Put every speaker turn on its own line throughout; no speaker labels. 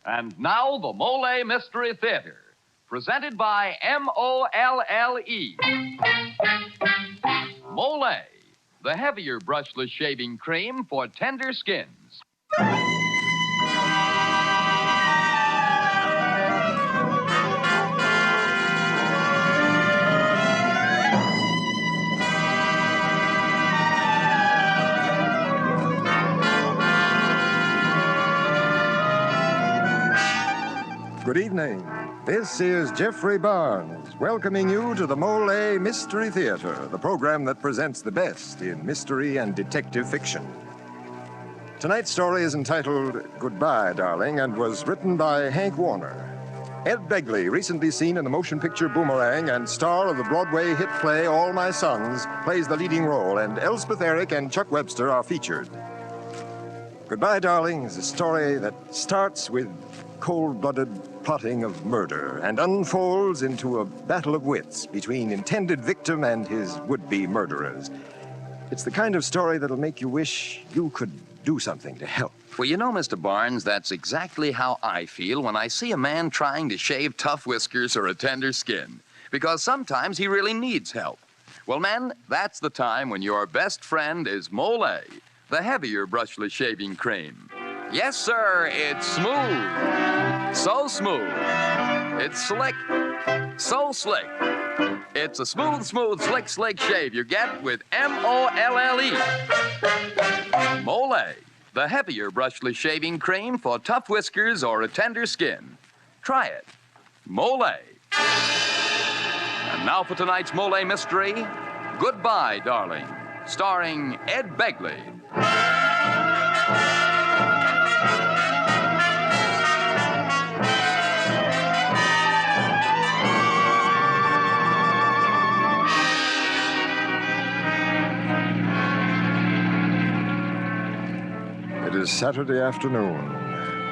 And now, the Molle Mystery Theater, presented by Molle. Molle, the heavier brushless shaving cream for tender skins.
Good evening. This is Jeffrey Barnes, welcoming you to the Molle Mystery Theater, the program that presents the best in mystery and detective fiction. Tonight's story is entitled Goodbye, Darling, and was written by Hank Warner. Ed Begley, recently seen in the motion picture Boomerang and star of the Broadway hit play All My Sons, plays the leading role, and Elspeth Eric and Chuck Webster are featured. Goodbye, Darling is a story that starts with cold-blooded plotting of murder and unfolds into a battle of wits between intended victim and his would-be murderers. It's the kind of story that'll make you wish you could do something to help.
Well, you know, Mr. Barnes, that's exactly how I feel when I see a man trying to shave tough whiskers or a tender skin, because sometimes he really needs help. Well, men, that's the time when your best friend is Molle, the heavier brushless shaving cream. Yes, sir, it's smooth. So smooth. It's slick. So slick. It's a smooth, slick shave you get with Molle. Molle, the heavier brushless shaving cream for tough whiskers or a tender skin. Try it. Molle. And now for tonight's Molle Mystery, Goodbye, Darling, starring Ed Begley.
It is Saturday afternoon.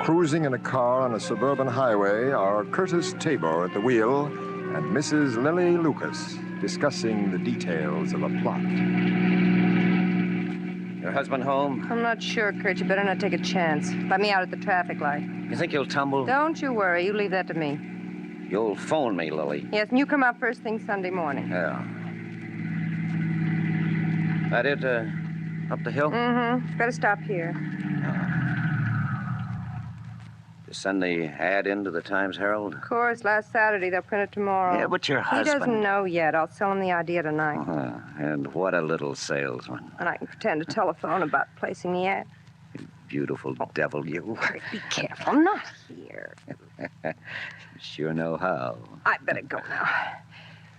Cruising in a car on a suburban highway are Curtis Tabor at the wheel and Mrs. Lily Lucas discussing the details of a plot.
Your husband home?
I'm not sure, Kurt. You better not take a chance. Let me out at the traffic light.
You think he'll tumble?
Don't you worry. You leave that to me.
You'll phone me, Lily.
Yes, and you come up first thing Sunday morning.
Yeah. That it, up the hill?
Mm-hmm. Gotta stop here.
You send the ad into the Times-Herald?
Of course, last Saturday. They'll print it tomorrow.
Yeah, but your husband...
He doesn't know yet. I'll sell him the idea tonight.
And what a little salesman.
And I can pretend to telephone about placing the ad.
You beautiful devil, you.
Kurt, be careful. Not here.
Sure know how.
I better go now.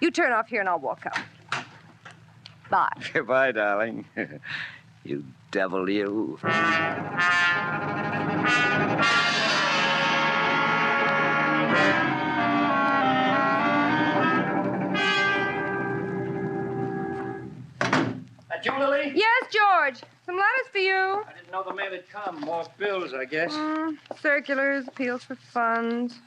You turn off here and I'll walk out. Bye.
Goodbye, darling. You devil, you.
That you, Lily?
Yes, George. Some letters for you.
I didn't know the mail had come. More bills, I guess.
Circulars, appeals for funds.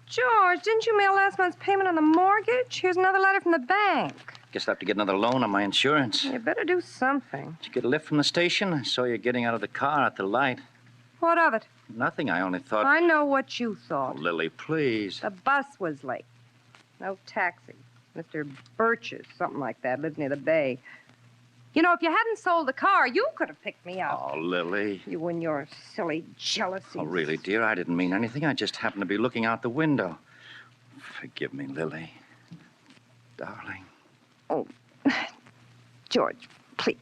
George, didn't you mail last month's payment on the mortgage? Here's another letter from the bank.
Guess I'll have to get another loan on my insurance.
You better do something.
Did you get a lift from the station? I saw you getting out of the car at the light.
What of it?
Nothing. I only thought...
I know what you thought.
Oh, Lily, please.
The bus was late. No taxi. Mr. Birch's, something like that, lived near the bay. You know, if you hadn't sold the car, you could have picked me up.
Oh, Lily.
You and your silly jealousy.
Oh, really, dear, I didn't mean anything. I just happened to be looking out the window. Forgive me, Lily. Darling.
Oh, George, please.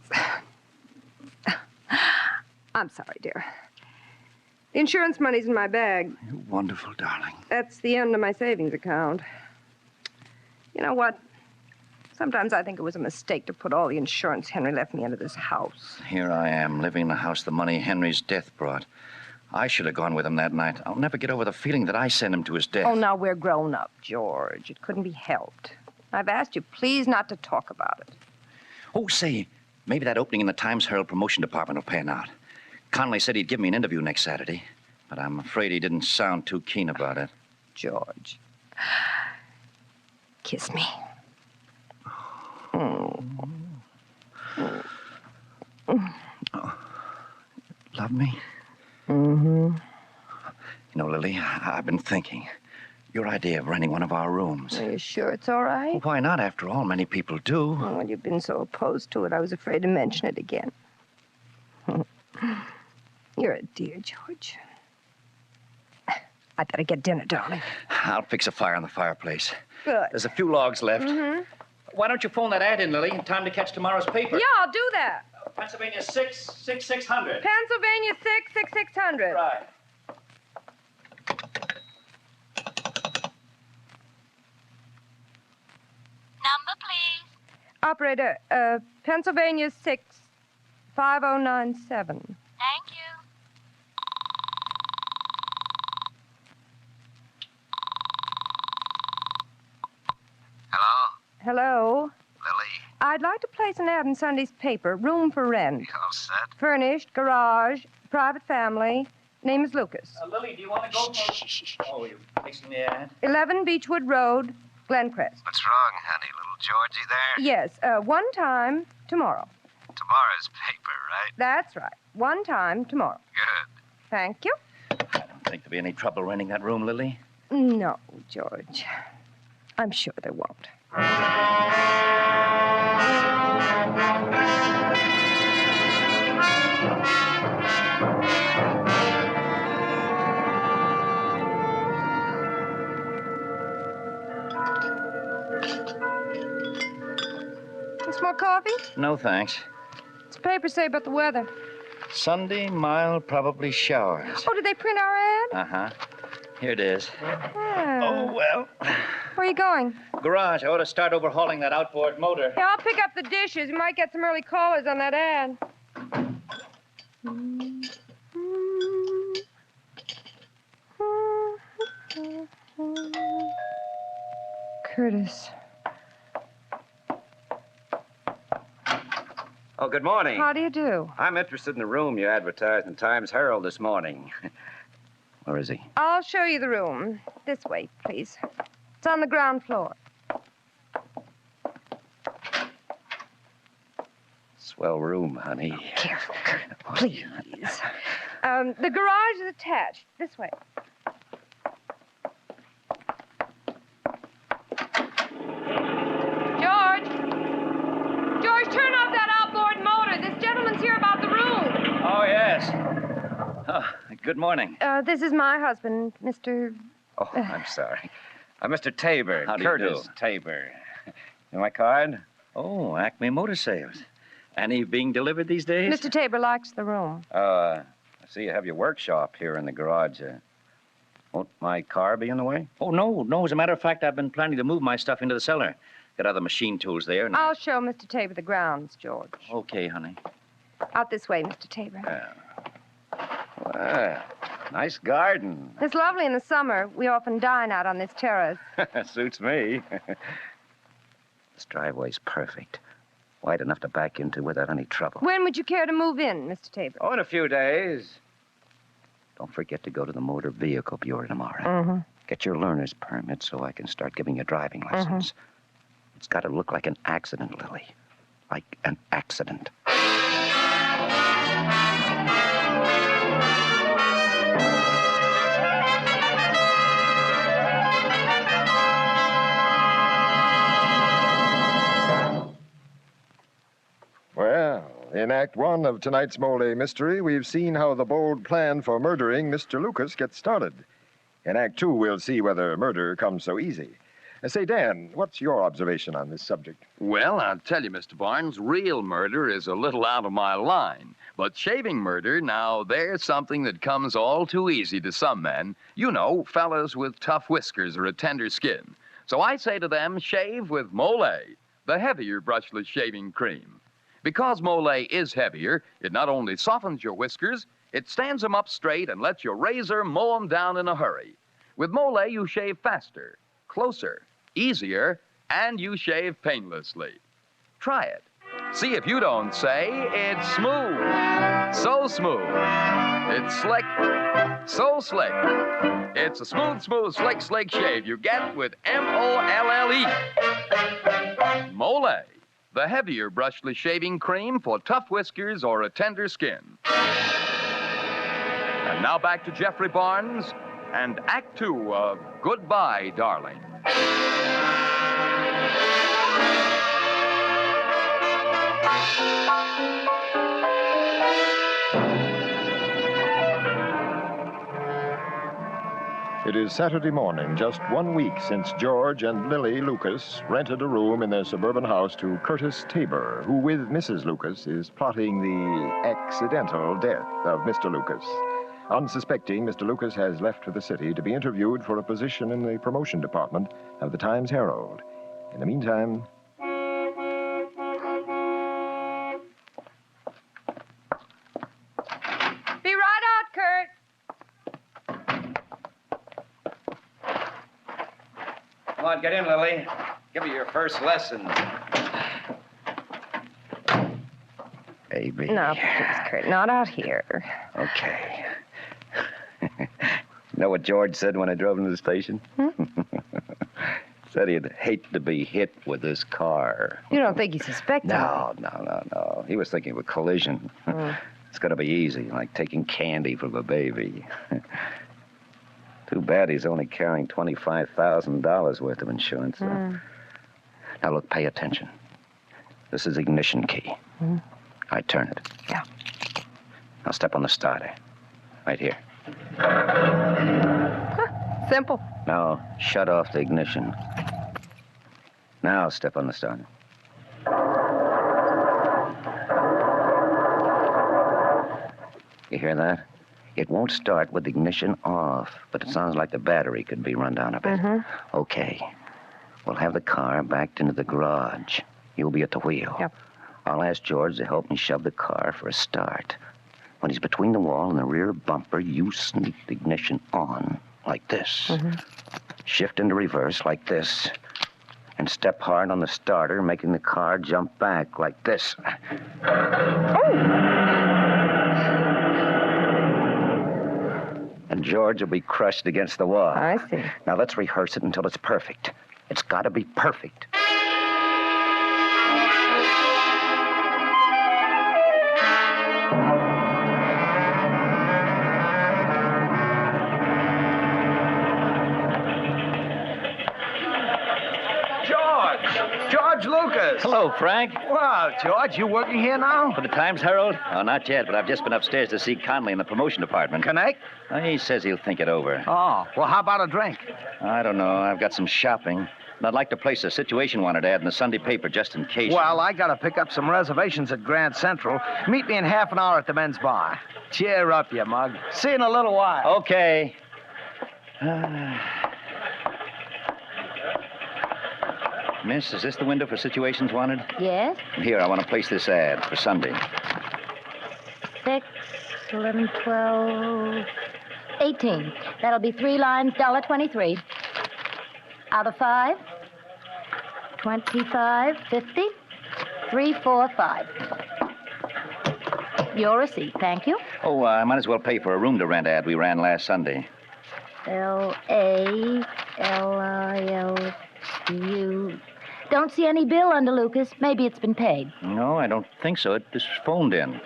I'm sorry, dear. The insurance money's in my bag.
You're wonderful, darling.
That's the end of my savings account. You know what? Sometimes I think it was a mistake to put all the insurance Henry left me into this house.
Here I am, living in the house the money Henry's death brought. I should have gone with him that night. I'll never get over the feeling that I sent him to his death.
Oh, now we're grown up, George. It couldn't be helped. I've asked you, please, not to talk about it.
Oh, say, maybe that opening in the Times-Herald promotion department will pan out. Connolly said he'd give me an interview next Saturday, but I'm afraid he didn't sound too keen about it.
George, kiss me. Oh.
love me?
Mm-hmm.
You know, Lily, I've been thinking. Your idea of renting one of our rooms.
Are you sure it's all right?
Well, why not? After all, many people do.
Oh, well, you've been so opposed to it, I was afraid to mention it again. You're a dear, George. I better get dinner, darling.
I'll fix a fire in the fireplace.
Good.
There's a few logs left.
Mm-hmm.
Why don't you phone that ad in, Lily, in time to catch tomorrow's paper?
Yeah, I'll do that.
Pennsylvania 66600.
Pennsylvania 66600.
Right.
Number, please.
Operator, Pennsylvania 65097.
Thank you.
Hello?
Hello?
Lily?
I'd like to place an ad in Sunday's paper. Room for rent.
You all set?
Furnished, garage, private family. Name is Lucas.
Lily, do you want to go for... Oh, you're fixing the ad?
11 Beechwood Road, Glencrest.
What's wrong, honey? Little Georgie there?
Yes, one time tomorrow.
Tomorrow's paper, right?
That's right. One time tomorrow.
Good.
Thank you.
I don't think there'll be any trouble renting that room, Lily.
No, George. I'm sure there won't. Want some more coffee?
No, thanks.
What's the paper say about the weather?
Sunday, mild, probably showers.
Oh, did they print our ad?
Uh-huh. Here it is.
Oh.
Well.
Where are you going?
Garage. I ought to start overhauling that outboard motor.
Yeah, I'll pick up the dishes. You might get some early callers on that ad. Curtis.
Oh, good morning.
How do you do?
I'm interested in the room you advertised in Times Herald this morning.
Where is he?
I'll show you the room. This way, please. It's on the ground floor.
Swell room, honey.
Careful, Curtis, please. The garage is attached. This way. George! George, turn off that outboard motor. This gentleman's here about the room.
Oh, yes. Oh, good morning.
This is my husband, Mr.
Oh, I'm sorry. Mr. Tabor.
How do you
Curtis
do?
Tabor. You my card?
Oh, Acme Motor Sales. Any being delivered these days?
Mr. Tabor likes the room.
I see you have your workshop here in the garage. Won't my car be in the way?
Oh, no. As a matter of fact, I've been planning to move my stuff into the cellar. Got other machine tools there. And
I'll show Mr. Tabor the grounds, George.
Okay, honey.
Out this way, Mr. Tabor.
Well, nice garden.
It's lovely in the summer. We often dine out on this terrace.
Suits me. This driveway's perfect. Wide enough to back into without any trouble.
When would you care to move in, Mr. Tabor?
Oh, in a few days. Don't forget to go to the Motor Vehicle Bureau tomorrow.
Mm-hmm.
Get your learner's permit so I can start giving you driving lessons. It's got to look like an accident, Lily. Like an accident.
Well, in Act 1 of tonight's Molle Mystery, we've seen how the bold plan for murdering Mr. Lucas gets started. In Act 2, we'll see whether murder comes so easy. Say, Dan, what's your observation on this subject?
Well, I'll tell you, Mr. Barnes, real murder is a little out of my line. But shaving murder, now, there's something that comes all too easy to some men. You know, fellas with tough whiskers or a tender skin. So I say to them, shave with Mollé, the heavier brushless shaving cream. Because Mollé is heavier, it not only softens your whiskers, it stands them up straight and lets your razor mow them down in a hurry. With Mollé, you shave faster, closer, easier, and you shave painlessly. Try it. See if you don't say it's smooth. So smooth. It's slick. So slick. It's a smooth, slick shave you get with M-O-L-L-E. Mollé, the heavier brushless shaving cream for tough whiskers or a tender skin.
And now back to Jeffrey Barnes and Act Two of Goodbye, Darling.
It is Saturday morning, just 1 week since George and Lily Lucas rented a room in their suburban house to Curtis Tabor, who, with Mrs. Lucas, is plotting the accidental death of Mr. Lucas. Unsuspecting, Mr. Lucas has left for the city to be interviewed for a position in the promotion department of the Times-Herald. In the meantime...
Be right out, Kurt.
Come on, get in, Lily. Give me your first lesson.
Baby.
No, please, Kurt, not out here.
Okay. You know what George said when I drove him to the station? Said he'd hate to be hit with this car.
You don't think he suspected me?
No. He was thinking of a collision. It's going to be easy, like taking candy from a baby. Too bad he's only carrying $25,000 worth of insurance. Now, look, pay attention. This is ignition key. I turn it.
Yeah.
Now step on the starter. Right here.
Simple.
Now, shut off the ignition. Now step on the starter. You hear that? It won't start with the ignition off, but it sounds like the battery could be run down a bit. Okay. We'll have the car backed into the garage. You'll be at the wheel.
Yep.
I'll ask George to help me shove the car for a start. When he's between the wall and the rear bumper, you sneak the ignition on, like this. Shift into reverse, like this. And step hard on the starter, making the car jump back, like this. And George will be crushed against the wall.
I see.
Now let's rehearse it until it's perfect. It's got to be perfect.
George Lucas.
Hello, Frank.
Well, George, you working here now?
For the Times-Herald? Oh, not yet, but I've just been upstairs to see Conley in the promotion department.
Connect?
He says he'll think it over.
Oh, well, how about a drink?
I don't know. I've got some shopping. And I'd like to place a situation wanted ad in the Sunday paper just in case.
Well, I got to pick up some reservations at Grand Central. Meet me in half an hour at the men's bar. Cheer up, you mug. See you in a little while.
Okay. Miss, is this the window for situations wanted?
Yes.
Here, I want to place this ad for Sunday.
6, 11, 12, 18. That'll be 3 lines, $1.23. Out of 5, 25, 50, 3, 4, 5. Your receipt, thank you.
Oh, I might as well pay for a room to rent ad we ran last Sunday.
L-A-L-I-L-U. Don't see any bill under Lucas. Maybe it's been paid.
No, I don't think so. It just phoned in.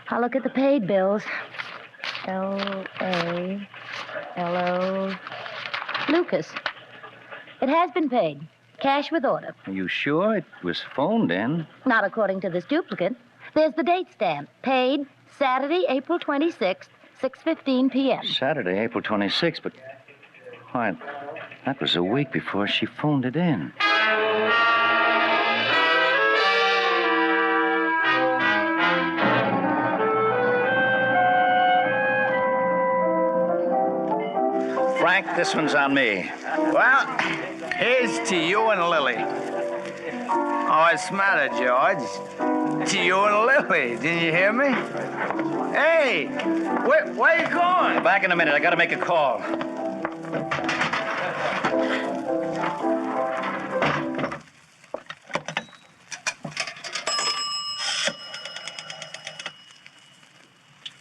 I'll look at the paid bills. L-A-L-O. Lucas. It has been paid. Cash with order.
Are you sure it was phoned in?
Not according to this duplicate. There's the date stamp. Paid Saturday, April 26th, 6:15 p.m.
Saturday, April 26th, but... Why, that was a week before she phoned it in. Frank, this one's on me.
Well, here's to you and Lily. Oh, what's the matter, George? To you and Lily. Didn't you hear me? Hey, where you going?
Back in a minute. I got to make a call.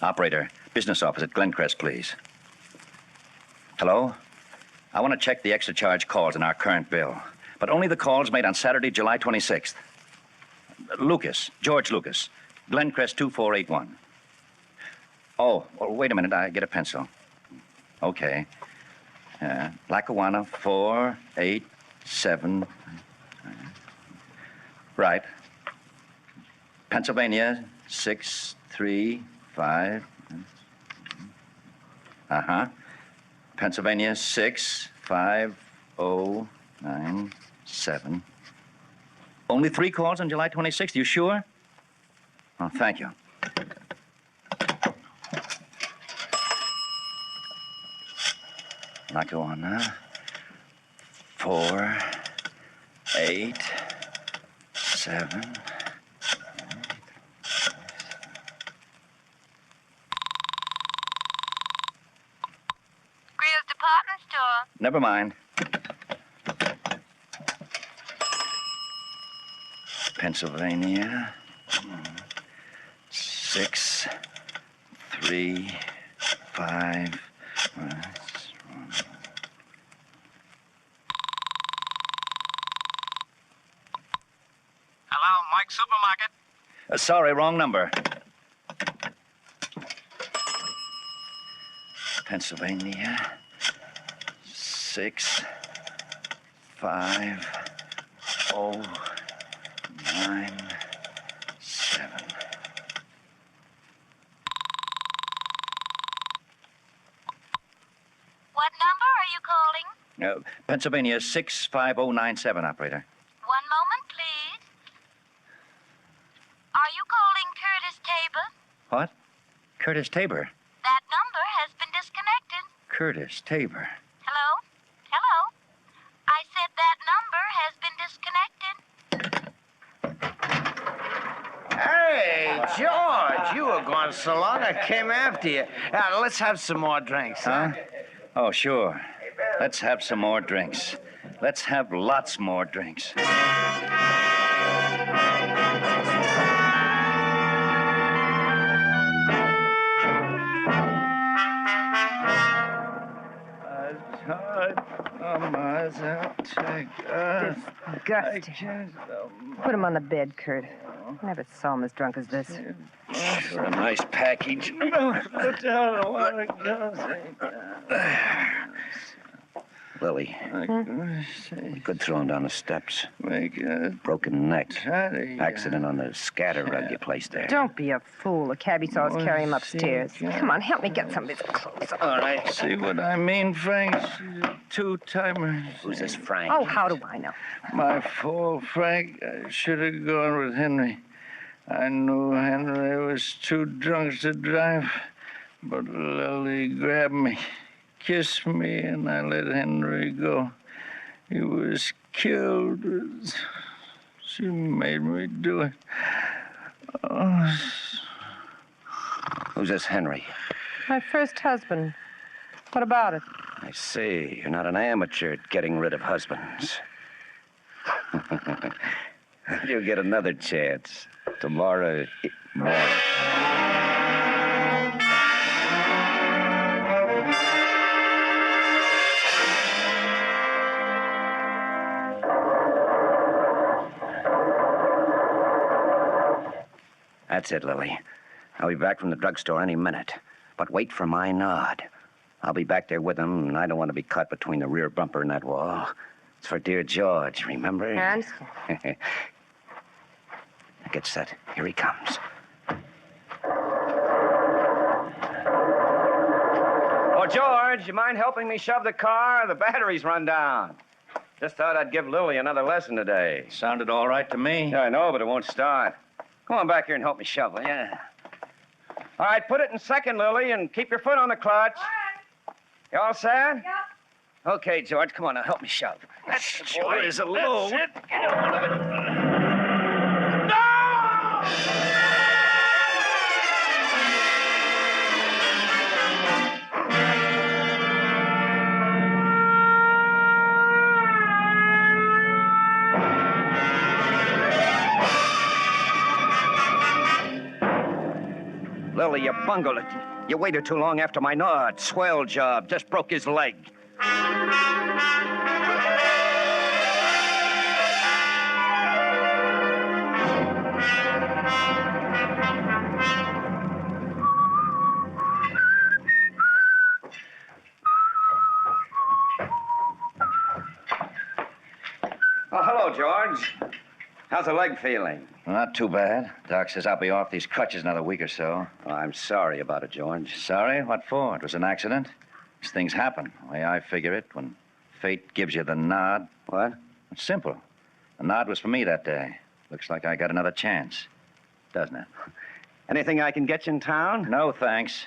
Operator, business office at Glencrest, please. Hello? I want to check the extra charge calls in our current bill, but only the calls made on Saturday, July 26th. Lucas, George Lucas, Glencrest 2481. Oh, well, wait a minute. I get a pencil. Okay. Lackawanna, 487. Right. Pennsylvania, 635. Uh-huh. Pennsylvania, 65097. Only 3 calls on July 26th. You sure? Oh, thank you. Lackawanna, 487.
Greer's department store.
Never mind. Pennsylvania, 635.
Hello, Mike's Supermarket.
Sorry, wrong number. Pennsylvania, 65097.
What number are you calling?
Pennsylvania, 65097, operator.
One moment, please. Are you calling Curtis Tabor?
What? Curtis Tabor.
That number has been disconnected.
Curtis Tabor.
Hello? Hello? I said that number has been disconnected.
Hey, George, you were gone so long I came after you. Let's have some more drinks, huh?
Oh, sure. Let's have some more drinks. Let's have lots more drinks.
Disgusting. Put him on the bed, Kurt. I never saw him as drunk as this.
For a nice package. Lily, we could throw him down the steps. Broken neck. Accident on the scatter rug you placed there.
Don't be a fool. A cabbie saw us carry him upstairs. Come on, help me get some of his clothes.
All right. See what I mean, Frank? Two-timer.
Who's this Frank?
Oh, how do I know?
My fault, Frank. I should have gone with Henry. I knew Henry was too drunk to drive, but Lily grabbed me, kissed me, and I let Henry go. He was killed. She made me do it. Oh.
Who's this Henry?
My first husband. What about it?
I see. You're not an amateur at getting rid of husbands. You'll get another chance. Tomorrow morning. That's it, Lily. I'll be back from the drugstore any minute. But wait for my nod. I'll be back there with him, and I don't want to be caught between the rear bumper and that wall. It's for dear George, remember?
And?
Get set. Here he comes.
Oh, George, you mind helping me shove the car? The battery's run down. Just thought I'd give Lily another lesson today.
Sounded all right to me.
Yeah, I know, but it won't start. Come on back here and help me shove, will ya? All right, put it in second, Lily, and keep your foot on the clutch.
All right.
You all set?
Yeah.
Okay, George, come on now, help me shove.
That sure is a load.
That's it. Get on of it. Lily, you bungled it. You waited too long after my nod. Swell job. Just broke his leg. Hello, George. How's the leg feeling?
Well, not too bad. Doc says I'll be off these crutches another week or so.
Oh, I'm sorry about it, George.
Sorry? What for? It was an accident. These things happen. The way I figure it, when fate gives you the nod.
What?
It's simple. The nod was for me that day. Looks like I got another chance. Doesn't it?
Anything I can get you in town?
No, thanks.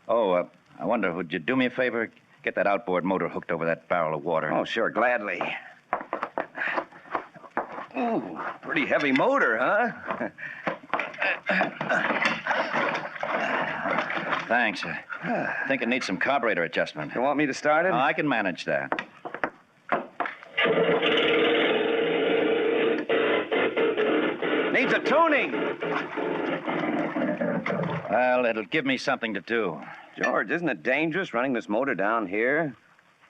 Oh, I wonder, would you do me a favor? Get that outboard motor hooked over that barrel of water.
Oh, sure, gladly. Ooh, pretty heavy motor, huh?
Thanks. I think it needs some carburetor adjustment.
You want me to start it?
Oh, I can manage that.
Needs a tuning.
Well, it'll give me something to do.
George, isn't it dangerous running this motor down here?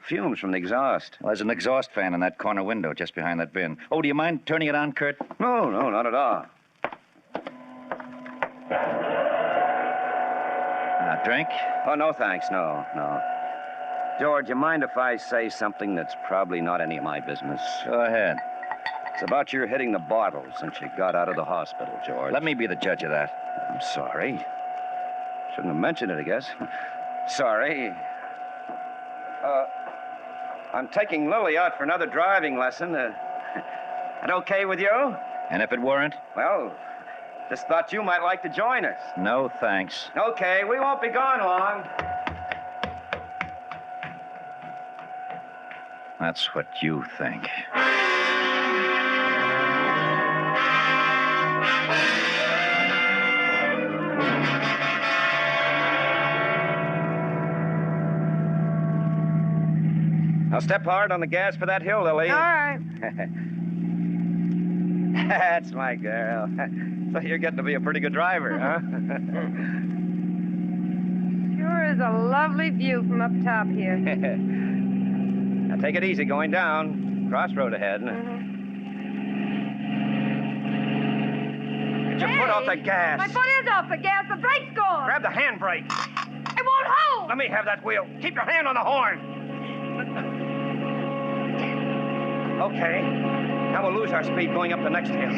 Fumes from the exhaust.
Well, there's an exhaust fan in that corner window just behind that bin. Oh, do you mind turning it on, Kurt?
No, not at all.
Drink?
Oh, no, thanks. No. George, you mind if I say something that's probably not any of my business?
Go ahead.
It's about your hitting the bottle since you got out of the hospital, George.
Let me be the judge of that.
I'm sorry. Shouldn't have mentioned it, I guess. Sorry. I'm taking Lily out for another driving lesson. That okay with you?
And if it weren't?
Well, just thought you might like to join us.
No, thanks.
Okay, we won't be gone long.
That's what you think.
Now step hard on the gas for that hill, Lily.
All right.
That's my girl. So you're getting to be a pretty good driver, huh?
Sure is a lovely view from up top here.
Now take it easy going down. Crossroad ahead. Get your foot off the gas.
My foot is off the gas. The brake's gone.
Grab the handbrake.
It won't hold.
Let me have that wheel. Keep your hand on the horn. Okay. Now we'll lose our speed going up the next hill.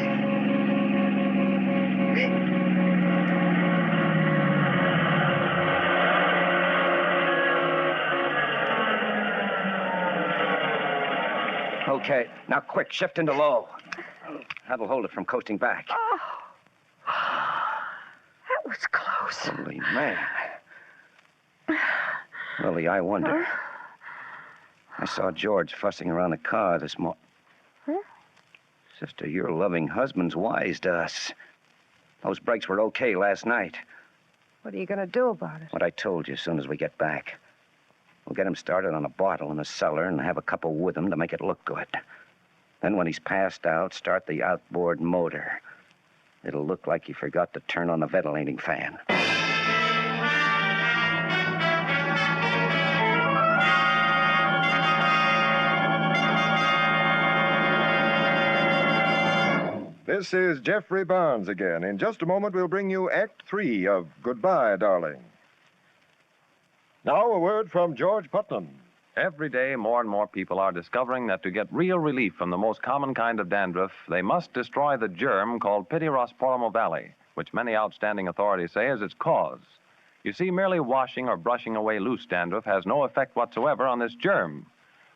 Okay. Now quick, shift into low. That'll hold it from coasting back.
Oh. That was close.
Holy man. Lily, I wonder.
Huh?
I saw George fussing around the car this morning.
Huh?
Sister, your loving husband's wise to us. Those brakes were okay last night.
What are you going to do about it?
What I told you as soon as we get back. We'll get him started on a bottle in the cellar and have a couple with him to make it look good. Then when he's passed out, start the outboard motor. It'll look like he forgot to turn on the ventilating fan.
This is Jeffrey Barnes again. In just a moment, we'll bring you Act 3 of Goodbye, Darling. Now, a word from George Putnam.
Every day, more and more people are discovering that to get real relief from the most common kind of dandruff, they must destroy the germ called Pityrosporum ovale, which many outstanding authorities say is its cause. You see, merely washing or brushing away loose dandruff has no effect whatsoever on this germ.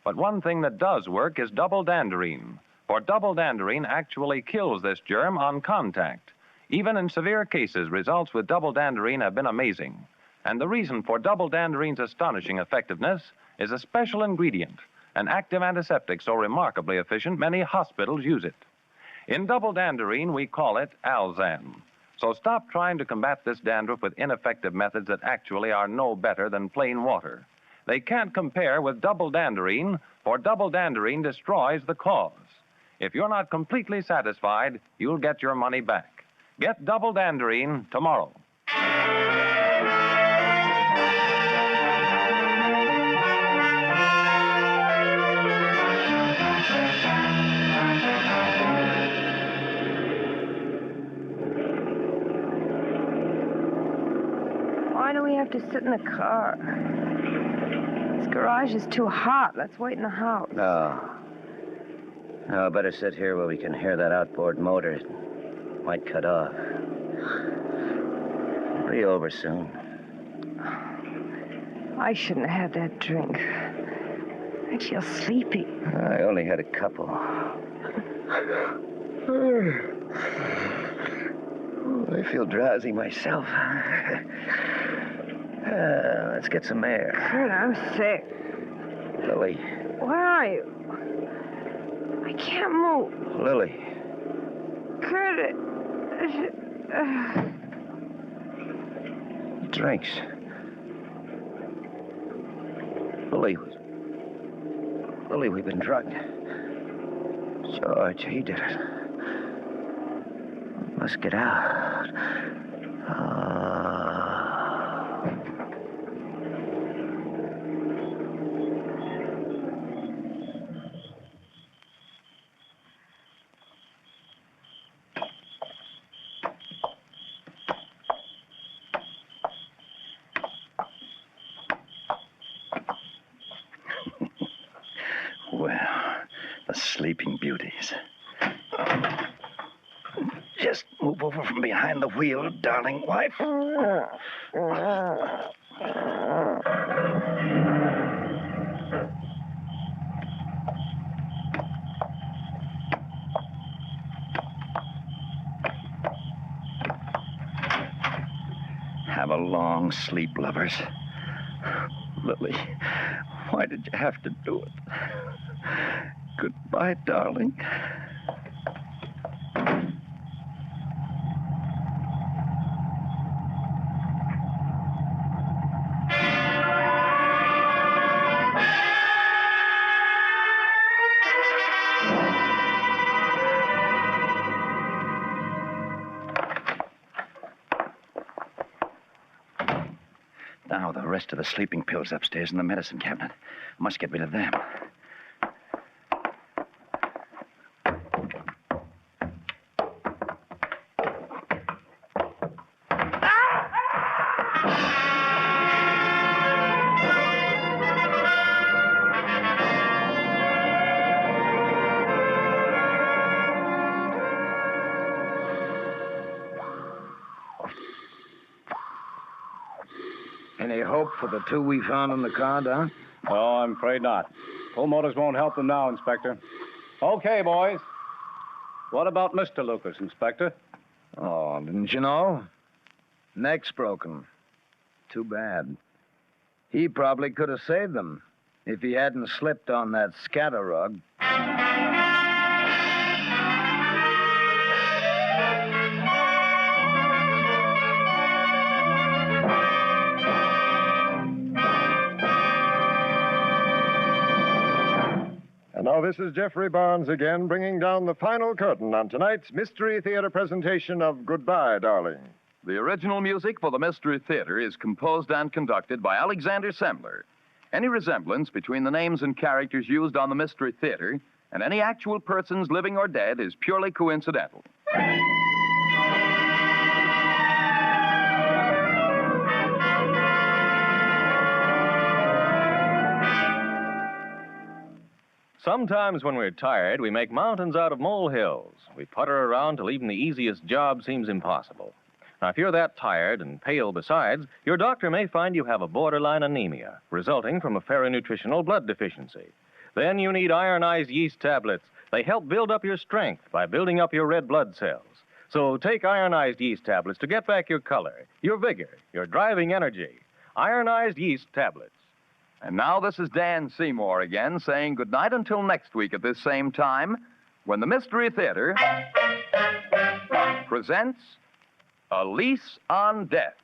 But one thing that does work is double danderine. For double danderine actually kills this germ on contact. Even in severe cases, results with double danderine have been amazing. And the reason for double danderine's astonishing effectiveness is a special ingredient, an active antiseptic so remarkably efficient many hospitals use it. In double danderine, we call it Alzan. So stop trying to combat this dandruff with ineffective methods that actually are no better than plain water. They can't compare with double danderine, for double danderine destroys the cause. If you're not completely satisfied, you'll get your money back. Get double danderine tomorrow.
Why do we have to sit in the car? This garage is too hot. Let's wait in the house.
No. Oh, better sit here where we can hear that outboard motor. It might cut off. It'll be over soon.
I shouldn't have had that drink. I feel sleepy.
I only had a couple. I feel drowsy myself. Let's get some air.
Kurt, I'm sick.
Lily.
Where are you? I can't move.
Lily.
Kurt,
Drinks. Lily, we've been drugged. George, he did it. Must get out. Well, the sleeping beauties. Just move over from behind the wheel, darling wife. Have a long sleep, lovers. Lily, why did you have to do it? Goodbye, darling. Now, the rest of the sleeping pills upstairs in the medicine cabinet. Must get rid of them.
Any hope for the two we found in the car, Don?
Oh, I'm afraid not. Pull motors won't help them now, Inspector. Okay, boys. What about Mr. Lucas, Inspector?
Oh, didn't you know? Neck's broken. Too bad. He probably could have saved them if he hadn't slipped on that scatter rug.
And now this is Jeffrey Barnes again, bringing down the final curtain on tonight's Mystery Theater presentation of Goodbye, Darling.
The original music for the Mystery Theater is composed and conducted by Alexander Semmler. Any resemblance between the names and characters used on the Mystery Theater and any actual persons living or dead is purely coincidental.
Sometimes when we're tired, we make mountains out of molehills. We putter around till even the easiest job seems impossible. Now, if you're that tired and pale besides, your doctor may find you have a borderline anemia, resulting from a ferronutritional blood deficiency. Then you need ironized yeast tablets. They help build up your strength by building up your red blood cells. So take ironized yeast tablets to get back your color, your vigor, your driving energy. Ironized yeast tablets.
And now this is Dan Seymour again saying goodnight until next week at this same time when the Mystery Theater presents A Lease on Death.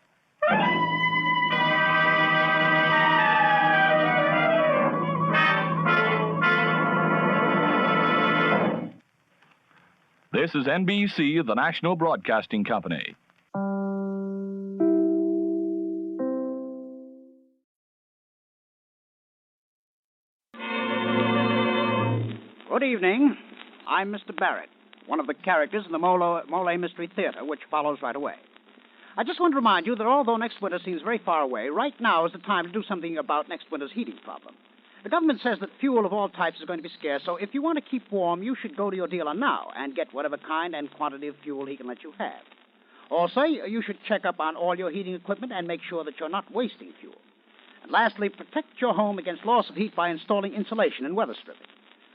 This is NBC, the National Broadcasting Company.
Good evening. I'm Mr. Barrett, one of the characters in the Molle Mystery Theater, which follows right away. I just want to remind you that although next winter seems very far away, right now is the time to do something about next winter's heating problem. The government says that fuel of all types is going to be scarce, so if you want to keep warm, you should go to your dealer now and get whatever kind and quantity of fuel he can let you have. Also, you should check up on all your heating equipment and make sure that you're not wasting fuel. And lastly, protect your home against loss of heat by installing insulation and weather stripping.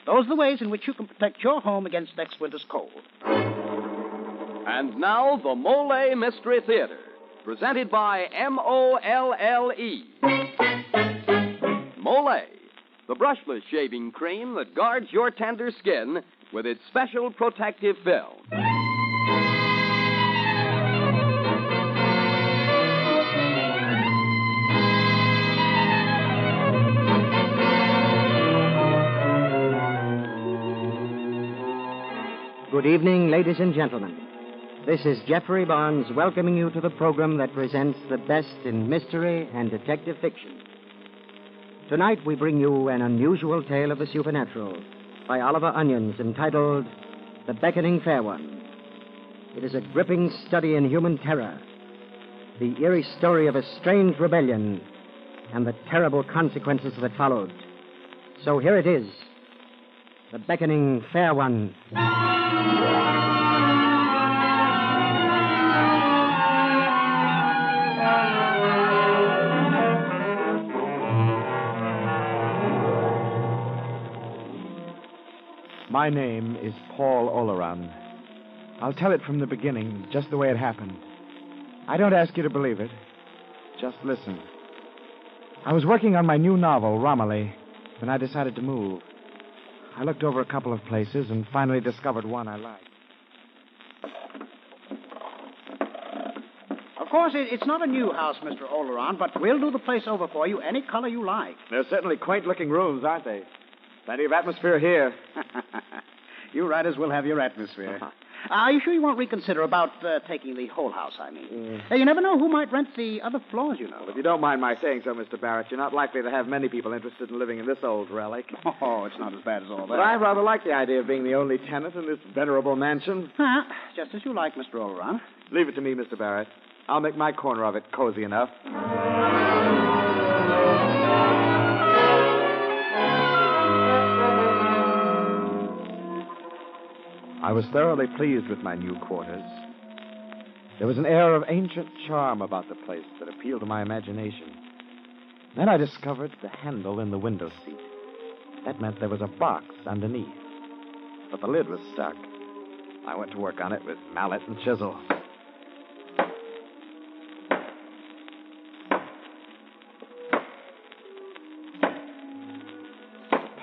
Those are the ways in which you can protect your home against next winter's cold.
And now, the Molle Mystery Theater, presented by Molle. Molle, the brushless shaving cream that guards your tender skin with its special protective film.
Good evening, ladies and gentlemen. This is Jeffrey Barnes welcoming you to the program that presents the best in mystery and detective fiction. Tonight we bring you an unusual tale of the supernatural by Oliver Onions entitled The Beckoning Fair One. It is a gripping study in human terror, the eerie story of a strange rebellion and the terrible consequences that followed. So here it is, The Beckoning Fair One.
My name is Paul Oleron. I'll tell it from the beginning, just the way it happened. I don't ask you to believe it. Just listen. I was working on my new novel, Romilly, when I decided to move. I looked over a couple of places and finally discovered one I liked.
Of course, it's not a new house, Mr. Oleron, but we'll do the place over for you any color you like.
They're certainly quaint-looking rooms, aren't they? Plenty of atmosphere here.
You writers will have your atmosphere. Are you sure you won't reconsider about taking the whole house, I mean? You never know who might rent the other floors, you know.
Well, if you don't mind my saying so, Mr. Barrett, you're not likely to have many people interested in living in this old relic.
Oh, it's not as bad as all that.
But I rather like the idea of being the only tenant in this venerable mansion.
Just as you like, Mr. Oleron.
Leave it to me, Mr. Barrett. I'll make my corner of it cozy enough. I was thoroughly pleased with my new quarters. There was an air of ancient charm about the place that appealed to my imagination. Then I discovered the handle in the window seat. That meant there was a box underneath. But the lid was stuck. I went to work on it with mallet and chisel.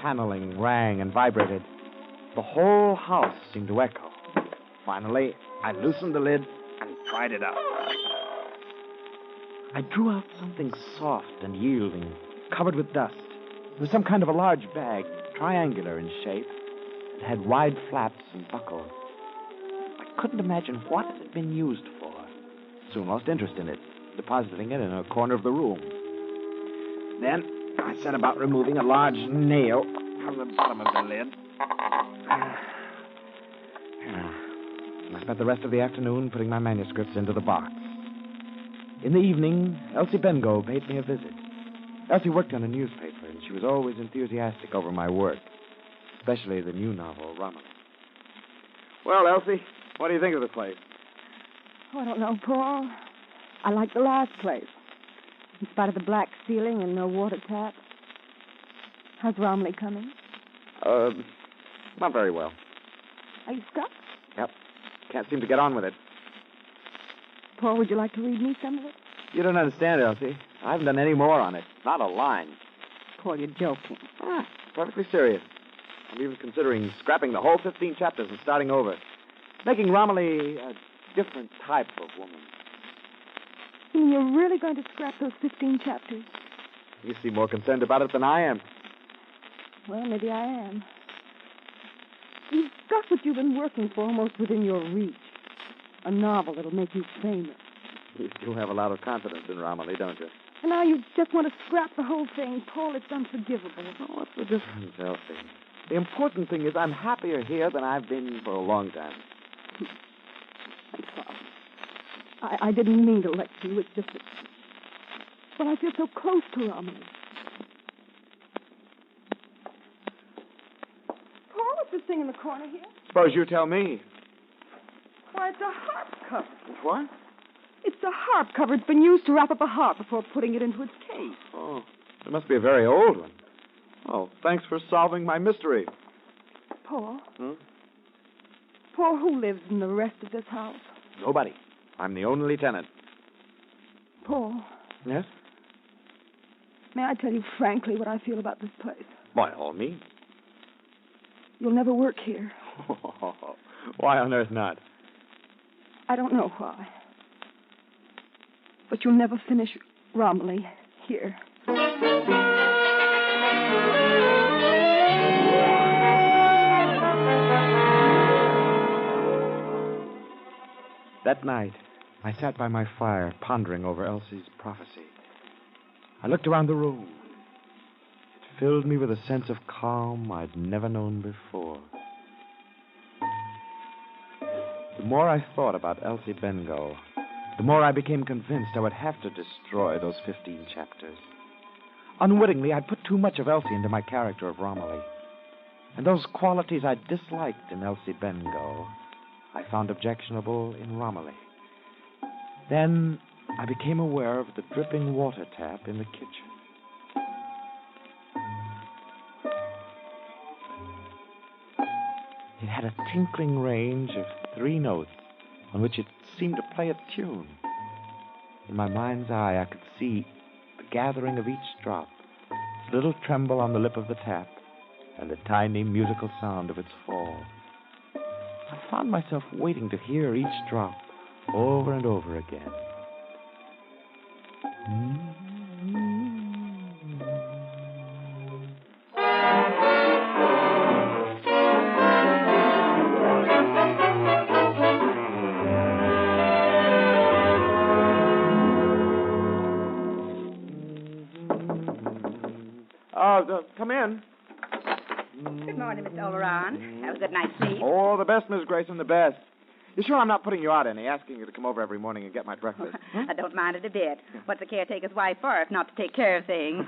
Paneling rang and vibrated. The whole house seemed to echo. Finally, I loosened the lid and pried it out. I drew out something soft and yielding, covered with dust. It was some kind of a large bag, triangular in shape. It had wide flaps and buckles. I couldn't imagine what it had been used for. Soon lost interest in it, depositing it in a corner of the room. Then I set about removing a large nail from the bottom of the lid. I spent the rest of the afternoon putting my manuscripts into the box. In the evening, Elsie Bengo paid me a visit. Elsie worked on a newspaper, and she was always enthusiastic over my work, especially the new novel, Romilly. Well, Elsie, what do you think of the place?
Oh, I don't know, Paul. I like the last place, in spite of the black ceiling and no water tap. How's Romilly coming?
Not very well.
Are you stuck?
Yep. Can't seem to get on with it.
Paul, would you like to read me some of it?
You don't understand, Elsie. I haven't done any more on it. Not a line.
Paul, you're joking.
Perfectly serious. I'm even considering scrapping the whole 15 chapters and starting over. Making Romilly a different type of woman.
You mean you're really going to scrap those 15 chapters?
You seem more concerned about it than I am.
Well, maybe I am. You've got what you've been working for almost within your reach. A novel that'll make you famous.
You do have a lot of confidence in Romilly, don't you?
And now you just want to scrap the whole thing. Paul, it's unforgivable.
Oh, what's the difference, Elsie? The important thing is I'm happier here than I've been for a long time.
I'm sorry. I didn't mean to lecture you. It's just that... Well, I feel so close to Romilly. thing in the corner here?
Suppose you tell me.
Why, it's a harp cover.
What?
It's a harp cover. It's been used to wrap up a harp before putting it into its case.
Oh, it must be a very old one. Oh, thanks for solving my mystery.
Paul?
Hmm?
Paul, who lives in the rest of this house?
Nobody. I'm the only tenant.
Paul,
Yes?
may I tell you frankly what I feel about this place?
By all means.
You'll never work here.
Why on earth not?
I don't know why. But you'll never finish Romilly here.
That night, I sat by my fire, pondering over Elsie's prophecy. I looked around the room. It filled me with a sense of calm I'd never known before. The more I thought about Elsie Bengough, the more I became convinced I would have to destroy those 15 chapters. Unwittingly, I'd put too much of Elsie into my character of Romilly. And those qualities I disliked in Elsie Bengough, I found objectionable in Romilly. Then I became aware of the dripping water tap in the kitchen. It had a tinkling range of 3 notes on which it seemed to play a tune. In my mind's eye, I could see the gathering of each drop, its little tremble on the lip of the tap, and the tiny musical sound of its fall. I found myself waiting to hear each drop over and over again. Come in.
Good morning, Mr. Oleron. Have a good night's sleep.
Oh, the best, Miss Grayson, the best. You sure I'm not putting you out any, asking you to come over every morning and get my breakfast?
I don't mind it a bit. What's a caretaker's wife for if not to take care of things?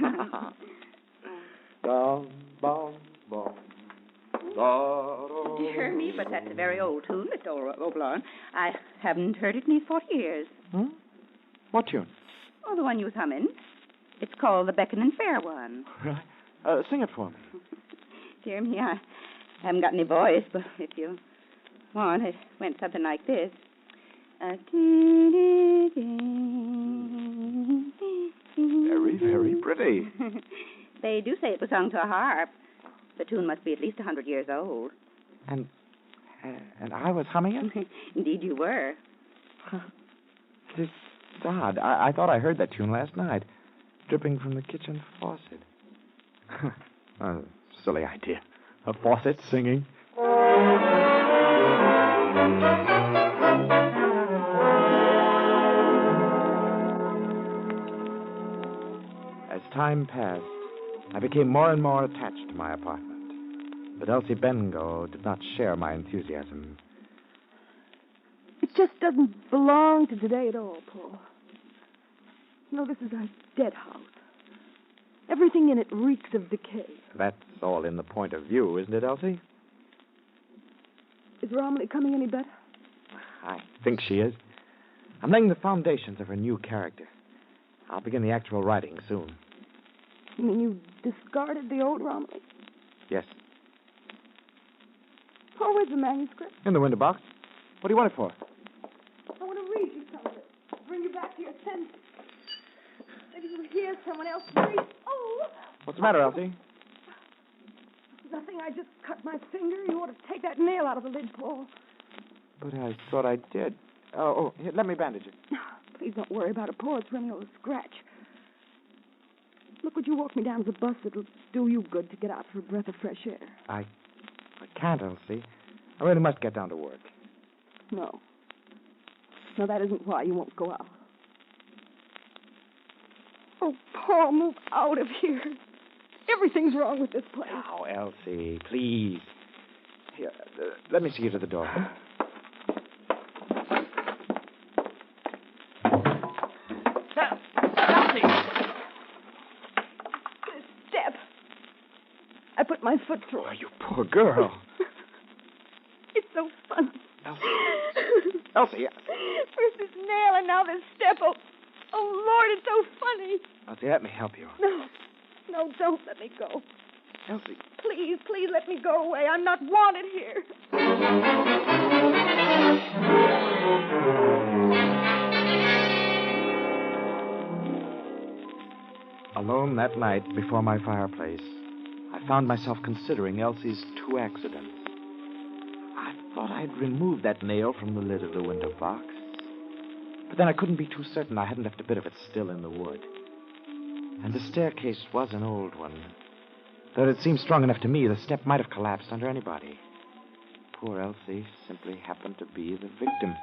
Dear me, but that's a very old tune, Mr. Oleron. I haven't heard it in these 40 years.
Hmm? What tune?
Oh, the one you was humming. It's called the Beckoning Fair One.
Really? Sing it for me.
Dear me, I haven't got any voice, but if you want, it went something like this.
Very, very pretty.
They do say it was sung to a harp. The tune must be at least 100 years old.
And I was humming it?
Indeed you were.
It's odd. I thought I heard that tune last night, dripping from the kitchen faucet. Silly idea. A faucet singing. As time passed, I became more and more attached to my apartment. But Elsie Bengough did not share my enthusiasm.
It just doesn't belong to today at all, Paul. No, this is a dead house. Everything in it reeks of decay.
That's all in the point of view, isn't it, Elsie?
Is Romilly coming any better?
I think she is. I'm laying the foundations of her new character. I'll begin the actual writing soon.
You mean you discarded the old Romilly?
Yes.
Oh, where's the manuscript?
In the window box. What do you want it for?
I want to read you some of it. Bring you back to your senses. Maybe you'll hear someone else breathe. Oh!
What's the matter, Elsie?
Nothing. I just cut my finger. You ought to take that nail out of the lid, Paul.
But I thought I did. Oh, here, let me bandage it.
Please don't worry about it, Paul. It's only a little scratch. Look, would you walk me down to the bus? It'll do you good to get out for a breath of fresh air.
I can't, Elsie. I really must get down to work.
No. No, that isn't why you won't go out. Oh, Paul, move out of here. Everything's wrong with this place.
Now, Elsie, please. Here, let me see you to the door.
Elsie! This step. I put my foot through it.
Oh, you poor girl.
so funny.
Elsie.
First this nail and now this step. Oh, Lord, it's so funny.
Elsie, let me help you.
No, don't let me go.
Elsie.
Please let me go away. I'm not wanted here.
Alone that night before my fireplace, I found myself considering Elsie's two accidents. I thought I'd removed that nail from the lid of the window box. But then I couldn't be too certain I hadn't left a bit of it still in the wood. And the staircase was an old one. Though it seemed strong enough to me, the step might have collapsed under anybody. Poor Elsie simply happened to be the victim.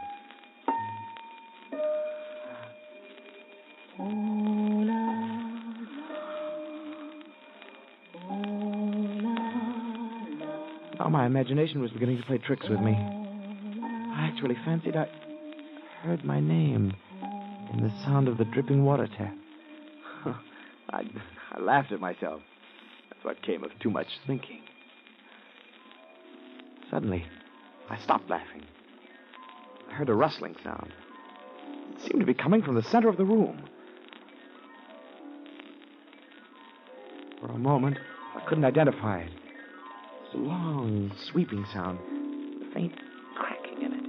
Now my imagination was beginning to play tricks with me. I actually fancied I heard my name in the sound of the dripping water tap. I laughed at myself. That's what came of too much thinking. Suddenly, I stopped laughing. I heard a rustling sound. It seemed to be coming from the center of the room. For a moment, I couldn't identify it. It's a long, sweeping sound, with a faint cracking in it.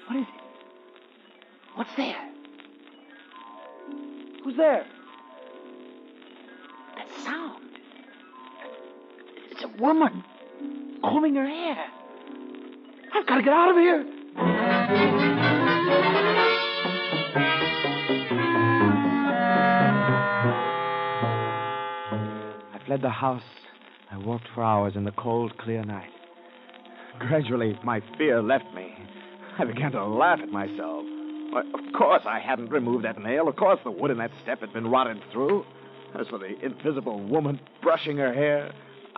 What is it? What's there? Who's there? That sound. It's a woman combing her hair. I've got to get out of here. I fled the house. I walked for hours in the cold, clear night. Gradually, my fear left me. I began to laugh at myself. Why, of course I hadn't removed that nail. Of course the wood in that step had been rotted through. As for the invisible woman brushing her hair,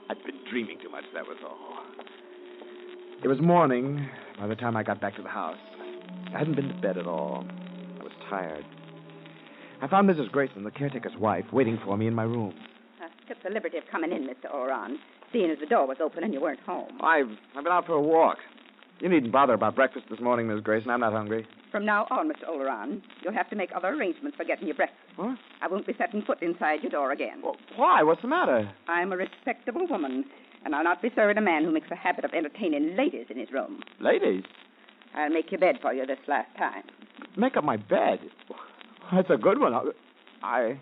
I'd been dreaming too much, that was all. It was morning by the time I got back to the house. I hadn't been to bed at all. I was tired. I found Mrs. Grayson, the caretaker's wife, waiting for me in my room.
Took the liberty of coming in, Mr. Oran, seeing as the door was open and you weren't home.
I've been out for a walk. You needn't bother about breakfast this morning, Miss Grayson. I'm not hungry.
From now on, Mr. Oleron, you'll have to make other arrangements for getting your breakfast.
What?
I won't be setting foot inside your door again.
Well, why? What's the matter?
I'm a respectable woman, and I'll not be serving a man who makes a habit of entertaining ladies in his room.
Ladies?
I'll make your bed for you this last time.
Make up my bed? That's a good one. I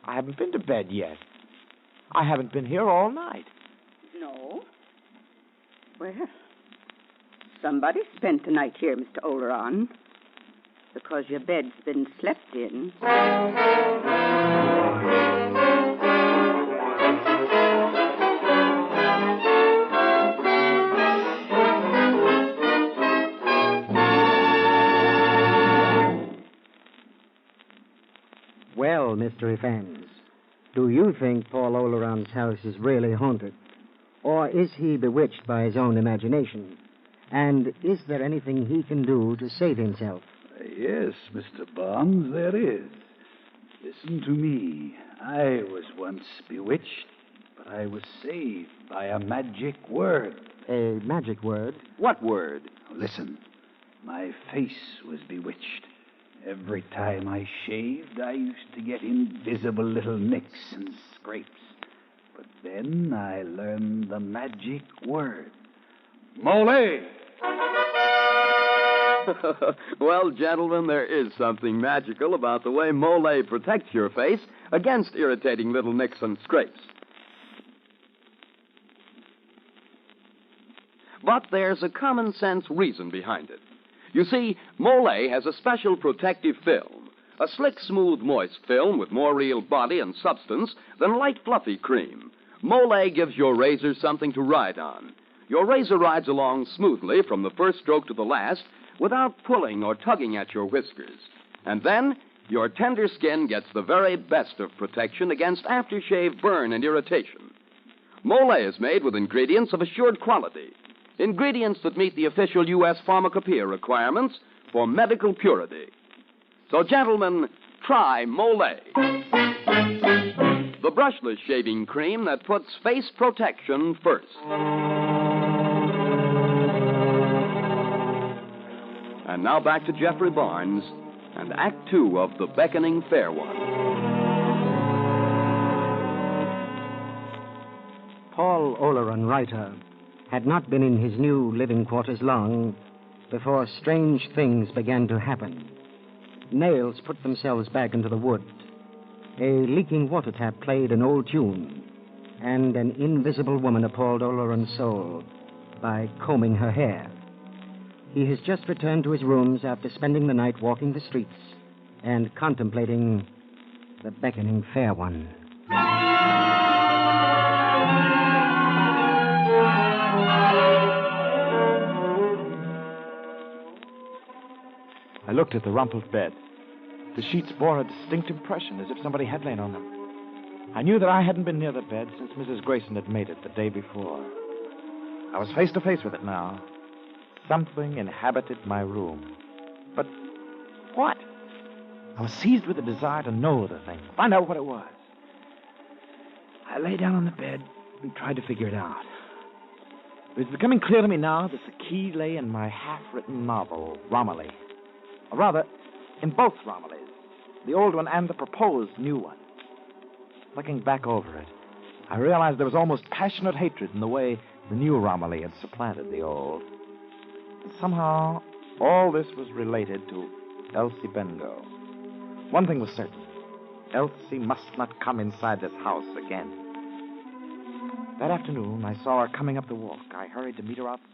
haven't been to bed yet. I haven't been here all night.
No? Well, somebody spent the night here, Mr. Oleron, because your bed's been slept in.
Well, mystery fans, do you think Paul Oleron's house is really haunted? Or is he bewitched by his own imagination? And is there anything he can do to save himself?
Yes, Mr. Barnes, there is. Listen to me. I was once bewitched, but I was saved by a magic word.
A magic word?
What word?
Listen. My face was bewitched. Every time I shaved, I used to get invisible little nicks and scrapes. But then I learned the magic word. Mollé!
Well, gentlemen, there is something magical about the way Mollé protects your face against irritating little nicks and scrapes. But there's a common sense reason behind it. You see, Mollé has a special protective film, a slick, smooth, moist film with more real body and substance than light, fluffy cream. Mollé gives your razor something to ride on. Your razor rides along smoothly from the first stroke to the last without pulling or tugging at your whiskers. And then your tender skin gets the very best of protection against aftershave burn and irritation. Mollé is made with ingredients of assured quality. Ingredients that meet the official U.S. pharmacopoeia requirements for medical purity. So, gentlemen, try Mollé. The brushless shaving cream that puts face protection first. And now back to Jeffrey Barnes and Act Two of The Beckoning Fair One.
Paul Oleron, writer, had not been in his new living quarters long before strange things began to happen. Nails put themselves back into the wood. A leaking water tap played an old tune, and an invisible woman appalled Oleron's soul by combing her hair. He has just returned to his rooms after spending the night walking the streets and contemplating the Beckoning Fair One.
I looked at the rumpled bed. The sheets bore a distinct impression, as if somebody had lain on them. I knew that I hadn't been near the bed since Mrs. Grayson had made it the day before. I was face to face with it now. Something inhabited my room. But what? I was seized with a desire to know the thing, find out what it was. I lay down on the bed and tried to figure it out. It was becoming clear to me now that the key lay in my half-written novel, Romilly. Or rather, in both Romillys, the old one and the proposed new one. Looking back over it, I realized there was almost passionate hatred in the way the new Romilly had supplanted the old. And somehow, all this was related to Elsie Bengo. One thing was certain. Elsie must not come inside this house again. That afternoon, I saw her coming up the walk. I hurried to meet her outside.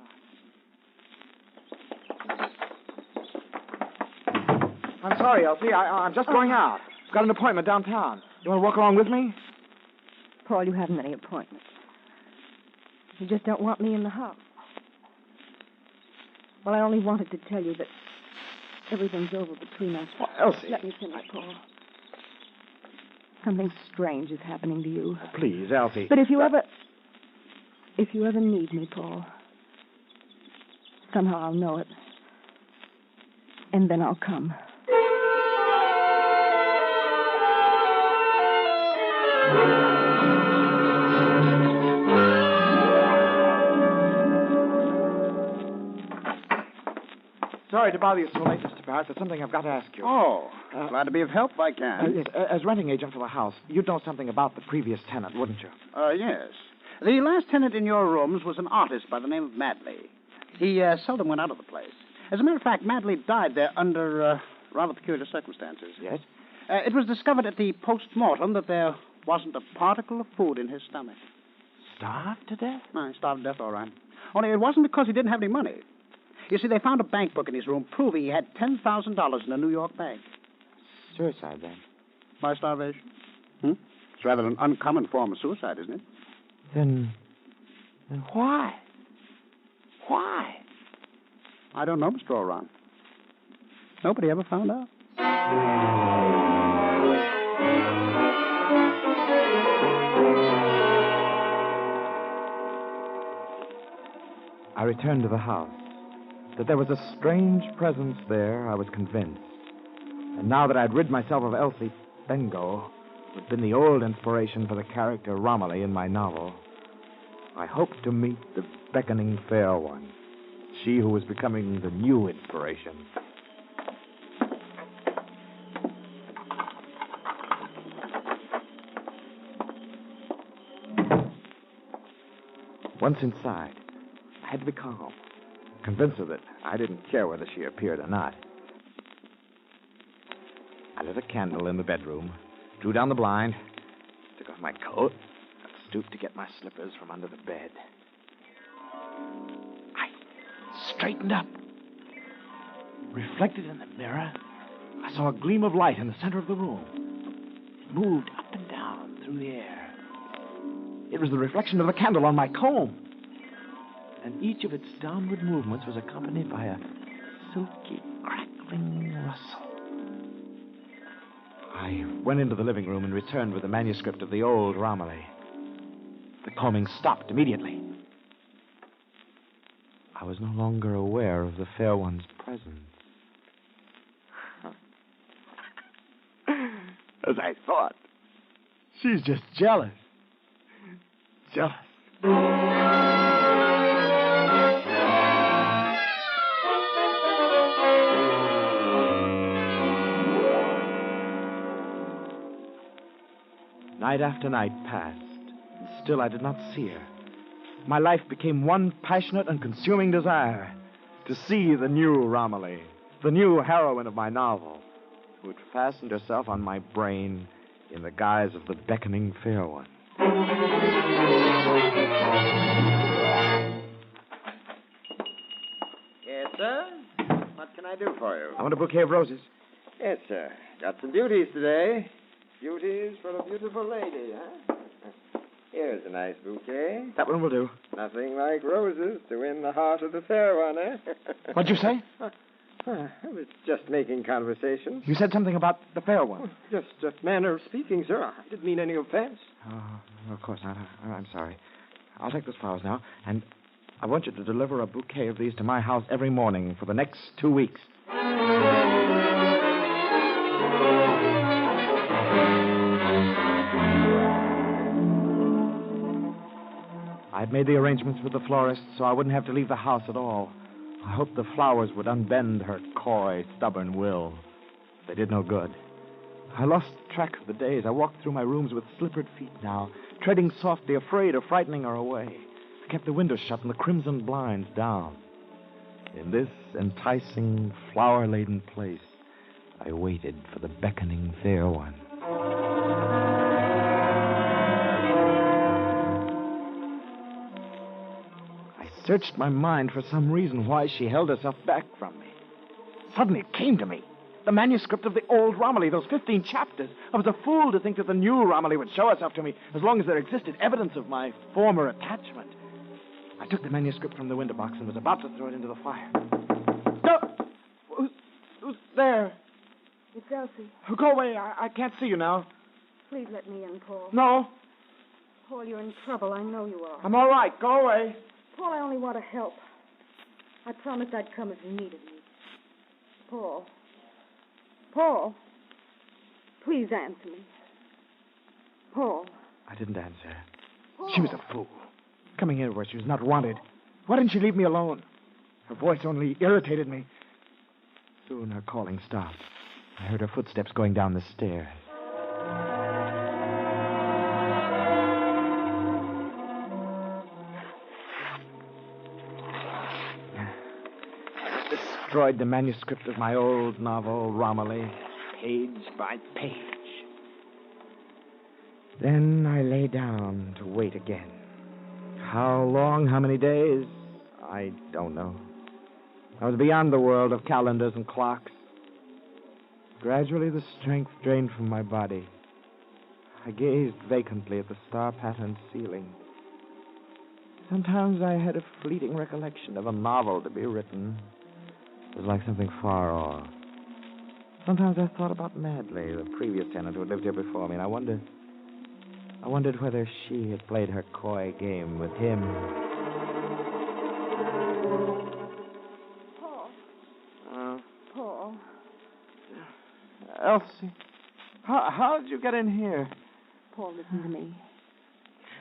I'm sorry, Elsie. I'm just going out. I've got an appointment downtown. You want to walk along with me?
Paul, you haven't any appointments. You just don't want me in the house. Well, I only wanted to tell you that everything's over between us.
Well, Elsie.
Let me finish, Paul. Something strange is happening to you.
Please, Elsie.
But if you ever need me, Paul, somehow I'll know it. And then I'll come.
Sorry to bother you so late, Mr. Barrett. There's something I've got to ask you.
Oh, glad to be of help if I can.
Yes, as renting agent for the house, you'd know something about the previous tenant, wouldn't you?
Yes. The last tenant in your rooms was an artist by the name of Madley. He seldom went out of the place. As a matter of fact, Madley died there under rather peculiar circumstances.
Yes?
It was discovered at the post-mortem that there wasn't a particle of food in his stomach.
Starved to death?
No, he starved to death, all right. Only it wasn't because he didn't have any money. You see, they found a bank book in his room proving he had $10,000 in a New York bank.
Suicide, then?
By starvation? It's rather an uncommon form of suicide, isn't it?
Then why? Why?
I don't know, Mr. Oran. Nobody ever found out.
I returned to the house. That there was a strange presence there, I was convinced. And now that I'd rid myself of Elsie Bengo, who had been the old inspiration for the character Romilly in my novel, I hoped to meet the Beckoning Fair One, she who was becoming the new inspiration. Once inside, I had to be calm. Convinced her that I didn't care whether she appeared or not. I lit a candle in the bedroom, drew down the blind, took off my coat, and stooped to get my slippers from under the bed. I straightened up. Reflected in the mirror, I saw a gleam of light in the center of the room. It moved up and down through the air. It was the reflection of the candle on my comb. And each of its downward movements was accompanied by a silky, crackling rustle. I went into the living room and returned with the manuscript of the old Romilly. The combing stopped immediately. I was no longer aware of the fair one's presence. As I thought, she's just jealous. Jealous. Night after night passed, and still I did not see her. My life became one passionate and consuming desire to see the new Romilly, the new heroine of my novel, who had fastened herself on my brain in the guise of the Beckoning Fair One.
Yes, sir? What can I do for you?
I want a bouquet of roses.
Yes, sir. Got some beauties today. Beauties for a beautiful lady, huh? Here's a nice bouquet.
That one will do.
Nothing like roses to win the heart of the fair one, eh?
What'd you say?
I was just making conversation.
You said something about the fair one.
Just a manner of speaking, sir. I didn't mean any offense.
Oh, of course not. I'm sorry. I'll take those flowers now, and I want you to deliver a bouquet of these to my house every morning for the next 2 weeks. I'd made the arrangements with the florist so I wouldn't have to leave the house at all. I hoped the flowers would unbend her coy, stubborn will. They did no good. I lost track of the days. I walked through my rooms with slippered feet now, treading softly, afraid of frightening her away. I kept the windows shut and the crimson blinds down. In this enticing, flower-laden place, I waited for the Beckoning Fair One. I searched my mind for some reason why she held herself back from me. Suddenly it came to me. The manuscript of the old Romilly, those 15 chapters. I was a fool to think that the new Romilly would show herself to me as long as there existed evidence of my former attachment. I took the manuscript from the window box and was about to throw it into the fire. No! Who's there?
It's Elsie.
Go away. I can't see you now.
Please let me in, Paul.
No.
Paul, you're in trouble. I know you are.
I'm all right. Go away.
Paul, I only want to help. I promised I'd come if you needed me. Paul. Paul. Please answer me. Paul.
I didn't answer.
Paul.
She was a fool. Coming here where she was not wanted. Why didn't she leave me alone? Her voice only irritated me. Soon her calling stopped. I heard her footsteps going down the stairs. Destroyed the manuscript of my old novel, Romilly, page by page. Then I lay down to wait again. How long, how many days? I don't know. I was beyond the world of calendars and clocks. Gradually, the strength drained from my body. I gazed vacantly at the star-patterned ceiling. Sometimes I had a fleeting recollection of a novel to be written. It was like something far off. Sometimes I thought about Madley, the previous tenant who had lived here before me, and I wondered whether she had played her coy game with him.
Paul. Paul.
Elsie, how did you get in here?
Paul, listen to me.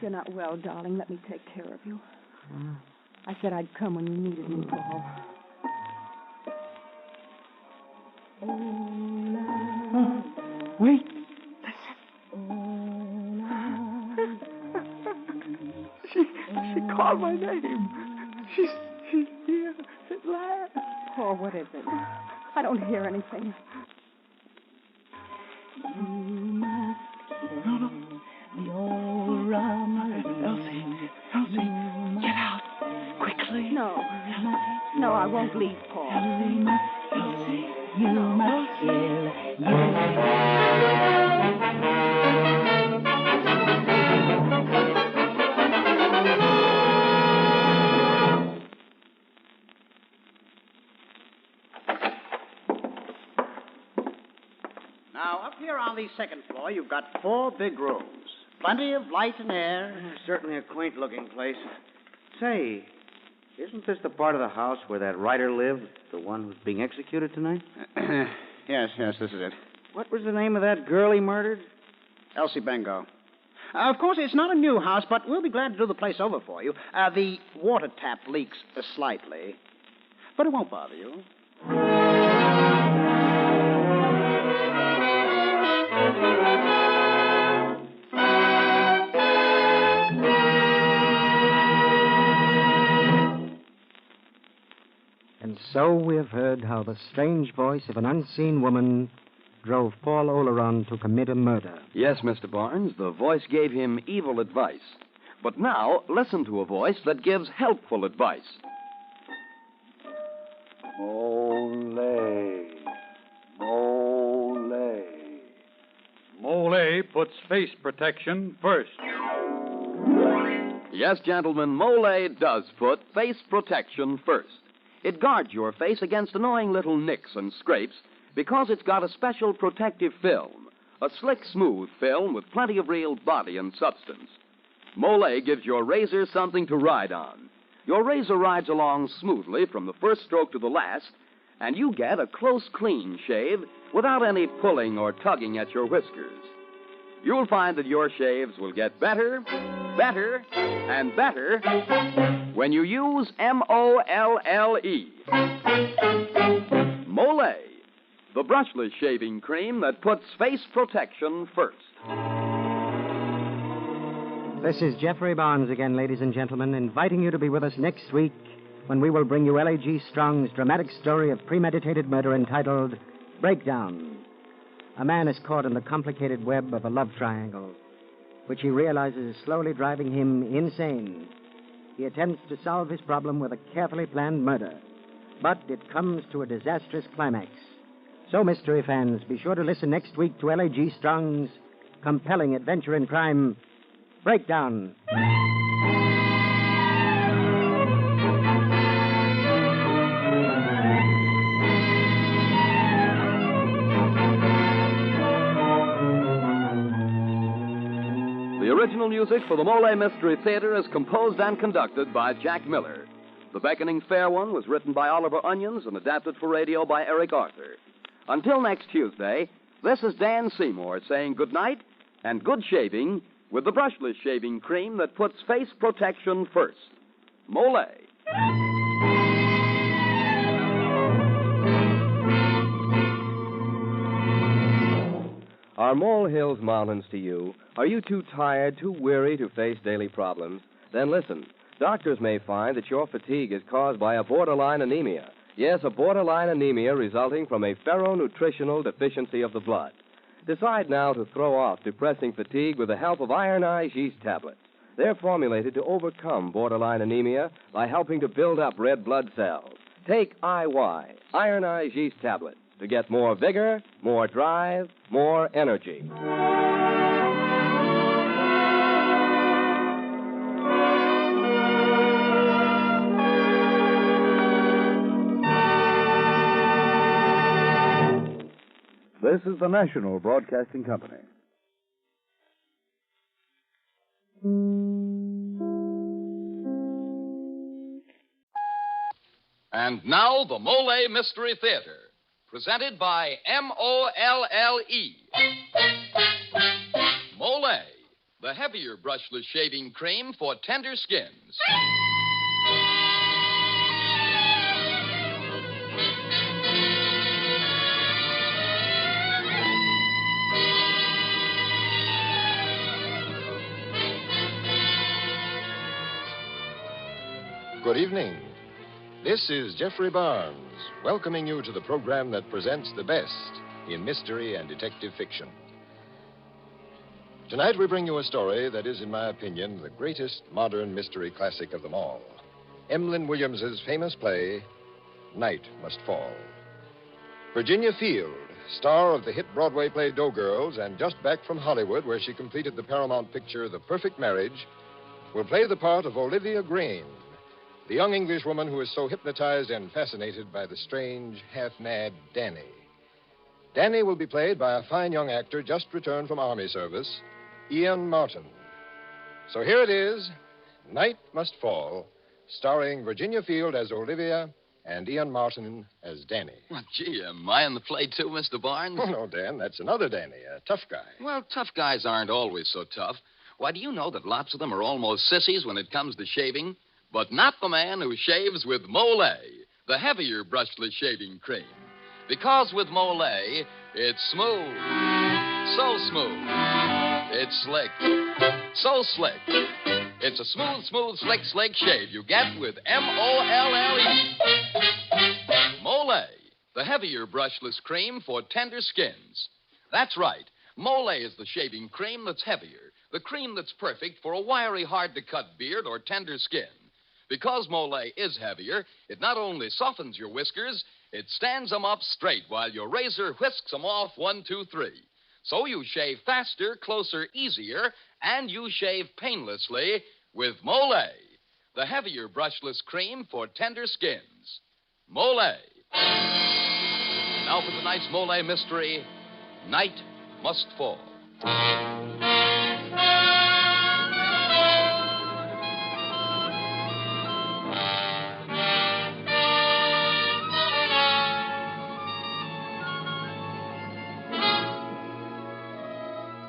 You're not well, darling. Let me take care of you. I said I'd come when you needed me, Paul.
Wait. She called my name. She's here at last.
Paul, what is it? I don't hear anything.
Elsie, get out. Quickly.
No, I won't leave, Paul.
Elsie, you must kill.
Now, up here on the second floor, you've got 4 big rooms. Plenty of light and air.
Certainly a quaint-looking place. Say, isn't this the part of the house where that writer lived, the one who's being executed tonight?
Yes, this is it.
What was the name of that girl he murdered?
Elsie Bengo. Of course, it's not a new house, but we'll be glad to do the place over for you. The water tap leaks slightly, but it won't bother you.
so we have heard how the strange voice of an unseen woman drove Paul Oleron to commit a murder.
Yes, Mr. Barnes, the voice gave him evil advice. But now, listen to a voice that gives helpful advice.
Mollé. Mollé. Mollé puts face protection first.
Yes, gentlemen, Mollé does put face protection first. It guards your face against annoying little nicks and scrapes because it's got a special protective film, a slick, smooth film with plenty of real body and substance. Mollé gives your razor something to ride on. Your razor rides along smoothly from the first stroke to the last, and you get a close, clean shave without any pulling or tugging at your whiskers. You'll find that your shaves will get better, better, and better when you use M-O-L-L-E. Mollé, the brushless shaving cream that puts face protection first.
This is Jeffrey Barnes again, ladies and gentlemen, inviting you to be with us next week when we will bring you L.A.G. Strong's dramatic story of premeditated murder entitled Breakdown. A man is caught in the complicated web of a love triangle, which he realizes is slowly driving him insane. He attempts to solve his problem with a carefully planned murder, but it comes to a disastrous climax. So, mystery fans, be sure to listen next week to L.A.G. Strong's compelling adventure in crime, Breakdown.
The original music for the Molle Mystery Theater is composed and conducted by Jack Miller. The Beckoning Fair One was written by Oliver Onions and adapted for radio by Eric Arthur. Until next Tuesday, this is Dan Seymour saying good night and good shaving with the brushless shaving cream that puts face protection first. Mollé.
Are Mole Hills Mountains to you? Are you too tired, too weary to face daily problems? Then listen. Doctors may find that your fatigue is caused by a borderline anemia. Yes, a borderline anemia resulting from a ferronutritional deficiency of the blood. Decide now to throw off depressing fatigue with the help of ironized yeast tablets. They're formulated to overcome borderline anemia by helping to build up red blood cells. Take IY, ironized yeast tablets, to get more vigor, more drive, more energy.
This is the National Broadcasting Company.
And now, the Molle Mystery Theater, presented by M-O-L-L-E. Molle, the heavier brushless shaving cream for tender skins.
Good evening. This is Jeffrey Barnes, welcoming you to the program that presents the best in mystery and detective fiction. Tonight we bring you a story that is, in my opinion, the greatest modern mystery classic of them all. Emlyn Williams's famous play, Night Must Fall. Virginia Field, star of the hit Broadway play Doughgirls and just back from Hollywood where she completed the Paramount picture The Perfect Marriage, will play the part of Olivia Green, the young Englishwoman who is so hypnotized and fascinated by the strange, half-mad Danny. Danny will be played by a fine young actor just returned from Army service, Ian Martin. So here it is, Night Must Fall, starring Virginia Field as Olivia and Ian Martin as Danny.
Well, gee, am I in the play too, Mr. Barnes?
Oh, no, Dan, that's another Danny, a tough guy.
Well, tough guys aren't always so tough. Why, do you know that lots of them are almost sissies when it comes to shaving? But not the man who shaves with Mollé, the heavier brushless shaving cream. Because with Mollé, it's smooth. So smooth. It's slick. So slick. It's a smooth, slick shave you get with M-O-L-L-E. the heavier brushless cream for tender skins. That's right. Mollé is the shaving cream that's heavier, the cream that's perfect for a wiry, hard-to-cut beard or tender skin. Because Mollé is heavier, it not only softens your whiskers, it stands them up straight while your razor whisks them off 1, 2, 3. So you shave faster, closer, easier, and you shave painlessly with Mollé, the heavier brushless cream for tender skins. Mollé. Now for tonight's Molle mystery, Night Must Fall.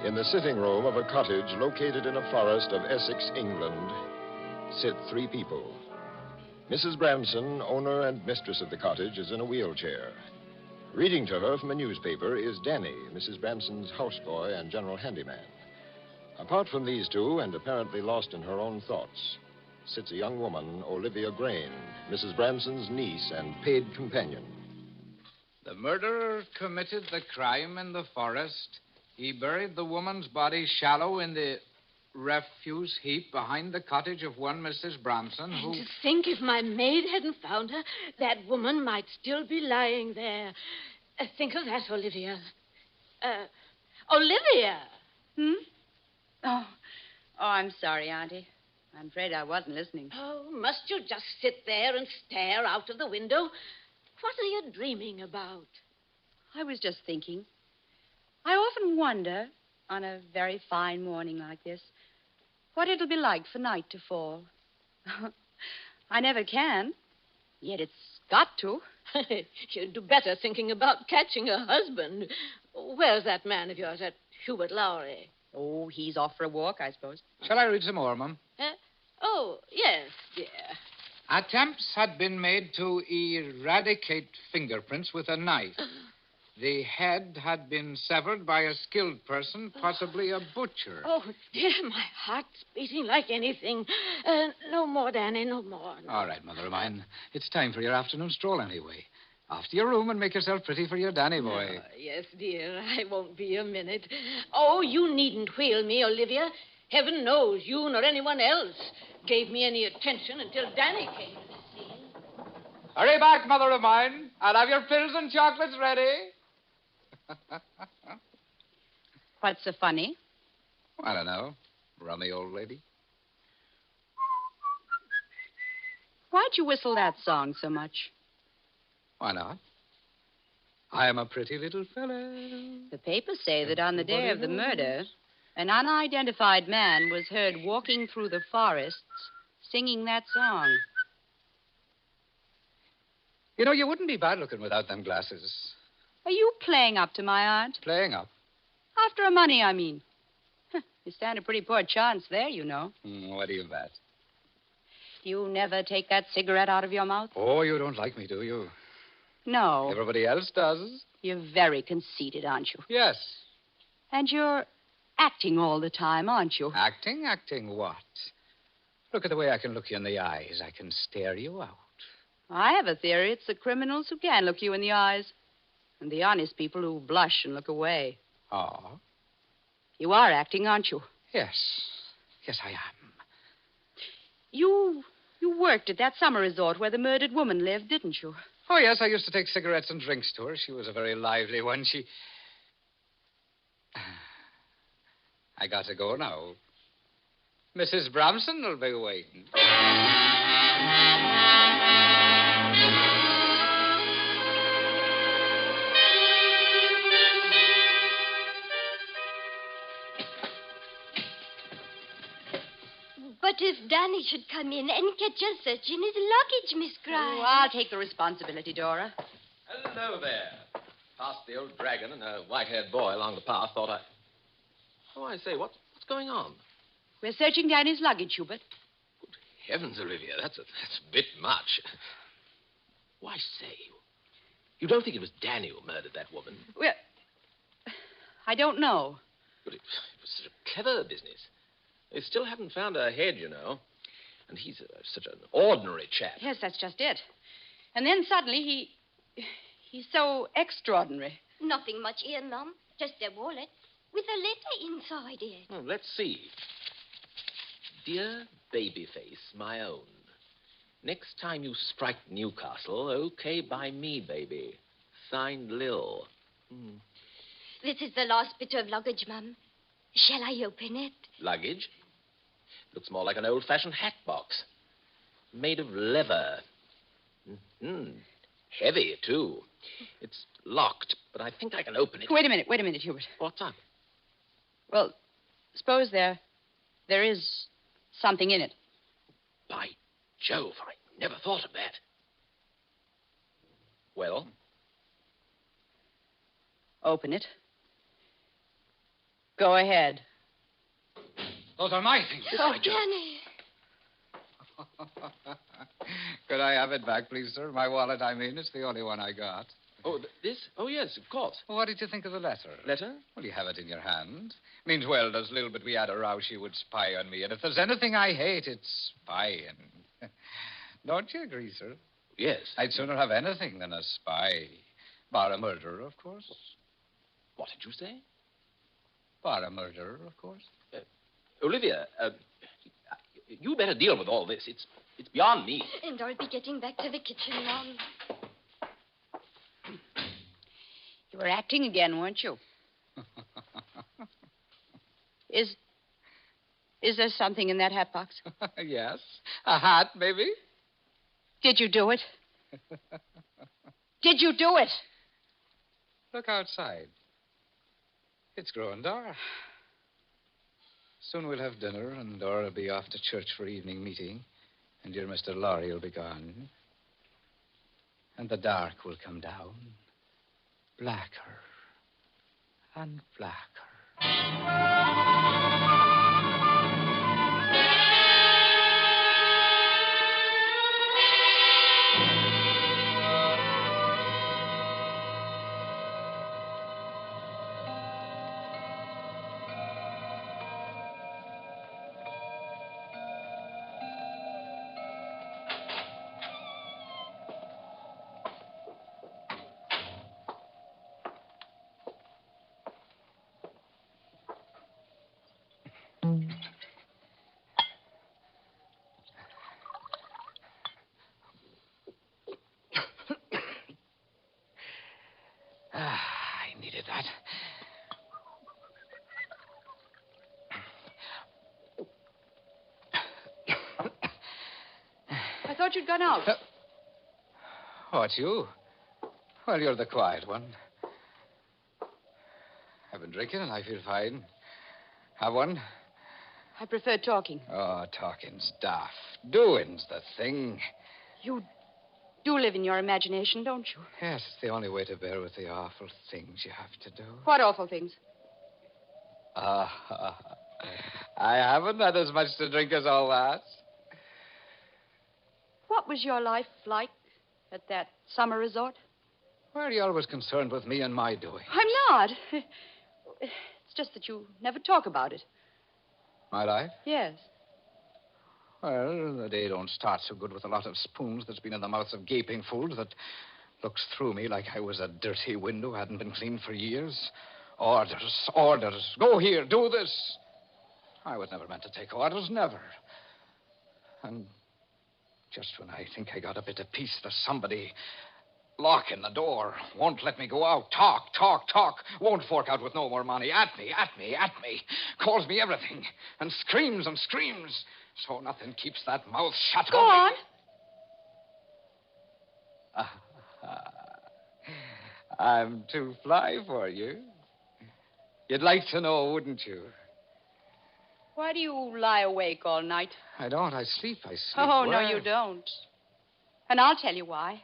In the sitting room of a cottage located in a forest of Essex, England, sit 3 people. Mrs. Branson, owner and mistress of the cottage, is in a wheelchair. Reading to her from a newspaper is Danny, Mrs. Branson's houseboy and general handyman. Apart from these two, and apparently lost in her own thoughts, sits a young woman, Olivia Grain, Mrs. Branson's niece and paid companion.
The murderer committed the crime in the forest. He buried the woman's body shallow in the refuse heap behind the cottage of one Mrs. Branson, who...
And to think if my maid hadn't found her, that woman might still be lying there. Think of that, Olivia. Olivia!
Oh, I'm sorry, Auntie. I'm afraid I wasn't listening.
Oh, must you just sit there and stare out of the window? What are you dreaming about?
I was just thinking. I often wonder, on a very fine morning like this, what it'll be like for night to fall. I never can, yet it's got to.
You'd do better thinking about catching a husband. Where's that man of yours, that Hubert Lowry?
Oh, he's off for a walk, I suppose.
Shall I read some more, Mum?
Oh, yes, dear.
Attempts had been made to eradicate fingerprints with a knife. The head had been severed by a skilled person, possibly a butcher.
Oh, dear, my heart's beating like anything. No more, Danny, no more. No.
All right, Mother of mine. It's time for your afternoon stroll anyway. Off to your room and make yourself pretty for your Danny boy.
Yes, dear, I won't be a minute. Oh, you needn't wheel me, Olivia. Heaven knows you nor anyone else gave me any attention until Danny came to the scene.
Hurry back, Mother of mine. I'll have your pills and chocolates ready.
What's so funny?
I don't know. Rummy old lady.
Why'd you whistle that song so much?
Why not? I am a pretty little fella.
The papers say that on the day of the murder, an unidentified man was heard walking through the forests singing that song.
You know, you wouldn't be bad looking without them glasses.
Are you playing up to my aunt?
Playing up?
After her money, I mean. You stand a pretty poor chance there, you know.
What do you bet?
You never take that cigarette out of your mouth?
Oh, you don't like me, do you?
No.
Everybody else does.
You're very conceited, aren't you?
Yes.
And you're acting all the time, aren't you?
Acting? Acting what? Look at the way I can look you in the eyes. I can stare you out.
I have a theory. It's the criminals who can look you in the eyes. And the honest people who blush and look away.
Oh?
You are acting, aren't you?
Yes. Yes, I am.
You worked at that summer resort where the murdered woman lived, didn't you?
Oh, yes, I used to take cigarettes and drinks to her. She was a very lively one. I got to go now. Mrs. Bramson will be waiting.
But if Danny should come in and catch us searching his luggage, Miss Grimes.
Oh, I'll take the responsibility, Dora.
Hello there. Past the old dragon and a white-haired boy along the path, thought I... Oh, I say, what's going on?
We're searching Danny's luggage, Hubert.
Good heavens, Olivia, that's a bit much. Why, say, you don't think it was Danny who murdered that woman?
Well, I don't know.
But it was such a clever business. They still haven't found her head, you know. And he's such an ordinary chap.
Yes, that's just it. And then suddenly he He's so extraordinary.
Nothing much here, Mum. Just a wallet with a letter inside it.
Oh, let's see. Dear Babyface, my own. Next time you strike Newcastle, okay by me, baby. Signed, Lil.
This is the last bit of luggage, Mum. Shall I open it?
Luggage? Looks more like an old-fashioned hat box. Made of leather. Heavy, too. It's locked, but I think I can open it.
Wait a minute, Hubert.
What's up?
Well, suppose there is something in it.
By Jove, I never thought of that. Well?
Open it. Go ahead.
Those are my things.
Oh, Danny.
Could I have it back, please, sir? My wallet, I mean. It's the only one I got.
Oh, this? Oh, yes, of course.
What did you think of the letter?
Letter?
Well, you have it in your hand. Means well, there's little but we had a row she would spy on me. And if there's anything I hate, it's spying. Don't you agree, sir?
Yes.
I'd sooner have anything than a spy. Bar a murderer, of course.
What did you say?
Bar a murderer, of course.
Olivia, you better deal with all this. It's beyond me.
And I'll be getting back to the kitchen, Mum.
You were acting again, weren't you? Is there something in that hat box?
Yes. A hat, maybe?
Did you do it? Did you do it?
Look outside. It's growing dark. Soon we'll have dinner, and Dora will be off to church for evening meeting, and dear Mr. Lorry will be gone. And the dark will come down, blacker and blacker. I needed that.
I thought you'd gone out.
What, you? Well, you're the quiet one. I've been drinking and I feel fine. Have one?
I prefer talking.
Oh, talking's daft. Doing's the thing.
You do live in your imagination, don't you?
Yes, it's the only way to bear with the awful things you have to do.
What awful things?
I haven't had as much to drink as all that.
What was your life like at that summer resort?
Why are you always concerned with me and my doing?
I'm not. It's just that you never talk about it.
My life?
Yes.
Well, the day don't start so good with a lot of spoons that's been in the mouths of gaping fools that looks through me like I was a dirty window, hadn't been cleaned for years. Orders, orders. Go here, do this. I was never meant to take orders, never. And just when I think I got a bit of peace, there's somebody locking the door. Won't let me go out. Talk. Won't fork out with no more money. At me. Calls me everything. And screams. So nothing keeps that mouth shut.
Go on.
I'm too fly for you. You'd like to know, wouldn't you?
Why do you lie awake all night?
I don't. I sleep.
Oh, no,
well.
you don't. And I'll tell you why.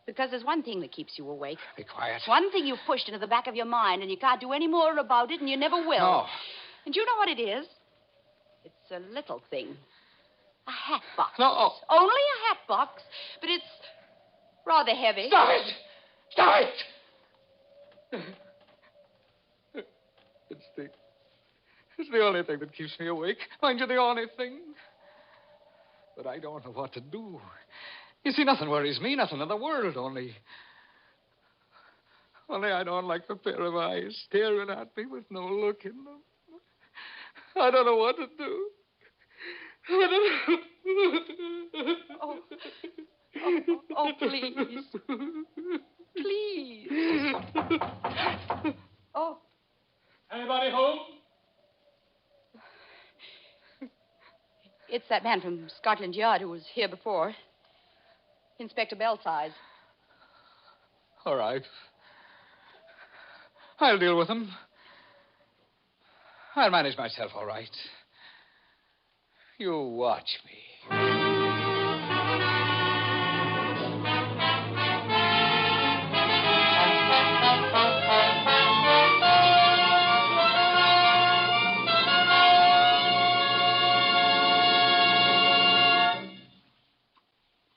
Because there's one thing that keeps you awake.
Be quiet.
One thing you've pushed into the back of your mind, and you can't do any more about it, and you never will.
No.
And you know what it is? It's a little thing. A hat box.
No.
Only a hat box, but it's rather heavy.
Stop it! It's the only thing that keeps me awake. Mind you, the only thing. But I don't know what to do. You see, nothing worries me, nothing in the world, only
Only I don't like a pair of eyes staring at me with no look in them. I don't know what to do.
Oh, please. Please. Oh.
Anybody home?
It's that man from Scotland Yard who was here before. Inspector Belsize.
All right. I'll deal with him. I'll manage myself all right. You watch me.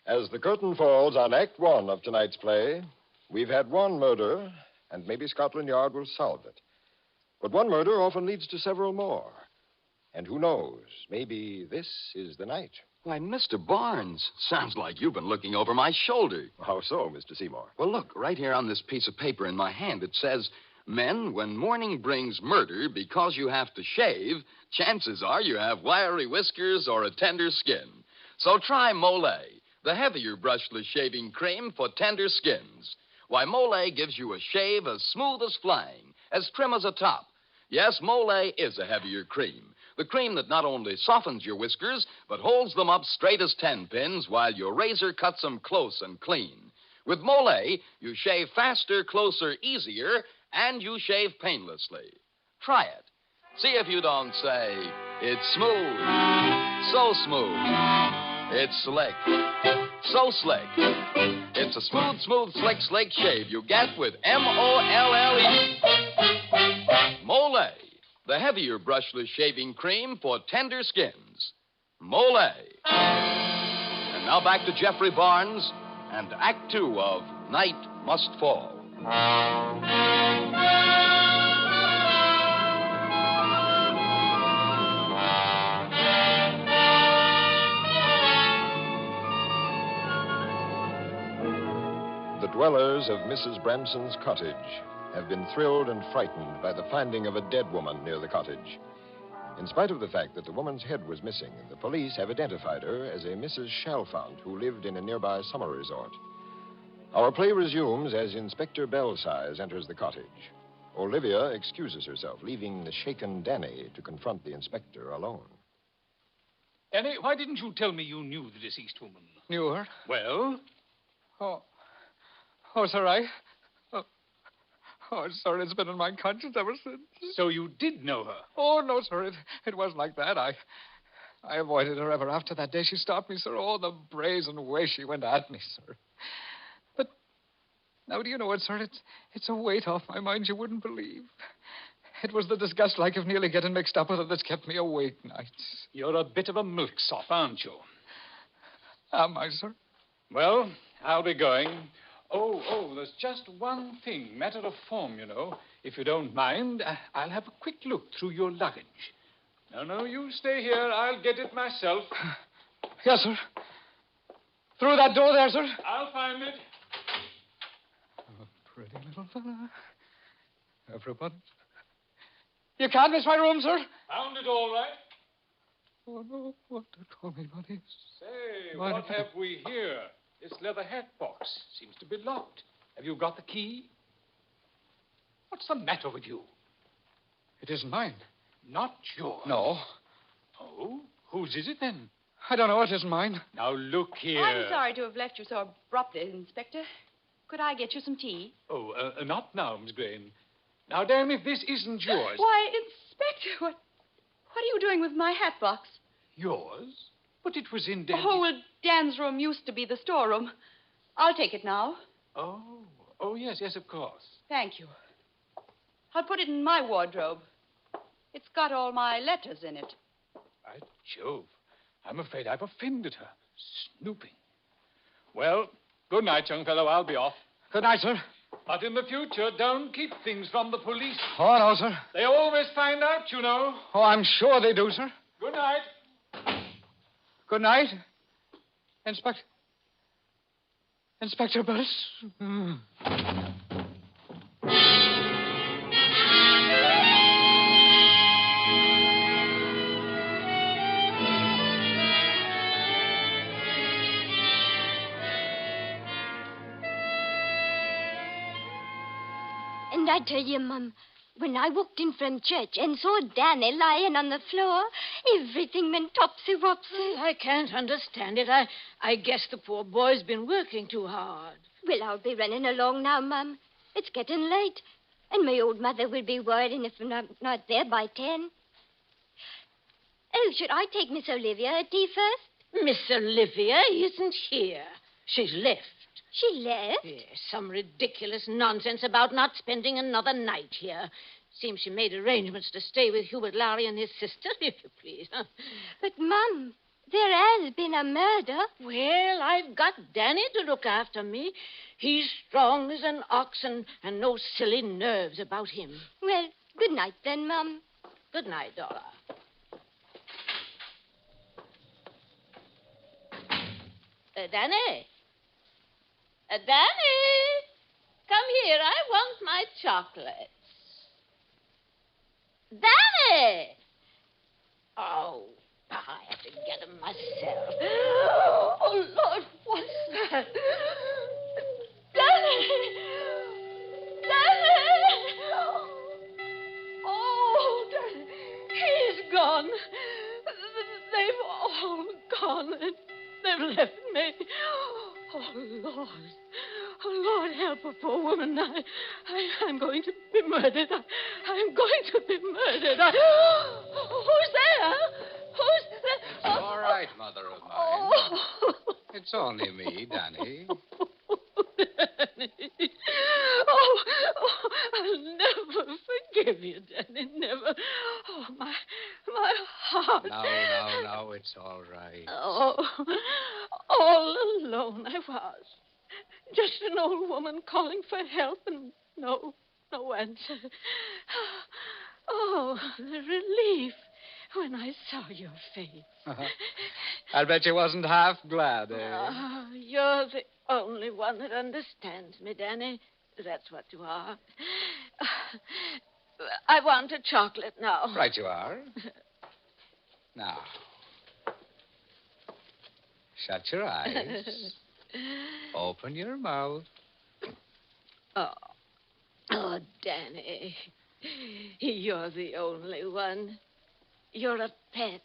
As the curtain falls on Act One of tonight's play, we've had one murder, and maybe Scotland Yard will solve it. But one murder often leads to several more. And who knows, maybe this is the night.
Why, Mr. Barnes, sounds like you've been looking over my shoulder.
How so, Mr. Seymour?
Well, look, right here on this piece of paper in my hand, it says, "Men, when morning brings murder because you have to shave, chances are you have wiry whiskers or a tender skin. So try Mollé, the heavier brushless shaving cream for tender skins. Why, Mollé gives you a shave as smooth as flying, as trim as a top. Yes, Mollé is a heavier cream. The cream that not only softens your whiskers, but holds them up straight as 10 pins while your razor cuts them close and clean. With Mollé, you shave faster, closer, easier, and you shave painlessly. Try it. See if you don't say, it's smooth, so smooth. It's slick, so slick. It's a smooth, smooth, slick, slick shave you get with Molle. Mollé, the heavier brushless shaving cream for tender skins. Mollé. And now back to Jeffrey Barnes and Act Two of Night Must Fall.
The dwellers of Mrs. Branson's cottage have been thrilled and frightened by the finding of a dead woman near the cottage. In spite of the fact that the woman's head was missing, the police have identified her as a Mrs. Chalfont who lived in a nearby summer resort. Our play resumes as Inspector Belsize enters the cottage. Olivia excuses herself, leaving the shaken Danny to confront the inspector alone.
Danny, why didn't you tell me you knew the deceased woman? Knew her? Well? Oh, sir, sir, it's been in my conscience ever since. So you did know her? Oh, no, sir, it wasn't like that. I avoided her ever after that day she stopped me, sir. Oh, the brazen way she went at me, sir. But now, do you know what, sir? It's a weight off my mind you wouldn't believe. It was the disgust like of nearly getting mixed up with her that's kept me awake nights. You're a bit of a milksop, aren't you? Am I, sir? Well, I'll be going. Oh, there's just one thing. Matter of form, you know. If you don't mind, I'll have a quick look through your luggage. No, you stay here. I'll get it myself. Yes, sir. Through that door there, sir. I'll find it. A pretty little fella. Everybody. You can't miss my room, sir. Found it all right. Oh, no. What to call me, buddy? Say, what have we here? This leather hat box seems to be locked. Have you got the key? What's the matter with you? It isn't mine. Not yours? No. Oh? Whose is it, then? I don't know. It isn't mine. Now, look here.
I'm sorry to have left you so abruptly, Inspector. Could I get you some tea?
Oh, not now, Miss Green. Now, damn if this isn't yours.
Why, Inspector, what are you doing with my hat box?
Yours? But it was in Dan's...
Oh, well, Dan's room used to be the storeroom. I'll take it now.
Oh, yes, of course.
Thank you. I'll put it in my wardrobe. It's got all my letters in it.
By Jove, I'm afraid I've offended her. Snooping. Well, good night, young fellow. I'll be off. Good night, sir. But in the future, don't keep things from the police. Oh, no, sir. They always find out, you know. Oh, I'm sure they do, sir. Good night. Good night, Inspector Burris.
I tell you, Mum, when I walked in from church and saw Danny lying on the floor, everything went topsy-wopsy.
I can't understand it. I guess the poor boy's been working too hard.
Well, I'll be running along now, Mum. It's getting late, and my old mother will be worrying if I'm not there by 10. Oh, should I take Miss Olivia a tea first?
Miss Olivia isn't here. She's left.
She left?
Yes, some ridiculous nonsense about not spending another night here. Seems she made arrangements to stay with Hubert Lowry and his sister, if you please.
But, Mum, there has been a murder.
Well, I've got Danny to look after me. He's strong as an ox and no silly nerves about him.
Well, good night then, Mum.
Good night, Dora. Danny? Danny! Come here. I want my chocolates. Danny! Oh, I have to get them myself. Oh, Lord, what's that? Danny! Danny! Oh, Danny, he's gone. They've all gone. They've left me. Oh, Lord. Oh, Lord, help a poor woman. I'm going to be murdered. I'm going to be murdered. Who's there? Who's there?
It's all right, Mother of mine.
Oh.
It's only me, Danny.
Danny. Oh, I'll never forgive you, Danny. Never. Oh, my heart.
No, it's all right.
Oh, all alone I was. Just an old woman calling for help and no answer. Oh, the relief when I saw your face.
I'll bet you wasn't half glad, eh?
Oh, you're the only one that understands me, Danny. That's what you are. I want a chocolate now.
Right you are. Now, shut your eyes. Open your mouth.
Oh, Danny. You're the only one. You're a pet.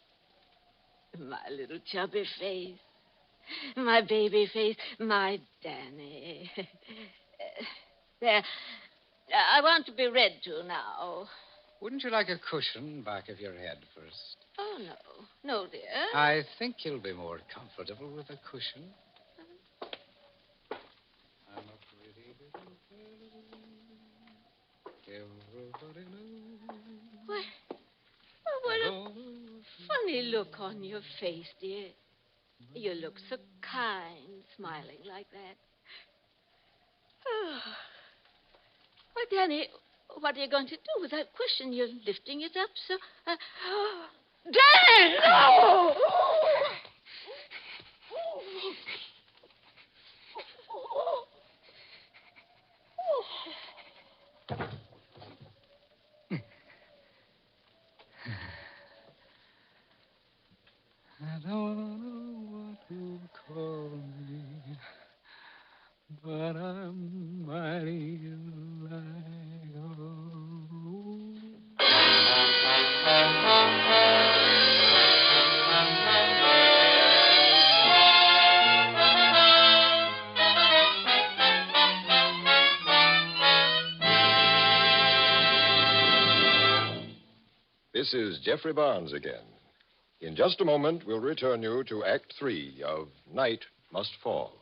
My little chubby face. My baby face. My Danny. There. I want to be read to now.
Wouldn't you like a cushion back of your head first?
Oh, no. No, dear.
I think you'll be more comfortable with a cushion. I'm a pretty little girl. Everybody knows.
What a funny look on your face, dear. You look so kind, smiling like that. Oh. Well, Danny, what are you going to do with that cushion? You're lifting it up so... Danny! No!
I don't know what you call me, but I'm mighty like
This is Jeffrey Barnes again. In just a moment, we'll return you to Act 3 of Night Must Fall.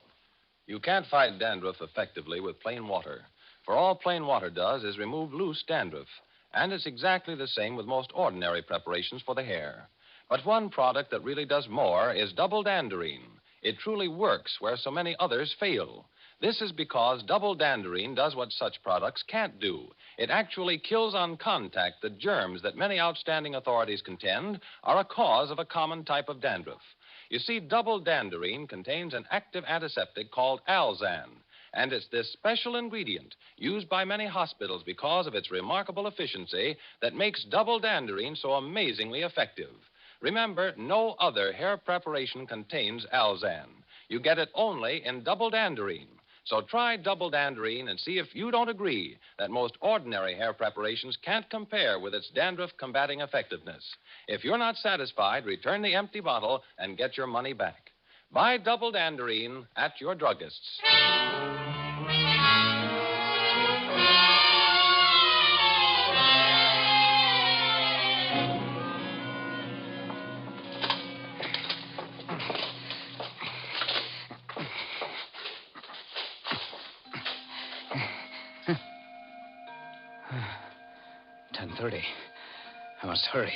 You can't fight dandruff effectively with plain water, for all plain water does is remove loose dandruff, and it's exactly the same with most ordinary preparations for the hair. But one product that really does more is double danderine. It truly works where so many others fail. This is because double danderine does what such products can't do. It actually kills on contact the germs that many outstanding authorities contend are a cause of a common type of dandruff. You see, double danderine contains an active antiseptic called Alzan, and it's this special ingredient used by many hospitals because of its remarkable efficiency that makes double danderine so amazingly effective. Remember, no other hair preparation contains Alzan. You get it only in double danderine. So try double danderine and see if you don't agree that most ordinary hair preparations can't compare with its dandruff-combating effectiveness. If you're not satisfied, return the empty bottle and get your money back. Buy double danderine at your druggist's.
I must hurry.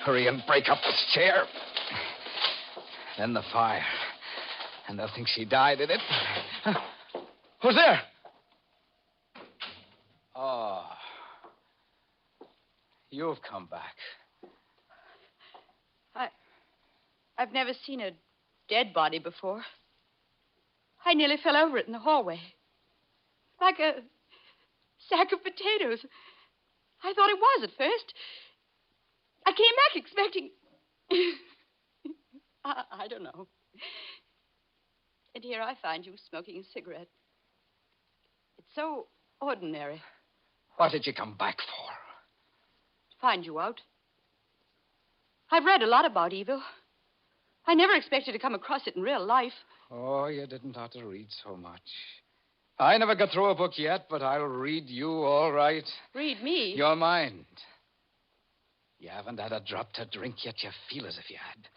Hurry and break up this chair. Then the fire. And they'll think she died in it. Who's there? Oh. You've come back.
I've never seen a dead body before. I nearly fell over it in the hallway. Like a sack of potatoes. I thought it was at first. I came back expecting... I don't know. And here I find you smoking a cigarette. It's so ordinary.
What did you come back for?
To find you out. I've read a lot about evil. I never expected to come across it in real life.
Oh, you didn't have to read so much. I never got through a book yet, but I'll read you all right.
Read me?
Your mind. You haven't had a drop to drink yet. You feel as if you had.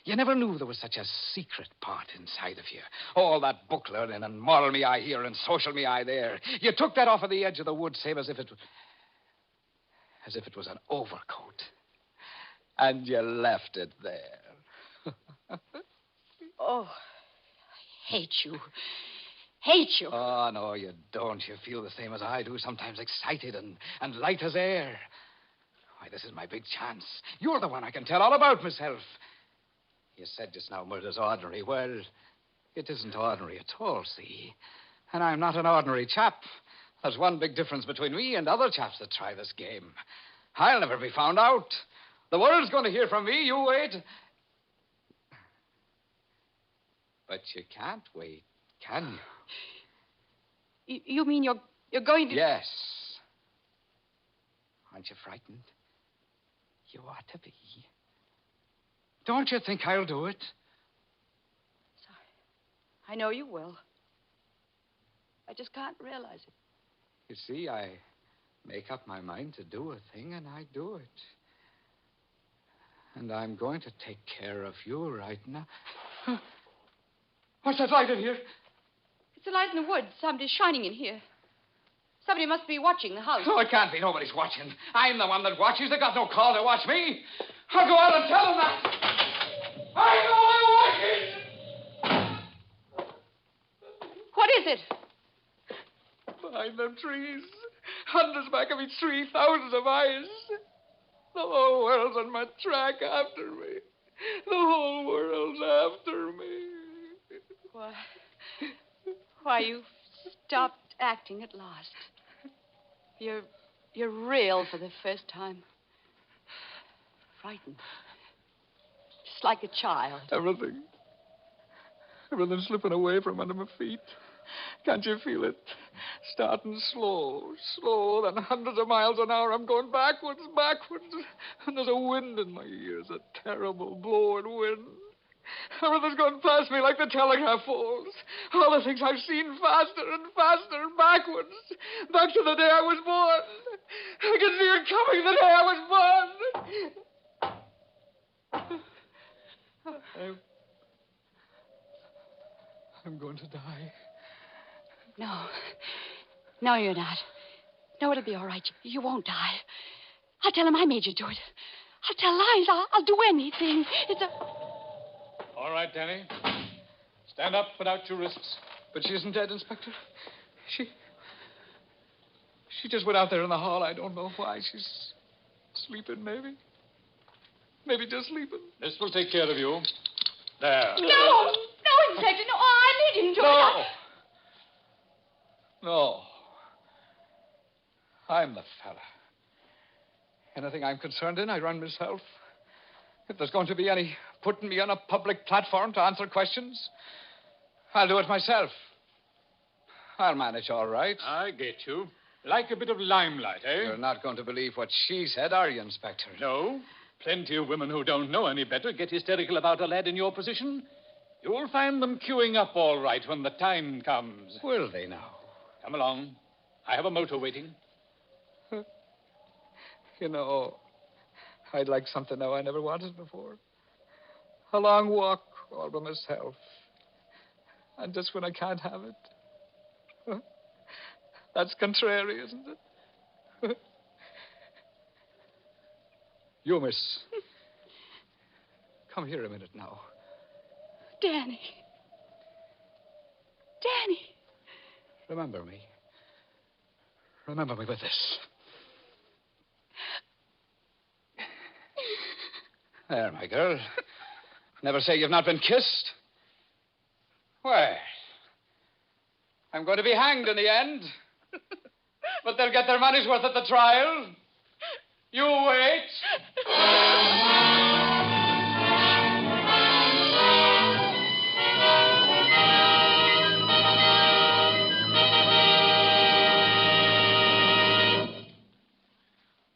You never knew there was such a secret part inside of you. All that book learning and moral me eye here and social me eye there. You took that off of the edge of the wood, same as if it was an overcoat. And you left it there.
Oh, I hate you. Hate you.
Oh, no, you don't. You feel the same as I do, sometimes excited and light as air. Why, this is my big chance. You're the one I can tell all about myself. You said just now murder's ordinary. Well, it isn't ordinary at all, see? And I'm not an ordinary chap. There's one big difference between me and other chaps that try this game. I'll never be found out. The world's going to hear from me. You wait. But you can't wait, can you?
You mean you're going to...
Yes. Aren't you frightened? You ought to be. Don't you think I'll do it?
Sorry. I know you will. I just can't realize it.
You see, I make up my mind to do a thing, and I do it. And I'm going to take care of you right now. What's that light in here?
It's a light in the woods. Somebody's shining in here. Somebody must be watching the house.
No, it can't be. Nobody's watching. I'm the one that watches. They got no call to watch me. I'll go out and tell them that. I know I'm watching.
What is it?
Behind them trees. Hundreds back of each tree. Thousands of eyes. The whole world's on my track after me. The whole world's after me.
Why, you've stopped acting at last. You're real for the first time. Frightened. Just like a child.
Everything's slipping away from under my feet. Can't you feel it? Starting slow, then hundreds of miles an hour. I'm going backwards. And there's a wind in my ears, a terrible blowing wind. Everything's going past me like the telegraph poles. All the things I've seen faster and faster, backwards. Back to the day I was born. I can see it coming the day I was born. I'm going to die.
No, you're not. No, it'll be all right. You won't die. I'll tell him I made you do it. I'll tell lies. I'll do anything. It's a...
All right, Danny. Stand up, put out your wrists. But she isn't dead, Inspector. She just went out there in the hall. I don't know why. She's sleeping, maybe. Maybe just sleeping. This will take care of you. There.
No, Inspector. No, I made him do it.
No. I'm the fella. Anything I'm concerned in, I run myself. If there's going to be any putting me on a public platform to answer questions, I'll do it myself. I'll manage all right.
I get you. Like a bit of limelight, eh?
You're not going to believe what she said, are you, Inspector?
No. Plenty of women who don't know any better get hysterical about a lad in your position. You'll find them queuing up all right when the time comes.
Will they now?
Come along. I have a motor waiting.
You know, I'd like something now I never wanted before. A long walk all by myself. And just when I can't have it. That's contrary, isn't it? You, miss. Come here a minute now.
Danny. Danny.
Remember me. Remember me with this. There, my girl. Never say you've not been kissed. Well, I'm going to be hanged in the end. But they'll get their money's worth at the trial. You wait.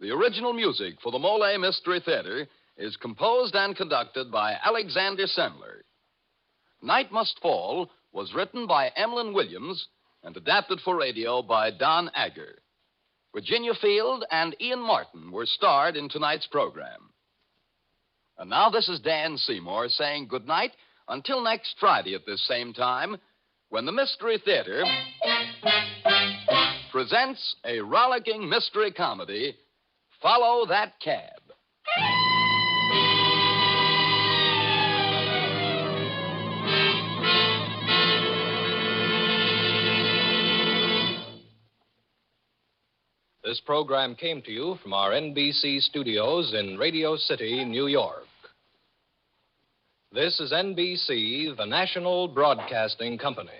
The original music for the Molle Mystery Theater is composed and conducted by Alexander Sandler. Night Must Fall was written by Emlyn Williams and adapted for radio by Don Agger. Virginia Field and Ian Martin were starred in tonight's program. And now this is Dan Seymour saying good night until next Friday at this same time when the Mystery Theater presents a rollicking mystery comedy, Follow That Cab.
This program came to you from our NBC studios in Radio City, New York. This is NBC, the national broadcasting company.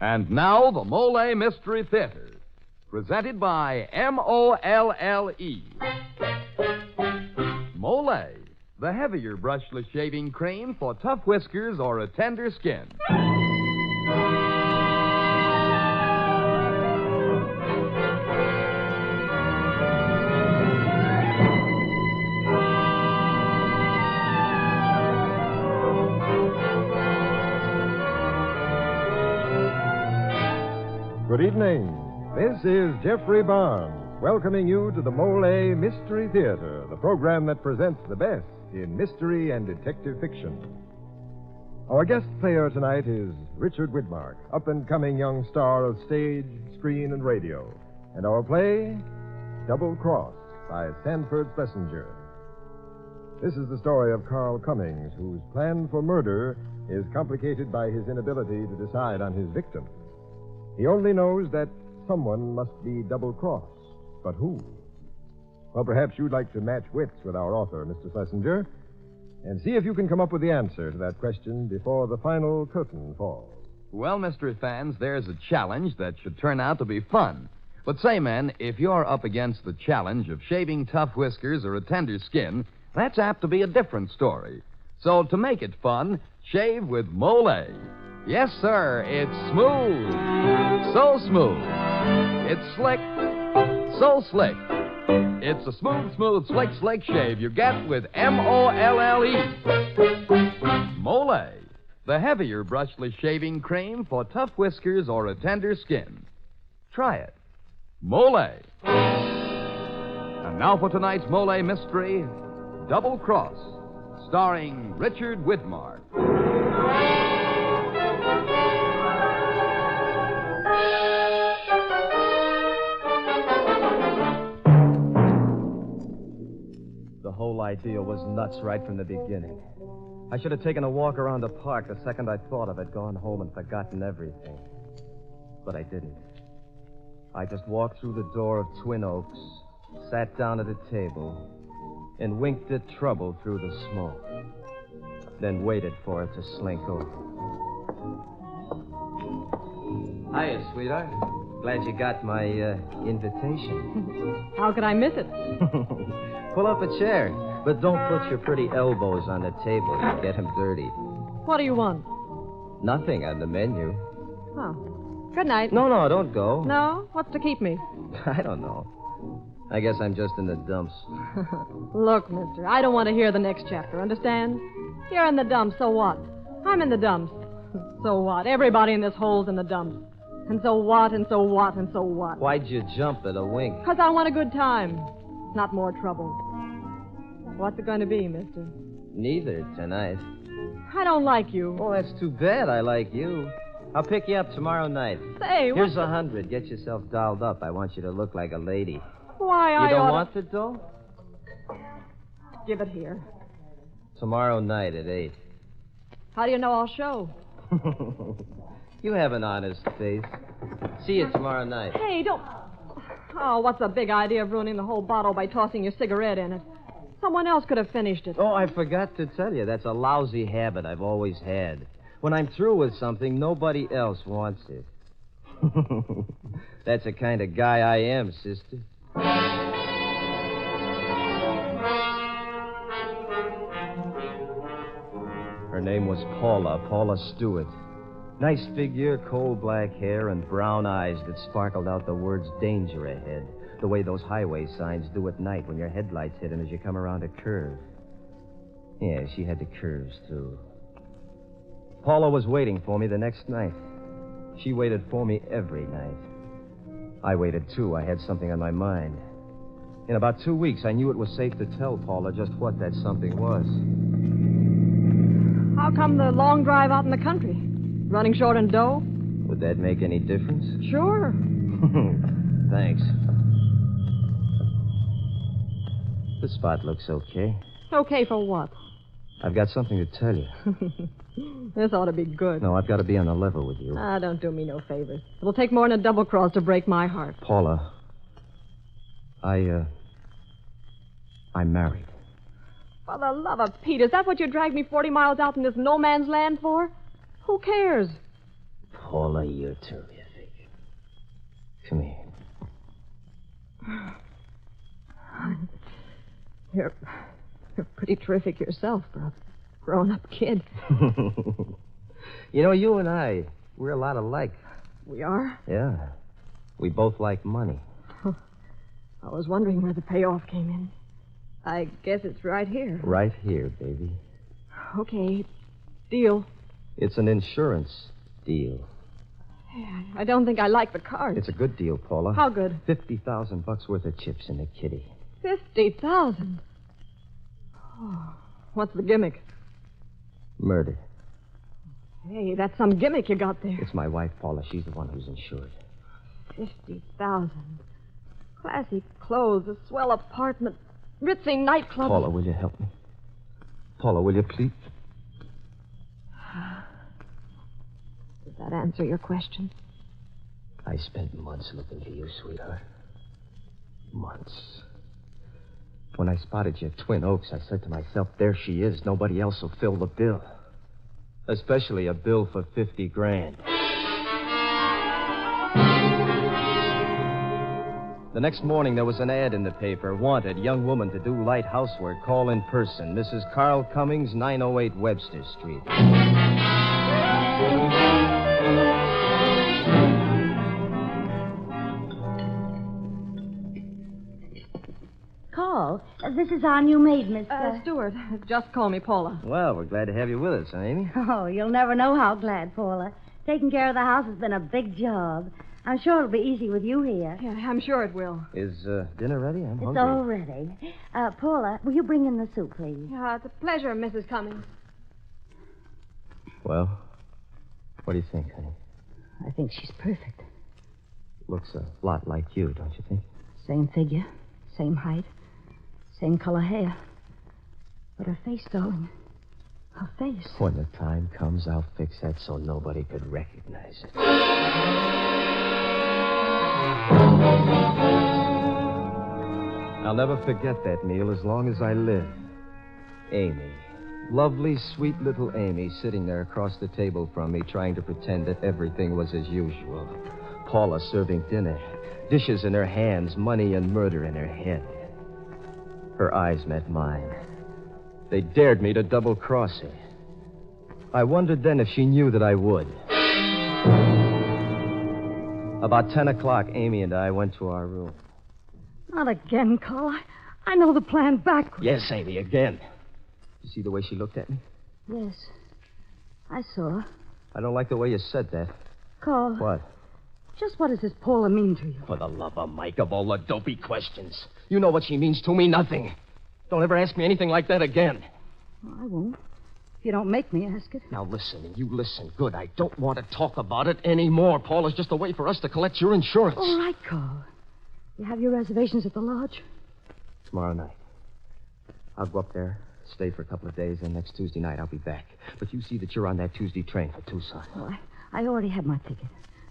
And now, the Molle Mystery Theater, presented by Molle. Molle, the heavier brushless shaving cream for tough whiskers or a tender skin.
Good evening. This is Jeffrey Barnes, welcoming you to the Molle Mystery Theater, the program that presents the best in mystery and detective fiction. Our guest player tonight is Richard Widmark, up-and-coming young star of stage, screen, and radio. And our play, Double Cross, by Sanford Schlesinger. This is the story of Carl Cummings, whose plan for murder is complicated by his inability to decide on his victim. He only knows that someone must be double-crossed. But who? Well, perhaps you'd like to match wits with our author, Mr. Schlesinger, and see if you can come up with the answer to that question before the final curtain falls.
Well, mystery fans, there's a challenge that should turn out to be fun. But say, men, if you're up against the challenge of shaving tough whiskers or a tender skin, that's apt to be a different story. So to make it fun, shave with Molle. Yes, sir, it's smooth. So smooth. It's slick. So slick. It's a smooth, slick shave you get with Molle. Molle, the heavier brushless shaving cream for tough whiskers or a tender skin. Try it. Molle. And now for tonight's Molle mystery, Double Cross, starring Richard Widmark.
The whole idea was nuts right from the beginning. I should have taken a walk around the park the second I thought of it, gone home and forgotten everything. But I didn't. I just walked through the door of Twin Oaks, sat down at a table, and winked at trouble through the smoke. Then waited for it to slink over. Hiya, sweetheart. Glad you got my invitation.
How could I miss it?
Pull up a chair. But don't put your pretty elbows on the table. You'll get them dirty.
What do you want?
Nothing on the menu.
Oh. Good night.
No, don't go.
No? What's to keep me?
I don't know. I guess I'm just in the dumps.
Look, mister, I don't want to hear the next chapter, understand? You're in the dumps, so what? I'm in the dumps. So what? Everybody in this hole's in the dumps. And so what, and so what, and so what?
Why'd you jump at a wink?
Because I want a good time. Not more trouble. What's it going to be, mister?
Neither tonight.
I don't like you.
Oh, that's too bad. I like you. I'll pick you up tomorrow night.
Say, what?
Here's $100. Get yourself dolled up. I want you to look like a lady.
Why,
You
I
don't
oughta...
want the dough?
Give it here.
Tomorrow night at 8.
How do you know I'll show?
You have an honest face. See you tomorrow night.
Hey, don't... Oh, what's the big idea of ruining the whole bottle by tossing your cigarette in it? Someone else could have finished it.
Oh, I forgot to tell you. That's a lousy habit I've always had. When I'm through with something, nobody else wants it. That's the kind of guy I am, sister. Her name was Paula Stewart. Nice figure, coal black hair, and brown eyes that sparkled out the words danger ahead, the way those highway signs do at night when your headlights hit them as you come around a curve. Yeah, she had the curves, too. Paula was waiting for me the next night. She waited for me every night. I waited, too. I had something on my mind. In about 2 weeks, I knew it was safe to tell Paula just what that something was.
How come the long drive out in the country? Running short on dough?
Would that make any difference?
Sure.
Thanks. The spot looks okay.
Okay for what?
I've got something to tell you.
This ought to be good.
No, I've got to be on the level with you.
Ah, don't do me no favors. It'll take more than a double cross to break my heart.
Paula, I'm married.
For the love of Pete, is that what you dragged me 40 miles out in this no man's land for? Who cares?
Paula, you're terrific. Come here.
You're pretty terrific yourself for a grown-up kid.
You know, you and I, we're a lot alike.
We are?
Yeah. We both like money.
I was wondering where the payoff came in. I guess it's right here.
Right here, baby.
Okay. Deal.
It's an insurance deal.
Hey, I don't think I like the card.
It's a good deal, Paula.
How good?
$50,000 worth of chips in the kitty.
50,000. Oh, what's the gimmick?
Murder.
Hey, that's some gimmick you got there.
It's my wife, Paula. She's the one who's insured.
50,000. Classy clothes, a swell apartment, ritzy nightclub.
Paula, will you help me? Paula, will you please?
Does that answer your question?
I spent months looking for you, sweetheart. Months. When I spotted you at Twin Oaks, I said to myself, there she is. Nobody else will fill the bill. Especially a bill for $50,000. The next morning, there was an ad in the paper. Wanted, young woman to do light housework. Call in person. Mrs. Carl Cummings, 908 Webster Street.
Carl, this is our new maid, Miss...
Stewart. Just call me Paula.
Well, we're glad to have you with us, huh, Amy?
Oh, you'll never know how glad, Paula. Taking care of the house has been a big job. I'm sure it'll be easy with you here.
Yeah, I'm sure it will.
Is dinner ready? I'm
It's
hungry.
all ready. Paula, will you bring in the soup, please?
Yeah, it's a pleasure, Mrs. Cummings.
Well, what do you think, honey?
I think she's perfect.
Looks a lot like you, don't you think?
Same figure, same height, same color hair. But her face, darling. Her face.
When the time comes, I'll fix that so nobody could recognize it. I'll never forget that meal as long as I live. Amy. Lovely, sweet little Amy sitting there across the table from me trying to pretend that everything was as usual. Paula serving dinner. Dishes in her hands, money and murder in her head. Her eyes met mine. They dared me to double-cross her. I wondered then if she knew that I would. About 10 o'clock, Amy and I went to our room.
Not again, Carl. I know the plan backwards.
Yes, Amy, again. You see the way she looked at me?
Yes. I saw.
I don't like the way you said that.
Carl.
What?
Just what does this Paula mean to you?
For the love of Mike, of all the dopey questions. You know what she means to me? Nothing. Don't ever ask me anything like that again.
Well, I won't. If you don't make me ask it.
Now listen, and you listen good. I don't want to talk about it anymore. Paula's just a way for us to collect your insurance.
All right, Carl. You have your reservations at the lodge?
Tomorrow night. I'll go up there, stay for a couple of days, and next Tuesday night I'll be back. But you see that you're on that Tuesday train for Tucson.
Oh, I already have my ticket.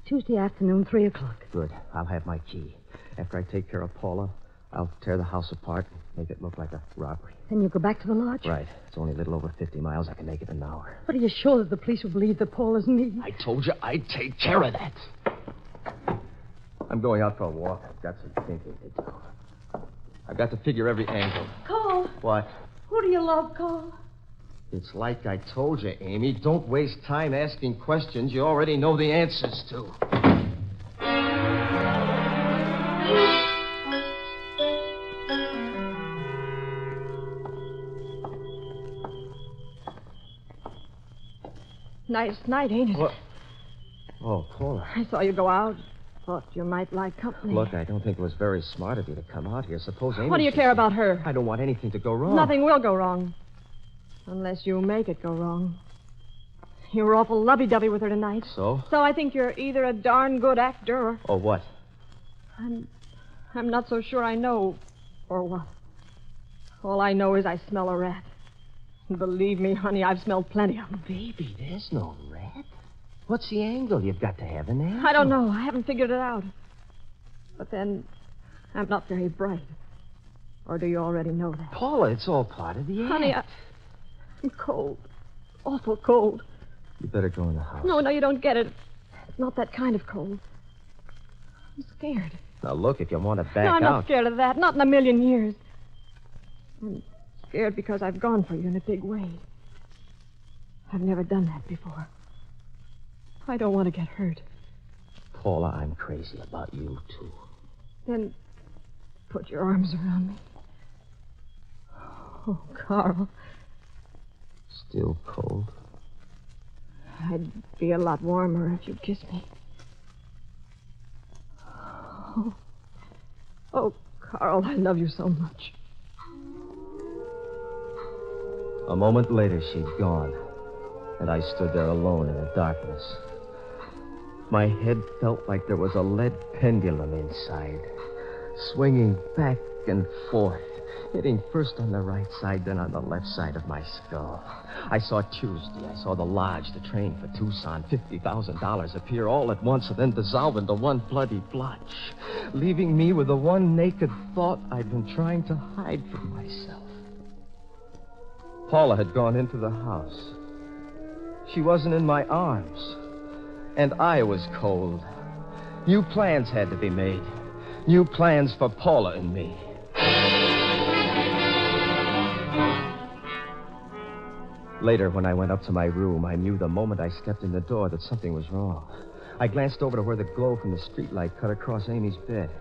Tuesday afternoon, 3 o'clock.
Good. I'll have my key. After I take care of Paula, I'll tear the house apart and make it look like a robbery.
Then you go back to the lodge?
Right. It's only a little over 50 miles. I can make it in an hour.
But are you sure that the police will believe that Paula's me?
I told you I'd take care of that. I'm going out for a walk. I've got some thinking to do. I've got to figure every angle.
Carl.
What?
Who do you love, Carl?
It's like I told you, Amy. Don't waste time asking questions you already know the answers to.
Nice night, ain't it?
What? Oh, Paula.
I saw you go out. Thought you might like company.
Look, I don't think it was very smart of you to come out here. Suppose Amy...
What do you care about her?
I don't want anything to go wrong.
Nothing will go wrong. Unless you make it go wrong. You were awful lovey-dovey with her tonight.
So?
So I think you're either a darn good actor or...
Or what?
I'm not so sure I know or what. All I know is I smell a rat. And believe me, honey, I've smelled plenty of them.
Baby, there's no rat. What's the angle you've got to have in there?
I don't know. I haven't figured it out. But then, I'm not very bright. Or do you already know that?
Paula, it's all part of the act.
Honey, I'm cold. Awful cold.
You better go in the house.
No, you don't get it. It's not that kind of cold. I'm scared.
Now, look, if you want to back
No, I'm
out...
not scared of that. Not in a million years. I'm scared because I've gone for you in a big way. I've never done that before. I don't want to get hurt.
Paula, I'm crazy about you, too.
Then put your arms around me. Oh, Carl.
Still cold?
I'd be a lot warmer if you'd kiss me. Oh, Carl, I love you so much.
A moment later, she'd gone, and I stood there alone in the darkness. My head felt like there was a lead pendulum inside, swinging back and forth, hitting first on the right side, then on the left side of my skull. I saw Tuesday. I saw the lodge, the train for Tucson, $50,000 appear all at once and then dissolve into one bloody blotch, leaving me with the one naked thought I'd been trying to hide from myself. Paula had gone into the house. She wasn't in my arms. And I was cold. New plans had to be made. New plans for Paula and me. Later, when I went up to my room, I knew the moment I stepped in the door that something was wrong. I glanced over to where the glow from the streetlight cut across Amy's bed.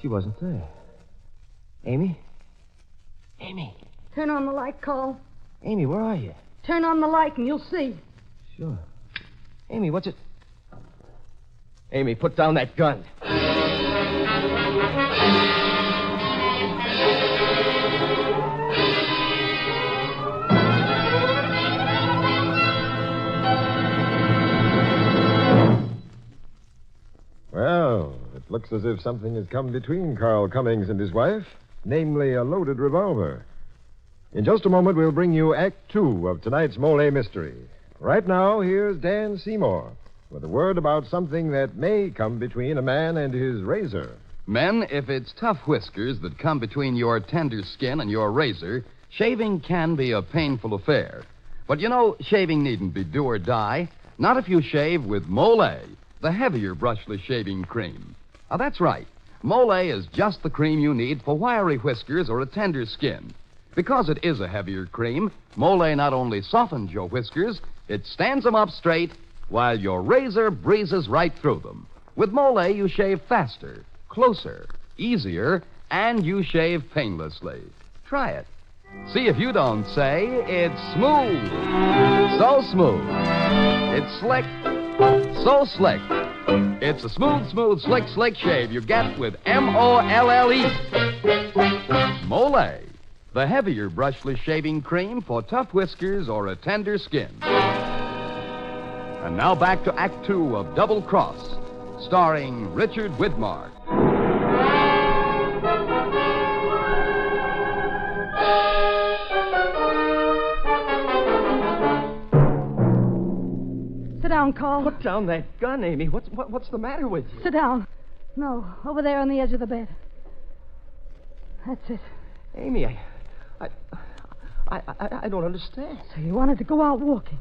She wasn't there. Amy? Amy?
Turn on the light, Carl.
Amy, where are you?
Turn on the light and you'll see.
Sure. Amy, what's it? Amy, put down that gun.
Well, it looks as if something has come between Carl Cummings and his wife, namely a loaded revolver. In just a moment, we'll bring you Act 2 of tonight's Molle Mystery. Right now, here's Dan Seymour with a word about something that may come between a man and his razor.
Men, if it's tough whiskers that come between your tender skin and your razor, shaving can be a painful affair. But you know, shaving needn't be do or die. Not if you shave with Molle, the heavier brushless shaving cream. Now, that's right. Mollé is just the cream you need for wiry whiskers or a tender skin. Because it is a heavier cream, Mollé not only softens your whiskers, it stands them up straight while your razor breezes right through them. With Mollé, you shave faster, closer, easier, and you shave painlessly. Try it. See if you don't say it's smooth. So smooth. It's slick. So slick. It's a smooth, smooth, slick, slick shave you get with Molle. Mollé, the heavier brushless shaving cream for tough whiskers or a tender skin. And now back to Act Two of Double Cross, starring Richard Widmark.
Sit down, Carl.
Put down that gun, Amy. What's the matter with you?
Sit down. No, over there on the edge of the bed. That's it.
Amy, I don't understand.
So you wanted to go out walking.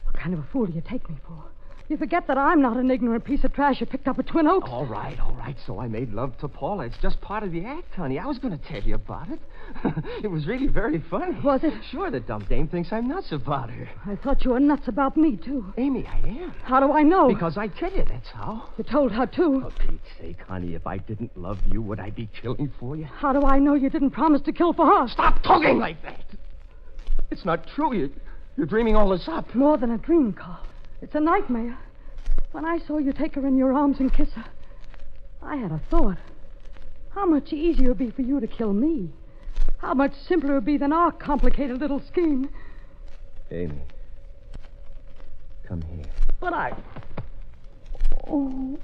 What kind of a fool do you take me for? You forget that I'm not an ignorant piece of trash you picked up at Twin Oaks.
All right. So I made love to Paula. It's just part of the act, honey. I was going to tell you about it. It was really very funny.
Was it?
Sure, the dumb dame thinks I'm nuts about her.
I thought you were nuts about me, too.
Amy, I am.
How do I know?
Because I tell you, that's how.
You told her, too.
For Pete's sake, honey, if I didn't love you, would I be killing for you?
How do I know you didn't promise to kill for her?
Stop talking like that. It's not true. You're dreaming all this up.
More than a dream, Carl. It's a nightmare. When I saw you take her in your arms and kiss her, I had a thought. How much easier it would be for you to kill me. How much simpler it would be than our complicated little scheme.
Amy, come here.
But I... Oh,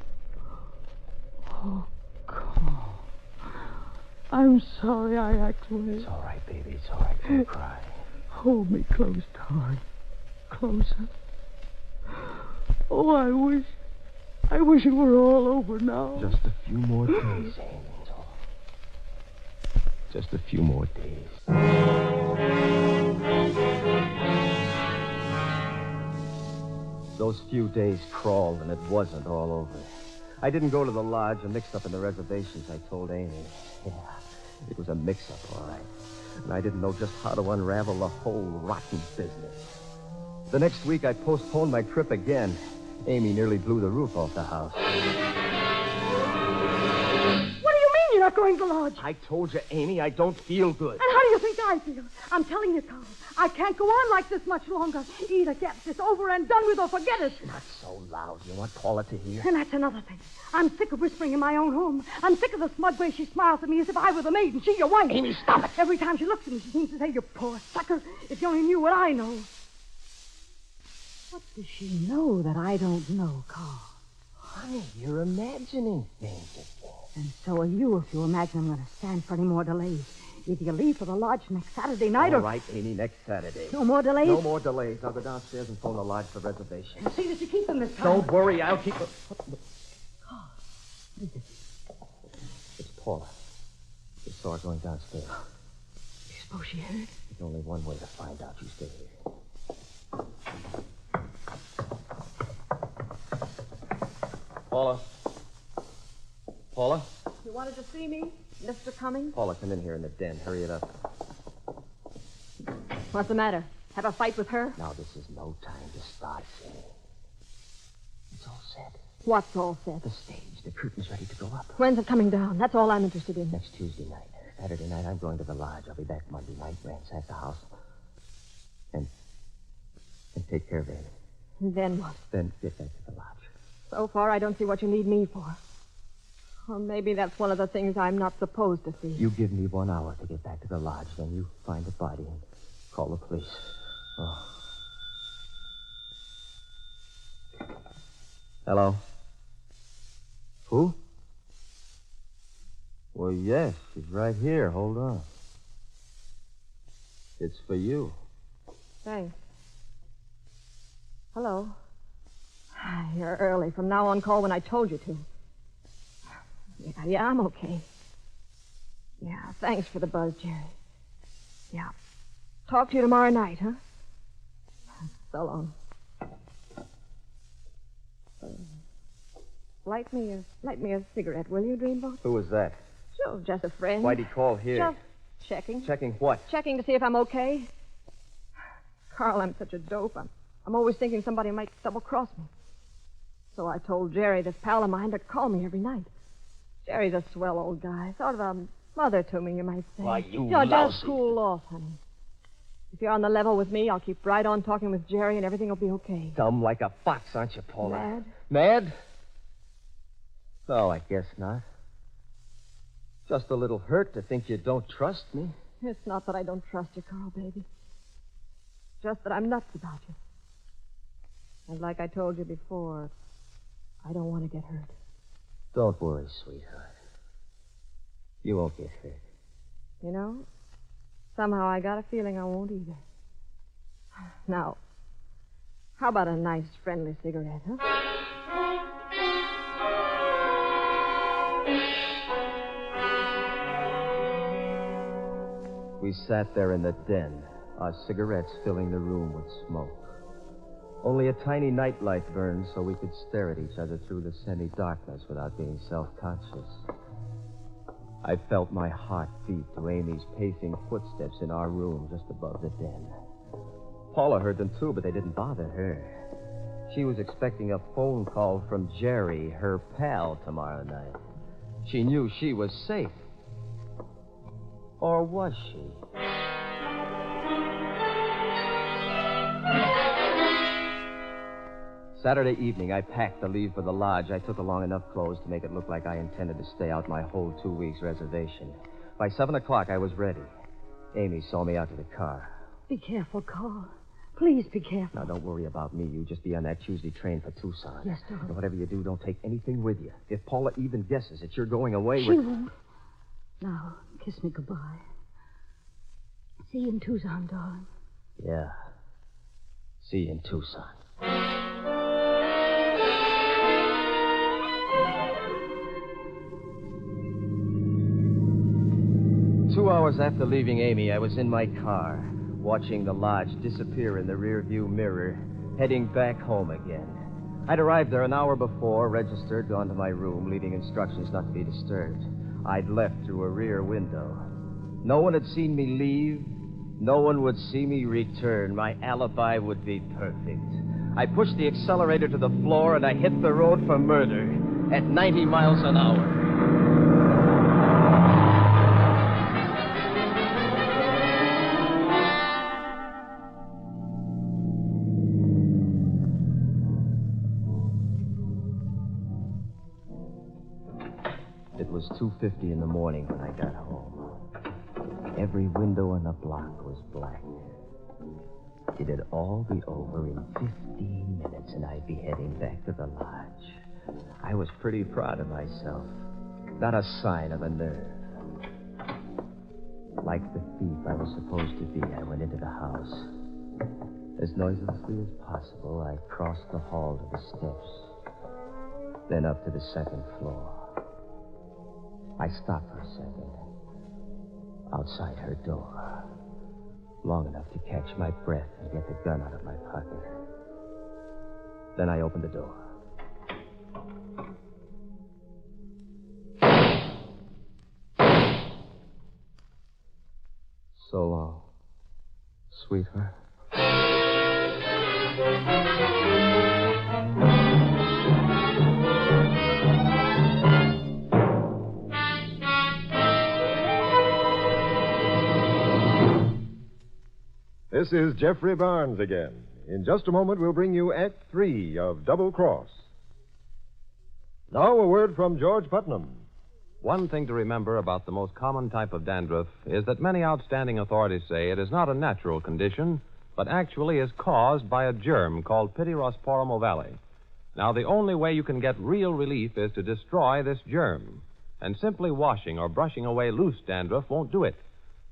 Carl. I'm sorry I acted.
It's all right, baby. It's all right. Don't cry.
Hold me close, darling. Closer. Oh, I wish it were all over now.
Just a few more days, Amy. Just a few more days. Those few days crawled, and it wasn't all over. I didn't go to the lodge. A mix-up in the reservations, I told Amy. Yeah, it was a mix-up, all right. And I didn't know just how to unravel the whole rotten business. The next week, I postponed my trip again. Amy nearly blew the roof off the house.
What do you mean you're not going to the lodge?
I told you, Amy, I don't feel good.
And how do you think I feel? I'm telling you, Carl, I can't go on like this much longer. Either get this over and done with or forget it.
Not so loud. You want Paula to hear?
And that's another thing. I'm sick of whispering in my own home. I'm sick of the smug way she smiles at me as if I were the maid and she your wife.
Amy, stop it.
Every time she looks at me, she seems to say, you poor sucker. If you only knew what I know. What does she know that I don't know, Carl?
Honey, you're imagining things again.
And so are you if you imagine I'm going to stand for any more delays. Either you leave for the lodge next Saturday night or...
All right, Amy, next Saturday.
No more delays?
No more delays. I'll go downstairs and phone the lodge for reservations.
And see that you keep them this time.
Don't worry, I'll keep them.
Carl, what is it?
It's Paula. I saw her going downstairs.
You suppose she heard?
There's only one way to find out. You stay here. Paula? Paula?
You wanted to see me, Mr. Cummings?
Paula, come in here in the den. Hurry it up.
What's the matter? Have a fight with her?
Now, this is no time to start singing. It's all set.
What's all set?
The stage. The curtain's ready to go up.
When's it coming down? That's all I'm interested in.
Next Tuesday night. Saturday night, I'm going to the lodge. I'll be back Monday night, ransack the house. And take care of it.
Then what?
Then get back to the lodge.
So far, I don't see what you need me for. Or maybe that's one of the things I'm not supposed to see.
You give me 1 hour to get back to the lodge. Then you find the body and call the police. Oh. Hello? Who? Well, yes, she's right here. Hold on. It's for you.
Thanks. Hello. You're early. From now on, call when I told you to. Yeah, I'm okay. Yeah, thanks for the buzz, Jerry. Yeah. Talk to you tomorrow night, huh? So long. light me a cigarette, will you, Dreamboat?
Who was that?
Sure, just a friend.
Why'd he call here?
Just checking.
Checking what?
Checking to see if I'm okay. Carl, I'm such a dope. I'm always thinking somebody might double-cross me. So I told Jerry, this pal of mine, to call me every night. Jerry's a swell old guy. Sort of a mother to me, you might say.
Why, you
just
lousy.
cool off, honey. If you're on the level with me, I'll keep right on talking with Jerry and everything will be okay.
Dumb like a fox, aren't you, Paula?
Mad?
Mad? No, I guess not. Just a little hurt to think you don't trust me.
It's not that I don't trust you, Carl, baby. Just that I'm nuts about you. And like I told you before, I don't want to get hurt.
Don't worry, sweetheart. You won't get hurt.
You know, somehow I got a feeling I won't either. Now, how about a nice, friendly cigarette, huh?
We sat there in the den, our cigarettes filling the room with smoke. Only a tiny nightlight burned so we could stare at each other through the semi-darkness without being self-conscious. I felt my heart beat to Amy's pacing footsteps in our room just above the den. Paula heard them too, but they didn't bother her. She was expecting a phone call from Jerry, her pal, tomorrow night. She knew she was safe. Or was she? Saturday evening, I packed to leave for the lodge. I took along enough clothes to make it look like I intended to stay out my whole 2 weeks' reservation. By 7 o'clock, I was ready. Amy saw me out to the car.
Be careful, Carl. Please be careful.
Now, don't worry about me. You just be on that Tuesday train for Tucson.
Yes, darling.
And whatever you do, don't take anything with you. If Paula even guesses that you're going away...
She won't. Now, kiss me goodbye. See you in Tucson, darling.
Yeah. See you in Tucson. 2 hours after leaving Amy, I was in my car, watching the lodge disappear in the rearview mirror, heading back home again. I'd arrived there an hour before, registered, gone to my room, leaving instructions not to be disturbed. I'd left through a rear window. No one had seen me leave. No one would see me return. My alibi would be perfect. I pushed the accelerator to the floor and I hit the road for murder at 90 miles an hour. It was 2:50 in the morning when I got home. Every window on the block was black. It'd all be over in 15 minutes, and I'd be heading back to the lodge. I was pretty proud of myself. Not a sign of a nerve. Like the thief I was supposed to be, I went into the house. As noiselessly as possible, I crossed the hall to the steps. Then up to the second floor. I stopped for a second. Outside her door. Long enough to catch my breath and get the gun out of my pocket. Then I opened the door. So long, sweetheart.
This is Jeffrey Barnes again. In just a moment, we'll bring you Act 3 of Double Cross. Now, a word from George Putnam.
One thing to remember about the most common type of dandruff is that many outstanding authorities say it is not a natural condition, but actually is caused by a germ called Pityrosporum ovale. Now, the only way you can get real relief is to destroy this germ. And simply washing or brushing away loose dandruff won't do it.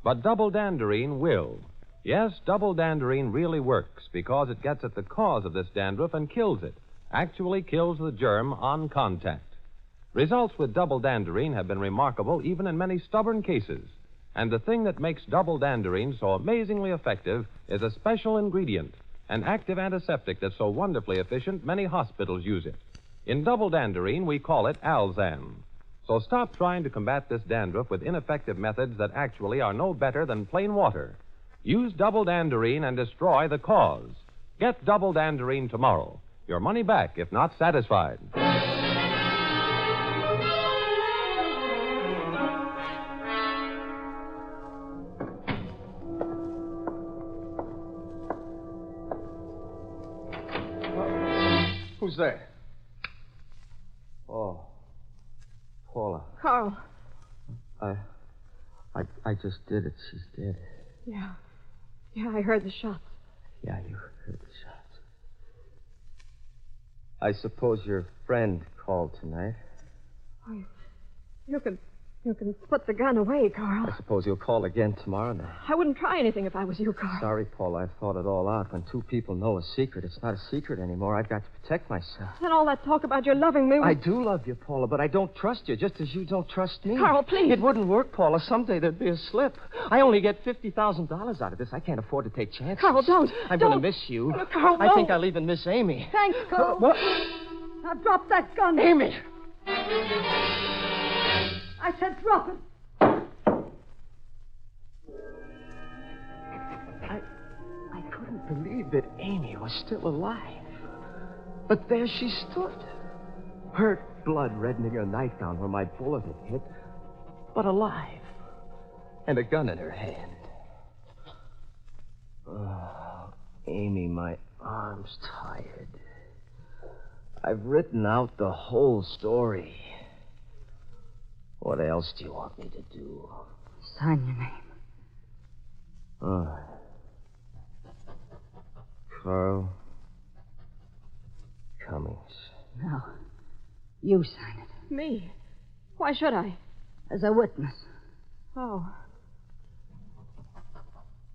But double danderine will. Yes, double danderine really works because it gets at the cause of this dandruff and kills it. Actually kills the germ on contact. Results with double danderine have been remarkable even in many stubborn cases. And the thing that makes double danderine so amazingly effective is a special ingredient, an active antiseptic that's so wonderfully efficient many hospitals use it.
In double danderine, we call it Alzan. So stop trying to combat this dandruff with ineffective methods that actually are no better than plain water. Use double danderine and destroy the cause. Get double danderine tomorrow. Your money back if not satisfied.
Who's there? Oh. Paula.
Carl.
I just did it. She's dead.
Yeah. Yeah, I heard the shots.
Yeah, you heard the shots. I suppose your friend called tonight.
Oh, you can put the gun away, Carl.
I suppose you'll call again tomorrow night.
I wouldn't try anything if I was you, Carl.
Sorry, Paula. I've thought it all out. When two people know a secret, it's not a secret anymore. I've got to protect myself.
And all that talk about your loving me.
I do love you, Paula, but I don't trust you, just as you don't trust me.
Carl, please.
It wouldn't work, Paula. Someday there'd be a slip. I only get $50,000 out of this. I can't afford to take chances.
Carl, don't.
I'm going to miss you.
No, Carl,
I think I'll even miss Amy.
Thanks, Carl.
What?
Now drop that gun.
Amy!
I said drop it.
I couldn't believe that Amy was still alive. But there she stood. Her blood reddening her nightgown where my bullet had hit, but alive. And a gun in her hand. Oh, Amy, my arm's tired. I've written out the whole story. What else do you want me to do?
Sign your name.
Oh. Carl Cummings.
No. You sign it.
Me? Why should I?
As a witness.
Oh.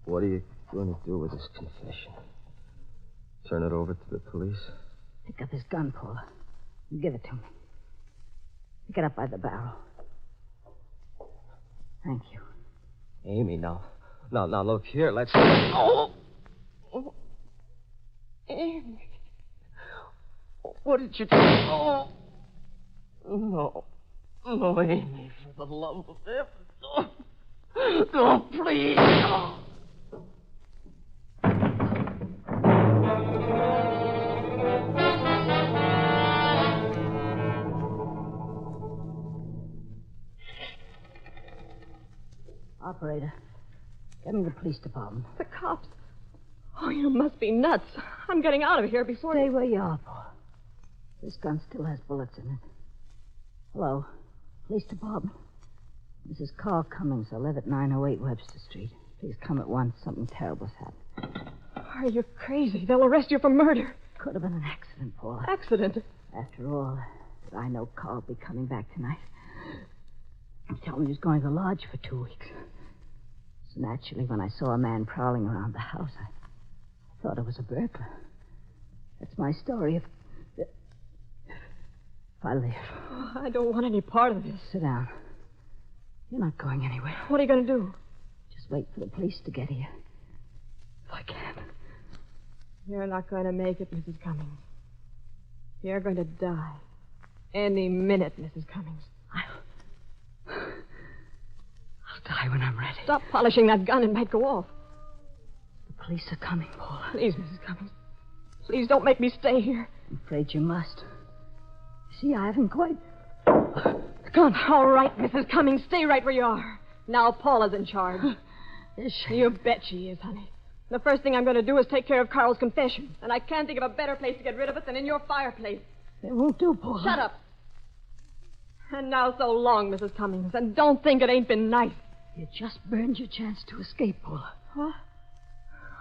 What are you going to do with this confession? Turn it over to the police?
Pick up his gun, Paula. And give it to me. Pick it up by the barrel. Thank you.
Amy, now, look here. Let's... Oh! Amy. What did you do? Oh. No. No, Amy, for the love of heaven. No, please. Oh.
Operator, get me the police department.
The cops. Oh, you must be nuts. I'm getting out of here before...
Stay where you are, Paula. This gun still has bullets in it. Hello, police department. This is Carl Cummings. I live at 908 Webster Street. Please come at once. Something terrible's happened.
Are you crazy? They'll arrest you for murder.
Could have been an accident, Paula.
Accident?
After all, I know Carl will be coming back tonight. Tell him he's going to the lodge for 2 weeks. So naturally, when I saw a man prowling around the house, I thought it was a burglar. That's my story. If I live.
Oh, I don't want any part of this.
Sit down. You're not going anywhere.
What are you going to do?
Just wait for the police to get here. If I can.
You're not going to make it, Mrs. Cummings. You're going to die. Any minute, Mrs. Cummings.
I'll die when I'm ready.
Stop polishing that gun. It might go off.
The police are coming, Paula.
Please, Mrs. Cummings. Please don't make me stay here.
I'm afraid you must. See, I haven't quite...
Gun. All right, Mrs. Cummings. Stay right where you are. Now Paula's in charge.
Is she?
You bet she is, honey. The first thing I'm going to do is take care of Carl's confession. And I can't think of a better place to get rid of it than in your fireplace.
It won't do, Paula.
Shut up. And now so long, Mrs. Cummings. And don't think it ain't been nice.
You just burned your chance to escape, Paula.
What?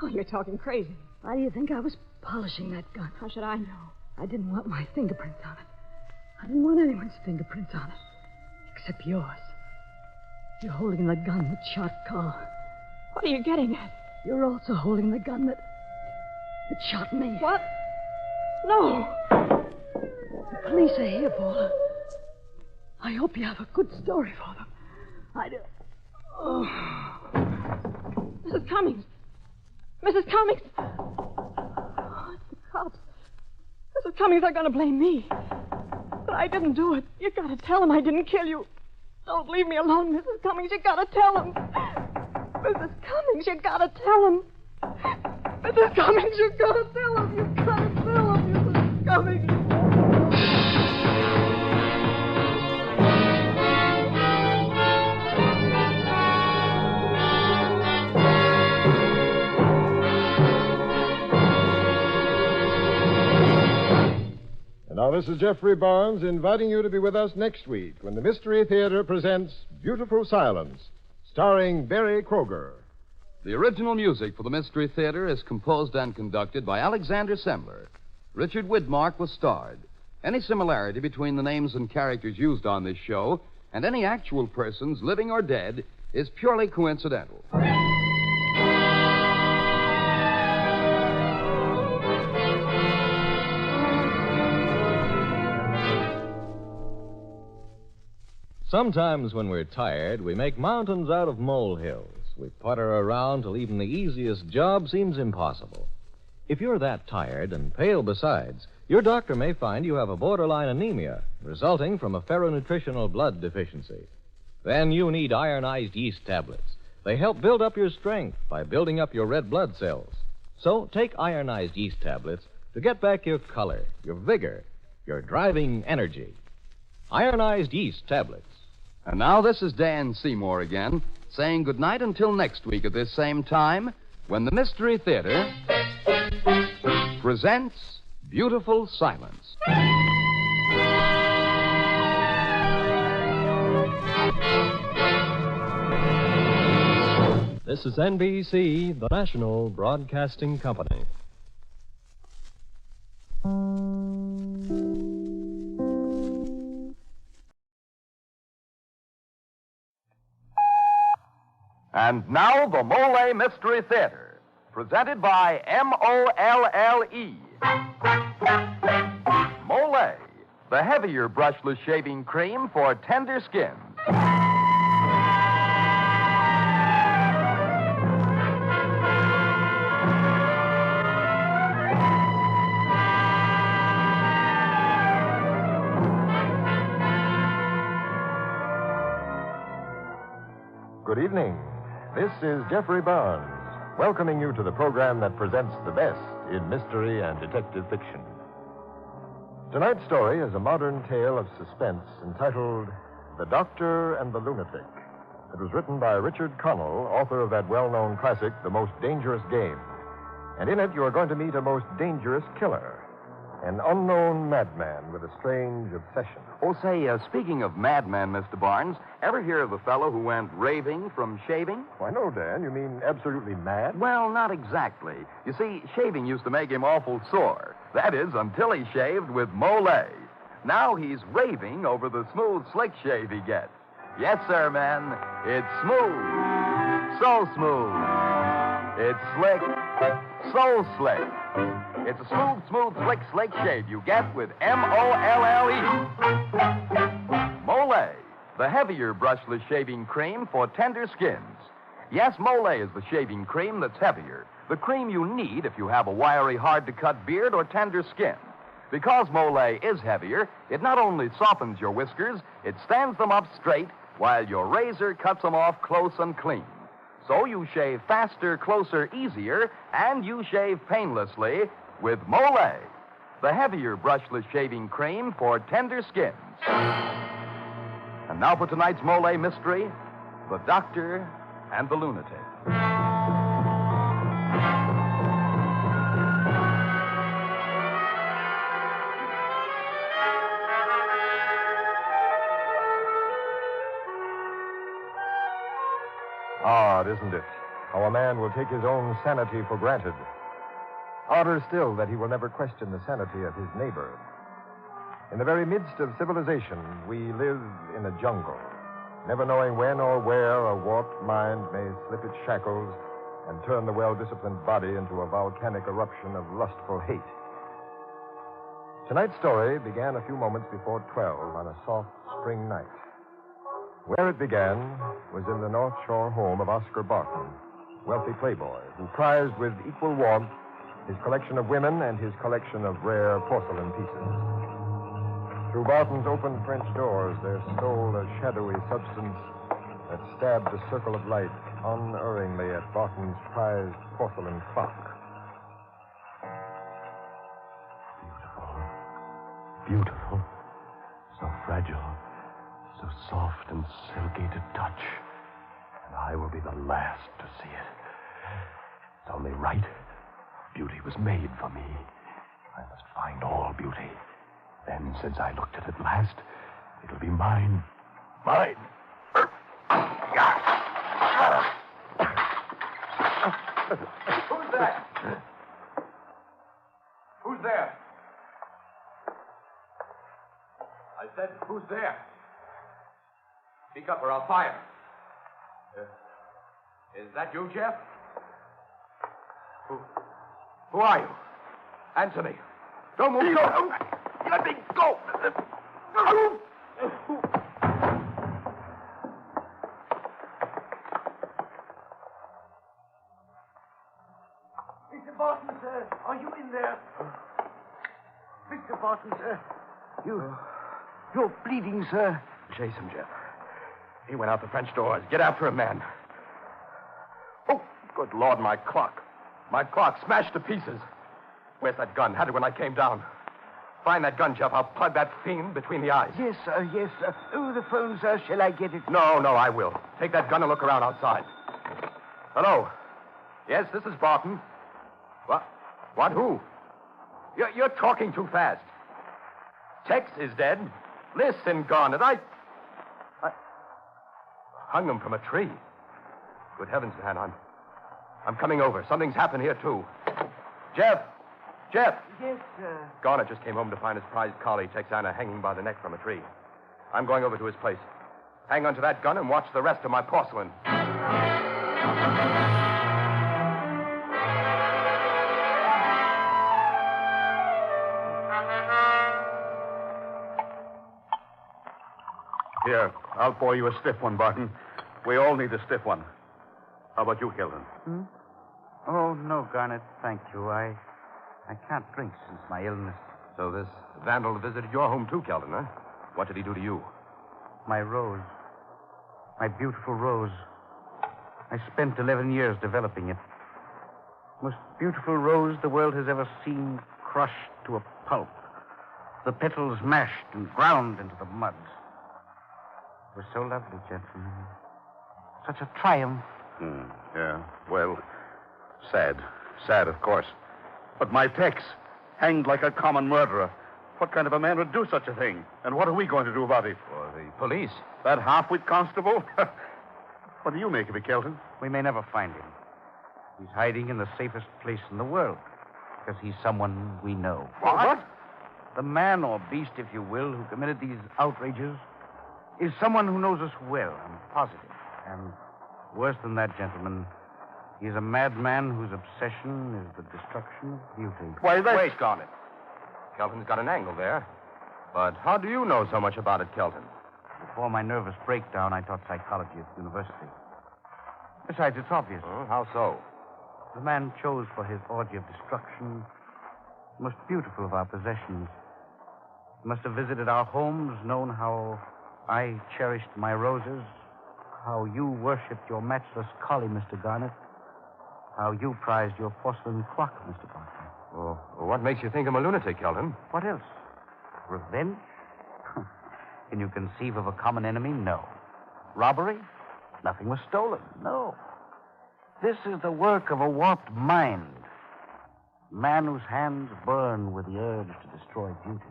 Oh, you're talking crazy.
Why do you think I was polishing that gun?
How should I know?
I didn't want my fingerprints on it. I didn't want anyone's fingerprints on it. Except yours. You're holding the gun that shot Carl.
What are you getting at?
You're also holding the gun that shot me.
What? No.
The police are here, Paula. I hope you have a good story for them. I do.
Oh. Mrs. Cummings. Mrs. Cummings. Oh, it's the cops. Mrs. Cummings, they're going to blame me. But I didn't do it. You gotta tell him I didn't kill you. Don't leave me alone, Mrs. Cummings. You gotta tell him. Mrs. Cummings, you gotta tell him. Mrs. Cummings, you gotta tell him. You gotta tell him, Mrs. Cummings.
Now, this is Jeffrey Barnes inviting you to be with us next week when the Mystery Theater presents Beautiful Silence, starring Barry Kroger.
The original music for the Mystery Theater is composed and conducted by Alexander Semler. Richard Widmark was starred. Any similarity between the names and characters used on this show and any actual persons, living or dead, is purely coincidental.
Sometimes when we're tired, we make mountains out of molehills. We putter around till even the easiest job seems impossible. If you're that tired and pale besides, your doctor may find you have a borderline anemia resulting from a ferronutritional blood deficiency. Then you need ironized yeast tablets. They help build up your strength by building up your red blood cells. So take ironized yeast tablets to get back your color, your vigor, your driving energy. Ironized yeast tablets.
And now this is Dan Seymour again, saying goodnight until next week at this same time, when the Mystery Theater presents Beautiful Silence.
This is NBC, the National Broadcasting Company.
And now, the Molle Mystery Theater, presented by Molle. Molle, the heavier brushless shaving cream for tender skins.
Good evening. This is Jeffrey Barnes, welcoming you to the program that presents the best in mystery and detective fiction. Tonight's story is a modern tale of suspense entitled The Doctor and the Lunatic. It was written by Richard Connell, author of that well-known classic, The Most Dangerous Game. And in it, you are going to meet a most dangerous killer, an unknown madman with a strange obsession.
Oh, say, speaking of madmen, Mr. Barnes, ever hear of the fellow who went raving from shaving?
Why, no, Dan. You mean absolutely mad?
Well, not exactly. You see, shaving used to make him awful sore. That is, until he shaved with Molle. Now he's raving over the smooth, slick shave he gets. Yes, sir, men. It's smooth. So smooth. It's slick. So slick. It's a smooth, slick shave you get with Molle. Molle, the heavier brushless shaving cream for tender skins. Yes, Molle is the shaving cream that's heavier. The cream you need if you have a wiry, hard-to-cut beard or tender skin. Because Molle is heavier, it not only softens your whiskers, it stands them up straight while your razor cuts them off close and clean. So you shave faster, closer, easier, and you shave painlessly with Molle, the heavier brushless shaving cream for tender skins. And now for tonight's Molle mystery, The Doctor and the Lunatic.
Odd, isn't it? How a man will take his own sanity for granted. Odder still that he will never question the sanity of his neighbor. In the very midst of civilization, we live in a jungle, never knowing when or where a warped mind may slip its shackles and turn the well-disciplined body into a volcanic eruption of lustful hate. Tonight's story began a few moments before 12 on a soft spring night. Where it began was in the North Shore home of Oscar Barton, wealthy playboy, who prized with equal warmth his collection of women and his collection of rare porcelain pieces. Through Barton's open French doors, there stole a shadowy substance that stabbed a circle of light unerringly at Barton's prized porcelain clock.
Beautiful. So fragile. So soft and silky to touch. And I will be the last to see it. It's only right. Beauty was made for me. I must find all beauty. Then, since I looked at it last, it'll be mine. Mine.
Who's there? Who's there? I said, who's there? Speak up or I'll fire. Is that you, Jeff? Who are you? Answer me. Don't move. Go. Let me go.
Mr. Barton, sir, are you in there? Mr. Barton, sir, you're bleeding, sir.
Chase him, Jeff. He went out the French doors. Get after him, man. Oh, good Lord, my clock. My clock smashed to pieces. Where's that gun? Had it when I came down. Find that gun, Jeff. I'll plug that fiend between the eyes.
Yes, sir, yes, sir. Oh, the phone, sir. Shall I get it?
No, I will. Take that gun and look around outside. Hello? Yes, this is Barton. What? Who? You're talking too fast. Tex is dead. Listen, gone. And I hung him from a tree. Good heavens, man, I'm coming over. Something's happened here, too. Jeff!
Yes, sir.
Garner just came home to find his prized collie, Texana, hanging by the neck from a tree. I'm going over to his place. Hang on to that gun and watch the rest of my porcelain.
Here, I'll pour you a stiff one, Barton. We all need a stiff one. How about you, Kelton?
Oh, no, Garnet, thank you. I can't drink since my illness.
So this vandal visited your home, too, Kelton, huh? What did he do to you?
My rose. My beautiful rose. I spent 11 years developing it. Most beautiful rose the world has ever seen, crushed to a pulp. The petals mashed and ground into the mud. It was so lovely, gentlemen. Such a triumph.
Yeah, well, sad. Sad, of course. But my Tex, hanged like a common murderer. What kind of a man would do such a thing? And what are we going to do about it?
Well, the police.
That half-wit constable? What do you make of it, Kelton?
We may never find him. He's hiding in the safest place in the world. Because he's someone we know.
What?
The man or beast, if you will, who committed these outrages is someone who knows us well, I'm positive. And worse than that, gentlemen, he's a madman whose obsession is the destruction of beauty.
Wait, Garnet. Kelton's got an angle there. But how do you know so much about it, Kelton?
Before my nervous breakdown, I taught psychology at the university. Besides, it's obvious.
How so?
The man chose for his orgy of destruction the most beautiful of our possessions. He must have visited our homes, known how I cherished my roses, how you worshipped your matchless collie, Mr. Garnet, how you prized your porcelain clock, Mr. Barton.
Well, what makes you think I'm a lunatic, Kelton?
What else? Revenge? Can you conceive of a common enemy? No. Robbery? Nothing was stolen. No. This is the work of a warped mind. A man whose hands burn with the urge to destroy beauty.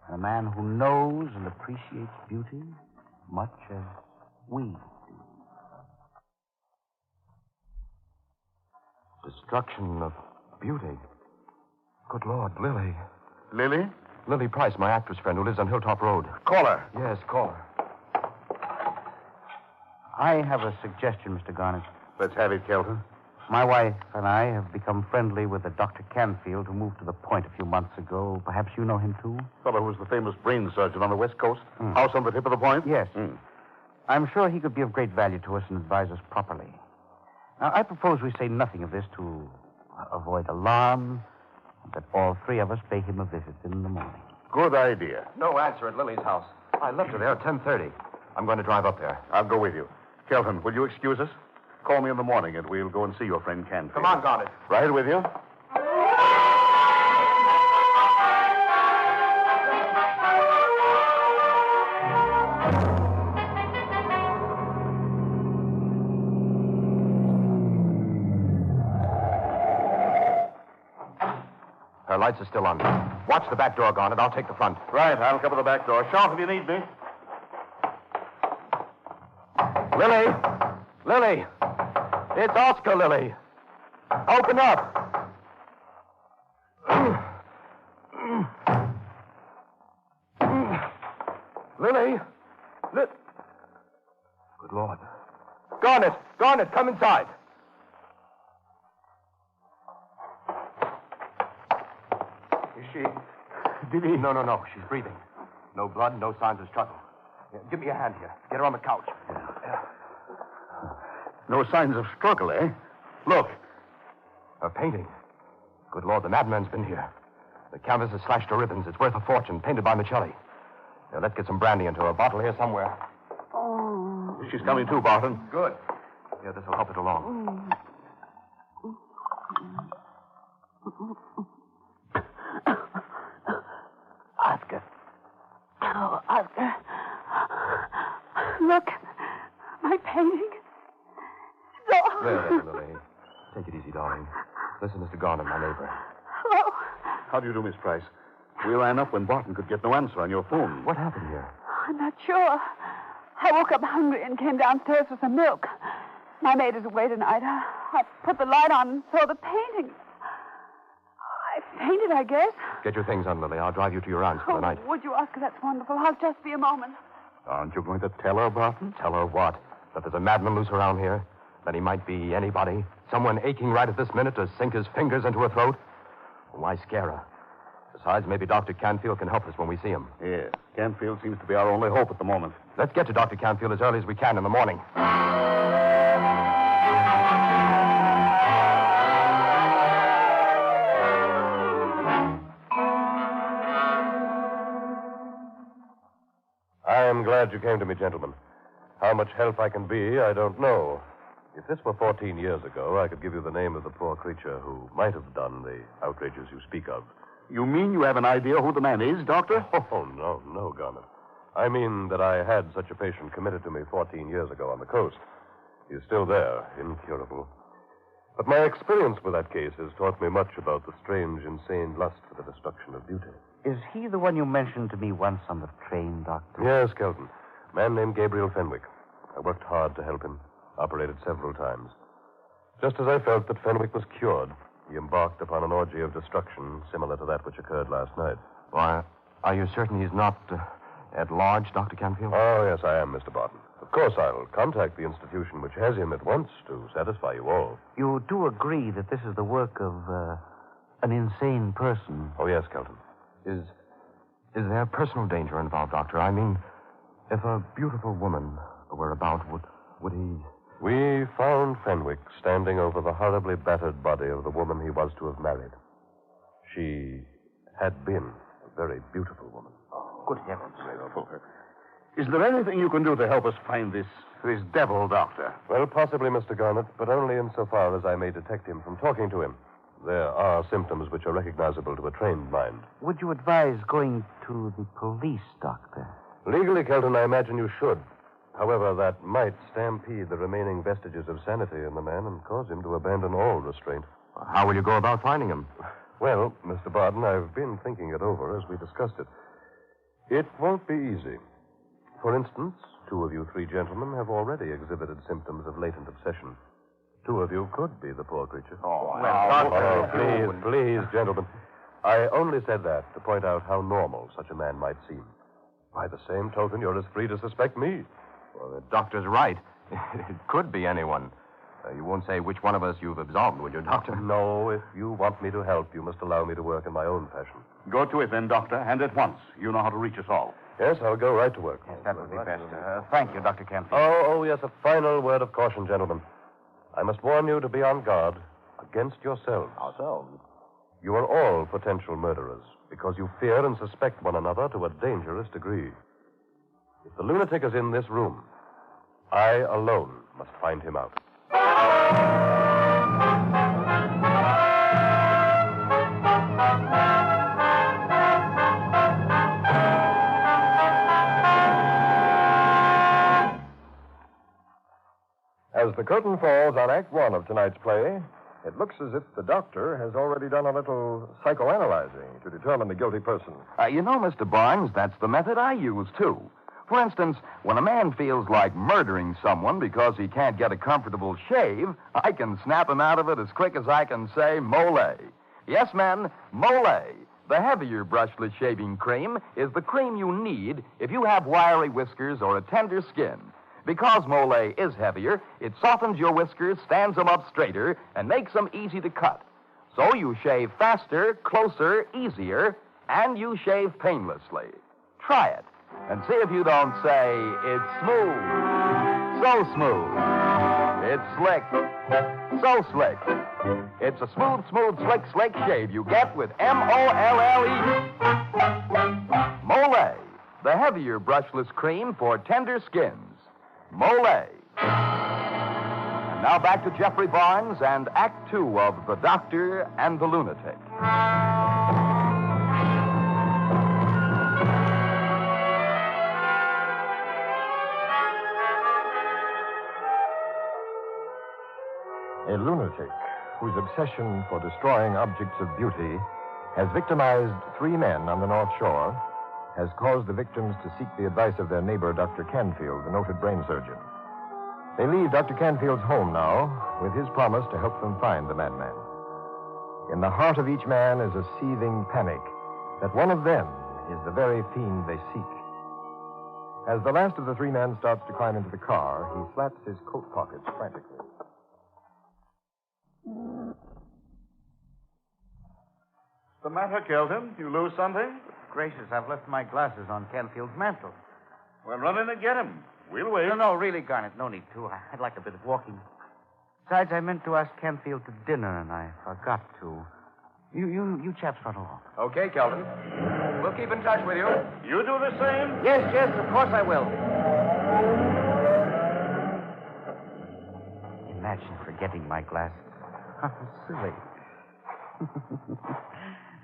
And a man who knows and appreciates beauty much as we do.
Destruction of beauty. Good Lord, Lily.
Lily?
Lily Price, my actress friend who lives on Hilltop Road.
Call her.
Yes, call her.
I have a suggestion, Mr. Garnet.
Let's have it, Kelton.
My wife and I have become friendly with a Dr. Canfield who moved to the Point a few months ago. Perhaps you know him, too?
Fellow who was the famous brain surgeon on the West Coast. House on the tip of the Point?
Yes. I'm sure he could be of great value to us and advise us properly. Now, I propose we say nothing of this to avoid alarm, that all three of us pay him a visit in the morning.
Good idea.
No answer at Lily's house. I left her there at 10:30. I'm going to drive up there.
I'll go with you. Kelton, will you excuse us? Call me in the morning and we'll go and see your friend Canfield.
Come on, Garnet.
Right with you.
Her lights are still on. Watch the back door, Garnet. I'll take the front.
Right, I'll cover the back door. Shout if you need me.
Lily! Lily! It's Oscar, Lily. Open up. Lily? Good Lord. Garnet! Garnet, come inside. Is she... Did he... No. She's breathing. No blood, no signs of struggle. Here, give me a hand here. Get her on the couch.
No signs of struggle, eh? Look.
Her painting. Good Lord, the madman's been here. The canvas is slashed to ribbons. It's worth a fortune. Painted by Michelli. Now, let's get some brandy into her. A bottle here somewhere.
Oh. She's coming too, Barton.
Good. Here, this will help it along.
Oscar. Oh, Oscar. Look. My painting.
There, Lily. Take it easy, darling. Listen, Mr. Garner, my neighbor.
Hello.
How do you do, Miss Price? We ran up when Barton could get no answer on your phone.
What happened here?
I'm not sure. I woke up hungry and came downstairs for some milk. My maid is away tonight. I put the light on and saw the painting. I fainted, I guess.
Get your things on, Lily. I'll drive you to your aunt's for the night.
Would you, Oscar? That's wonderful. I'll just be a moment.
Aren't you going to tell her, Barton?
Tell her what? That there's a madman loose around here? That he might be anybody? Someone aching right at this minute to sink his fingers into her throat? Why scare her? Besides, maybe Dr. Canfield can help us when we see him.
Yes. Canfield seems to be our only hope at the moment.
Let's get to Dr. Canfield as early as we can in the morning.
I'm glad you came to me, gentlemen. How much help I can be, I don't know. If this were 14 years ago, I could give you the name of the poor creature who might have done the outrages you speak of.
You mean you have an idea who the man is, Doctor?
Oh, no, Garnet. I mean that I had such a patient committed to me 14 years ago on the coast. He's still there, incurable. But my experience with that case has taught me much about the strange, insane lust for the destruction of beauty.
Is he the one you mentioned to me once on the train, Doctor?
Yes, Kelton. A man named Gabriel Fenwick. I worked hard to help him. Operated several times. Just as I felt that Fenwick was cured, he embarked upon an orgy of destruction similar to that which occurred last night.
Why, are you certain he's not at large, Dr. Canfield?
Oh, yes, I am, Mr. Barton. Of course, I'll contact the institution which has him at once to satisfy you all.
You do agree that this is the work of an insane person?
Oh, yes, Kelton.
Is there personal danger involved, Doctor? I mean, if a beautiful woman were about, would he...
We found Fenwick standing over the horribly battered body of the woman he was to have married. She had been a very beautiful woman.
Oh, good heavens. Is there anything you can do to help us find this devil, Doctor?
Well, possibly, Mr. Garnet, but only insofar as I may detect him from talking to him. There are symptoms which are recognizable to a trained mind.
Would you advise going to the police, Doctor?
Legally, Kelton, I imagine you should. However, that might stampede the remaining vestiges of sanity in the man and cause him to abandon all restraint.
How will you go about finding him?
Well, Mr. Barton, I've been thinking it over as we discussed it. It won't be easy. For instance, 2 of you 3 gentlemen have already exhibited symptoms of latent obsession. 2 of you could be the poor creature. Please, gentlemen. I only said that to point out how normal such a man might seem. By the same token, you're as free to suspect me.
Well, the doctor's right. It could be anyone. You won't say which one of us you've absolved, would you, Doctor?
No, if you want me to help, you must allow me to work in my own fashion.
Go to it then, Doctor, and at once. You know how to reach us all.
Yes, I'll go right to work.
Yes, that would be best. Thank you, Dr. Canfield.
Oh, yes, a final word of caution, gentlemen. I must warn you to be on guard against yourselves.
Ourselves?
You are all potential murderers. because you fear and suspect one another to a dangerous degree. If the lunatic is in this room, I alone must find him out.
As the curtain falls on Act One of tonight's play, it looks as if the doctor has already done a little psychoanalyzing to determine the guilty person.
You know, Mr. Barnes, that's the method I use, too. For instance, when a man feels like murdering someone because he can't get a comfortable shave, I can snap him out of it as quick as I can say, Mollé. Yes, men, Mollé. The heavier brushless shaving cream is the cream you need if you have wiry whiskers or a tender skin. Because Mollé is heavier, it softens your whiskers, stands them up straighter, and makes them easy to cut. So you shave faster, closer, easier, and you shave painlessly. Try it, and see if you don't say, it's smooth, so smooth. It's slick, so slick. It's a smooth, slick shave you get with Molle. Mollé, the heavier brushless cream for tender skins. Mollé. And now back to Jeffrey Barnes and Act Two of The Doctor and the Lunatic.
A lunatic whose obsession for destroying objects of beauty has victimized 3 men on the North Shore has caused the victims to seek the advice of their neighbor, Dr. Canfield, the noted brain surgeon. They leave Dr. Canfield's home now with his promise to help them find the madman. In the heart of each man is a seething panic that one of them is the very fiend they seek. As the last of the 3 men starts to climb into the car, he slaps his coat pockets frantically.
The matter, Kelton? You lose something?
Gracious, I've left my glasses on Canfield's mantel.
Well, run in and get him. We'll wait.
No, really, Garnet, no need to. I'd like a bit of walking. Besides, I meant to ask Canfield to dinner, and I forgot to. You chaps run along.
Okay, Kelton. We'll keep in touch with you.
You do the same?
Yes, of course I will. Imagine forgetting my glasses. How silly.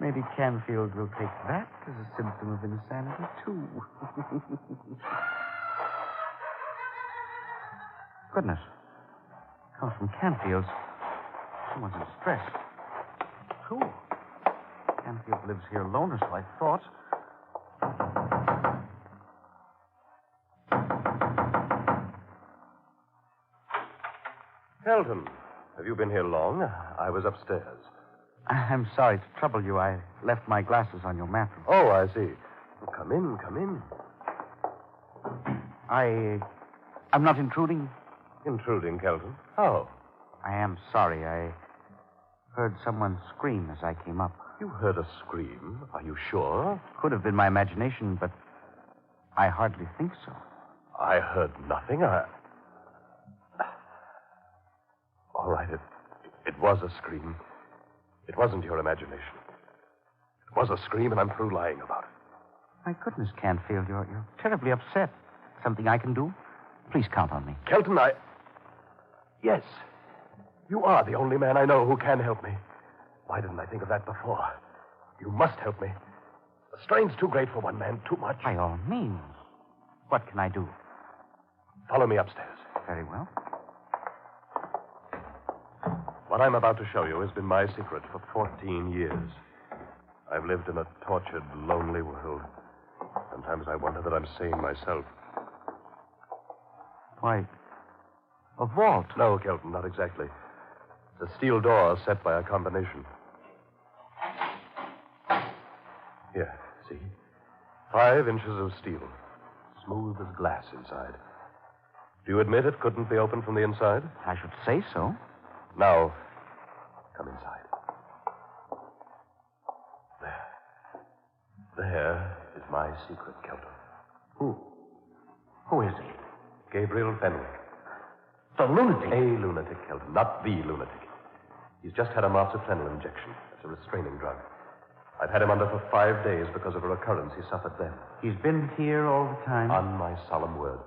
Maybe Canfield will take that as a symptom of insanity, too. Goodness. Comes from Canfield's. Someone's in distress. Who? Canfield lives here alone, or so I thought.
Kelton, have you been here long? I was upstairs.
I'm sorry to trouble you. I left my glasses on your mantel.
Oh, I see. Well, come in.
I'm not intruding?
Intruding, Kelton? How?
I am sorry. I heard someone scream as I came up.
You heard a scream? Are you sure?
Could have been my imagination, but I hardly think so.
I heard nothing. All right, it was a scream. It wasn't your imagination. It was a scream, and I'm through lying about it.
My goodness, Canfield, you're terribly upset. Something I can do? Please count on me.
Kelton, Yes. You are the only man I know who can help me. Why didn't I think of that before? You must help me. The strain's too great for one man, too much.
By all means. What can I do?
Follow me upstairs.
Very well.
What I'm about to show you has been my secret for 14 years. I've lived in a tortured, lonely world. Sometimes I wonder that I'm sane myself.
Why, a vault?
No, Kelton, not exactly. It's a steel door set by a combination. Here, see? 5 inches of steel. Smooth as glass inside. Do you admit it couldn't be opened from the inside?
I should say so.
Now, come inside. There is my secret, Kelton.
Who is it?
Gabriel Fenwick.
The lunatic?
A lunatic, Kelton, not the lunatic. He's just had a marsupial injection. That's a restraining drug. I've had him under for 5 days because of a recurrence he suffered then.
He's been here all the time?
On my solemn word.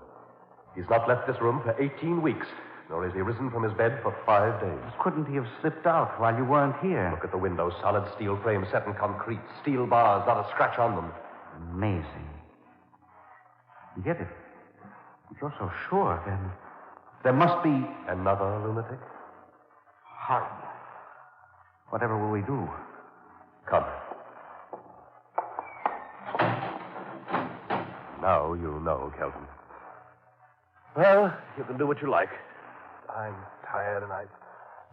He's not left this room for 18 weeks, nor has he risen from his bed for 5 days.
Couldn't he have slipped out while you weren't here?
Look at the window. Solid steel frame set in concrete. Steel bars, not a scratch on them.
Amazing. Yet if you're so sure, then there must be...
Another lunatic?
Horrible. Whatever will we do?
Come. Now you know, Kelvin.
Well, you can do what you like. I'm tired, and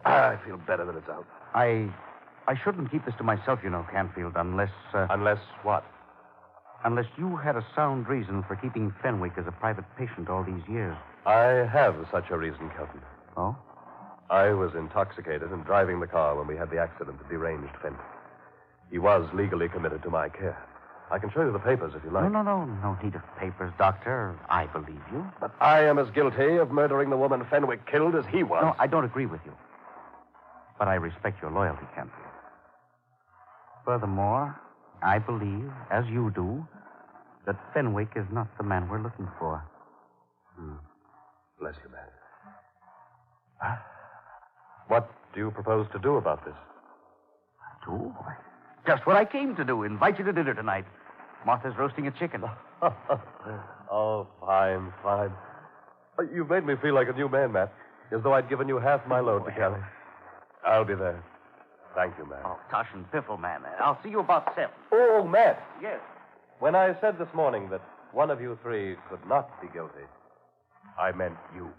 I feel better that it's out.
I shouldn't keep this to myself, you know, Canfield, unless...
Unless what?
Unless you had a sound reason for keeping Fenwick as a private patient all these years.
I have such a reason, Kelvin.
Oh?
I was intoxicated and driving the car when we had the accident that deranged Fenwick. He was legally committed to my care. I can show you the papers if you like.
No need of papers, Doctor. I believe you.
But I am as guilty of murdering the woman Fenwick killed as he was.
No, I don't agree with you. But I respect your loyalty, Canfield. Furthermore, I believe, as you do, that Fenwick is not the man we're looking for.
Bless you, man. What do you propose to do about this?
Do? Just what I came to do. Invite you to dinner tonight. Martha's roasting a chicken.
Oh, fine. You've made me feel like a new man, Matt. As though I'd given you half my load to carry. I'll be there. Thank you, Matt.
Oh, tosh and piffle, man. I'll see you about 7.
Oh, Matt.
Yes.
When I said this morning that one of you three could not be guilty, I meant you.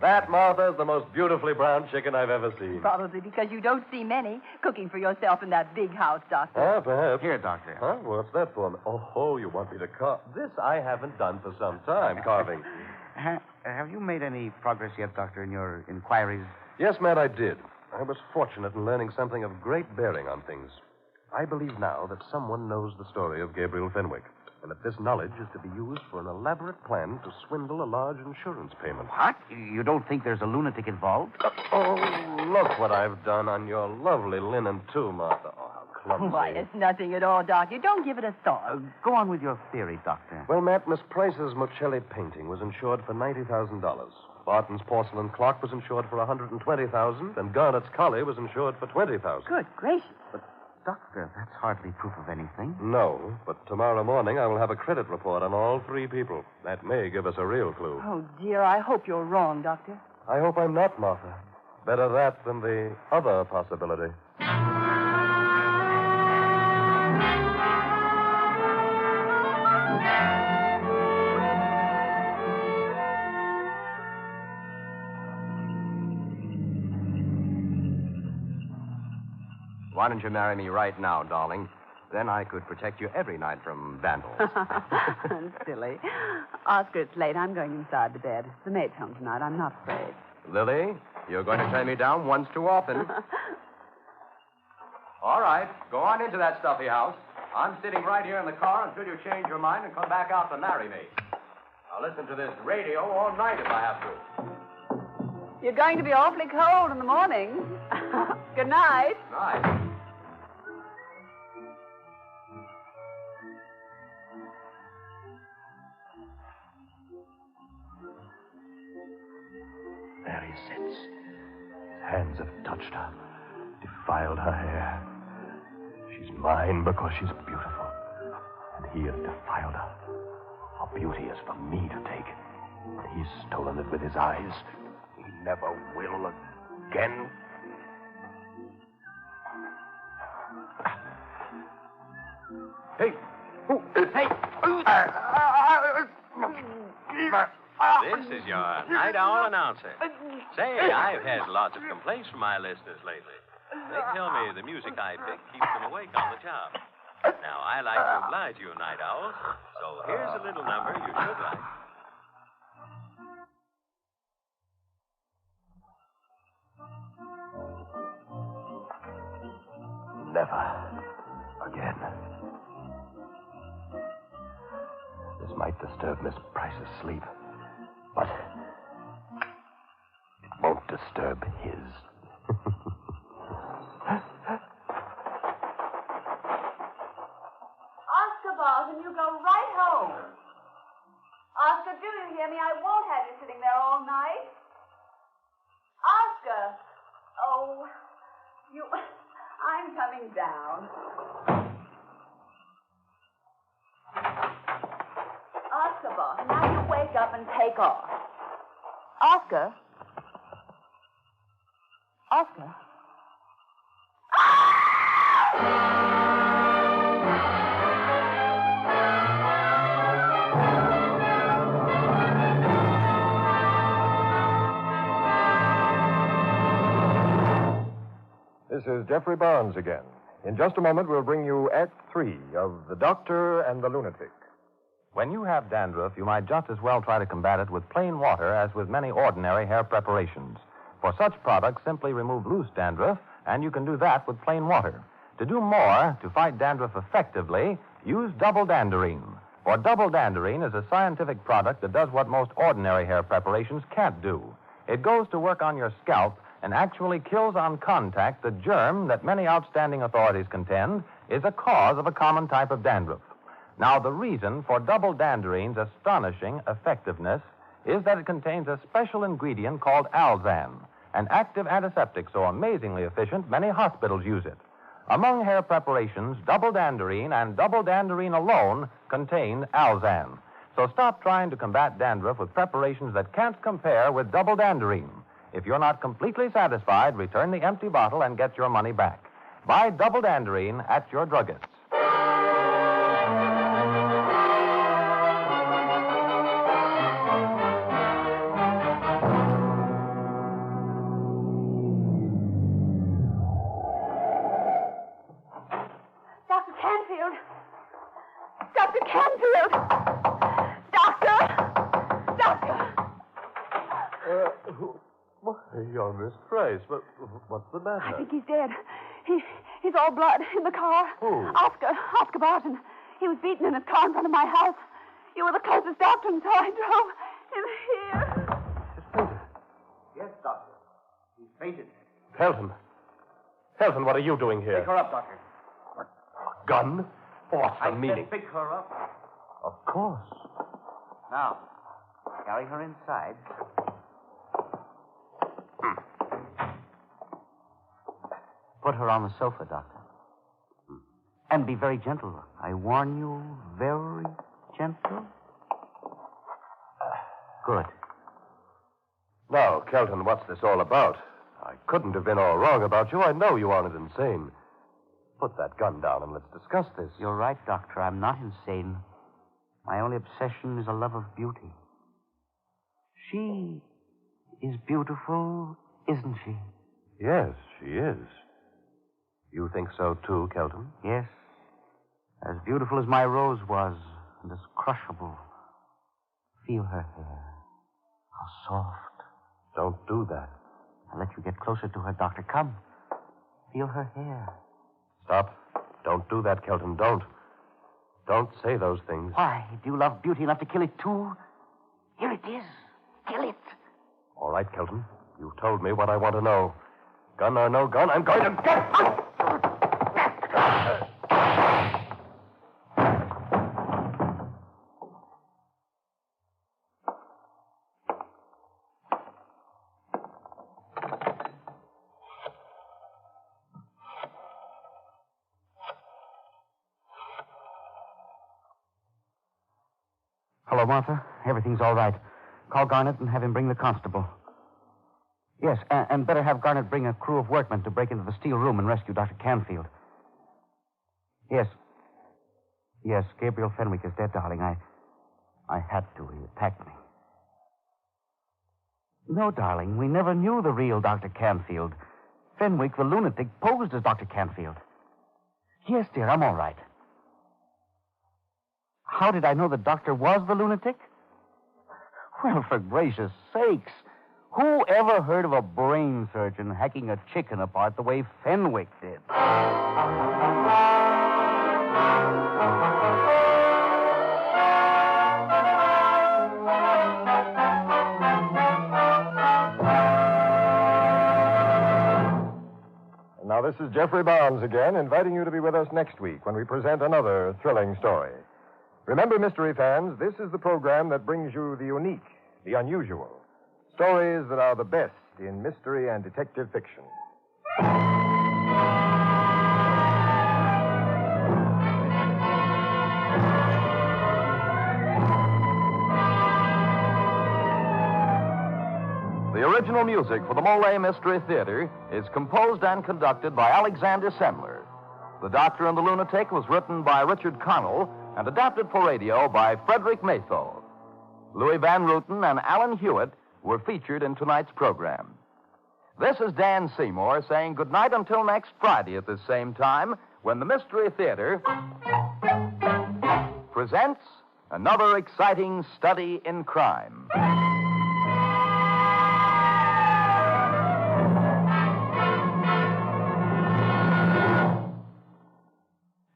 That, Martha, is the most beautifully browned chicken I've ever seen.
Probably because you don't see many cooking for yourself in that big house, Doctor.
Ah, perhaps.
Here, Doctor.
Huh? What's that for? Oh, you want me to carve? This I haven't done for some time, carving.
Have you made any progress yet, Doctor, in your inquiries?
Yes, Matt, I did. I was fortunate in learning something of great bearing on things. I believe now that someone knows the story of Gabriel Fenwick, and that this knowledge is to be used for an elaborate plan to swindle a large insurance payment.
What? You don't think there's a lunatic involved?
Oh, look what I've done on your lovely linen, too, Martha. Oh, how clumsy.
Why, it's nothing at all, Doc. You don't give it a thought.
Go on with your theory, Doctor.
Well, Matt, Miss Price's Mocelli painting was insured for $90,000. Barton's porcelain clock was insured for $120,000, and Garnett's collie was insured for $20,000.
Good gracious.
Doctor, that's hardly proof of anything.
No, but tomorrow morning I will have a credit report on all 3 people. That may give us a real clue.
Oh, dear, I hope you're wrong, Doctor.
I hope I'm not, Martha. Better that than the other possibility.
Why don't you marry me right now, darling? Then I could protect you every night from vandals.
Silly. Oscar, it's late. I'm going inside to bed. The maid's home tonight. I'm not afraid.
Lily, you're going to turn me down once too often. All right, go on into that stuffy house. I'm sitting right here in the car until you change your mind and come back out to marry me. I'll listen to this radio all night if I have to.
You're going to be awfully cold in the morning. Good night.
Night.
There he sits. His hands have touched her, defiled her hair. She's mine because she's beautiful, and he has defiled her. Her beauty is for me to take, and he's stolen it with his eyes. He never will again. Hey! Hey!
This is your night owl announcer. Say, I've had lots of complaints from my listeners lately. They tell me the music I pick keeps them awake on the job. Now, I like to oblige you, night owls, so here's a little number you should like.
Never again. This might disturb disturb Miss Price's sleep. But it won't disturb his.
Oscar Barton, you go right home. Oscar, do you hear me? I won't have you sitting there all night. Oscar! Oh, you... I'm coming down. Oscar Barton, now you wake up and take off. Oscar? Oscar?
This is Jeffrey Barnes again. In just a moment, we'll bring you Act 3 of The Doctor and the Lunatic.
When you have dandruff, you might just as well try to combat it with plain water as with many ordinary hair preparations. For such products, simply remove loose dandruff, and you can do that with plain water. To do more, to fight dandruff effectively, use double danderine. For double danderine is a scientific product that does what most ordinary hair preparations can't do. It goes to work on your scalp and actually kills on contact the germ that many outstanding authorities contend is a cause of a common type of dandruff. Now, the reason for double danderine's astonishing effectiveness is that it contains a special ingredient called alzan, an active antiseptic so amazingly efficient many hospitals use it. Among hair preparations, double danderine and double danderine alone contain alzan. So stop trying to combat dandruff with preparations that can't compare with double danderine. If you're not completely satisfied, return the empty bottle and get your money back. Buy double danderine at your druggist.
Dr. Canfield! Dr. Canfield! Doctor! Doctor!
You're Miss Price. What's the matter?
I think he's dead. He's all blood in the car.
Who?
Oscar Barton. He was beaten in his car in front of my house. You were the closest doctor, and so I drove him here.
Yes, Doctor. He's fainted.
Kelton, what are you doing here?
Pick her up, Doctor.
A gun? What's the meaning?
Pick her up.
Of course.
Now, carry her inside. Put her on the sofa, Doctor. And be very gentle. I warn you, very gentle. Good.
Now, Kelton, what's this all about? I couldn't have been all wrong about you. I know you aren't insane. Put that gun down and let's discuss this.
You're right, Doctor. I'm not insane. My only obsession is a love of beauty. She is beautiful, isn't she?
Yes, she is. You think so, too, Kelton?
Yes. As beautiful as my rose was, and as crushable. Feel her hair. How soft.
Don't do that.
I'll let you get closer to her, Doctor. Come. Feel her hair.
Stop. Don't do that, Kelton. Don't. Don't say those things.
Why? Do you love beauty enough to kill it, too? Here it is. Kill it.
All right, Kelton. You've told me what I want to know. Gun or no gun, I'm going to get out!
Hello, Martha. Everything's all right. Call Garnett and have him bring the constable. Yes, and better have Garnett bring a crew of workmen to break into the steel room and rescue Dr. Canfield. Yes. Yes, Gabriel Fenwick is dead, darling. I had to. He attacked me. No, darling, we never knew the real Dr. Canfield. Fenwick, the lunatic, posed as Dr. Canfield. Yes, dear, I'm all right. How did I know the doctor was the lunatic? Well, for gracious sakes, who ever heard of a brain surgeon hacking a chicken apart the way Fenwick did?
Now, this is Jeffrey Barnes again, inviting you to be with us next week when we present another thrilling story. Remember, mystery fans, this is the program that brings you the unique, the unusual, stories that are the best in mystery and detective fiction.
The original music for the Molle Mystery Theater is composed and conducted by Alexander Semmler. The Doctor and the Lunatic was written by Richard Connell and adapted for radio by Frederick Maytho. Louis Van Ruten and Alan Hewitt were featured in tonight's program. This is Dan Seymour saying goodnight until next Friday at the same time when the Mystery Theater presents another exciting study in crime.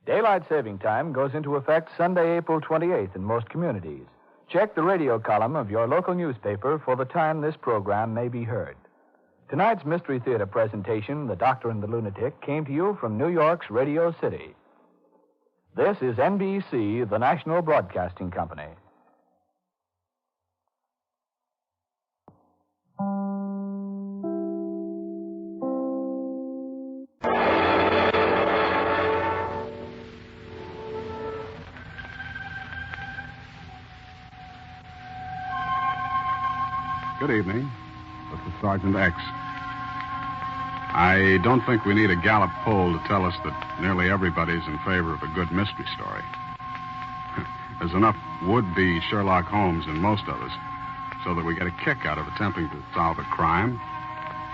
Daylight saving time goes into effect Sunday, April 28th in most communities. Check the radio column of your local newspaper for the time this program may be heard. Tonight's Mystery Theater presentation, The Doctor and the Lunatic, came to you from New York's Radio City. This is NBC, the National Broadcasting Company.
Good evening. This is Sergeant X. I don't think we need a Gallup poll to tell us that nearly everybody's in favor of a good mystery story. There's enough would-be Sherlock Holmes in most of us so that we get a kick out of attempting to solve a crime,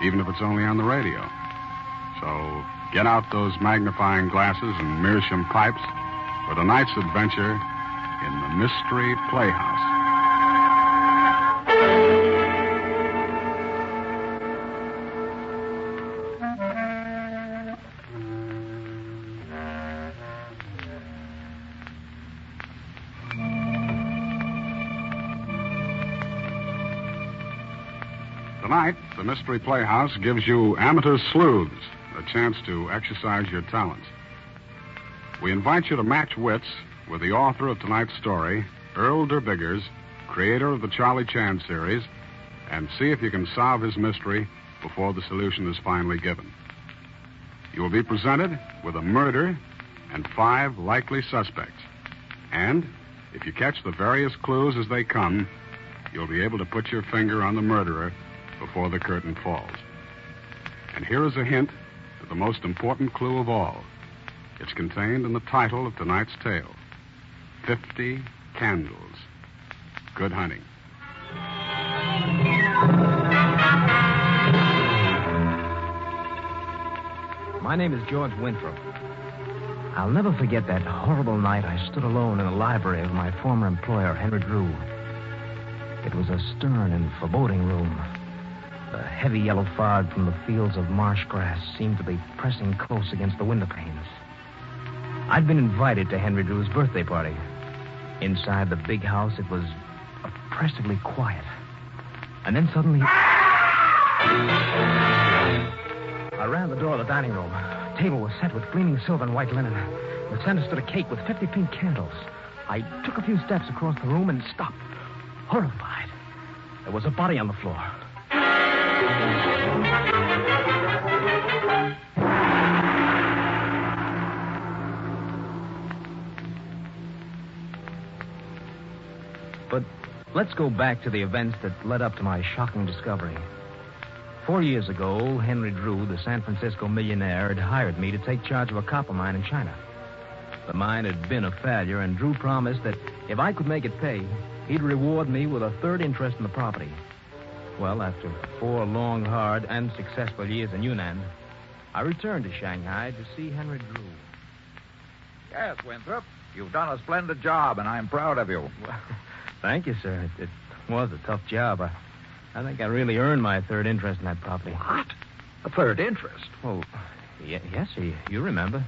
even if it's only on the radio. So get out those magnifying glasses and meerschaum pipes for tonight's adventure in the Mystery Playhouse. Tonight, the Mystery Playhouse gives you amateur sleuths a chance to exercise your talents. We invite you to match wits with the author of tonight's story, Earl Derbiggers, creator of the Charlie Chan series, and see if you can solve his mystery before the solution is finally given. You will be presented with a murder and 5 likely suspects. And if you catch the various clues as they come, you'll be able to put your finger on the murderer before the curtain falls. And here is a hint to the most important clue of all. It's contained in the title of tonight's tale, 50 Candles. Good hunting.
My name is George Winthrop. I'll never forget that horrible night I stood alone in the library of my former employer, Henry Drew. It was a stern and foreboding room. The heavy yellow fog from the fields of marsh grass seemed to be pressing close against the window panes. I'd been invited to Henry Drew's birthday party. Inside the big house, it was oppressively quiet. And then suddenly... I ran the door of the dining room. The table was set with gleaming silver and white linen. In the center stood a cake with 50 pink candles. I took a few steps across the room and stopped, horrified. There was a body on the floor. But let's go back to the events that led up to my shocking discovery. 4 years ago, Henry Drew, the San Francisco millionaire, had hired me to take charge of a copper mine in China. The mine had been a failure, and Drew promised that if I could make it pay, he'd reward me with a third interest in the property. Well, after 4 long, hard, and successful years in Yunnan, I returned to Shanghai to see Henry Drew.
Yes, Winthrop, you've done a splendid job, and I'm proud of you.
Well, thank you, sir. It was a tough job. I think I really earned my third interest in that property.
What? A third interest?
Well, yes, sir. You remember.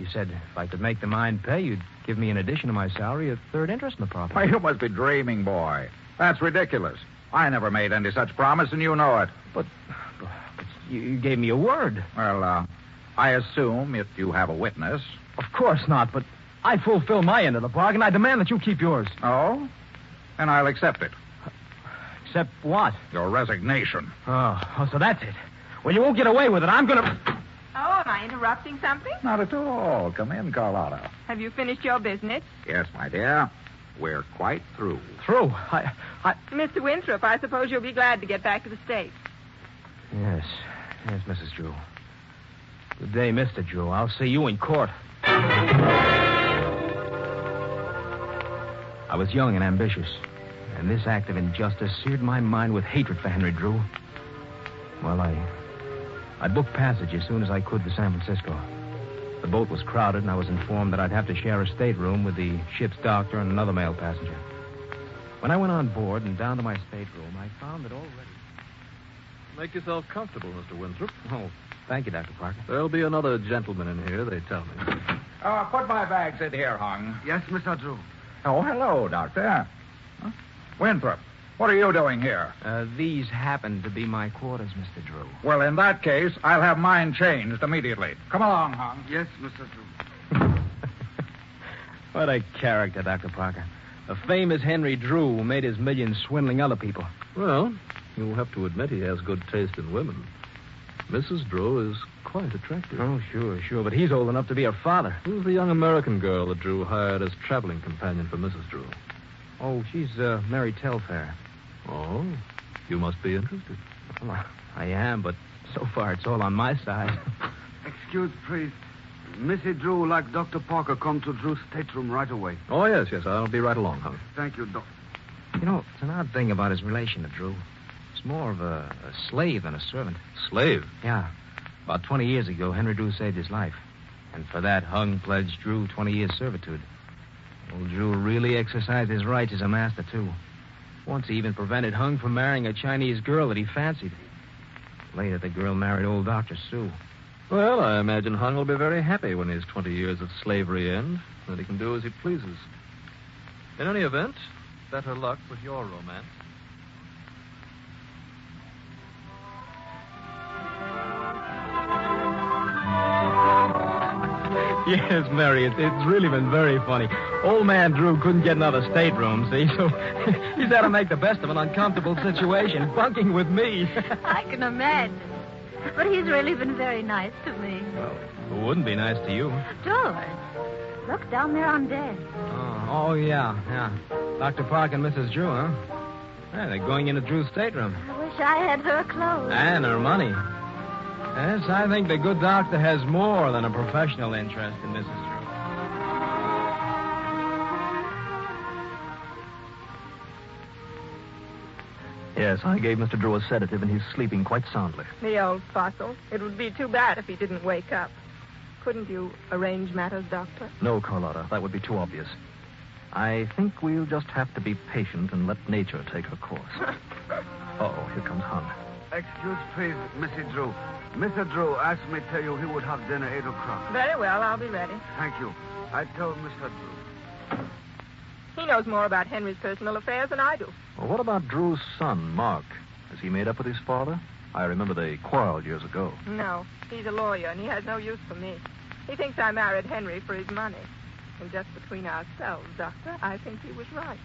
You said if I could make the mine pay, you'd give me, in addition to my salary, a third interest in the property.
Why, you must be dreaming, boy. That's ridiculous. I never made any such promise, and you know it.
But you gave me a word.
Well, I assume if you have a witness.
Of course not, but I fulfill my end of the bargain. I demand that you keep yours.
Oh? And I'll accept it.
Accept what?
Your resignation.
Oh, so that's it. Well, you won't get away with it. I'm going to...
Oh, am I interrupting something?
Not at all. Come in, Carlotta.
Have you finished your business?
Yes, my dear. We're quite through.
Through?
Mr. Winthrop, I suppose you'll be glad to get back to the States.
Yes, Mrs. Drew. Good day, Mr. Drew. I'll see you in court. I was young and ambitious, and this act of injustice seared my mind with hatred for Henry Drew. Well, I booked passage as soon as I could for San Francisco. The boat was crowded, and I was informed that I'd have to share a stateroom with the ship's doctor and another male passenger. When I went on board and down to my stateroom, I found that already...
Make yourself comfortable, Mr. Winthrop.
Oh, thank you, Dr. Parker.
There'll be another gentleman in here, they tell me.
Put my bags in here, Hung.
Yes, Mr. Drew.
Oh, hello, Doctor. Huh? Winthrop, what are you doing here?
These happen to be my quarters, Mr. Drew.
Well, in that case, I'll have mine changed immediately. Come along, Hung.
Yes, Mr. Drew.
What a character, Dr. Parker. A famous Henry Drew who made his millions swindling other people.
Well, you'll have to admit he has good taste in women. Mrs. Drew is quite attractive.
Oh, sure. But he's old enough to be her father.
Who's the young American girl that Drew hired as traveling companion for Mrs. Drew?
Oh, she's Mary Telfair.
Oh, you must be interested.
Well, I am, but so far it's all on my side.
Excuse, please. Missy Drew would like Dr. Parker come to Drew's stateroom right away.
Oh, yes, I'll be right along, Hung.
Thank you, Doc.
You know, it's an odd thing about his relation to Drew. It's more of a slave than a servant.
Slave?
Yeah. About 20 years ago, Henry Drew saved his life. And for that, Hung pledged Drew 20 years' servitude. Old Drew really exercised his rights as a master, too. Once he even prevented Hung from marrying a Chinese girl that he fancied. Later, the girl married old Dr. Sue.
Well, I imagine Hung will be very happy when his 20 years of slavery end, that he can do as he pleases. In any event, better luck with your romance.
Yes, Mary, it's really been very funny. Old man Drew couldn't get another stateroom, see, so he's had to make the best of an uncomfortable situation, bunking with me.
I can imagine. But he's really been very nice to me.
Well, who wouldn't be nice to you?
George, look down there on deck.
Oh, yeah. Dr. Parker and Mrs. Drew, huh? Yeah, they're going into Drew's stateroom.
I wish I had her clothes.
And her money. Yes, I think the good doctor has more than a professional interest in Mrs. Drew.
Yes, I gave Mr. Drew a sedative, and he's sleeping quite soundly.
The old fossil. It would be too bad if he didn't wake up. Couldn't you arrange matters, Doctor?
No, Carlotta, that would be too obvious. I think we'll just have to be patient and let nature take her course. Uh-oh, here comes Hung.
Excuse, please, Missy Drew. Mr. Drew asked me to tell you he would have dinner 8 o'clock.
Very well, I'll be ready.
Thank you. I told Mr. Drew.
He knows more about Henry's personal affairs than I do.
Well, what about Drew's son, Mark? Has he made up with his father? I remember they quarreled years ago.
No, he's a lawyer, and he has no use for me. He thinks I married Henry for his money. And just between ourselves, Doctor, I think he was right.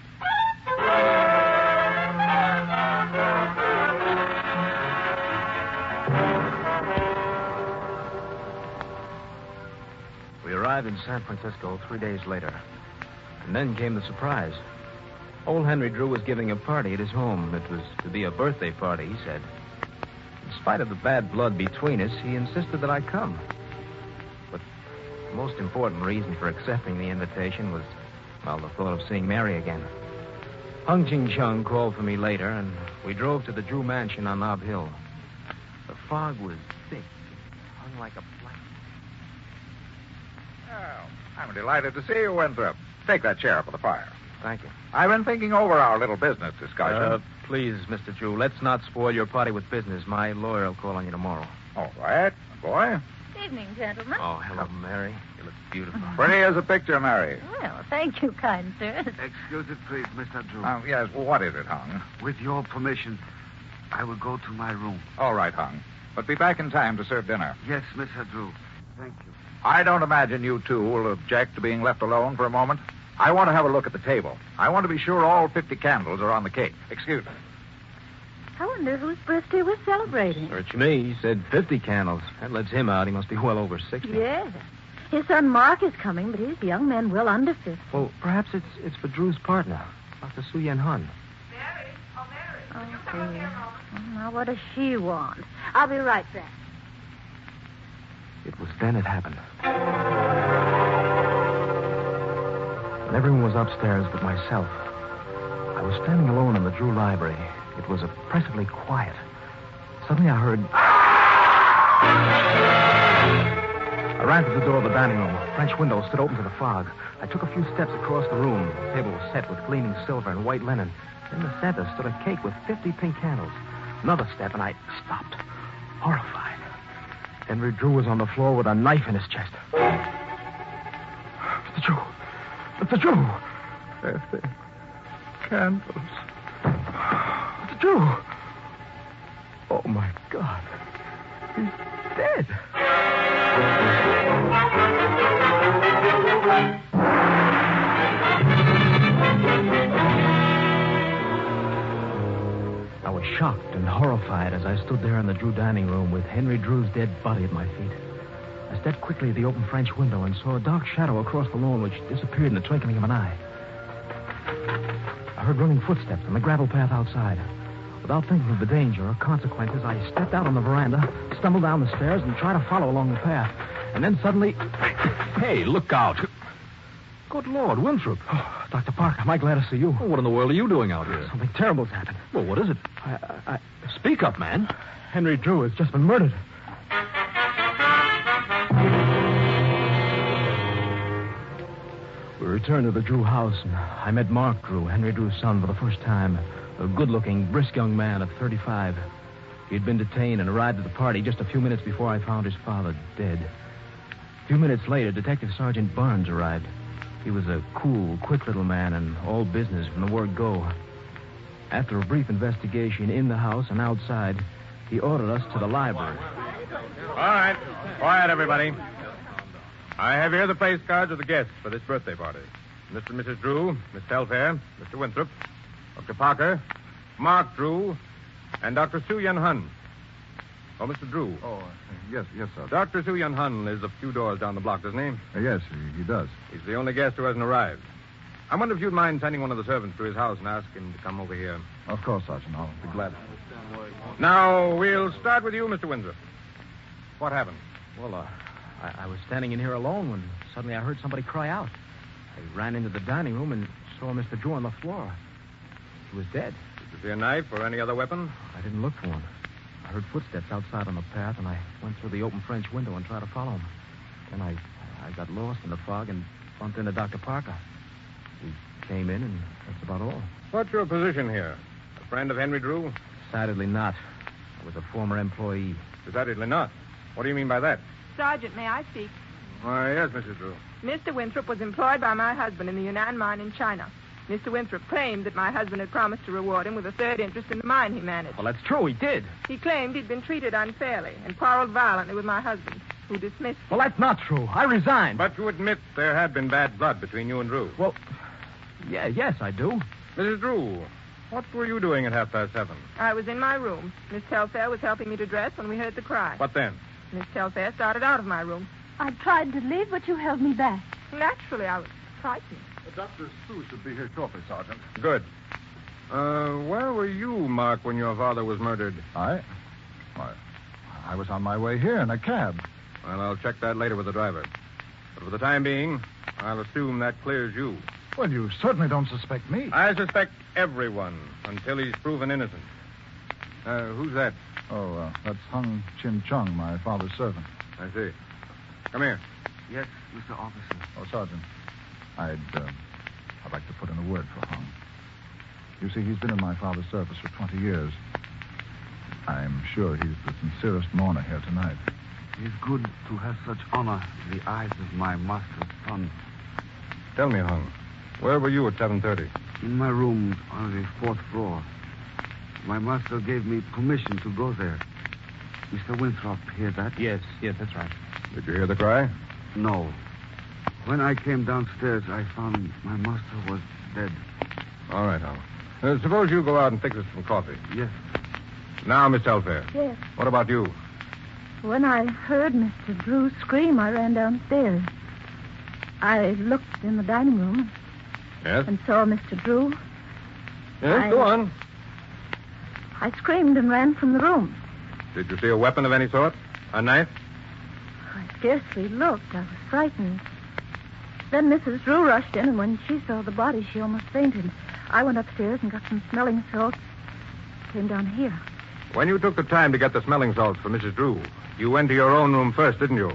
We arrived in San Francisco 3 days later. And then came the surprise. Old Henry Drew was giving a party at his home. It was to be a birthday party, he said. In spite of the bad blood between us, he insisted that I come. But the most important reason for accepting the invitation was, well, the thought of seeing Mary again. Hung Ching Chung called for me later, and we drove to the Drew mansion on Nob Hill. The fog was thick, hung like a blanket.
Oh, I'm delighted to see you, Winthrop. Take that chair for the fire.
Thank you.
I've been thinking over our little business discussion.
Please, Mr. Drew, let's not spoil your party with business. My lawyer will call on you tomorrow.
All right, boy.
Evening, gentlemen.
Oh, hello, Mary. You look beautiful.
Pretty as a picture, Mary.
Well, thank you, kind sir.
Excuse it, please, Mr. Drew.
Yes, well, what is it, Hung?
With your permission, I will go to my room.
All right, Hung. But be back in time to serve dinner.
Yes, Mr. Drew.
thank you.
I don't imagine you two will object to being left alone for a moment. I want to have a look at the table. I want to be sure all 50 candles are on the cake. Excuse me.
I wonder whose birthday we're celebrating.
Search me. He said 50 candles. That lets him out. He must be well over 60.
Yes. His son Mark is coming, but his young men well under 50.
Well, perhaps it's for Drew's partner, Dr. Su-Yen Hun.
Oh, dear. Now, what does she want? I'll be right back.
It was then it happened. When everyone was upstairs but myself, I was standing alone in the Drew library. It was oppressively quiet. Suddenly I heard... I ran to the door of the dining room. A French window stood open to the fog. I took a few steps across the room. The table was set with gleaming silver and white linen. In the center stood a cake with 50 pink candles. Another step, and I stopped, horrified. Henry Drew was on the floor with a knife in his chest. Mr. Drew! Mr. Drew!
There's the candles.
Mr. Drew! Oh, my God. He's dead. I was shocked and horrified as I stood there in the Drew dining room with Henry Drew's dead body at my feet. I stepped quickly to the open French window and saw a dark shadow across the lawn which disappeared in the twinkling of an eye. I heard running footsteps on the gravel path outside. Without thinking of the danger or consequences, I stepped out on the veranda, stumbled down the stairs, and tried to follow along the path. And then suddenly...
Hey, look out. Good Lord, Winthrop.
Oh, Dr. Parker, am I glad to see you?
Well, what in the world are you doing out here?
Something terrible's happened.
Well, what is it? Speak up, man.
Henry Drew has just been murdered. We returned to the Drew house, and I met Mark Drew, Henry Drew's son, for the first time. A good-looking, brisk young man of 35. He'd been detained and arrived at the party just a few minutes before I found his father dead. A few minutes later, Detective Sergeant Barnes arrived. He was a cool, quick little man and all business from the word go. After a brief investigation in the house and outside, he ordered us to the library.
All right. Quiet, everybody. I have here the place cards of the guests for this birthday party. Mr. and Mrs. Drew, Miss Telfair, Mr. Winthrop, Dr. Parker, Mark Drew, and Dr. Su-Yen Hun. Oh, Mr. Drew.
Oh, yes, sir.
Dr. Su-Yen Hun is a few doors down the block, doesn't he?
Yes, he does.
He's the only guest who hasn't arrived. I wonder if you'd mind sending one of the servants to his house and ask him to come over here.
Of course, Sergeant. I'll be glad.
Now, we'll start with you, Mr. Winthrop. What happened?
Well, I was standing in here alone when suddenly I heard somebody cry out. I ran into the dining room and saw Mr. Drew on the floor. He was dead.
Did you see a knife or any other weapon?
I didn't look for one. I heard footsteps outside on the path, and I went through the open French window and tried to follow him. Then I got lost in the fog and bumped into Dr. Parker. He came in, and that's about all.
What's your position here? A friend of Henry Drew?
Decidedly not. I was a former employee.
Decidedly not. What do you mean by that?
Sergeant, may I speak?
Why, yes, Mrs. Drew.
Mr. Winthrop was employed by my husband in the Yunnan mine in China. Mr. Winthrop claimed that my husband had promised to reward him with a third interest in the mine he managed.
Well, that's true. He did.
He claimed he'd been treated unfairly and quarreled violently with my husband, who dismissed him.
Well, that's not true. I resigned.
But you admit there had been bad blood between you and Drew.
Well, yes, I do.
Mrs. Drew, what were you doing at 7:30?
I was in my room. Miss Telfair was helping me to dress when we heard the cry.
What then?
Miss Telfair started out of my room.
I tried to leave, but you held me back.
Naturally, I was frightened.
Dr. Sue should be here shortly, Sergeant.
Good. Where were you, Mark, when your father was murdered?
I was on my way here in a cab.
Well, I'll check that later with the driver. But for the time being, I'll assume that clears you.
Well, you certainly don't suspect me.
I suspect everyone until he's proven innocent. Who's that?
Oh, that's Hung Chin Chung, my father's servant.
I see. Come here.
Yes, Mr. Officer.
Oh, Sergeant, I'd like to put in a word for Hung. You see, he's been in my father's service for 20 years. I'm sure he's the sincerest mourner here tonight.
It is good to have such honor in the eyes of my master's son.
Tell me, Hung, where were you at 7:30?
In my room on the 4th floor. My master gave me permission to go there. Mr. Winthrop, hear that?
Yes, that's right.
Did you hear the cry?
No. When I came downstairs, I found my master was dead.
All right, Hal. Suppose you go out and fix us some coffee.
Yes.
Now, Miss Telfair.
Yes.
What about you?
When I heard Mr. Drew scream, I ran downstairs. I looked in the dining room
Yes?
and saw Mr. Drew.
Yes, go on.
I screamed and ran from the room.
Did you see a weapon of any sort? A knife?
I scarcely looked. I was frightened. Then Mrs. Drew rushed in, and when she saw the body, she almost fainted. I went upstairs and got some smelling salts. Came down here.
When you took the time to get the smelling salts for Mrs. Drew, you went to your own room first, didn't you?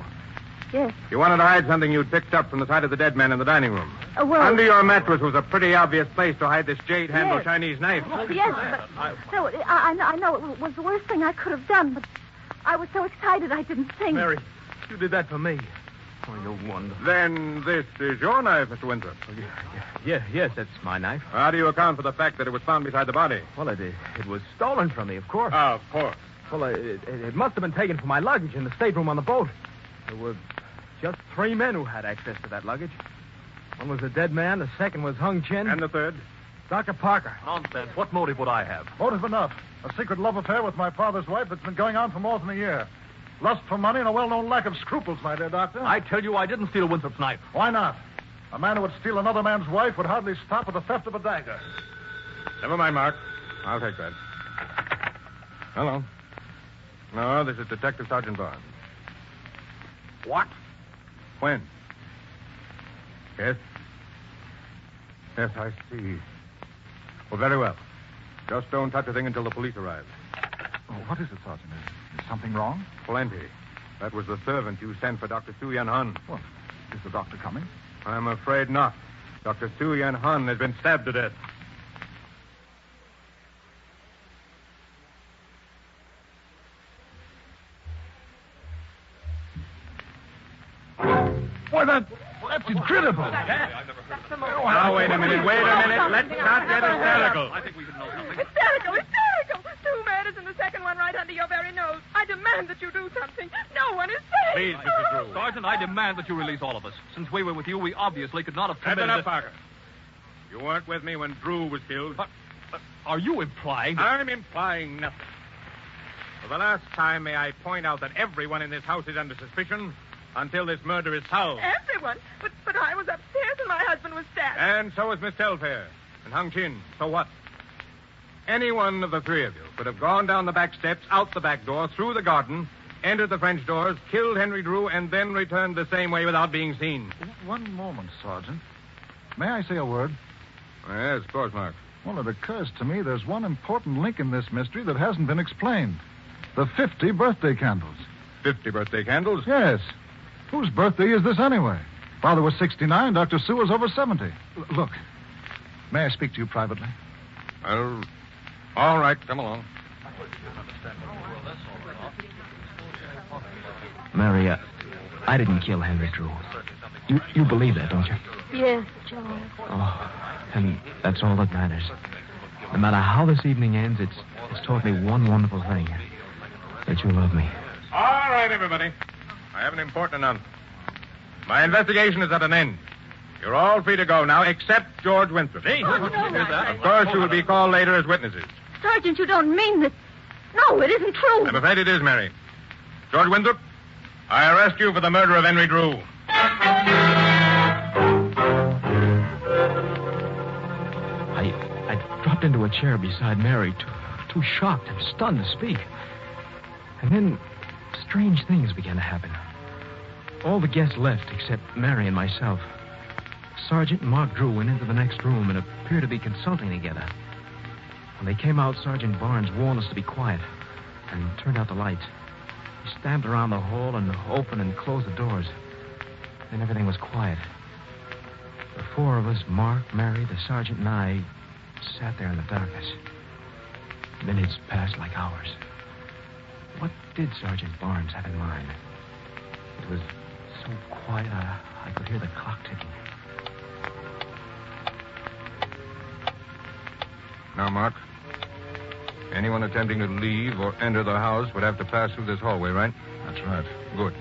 Yes.
You wanted to hide something you'd picked up from the side of the dead man in the dining room.
Well...
Under your mattress was a pretty obvious place to hide this jade-handled
Yes.
Chinese knife.
Yes, but... No, I know it was the worst thing I could have done, but I was so excited I didn't think.
Mary, you did that for me. Oh, no wonder.
Then this is your knife, Mr. Winthrop.
Yes, that's my knife.
How do you account for the fact that it was found beside the body?
Well, it was stolen from me, of course.
Of course.
Well, it must have been taken from my luggage in the stateroom on the boat. There were just 3 men who had access to that luggage. One was a dead man, the second was Hung Chin.
And the third?
Dr. Parker.
Nonsense. What motive would I have?
Motive enough. A secret love affair with my father's wife that's been going on for more than a year. Lust for money and a well-known lack of scruples, my dear doctor.
I tell you, I didn't steal Winthrop's knife.
Why not? A man who would steal another man's wife would hardly stop at the theft of a dagger.
Never mind, Mark. I'll take that. Hello. No, this is Detective Sergeant Barnes.
What?
When? Yes? Yes, I see. Well, very well. Just don't touch a thing until the police arrive.
Oh, what is it, Sergeant? Is something wrong?
Plenty. That was the servant you sent for Dr. Su Yan Hun.
What? Is the doctor coming?
I'm afraid not. Dr. Su Yan Hun has been stabbed to death.
Why, that's incredible.
Now, wait a minute. Let's not get hysterical.
I think we should know something.
Hysterical! 2 murders and the second one right under your very nose. I demand that you do something. No one is safe.
Please, Mrs. Drew.
Sergeant, I demand that you release all of us. Since we were with you, we obviously could not have
That's
committed...
enough, Parker. You weren't with me when Drew was killed.
Are you implying...
I'm implying nothing. For the last time, may I point out that everyone in this house is under suspicion until this murder is solved.
Everyone? But I was upstairs and my husband was stabbed.
And so was Miss Telfair and Hung Chin. So what? Any one of the 3 of you could have gone down the back steps, out the back door, through the garden, entered the French doors, killed Henry Drew, and then returned the same way without being seen.
One moment, Sergeant. May I say a word?
Yes, of course, Mark.
Well, it occurs to me there's one important link in this mystery that hasn't been explained. The 50 birthday candles.
50 birthday candles?
Yes. Whose birthday is this anyway? Father was 69, Dr. Sue was over 70. Look, may I speak to you privately?
Well, all right, come along.
Mary, I didn't kill Henry Drew. You believe that, don't you?
Yes, George.
Oh, and that's all that matters. No matter how this evening ends, it's taught me one wonderful thing. That you love me.
All right, everybody. I have an important announcement. My investigation is at an end. You're all free to go now, except George Winthrop.
Hey,
Of course, you will be called later as witnesses.
Sergeant, you don't mean that. No, it isn't true.
I'm afraid it is, Mary. George Winthrop, I arrest you for the murder of Henry Drew.
I dropped into a chair beside Mary, too shocked and stunned to speak. And then strange things began to happen. All the guests left except Mary and myself. Sergeant and Mark Drew went into the next room and appeared to be consulting together. When they came out, Sergeant Barnes warned us to be quiet and turned out the lights. He stamped around the hall and opened and closed the doors. Then everything was quiet. The 4 of us, Mark, Mary, the sergeant, and I, sat there in the darkness. Minutes passed like hours. What did Sergeant Barnes have in mind? It was so quiet I could hear the clock ticking.
Now, Mark, anyone attempting to leave or enter the house would have to pass through this hallway, right?
That's right.
Good.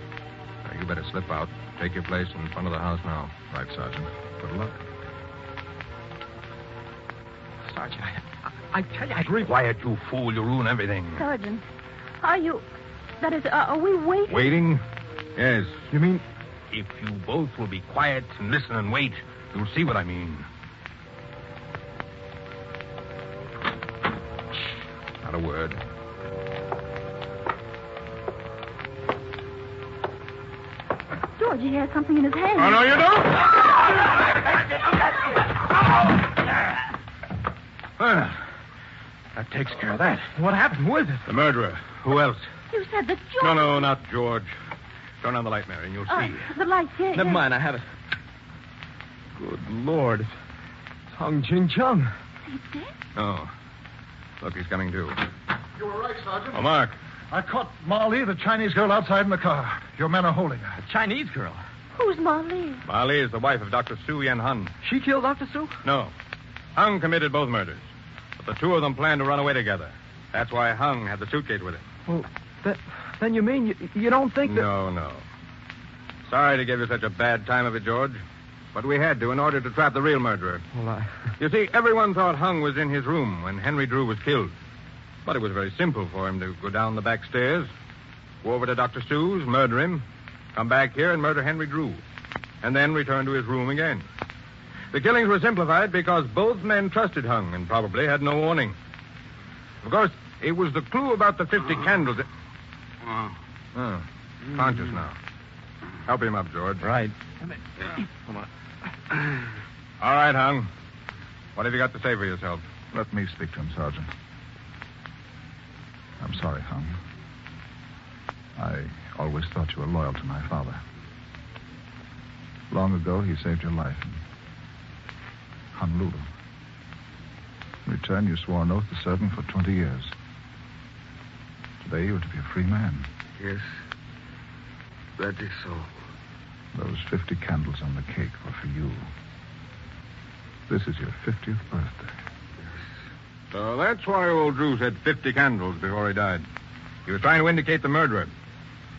Now,
You better slip out. Take your place in front of the house now.
Right, Sergeant. Good luck.
Sergeant, I tell you, I'd quiet, you fool. You ruin everything.
Sergeant, are you... That is, are we waiting?
Waiting? Yes.
You mean... If you both will be quiet and listen and wait, you'll see what I mean.
Not a word.
George, he has something in his hand.
Oh, no, you don't! Well, that takes care of that.
What happened? Who is it?
The murderer. Who else?
You said that George...
No, not George. Turn on the light, Mary, and you'll see.
The light, yes.
Never mind, I have it. Good Lord. It's Hung Ching Chung.
He's dead?
No. Look, he's coming to.
You were right, Sergeant.
Oh, Mark.
I caught Molle, the Chinese girl, outside in the car. Your men are holding her.
A Chinese girl?
Who's Molle?
Molle is the wife of Dr. Su Yen Hun.
She killed Dr. Su?
No. Hung committed both murders. But the two of them planned to run away together. That's why Hung had the suitcase with him.
Well, then you mean you don't think that...
No. Sorry to give you such a bad time of it, George. But we had to in order to trap the real murderer.
Well,
You see, everyone thought Hung was in his room when Henry Drew was killed. But it was very simple for him to go down the back stairs, go over to Dr. Sue's, murder him, come back here and murder Henry Drew, and then return to his room again. The killings were simplified because both men trusted Hung and probably had no warning. Of course, it was the clue about the 50 candles that... Conscious now. Help him up, George.
Right.
Come on. All right, Hung. What have you got to say for yourself?
Let me speak to him, Sergeant. I'm sorry, Hung. I always thought you were loyal to my father. Long ago, he saved your life in Honolulu. In return, you swore an oath to serve him for 20 years. Today, you are to be a free man.
Yes, that is so.
Those 50 candles on the cake were for you. This is your 50th birthday.
So that's why old Drew said 50 candles before he died. He was trying to indicate the murderer.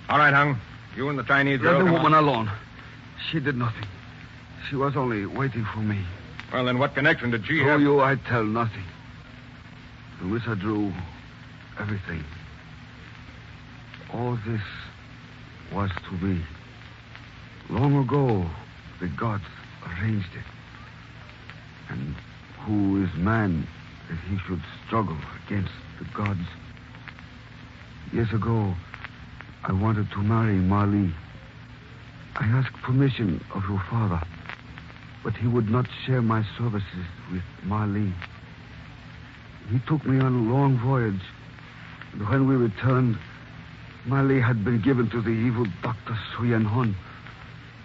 All right, Hung. You and the Chinese girl...
Let the woman alone. She did nothing. She was only waiting for me.
Well, then what connection did she
To
have...
you, I tell nothing. To Mr. Drew, everything. All this was to be. Long ago, the gods arranged it. And who is man that he should struggle against the gods? Years ago, I wanted to marry Molle. I asked permission of your father, but he would not share my services with Molle. He took me on a long voyage, and when we returned, Molle had been given to the evil Dr. Su Yen Hun.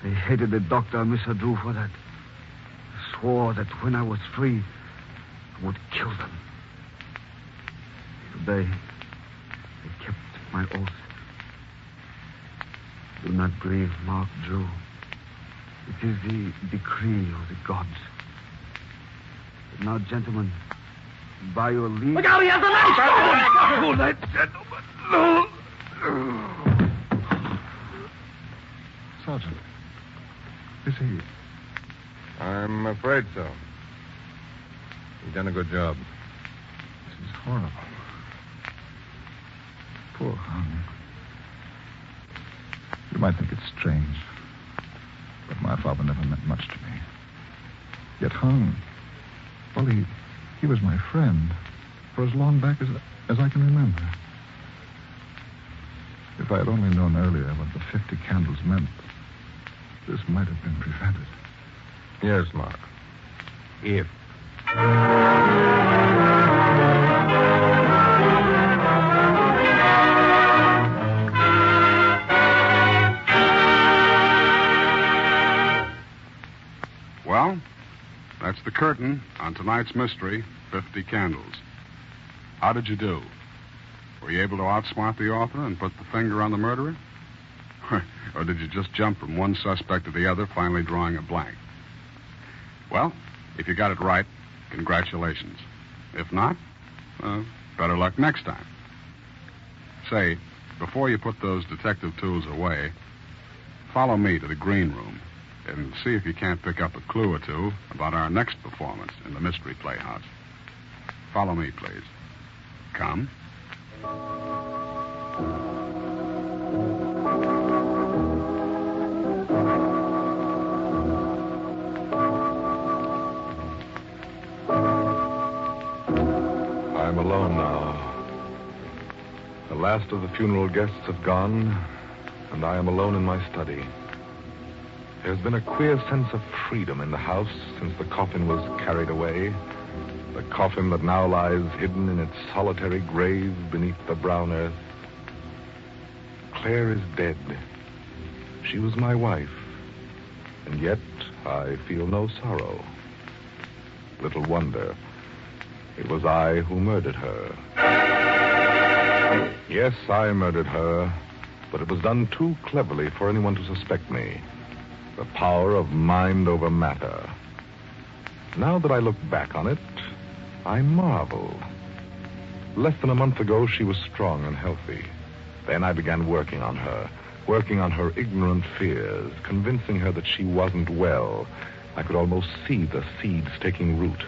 They hated the doctor and Mr. Drew for that. They swore that when I was free, I would kill them. Today, they kept my oath. Do not grieve, Mark Drew. It is the decree of the gods. But now, gentlemen, by your leave...
Look out, he has a knife!
Oh, that gentleman, no!
Sergeant, is he...
I'm afraid so. You've done a good job.
This is horrible. Poor Hung. You might think it's strange, but my father never meant much to me. Yet Hung, well, he was my friend for as long back as I can remember. If I had only known earlier what the 50 candles meant, this might have been prevented.
Yes, Mark. If.
Well, that's the curtain on tonight's mystery, 50 Candles. How did you do? Were you able to outsmart the author and put the finger on the murderer? Or did you just jump from one suspect to the other, finally drawing a blank? Well, if you got it right, congratulations. If not, better luck next time. Say, before you put those detective tools away, follow me to the green room and see if you can't pick up a clue or two about our next performance in the Mystery Playhouse. Follow me, please. Come.
I'm alone now. The last of the funeral guests have gone, and I am alone in my study. There's been a queer sense of freedom in the house since the coffin was carried away. The coffin that now lies hidden in its solitary grave beneath the brown earth. Claire is dead. She was my wife, and yet I feel no sorrow. Little wonder. It was I who murdered her. Yes, I murdered her, but it was done too cleverly for anyone to suspect me. The power of mind over matter. Now that I look back on it, I marvel. Less than a month ago, she was strong and healthy. Then I began working on her ignorant fears, convincing her that she wasn't well. I could almost see the seeds taking root.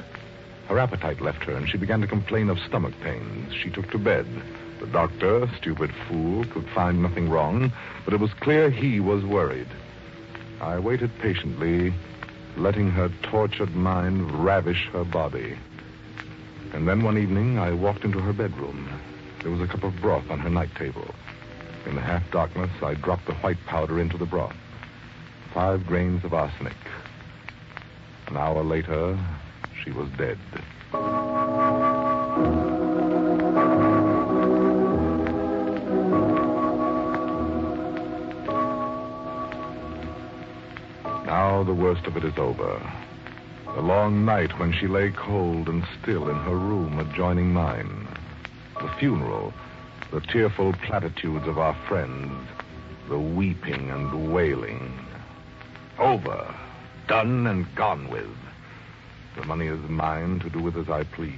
Her appetite left her, and she began to complain of stomach pains. She took to bed. The doctor, stupid fool, could find nothing wrong, but it was clear he was worried. I waited patiently, letting her tortured mind ravish her body. And then one evening, I walked into her bedroom. There was a cup of broth on her night table. In the half-darkness, I dropped the white powder into the broth. 5 grains of arsenic. An hour later, she was dead. Now the worst of it is over. The long night when she lay cold and still in her room adjoining mine. The funeral, the tearful platitudes of our friends, the weeping and wailing. Over, done and gone with. The money is mine to do with as I please.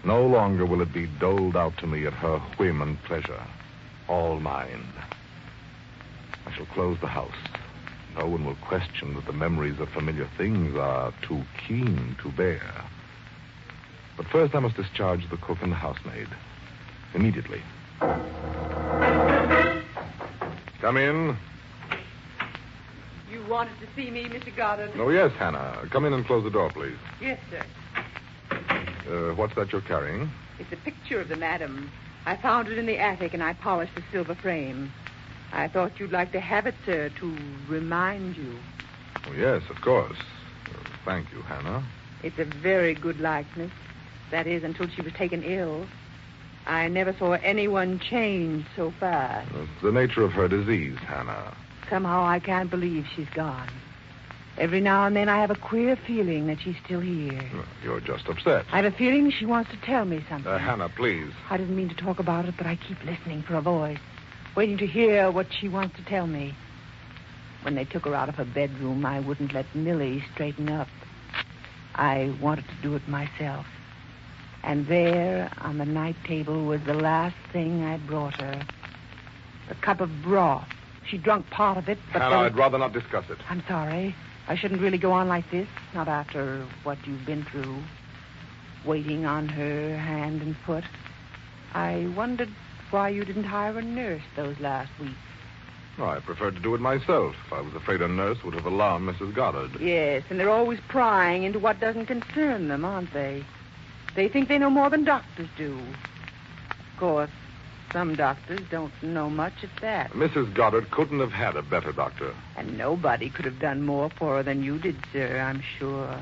No longer will it be doled out to me at her whim and pleasure. All mine. I shall close the house. No one will question that the memories of familiar things are too keen to bear. But first I must discharge the cook and the housemaid. Immediately. Come in.
You wanted to see me, Mr. Goddard?
Oh, yes, Hannah. Come in and close the door, please.
Yes, sir.
What's that you're carrying?
It's a picture of the madam. I found it in the attic, and I polished the silver frame. I thought you'd like to have it, sir, to remind you.
Oh, yes, of course. Thank you, Hannah.
It's a very good likeness. That is, until she was taken ill. I never saw anyone change so fast.
It's the nature of her disease, Hannah.
Somehow I can't believe she's gone. Every now and then I have a queer feeling that she's still here.
You're just upset.
I have a feeling she wants to tell me something.
Hannah, please.
I didn't mean to talk about it, but I keep listening for a voice, waiting to hear what she wants to tell me. When they took her out of her bedroom, I wouldn't let Millie straighten up. I wanted to do it myself. And there, on the night table, was the last thing I'd brought her. A cup of broth. She drank part of it, but...
Hannah, I'd rather not discuss it.
I'm sorry. I shouldn't really go on like this, not after what you've been through. Waiting on her hand and foot. I wondered why you didn't hire a nurse those last weeks.
Oh, I preferred to do it myself. I was afraid a nurse would have alarmed Mrs. Goddard.
Yes, and they're always prying into what doesn't concern them, aren't they? They think they know more than doctors do. Of course, some doctors don't know much at that.
Mrs. Goddard couldn't have had a better doctor.
And nobody could have done more for her than you did, sir, I'm sure.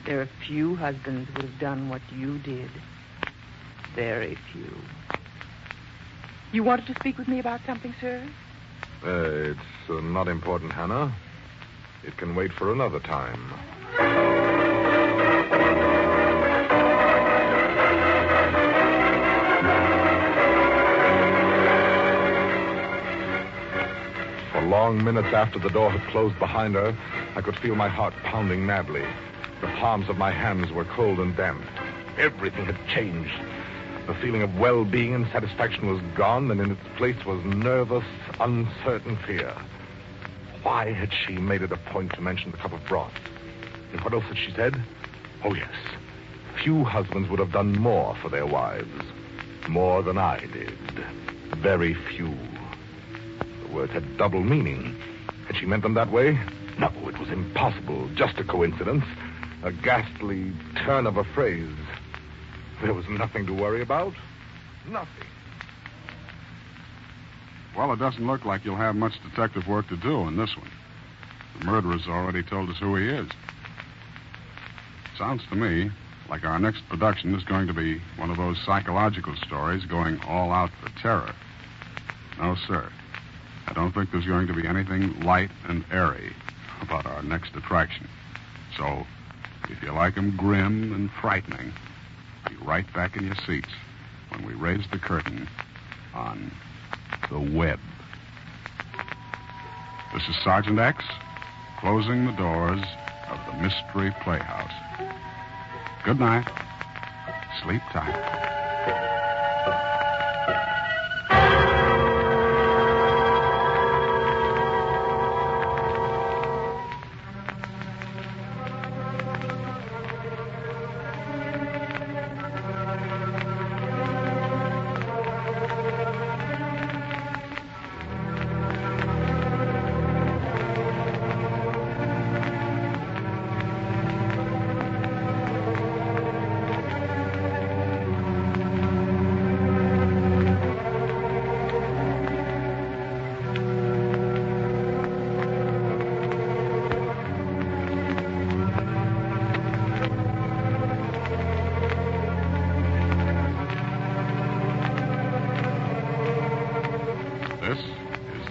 There are few husbands would have done what you did. Very few. You wanted to speak with me about something, sir?
It's not important, Hannah. It can wait for another time. For long minutes after the door had closed behind her, I could feel my heart pounding madly. The palms of my hands were cold and damp. Everything had changed. The feeling of well-being and satisfaction was gone, and in its place was nervous, uncertain fear. Why had she made it a point to mention the cup of broth? And what else had she said? Oh, yes. Few husbands would have done more for their wives. More than I did. Very few. The words had double meaning. Had she meant them that way? No, it was impossible. Just a coincidence. A ghastly turn of a phrase. There was nothing to worry about. Nothing.
Well, it doesn't look like you'll have much detective work to do in this one. The murderer's already told us who he is. Sounds to me like our next production is going to be one of those psychological stories going all out for terror. No, sir. I don't think there's going to be anything light and airy about our next attraction. So, if you like 'em grim and frightening, be right back in your seats when we raise the curtain on The Web. This is Sergeant X, closing the doors of the Mystery Playhouse. Good night. Sleep tight.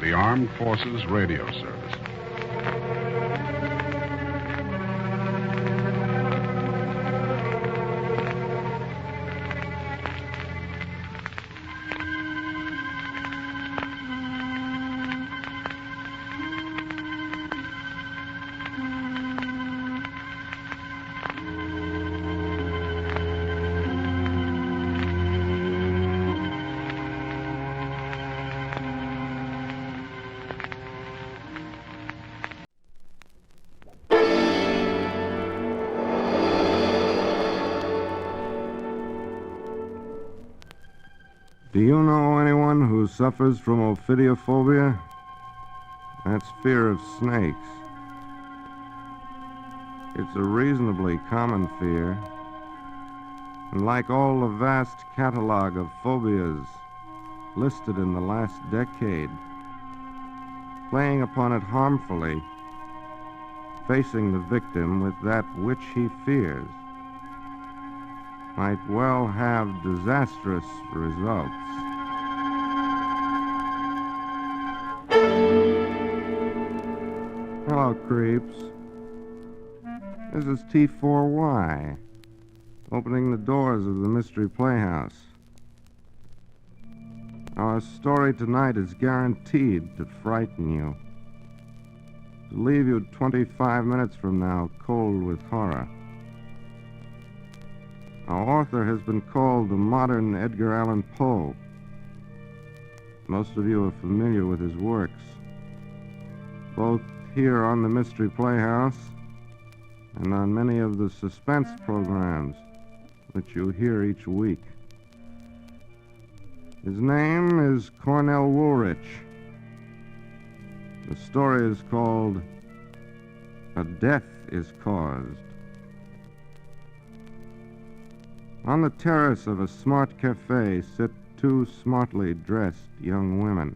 The Armed Forces Radio Service.
Do you know anyone who suffers from ophidiophobia? That's fear of snakes. It's a reasonably common fear. And like all the vast catalog of phobias listed in the last decade, playing upon it harmfully, facing the victim with that which he fears, might well have disastrous results. Hello, creeps. This is T4Y, opening the doors of the Mystery Playhouse. Our story tonight is guaranteed to frighten you, to leave you 25 minutes from now cold with horror. Our author has been called the modern Edgar Allan Poe. Most of you are familiar with his works, both here on the Mystery Playhouse and on many of the suspense programs which you hear each week. His name is Cornell Woolrich. The story is called A Death is Caused. On the terrace of a smart cafe sit two smartly dressed young women.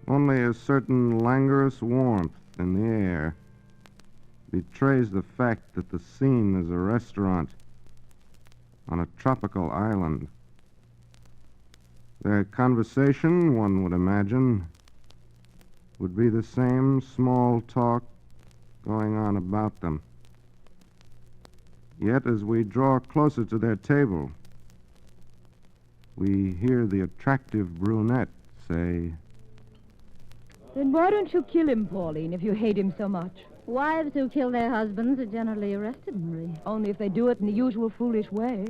Only a certain languorous warmth in the air betrays the fact that the scene is a restaurant on a tropical island. Their conversation, one would imagine, would be the same small talk going on about them. Yet as we draw closer to their table, we hear the attractive brunette say,
"Then why don't you kill him, Pauline, if you hate him so much?"
Wives who kill their husbands are generally arrested, Marie.
Only if they do it in the usual foolish way.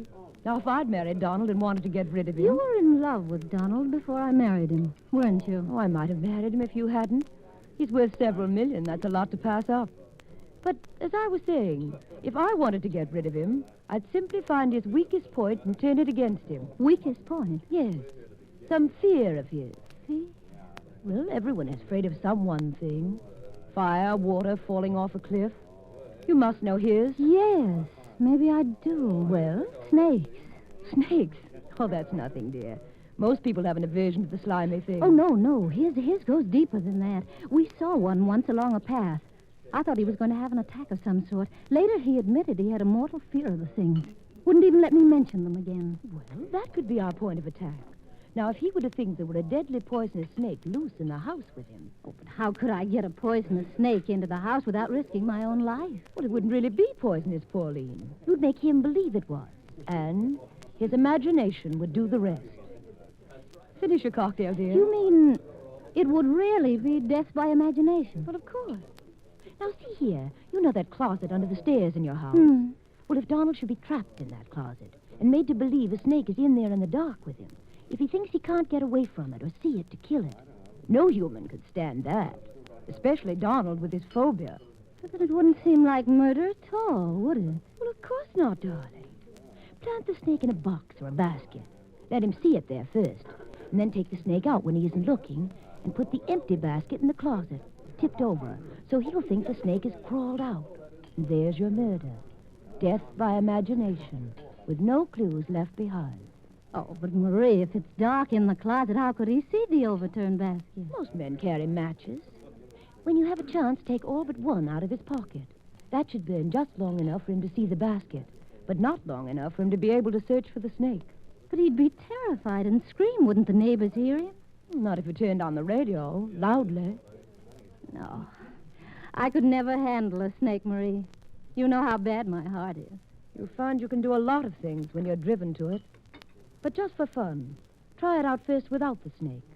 Now, if I'd married Donald and wanted to get rid of him...
You were in love with Donald before I married him, weren't you?
Oh, I might have married him if you hadn't. He's worth several million. That's a lot to pass up. But as I was saying, if I wanted to get rid of him, I'd simply find his weakest point and turn it against him.
Weakest point?
Yes. Some fear of his. See? Well, everyone is afraid of some one thing. Fire, water, falling off a cliff. You must know his.
Yes, maybe I do.
Well?
Snakes.
Snakes? Oh, that's nothing, dear. Most people have an aversion to the slimy thing.
Oh, no. His goes deeper than that. We saw one once along a path. I thought he was going to have an attack of some sort. Later, he admitted he had a mortal fear of the things. Wouldn't even let me mention them again.
Well, that could be our point of attack. Now, if he were to think there were a deadly poisonous snake loose in the house with him...
Oh, but how could I get a poisonous snake into the house without risking my own life?
Well, it wouldn't really be poisonous, Pauline.
You'd make him believe it was.
And his imagination would do the rest. Finish your cocktail, dear.
You mean it would really be death by imagination?
Well, of course. Now, see here. You know that closet under the stairs in your house? Well, if Donald should be trapped in that closet and made to believe a snake is in there in the dark with him, if he thinks he can't get away from it or see it to kill it, no human could stand that, especially Donald with his phobia.
But it wouldn't seem like murder at all, would it?
Well, of course not, darling. Plant the snake in a box or a basket. Let him see it there first, and then take the snake out when he isn't looking and put the empty basket in the closet, tipped over, so he'll think the snake has crawled out. And there's your murder. Death by imagination, with no clues left behind.
Oh, but Marie, if it's dark in the closet, how could he see the overturned basket?
Most men carry matches. When you have a chance, take all but one out of his pocket. That should burn just long enough for him to see the basket, but not long enough for him to be able to search for the snake.
But he'd be terrified and scream. Wouldn't the neighbors hear him?
Not if you turned on the radio, loudly.
No. I could never handle a snake, Marie. You know how bad my heart is.
You'll find you can do a lot of things when you're driven to it. But just for fun, try it out first without the snake.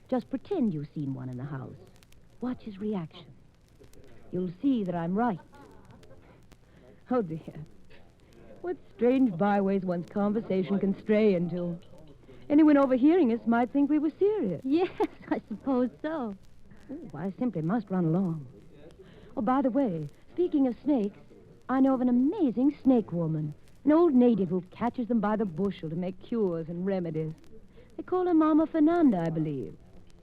Just pretend you've seen one in the house. Watch his reaction. You'll see that I'm right. Oh, dear. What strange byways one's conversation can stray into. Anyone overhearing us might think we were serious.
Yes, I suppose so.
Oh, I simply must run along. Oh, by the way, speaking of snakes, I know of an amazing snake woman. An old native who catches them by the bushel to make cures and remedies. They call her Mama Fernanda, I believe.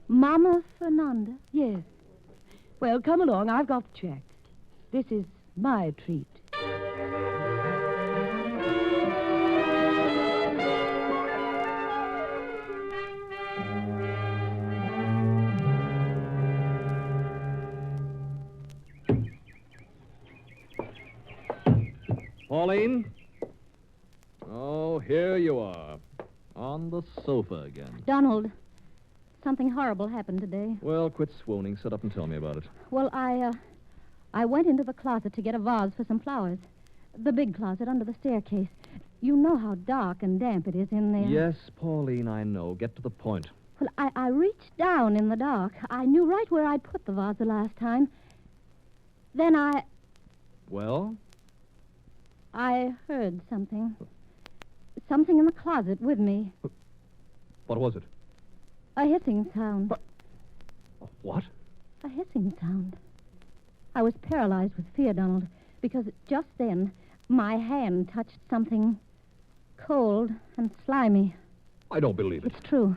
Mama Fernanda?
Yes. Well, come along. I've got the checks. This is my treat.
Pauline? Oh, here you are. On the sofa again.
Donald, something horrible happened today.
Well, quit swooning. Sit up and tell me about it.
Well, I went into the closet to get a vase for some flowers. The big closet under the staircase. You know how dark and damp it is in there.
Yes, Pauline, I know. Get to the point.
Well, I reached down in the dark. I knew right where I'd put the vase the last time. Then
Well?
I heard something. Something in the closet with me.
What was it?
A hissing sound.
What?
A hissing sound. I was paralyzed with fear, Donald, because just then my hand touched something cold and slimy.
I don't believe it.
It's true.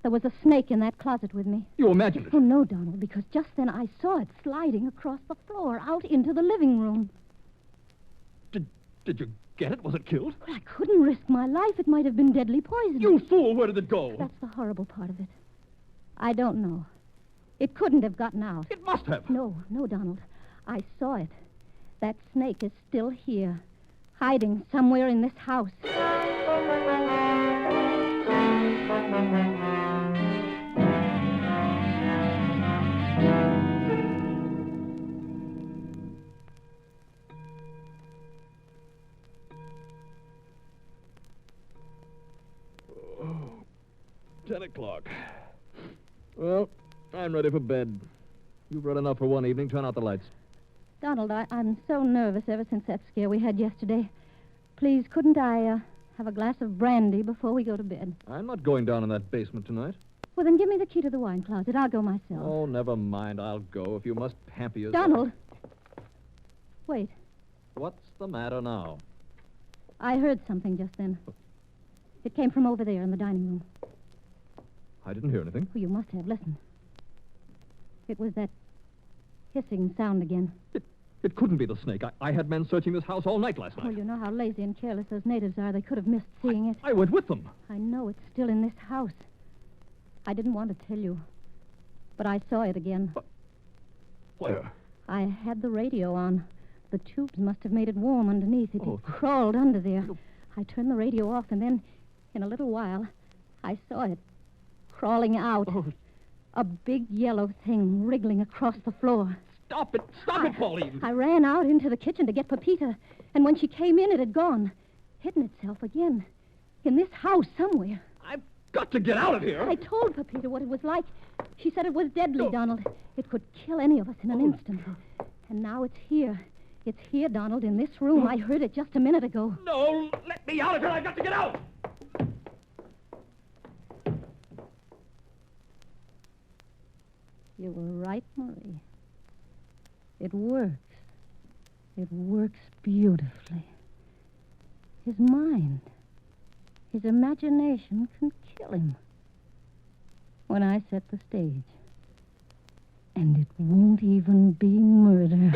There was a snake in that closet with me.
You imagined it?
Oh, no, Donald, because just then I saw it sliding across the floor out into the living room.
Did you get it? Was it killed?
Well, I couldn't risk my life. It might have been deadly poison.
You fool! Where did it go?
That's the horrible part of it. I don't know. It couldn't have gotten out.
It must have.
No, Donald. I saw it. That snake is still here, hiding somewhere in this house.
Oh, 10 o'clock. Well, I'm ready for bed. You've read enough for one evening. Turn out the lights.
Donald, I'm so nervous ever since that scare we had yesterday. Please, couldn't I
have a glass of brandy before we go to bed.
I'm not going down in that basement tonight.
Well, then give me the key to the wine closet. I'll go myself.
Oh, never mind. I'll go if you must pamper yourself.
Donald! Wait.
What's the matter now?
I heard something just then. It came from over there in the dining room.
I didn't hear anything.
Oh, you must have. Listen. It was that hissing sound again.
It couldn't be the snake. I had men searching this house all night last night.
Well, you know how lazy and careless those natives are. They could have missed seeing it.
I went with them.
I know it's still in this house. I didn't want to tell you, but I saw it again.
Where?
I had the radio on. The tubes must have made it warm underneath. It crawled under there. I turned the radio off, and then, in a little while, I saw it crawling out. A big yellow thing wriggling across the floor.
Stop it, Pauline.
I ran out into the kitchen to get Pepita, and when she came in, it had gone. Hidden itself again. In this house somewhere.
I've got to get out of here.
I told Pepita what it was like. She said it was deadly, Donald. It could kill any of us in an instant. And now it's here. It's here, Donald, in this room. I heard it just a minute ago.
No, let me out of here. I've got to get out.
You were right, Marie. It works. It works beautifully. His mind, his imagination can kill him. When I set the stage. And it won't even be murder.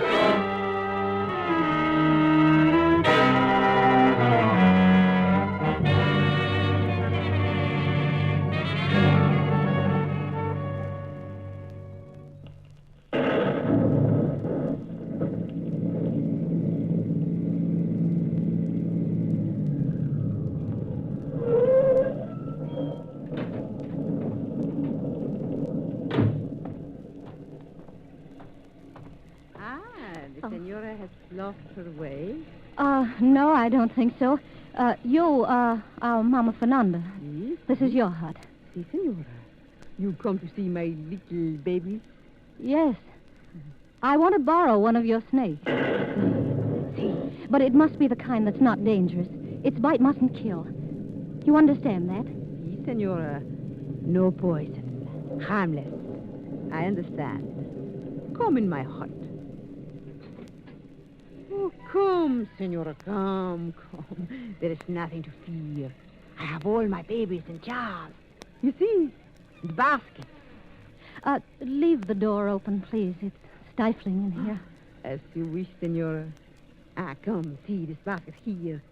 Lost her way?
No, I don't think so. Our Mama Fernanda.
Yes?
This is your hut.
Si, senora. You come to see my little baby?
Yes. I want to borrow one of your snakes. But it must be the kind that's not dangerous. Its bite mustn't kill. You understand that?
Si, senora. No poison. Harmless. I understand. Come in my hut. Oh, come, senora, come. There is nothing to fear. I have all my babies in jars. You see, the basket.
Leave the door open, please. It's stifling in here.
As you wish, senora. Come, see this basket here.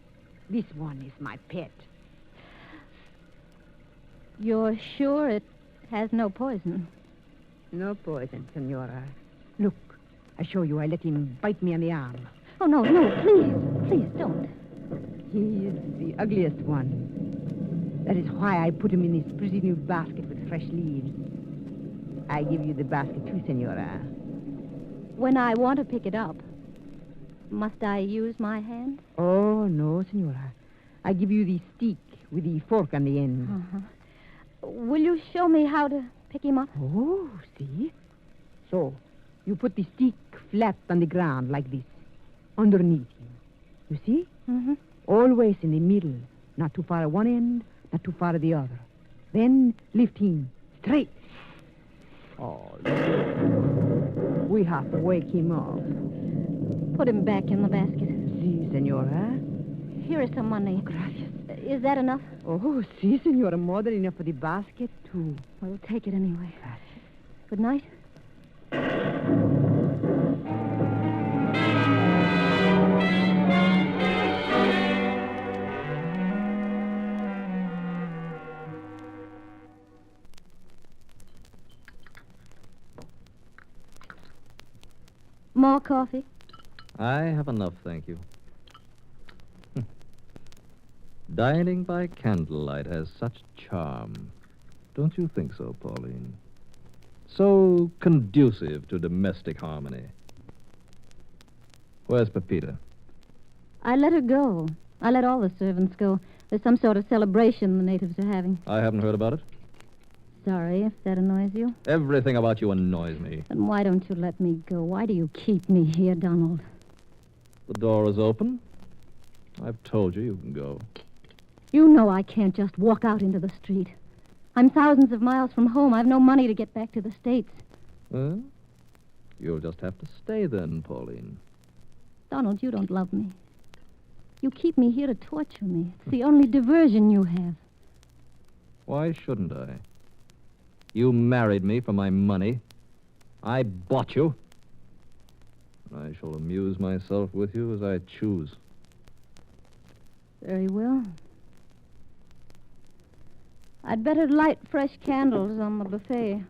This one is my pet.
You're sure it has no poison?
No poison, senora. Look, I show you. I let him bite me on the arm.
Oh, no, please don't.
He is the ugliest one. That is why I put him in this pretty new basket with fresh leaves. I give you the basket too, senora.
When I want to pick it up, must I use my hand?
Oh, no, senora. I give you the stick with the fork on the end.
Uh-huh. Will you show me how to pick him up?
Oh, see? So, you put the stick flat on the ground like this. Underneath him. You see?
Mm-hmm.
Always in the middle. Not too far at one end, not too far at the other. Then lift him straight. Oh, look. We have to wake him up.
Put him back in the basket.
Si, senora.
Here is some money.
Gracias.
Is that enough?
Oh, si, senora. More than enough for the basket, too.
We'll take it anyway. Good night. More coffee?
I have enough, thank you. Dining by candlelight has such charm. Don't you think so, Pauline? So conducive to domestic harmony. Where's Pepita?
I let her go. I let all the servants go. There's some sort of celebration the natives are having.
I haven't heard about it.
Sorry if that annoys you.
Everything about you annoys me.
Then why don't you let me go? Why do you keep me here, Donald?
The door is open. I've told you you can go.
You know I can't just walk out into the street. I'm thousands of miles from home. I've no money to get back to the States.
Well, you'll just have to stay then, Pauline.
Donald, you don't love me. You keep me here to torture me. It's the only diversion you have.
Why shouldn't I? You married me for my money. I bought you. I shall amuse myself with you as I choose.
Very well. I'd better light fresh candles on the buffet.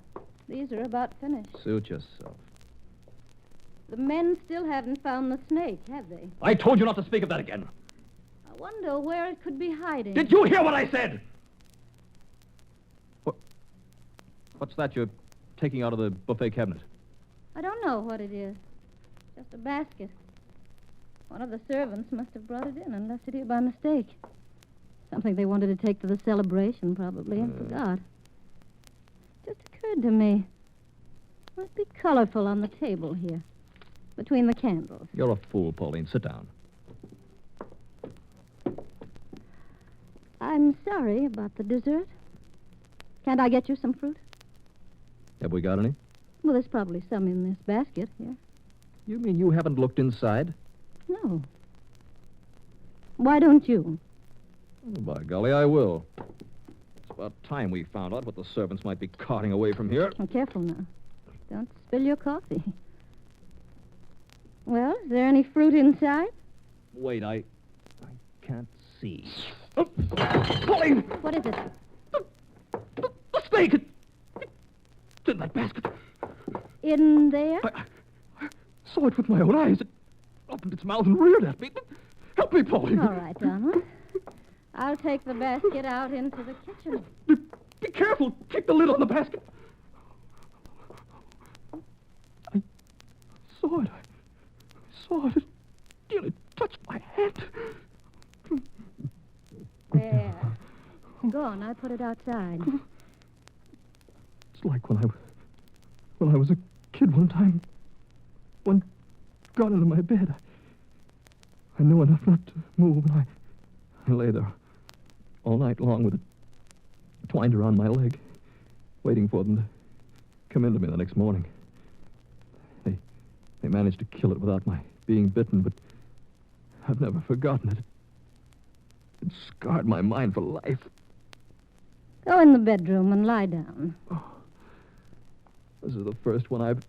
These are about finished.
Suit yourself.
The men still haven't found the snake, have they?
I told you not to speak of that again.
I wonder where it could be hiding.
Did you hear what I said? What's that you're taking out of the buffet cabinet?
I don't know what it is. Just a basket. One of the servants must have brought it in and left it here by mistake. Something they wanted to take to the celebration, probably, and forgot. Just occurred to me. It might be colorful on the table here, between the candles.
You're a fool, Pauline. Sit down.
I'm sorry about the dessert. Can't I get you some fruit?
Have we got any?
Well, there's probably some in this basket here.
You mean you haven't looked inside?
No. Why don't you?
Oh, by golly, I will. It's about time we found out what the servants might be carting away from here.
Oh, careful now. Don't spill your coffee. Well, is there any fruit inside?
Wait, I can't see. Oh, Pauline!
What is it?
The snake! It's in that basket.
In there?
I saw it with my own eyes. It opened its mouth and reared at me. Help me, Pauline.
All right, Donald. I'll take the basket out into the kitchen.
Be careful. Keep the lid on the basket. I saw it. I saw it. It nearly touched my hand.
There. Go on. I put it outside.
It's like when I was a kid one time. One got into my bed. I knew enough not to move, and I lay there all night long with it twined around my leg, waiting for them to come into me the next morning. They managed to kill it without my being bitten, but I've never forgotten it. It scarred my mind for life.
Go in the bedroom and lie down.
Oh, this is the first one I've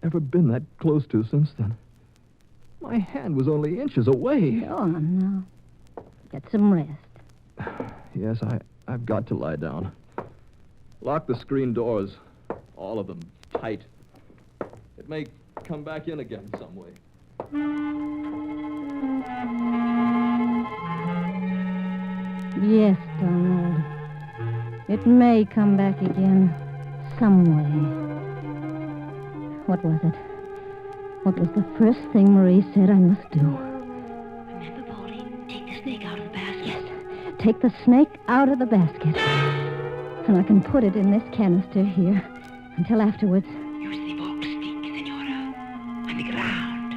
ever been that close to since then. My hand was only inches away.
Go on now. Get some rest.
Yes, I've got to lie down. Lock the screen doors, all of them, tight. It may come back in again some way.
Yes, Donald. It may come back again some way. What was it? What was the first thing Marie said I must do?
Remember, Pauline, take the snake out of the basket.
Yes, take the snake out of the basket. And I can put it in this canister here until afterwards.
Use the box stick, Senora. On the ground,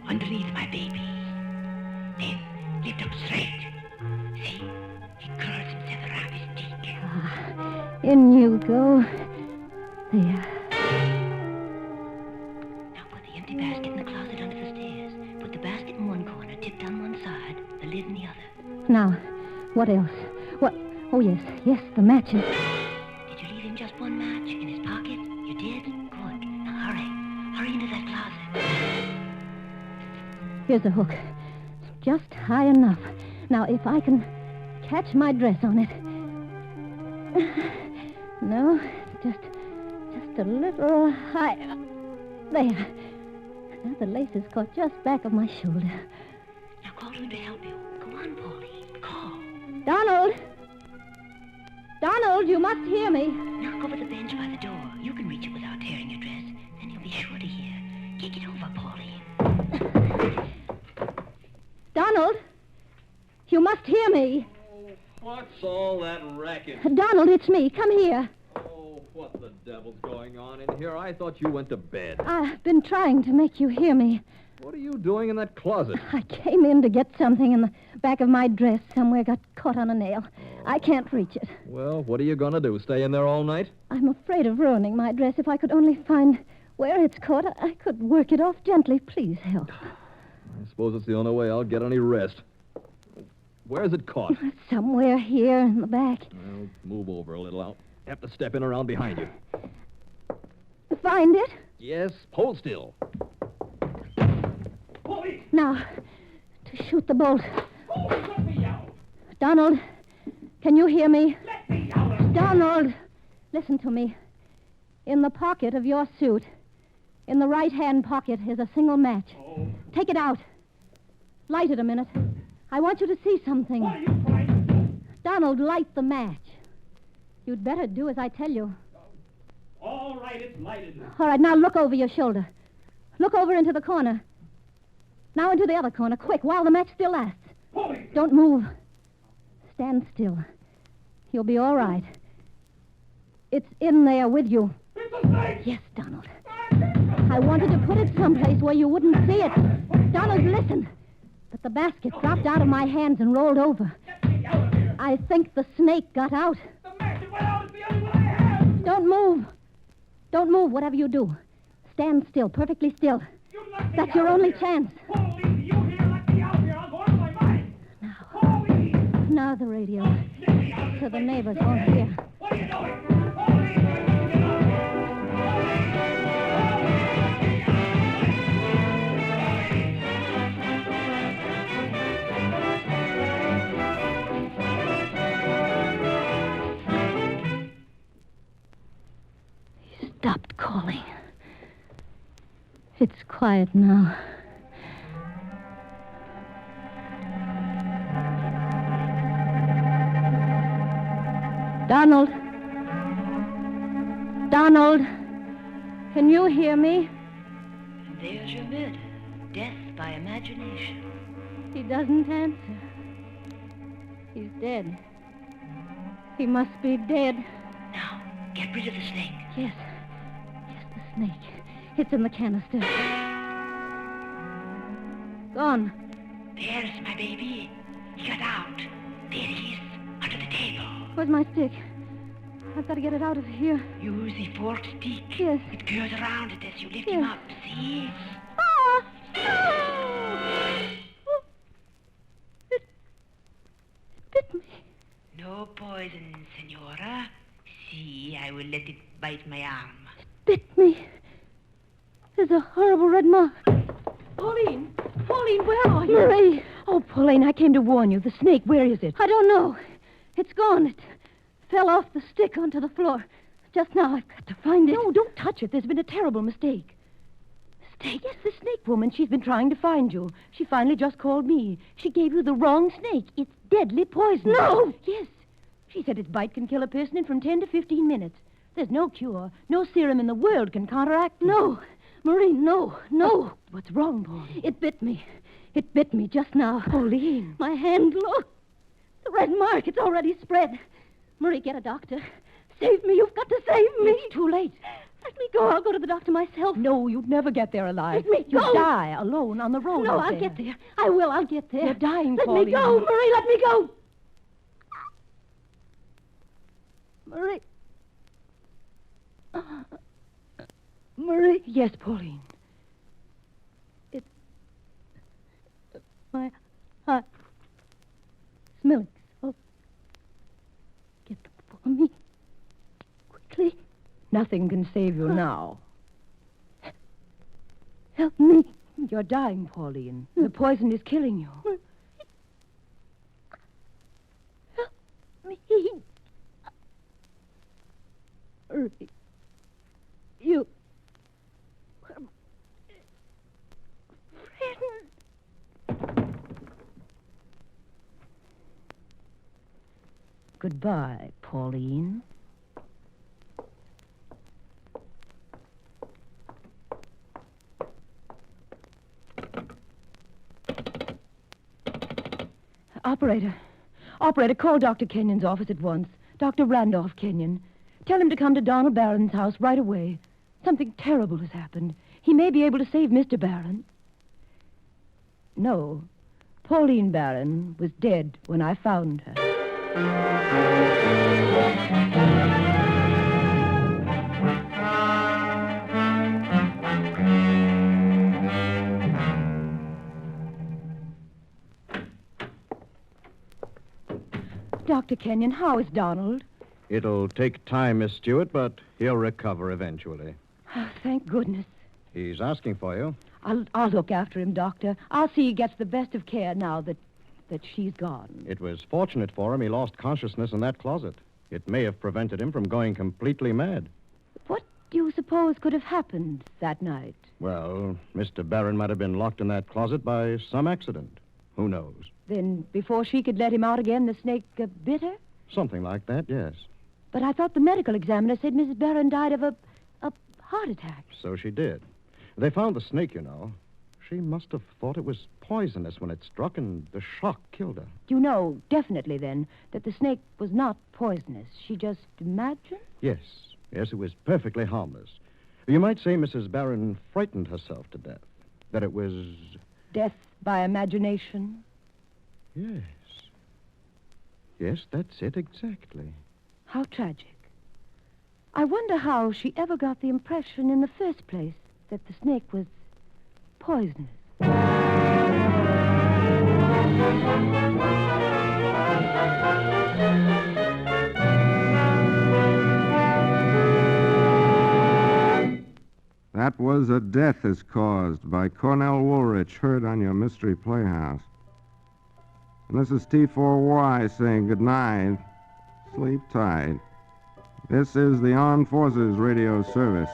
underneath my baby. Then lift up straight. See, he curls himself around his stick.
In you go. There.
Basket in the closet under the stairs. Put the basket in one corner, tipped on one side, the lid in the other.
Now, what else? What? Oh, yes, the matches.
Did you leave him just one match in his pocket? You did? Good. Now hurry. Hurry into that closet.
Here's a hook. Just high enough. Now, if I can catch my dress on it. No, just a little higher. There. Now the lace is caught just back of my shoulder.
Now call to him to help you. Go on, Pauline. Call.
Donald! Donald, you must hear me.
Knock over the bench by the door. You can reach it without tearing your dress. Then you'll be sure to hear. Kick it over, Pauline.
Donald! You must hear me.
Oh, what's all that racket?
Donald, it's me. Come here.
Oh, what the devil's going on in here? I thought you went to bed.
I've been trying to make you hear me.
What are you doing in that closet?
I came in to get something in the back of my dress. Somewhere got caught on a nail. I can't reach it.
Well, what are you going to do? Stay in there all night?
I'm afraid of ruining my dress. If I could only find where it's caught, I could work it off gently. Please help.
I suppose it's the only way I'll get any rest. Where's it caught?
Somewhere here in the back.
Well, move over a little. I'll have to step in around behind you.
Find it?
Yes, hold still.
Now, to shoot the bolt. Donald, can you hear me? Donald, listen to me. In the pocket of your suit, in the right-hand pocket, is a single match. Take it out. Light it a minute. I want you to see something. What are you trying? Donald, light the match. You'd better do as I tell you.
All right, it's lighted.
All right, now look over your shoulder. Look over into the corner. Now into the other corner, quick, while the match still lasts. Don't move. Stand still. You'll be all right. It's in there with you.
It's a snake!
Yes, Donald. I wanted to put it someplace where you wouldn't see it. Donald, listen. But the basket dropped out of my hands and rolled over. I think the snake got out.
The match that went out is the only one I have!
Don't move. Don't move, whatever you do. Stand still, perfectly still. That's your only chance. Now the radio. So the neighbors won't hear.
What are you doing?
He stopped calling. It's quiet now. Donald. Donald. Can you hear me?
And there's your murder. Death by imagination.
He doesn't answer. He's dead. He must be dead.
Now, get rid of the snake.
Yes. Yes, the snake. It's in the canister. Gone.
There's my baby. He got out. There he is, under the table.
Where's my stick? I've got to get it out of here.
Use the forked stick.
Yes.
It curls around it as you lift him up. See?
Ah! Oh! It bit me.
No poison, Senora. See, I will let it bite my arm.
Bit me. There's a horrible red mark.
Pauline! Pauline, where are you?
Marie!
Oh, Pauline, I came to warn you. The snake, where is it?
I don't know. It's gone. It fell off the stick onto the floor. Just now, I've got to find it.
No, don't touch it. There's been a terrible mistake.
Mistake?
Yes, the snake woman. She's been trying to find you. She finally just called me. She gave you the wrong snake. It's deadly poisonous.
No!
Yes. She said its bite can kill a person in from 10 to 15 minutes. There's no cure. No serum in the world can counteract it.
No. Marie, no. No.
What's wrong, Pauline?
It bit me. It bit me just now.
Pauline.
My hand, look. The red mark, it's already spread. Marie, get a doctor. Save me. You've got to save me.
It's too late.
Let me go. I'll go to the doctor myself.
No, you'd never get there alive.
Let me go.
You'll die alone on the road.
No, I'll get there. I will. I'll get there.
You're dying,
Let
Pauline.
me go. Marie, let me go. Marie. Marie.
Yes, Pauline.
My heart. Smelling salt. Get them for me. Quickly.
Nothing can save you now.
Help me.
You're dying, Pauline. The poison is killing you.
Help me. Marie. You.
Goodbye, Pauline. Operator, call Dr. Kenyon's office at once. Dr. Randolph Kenyon.
Tell him to come to Donald Barron's house right away. Something terrible has happened. He may be able to save Mr. Barron. No, Pauline Barron was dead when I found her. Dr. Kenyon, how is Donald?
It'll take time, Miss Stewart, but he'll recover eventually.
Oh, thank goodness.
He's asking for you.
I'll look after him, Doctor. I'll see he gets the best of care now that she's gone.
It was fortunate for him he lost consciousness in that closet. It may have prevented him from going completely mad.
What do you suppose could have happened that night?
Well, Mr. Barron might have been locked in that closet by some accident. Who knows?
Then, before she could let him out again, the snake bit her?
Something like that, yes.
But I thought the medical examiner said Mrs. Barron died of a heart attack.
So she did. They found the snake, you know. She must have thought it was poisonous when it struck, and the shock killed her.
You know, definitely, then, that the snake was not poisonous. She just imagined?
Yes, it was perfectly harmless. You might say Mrs. Barron frightened herself to death. That it was...
Death by imagination?
Yes. Yes, that's it exactly.
How tragic. I wonder how she ever got the impression in the first place that the snake was poisonous.
That was A Death is Caused by Cornell Woolrich, heard on your Mystery Playhouse. And this is T4Y saying good night. Sleep tight. This is the Armed Forces Radio Service.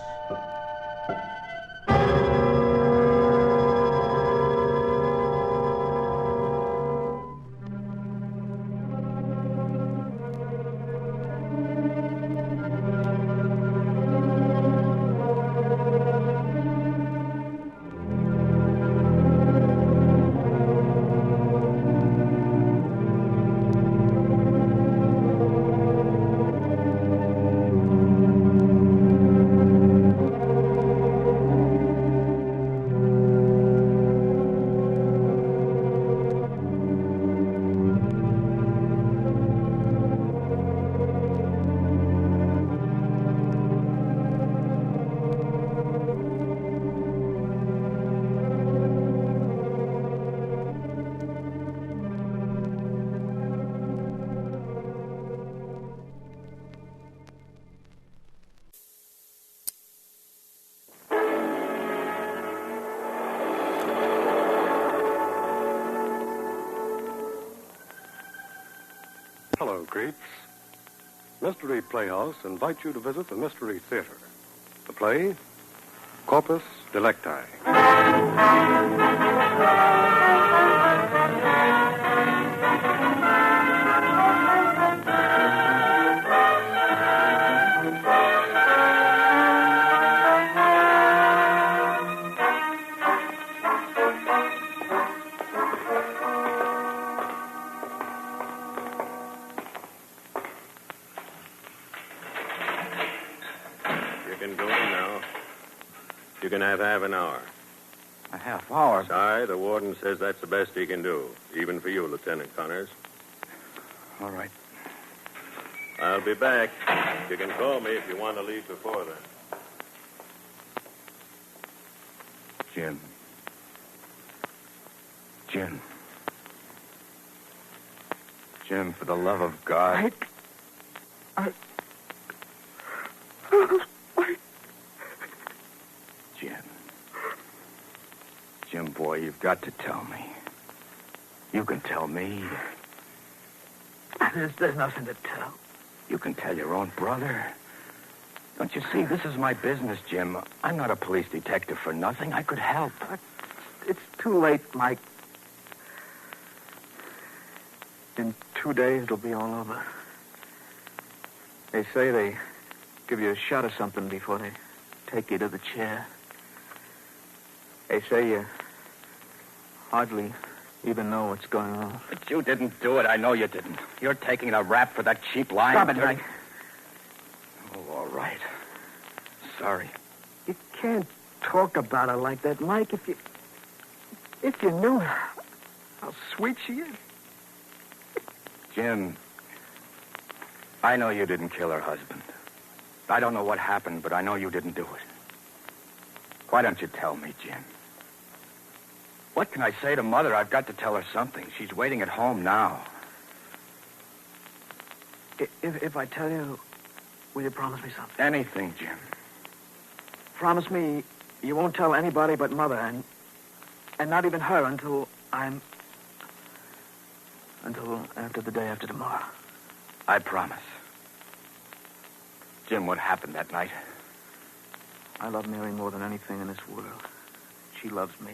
Hello, creeps. Mystery Playhouse invites you to visit the Mystery Theater. The play, Corpus Delicti.
You can have half an hour.
A half hour?
Sorry, the warden says that's the best he can do, even for you, Lieutenant Connors.
All right.
I'll be back. You can call me if you want to leave before then.
Jim. Jim, for the love of God. Jim, boy, you've got to tell me. You can tell me.
There's nothing to tell.
You can tell your own brother. Don't you see, this is my business, Jim. I'm not a police detective for nothing. I could help.
It's too late, Mike. In 2 days, it'll be all over. They say they give you a shot of something before they take you to the chair. They say you hardly even know what's going on.
But you didn't do it. I know you didn't. You're taking a rap for that cheap line.
Stop it, Mike.
Oh,
right. Sorry.
You can't talk about her like that, Mike. If you knew how sweet she is.
Jim, I know you didn't kill her husband. I don't know what happened, but I know you didn't do it. Why don't you tell me, Jim? What can I say to Mother? I've got to tell her something. She's waiting at home now.
If I tell you, will you promise me something?
Anything, Jim.
Promise me you won't tell anybody but Mother, and not even her until after the day after tomorrow.
I promise. Jim, what happened that night?
I love Mary more than anything in this world. She loves me.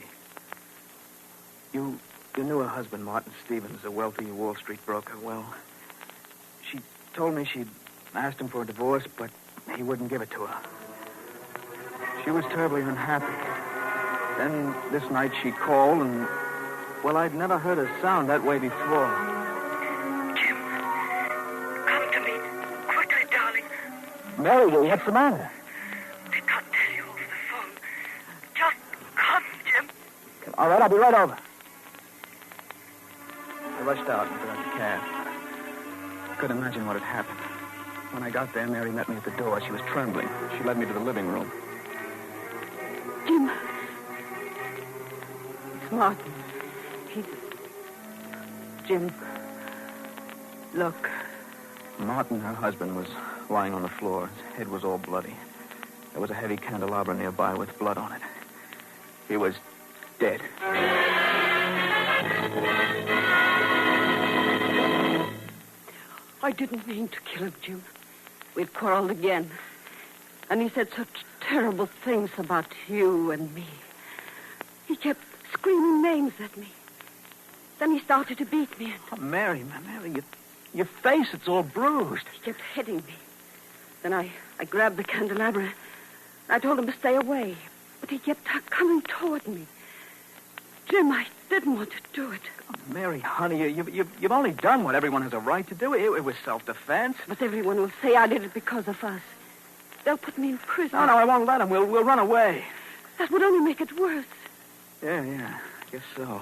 You knew her husband, Martin Stevens, a wealthy Wall Street broker. Well, she told me she'd asked him for a divorce, but he wouldn't give it to her. She was terribly unhappy. Then this night she called, and, well, I'd never heard her sound that way before.
Jim, come to me. Quickly, darling.
Mary, what's the matter?
They can't tell you over the phone. Just come, Jim.
All right, I'll be right over. I rushed out and got the cab. I couldn't imagine what had happened. When I got there, Mary met me at the door. She was trembling. She led me to the living room.
Jim. It's Martin. Jim. Look.
Martin, her husband, was lying on the floor. His head was all bloody. There was a heavy candelabra nearby with blood on it. He was dead.
I didn't mean to kill him, Jim. We'd quarreled again. And he said such terrible things about you and me. He kept screaming names at me. Then he started to beat me.
Oh, Mary, your face, it's all bruised.
He kept hitting me. Then I grabbed the candelabra. I told him to stay away. But he kept coming toward me. Jim, I didn't want to do it.
Oh, Mary, honey, you've only done what everyone has a right to do. It was self-defense.
But everyone will say I did it because of us. They'll put me in prison.
No, I won't let them. We'll run away.
That would only make it worse.
Yeah, I guess so.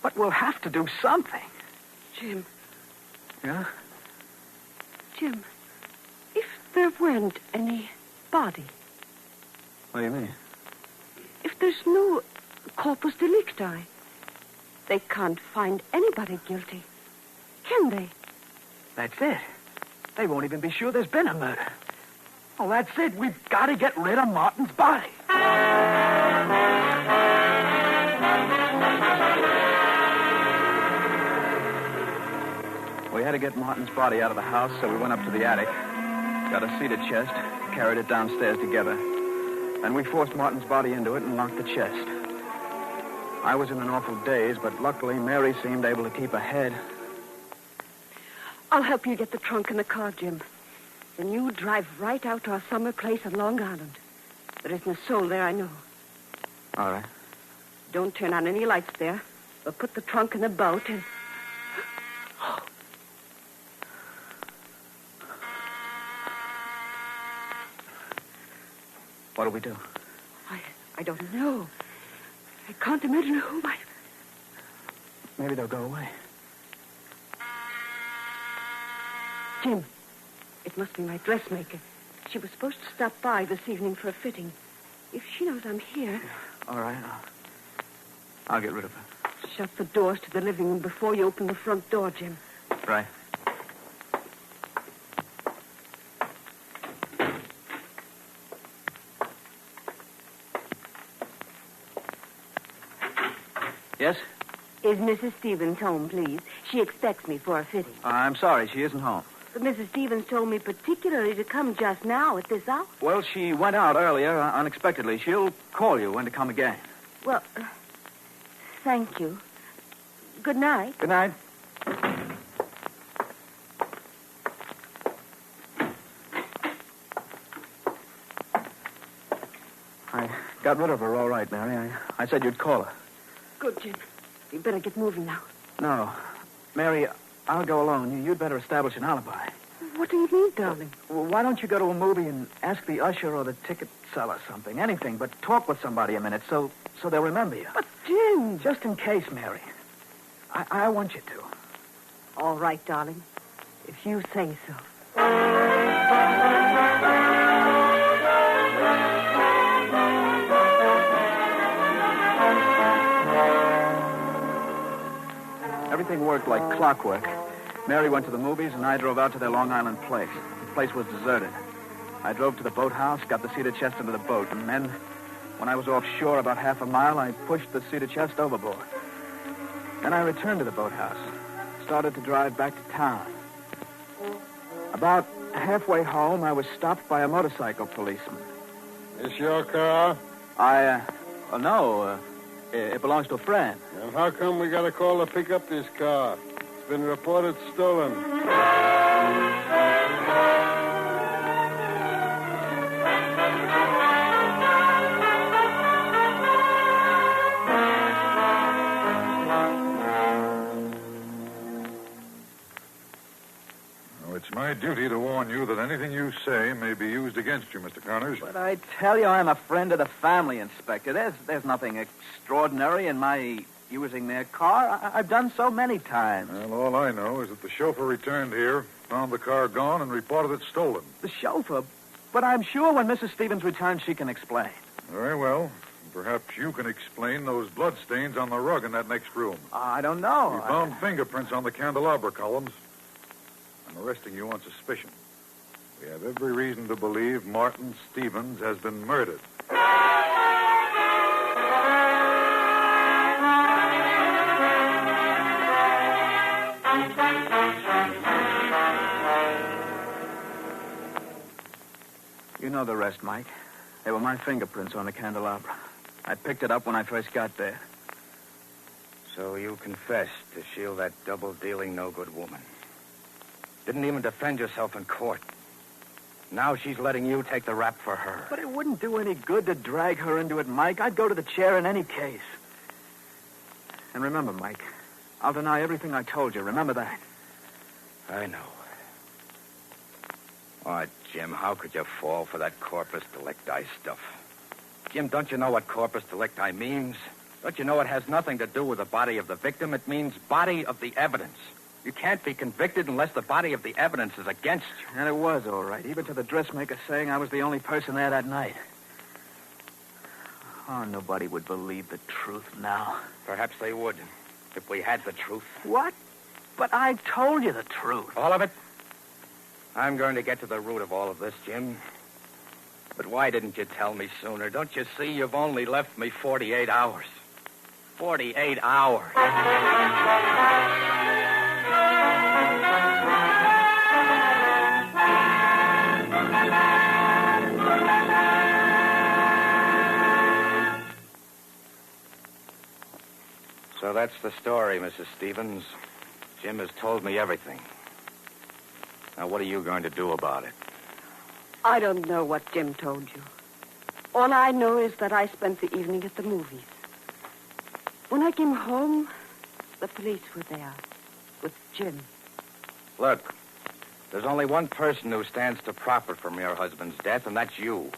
But we'll have to do something.
Jim.
Yeah?
Jim, if there weren't any body.
What do you mean?
If there's no Corpus Delicti, they can't find anybody guilty. Can they?
That's it. They won't even be sure there's been a murder. Oh, that's it. We've got to get rid of Martin's body. We had to get Martin's body out of the house, so we went up to the attic, got a cedar chest, carried it downstairs together. Then we forced Martin's body into it and locked the chest. I was in an awful daze, but luckily Mary seemed able to keep her head.
I'll help you get the trunk in the car, Jim. Then you drive right out to our summer place on Long Island. There isn't a soul there, I know.
All right.
Don't turn on any lights there. We'll put the trunk in the boat and...
What'll we do?
I don't know. I can't imagine who might...
Maybe they'll go away.
Jim, it must be my dressmaker. She was supposed to stop by this evening for a fitting. If she knows I'm here...
All right, I'll get rid of her.
Shut the doors to the living room before you open the front door, Jim.
Right. Yes?
Is Mrs. Stevens home, please? She expects me for a fitting.
I'm sorry, she isn't home.
But Mrs. Stevens told me particularly to come just now at this hour.
Well, she went out earlier, unexpectedly. She'll call you when to come again.
Well, thank you. Good night.
Good night. I got rid of her all right, Mary. I said you'd call her.
Good, Jim. You better get moving now.
No. Mary, I'll go alone. You'd better establish an alibi.
What do you mean, darling?
Well, why don't you go to a movie and ask the usher or the ticket seller something? Anything, but talk with somebody a minute so they'll remember you.
But, Jim...
Just in case, Mary. I want you to.
All right, darling. If you say so.
Everything worked like clockwork. Mary went to the movies, and I drove out to their Long Island place. The place was deserted. I drove to the boathouse, got the cedar chest into the boat, and then, when I was offshore about half a mile, I pushed the cedar chest overboard. Then I returned to the boathouse, started to drive back to town. About halfway home, I was stopped by a motorcycle policeman.
This your car?
Well, no, it belongs to a friend.
And how come we got a call to pick up this car? It's been reported stolen.
It's my duty to warn you that anything you say may be used against you, Mr. Connors.
But I tell you, I'm a friend of the family, Inspector. There's nothing extraordinary in my using their car. I've done so many times.
Well, all I know is that the chauffeur returned here, found the car gone, and reported it stolen.
The chauffeur? But I'm sure when Mrs. Stevens returns, she can explain.
Very well. Perhaps you can explain those bloodstains on the rug in that next room.
I don't know.
We found fingerprints on the candelabra columns. I'm arresting you on suspicion. We have every reason to believe Martin Stevens has been murdered.
You know the rest, Mike. They were my fingerprints on the candelabra. I picked it up when I first got there.
So you confessed to shield that double-dealing, no-good woman. Didn't even defend yourself in court. Now she's letting you take the rap for her.
But it wouldn't do any good to drag her into it, Mike. I'd go to the chair in any case. And remember, Mike, I'll deny everything I told you. Remember that.
I know. Oh, Jim, how could you fall for that corpus delicti stuff? Jim, don't you know what corpus delicti means? Don't you know it has nothing to do with the body of the victim? It means body of the evidence. You can't be convicted unless the body of the evidence is against you.
And it was all right, even to the dressmaker saying I was the only person there that night. Oh, nobody would believe the truth now.
Perhaps they would, if we had the truth.
What? But I told you the truth.
All of it? I'm going to get to the root of all of this, Jim. But why didn't you tell me sooner? Don't you see you've only left me 48 hours? 48 hours. So that's the story, Mrs. Stevens. Jim has told me everything. Now, what are you going to do about it?
I don't know what Jim told you. All I know is that I spent the evening at the movies. When I came home, the police were there with Jim.
Look, there's only one person who stands to profit from your husband's death, and that's you.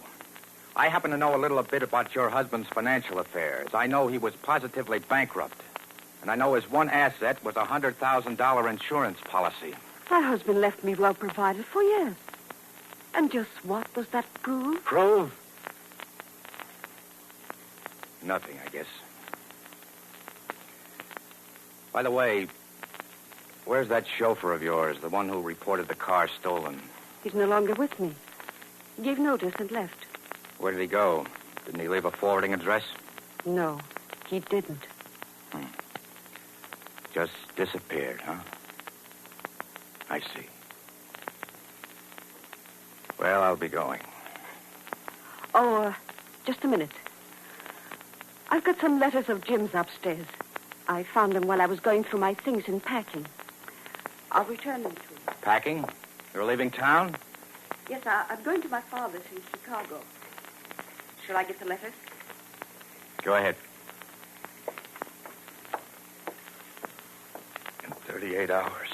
I happen to know a little bit about your husband's financial affairs. I know he was positively bankrupt. And I know his one asset was a $100,000 insurance policy.
My husband left me well provided for years. And just what does that prove?
Prove? Nothing, I guess. By the way, where's that chauffeur of yours, the one who reported the car stolen?
He's no longer with me. He gave notice and left.
Where did he go? Didn't he leave a forwarding address?
No, he didn't.
Just disappeared, huh? I see. Well, I'll be going.
Oh, just a minute. I've got some letters of Jim's upstairs. I found them while I was going through my things and packing. I'll return them to you.
Packing? You're leaving town?
Yes, I'm going to my father's in Chicago. Shall I get the letters?
Go ahead. In 38 hours.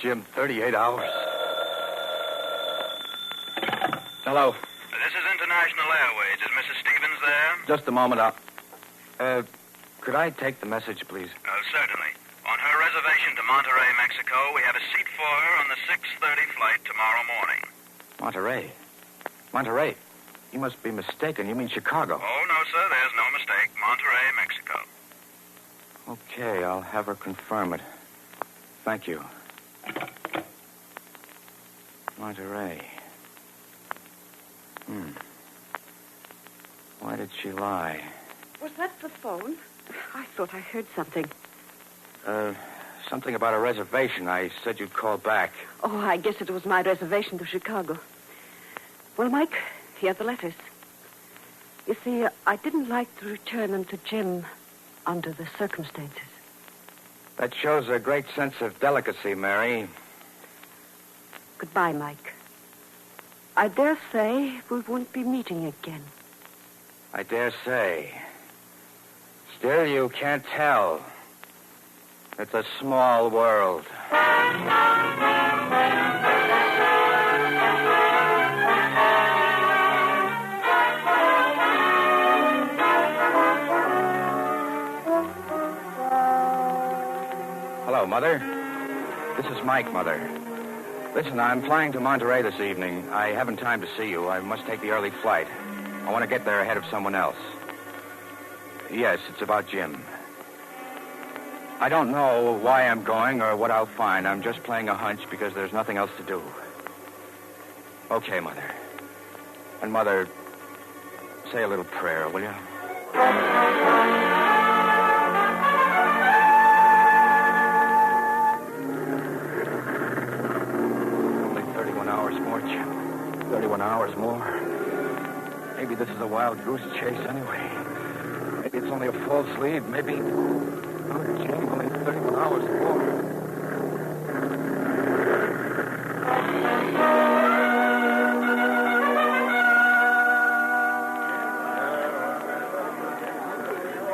Jim, 38 hours. Hello.
This is International Airways. Is Mrs. Stevens there?
Just a moment. Could I take the message, please?
Certainly. On her reservation to Monterey, Mexico, we have a seat for her on the 6:30 flight tomorrow morning.
Monterey? You must be mistaken. You mean Chicago.
Oh, no, sir. There's no mistake. Monterey, Mexico.
Okay, I'll have her confirm it. Thank you. Monterey. Why did she lie?
Was that the phone? I thought I heard something.
Something about a reservation. I said you'd call back.
Oh, I guess it was my reservation to Chicago. Well, Mike, here are the letters. You see, I didn't like to return them to Jim under the circumstances.
That shows a great sense of delicacy, Mary.
Goodbye, Mike. I dare say we won't be meeting again.
I dare say. Still, you can't tell. It's a small world. Hello, Mother. This is Mike, Mother. Listen, I'm flying to Monterey this evening. I haven't time to see you. I must take the early flight. I want to get there ahead of someone else. Yes, it's about Jim. I don't know why I'm going or what I'll find. I'm just playing a hunch because there's nothing else to do. Okay, Mother. And, Mother, say a little prayer, will you? Only 31 hours more, Jim. 31 hours more. Maybe this is a wild goose chase anyway. Maybe it's only a false lead. Maybe... Oh, Jim, only 31 hours more.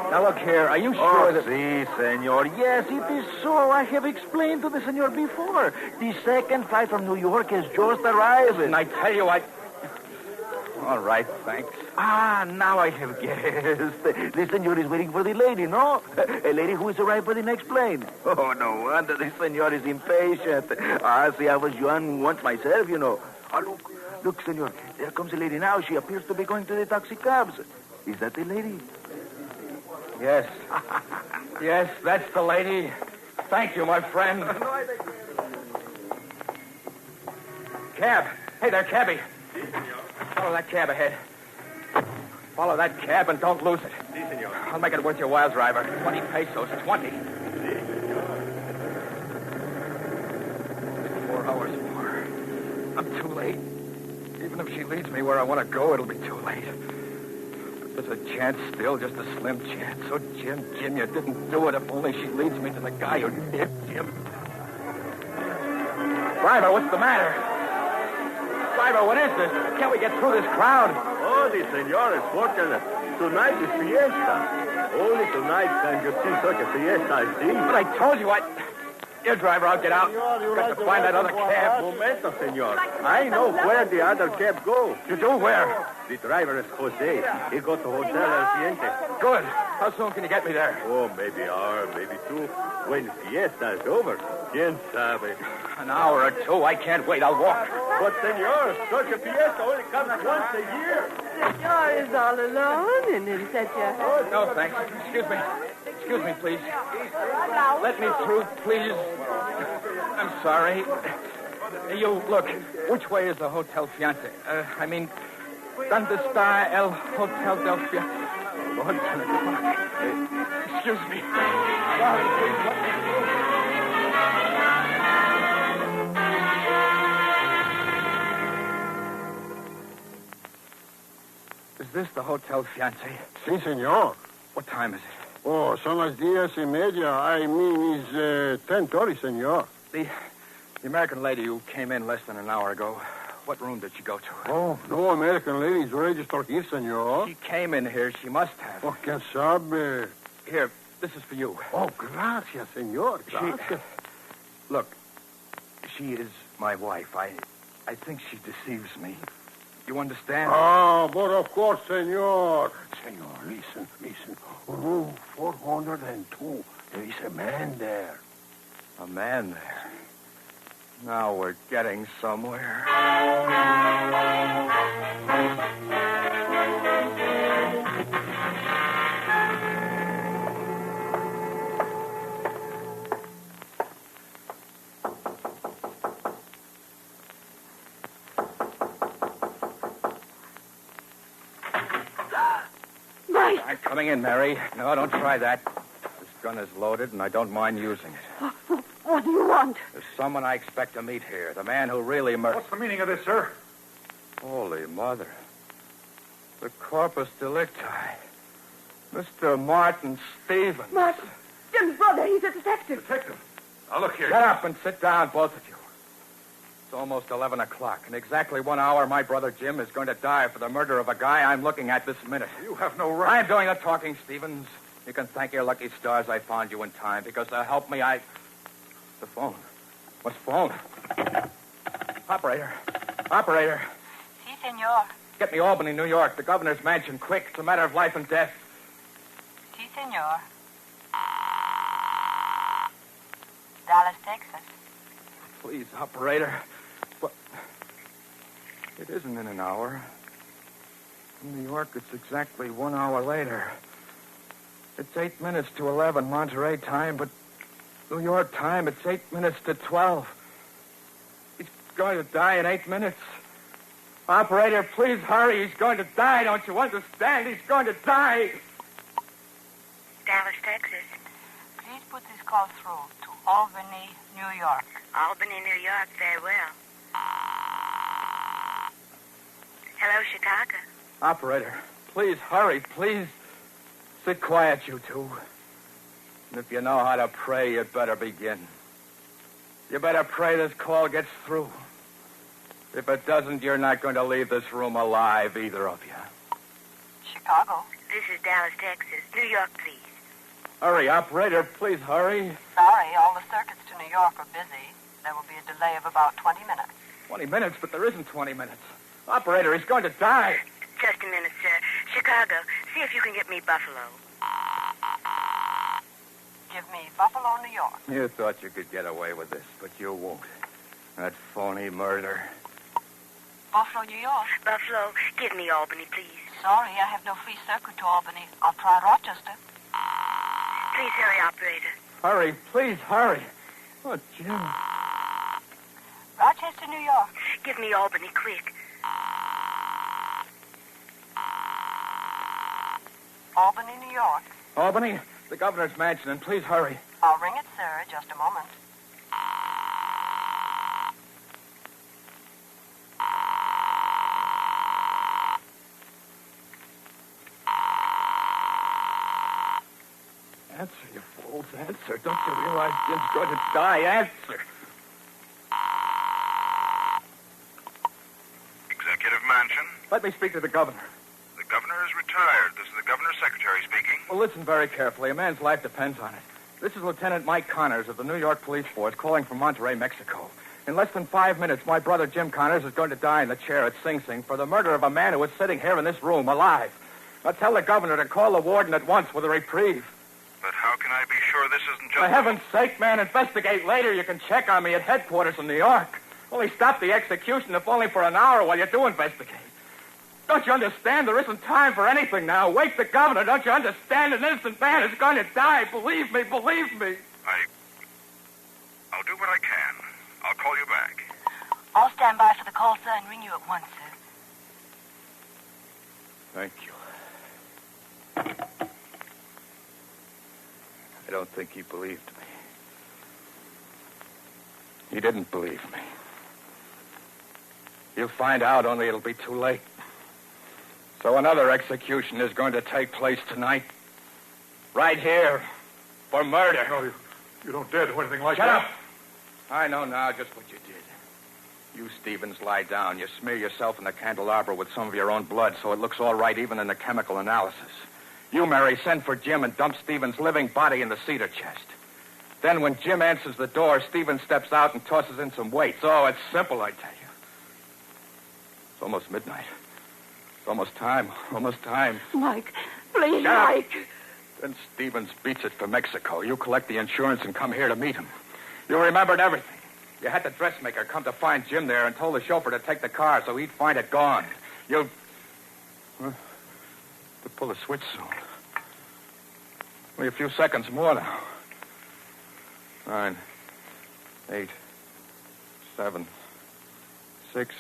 Now, look here. Are you sure that...
Si, senor. Yes, it is so. I have explained to the senor before. The second flight from New York has just arrived.
And I tell you, All right, thanks.
Now I have guessed. The senor is waiting for the lady, no? A lady who is arrived by the next plane. Oh, no wonder the senor is impatient. See, I was young once myself, you know. Look, senor. There comes a lady now. She appears to be going to the taxi cabs. Is that the lady?
Yes. Yes, that's the lady. Thank you, my friend. Cab. Hey there, cabby. Follow that cab ahead. Follow that cab and don't lose it. Si, senor. I'll make it worth your while, driver. 20 pesos. 20. 4 hours more. I'm too late. Even if she leads me where I want to go, it'll be too late. But there's a chance still, just a slim chance. Oh, Jim, you didn't do it. If only she leads me to the guy who did, Jim. Driver, what's the matter? Driver, what is this? Can't we get through this crowd?
Oh, the senor is fortunate. Tonight is fiesta. Only tonight can you see such a fiesta as this.
But I told you, Here, driver, I'll get out. Got to find that other cab.
Momento, senor. I know where the other cab goes.
You do? Where?
The driver is Jose. He goes to Hotel El Fiente.
Good. How soon can you get me there?
Oh, maybe an hour, maybe two. When fiesta is over. Quien sabe?
An hour or two. I can't wait. I'll walk.
But, senor, such a fiesta only comes once a year.
Senor is all alone and in such a...
No, thanks. Excuse me. Excuse me, please. Let me through, please. I'm sorry. You, look, which way is the Hotel Fiance? I mean, ¿Dónde está el Hotel del Fiance? Lord, 10 o'clock. Excuse me. Sorry, please, let me through. Is this the Hotel Fiance?
Si, senor.
What time is it?
Oh, son las 10:30. I mean, it's 10:30, senor.
The American lady who came in less than an hour ago, what room did she go to?
Oh, no American ladies registered here, senor.
She came in here. She must have.
Oh, quien sabe.
Here, this is for you.
Oh, gracias, senor. Gracias.
Look, she is my wife. I think she deceives me. You understand?
Oh, but of course, senor. Senor, listen. Room 402. There is a man there.
A man there. Now we're getting somewhere. I'm coming in, Mary. No, don't try that. This gun is loaded, and I don't mind using it.
What do you want?
There's someone I expect to meet here. The man who really murdered...
What's the meaning of this, sir?
Holy Mother. The Corpus Delicti. Mr. Martin Stevens.
Martin. Jim's brother. He's a detective.
Detective? Now, look here.
Get up and sit down, both of you. It's almost 11 o'clock. In exactly 1 hour, my brother Jim is going to die for the murder of a guy I'm looking at this minute.
You have no right.
I'm doing the talking, Stevens. You can thank your lucky stars I found you in time, because to help me, The phone. What's the phone? Operator.
Si, senor.
Get me Albany, New York. The governor's mansion, quick. It's a matter of life and death.
Si, senor. Dallas, Texas.
Please, operator. But it isn't in an hour. In New York, it's exactly 1 hour later. It's 8 minutes to 11 Monterey time, but New York time, it's 8 minutes to 12. He's going to die in 8 minutes. Operator, please hurry. He's going to die, don't you understand? He's going to die.
Dallas, Texas. Please put this call through to Albany, New York. Albany, New York, very well. Hello, Chicago.
Operator, please hurry, please. Sit quiet, you two. And if you know how to pray, you'd better begin. You better pray this call gets through. If it doesn't, you're not going to leave this room alive, either of you.
Chicago. This is Dallas, Texas. New York, please.
Hurry, operator, please hurry.
Sorry, all the circuits to New York are busy. There will be a delay of about 20 minutes.
20 minutes, but there isn't 20 minutes. Operator, he's going to die.
Just a minute, sir. Chicago, see if you can get me Buffalo. Give me Buffalo, New York.
You thought you could get away with this, but you won't. That phony murder.
Buffalo, New York. Buffalo, give me Albany, please. Sorry, I have no free circuit to Albany. I'll try Rochester. Please hurry, operator.
Hurry, please hurry. Oh, Jim.
Rochester, New York. Give me Albany, quick. Albany, New York.
Albany, the governor's mansion, and please hurry.
I'll ring it, sir. Just a moment.
Answer, you fools. Answer. Don't you realize Jim's going to die? Answer.
Executive Mansion.
Let me speak to the governor.
The governor is retired. This is the governor's secretary speaking.
Well, listen very carefully. A man's life depends on it. This is Lieutenant Mike Connors of the New York Police Force calling from Monterey, Mexico. In less than 5 minutes, my brother Jim Connors is going to die in the chair at Sing Sing for the murder of a man who was sitting here in this room, alive. Now tell the governor to call the warden at once with a reprieve.
But how can I be sure this isn't just...
For heaven's sake, man, investigate later. You can check on me at headquarters in New York. Only stop the execution, if only for an hour, while you do investigate. Don't you understand? There isn't time for anything now. Wake the governor. Don't you understand? An innocent man is going to die. Believe me, believe me.
I'll do what I can. I'll call you back.
I'll stand by for the call, sir, and ring you at once, sir.
Thank you. I don't think he believed me. He didn't believe me. You'll find out, only it'll be too late. So another execution is going to take place tonight. Right here. For murder.
No, you don't dare do anything like
Shut
that.
up! I know now just what you did. You, Stevens, lie down. You smear yourself in the candelabra with some of your own blood so it looks all right even in the chemical analysis. You, Mary, send for Jim and dump Stevens' living body in the cedar chest. Then when Jim answers the door, Stephen steps out and tosses in some weights. Oh, it's simple, I tell you. It's almost midnight. It's almost time. Almost time.
Mike, please,
Shut up.
Mike.
Then Stevens beats it for Mexico. You collect the insurance and come here to meet him. You remembered everything. You had the dressmaker come to find Jim there and told the chauffeur to take the car so he'd find it gone. You... to pull the switch soon. Only a few seconds more now. 9, 8, 7, 6,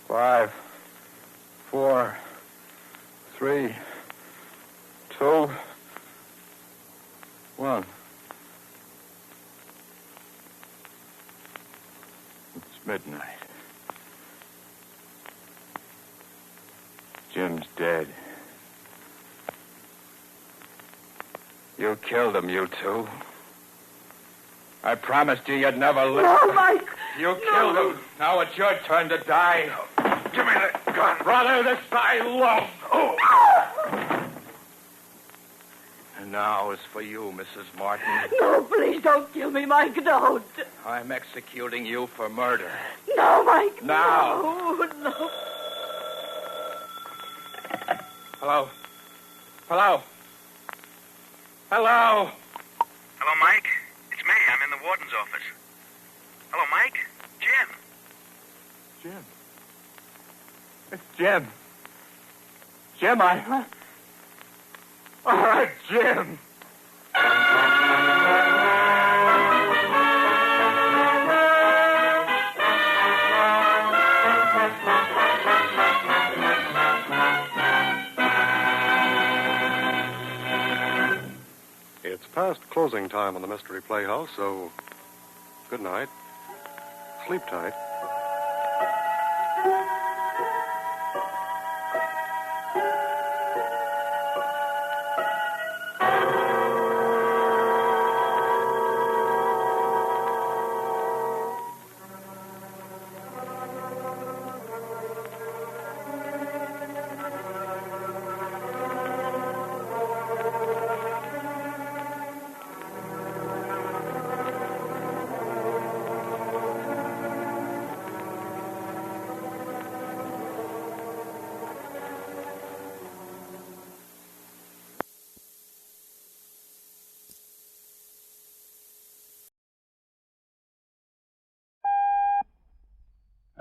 5, 4, 3, 2, 1. It's midnight. Jim's dead. You killed him, you two. I promised you you'd never live.
No, Mike.
You killed him. Now it's your turn to die. Give me the gun. Brother, this I love. Oh. And now is for you, Mrs. Martin.
No, please don't kill me, Mike. Don't.
I'm executing you for murder.
No, Mike.
Now.
No.
Hello? Hello? Hello?
Hello, Mike. It's me. I'm in the warden's office. Hello, Mike. Jim.
Jim. It's Jim. Jim, all right, Jim.
It's past closing time on the Mystery Playhouse, so good night. Sleep tight.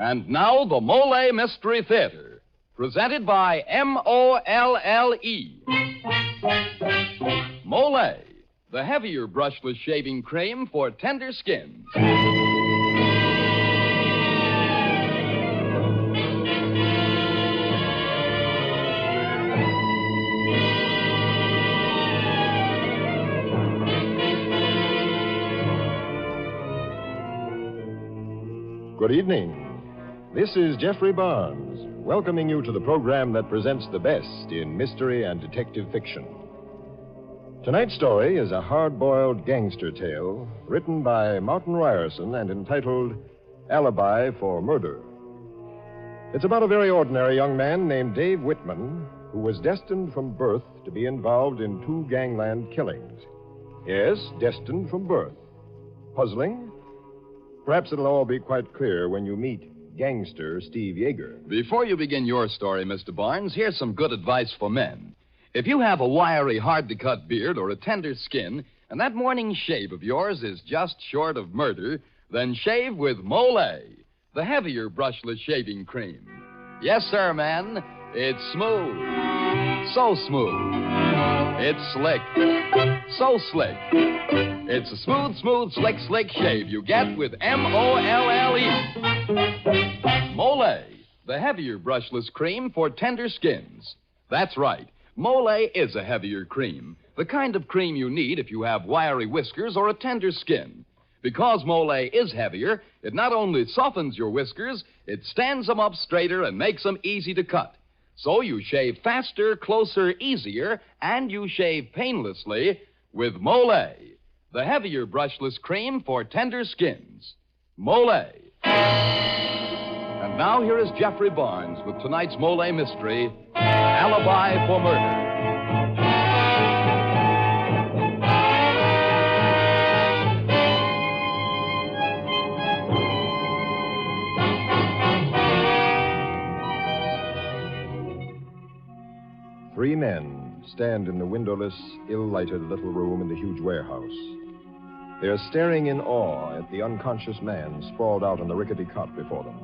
And now, the Molle Mystery Theater, presented by Molle. Molle, the heavier brushless shaving cream for tender skins.
Good evening. This is Jeffrey Barnes, welcoming you to the program that presents the best in mystery and detective fiction. Tonight's story is a hard-boiled gangster tale written by Martin Ryerson and entitled Alibi for Murder. It's about a very ordinary young man named Dave Whitman who was destined from birth to be involved in 2 gangland killings. Yes, destined from birth. Puzzling? Perhaps it'll all be quite clear when you meet gangster Steve Yeager.
Before you begin your story, Mr. Barnes, here's some good advice for men. If you have a wiry, hard-to-cut beard or a tender skin, and that morning shave of yours is just short of murder, then shave with Molle, the heavier brushless shaving cream. Yes, sir, man. It's smooth. So smooth. It's slick. So slick. It's a smooth, slick shave you get with Molle. Molle, the heavier brushless cream for tender skins. That's right. Molle is a heavier cream. The kind of cream you need if you have wiry whiskers or a tender skin. Because Molle is heavier, it not only softens your whiskers, it stands them up straighter and makes them easy to cut. So you shave faster, closer, easier, and you shave painlessly with Molle, the heavier brushless cream for tender skins. Molle. And now here is Jeffrey Barnes with tonight's Molle mystery, Alibi for Murder.
3 men stand in the windowless, ill-lighted little room in the huge warehouse. They are staring in awe at the unconscious man sprawled out on the rickety cot before them.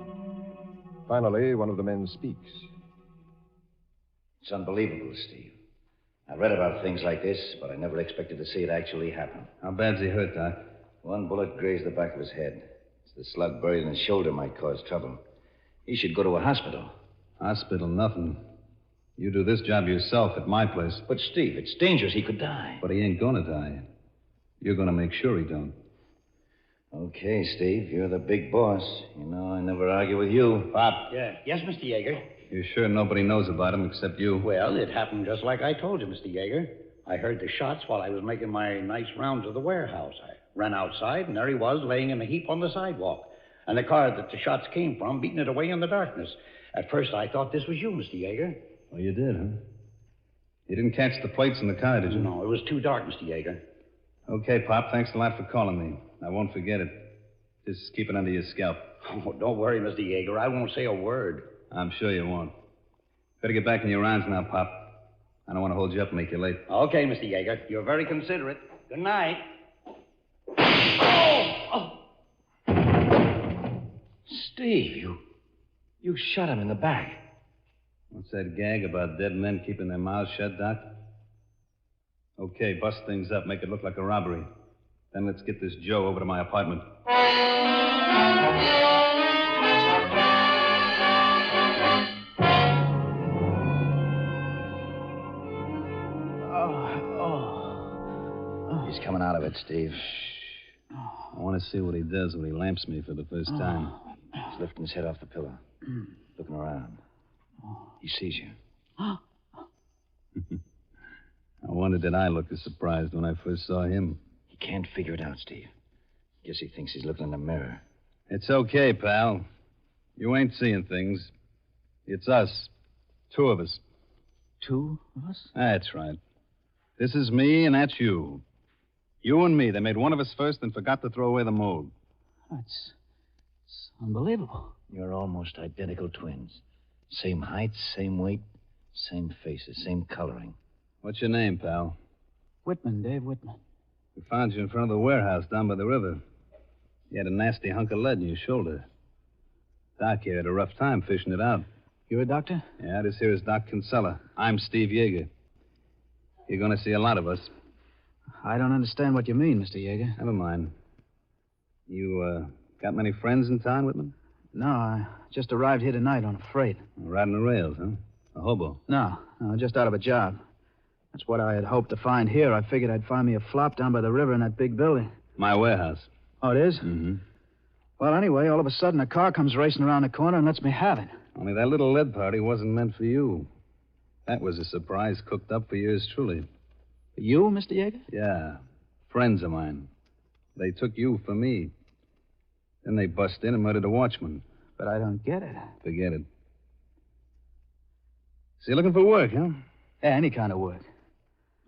Finally, one of the men speaks.
It's unbelievable, Steve. I read about things like this, but I never expected to see it actually happen.
How bad's he hurt, Doc?
One bullet grazed the back of his head. It's the slug buried in his shoulder might cause trouble. He should go to a hospital.
Hospital, nothing. You do this job yourself at my place.
But, Steve, it's dangerous. He could die.
But he ain't gonna die. You're gonna make sure he don't.
Okay, Steve, you're the big boss. You know I never argue with you.
Pop.
Yeah. Yes, Mr. Yeager?
You're sure nobody knows about him except you?
Well, it happened just like I told you, Mr. Yeager. I heard the shots while I was making my nice rounds of the warehouse. I ran outside, and there he was, laying in a heap on the sidewalk. And the car that the shots came from, beating it away in the darkness. At first, I thought this was you, Mr. Yeager.
Oh, you did, huh? You didn't catch the plates in the car, did you?
No, it was too dark, Mr. Yeager.
Okay, Pop, thanks a lot for calling me. I won't forget it. Just keep it under your scalp.
Oh, don't worry, Mr. Yeager. I won't say a word.
I'm sure you won't. Better get back in your rounds now, Pop. I don't want to hold you up and make you late.
Okay, Mr. Yeager. You're very considerate. Good night. Oh!
Steve, you shot him in the back.
What's that gag about dead men keeping their mouths shut, Doc? Okay, bust things up, make it look like a robbery. Then let's get this Joe over to my apartment.
He's coming out of it, Steve.
I want to see what he does when he lamps me for the first time.
He's lifting his head off the pillow, looking around. He sees you.
I wondered did I look as surprised when I first saw him.
He can't figure it out, Steve. Guess he thinks he's looking in the mirror.
It's okay, pal. You ain't seeing things. It's us. 2 of us.
2 of us?
That's right. This is me and that's you. You and me. They made one of us first and forgot to throw away the mold.
It's unbelievable.
You're almost identical twins. Same height, same weight, same faces, same coloring.
What's your name, pal?
Whitman, Dave Whitman.
We found you in front of the warehouse down by the river. You had a nasty hunk of lead in your shoulder. Doc here had a rough time fishing it out.
You a doctor?
Yeah, this here is Doc Kinsella. I'm Steve Yeager. You're going to see a lot of us.
I don't understand what you mean, Mr. Yeager.
Never mind. You, got many friends in town, Whitman?
No, I just arrived here tonight on a freight.
Riding the rails, huh? A hobo?
No, just out of a job. That's what I had hoped to find here. I figured I'd find me a flop down by the river in that big building.
My warehouse.
Oh, it is?
Mm-hmm.
Well, anyway, all of a sudden a car comes racing around the corner and lets me have it.
Only that little lead party wasn't meant for you. That was a surprise cooked up for yours truly.
You, Mr. Yeager?
Yeah. Friends of mine. They took you for me. Then they bust in and murdered a watchman.
But I don't get it.
Forget it. So you're looking for work, huh?
Yeah, any kind of work.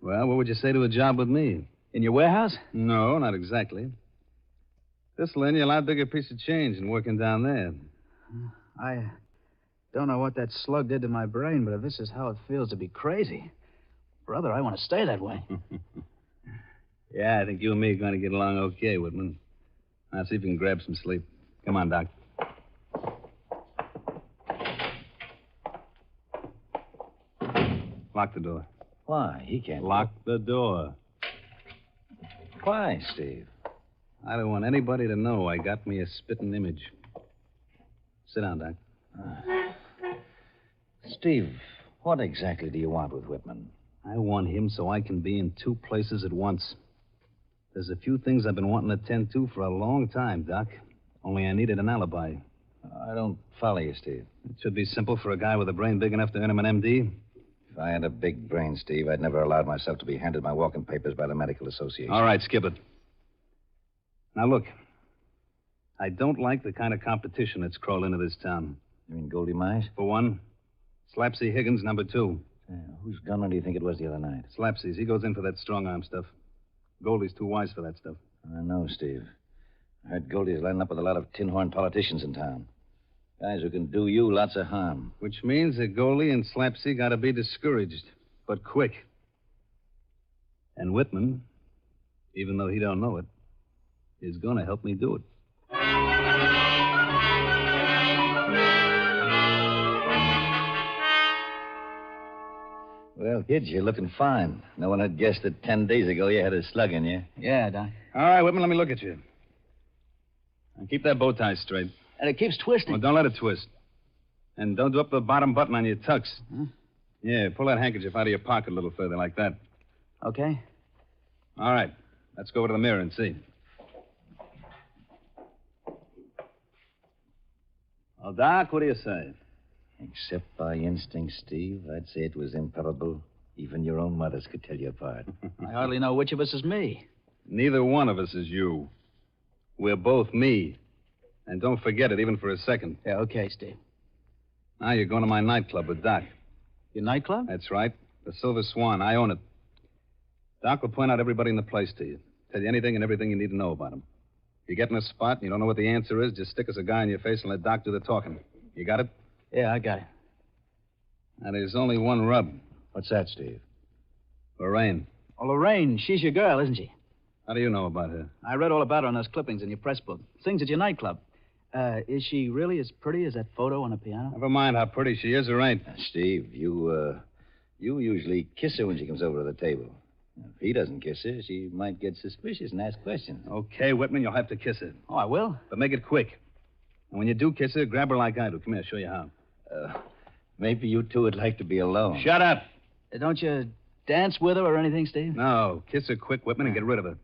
Well, what would you say to a job with me?
In your warehouse?
No, not exactly. This'll earn you a lot bigger piece of change than working down there.
I don't know what that slug did to my brain, but if this is how it feels to be crazy, brother, I want to stay that way.
Yeah, I think you and me are going to get along okay, Whitman. Now see if you can grab some sleep. Come on, Doc. Lock the door.
Why? He can't.
Lock the door.
Why, Steve?
I don't want anybody to know I got me a spitting image. Sit down, Doc.
Steve, what exactly do you want with Whitman?
I want him so I can be in 2 places at once. There's a few things I've been wanting to attend to for a long time, Doc. Only I needed an alibi.
I don't follow you, Steve.
It should be simple for a guy with a brain big enough to earn him an MD.
If I had a big brain, Steve, I'd never allowed myself to be handed my walking papers by the medical association.
All right, skip it. Now, look. I don't like the kind of competition that's crawled into this town.
You mean Goldie Mize?
For one, Slapsy Higgins, number 2.
Whose gunman do you think it was the other night?
Slapsy's. He goes in for that strong-arm stuff. Goldie's too wise for that stuff.
I know, Steve. I heard Goldie's lining up with a lot of tin-horn politicians in town. Guys who can do you lots of harm.
Which means that Goldie and Slapsy got to be discouraged.
but quick. And Whitman, even though he don't know it, is going to help me do it.
Well, kids, you're looking fine. No one had guessed that 10 days ago you had a slug in you.
Yeah, Doc. All right, Whitman, let me look at you. Now, keep that bow tie straight.
And it keeps twisting.
Well, don't let it twist. And don't do up the bottom button on your tux.
Huh?
Yeah, pull that handkerchief out of your pocket a little further, like that.
Okay.
All right. Let's go over to the mirror and see. Well, Doc, what do you say?
Except by instinct, Steve, I'd say it was improbable. Even your own mothers could tell you apart.
I hardly know which of us is me.
Neither one of us is you. We're both me. And don't forget it, even for a second.
Yeah, okay, Steve.
Now you're going to my nightclub with Doc.
Your nightclub?
That's right. The Silver Swan. I own it. Doc will point out everybody in the place to you. Tell you anything and everything you need to know about him. If you get in a spot and you don't know what the answer is, just stick a cigar in your face and let Doc do the talking. You got it?
Yeah, I got it.
Now, there's only one rub.
What's that, Steve?
Lorraine.
Oh, Lorraine, she's your girl, isn't she?
How do you know about her?
I read all about her on those clippings in your press book. Sings at your nightclub. Is she really as pretty as that photo on the piano?
Never mind how pretty she is or ain't.
Steve, you usually kiss her when she comes over to the table. If he doesn't kiss her, she might get suspicious and ask questions.
Okay, Whitman, you'll have to kiss her.
Oh, I will?
But make it quick. And when you do kiss her, grab her like I do. Come here, I'll show you how.
Maybe you two would like to be alone.
Shut up.
Don't you dance with her or anything, Steve?
No. Kiss her quick, Whitman, and get rid of her.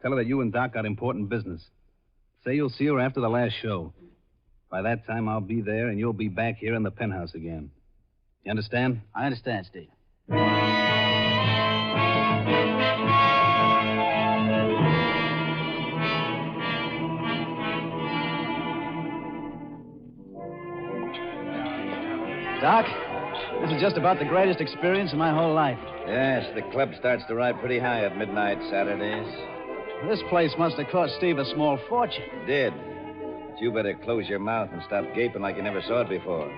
Tell her that you and Doc got important business. Say you'll see her after the last show. By that time, I'll be there, and you'll be back here in the penthouse again. You understand?
I understand, Steve. Doc, this is just about the greatest experience in my whole life.
Yes, the club starts to ride pretty high at midnight Saturdays.
This place must have cost Steve a small fortune.
It did. But you better close your mouth and stop gaping like you never saw it before.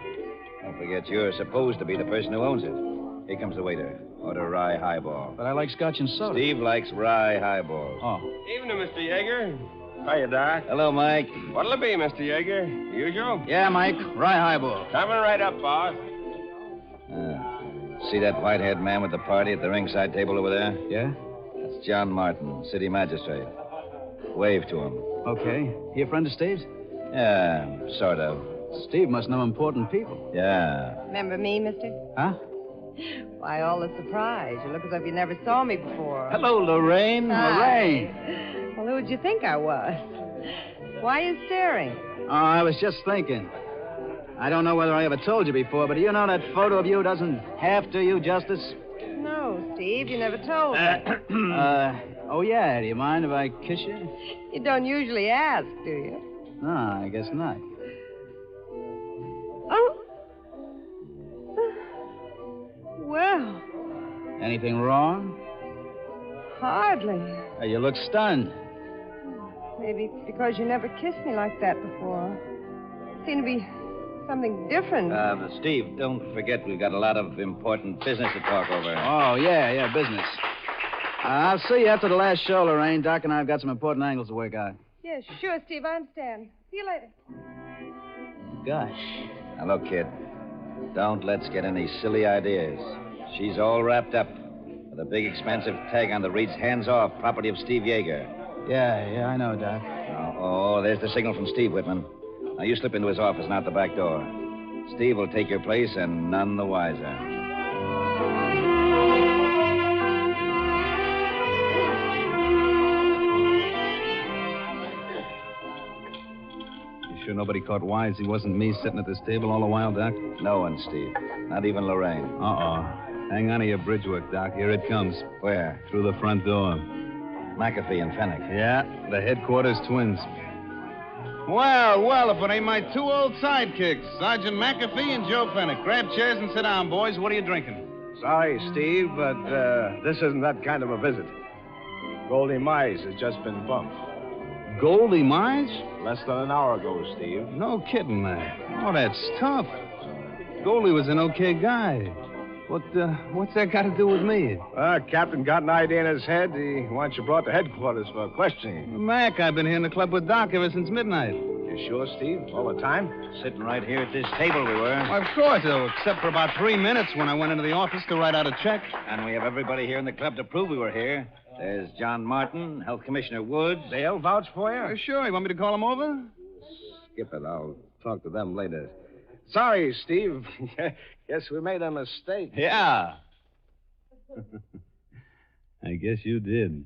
Don't forget, you're supposed to be the person who owns it. Here comes the waiter. Order rye highball.
But I like scotch and soda.
Steve likes rye highballs.
Oh.
Evening, Mr. Yeager. Hiya, Doc.
Hello, Mike.
What'll it be, Mr. Yeager? Usual?
Yeah, Mike. Rye highball.
Coming right up, boss.
See that white-haired man with the party at the ringside table over there?
Yeah?
That's John Martin, city magistrate. Wave to him.
Okay. He a friend of Steve's?
Yeah, sort of.
Steve must know important people.
Yeah.
Remember me, mister?
Huh?
Why, all the surprise. You look as if you never saw me before.
Hello, Lorraine.
Hi.
Lorraine.
Well, who'd you think I was? Why are you staring?
Oh, I was just thinking. I don't know whether I ever told you before, but do you know that photo of you doesn't half do you justice?
No, Steve, you never told me.
Oh, yeah. Do you mind if I kiss you?
You don't usually ask, do you?
No, I guess not.
Oh. Well.
Anything wrong?
Hardly.
You look stunned.
Maybe it's because you never kissed me like that before. Seemed to be something different.
Steve, don't forget we've got a lot of important business to talk over.
Oh, yeah, business. I'll see you after the last show, Lorraine. Doc and I have got some important angles to work out.
Yes, sure, Steve, I understand. See you later.
Gosh.
Now, look, kid. Don't let's get any silly ideas. She's all wrapped up with a big, expensive tag on that reads hands off, property of Steve Yeager.
Yeah, I know, Doc.
Oh, there's the signal from Steve, Whitman. Now, you slip into his office and out the back door. Steve will take your place and none the wiser.
Sure nobody caught wise he wasn't me sitting at this table all the while, Doc?
No one, Steve. Not even Lorraine.
Hang on to your bridge work, Doc. Here it comes.
Where?
Through the front door.
McAfee and Fennick.
Yeah, the headquarters twins. Well, if it ain't my two old sidekicks, Sergeant McAfee and Joe Fennick. Grab chairs and sit down, boys. What are you drinking?
Sorry, Steve, but this isn't that kind of a visit. Goldie Mize has just been bumped.
Goldie Mize?
Less than an hour ago, Steve.
No kidding, man. Oh, that's tough. Goldie was an okay guy. What's that got to do with me?
Captain got an idea in his head. He wants you brought to headquarters for questioning.
Mac, I've been here in the club with Doc ever since midnight.
You sure, Steve? All the time?
Sitting right here at this table we were.
Well, of course, except for about 3 minutes when I went into the office to write out a check.
And we have everybody here in the club to prove we were here. There's John Martin, Health Commissioner Woods.
They'll vouch for you?
Sure. You want me to call them over?
Skip it. I'll talk to them later. Sorry, Steve. Guess we made a mistake.
Yeah. I guess you did.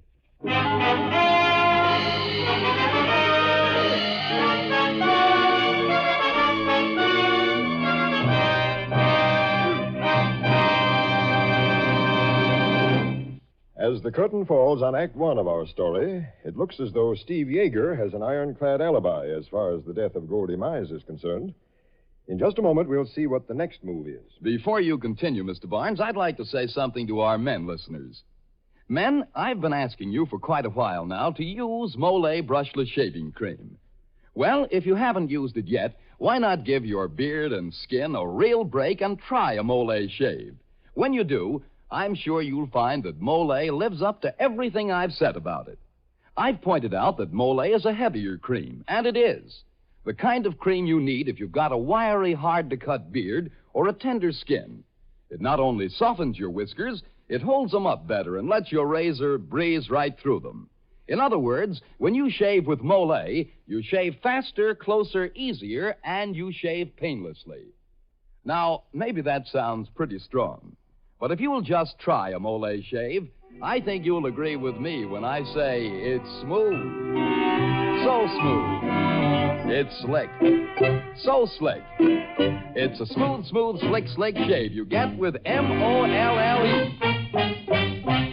As the curtain falls on Act One of our story, it looks as though Steve Yeager has an ironclad alibi as far as the death of Goldie Mize is concerned. In just a moment, we'll see what the next move is.
Before you continue, Mr. Barnes, I'd like to say something to our men listeners. Men, I've been asking you for quite a while now to use Molle brushless shaving cream. Well, if you haven't used it yet, why not give your beard and skin a real break and try a Molle shave? When you do, I'm sure you'll find that Molle lives up to everything I've said about it. I've pointed out that Molle is a heavier cream, and it is. The kind of cream you need if you've got a wiry, hard-to-cut beard or a tender skin. It not only softens your whiskers, it holds them up better and lets your razor breeze right through them. In other words, when you shave with Molle, you shave faster, closer, easier, and you shave painlessly. Now, maybe that sounds pretty strong, but if you will just try a Molle shave, I think you'll agree with me when I say it's smooth. So smooth. It's slick. So slick. It's a smooth, slick shave you get with Molle.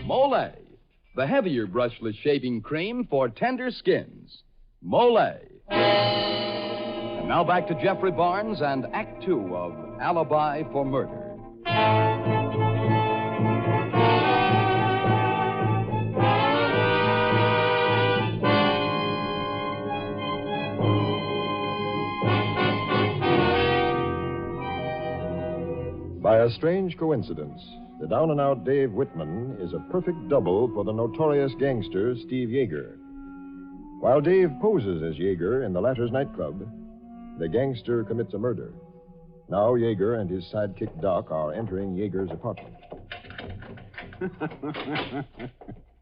Molle, the heavier brushless shaving cream for tender skins. Molle. And now back to Jeffrey Barnes and Act Two of Alibi for Murder.
By a strange coincidence, the down-and-out Dave Whitman is a perfect double for the notorious gangster Steve Yeager. While Dave poses as Yeager in the latter's nightclub, the gangster commits a murder. Now Yeager and his sidekick Doc are entering Yeager's apartment.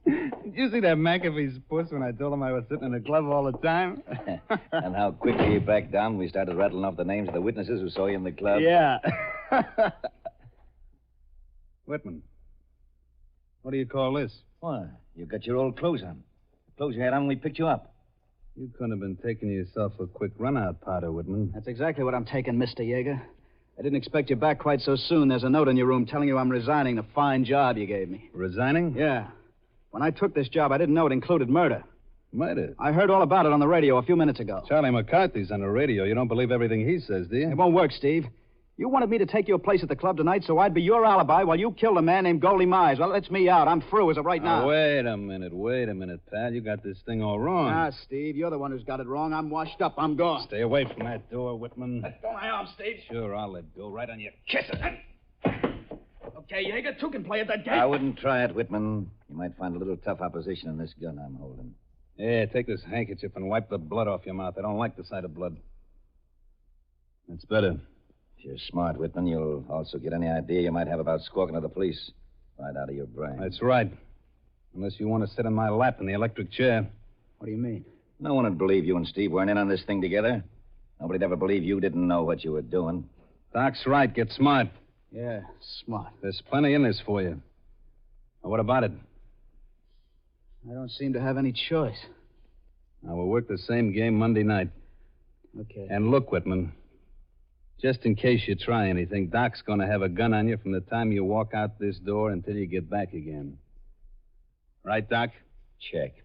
Did you see that McAfee's puss when I told him I was sitting in the club all the time?
And how quickly you backed down when we started rattling off the names of the witnesses who saw you in the club?
Yeah. Whitman, what do you call this?
Why, you got your old clothes on. The clothes you had on when we picked you up.
You couldn't have been taking yourself a quick run-out powder, Whitman.
That's exactly what I'm taking, Mr. Yeager. I didn't expect you back quite so soon. There's a note in your room telling you I'm resigning the fine job you gave me.
Resigning?
Yeah. When I took this job, I didn't know it included murder.
Murder?
I heard all about it on the radio a few minutes ago.
Charlie McCarthy's on the radio. You don't believe everything he says, do you?
It won't work, Steve. You wanted me to take your place at the club tonight so I'd be your alibi while you killed a man named Goldie Mize. Well, that's me out. I'm through as of right now.
Wait a minute, pal. You got this thing all wrong.
Ah, Steve, you're the one who's got it wrong. I'm washed up. I'm gone.
Stay away from that door, Whitman.
Let go my arm, Steve.
Sure, I'll let go. Right on your kiss it.
Okay, Yeager, two can play at that game.
I wouldn't try it, Whitman. You might find a little tough opposition in this gun I'm holding.
Yeah, take this handkerchief and wipe the blood off your mouth. I don't like the sight of blood. That's better.
If you're smart, Whitman, you'll also get any idea you might have about squawking to the police right out of your brain.
That's right. Unless you want to sit in my lap in the electric chair.
What do you mean?
No one would believe you and Steve weren't in on this thing together. Nobody'd ever believe you didn't know what you were doing.
Doc's right. Get smart.
Yeah, smart.
There's plenty in this for you. Now, what about it?
I don't seem to have any choice.
Now, we'll work the same game Monday night.
Okay.
And look, Whitman, just in case you try anything, Doc's going to have a gun on you from the time you walk out this door until you get back again. Right, Doc?
Check.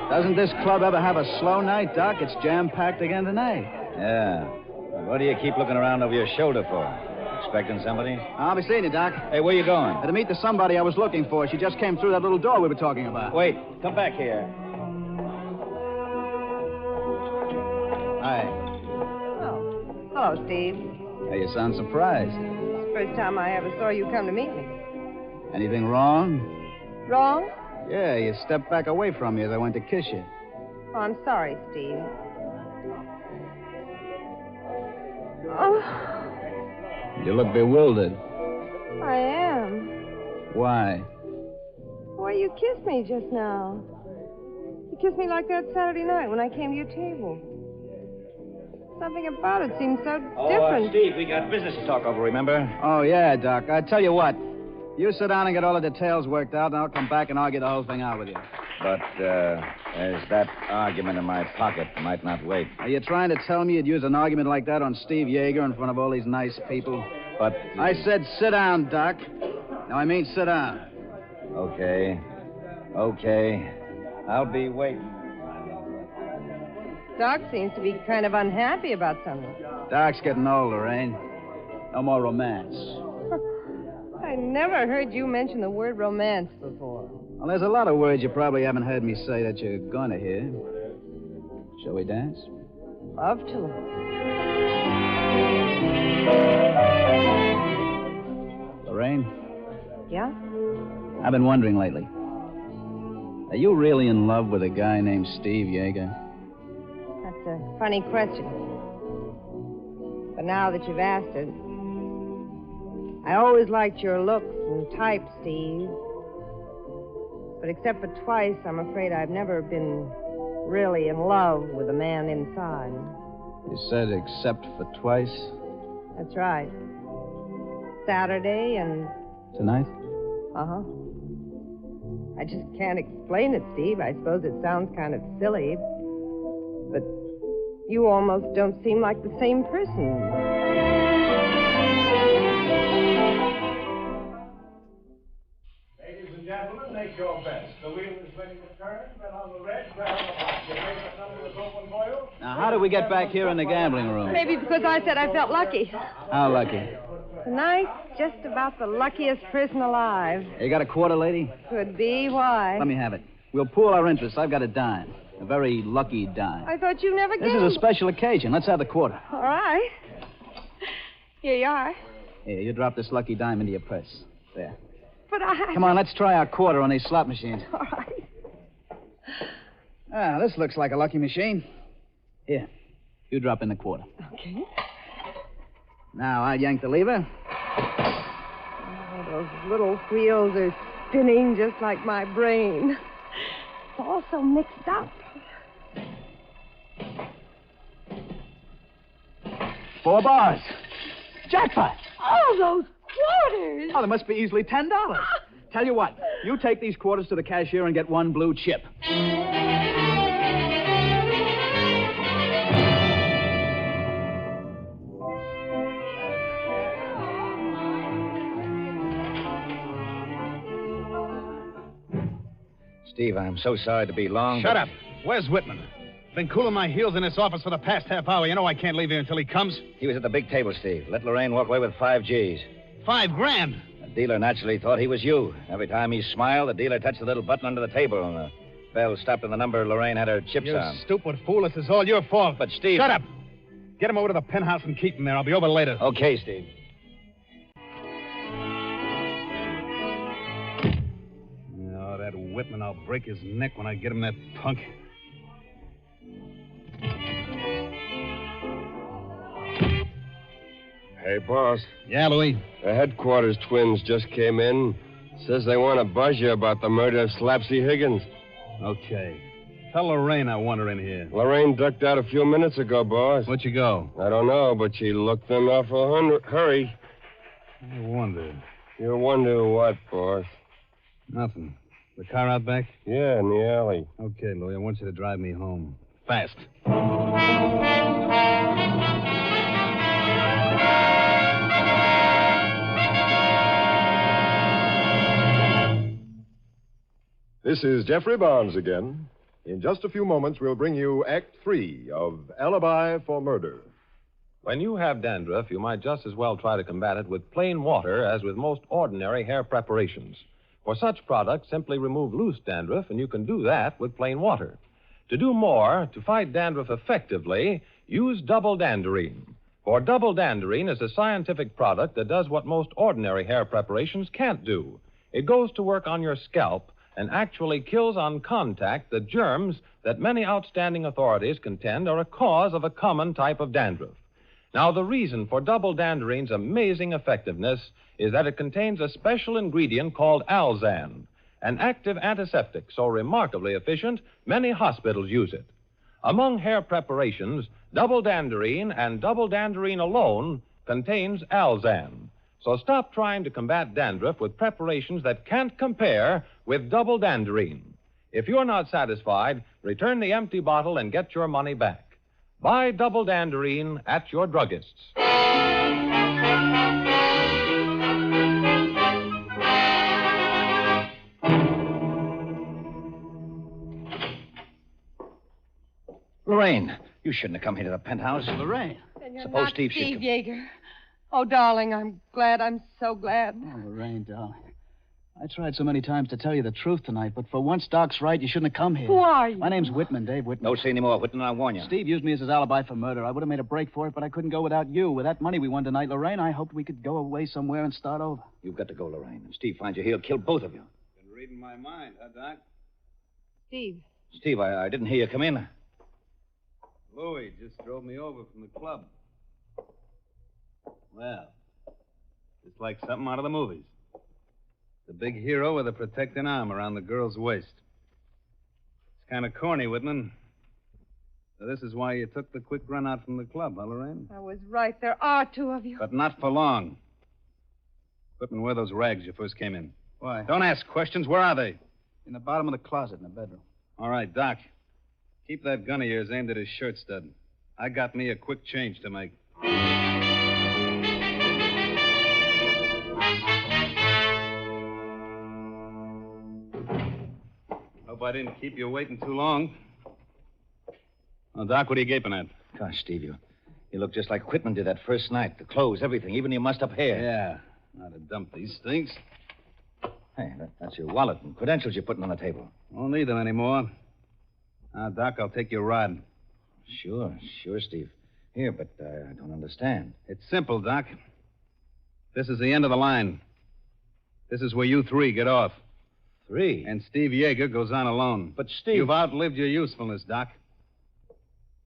Doesn't this club ever have a slow night, Doc? It's jam-packed again tonight.
Yeah. What do you keep looking around over your shoulder for? Expecting somebody?
I'll be seeing you, Doc.
Hey, where you going?
To meet the somebody I was looking for. She just came through that little door we were talking about.
Wait, come back here.
Hi.
Oh. Hello, Steve.
Hey, you sound surprised.
It's the first time I ever saw you come to meet me.
Anything wrong?
Wrong?
Yeah, you stepped back away from me as I went to kiss you.
Oh, I'm sorry, Steve. Oh,
You look bewildered.
I am.
Why?
Why, you kissed me just now. You kissed me like that Saturday night when I came to your table. Something about it seemed so different.
Steve, we got business to talk over, remember?
Oh, yeah, Doc. I tell you what. You sit down and get all the details worked out, and I'll come back and argue the whole thing out with you.
But, there's that argument in my pocket. Might not wait.
Are you trying to tell me you'd use an argument like that on Steve Yeager in front of all these nice people?
But...
I said sit down, Doc. No, I mean sit down.
Okay. I'll be waiting.
Doc seems to be kind of unhappy about something.
Doc's getting old, Lorraine. No more romance.
I never heard you mention the word romance before.
Well, there's a lot of words you probably haven't heard me say that you're going to hear. Shall we dance?
Love to.
Lorraine?
Yeah?
I've been wondering lately. Are you really in love with a guy named Steve Yeager?
That's a funny question. But now that you've asked it, I always liked your looks and type, Steve. But except for twice, I'm afraid I've never been really in love with a man inside.
You said except for twice?
That's right. Saturday and...
Tonight?
Uh-huh. I just can't explain it, Steve. I suppose it sounds kind of silly. But you almost don't seem like the same person.
Gentlemen, make your best. The wheel is ready to turn. Then on the red, grab the box. Your favorite number is open for you.
Now, how did we get back here in the gambling room?
Maybe because I said I felt lucky.
How lucky?
Tonight, just about the luckiest person alive.
You got a quarter, lady?
Could be. Why?
Let me have it. We'll pool our interests. I've got a dime. A very lucky dime.
I thought you never
This
gambled.
is a special occasion. Let's have the quarter.
All right. Here you are.
Here, you drop this lucky dime into your purse. There.
But I...
Come on, let's try our quarter on these slot machines.
All right.
Ah, this looks like a lucky machine. Here, you drop in the quarter.
Okay.
Now, I'll yank the lever.
Oh, those little wheels are spinning just like my brain. It's all so mixed up.
4 bars. Jackpot.
Oh, those quarters.
Oh, there must be easily $10. Tell you what, you take these quarters to the cashier and get 1 blue chip.
Steve, I'm so sorry to be long.
Shut up. Where's Whitman? Been cooling my heels in this office for the past half hour. You know I can't leave here until he comes.
He was at the big table, Steve. Let Lorraine walk away with 5 G's.
$5,000.
The dealer naturally thought he was you. Every time he smiled, the dealer touched the little button under the table, and the bell stopped on the number Lorraine had her chips
You
on.
stupid fool. This is all your fault.
But, Steve...
Shut up. Get him over to the penthouse and keep him there. I'll be over later.
Okay, Steve.
Oh, that Whitman, I'll break his neck when I get him, that punk.
Hey, boss.
Yeah, Louis?
The headquarters twins just came in. Says they want to buzz you about the murder of Slapsy Higgins.
Okay. Tell Lorraine I want her in here.
Lorraine ducked out a few minutes ago, boss.
Where'd you go?
I don't know, but she looked in awful hurry.
I wonder.
You wonder what, boss?
Nothing. The car out back?
Yeah, in the alley.
Okay, Louis, I want you to drive me home. Fast.
This is Jeffrey Barnes again. In just a few moments, we'll bring you Act 3 of Alibi for Murder.
When you have dandruff, you might just as well try to combat it with plain water as with most ordinary hair preparations. For such products, simply remove loose dandruff, and you can do that with plain water. To do more, to fight dandruff effectively, use double danderine. For double danderine is a scientific product that does what most ordinary hair preparations can't do. It goes to work on your scalp and actually kills on contact the germs that many outstanding authorities contend are a cause of a common type of dandruff. Now, the reason for double danderine's amazing effectiveness is that it contains a special ingredient called alzan, an active antiseptic so remarkably efficient, many hospitals use it. Among hair preparations, double danderine and double danderine alone contains alzan. So stop trying to combat dandruff with preparations that can't compare with double danderine. If you're not satisfied, return the empty bottle and get your money back. Buy double danderine at your druggist's.
Lorraine, you shouldn't have come here to the penthouse.
Lorraine.
Then you're
Suppose
not
Steve should
Steve
come.
Yeager. Oh, darling, I'm glad. I'm so glad.
Oh, Lorraine, darling. I tried so many times to tell you the truth tonight, but for once Doc's right. You shouldn't have come here.
Who are you?
My name's Whitman, Dave Whitman.
Don't say any more, Whitman. I'll warn you.
Steve used me as his alibi for murder. I would have made a break for it, but I couldn't go without you. With that money we won tonight, Lorraine, I hoped we could go away somewhere and start over.
You've got to go, Lorraine. If Steve finds you, he'll kill both of you.
Been reading my mind, huh, Doc?
Steve.
Steve, I didn't hear you come in.
Louis just drove me over from the club. Well, just like something out of the movies. The big hero with a protecting arm around the girl's waist. It's kind of corny, Whitman. So this is why you took the quick run out from the club, huh, Lorraine?
I was right. There are two of you.
But not for long. Whitman, where are those rags you first came in?
Why?
Don't ask questions. Where are they?
In the bottom of the closet in the bedroom.
All right, Doc. Keep that gun of yours aimed at his shirt stud. I got me a quick change to make. Hope I didn't keep you waiting too long. Well, Doc, what are you gaping at?
Gosh, Steve, you look just like Whitman did that first night. The clothes, everything, even your mussed-up hair.
Yeah. Not to dump these things.
Hey, that's your wallet and credentials you're putting on the table.
Won't need them anymore. Now, Doc, I'll take your ride.
Sure, Steve. Here, but I don't understand.
It's simple, Doc. This is the end of the line. This is where you three get off.
Three?
And Steve Yeager goes on alone.
But, Steve...
You've outlived your usefulness, Doc.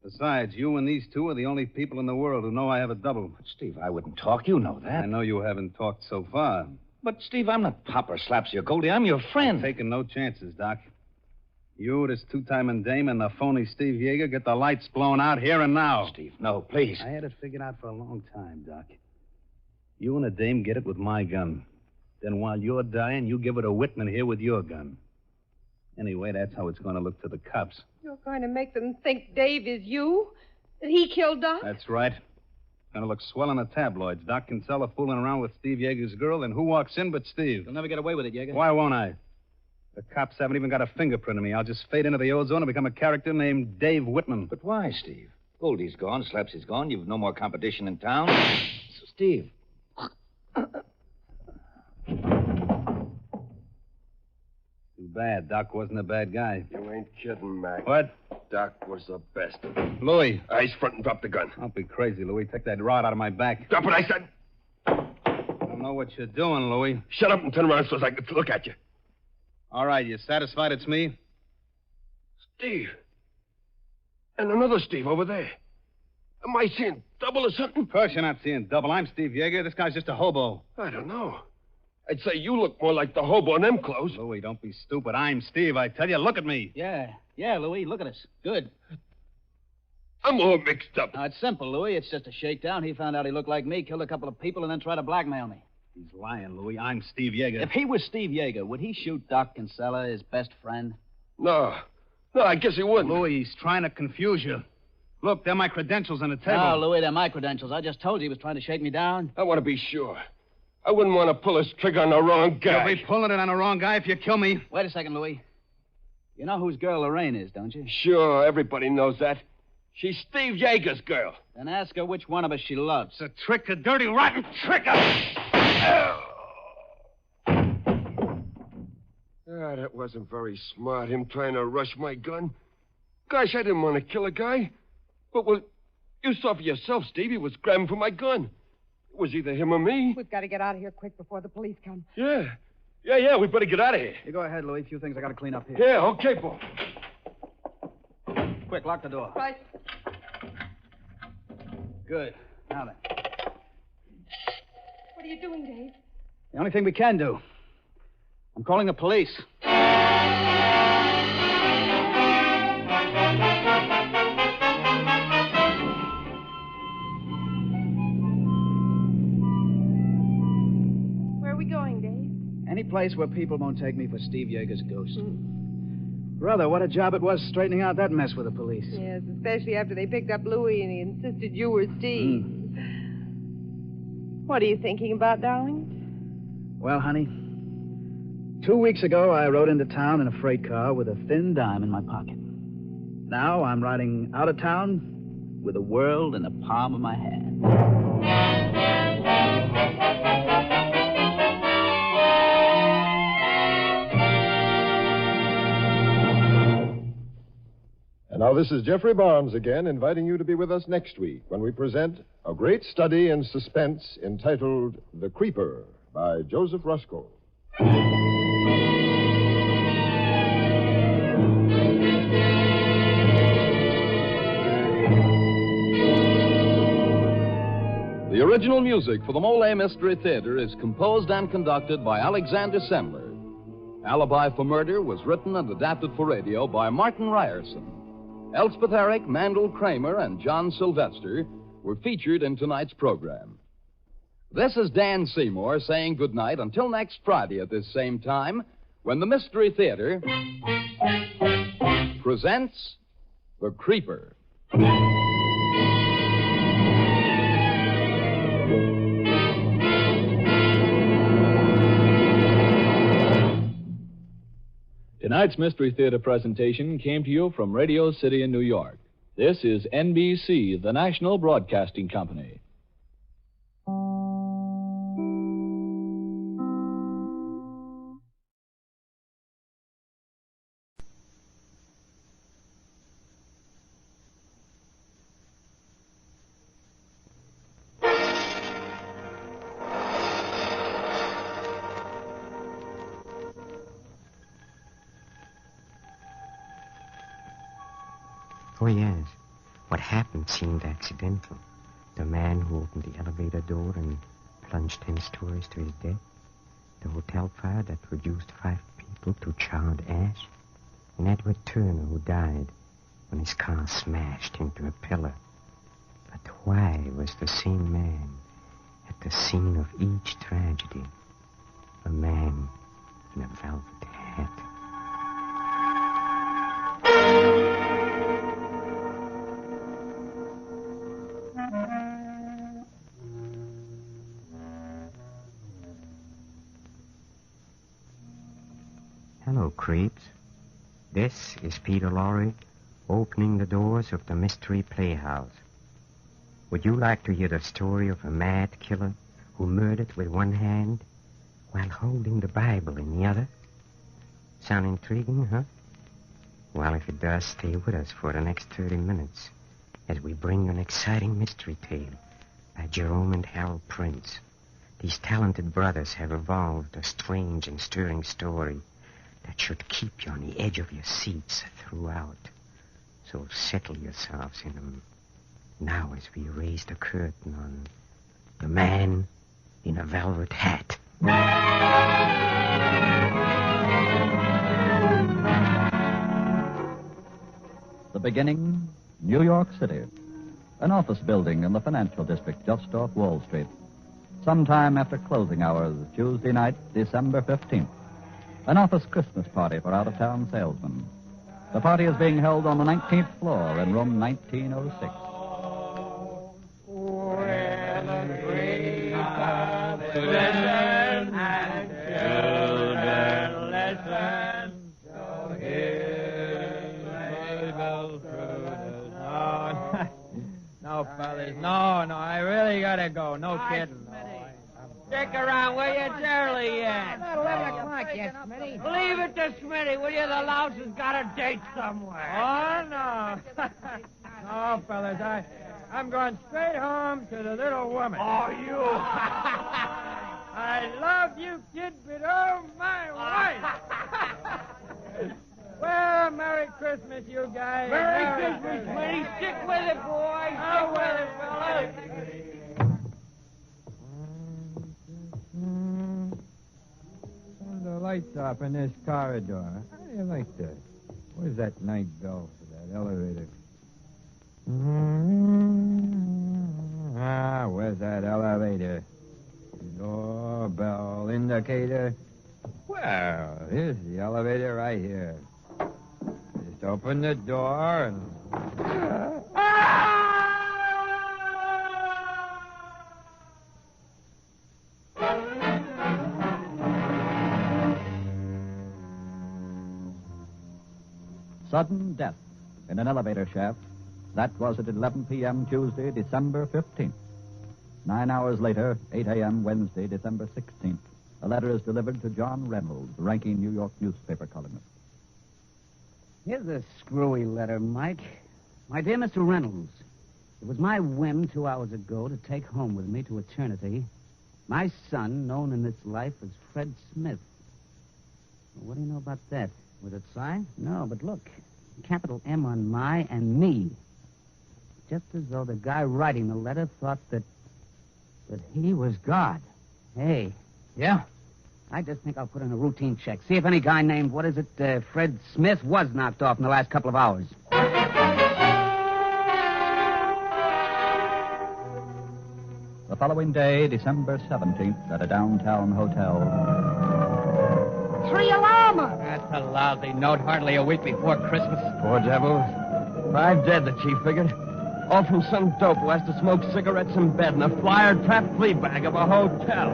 Besides, you and these two are the only people in the world who know I have a double.
But, Steve, I wouldn't talk. You know that.
I know you haven't talked so far.
But, Steve, I'm not Papa Slaps your Goldie. I'm your friend.
I'm taking no chances, Doc. You, this two-timing dame, and the phony Steve Yeager get the lights blown out here and now.
Steve, no, please.
I had it figured out for a long time, Doc. You and the dame get it with my gun. Then while you're dying, you give it to Whitman here with your gun. Anyway, that's how it's going to look to the cops.
You're going to make them think Dave is you? That he killed Doc?
That's right. Going to look swell in the tabloids. Doc Kinsella fooling around with Steve Yeager's girl, and who walks in but Steve?
You'll never get away with it, Yeager.
Why won't I? The cops haven't even got a fingerprint of me. I'll just fade into the ozone and become a character named Dave Whitman.
But why, Steve? Goldie's gone, Slaps is gone. You've no more competition in town. Steve.
Too bad. Doc wasn't a bad guy.
You ain't kidding, Mac.
What?
Doc was the best.
Louis.
Eyes front and drop the gun.
Don't be crazy, Louis. Take that rod out of my back.
Drop it, I said.
I don't know what you're doing, Louis.
Shut up and turn around so I can look at you.
All right, you satisfied it's me?
Steve. And another Steve over there. Am I seeing double or something?
Of course you're not seeing double. I'm Steve Yeager. This guy's just a hobo.
I don't know. I'd say you look more like the hobo in them clothes.
Louis, don't be stupid. I'm Steve, I tell you. Look at me.
Yeah, Louis, look at us. Good.
I'm all mixed up.
Now, it's simple, Louis. It's just a shakedown. He found out he looked like me, killed a couple of people, and then tried to blackmail me.
He's lying, Louis. I'm Steve Yeager.
If he was Steve Yeager, would he shoot Doc Kinsella, his best friend?
No, I guess he wouldn't.
Louis, he's trying to confuse you. Look, they're my credentials on the table.
No, Louis, they're my credentials. I just told you he was trying to shake me down.
I want to be sure. I wouldn't want to pull this trigger on the wrong guy.
You'll be pulling it on the wrong guy if you kill me.
Wait a second, Louis. You know whose girl Lorraine is, don't you?
Sure, everybody knows that. She's Steve Yeager's girl.
Then ask her which one of us she loves.
It's a trick, a dirty, rotten trick.
That wasn't very smart, him trying to rush my gun. Gosh, I didn't want to kill a guy. But, well, you saw for yourself, Steve. He was grabbing for my gun. It was either him or me.
We've got to get out of here quick before the police come.
Yeah. Yeah, we better get out of here.
You go ahead, Louis. A few things I got to clean up here.
Yeah, okay, boy.
Quick, lock the door.
Right.
Good. Now then.
What are you doing, Dave?
The only thing we can do. I'm calling the police.
Where are we going, Dave?
Any place where people won't take me for Steve Yeager's ghost. Brother, what a job it was straightening out that mess with the police.
Yes, especially after they picked up Louis and he insisted you were Steve. What are you thinking about, darling?
Well, honey, 2 weeks ago, I rode into town in a freight car with a thin dime in my pocket. Now I'm riding out of town with the world in the palm of my hand.
And now this is Jeffrey Barnes again, inviting you to be with us next week when we present a great study in suspense entitled The Creeper by Joseph Rusko.
The original music for the Molle Mystery Theater is composed and conducted by Alexander Semmler. Alibi for Murder was written and adapted for radio by Martin Ryerson. Elspeth Eric, Mandel Kramer, and John Sylvester were featured in tonight's program. This is Dan Seymour saying goodnight until next Friday at this same time when the Mystery Theater presents The Creeper.
Tonight's Mystery Theater presentation came to you from Radio City in New York. This is NBC, the National Broadcasting Company.
Oh, yes. What happened seemed accidental. The man who opened the elevator door and plunged 10 stories to his death. The hotel fire that reduced 5 people to charred ash. And Edward Turner who died when his car smashed into a pillar. But why was the same man at the scene of each tragedy? A man in a velvet hat. Hello, creeps. This is Peter Lorre, opening the doors of the Mystery Playhouse. Would you like to hear the story of a mad killer who murdered with one hand while holding the Bible in the other? Sound intriguing, huh? Well, if it does, stay with us for the next 30 minutes as we bring you an exciting mystery tale by Jerome and Harold Prince. These talented brothers have evolved a strange and stirring story that should keep you on the edge of your seats throughout. So settle yourselves in them now as we raise the curtain on The Man in a Velvet Hat.
The beginning, New York City. An office building in the financial district just off Wall Street. Sometime after closing hours, Tuesday night, December 15th. An office Christmas party for out-of-town salesmen. The party is being held on the 19th floor in room 1906.
Listen and children listen. So hear the bells through the town. Now, fellas,
fellas. No, I really gotta go. No kidding. Stick around, will you? It's early yet.
About 11 o'clock, yes, Smitty.
Leave it to Smitty, will you? The louse has got a date somewhere. Oh, no. No, fellas, I'm going straight home to the little woman. Oh, you. I love you, kid, but oh, my wife. Well, Merry Christmas, you guys. Merry Christmas, Smitty. Stick with it, boy. Stick with it, fellas.
Turn the lights off in this corridor. How do you like that? Where's that night bell for that elevator? Where's that elevator? Doorbell indicator. Well, here's the elevator right here. Just open the door and...
Sudden death in an elevator shaft. That was at 11 p.m. Tuesday, December 15th. 9 hours later, 8 a.m. Wednesday, December 16th, a letter is delivered to John Reynolds, the ranking New York newspaper columnist.
Here's a screwy letter, Mike. My dear Mr. Reynolds, it was my whim 2 hours ago to take home with me to eternity my son, known in this life as Fred Smith. Well, what do you know about that? Was it signed? No, but look. Capital M on my and me. Just as though the guy writing the letter thought that he was God. Hey.
Yeah?
I just think I'll put in a routine check. See if any guy named, Fred Smith was knocked off in the last couple of hours.
The following day, December 17th, at a downtown hotel.
3 alarmer!
That's a lousy note. Hardly a week before Christmas.
Poor devils. 5 dead, the chief figured. All from some dope who has to smoke cigarettes in bed in a flyer-trapped flea bag of a hotel.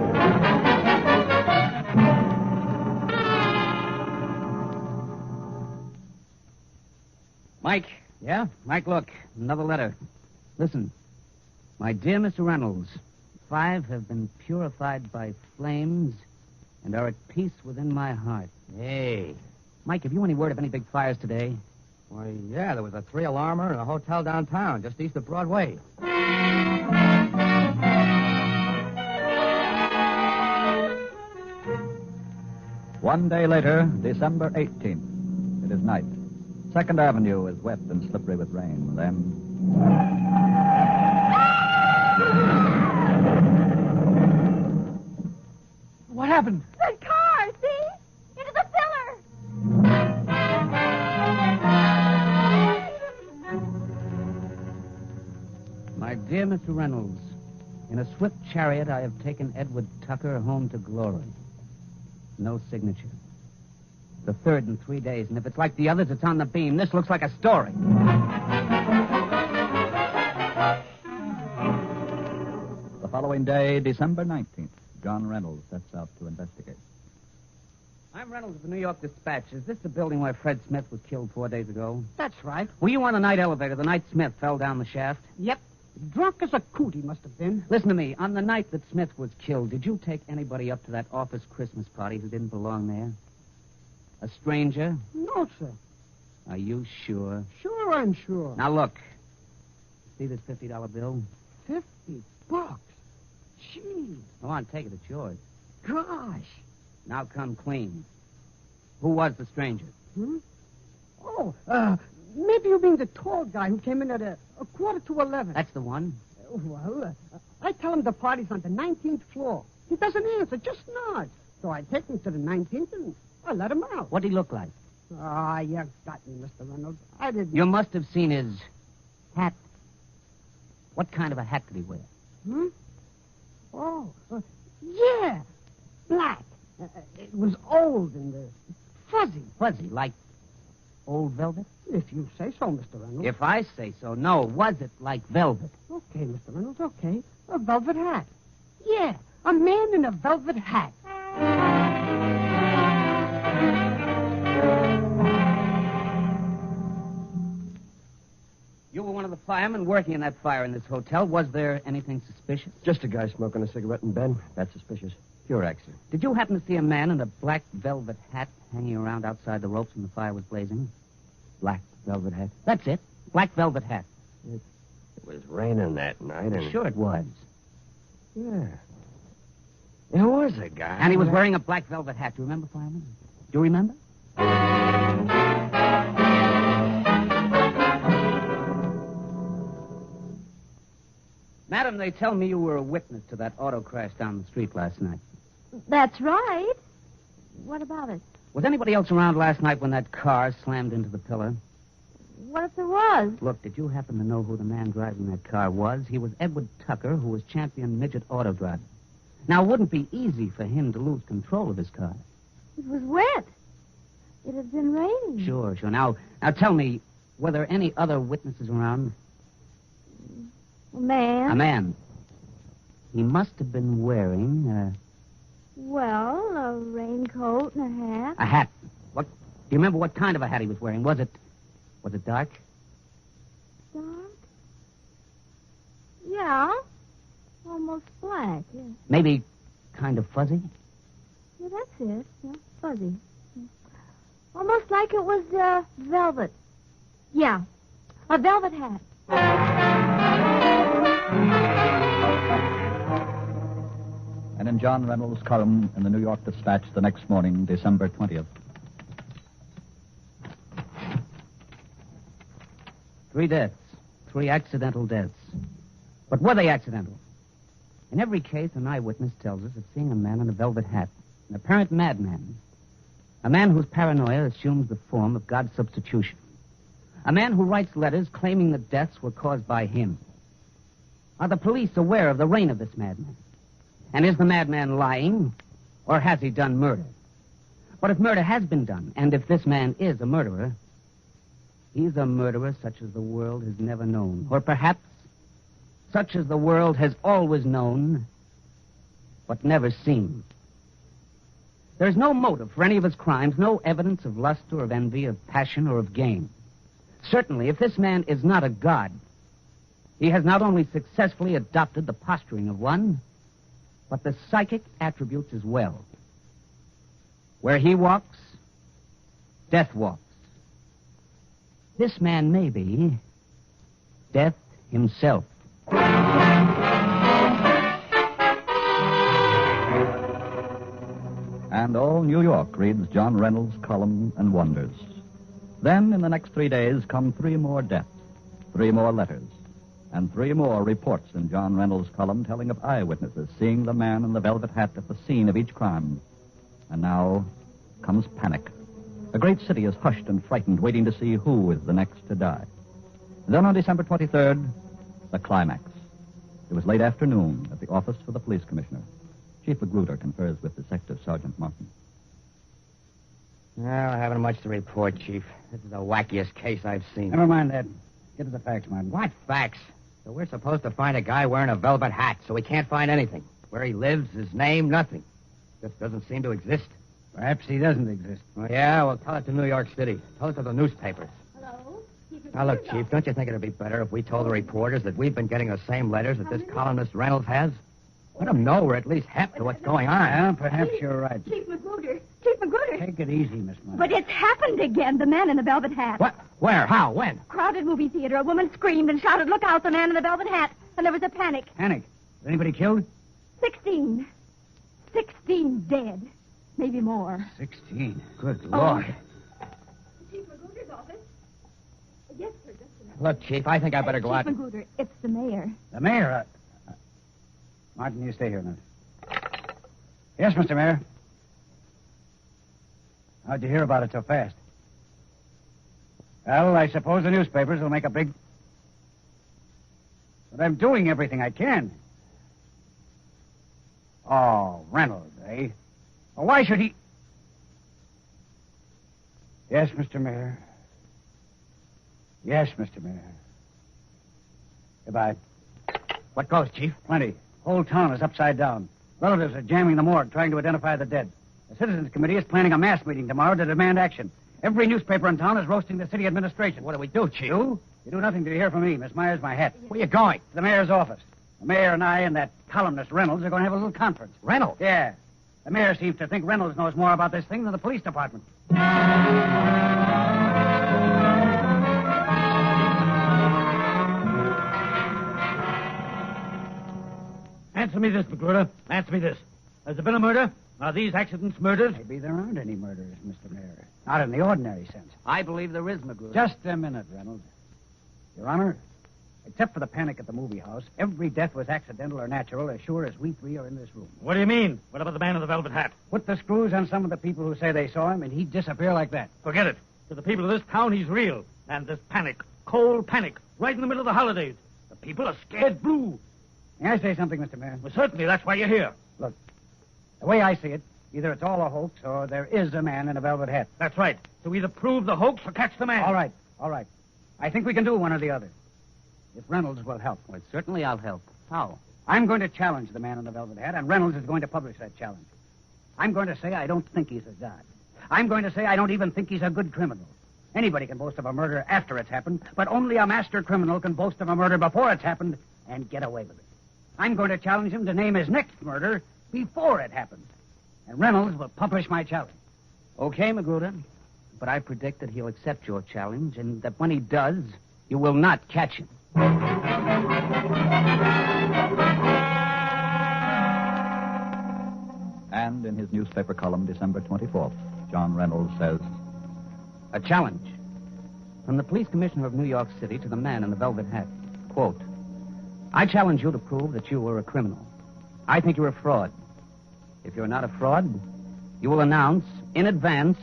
Mike.
Yeah?
Mike, look. Another letter. Listen. My dear Mr. Reynolds, 5 have been purified by flames and are at peace within my heart.
Hey.
Mike, have you any word of any big fires today?
Why, yeah, there was a 3 alarmer in a hotel downtown, just east of Broadway.
One day later, December 18th. It is night. 2nd Avenue is wet and slippery with rain. Then...
What happened?
The car, see? Into the pillar.
My dear Mr. Reynolds, in a swift chariot I have taken Edward Tucker home to glory. No signature. The 3rd in 3 days, and if it's like the others, it's on the beam. This looks like a story.
The following day, December 19th, John Reynolds sets out to investigate.
I'm Reynolds of the New York Dispatch. Is this the building where Fred Smith was killed 4 days ago?
That's right.
Were you on the night elevator the night Smith fell down the shaft?
Yep. Drunk as a coot he must have been.
Listen to me. On the night that Smith was killed, did you take anybody up to that office Christmas party who didn't belong there? A stranger?
No, sir.
Are you sure?
Sure, I'm sure.
Now, look. See this $50 bill?
$50? Gee.
Go on, take it. It's yours.
Gosh.
Now come clean. Who was the stranger?
Oh, maybe you mean the tall guy who came in at a 11:15.
That's the one.
Well, I tell him the party's on the 19th floor. He doesn't answer, just nods. So I take him to the 19th and I let him out.
What'd he look like?
Ah, you got me, Mr. Reynolds. I didn't...
You must have seen his hat. What kind of a hat did he wear?
Oh, yeah. Black. It was old and fuzzy.
Fuzzy, like old velvet?
If you say so, Mr. Reynolds.
If I say so, no. Was it like velvet?
Okay, Mr. Reynolds, okay. A velvet hat. Yeah, a man in a velvet hat.
You were one of the
fireman working in that fire in this hotel. Was there anything suspicious?
Just a guy smoking a cigarette in bed. That's suspicious. Pure accident.
Did you happen to see a man in a black velvet hat hanging around outside the ropes when the fire was blazing?
Black velvet hat.
That's it. Black velvet hat.
It was raining that night, and...
Sure it was.
Yeah. There was a guy.
And he was wearing a black velvet hat. Do you remember, fireman? Do you remember? Madam, they tell me you were a witness to that auto crash down the street last night.
That's right. What about it?
Was anybody else around last night when that car slammed into the pillar?
What if there was?
Look, did you happen to know who the man driving that car was? He was Edward Tucker, who was champion midget auto driver. Now, it wouldn't be easy for him to lose control of his car.
It was wet. It had been raining.
Sure. Now tell me, were there any other witnesses around?
A man?
A man. He must have been wearing,
Well, a raincoat and a hat.
a hat. What? Do you remember what kind of a hat he was wearing? Was it dark?
Dark? Yeah. Almost black, yeah.
Maybe kind of fuzzy?
Yeah, that's it. Yeah, fuzzy. Yeah. Almost like it was, velvet. Yeah, a velvet hat.
And in John Reynolds' column in the New York Dispatch the next morning, December 20th.
3 deaths. 3 accidental deaths. But were they accidental? In every case, an eyewitness tells us of seeing a man in a velvet hat, an apparent madman. A man whose paranoia assumes the form of God's substitution. A man who writes letters claiming the deaths were caused by him. Are the police aware of the reign of this madman? And is the madman lying, or has he done murder? But if murder has been done, and if this man is a murderer, he's a murderer such as the world has never known. Or perhaps such as the world has always known, but never seen. There's no motive for any of his crimes, no evidence of lust or of envy, of passion or of gain. Certainly, if this man is not a god, he has not only successfully adopted the posturing of one, but the psychic attributes as well. Where he walks, death walks. This man may be death himself.
And all New York reads John Reynolds' column and wonders. Then, in the next 3 days, come 3 more deaths, 3 more letters, and 3 more reports in John Reynolds' column telling of eyewitnesses seeing the man in the velvet hat at the scene of each crime. And now comes panic. The great city is hushed and frightened, waiting to see who is the next to die. Then on December 23rd, the climax. It was late afternoon at the office for the police commissioner. Chief Magruder confers with Detective Sergeant Martin.
Well, I haven't much to report, Chief. This is the wackiest case I've seen.
Never mind that. Get to the facts, Martin.
What facts? So we're supposed to find a guy wearing a velvet hat, so we can't find anything. Where he lives, his name, nothing. Just doesn't seem to exist.
Perhaps he doesn't exist.
Well, yeah, well, tell it to New York City. Tell it to the newspapers.
Hello?
Now, look, Chief, don't you think it'd be better if we told the reporters that we've been getting the same letters that this columnist Reynolds has? Let them know we're at least hep to what's going on.
Yeah, perhaps you're right.
Chief Magruder. Chief Magruder.
Take it easy, Miss Martin.
But it's happened again. The man in the velvet hat.
What? Where? How? When?
Crowded movie theater. A woman screamed and shouted, "Look out, the man in the velvet hat." And there was a panic.
Panic? Is anybody killed?
16. 16 dead. Maybe more.
16. Good
Oh.
Lord.
Chief Magruder's office? Yes, sir. Just a minute.
Look, Chief, I think I better go out.
Chief Magruder, it's the mayor.
The mayor? Martin, you stay here a minute. Yes, Mr. Mayor. How'd you hear about it so fast? Well, I suppose the newspapers will make a big... But I'm doing everything I can. Oh, Reynolds, eh? Well, why should he... Yes, Mr. Mayor. Yes, Mr. Mayor. Goodbye.
What goes, Chief?
Plenty. Whole town is upside down. Relatives are jamming the morgue, trying to identify the dead. The Citizens Committee is planning a mass meeting tomorrow to demand action. Every newspaper in town is roasting the city administration.
What do we do, Chief?
You?
You do nothing till you hear from me. Miss Myers, my hat. Where you going? To the mayor's office. The mayor and I and that columnist Reynolds are going to have a little conference. Reynolds? Yeah. The mayor seems to think Reynolds knows more about this thing than the police department.
Answer me this, Magruder. Answer me this. Has there been a murder? Are these accidents murders?
Maybe there aren't any murders, Mr. Mayor. Not in the ordinary sense. I believe there is, Magruder. Just a minute, Reynolds. Your Honor, except for the panic at the movie house, every death was accidental or natural as sure as we three are in this room.
What do you mean? What about the man in the velvet hat?
Put the screws on some of the people who say they saw him, and he'd disappear like that.
Forget it. To the people of this town, he's real. And this panic, cold panic, right in the middle of the holidays. The people are scared blue.
May I say something, Mr. Mayor?
Well, certainly. That's why you're here.
Look, the way I see it, either it's all a hoax or there is a man in a velvet hat.
That's right. So either prove the hoax or catch the man.
All right. I think we can do one or the other. If Reynolds will help. Well, certainly I'll help. How? I'm going to challenge the man in the velvet hat, and Reynolds is going to publish that challenge. I'm going to say I don't think he's a god. I'm going to say I don't even think he's a good criminal. Anybody can boast of a murder after it's happened, but only a master criminal can boast of a murder before it's happened and get away with it. I'm going to challenge him to name his next murder before it happens. And Reynolds will publish my challenge. Okay, Magruder. But I predict that he'll accept your challenge, and that when he does, you will not catch him.
And in his newspaper column, December 24th, John Reynolds says,
A challenge from the police commissioner of New York City to the man in the velvet hat. Quote, I challenge you to prove that you were a criminal. I think you're a fraud. If you're not a fraud, you will announce in advance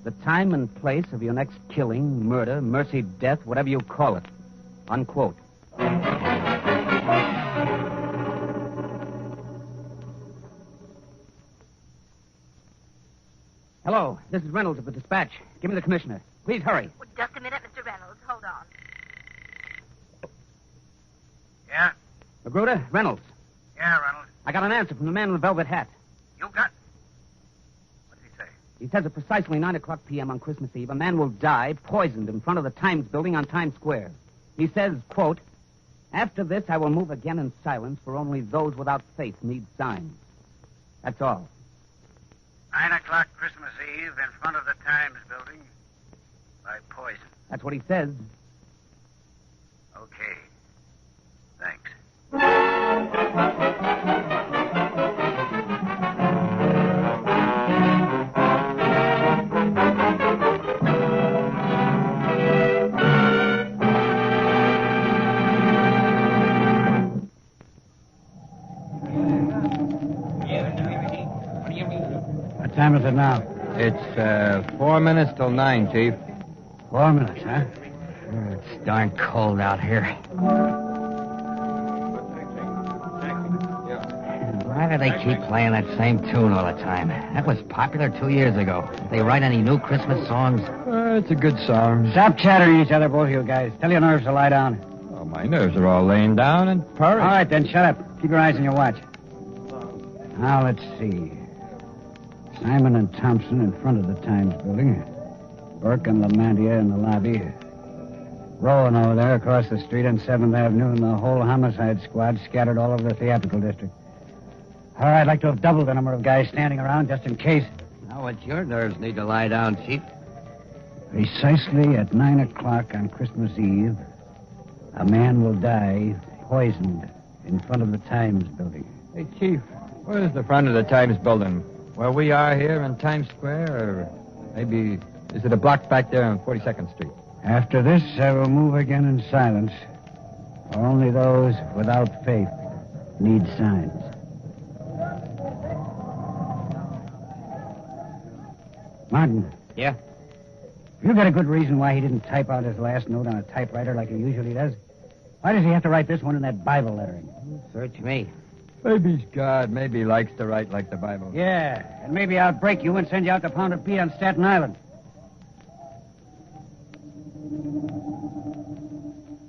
the time and place of your next killing, murder, mercy, death, whatever you call it. Unquote. Hello, this is Reynolds of the Dispatch. Give me the commissioner. Please hurry.
Well, just a minute, Mr. Reynolds. Hold on.
Yeah? Magruder, Reynolds.
Yeah, Reynolds.
I got an answer from the man in the velvet hat.
You got... What's he say?
He says at precisely 9 o'clock p.m. on Christmas Eve, a man will die poisoned in front of the Times building on Times Square. He says, quote, after this, I will move again in silence, for only those without faith need signs. That's all.
9 o'clock Christmas Eve in front of the Times building by poison.
That's what he says.
Okay. Thanks.
What time is it now?
It's 4 minutes till 9, Chief.
4 minutes, huh?
It's darn cold out here. Why do they keep playing that same tune all the time? That was popular 2 years ago. Did they write any new Christmas songs?
It's a good song.
Stop chattering each other, both of you guys. Tell your nerves to lie down.
Oh, my nerves are all laying down and purring.
All right, then, shut up. Keep your eyes on your watch. Now, let's see. Simon and Thompson in front of the Times building. Burke and Lamantia in the lobby. Rowan over there across the street on 7th Avenue, and the whole homicide squad scattered all over the theatrical district. All right, I'd like to have doubled the number of guys standing around just in case.
Now, it's your nerves need to lie down, Chief.
Precisely at 9 o'clock on Christmas Eve, a man will die poisoned in front of the Times building.
Hey, Chief, where's the front of the Times building? Where we are here in Times Square, or maybe is it a block back there on 42nd Street?
After this, I will move again in silence. For only those without faith need signs. Martin.
Yeah?
You got a good reason why he didn't type out his last note on a typewriter like he usually does? Why does he have to write this one in that Bible lettering?
Search me.
Maybe he's God. Maybe he likes to write like the Bible.
Yeah, and maybe I'll break you and send you out to Pound of Pea on Staten Island.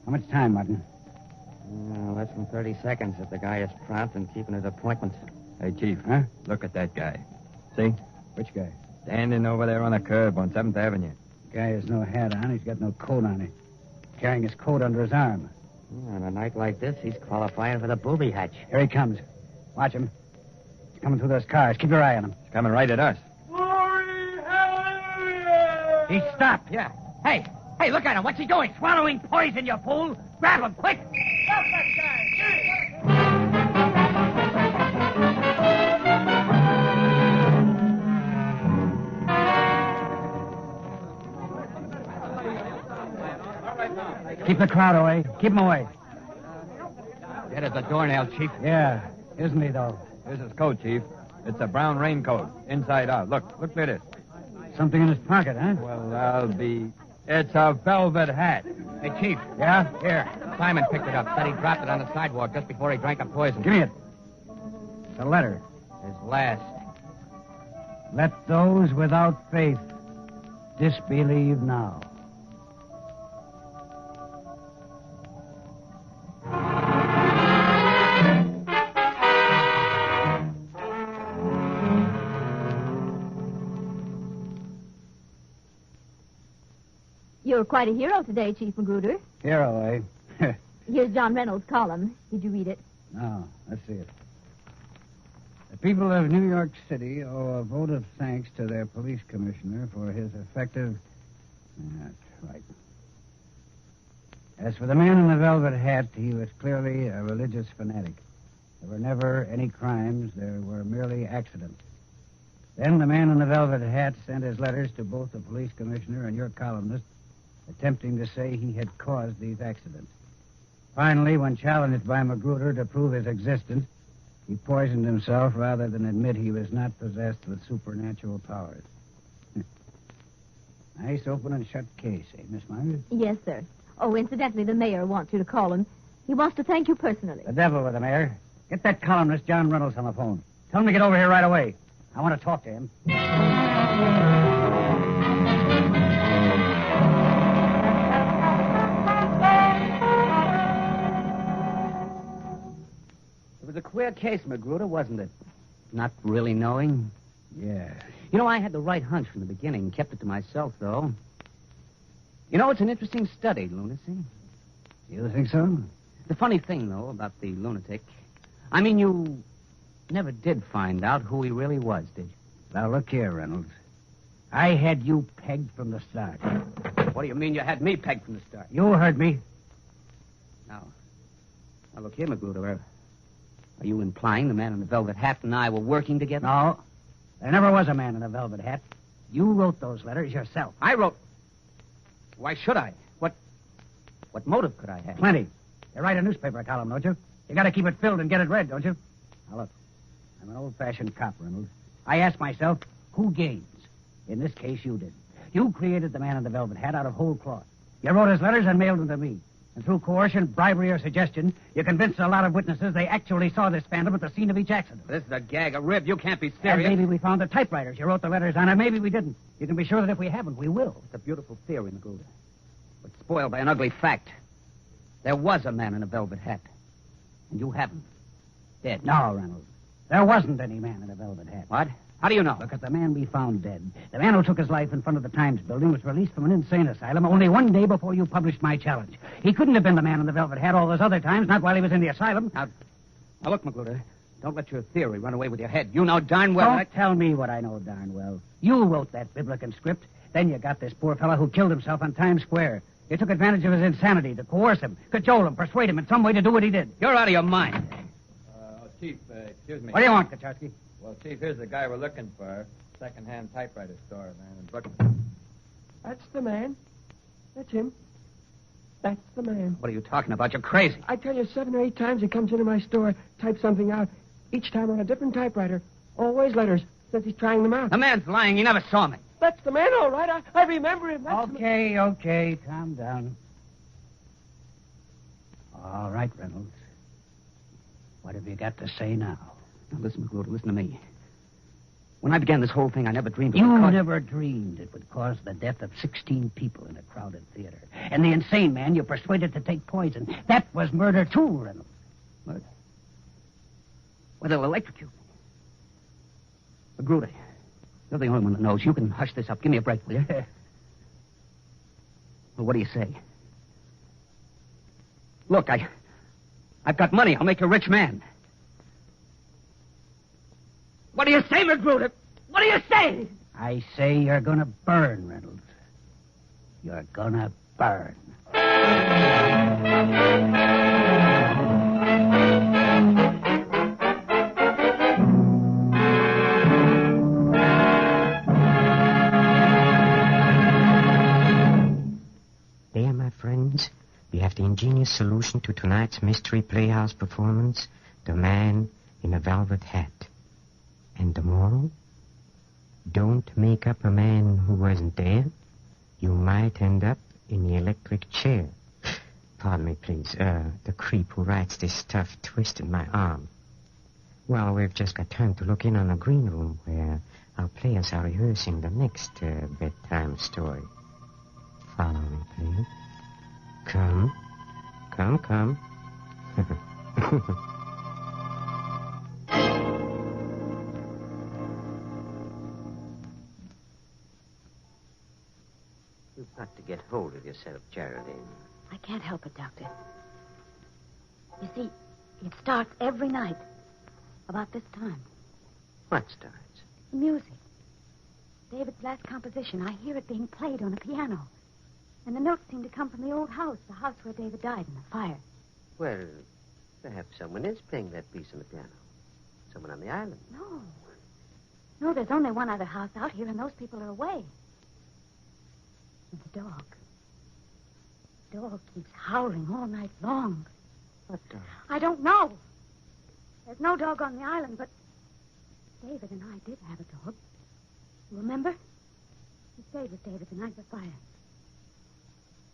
How much time, Martin?
Less than 30 seconds if the guy is prompt and keeping his appointment.
Hey, Chief.
Huh?
Look at that guy. See?
Which guy?
Standing over there on the curb on 7th Avenue.
Guy has no hat on. He's got no coat on him. carrying his coat under his arm. On a night like this, he's qualifying for the booby hatch. Here he comes. Watch him. He's coming through those cars. Keep your eye on him.
He's coming right at us.
Glory, hallelujah!
He stopped.
Yeah. Hey, look at him. What's he doing? Swallowing poison, you fool. Grab him, quick.
Stop that guy!
Keep the crowd away. Keep him away.
That is a doornail, Chief.
Yeah, isn't he, though?
Here's his coat, Chief. It's a brown raincoat, inside out. Look at it.
Something in his pocket, huh?
Well, I'll be... It's a velvet hat.
Hey, Chief.
Yeah?
Here.
Simon picked it up. Said he dropped it on the sidewalk just before he drank the poison.
Give me it. It's a letter.
His last.
Let those without faith disbelieve now.
You're quite a hero today, Chief Magruder.
Hero, eh?
Here's John Reynolds' column. Did you read it?
No, let's see it. The people of New York City owe a vote of thanks to their police commissioner for his effective... That's right. As for the man in the velvet hat, he was clearly a religious fanatic. There were never any crimes. There were merely accidents. Then the man in the velvet hat sent his letters to both the police commissioner and your columnist, attempting to say he had caused these accidents. Finally, when challenged by Magruder to prove his existence, he poisoned himself rather than admit he was not possessed with supernatural powers. Nice open and shut case, eh, Miss Myers?
Yes, sir. Oh, incidentally, the mayor wants you to call him. He wants to thank you personally.
The devil with the mayor. Get that columnist, John Reynolds, on the phone. Tell him to get over here right away. I want to talk to him. It was a queer case, Magruder, wasn't it? Not really knowing? Yeah. You know, I had the right hunch from the beginning. Kept it to myself, though. You know, it's an interesting study, lunacy. You think so? The funny thing, though, about the lunatic... I mean, you never did find out who he really was, did you? Now, look here, Reynolds. I had you pegged from the start. What do you mean you had me pegged from the start? You heard me. Now look here, Magruder. Are you implying the man in the velvet hat and I were working together? No. There never was a man in a velvet hat. You wrote those letters yourself. I wrote... Why should I? What motive could I have? Plenty. You write a newspaper column, don't you? You got to keep it filled and get it read, don't you? Now, look. I'm an old-fashioned cop, Reynolds. I ask myself, who gains? In this case, you did. You created the man in the velvet hat out of whole cloth. You wrote his letters and mailed them to me. And through coercion, bribery, or suggestion, you convinced a lot of witnesses they actually saw this phantom at the scene of each accident. This is a gag, a rib. You can't be serious. And maybe we found the typewriters you wrote the letters on, and maybe we didn't. You can be sure that if we haven't, we will. It's a beautiful theory, Magruder. But spoiled by an ugly fact. There was a man in a velvet hat. And you haven't. Dead. No, Reynolds. There wasn't any man in a velvet hat. What? How do you know? Because the man we found dead, the man who took his life in front of the Times building, was released from an insane asylum only one day before you published my challenge. He couldn't have been the man in the velvet hat all those other times, not while he was in the asylum. Now look, Magruder, don't let your theory run away with your head. You know darn well... Don't tell me what I know darn well. You wrote that Biblican script. Then you got this poor fellow who killed himself on Times Square. You took advantage of his insanity to coerce him, cajole him, persuade him in some way to do what he did. You're out of your mind.
Chief, excuse me.
What do you want, Kachowski?
Well, Chief, here's the guy we're looking for. Second-hand typewriter store, man, in Brooklyn.
That's the man. That's him. That's the man.
What are you talking about? You're crazy.
I tell you, 7 or 8 times he comes into my store, types something out, each time on a different typewriter. Always letters, since he's trying them out.
The man's lying. He never saw me.
That's the man, all right. I remember him. That's
Okay. Calm down. All right, Reynolds. What have you got to say now? Now, listen, Magruder, listen to me. When I began this whole thing, I never dreamed it would cause... You never dreamed it would cause the death of 16 people in a crowded theater. And the insane man you persuaded to take poison. That was murder, too, Reynolds. Murder? Well, they'll electrocute me. Magruder, you're the only one that knows. You can hush this up. Give me a break, will you? Well, what do you say? Look, I've got money. I'll make you a rich man. What do you say, Magruder? What do you say?
I say you're gonna burn, Reynolds. You're gonna burn.
There, my friends, we have the ingenious solution to tonight's Mystery Playhouse performance, The Man in a Velvet Hat. And the moral? Don't make up a man who wasn't there. You might end up in the electric chair. Pardon me, please. The creep who writes this stuff twisted my arm. Well, we've just got time to look in on the green room where our players are rehearsing the next bedtime story. Follow me, please. Come.
You've got to get hold of yourself, Geraldine.
I can't help it, Doctor. You see, it starts every night. About this time.
What starts?
The music. David's last composition. I hear it being played on a piano. And the notes seem to come from the old house, the house where David died in the fire.
Well, perhaps someone is playing that piece on the piano. Someone on the island.
No, there's only one other house out here, and those people are away. And the dog. The dog keeps howling all night long.
What dog?
I don't know. There's no dog on the island, but David and I did have a dog. You remember? He stayed with David the night of the fire.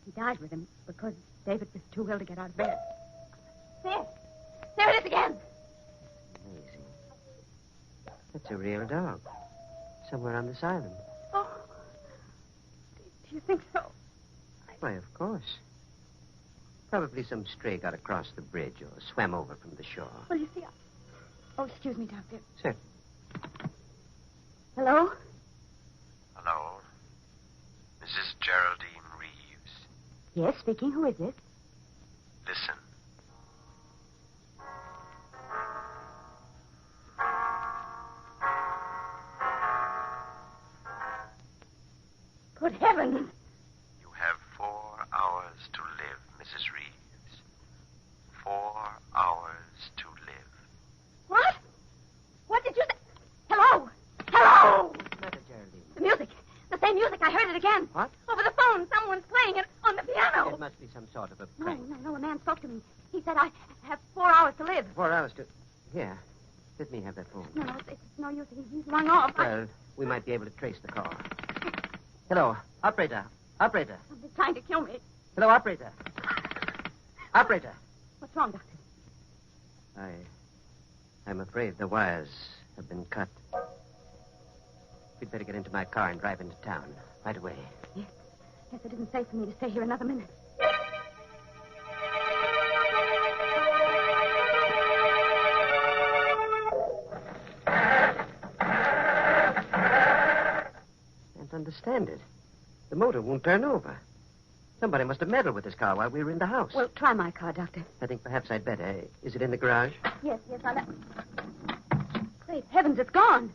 He died with him because David was too ill to get out of bed. There it is again.
Amazing. That's a real dog. Somewhere on this island.
Oh. Do you think so?
Why, of course. Probably some stray got across the bridge or swam over from the shore.
Well, you see, Oh, excuse me, Doctor.
Sir.
Hello?
Hello? Mrs. Geraldine Reeves.
Yes, speaking. Who is this?
Listen.
Good heavens.
You have 4 hours to live, Mrs. Reeves. 4 hours to live.
What? What did you say? Hello? Hello?
What's the matter, Geraldine?
The music. The same music. I heard it again.
What?
Over the phone. Someone's playing it on the piano.
It must be some sort of a prank.
No. A man spoke to me. He said I have 4 hours to live.
4 hours to... Here. Let me have that phone.
No, it's no use. He's rung off.
Well, we might be able to trace the call. Hello. Operator. Operator.
Somebody's trying to kill me.
Hello, operator. Operator.
What's wrong, Doctor?
I'm afraid the wires have been cut. We'd better get into my car and drive into town right away.
Yes, it isn't safe for me to stay here another minute.
Can't understand it. The motor won't turn over. Somebody must have meddled with this car while we were in the house.
Well, try my car, Doctor.
I think perhaps I'd better. Is it in the garage?
Yes, I'll... Great heavens, it's gone.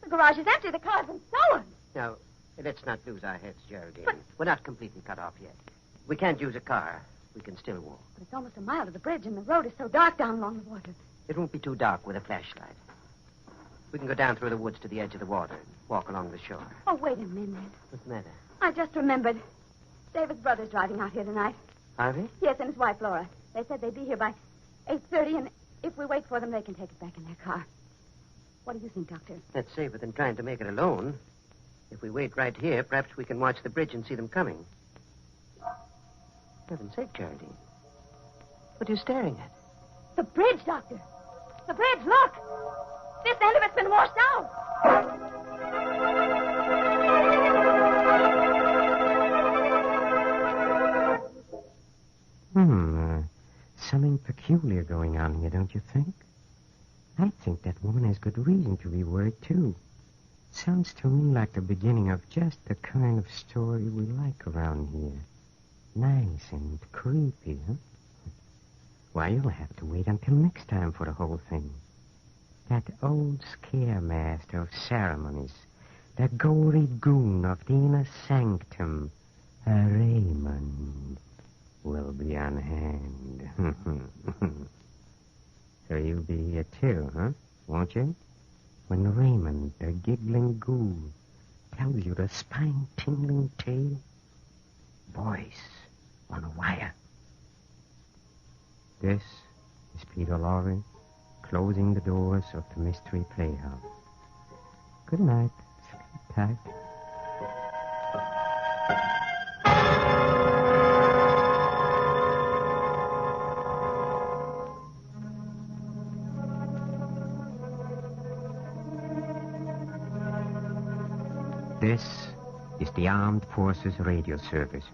The garage is empty. The car's been stolen.
Now, let's not lose our heads, Geraldine. But... We're not completely cut off yet. We can't use a car. We can still walk.
But it's almost a mile to the bridge, and the road is so dark down along the water.
It won't be too dark with a flashlight. We can go down through the woods to the edge of the water and walk along the shore.
Oh, wait a minute.
What's the matter?
I just remembered. David's brother's driving out here tonight.
Are they?
Yes, and his wife, Laura. They said they'd be here by 8:30, and if we wait for them, they can take it back in their car. What do you think, Doctor?
That's safer than trying to make it alone. If we wait right here, perhaps we can watch the bridge and see them coming. For heaven's sake, Geraldine. What are you staring at?
The bridge, Doctor. The bridge, look. This end of it's been washed out.
Something peculiar going on here, don't you think? I think that woman has good reason to be worried, too. Sounds to me like the beginning of just the kind of story we like around here. Nice and creepy, huh? Why, you'll have to wait until next time for the whole thing. That old scaremaster of ceremonies, that gory goon of the inner sanctum, Raymond, will be on hand. So you'll be here too, huh? Won't you? When Raymond, the giggling ghoul, tells you the spine-tingling tale, voice on a wire. This is Peter Lorre, closing the doors of the Mystery Playhouse. Good night. Sleep tight. This is the Armed Forces Radio Service.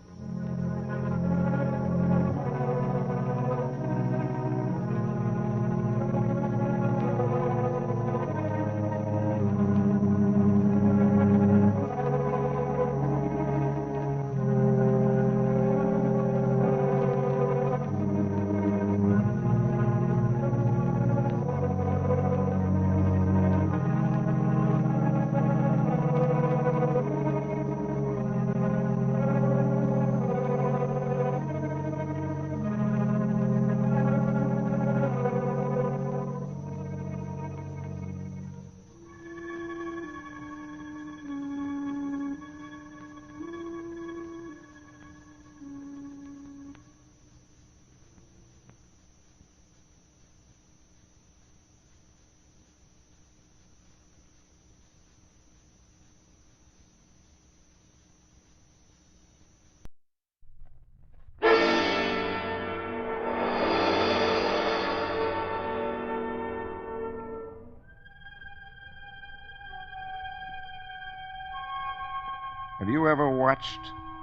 Have you ever watched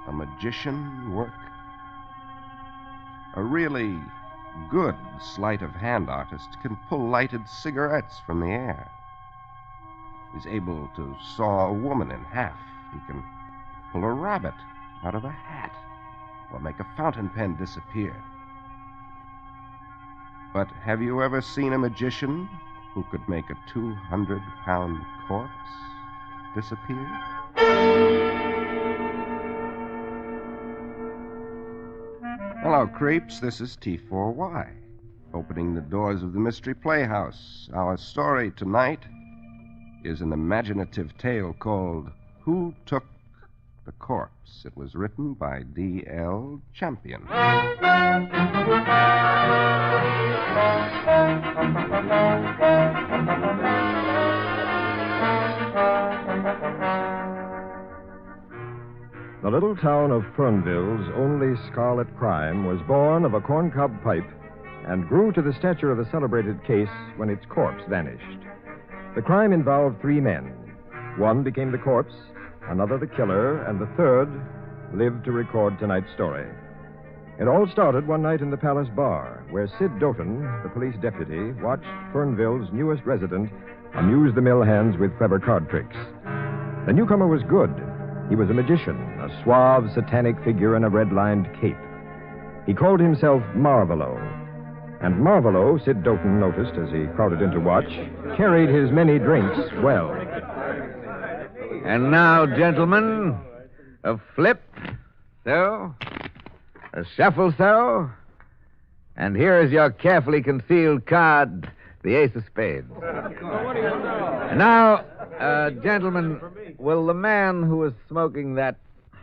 a magician work? A really good sleight of hand artist can pull lighted cigarettes from the air. He's able to saw a woman in half. He can pull a rabbit out of a hat or make a fountain pen disappear. But have you ever seen a magician who could make a 200-pound corpse disappear? Hello, creeps. This is T4Y, opening the doors of the Mystery Playhouse. Our story tonight is an imaginative tale called Who Took the Corpse? It was written by D.L. Champion.
The little town of Fernville's only scarlet crime was born of a corncob pipe and grew to the stature of a celebrated case when its corpse vanished. The crime involved 3 men. One became the corpse, another the killer, and the third lived to record tonight's story. It all started one night in the Palace Bar, where Sid Doughton, the police deputy, watched Fernville's newest resident amuse the mill hands with clever card tricks. The newcomer was good. He was a magician, a suave, satanic figure in a red-lined cape. He called himself Marvelo. And Marvelo, Sid Doughton noticed as he crowded in to watch, carried his many drinks well.
And now, gentlemen, a flip, so, a shuffle, so, and here is your carefully concealed card, the ace of spades. And now, gentlemen, will the man who is smoking that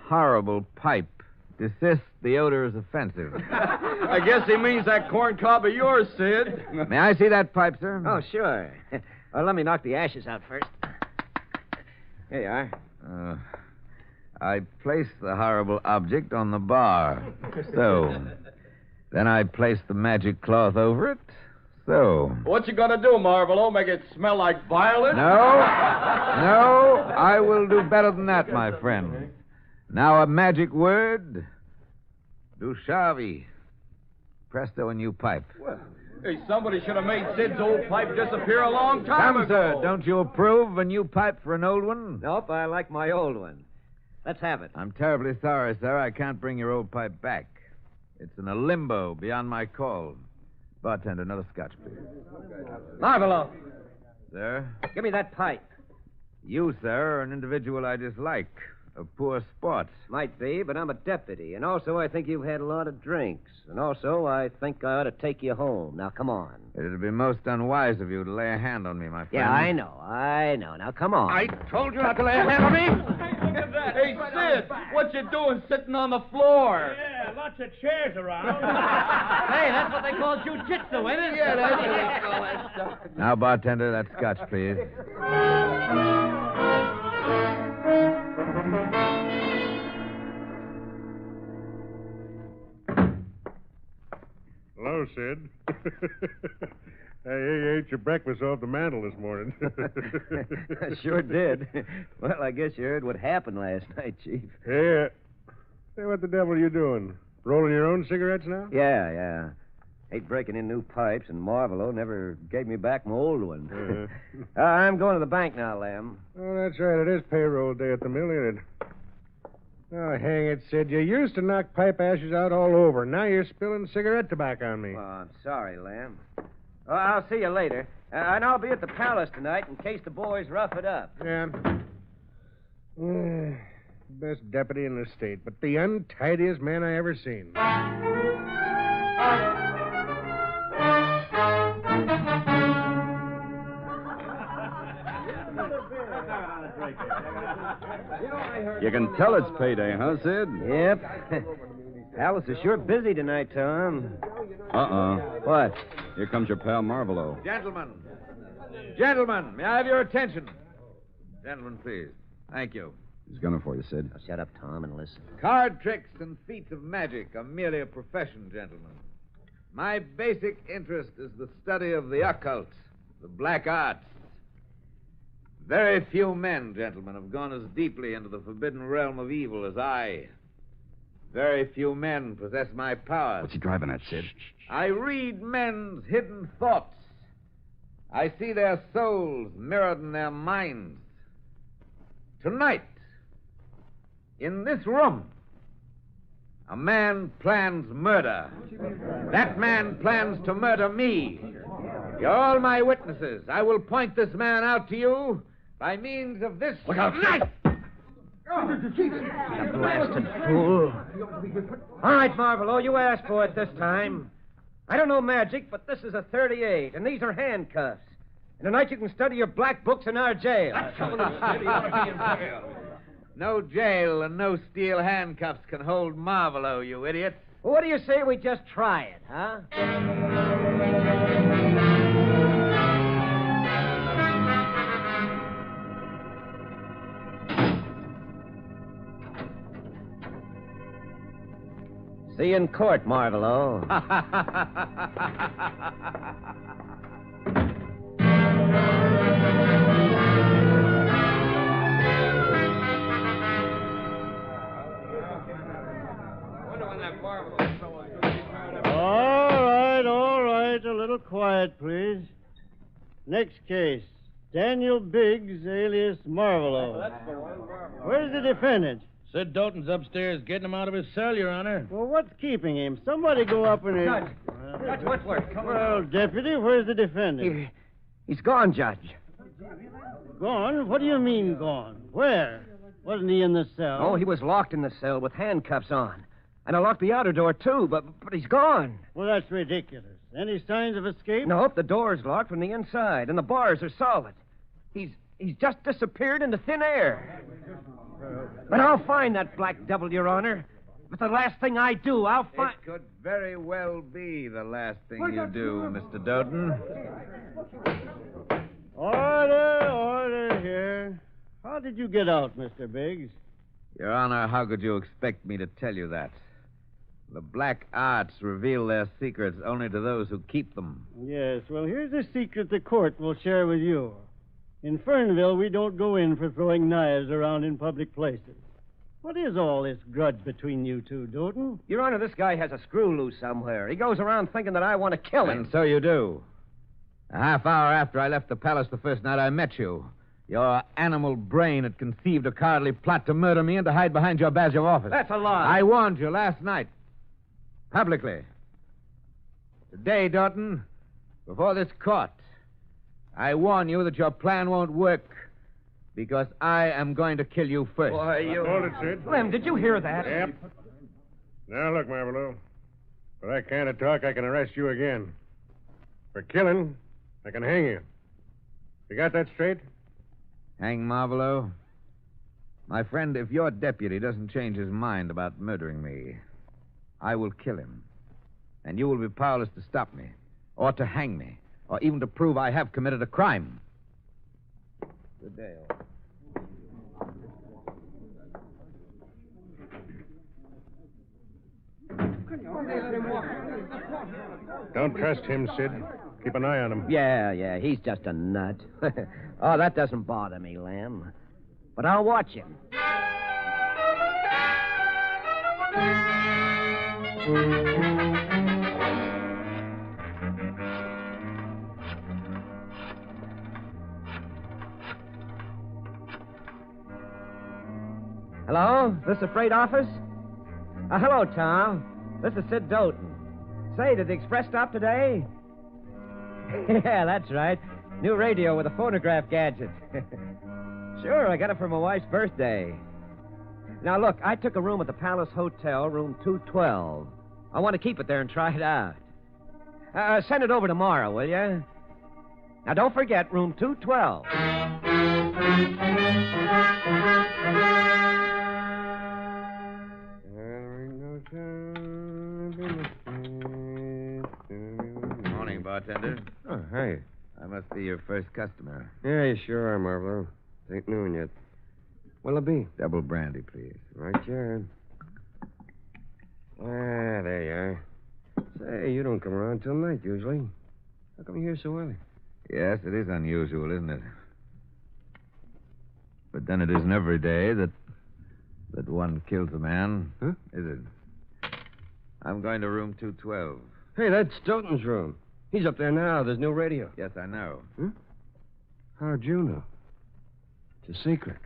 horrible pipe desist? The odor is offensive.
I guess he means that corn cob of yours, Sid.
May I see that pipe, sir?
Oh, sure. Well, let me knock the ashes out first. Here you are.
I place the horrible object on the bar. So. Then I place the magic cloth over it. So.
What you gonna do, Marvelo? Make it smell like violet?
No, I will do better than that, my friend. Now a magic word. Dushavi. Presto, a new pipe.
Well, hey, somebody should have made Sid's old pipe disappear a long time
Come,
ago.
sir, don't you approve of a new pipe for an old one?
Nope, I like my old one. Let's have it.
I'm terribly sorry, sir. I can't bring your old pipe back. It's in a limbo beyond my call. Bartender, another scotch, please.
Marvelo,
Sir?
give me that pipe.
You, sir, are an individual I dislike. A poor sport.
Might be, but I'm a deputy. And also, I think you've had a lot of drinks. And also, I think I ought to take you home. Now, come on.
It'd be most unwise of you to lay a hand on me, my friend.
Yeah, I know. Now, come on.
I told you not to lay a hand on me.
Hey, Sid, what you doing sitting on the floor?
Yeah, lots of chairs around.
Hey, that's what they call jujitsu, ain't it?
Yeah, that's what they call that stuff.
Now, bartender, that scotch, please.
Hello, Sid. I ate your breakfast off the mantel this morning.
I sure did. Well, I guess you heard what happened last night, Chief.
Yeah. Hey, what the devil are you doing? Rolling your own cigarettes now?
Yeah. Hate breaking in new pipes, and Marvelo never gave me back my old one. I'm going to the bank now, Lem.
Oh, that's right. It is payroll day at the mill, ain't it? Oh, hang it, Sid. You used to knock pipe ashes out all over. Now you're spilling cigarette tobacco on me.
Oh, I'm sorry, Lem. Oh, I'll see you later. And I'll be at the palace tonight in case the boys rough it up.
Yeah. Best deputy in the state, but the untidiest man I ever seen.
You can tell it's payday, huh, Sid?
Yep. Palace is sure busy tonight, Tom.
What? Here comes your pal Marvelo.
Gentlemen, may I have your attention? Gentlemen, please. Thank you.
He's gunning for you, Sid.
Now, shut up, Tom, and listen.
Card tricks and feats of magic are merely a profession, gentlemen. My basic interest is the study of the occult, the black arts. Very few men, gentlemen, have gone as deeply into the forbidden realm of evil as I. Very few men possess my powers.
What's he driving at, Sid?
I read men's hidden thoughts. I see their souls mirrored in their minds. Tonight, in this room, a man plans murder. That man plans to murder me. You're all my witnesses. I will point this man out to you by means of this knife.
You blasted fool. All right, Marvelo, you asked for it this time. I don't know magic, but this is a 38, and these are handcuffs. And tonight you can study your black books in our jail.
No jail and no steel handcuffs can hold Marvelo, you idiot.
Well, what do you say we just try it, huh? See you in court, Marvelo.
All right. A little quiet, please. Next case. Daniel Biggs, alias Marvelo. Where's the defendant?
Sid Doughton's upstairs getting him out of his cell, Your Honor.
Well, what's keeping him? Somebody go up and...
Judge Whitworth.
Well, Deputy, where's the defendant?
He's gone, Judge.
Gone? What do you mean gone? Where? Wasn't he in the cell?
Oh, he was locked in the cell with handcuffs on. And I locked the outer door, too, but he's gone.
Well, that's ridiculous. Any signs of escape?
Nope, the door's locked from the inside, and the bars are solid. He's just disappeared into thin air. But I'll find that black devil, Your Honor. But the last thing I do, I'll find...
It could very well be the last thing you do, Mr. Doughton.
Order here. How did you get out, Mr. Biggs?
Your Honor, how could you expect me to tell you that? The black arts reveal their secrets only to those who keep them.
Yes, well, here's a secret the court will share with you. In Fernville, we don't go in for throwing knives around in public places. What is all this grudge between you two, Doughton?
Your Honor, this guy has a screw loose somewhere. He goes around thinking that I want to kill him.
And so you do. A half hour after I left the palace the first night I met you, your animal brain had conceived a cowardly plot to murder me and to hide behind your badge of office.
That's a lie.
I warned you last night. Publicly. Today, Dalton, before this court, I warn you that your plan won't work because I am going to kill you first.
Why, you...
Hold it, Sid.
Lem, did you hear that?
Yep. Now, look, Marvelo. For that kind of talk, I can arrest you again. For killing, I can hang you. You got that straight?
Hang Marvelo? My friend, if your deputy doesn't change his mind about murdering me, I will kill him. And you will be powerless to stop me, or to hang me, or even to prove I have committed a crime. Good day, all.
Don't trust him, Sid. Keep an eye on him.
Yeah, he's just a nut. Oh, that doesn't bother me, Lem. But I'll watch him. Hello? This the freight office? Hello, Tom. This is Sid Doughton. Say, did the express stop today? Yeah, that's right. New radio with a phonograph gadget. Sure, I got it for my wife's birthday. Now, look, I took a room at the Palace Hotel, room 212. I want to keep it there and try it out. Send it over tomorrow, will you? Now, don't forget, room 212.
Morning, bartender.
Oh, hey.
I must be your first customer.
Yeah, you sure are, Marvelo. Ain't noon yet. What'll it be?
Double brandy, please.
Right, sure. Ah, there you are. Say, you don't come around till night, usually. How come you're here so early?
Yes, it is unusual, isn't it? But then it isn't every day that one kills a man,
huh?
Is it? I'm going to room 212.
Hey, that's Stoughton's room. He's up there now. There's no radio.
Yes, I know.
Huh? How'd you know? It's a secret.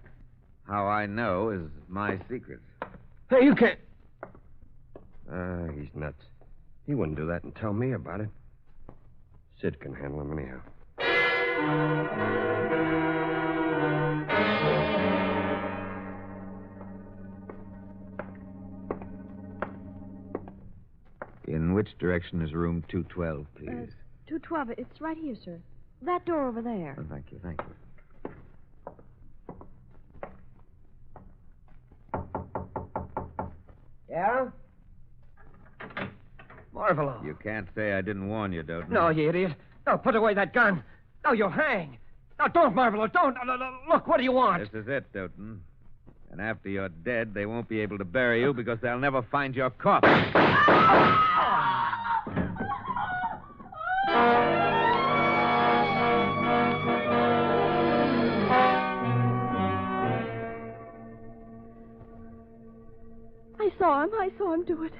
How I know is my secret.
Hey, you can't... he's nuts. He wouldn't do that and tell me about it. Sid can handle him anyhow.
In which direction is room 212, please?
212. It's right here, sir. That door over there.
Oh, thank you.
Yeah? Marvelo.
You can't say I didn't warn you, Doughton.
No, you idiot. No, put away that gun. No, you'll hang. No, don't, Marvelo, don't. No, look, what do you want?
This is it, Doughton. And after you're dead, they won't be able to bury you because they'll never find your corpse.
I saw him do it.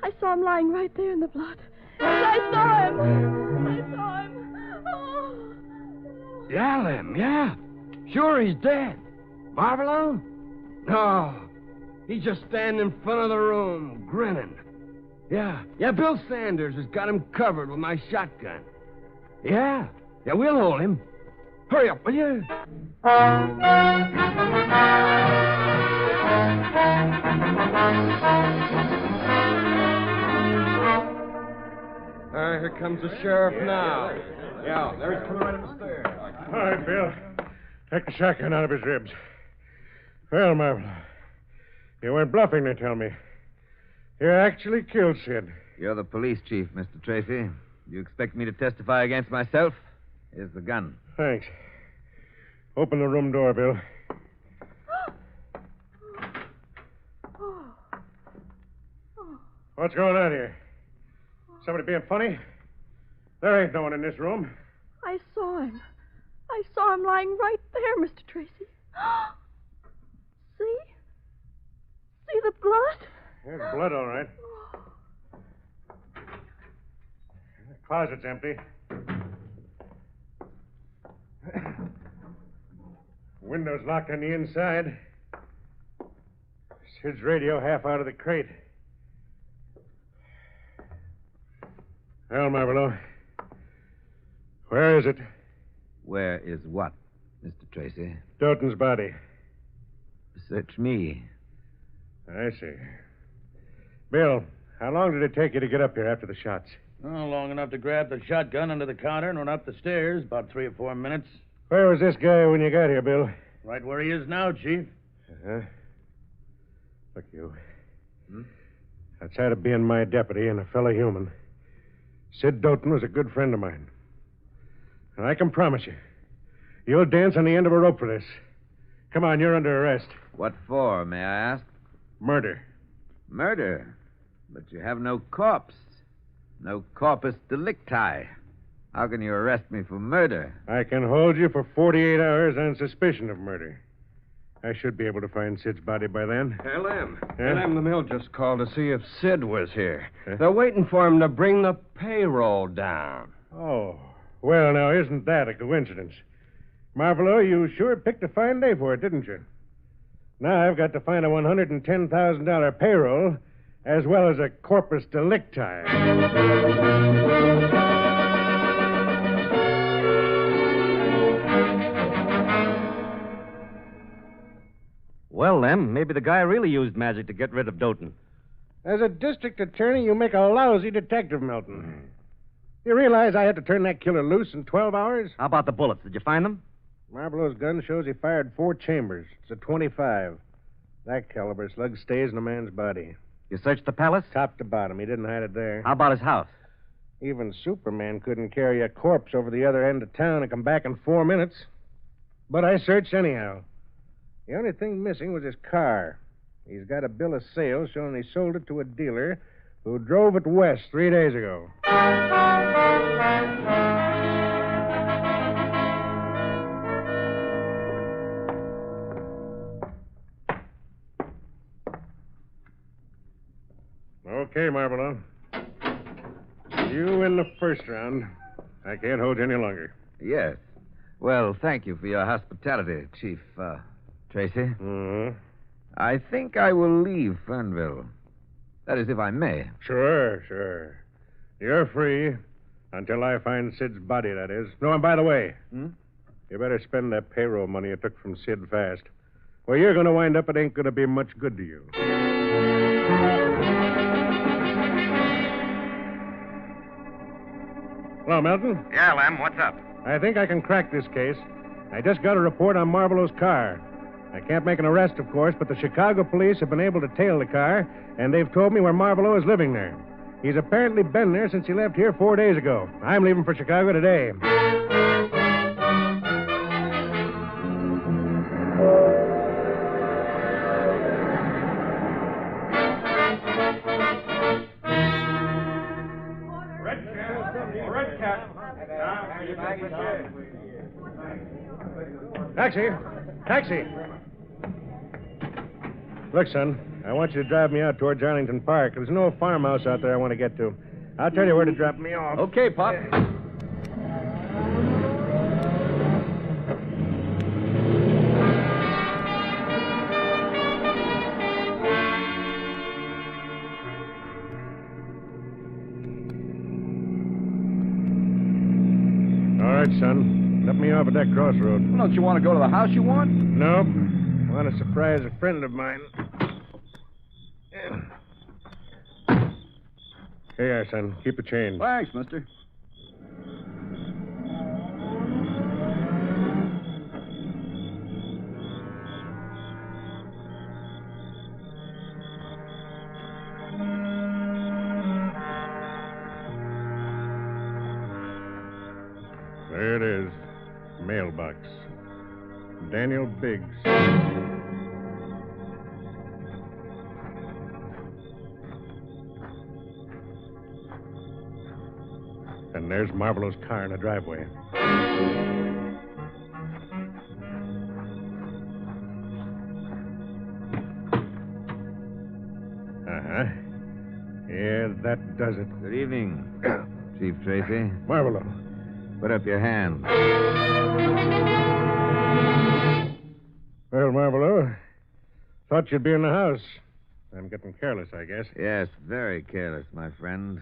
I saw him lying right there in the blood. I saw him. Oh.
Yeah, Lem, yeah. Sure, he's dead. Marvelo? No. He's just standing in front of the room, grinning. Yeah, Bill Sanders has got him covered with my shotgun. Yeah, we'll hold him. Hurry up, will you? Here comes the sheriff now. Yeah, there he's coming right up the stairs.
All right, Bill. Take the shotgun out of his ribs. Well, Marvin, you weren't bluffing, they tell me. You actually killed Sid.
You're the police chief, Mr. Tracy. You expect me to testify against myself? Here's the gun.
Thanks. Open the room door, Bill. What's going on here? Somebody being funny? There ain't no one in this room.
I saw him. I saw him lying right there, Mr. Tracy. See? See the blood?
There's blood, all right. The closet's empty. Window's locked on the inside. Sid's radio half out of the crate. Well, Marvelo, where is it?
Where is what, Mr. Tracy?
Doughton's body.
Search me.
I see. Bill, how long did it take you to get up here after the shots?
Oh, long enough to grab the shotgun under the counter and run up the stairs. About 3 or 4 minutes.
Where was this guy when you got here, Bill?
Right where he is now, Chief.
Uh-huh. Look, you. Outside of being my deputy and a fellow human, Sid Doughton was a good friend of mine. And I can promise you, you'll dance on the end of a rope for this. Come on, you're under arrest.
What for, may I ask?
Murder.
Murder? But you have no corpse. No corpus delicti. How can you arrest me for murder?
I can hold you for 48 hours on suspicion of murder. I should be able to find Sid's body by then.
LM.
Yeah?
LM, the mill just called to see if Sid was here. They're waiting for him to bring the payroll down.
Oh. Well, now, isn't that a coincidence? Marvelo, you sure picked a fine day for it, didn't you? Now I've got to find a $110,000 payroll as well as a corpus delicti.
Well, Lem, maybe the guy really used magic to get rid of Doughton.
As a district attorney, you make a lousy detective, Milton. You realize I had to turn that killer loose in 12 hours?
How about the bullets? Did you find them?
Marvelo's gun shows he fired 4 chambers. It's a 25. That caliber slug stays in a man's body.
You searched the palace?
Top to bottom. He didn't hide it there.
How about his house?
Even Superman couldn't carry a corpse over the other end of town and come back in 4 minutes. But I searched anyhow. The only thing missing was his car. He's got a bill of sale showing he sold it to a dealer who drove it west 3 days ago. Okay, Marvelo. You in the first round. I can't hold you any longer.
Yes. Well, thank you for your hospitality, Chief Tracy.
Mm-hmm.
I think I will leave Fernville. That is, if I may.
Sure. You're free until I find Sid's body, that is. No, and by the way, you better spend that payroll money you took from Sid fast. Where you're going to wind up, it ain't going to be much good to you. Hello, Milton.
Yeah, Lem, what's up?
I think I can crack this case. I just got a report on Marvelo's car. I can't make an arrest, of course, but the Chicago police have been able to tail the car, and they've told me where Marvelo is living there. He's apparently been there since he left here 4 days ago. I'm leaving for Chicago today. Taxi! Look, son, I want you to drive me out towards Arlington Park. There's no farmhouse out there I want to get to. I'll tell you where to drop me off.
Okay, Pop.
All right, son. Let me off at that crossroad.
Well, don't you want to go to the house you want?
Nope. I want to surprise a friend of mine. Here you are, son. Keep the change.
Thanks, mister.
There it is. Mailbox. Daniel Biggs. And there's Marvelo's car in the driveway. Uh-huh. Yeah, that does it.
Good evening, Chief Tracy.
Marvelo.
Put up your hand.
Well, Marvelo, thought you'd be in the house. I'm getting careless, I guess.
Yes, very careless, my friend.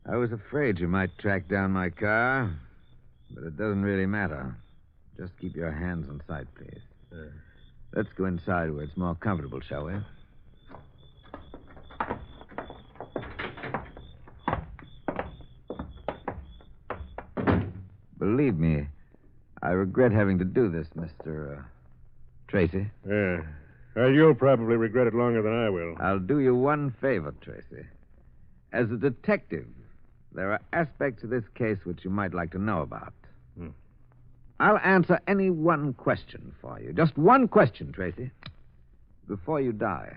I was afraid you might track down my car, but it doesn't really matter. Just keep your hands on sight, please. Let's go inside where it's more comfortable, shall we? Believe me, I regret having to do this, Mr. Tracy.
Yeah. You'll probably regret it longer than I will.
I'll do you one favor, Tracy. As a detective, there are aspects of this case which you might like to know about. I'll answer any one question for you. Just one question, Tracy. Before you die.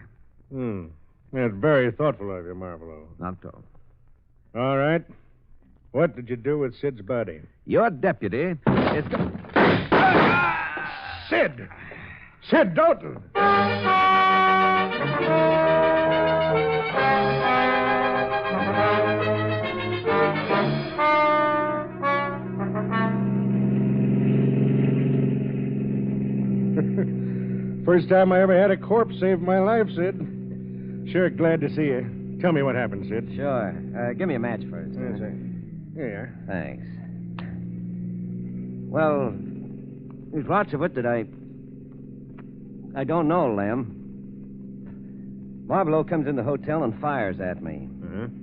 That's very thoughtful of you, Marvolo.
Not so.
All right. What did you do with Sid's body?
Your deputy is...
Sid! Sid Doughton! First time I ever had a corpse save my life, Sid. Sure glad to see you. Tell me what happened, Sid.
Sure. Give me a match first.
Yes, sir. Here you are.
Thanks. Well, there's lots of it that I don't know, Lem. Marvolo comes in the hotel and fires at me.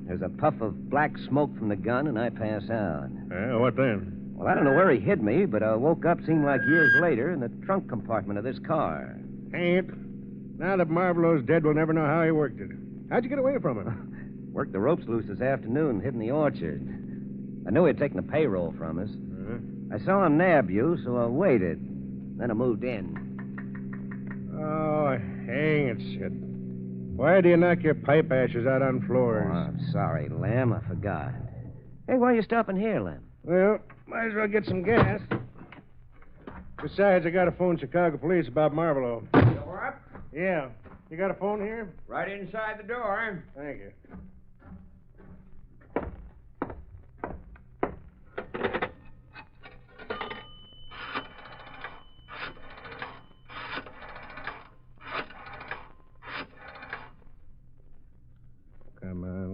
There's a puff of black smoke from the gun, and I pass out.
What then?
Well, I don't know where he hid me, but I woke up, seemed like years later, in the trunk compartment of this car.
Hang it. Now that Marvolo's dead, we'll never know how he worked it. How'd you get away from him?
Worked the ropes loose this afternoon, hid in the orchard. I knew he'd taken the payroll from us. I saw him nab you, so I waited. Then I moved in.
Oh, hang it, Sid. Why do you knock your pipe ashes out on floors?
Oh, I'm sorry, Lem. I forgot. Hey, why are you stopping here, Lem?
Well, might as well get some gas. Besides, I got to phone Chicago police about Marvolo.
Door up?
Yeah. You got a phone here?
Right inside the door.
Thank you.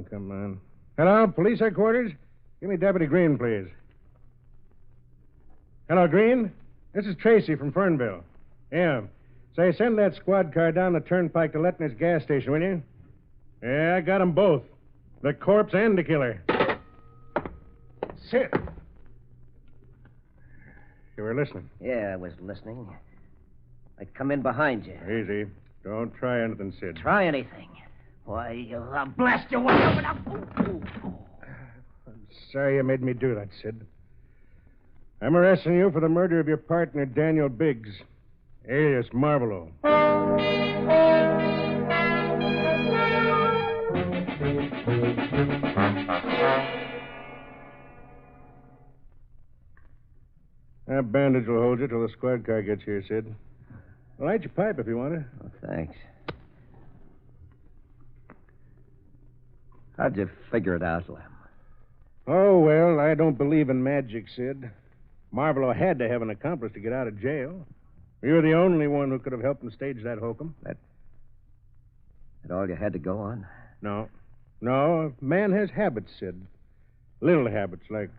Come on. Hello, police headquarters? Give me Deputy Green, please. Hello, Green? This is Tracy from Fernville. Yeah. Say, send that squad car down the turnpike to Letner's gas station, will you? Yeah, I got them both. The corpse and the killer. Sit. You were listening.
Yeah, I was listening. I'd come in behind you.
Easy. Don't try anything, Sid.
Try anything. Why, I'll blast you one open up.
I'm sorry you made me do that, Sid. I'm arresting you for the murder of your partner, Daniel Biggs, alias Marvolo. That bandage will hold you till the squad car gets here, Sid. Light your pipe if you want it.
Oh, thanks. How'd you figure it out, Lem?
Oh, well, I don't believe in magic, Sid. Marvolo had to have an accomplice to get out of jail. You're the only one who could have helped him stage that hokum.
That all you had to go on?
No. No, a man has habits, Sid. Little habits, like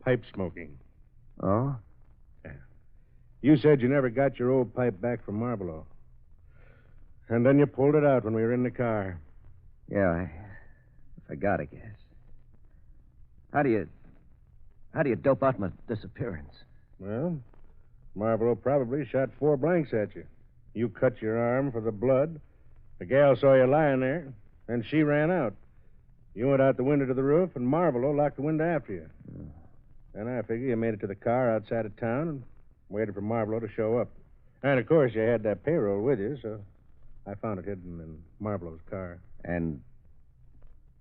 pipe smoking.
Oh?
Yeah. You said you never got your old pipe back from Marvolo. And then you pulled it out when we were in the car.
Yeah, I forgot, I guess. How do you dope out my disappearance?
Well, Marvolo probably shot 4 blanks at you. You cut your arm for the blood. The gal saw you lying there, and she ran out. You went out the window to the roof, and Marvolo locked the window after you. Then I figure you made it to the car outside of town and waited for Marvolo to show up. And, of course, you had that payroll with you, so I found it hidden in Marvolo's car.
And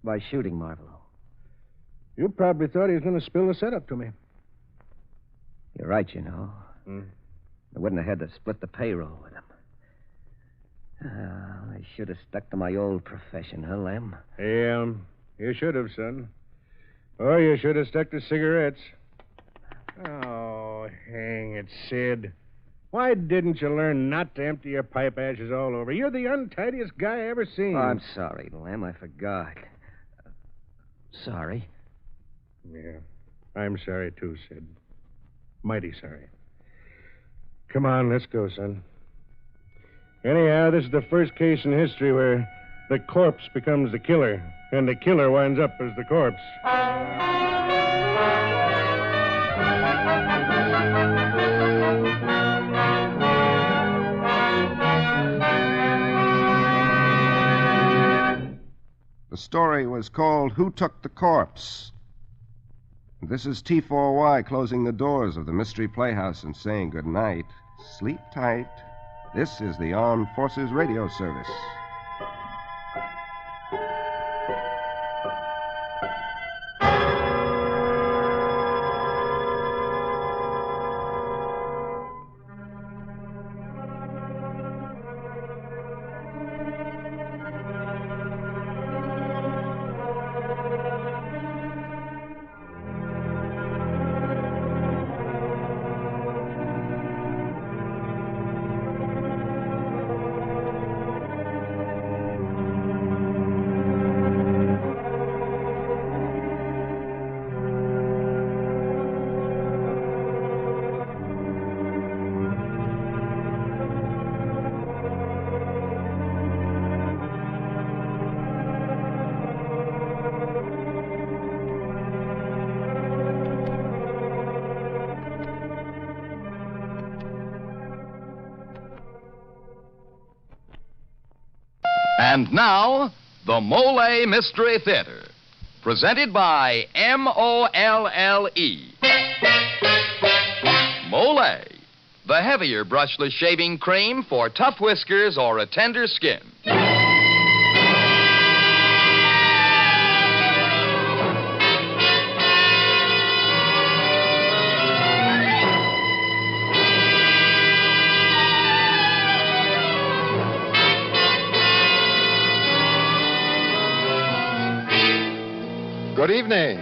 by shooting Marvolo?
You probably thought he was going to spill the setup to me.
You're right, you know. I wouldn't have had to split the payroll with him. I should have stuck to my old profession, huh, Lem?
Yeah, you should have, son. Or you should have stuck to cigarettes. Oh, hang it, Sid. Why didn't you learn not to empty your pipe ashes all over? You're the untidiest guy I ever seen.
Oh, I'm sorry, Lem. I forgot. Sorry.
Yeah. I'm sorry, too, Sid. Mighty sorry. Come on, let's go, son. Anyhow, this is the first case in history where the corpse becomes the killer, and the killer winds up as the corpse.
The story was called Who Took the Corpse? This is T4Y closing the doors of the Mystery Playhouse and saying good night. Sleep tight. This is the Armed Forces Radio Service.
And now, the Molle Mystery Theater, presented by Molle. Molle, the heavier brushless shaving cream for tough whiskers or a tender skin.
Good evening.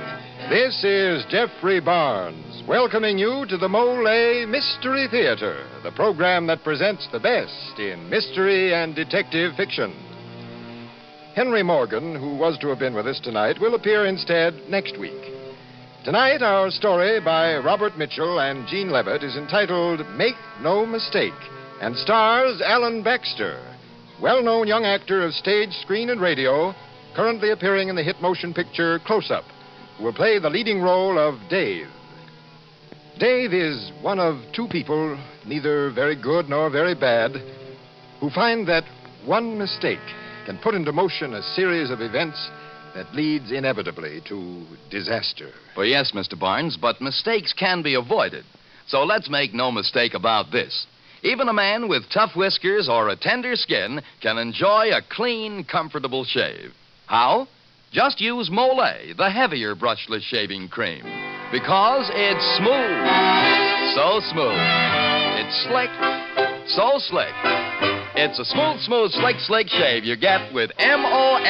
This is Jeffrey Barnes, welcoming you to the Molle Mystery Theater, the program that presents the best in mystery and detective fiction. Henry Morgan, who was to have been with us tonight, will appear instead next week. Tonight, our story by Robert Mitchell and Gene Levitt is entitled Make No Mistake and stars Alan Baxter, well-known young actor of stage, screen, and radio, currently appearing in the hit motion picture Close Up, who will play the leading role of Dave. Dave is one of two people, neither very good nor very bad, who find that one mistake can put into motion a series of events that leads inevitably to disaster.
Well, yes, Mr. Barnes, but mistakes can be avoided. So let's make no mistake about this. Even a man with tough whiskers or a tender skin can enjoy a clean, comfortable shave. How? Just use Molle, the heavier brushless shaving cream. Because it's smooth. So smooth. It's slick. So slick. It's a smooth, slick shave you get with Molle.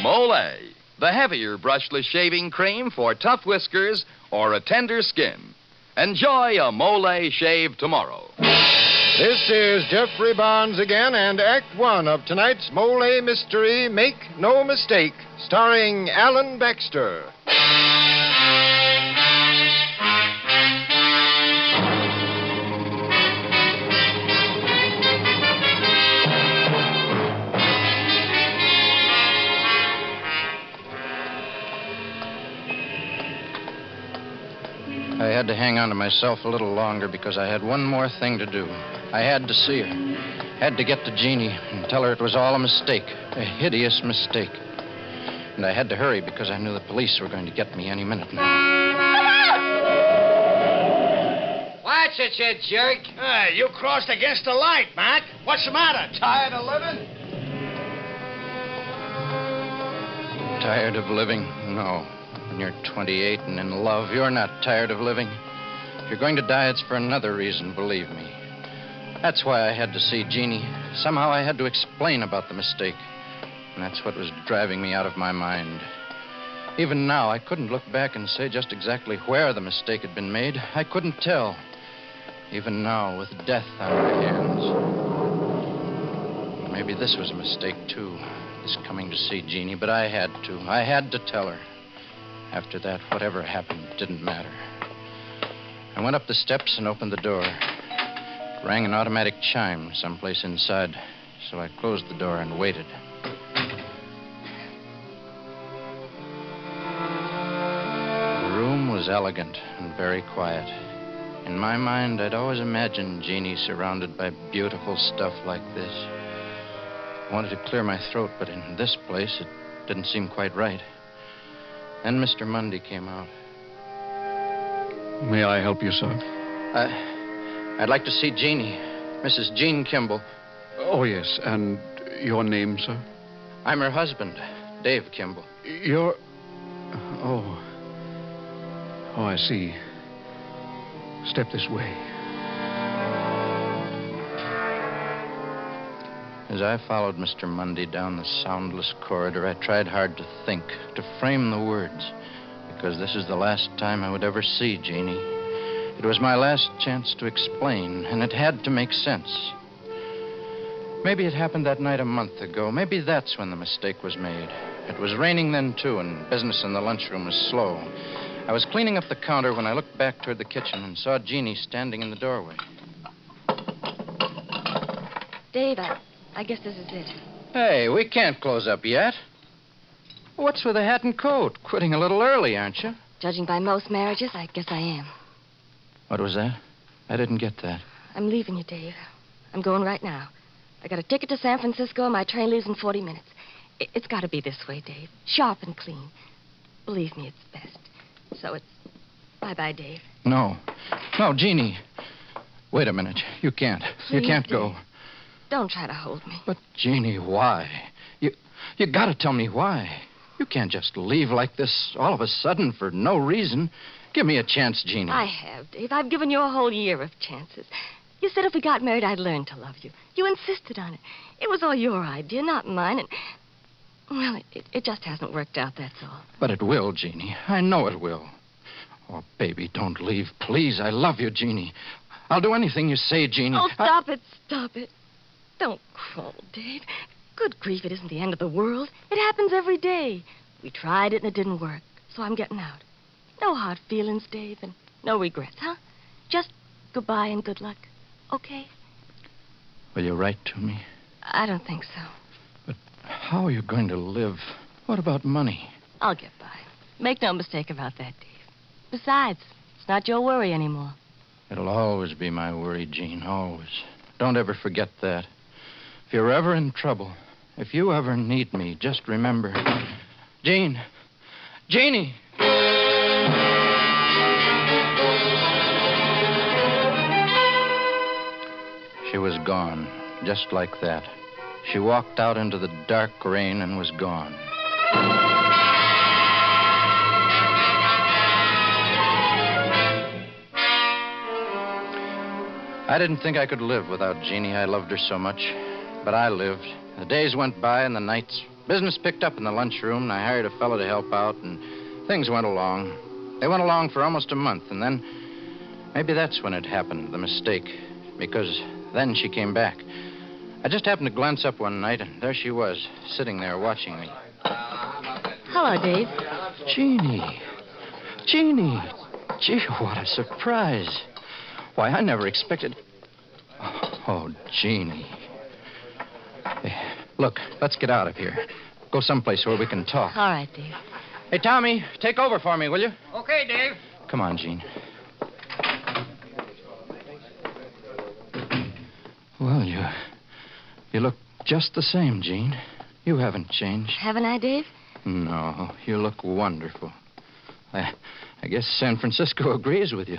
Molle, the heavier brushless shaving cream for tough whiskers or a tender skin. Enjoy a Molle shave tomorrow.
This is Jeffrey Barnes again, and Act One of tonight's Molle Mystery, Make No Mistake, starring Alan Baxter.
I had to hang on to myself a little longer because I had one more thing to do. I had to see her. Had to get to Jeannie and tell her it was all a mistake, a hideous mistake. And I had to hurry because I knew the police were going to get me any minute now.
Watch it, you jerk. Hey, you crossed against the light, Mac. What's the matter? Tired of living?
Tired of living? No. When you're 28 and in love, you're not tired of living. If you're going to die, it's for another reason, believe me. That's why I had to see Jeannie. Somehow I had to explain about the mistake. And that's what was driving me out of my mind. Even now, I couldn't look back and say just exactly where the mistake had been made. I couldn't tell. Even now, with death on my hands. Maybe this was a mistake, too. this coming to see Jeannie, but I had to. I had to tell her. After that, whatever happened didn't matter. I went up the steps and opened the door. It rang an automatic chime someplace inside, so I closed the door and waited. The room was elegant and very quiet. In my mind, I'd always imagined Jeannie surrounded by beautiful stuff like this. I wanted to clear my throat, but in this place, it didn't seem quite right. Then Mr. Mundy came out.
May I help you, sir?
I'd like to see Jeannie, Mrs. Jean Kimball.
Oh, yes. And your name, sir?
I'm her husband, Dave Kimball.
You're... Oh, I see. Step this way.
As I followed Mr. Mundy down the soundless corridor, I tried hard to think, to frame the words, because this is the last time I would ever see Jeannie. It was my last chance to explain, and it had to make sense. Maybe it happened that night a month ago. Maybe that's when the mistake was made. It was raining then, too, and business in the lunchroom was slow. I was cleaning up the counter when I looked back toward the kitchen and saw Jeannie standing in the doorway.
Dave, I guess this is it.
Hey, we can't close up yet. What's with the hat and coat? Quitting a little early, aren't you?
Judging by most marriages, I guess I am.
What was that? I didn't get that.
I'm leaving you, Dave. I'm going right now. I got a ticket to San Francisco, and my train leaves in 40 minutes. It's got to be this way, Dave. Sharp and clean. Believe me, it's best. So it's bye-bye, Dave.
No, Jeannie. Wait a minute. You can't.
Please,
you can't
Dave.
go.
Don't try to hold me.
But, Jeannie, why? You gotta tell me why. You can't just leave like this all of a sudden for no reason. Give me a chance, Jeannie.
I have, Dave. I've given you a whole year of chances. You said if we got married, I'd learn to love you. You insisted on it. It was all your idea, not mine, and... Well, it just hasn't worked out, that's all.
But it will, Jeannie. I know it will. Oh, baby, don't leave. Please, I love you, Jeannie. I'll do anything you say, Jeannie.
Oh, stop it. Don't crawl, Dave. Good grief, it isn't the end of the world. It happens every day. We tried it and it didn't work, so I'm getting out. No hard feelings, Dave, and no regrets, huh? Just goodbye and good luck, okay?
Will you write to me?
I don't think so.
How are you going to live? What about money?
I'll get by. Make no mistake about that, Dave. Besides, it's not your worry anymore.
It'll always be my worry, Jean, always. Don't ever forget that. If you're ever in trouble, if you ever need me, just remember... Jean! Jeannie! She was gone, just like that. She walked out into the dark rain and was gone. I didn't think I could live without Jeannie. I loved her so much. But I lived. The days went by and the nights. Business picked up in the lunchroom, and I hired a fellow to help out, and things went along. They went along for almost a month, and then maybe that's when it happened, the mistake, because then she came back. I just happened to glance up one night, and there she was, sitting there watching me.
Hello, Dave.
Jeannie. Gee, what a surprise. Why, I never expected... Oh, Jeannie. Hey, look, let's get out of here. Go someplace where we can talk.
All right, Dave.
Hey, Tommy, take over for me, will you?
Okay, Dave.
Come on, Jean. Well, you look just the same, Jean. You haven't changed.
Haven't I, Dave?
No, you look wonderful. I guess San Francisco agrees with you.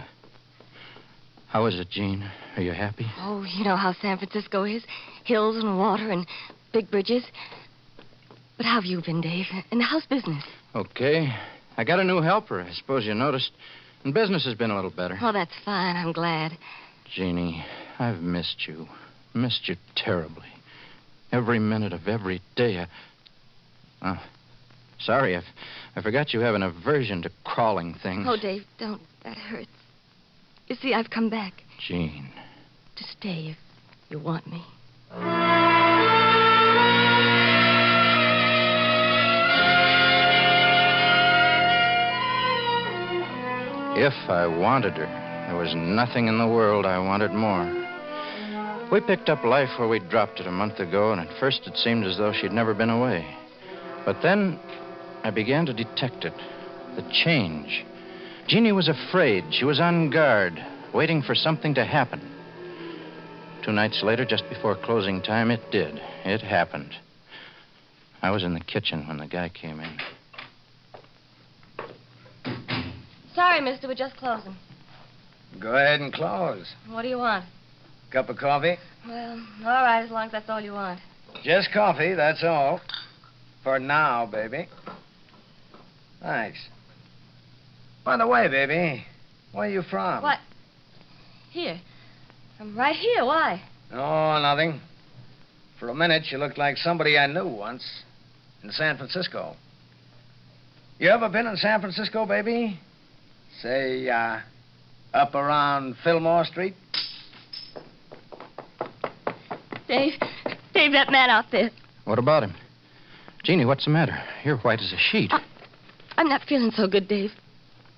How is it, Jean? Are you happy?
Oh, you know how San Francisco is. Hills and water and big bridges. But how have you been, Dave? And how's business?
Okay. I got a new helper, I suppose you noticed. And business has been a little better.
Oh, that's fine. I'm glad.
Jeannie, I've missed you. Missed you terribly. Every minute of every day. Sorry, I forgot you have an aversion to crawling things.
Oh, Dave, don't. That hurts. You see, I've come back.
Jean.
To stay, if, you want me.
If I wanted her, there was nothing in the world I wanted more. We picked up life where we dropped it a month ago, and at first it seemed as though she'd never been away. But then I began to detect it, the change. Jeannie was afraid. She was on guard, waiting for something to happen. 2 nights later, just before closing time, it did. It happened. I was in the kitchen when the guy came in.
Sorry, mister, we're just closing.
Go ahead and close.
What do you want?
Cup of coffee?
Well, all right, as long as that's all you want.
Just coffee, that's all. For now, baby. Thanks. By the way, baby, where are you from?
What? Here. I'm right here. Why?
Oh, nothing. For a minute, you looked like somebody I knew once in San Francisco. You ever been in San Francisco, baby? Say, up around Fillmore Street?
Dave, that man out there.
What about him? Jeannie, what's the matter? You're white as a sheet.
I'm not feeling so good, Dave.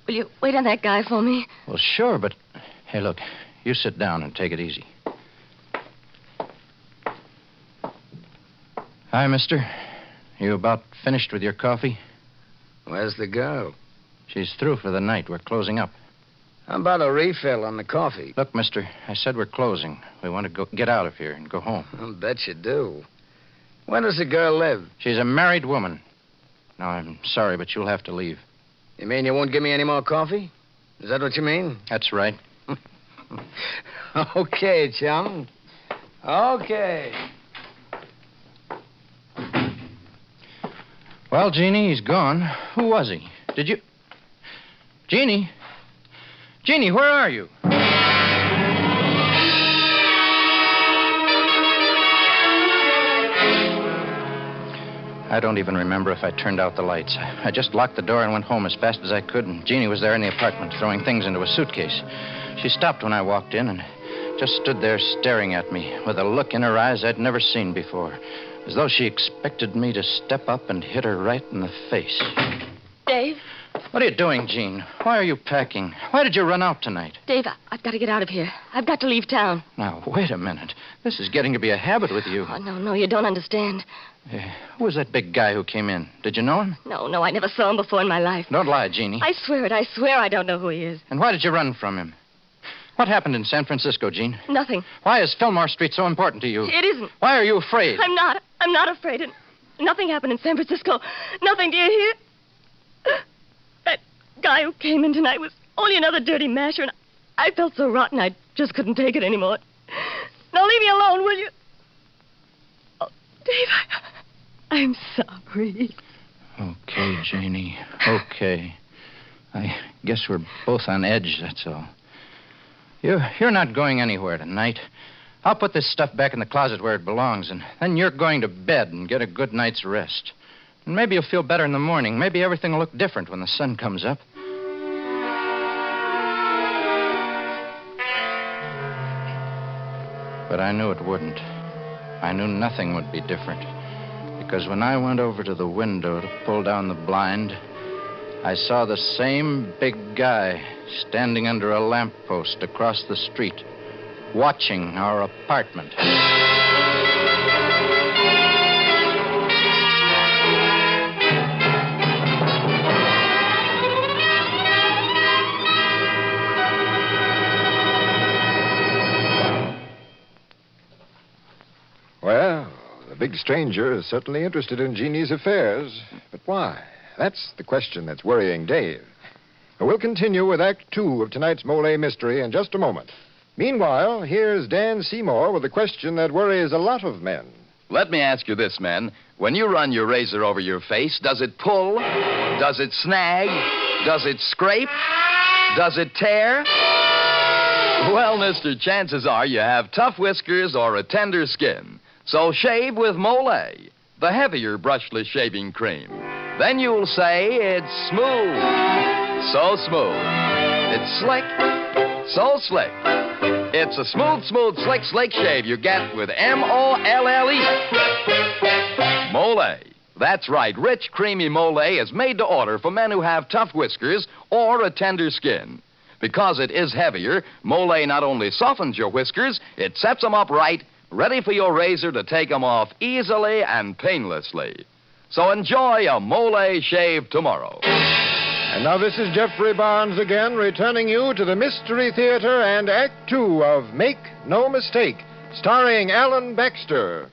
Will you wait on that guy for me?
Well, sure, but... Hey, look, you sit down and take it easy. Hi, mister. You about finished with your coffee?
Where's the girl?
She's through for the night. We're closing up.
How about a refill on the coffee?
Look, mister, I said we're closing. We want to get out of here and go home.
I'll bet you do. Where does the girl live?
She's a married woman. Now, I'm sorry, but you'll have to leave.
You mean you won't give me any more coffee? Is that what you mean?
That's right.
Okay, chum. Okay.
Well, Jeannie, he's gone. Who was he? Did you... Jeannie? Jeannie, where are you? I don't even remember if I turned out the lights. I just locked the door and went home as fast as I could, and Jeannie was there in the apartment throwing things into a suitcase. She stopped when I walked in and just stood there staring at me with a look in her eyes I'd never seen before, as though she expected me to step up and hit her right in the face.
Dave?
What are you doing, Jean? Why are you packing? Why did you run out tonight?
Dave, I've got to get out of here. I've got to leave town.
Now, wait a minute. This is getting to be a habit with you.
Oh, no, you don't understand.
Who was that big guy who came in? Did you know him?
No, I never saw him before in my life.
Don't lie, Jeannie.
I swear it. I swear I don't know who he is.
And why did you run from him? What happened in San Francisco, Jean?
Nothing.
Why is Fillmore Street so important to you?
It isn't.
Why are you afraid?
I'm not afraid. And nothing happened in San Francisco. Nothing, do you hear? That guy who came in tonight was only another dirty masher, and I felt so rotten I just couldn't take it anymore. Now leave me alone, will you? Oh, Dave, I'm sorry.
Okay, Janie. Okay. I guess we're both on edge, that's all. You're not going anywhere tonight. I'll put this stuff back in the closet where it belongs, and then you're going to bed and get a good night's rest. And maybe you'll feel better in the morning. Maybe everything will look different when the sun comes up. But I knew it wouldn't. I knew nothing would be different. Because when I went over to the window to pull down the blind, I saw the same big guy standing under a lamppost across the street, watching our apartment.
Well, the big stranger is certainly interested in Jeannie's affairs. But why? That's the question that's worrying Dave. We'll continue with Act 2 of tonight's Molle Mystery in just a moment. Meanwhile, here's Dan Seymour with a question that worries a lot of men.
Let me ask you this, men. When you run your razor over your face, does it pull? Does it snag? Does it scrape? Does it tear? Well, mister, chances are you have tough whiskers or a tender skin. So shave with Mollé, the heavier brushless shaving cream. Then you'll say it's smooth. So smooth. It's slick. So slick. It's a smooth, slick shave you get with M-O-L-L-E. Mollé. That's right. Rich, creamy Mollé is made to order for men who have tough whiskers or a tender skin. Because it is heavier, Mollé not only softens your whiskers, it sets them up right, ready for your razor to take them off easily and painlessly. So enjoy a Mollé shave tomorrow.
And now this is Jeffrey Barnes again, returning you to the Mystery Theater and Act Two of Make No Mistake, starring Alan Baxter.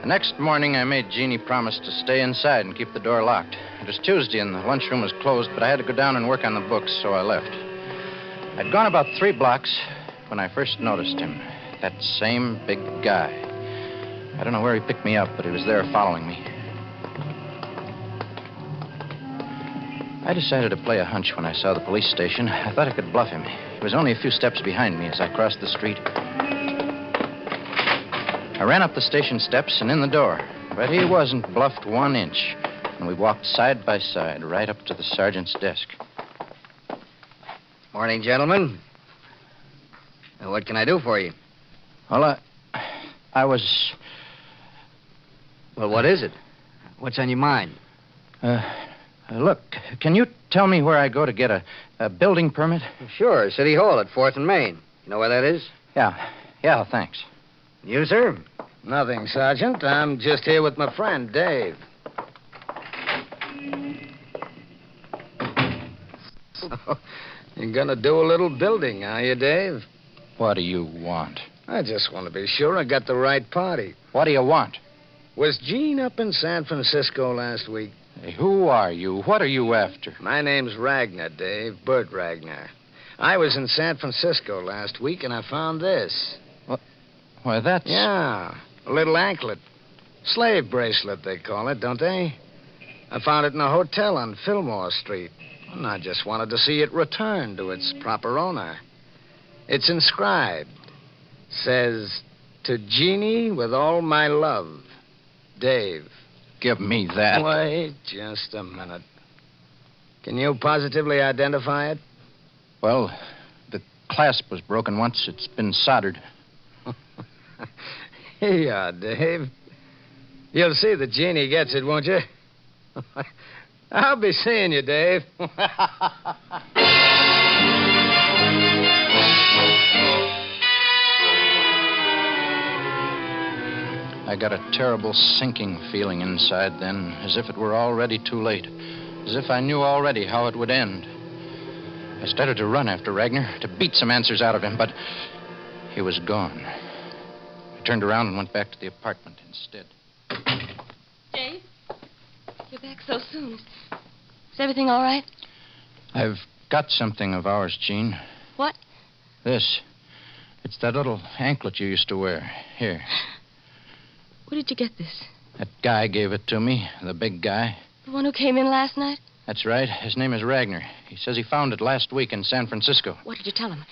The next morning, I made Jeannie promise to stay inside and keep the door locked. It was Tuesday and the lunchroom was closed, but I had to go down and work on the books, so I left. I'd gone about 3 blocks when I first noticed him. That same big guy. I don't know where he picked me up, but he was there following me. I decided to play a hunch when I saw the police station. I thought I could bluff him. He was only a few steps behind me as I crossed the street. I ran up the station steps and in the door, but he wasn't bluffed 1 inch. And we walked side by side right up to the sergeant's desk.
Morning, gentlemen. What can I do for you?
Well, I was...
Well, what is it? What's on your mind?
Look, can you tell me where I go to get a building permit?
Sure, City Hall at 4th and Main. You know where that is?
Yeah, thanks.
You, sir?
Nothing, Sergeant. I'm just here with my friend, Dave. So, you're gonna do a little building, are you, Dave?
What do you want?
I just want to be sure I got the right party.
What do you want?
Was Gene up in San Francisco last week?
Hey, who are you? What are you after?
My name's Ragnar, Dave. Bert Ragnar. I was in San Francisco last week, and I found this.
Why, that's...
Yeah, a little anklet. Slave bracelet, they call it, don't they? I found it in a hotel on Fillmore Street, and I just wanted to see it returned to its proper owner. It's inscribed. Says, to Jeannie with all my love, Dave.
Give me that.
Wait just a minute. Can you positively identify it?
Well, the clasp was broken once. It's been soldered.
Here you are, Dave. You'll see that Jeannie gets it, won't you? I'll be seeing you, Dave.
I got a terrible sinking feeling inside then, as if it were already too late, as if I knew already how it would end. I started to run after Ragnar, to beat some answers out of him, but he was gone. I turned around and went back to the apartment instead.
Dave, you're back so soon. Is everything all right?
I've got something of ours, Jean.
What?
This. It's that little anklet you used to wear. Here.
Where did you get this?
That guy gave it to me, the big guy.
The one who came in last night?
That's right. His name is Ragnar. He says he found it last week in San Francisco.
What did you tell him?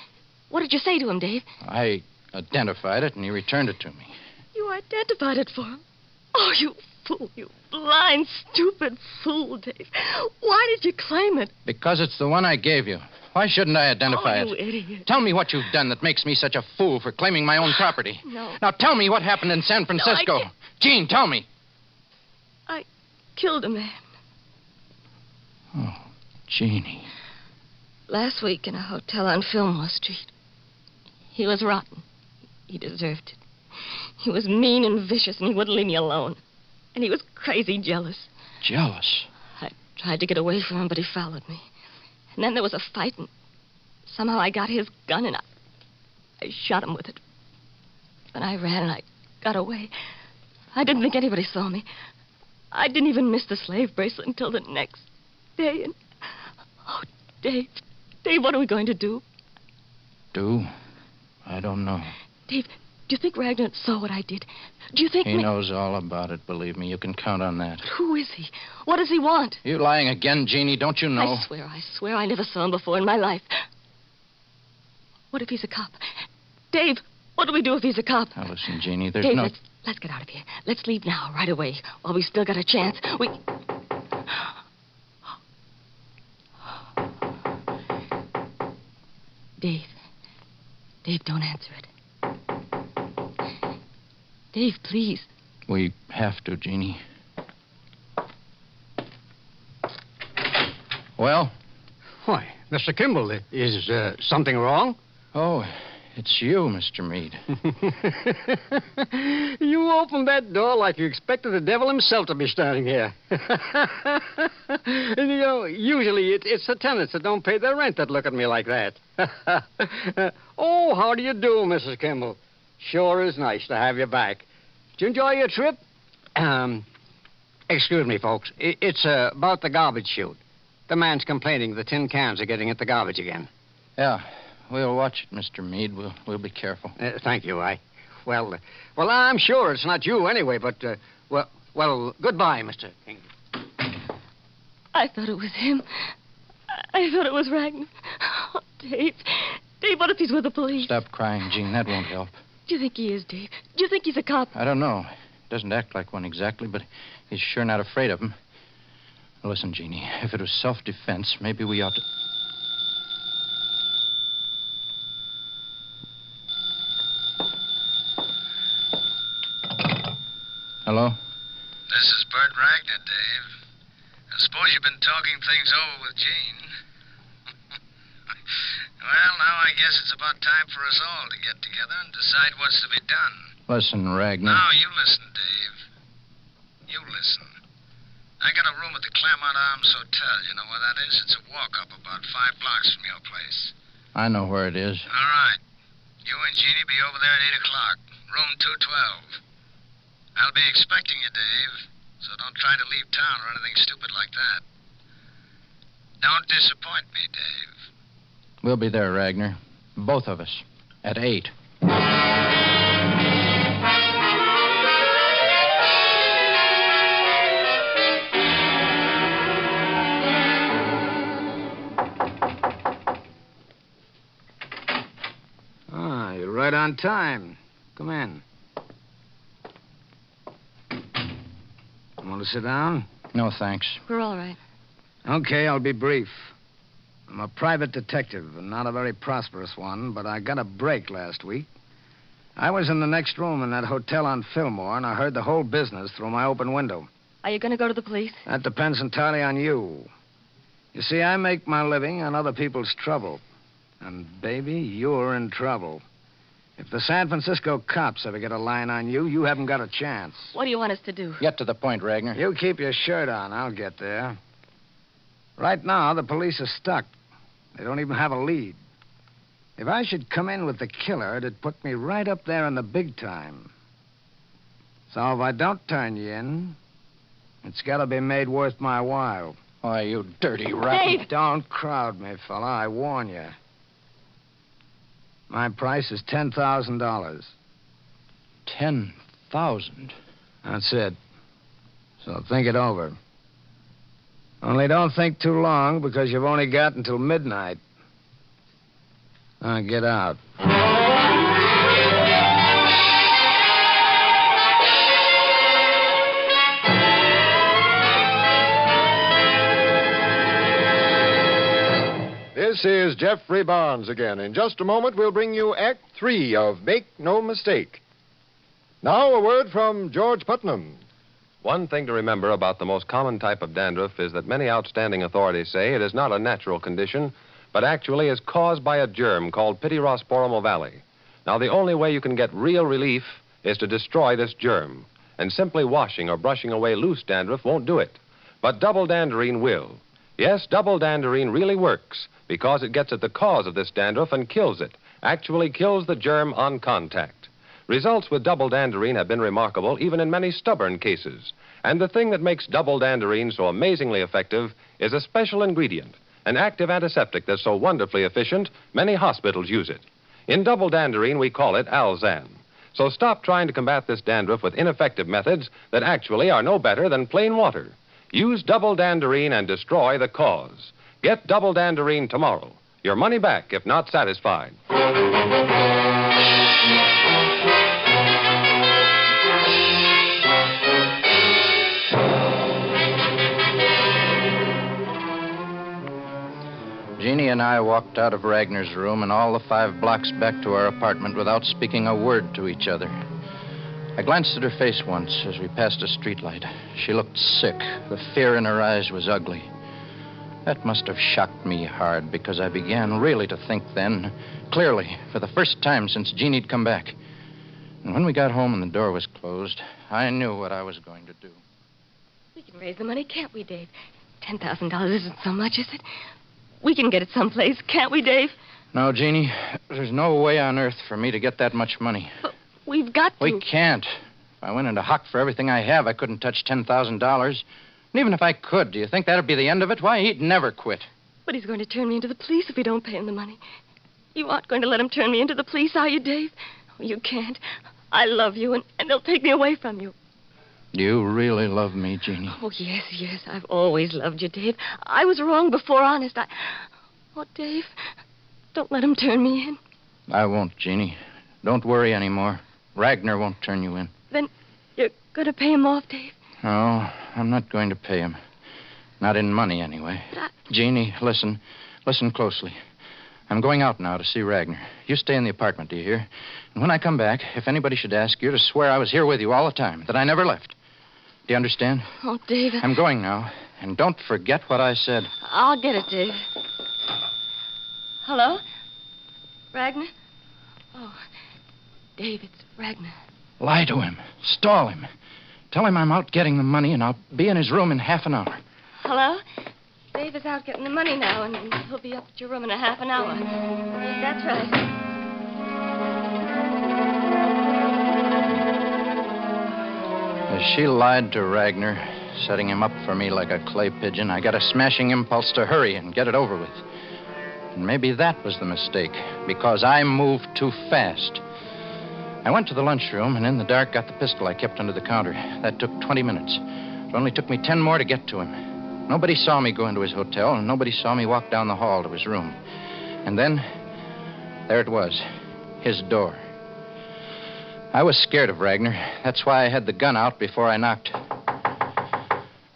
What did you say to him, Dave?
I identified it, and he returned it to me.
You identified it for him? Oh, you fool, you blind, stupid fool, Dave. Why did you claim it?
Because it's the one I gave you. Why shouldn't I identify
you
it?
Idiot.
Tell me what you've done that makes me such a fool for claiming my own property.
No.
Now tell me what happened in San Francisco.
No,
Jean, tell me.
I killed a man.
Oh, Jeannie.
Last week in a hotel on Fillmore Street. He was rotten. He deserved it. He was mean and vicious, and he wouldn't leave me alone. And he was crazy jealous.
Jealous?
I tried to get away from him, but he followed me. And then there was a fight, and somehow I got his gun, and I shot him with it. Then I ran, and I got away. I didn't think anybody saw me. I didn't even miss the slave bracelet until the next day, and... Oh, Dave, what are we going to do?
Do? I don't know.
Dave, do you think Ragnar saw what I did? Do you think...
He knows all about it, believe me. You can count on that.
But who is he? What does he want?
You lying again, Jeannie, don't you know?
I swear I never saw him before in my life. What if he's a cop? Dave, what do we do if he's a cop?
Now, listen, Jeannie, there's
Dave,
no...
let's get out of here. Let's leave now, right away, while we still got a chance. We... Dave, don't answer it. Dave, please.
We have to, Jeannie. Well?
Why, Mr. Kimball, is something wrong?
Oh, it's you, Mr. Meade.
You opened that door like you expected the devil himself to be standing here. And, usually it's the tenants that don't pay their rent that look at me like that. Oh, how do you do, Mrs. Kimball? Sure is nice to have you back. Did you enjoy your trip? Excuse me, folks. It's about the garbage chute. The man's complaining the tin cans are getting at the garbage again.
Yeah, we'll watch it, Mr. Meade. We'll be careful.
Thank you. Well, I'm sure it's not you anyway, but, well, goodbye, Mr. King.
I thought it was him. I thought it was Ragnar. Oh, Dave. Dave, what if he's with the police?
Stop crying, Jean. That won't help.
Do you think he is, Dave? Do you think he's a cop?
I don't know. Doesn't act like one exactly, but he's sure not afraid of him. Listen, Jeannie, if it was self-defense, maybe we ought to... Hello?
This is Bert Ragnar, Dave. I suppose you've been talking things over with Jean. Well, now I guess it's about time for us all to get together and decide what's to be done.
Listen, Ragnar.
Now, you listen, Dave. You listen. I got a room at the Claremont Arms Hotel. You know where that is? It's a walk-up about 5 blocks from your place.
I know where it is.
All right. You and Jeannie be over there at 8 o'clock. Room 212. I'll be expecting you, Dave. So don't try to leave town or anything stupid like that. Don't disappoint me, Dave.
We'll be there, Ragnar. Both of us. At 8.
You're right on time. Come in. Want to sit down?
No, thanks.
We're all right.
Okay, I'll be brief. I'm a private detective, and not a very prosperous one, but I got a break last week. I was in the next room in that hotel on Fillmore, and I heard the whole business through my open window.
Are you going to go to the police?
That depends entirely on you. You see, I make my living on other people's trouble. And, baby, you're in trouble. If the San Francisco cops ever get a line on you, you haven't got a chance.
What do you want us to do?
Get to the point, Ragnar.
You keep your shirt on. I'll get there. Right now, the police are stuck. They don't even have a lead. If I should come in with the killer, it'd put me right up there in the big time. So if I don't turn you in, it's got to be made worth my while.
Why, you dirty rat.
Dave!
Don't crowd me, fella. I warn you. My price is $10,000.
10,000?
That's it. So think it over. Only don't think too long, because you've only got until midnight. Now get out.
This is Jeffrey Barnes again. In just a moment, we'll bring you Act 3 of Make No Mistake. Now, a word from George Putnam.
One thing to remember about the most common type of dandruff is that many outstanding authorities say it is not a natural condition, but actually is caused by a germ called Pityrosporum ovale. Now, the only way you can get real relief is to destroy this germ, and simply washing or brushing away loose dandruff won't do it. But double danderine will. Yes, double danderine really works because it gets at the cause of this dandruff and kills it, actually kills the germ on contact. Results with double danderine have been remarkable even in many stubborn cases. And the thing that makes double danderine so amazingly effective is a special ingredient, an active antiseptic that's so wonderfully efficient, many hospitals use it. In double danderine, we call it Alzan. So stop trying to combat this dandruff with ineffective methods that actually are no better than plain water. Use double danderine and destroy the cause. Get double danderine tomorrow. Your money back if not satisfied.
Jeannie and I walked out of Ragner's room and all the 5 blocks back to our apartment without speaking a word to each other. I glanced at her face once as we passed a streetlight. She looked sick. The fear in her eyes was ugly. That must have shocked me hard because I began really to think then, clearly, for the first time since Jeannie'd come back. And when we got home and the door was closed, I knew what I was going to do.
We can raise the money, can't we, Dave? $10,000 isn't so much, is it? We can get it someplace, can't we, Dave?
No, Jeannie, there's no way on earth for me to get that much money.
But we've got to.
We can't. If I went into hock for everything I have, I couldn't touch $10,000. And even if I could, do you think that'd be the end of it? Why, he'd never quit.
But he's going to turn me into the police if we don't pay him the money. You aren't going to let him turn me into the police, are you, Dave? Oh, you can't. I love you, and they'll take me away from you.
You really love me, Jeannie.
Oh, yes, yes. I've always loved you, Dave. I was wrong before, honest. Oh, Dave, don't let him turn me in.
I won't, Jeannie. Don't worry anymore. Ragnar won't turn you in.
Then you're going to pay him off, Dave?
No, I'm not going to pay him. Not in money, anyway. Jeannie, listen. Listen closely. I'm going out now to see Ragnar. You stay in the apartment, do you hear? And when I come back, if anybody should ask, you're to swear I was here with you all the time, that I never left. Do you understand?
Oh, David.
I'm going now. And don't forget what I said.
I'll get it, Dave. Hello? Ragnar? Oh, Dave, it's Ragnar.
Lie to him. Stall him. Tell him I'm out getting the money, and I'll be in his room in half an hour.
Hello? Dave is out getting the money now, and he'll be up at your room in a half an hour. That's right.
As she lied to Ragnar, setting him up for me like a clay pigeon, I got a smashing impulse to hurry and get it over with. And maybe that was the mistake, because I moved too fast. I went to the lunchroom and in the dark got the pistol I kept under the counter. That took 20 minutes. It only took me 10 more to get to him. Nobody saw me go into his hotel, and nobody saw me walk down the hall to his room. And then, there it was, his door. I was scared of Ragnar. That's why I had the gun out before I knocked.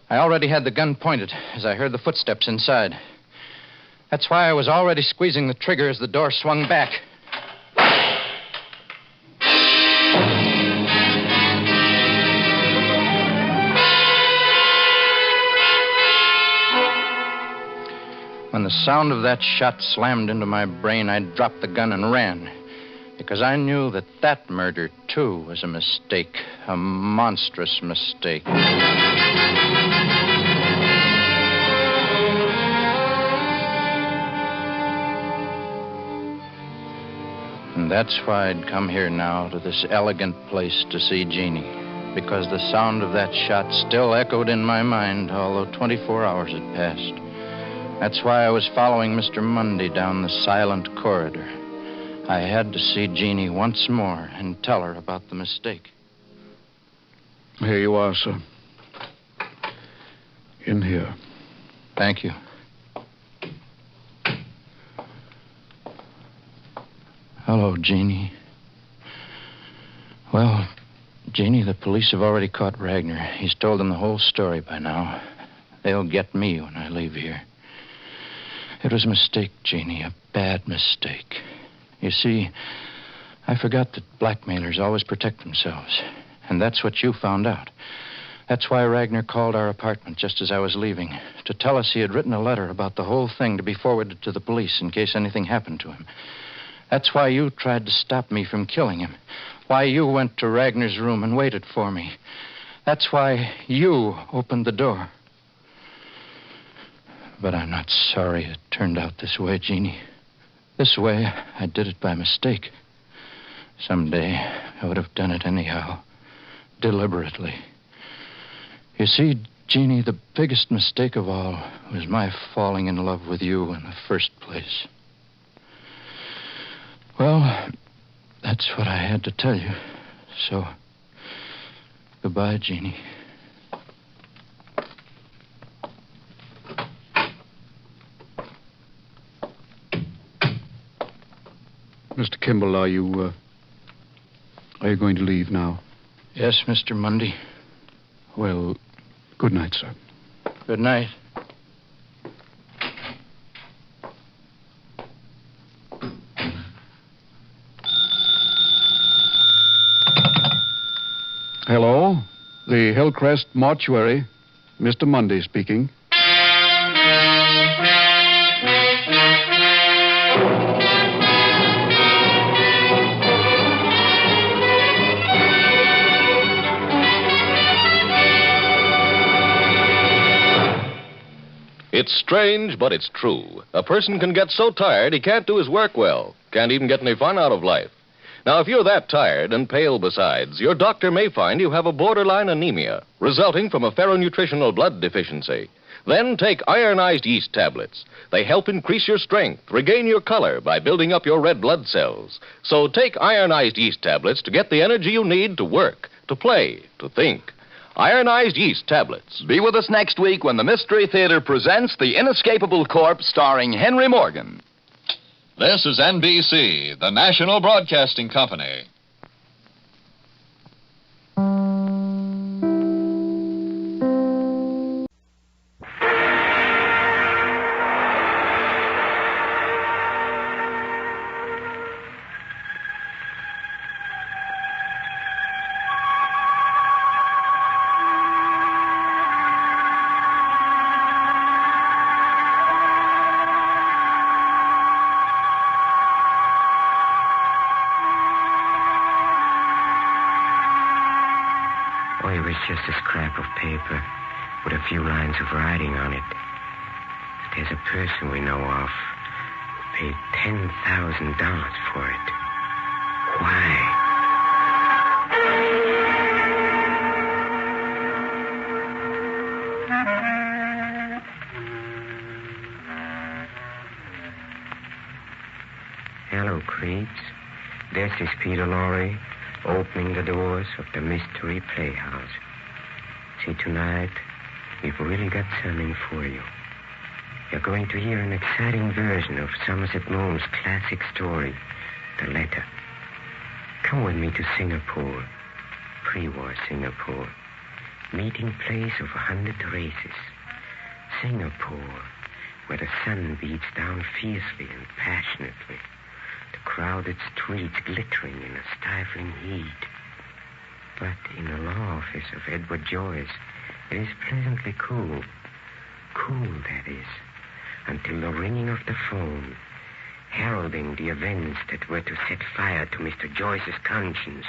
I already had the gun pointed as I heard the footsteps inside. That's why I was already squeezing the trigger as the door swung back. When the sound of that shot slammed into my brain, I dropped the gun and ran. Because I knew that that murder, too, was a mistake. A monstrous mistake. And that's why I'd come here now to this elegant place to see Jeannie. Because the sound of that shot still echoed in my mind, although 24 hours had passed. That's why I was following Mr. Mundy down the silent corridor. I had to see Jeannie once more and tell her about the mistake.
Here you are, sir. In here.
Thank you. Hello, Jeannie. Well, Jeannie, the police have already caught Ragnar. He's told them the whole story by now. They'll get me when I leave here. It was a mistake, Jeannie, a bad mistake. You see, I forgot that blackmailers always protect themselves. And that's what you found out. That's why Ragnar called our apartment just as I was leaving, to tell us he had written a letter about the whole thing to be forwarded to the police in case anything happened to him. That's why you tried to stop me from killing him. Why you went to Ragnar's room and waited for me. That's why you opened the door. But I'm not sorry it turned out this way, Jeannie. This way, I did it by mistake. Someday, I would have done it anyhow. Deliberately. You see, Jeannie, the biggest mistake of all was my falling in love with you in the first place. Well, that's what I had to tell you. So, goodbye, Jeannie.
Mr. Kimball, are you going to leave now?
Yes, Mr. Mundy.
Well, good night, sir.
Good night.
Hello, the Hillcrest Mortuary. Mr. Mundy speaking.
It's strange, but it's true. A person can get so tired he can't do his work well, can't even get any fun out of life. Now, if you're that tired and pale besides, your doctor may find you have a borderline anemia resulting from a ferronutritional blood deficiency. Then take ironized yeast tablets. They help increase your strength, regain your color by building up your red blood cells. So take ironized yeast tablets to get the energy you need to work, to play, to think. Ironized yeast tablets. Be with us next week when the Mystery Theater presents The Inescapable Corpse starring Henry Morgan.
This is NBC, the National Broadcasting Company.
It was just a scrap of paper with a few lines of writing on it. There's a person we know of who paid $10,000 for it. Why? Hello, creeps. This is Peter Lorre, opening the doors of the Mystery Playhouse. See, tonight, we've really got something for you. You're going to hear an exciting version of Somerset Maugham's classic story, The Letter. Come with me to Singapore, pre-war Singapore, meeting place of 100 races. Singapore, where the sun beats down fiercely and passionately. The crowded streets glittering in a stifling heat. But in the law office of Edward Joyce, it is pleasantly cool. Cool, that is, until the ringing of the phone, heralding the events that were to set fire to Mr. Joyce's conscience,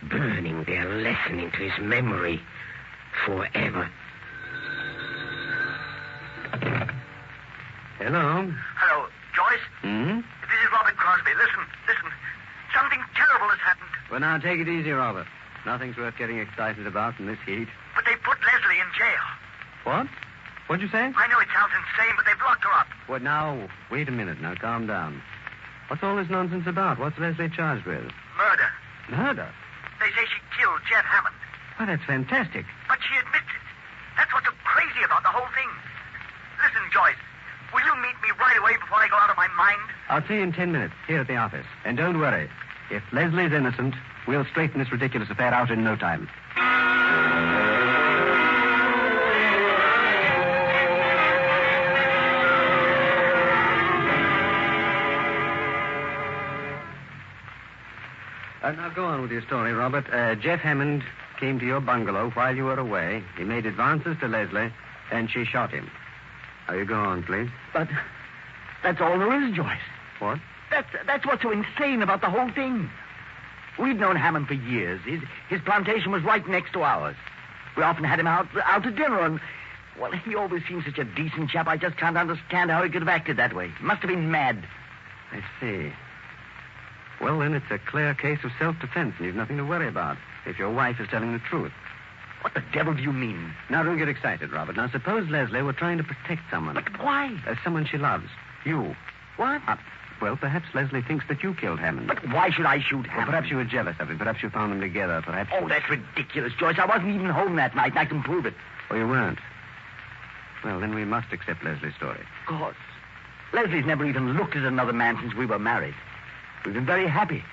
burning their lesson into his memory forever. Hello?
Hello, Joyce?
Hmm?
This is Robert Crosby. Listen. Something terrible has happened.
Well, now, take it easy, Robert. Nothing's worth getting excited about in this heat.
But they put Leslie in jail.
What? What'd you say?
I know it sounds insane, but they've locked her up.
What, now, wait a minute. Now, calm down. What's all this nonsense about? What's Leslie charged with?
Murder.
Murder?
They say she killed Jeff Hammond.
Why, that's fantastic.
But she admits it. That's what's so crazy about the whole thing. Listen, Joyce, will you meet me right away before I go out of my mind?
I'll see you in 10 minutes, here at the office. And don't worry. If Leslie's innocent, we'll straighten this ridiculous affair out in no time. Now, go on with your story, Robert. Jeff Hammond came to your bungalow while you were away. He made advances to Leslie, and she shot him. Now, you go on, please.
But that's all there is, Joyce.
What?
That's what's so insane about the whole thing. We'd known Hammond for years. His plantation was right next to ours. We often had him out to dinner, and, well, he always seemed such a decent chap. I just can't understand how he could have acted that way. He must have been mad.
I see. Well, then, it's a clear case of self-defense, and you've nothing to worry about if your wife is telling the truth.
What the devil do you mean?
Now, don't get excited, Robert. Now, suppose Leslie were trying to protect someone.
But why?
Someone she loves. You.
What?
Well, perhaps Leslie thinks that you killed Hammond.
But why should I shoot Hammond?
Well, perhaps you were jealous of him. Perhaps you found them together. Perhaps...
Oh, that's ridiculous, Joyce. I wasn't even home that night, and I can prove it.
Oh, you weren't? Well, then we must accept Leslie's story.
Of course. Leslie's never even looked at another man since we were married. We've been very happy.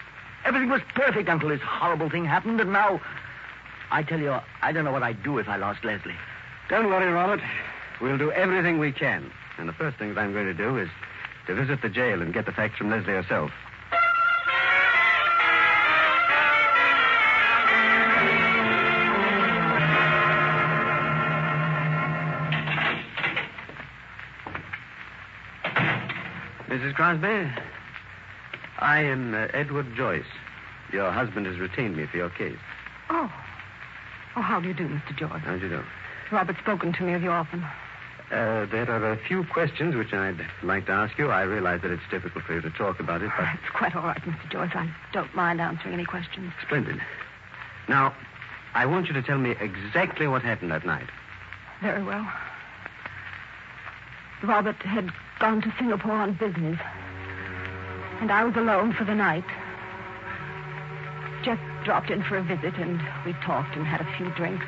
Everything was perfect until this horrible thing happened, and now... I tell you, I don't know what I'd do if I lost Leslie.
Don't worry, Robert. We'll do everything we can. And the first thing that I'm going to do is to visit the jail and get the facts from Leslie herself. Mrs. Crosby, I am Edward Joyce. Your husband has retained me for your case.
Oh. Oh, how do you do, Mr. George?
How do you do?
Robert's spoken to me of you often.
There are a few questions which I'd like to ask you. I realize that it's difficult for you to talk about it, but...
It's quite all right, Mr. Joyce. I don't mind answering any questions.
Splendid. Now, I want you to tell me exactly what happened that night.
Very well. Robert had gone to Singapore on business, and I was alone for the night. Jeff dropped in for a visit, and we talked and had a few drinks.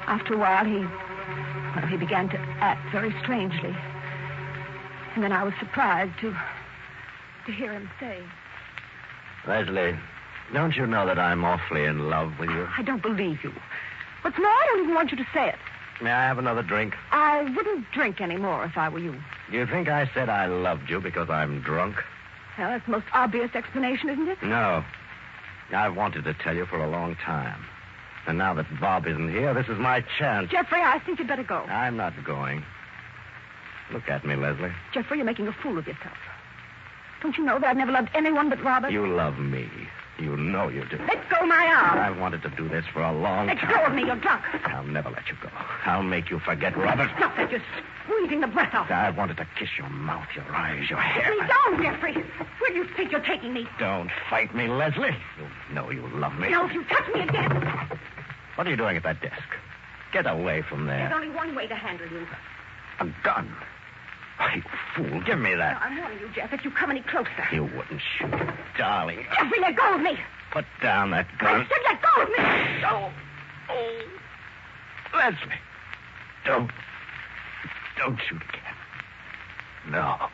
After a while, he began to act very strangely. And then I was surprised to hear him say...
Leslie, don't you know that I'm awfully in love with you?
I don't believe you. What's more, I don't even want you to say it.
May I have another drink?
I wouldn't drink anymore if I were you.
Do you think I said I loved you because I'm drunk?
Well, that's the most obvious explanation, isn't it?
No. I've wanted to tell you for a long time. And now that Bob isn't here, this is my chance.
Jeffrey, I think you'd better go.
I'm not going. Look at me, Leslie.
Jeffrey, you're making a fool of yourself. Don't you know that I've never loved anyone but Robert?
You love me. You know you do.
Let go my arm.
I've wanted to do this for a long time.
Let go of me. You're drunk.
I'll never let you go. I'll make you forget Robert.
Stop that. You're squeezing the breath off.
I wanted to kiss your mouth, your eyes, your hair.
Please don't, Jeffrey. Where do you think you're taking me?
Don't fight me, Leslie. You know you love me.
No, if you touch me again.
What are you doing at that desk? Get away from there.
There's only one way to handle you.
A gun. Why, you fool, give me that.
No, I'm warning you, Jeff. If you come any closer.
You wouldn't shoot, darling.
Jeffrey, let go of me.
Put down that gun.
I said let go of me.
No. Oh. Leslie. Don't shoot again. No.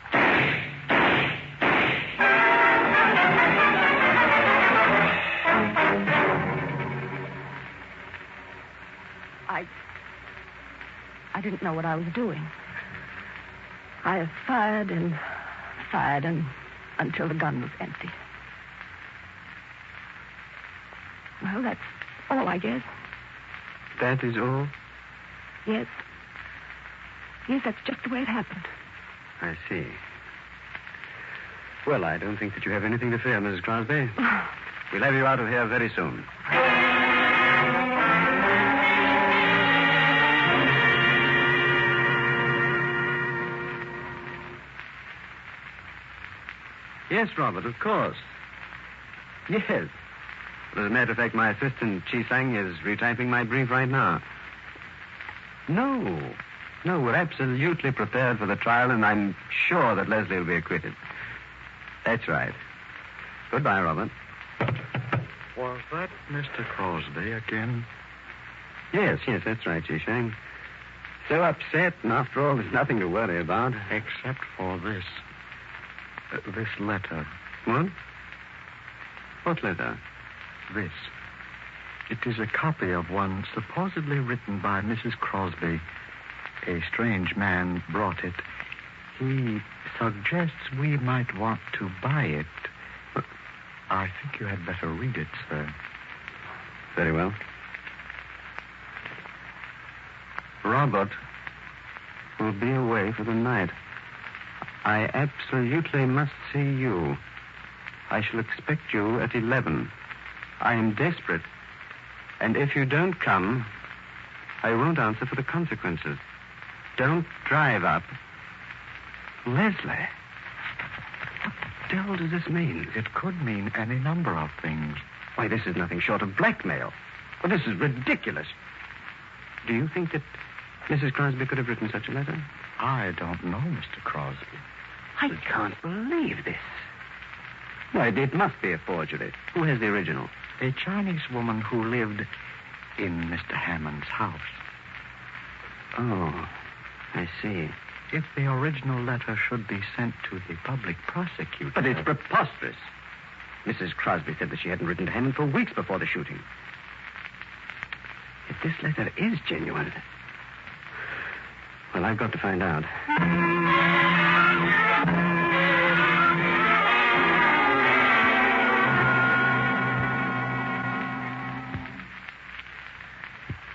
I didn't know what I was doing. I fired and until the gun was empty. Well, that's all, I guess.
That is all?
Yes. Yes, that's just the way it happened.
I see. Well, I don't think that you have anything to fear, Mrs. Crosby. We'll have you out of here very soon. Yes, Robert, of course. Yes. As a matter of fact, my assistant, Chi Sang, is retyping my brief right now. No, we're absolutely prepared for the trial, and I'm sure that Leslie will be acquitted. That's right. Goodbye, Robert.
Was that Mr. Crosby again?
Yes, that's right, Chi Sang. So upset, and after all, there's nothing to worry about.
Except for this. This letter.
What? What letter?
This. It is a copy of one supposedly written by Mrs. Crosby. A strange man brought it. He suggests we might want to buy it. I think you had better read it, sir.
Very well. Robert will be away for the night. I absolutely must see you. I shall expect you at 11. I am desperate. And if you don't come, I won't answer for the consequences. Don't drive up. Leslie. What the hell does this mean?
It could mean any number of things.
Why, this is nothing short of blackmail. Well, this is ridiculous. Do you think that Mrs. Crosby could have written such a letter?
I don't know, Mr. Crosby.
I can't believe this. No, it must be a forgery. Who has the original?
A Chinese woman who lived in Mr. Hammond's house.
Oh, I see.
If the original letter should be sent to the public prosecutor...
But it's preposterous. Mrs. Crosby said that she hadn't written to Hammond for weeks before the shooting. If this letter is genuine... Well, I've got to find out.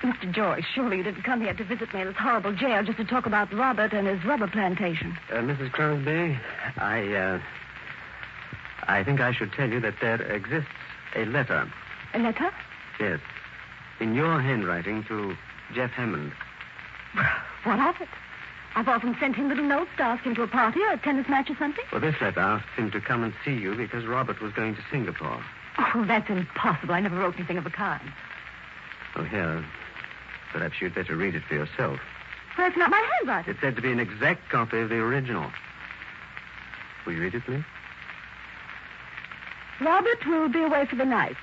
Mr. Mr. Joyce, surely you didn't come here to visit me in this horrible jail just to talk about Robert and his rubber plantation.
Mrs. Crosby, I think I should tell you that there exists a letter.
A letter?
Yes. In your handwriting to Jeff Hammond.
What of it? I've often sent him little notes to ask him to a party or a tennis match or something.
Well, this letter asked him to come and see you because Robert was going to Singapore.
Oh, that's impossible. I never wrote anything of the kind.
Oh, here. Perhaps you'd better read it for yourself.
Well, it's not my handwriting.
It's said to be an exact copy of the original. Will you read it, please?
Robert will be away for the night.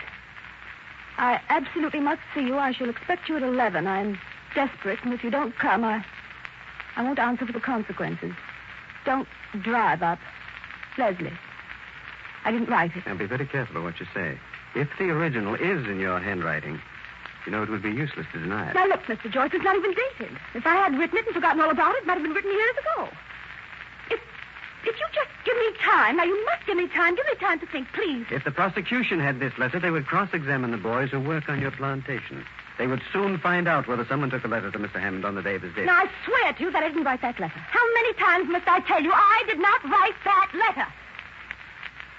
I absolutely must see you. I shall expect you at 11. I'm desperate, and if you don't come, I won't answer for the consequences. Don't drive up. Leslie. I didn't write it.
Now, be very careful of what you say. If the original is in your handwriting, you know it would be useless to deny it.
Now, look, Mr. Joyce, it's not even dated. If I had written it and forgotten all about it, it might have been written years ago. If you just give me time, now you must give me time to think, please.
If the prosecution had this letter, they would cross-examine the boys who work on your plantation. They would soon find out whether someone took a letter to Mr. Hammond on the day of his death.
Now, I swear to you that I didn't write that letter. How many times must I tell you I did not write that letter?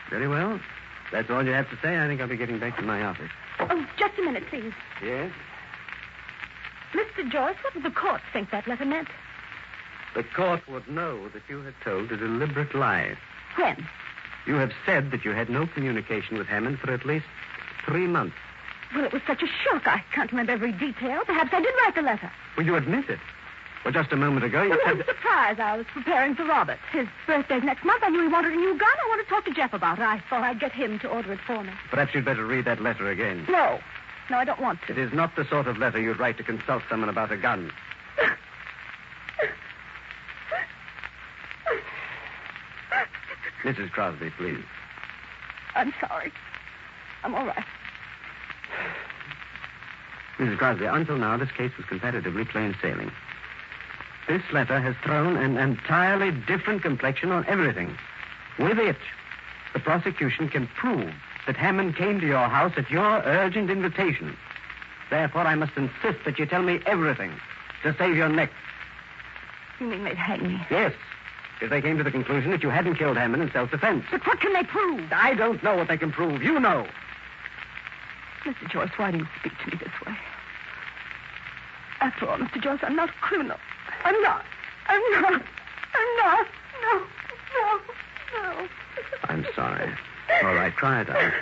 Very well. That's all you have to say. I think I'll be getting back to my office.
Oh, just a minute, please.
Yes?
Mr. Joyce, what did the court think that letter meant?
The court would know that you had told a deliberate lie.
When?
You have said that you had no communication with Hammond for at least 3 months.
Well, it was such a shock. I can't remember every detail. Perhaps I did write the letter.
Well, you admit it. Well, just a moment ago, you
Well,
said...
it was a surprise. I was preparing for Robert. His birthday's next month. I knew he wanted a new gun. I wanted to talk to Jeff about it. I thought I'd get him to order it for me.
Perhaps you'd better read that letter again.
No, I don't want to.
It is not the sort of letter you'd write to consult someone about a gun. Mrs. Crosby, please.
I'm sorry. I'm all right.
Mrs. Crosby, until now, this case was comparatively plain sailing. This letter has thrown an entirely different complexion on everything. With it, the prosecution can prove that Hammond came to your house at your urgent invitation. Therefore, I must insist that you tell me everything to save your neck.
You mean they'd hang me?
Yes, if they came to the conclusion that you hadn't killed Hammond in self-defense.
But what can they prove?
I don't know what they can prove. You know.
Mr. Joyce, why do you speak to me this way? After all, Mr. Joyce, I'm not a criminal. I'm not. No.
I'm sorry. All right, cry it out.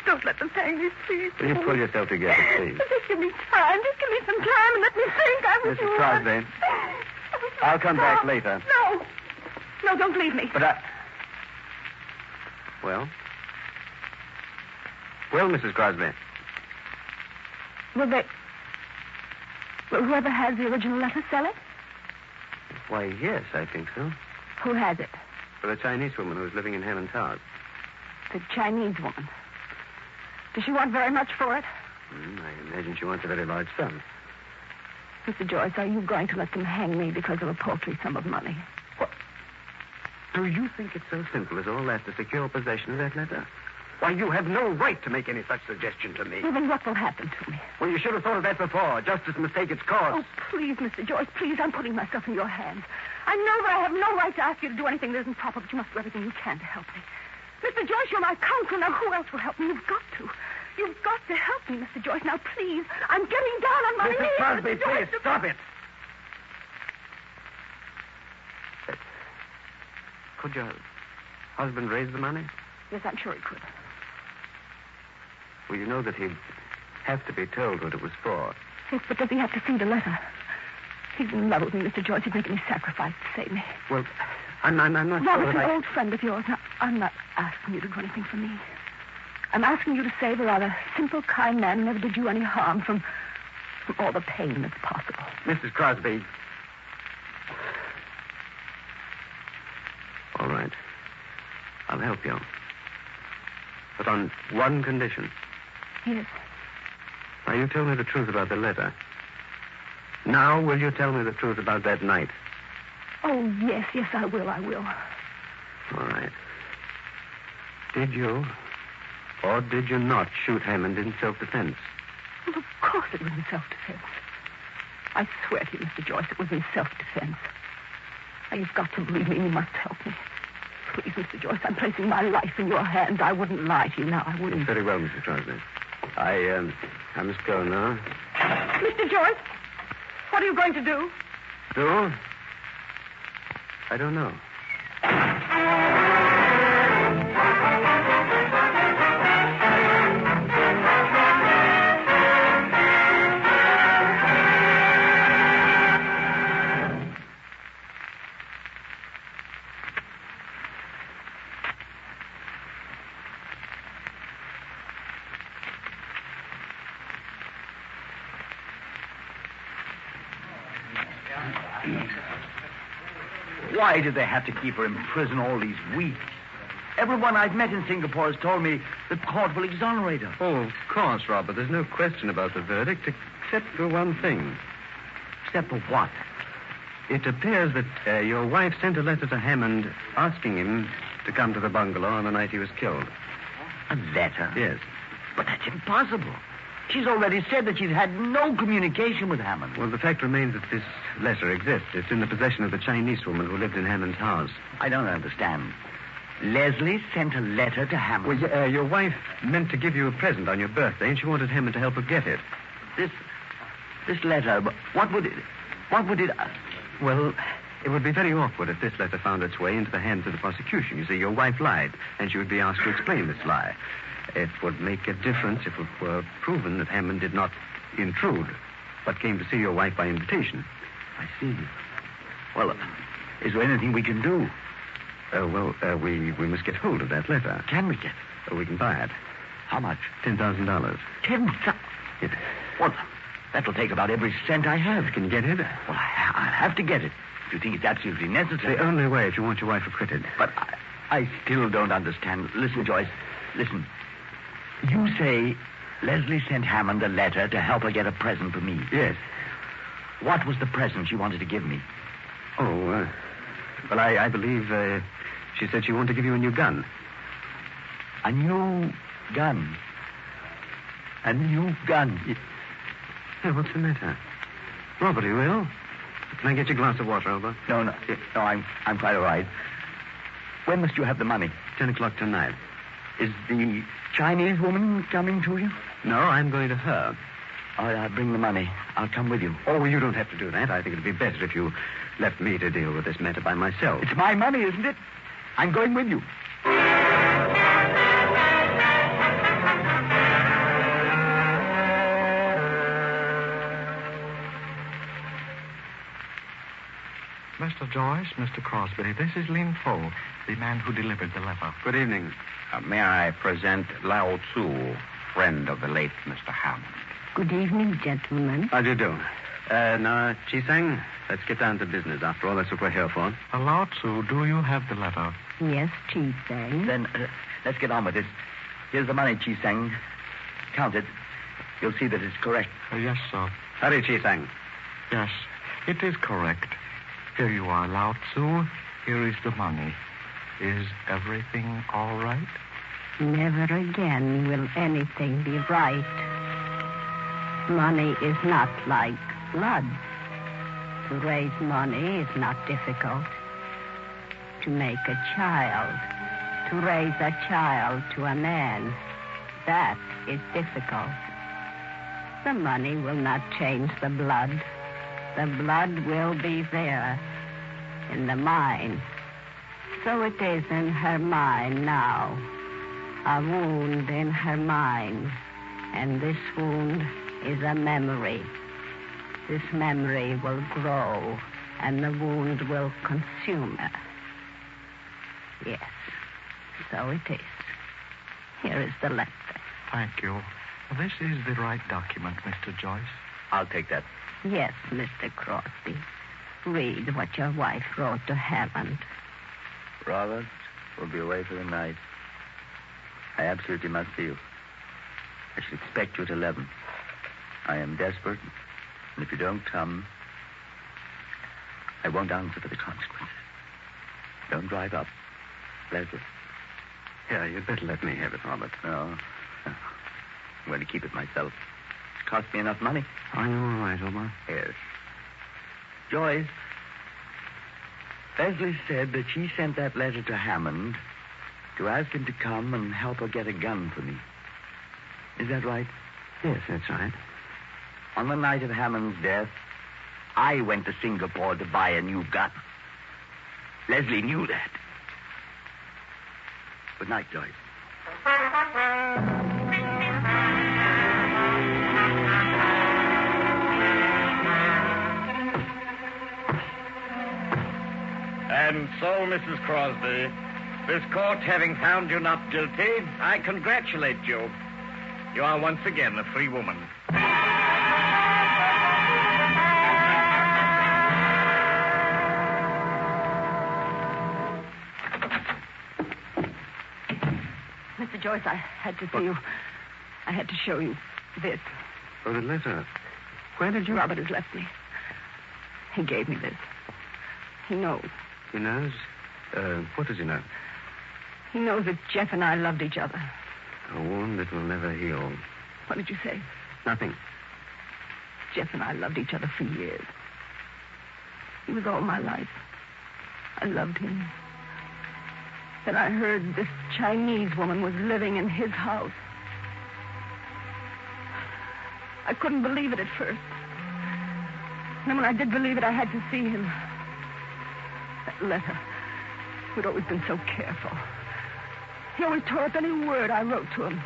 Don't let them hang me, please.
Will you pull yourself together, please?
Just give me time. Just give me some time and let me think. I was
Mrs. Crosby, I'll come back later.
No, don't leave me.
But Well, Mrs. Crosby.
Will whoever has the original letter sell it?
Why, yes, I think so.
Who has it?
For the Chinese woman who's living in Hammond's house.
The Chinese woman. Does she want very much for it?
I imagine she wants a very large sum.
Mr. Joyce, are you going to let them hang me because of a paltry sum of money?
What? Do you think it's so simple as all that to secure possession of that letter? Why, you have no right to make any such suggestion to me.
Well, then what will happen to me?
Well, you should have thought of that before. Justice must take its course.
Oh, please, Mr. Joyce, please. I'm putting myself in your hands. I know that I have no right to ask you to do anything that isn't proper, but you must do everything you can to help me. Mr. Joyce, you're my counsel. Now, who else will help me? You've got to. You've got to help me, Mr. Joyce. Now, please. I'm getting down on my knees.
Mrs. Crosby,
Mr. Joyce,
please, stop it. Could your husband raise the money?
Yes, I'm sure he could.
Well, you know that he'd have to be told what it was for.
Yes, but does he have to see the letter? He's in love with me, Mr. Joyce. He'd make any sacrifice to save me.
Well, I'm not
Robert's
sure that
an old friend of yours. Now, I'm not asking you to do anything for me. I'm asking you to save a rather simple, kind man who never did you any harm from all the pain that's possible.
Mrs. Crosby. All right. I'll help you. But on one condition.
Yes.
Now, you tell me the truth about the letter. Now, will you tell me the truth about that night?
Oh, yes, I will.
All right. Did you or did you not shoot Hammond in self-defense?
Well, of course it was in self-defense. I swear to you, Mr. Joyce, it was in self-defense. Now, you've got to believe me. You must help me. Please, Mr. Joyce, I'm placing my life in your hands. I wouldn't lie to you now. I wouldn't.
Very well, Mrs. Crosby. I must go now.
Mr. Joyce, what are you going to do?
Do? I don't know.
Why did they have to keep her in prison all these weeks? Everyone I've met in Singapore has told me the court will exonerate her.
Oh, of course, Robert. There's no question about the verdict, except for one thing.
Except for what?
It appears that your wife sent a letter to Hammond asking him to come to the bungalow on the night he was killed.
A letter?
Yes.
But that's impossible. She's already said that she's had no communication with Hammond.
Well, the fact remains that this letter exists. It's in the possession of the Chinese woman who lived in Hammond's house.
I don't understand. Leslie sent a letter to Hammond.
Well, your wife meant to give you a present on your birthday, and she wanted Hammond to help her get it.
This letter, what would it...
Well, it would be very awkward if this letter found its way into the hands of the prosecution. You see, your wife lied, and she would be asked to explain this lie. It would make a difference if it were proven that Hammond did not intrude, but came to see your wife by invitation.
I see. Well, is there anything we can do?
We must get hold of that letter.
Can we get it?
We can buy it.
How much?
$10,000.
$10,000?
Yes.
Well, that'll take about every cent I have.
Can you get it?
Well, I'll have to get it. If you think it's absolutely necessary.
The only way if you want your wife acquitted.
But I still don't understand. Listen, Joyce. Listen. You say Leslie sent Hammond a letter to help her get a present for me.
Yes.
What was the present she wanted to give me?
Oh, well, I believe she said she wanted to give you a new gun.
A new gun? A new gun?
Hey, what's the matter? Robert, are you ill? Can I get you a glass of water, Albert?
No, I'm quite all right. When must you have the money?
10 o'clock tonight.
Is the Chinese woman coming to you?
No, I'm going to her.
I'll bring the money. I'll come with you.
Oh, you don't have to do that. I think it'd be better if you left me to deal with this matter by myself.
It's my money, isn't it? I'm going with you.
Mr. Joyce, Mr. Crosby, this is Lin Fo, the man who delivered the letter.
Good evening.
May I present Lao Tzu, friend of the late Mr. Hammond?
Good evening, gentlemen.
How do you do? Now, Chi-Sang, let's get down to business. After all, that's what we're here for.
Lao Tzu, do you have the letter?
Yes, Chi-Sang.
Then let's get on with it. Here's the money, Chi-Sang. Count it. You'll see that it's correct.
Yes, sir.
Hurry, Chi-Sang.
Yes, it is correct. Here you are, Lao Tzu. Here is the money. Is everything all right?
Never again will anything be right. Money is not like blood. To raise money is not difficult. To make a child, to raise a child to a man, that is difficult. The money will not change the blood. The blood will be there, in the mine. So it is in her mind now. A wound in her mind. And this wound is a memory. This memory will grow, and the wound will consume her. Yes, so it is. Here is the letter.
Thank you. This is the right document, Mr. Joyce.
I'll take that.
Yes, Mr. Crosby. Read what your wife wrote to Hammond.
Robert will be away for the night. I absolutely must see you. I shall expect you at 11. I am desperate, and if you don't come, I won't answer for the consequences. Don't drive up. Leslie.
Yeah, you'd better let me have it, Robert.
No. I'm going to keep it myself. It cost me enough money.
Are you all right, Omar?
Yes. Joyce, Leslie said that she sent that letter to Hammond to ask him to come and help her get a gun for me. Is that right?
Yes, that's right.
On the night of Hammond's death, I went to Singapore to buy a new gun. Leslie knew that. Good night, Joyce.
And so, Mrs. Crosby, this court having found you not guilty, I congratulate you. You are once again a free woman.
Mr. Joyce, I had to see you. I had to show you this.
Oh, the letter. Where did you...
Robert has left me. He gave me this. He knows.
He knows? What does he know?
He knows that Jeff and I loved each other.
A wound that will never heal.
What did you say?
Nothing.
Jeff and I loved each other for years. He was all my life. I loved him. Then I heard this Chinese woman was living in his house. I couldn't believe it at first. And then when I did believe it, I had to see him. That letter. We'd always been so careful. He always tore up any word I wrote to him.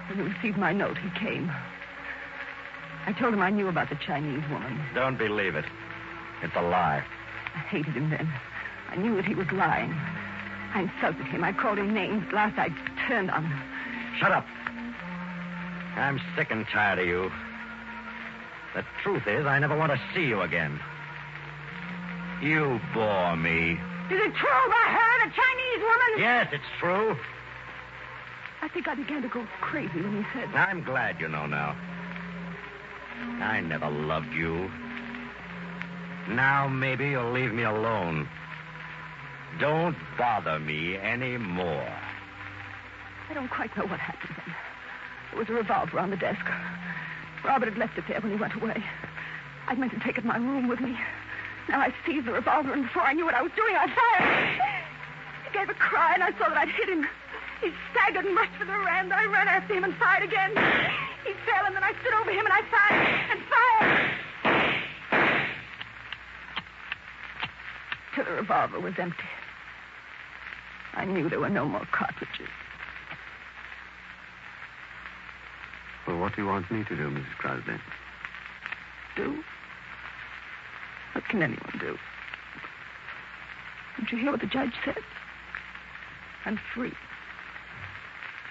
When he received my note, he came. I told him I knew about the Chinese woman.
Don't believe it. It's a lie.
I hated him then. I knew that he was lying. I insulted him. I called him names. At last, I turned on him.
Shut up. I'm sick and tired of you. The truth is, I never want to see you again. You bore me.
Is it true about her, the Chinese woman?
Yes, it's true.
I think I began to go crazy when he said...
I'm glad you know now. I never loved you. Now maybe you'll leave me alone. Don't bother me anymore.
I don't quite know what happened then. There was a revolver on the desk. Robert had left it there when he went away. I meant to take it to my room with me. Now I seized the revolver, and before I knew what I was doing, I fired. He gave a cry, and I saw that I'd hit him. He staggered and rushed for the veranda. I ran after him and fired again. He fell, and then I stood over him, and I fired and fired. Till the revolver was empty. I knew there were no more cartridges.
Well, what do you want me to do, Mrs. Crosby?
Do? What can anyone do? Didn't you hear what the judge said? I'm free.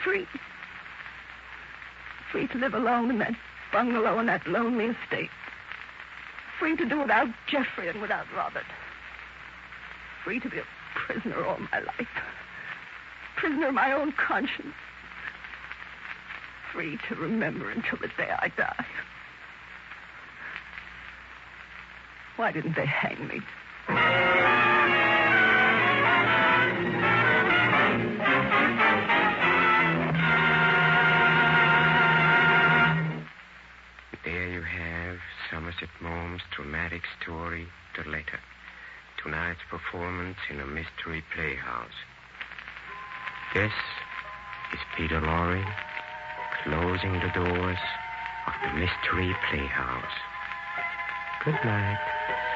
Free. Free to live alone in that bungalow in that lonely estate. Free to do without Jeffrey and without Robert. Free to be a prisoner all my life. Prisoner of my own conscience. Free to remember until the day I die. Why didn't they hang me?
There you have Somerset Maugham's dramatic story, The Letter. Tonight's performance in a mystery playhouse. This is Peter Lorre closing the doors of the mystery playhouse. Good night.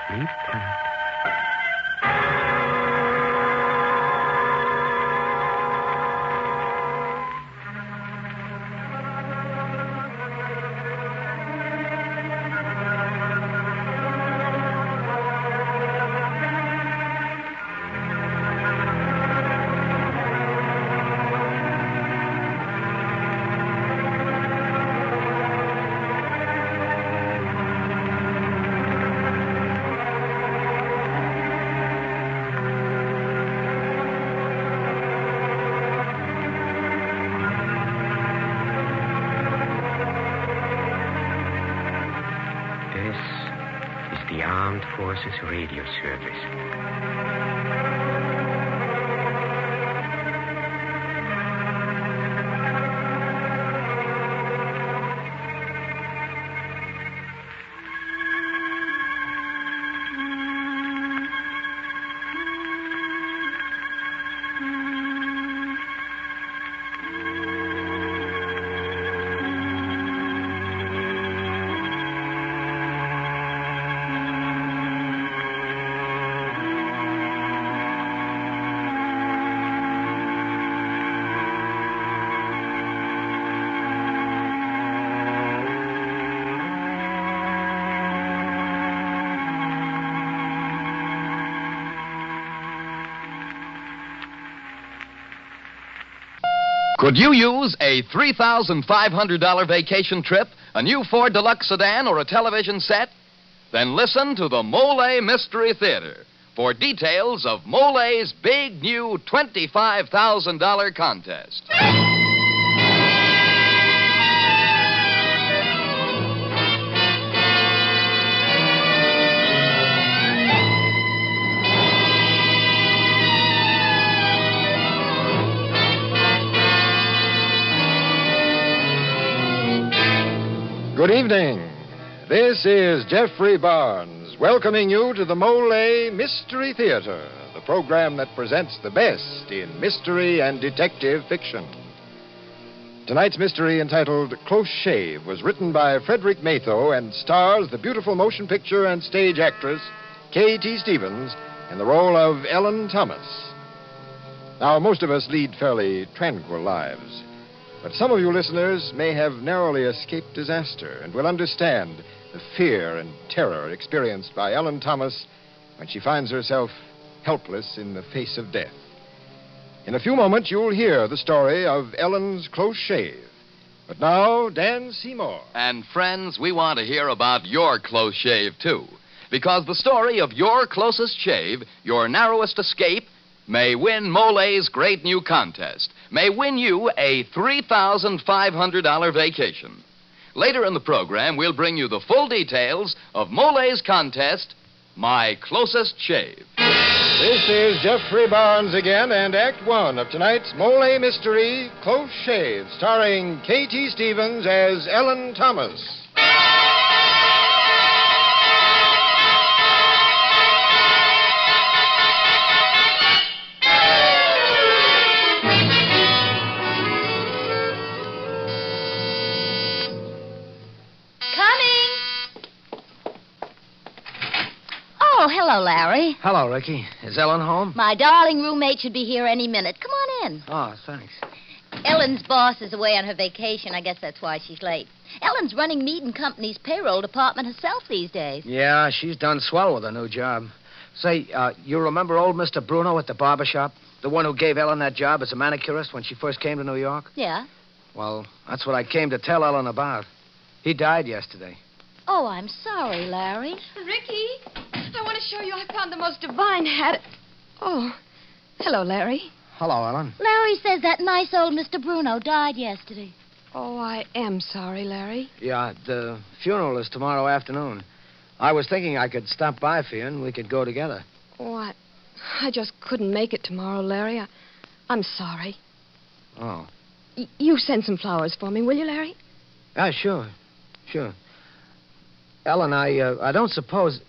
Sleep tight. Forces Radio Service.
Could you use a $3,500 vacation trip, a new Ford Deluxe sedan, or a television set? Then listen to the Molle Mystery Theater for details of Molle's big new $25,000 contest.
Good evening. This is Jeffrey Barnes welcoming you to the Molle Mystery Theater, the program that presents the best in mystery and detective fiction. Tonight's mystery, entitled Close Shave, was written by Frederick Matho and stars the beautiful motion picture and stage actress K.T. Stevens in the role of Ellen Thomas. Now, most of us lead fairly tranquil lives. But some of you listeners may have narrowly escaped disaster and will understand the fear and terror experienced by Ellen Thomas when she finds herself helpless in the face of death. In a few moments, you'll hear the story of Ellen's close shave. But now, Dan Seymour.
And friends, we want to hear about your close shave, too. Because the story of your closest shave, your narrowest escape, may win Molle's great new contest. May win you a $3,500 vacation. Later in the program, we'll bring you the full details of Molle's contest, My Closest Shave.
This is Jeffrey Barnes again, and Act One of tonight's Molle Mystery, Close Shave, starring K.T. Stevens as Ellen Thomas.
Oh, hello, Larry.
Hello, Ricky. Is Ellen home?
My darling roommate should be here any minute. Come on in.
Oh, thanks.
Ellen's boss is away on her vacation. I guess that's why she's late. Ellen's running Mead and Company's payroll department herself these days.
Yeah, she's done swell with her new job. Say, you remember old Mr. Bruno at the barber shop? The one who gave Ellen that job as a manicurist when she first came to New York?
Yeah?
Well, that's what I came to tell Ellen about. He died yesterday.
Oh, I'm sorry, Larry.
Ricky, I want to show you I found the most divine hat. Oh, hello, Larry.
Hello, Ellen.
Larry says that nice old Mr. Bruno died yesterday.
Oh, I am sorry, Larry.
Yeah, the funeral is tomorrow afternoon. I was thinking I could stop by for you and we could go together.
Oh, I just couldn't make it tomorrow, Larry. I'm sorry.
Oh.
You send some flowers for me, will you, Larry?
Yeah, sure. Ellen, I don't suppose...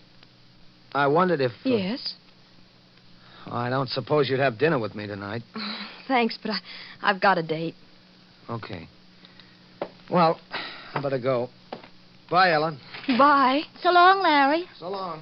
I wondered if...
Yes?
I don't suppose you'd have dinner with me tonight.
Oh, thanks, but I've got a date.
Okay. Well, I better go. Bye, Ellen.
Bye.
So long, Larry.
So long.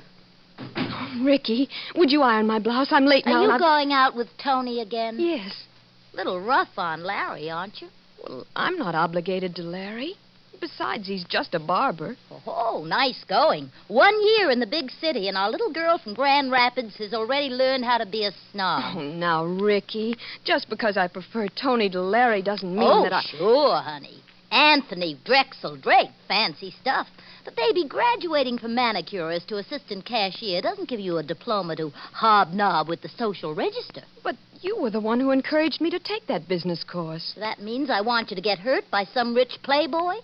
Oh, Ricky, would you iron my blouse? I'm late now.
Are you going out with Tony again?
Yes.
Little rough on Larry, aren't you?
Well, I'm not obligated to Larry. Besides, he's just a barber.
Oh, nice going. 1 year in the big city, and our little girl from Grand Rapids has already learned how to be a snob.
Oh, now, Ricky, just because I prefer Tony to Larry doesn't mean that I...
Oh, sure, honey. Anthony, Drexel, Drake, fancy stuff. But, baby, graduating from manicurist to assistant cashier doesn't give you a diploma to hobnob with the social register.
But you were the one who encouraged me to take that business course.
That means I want you to get hurt by some rich playboy?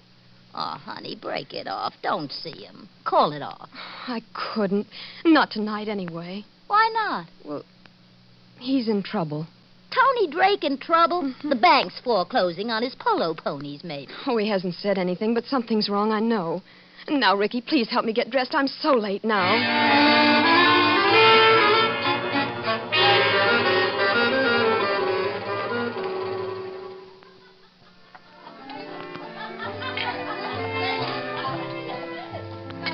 Oh, honey, break it off. Don't see him. Call it off.
I couldn't. Not tonight, anyway.
Why not?
Well, he's in trouble.
Tony Drake in trouble? Mm-hmm. The bank's foreclosing on his polo ponies, maybe.
Oh, he hasn't said anything, but something's wrong, I know. Now, Ricky, please help me get dressed. I'm so late now.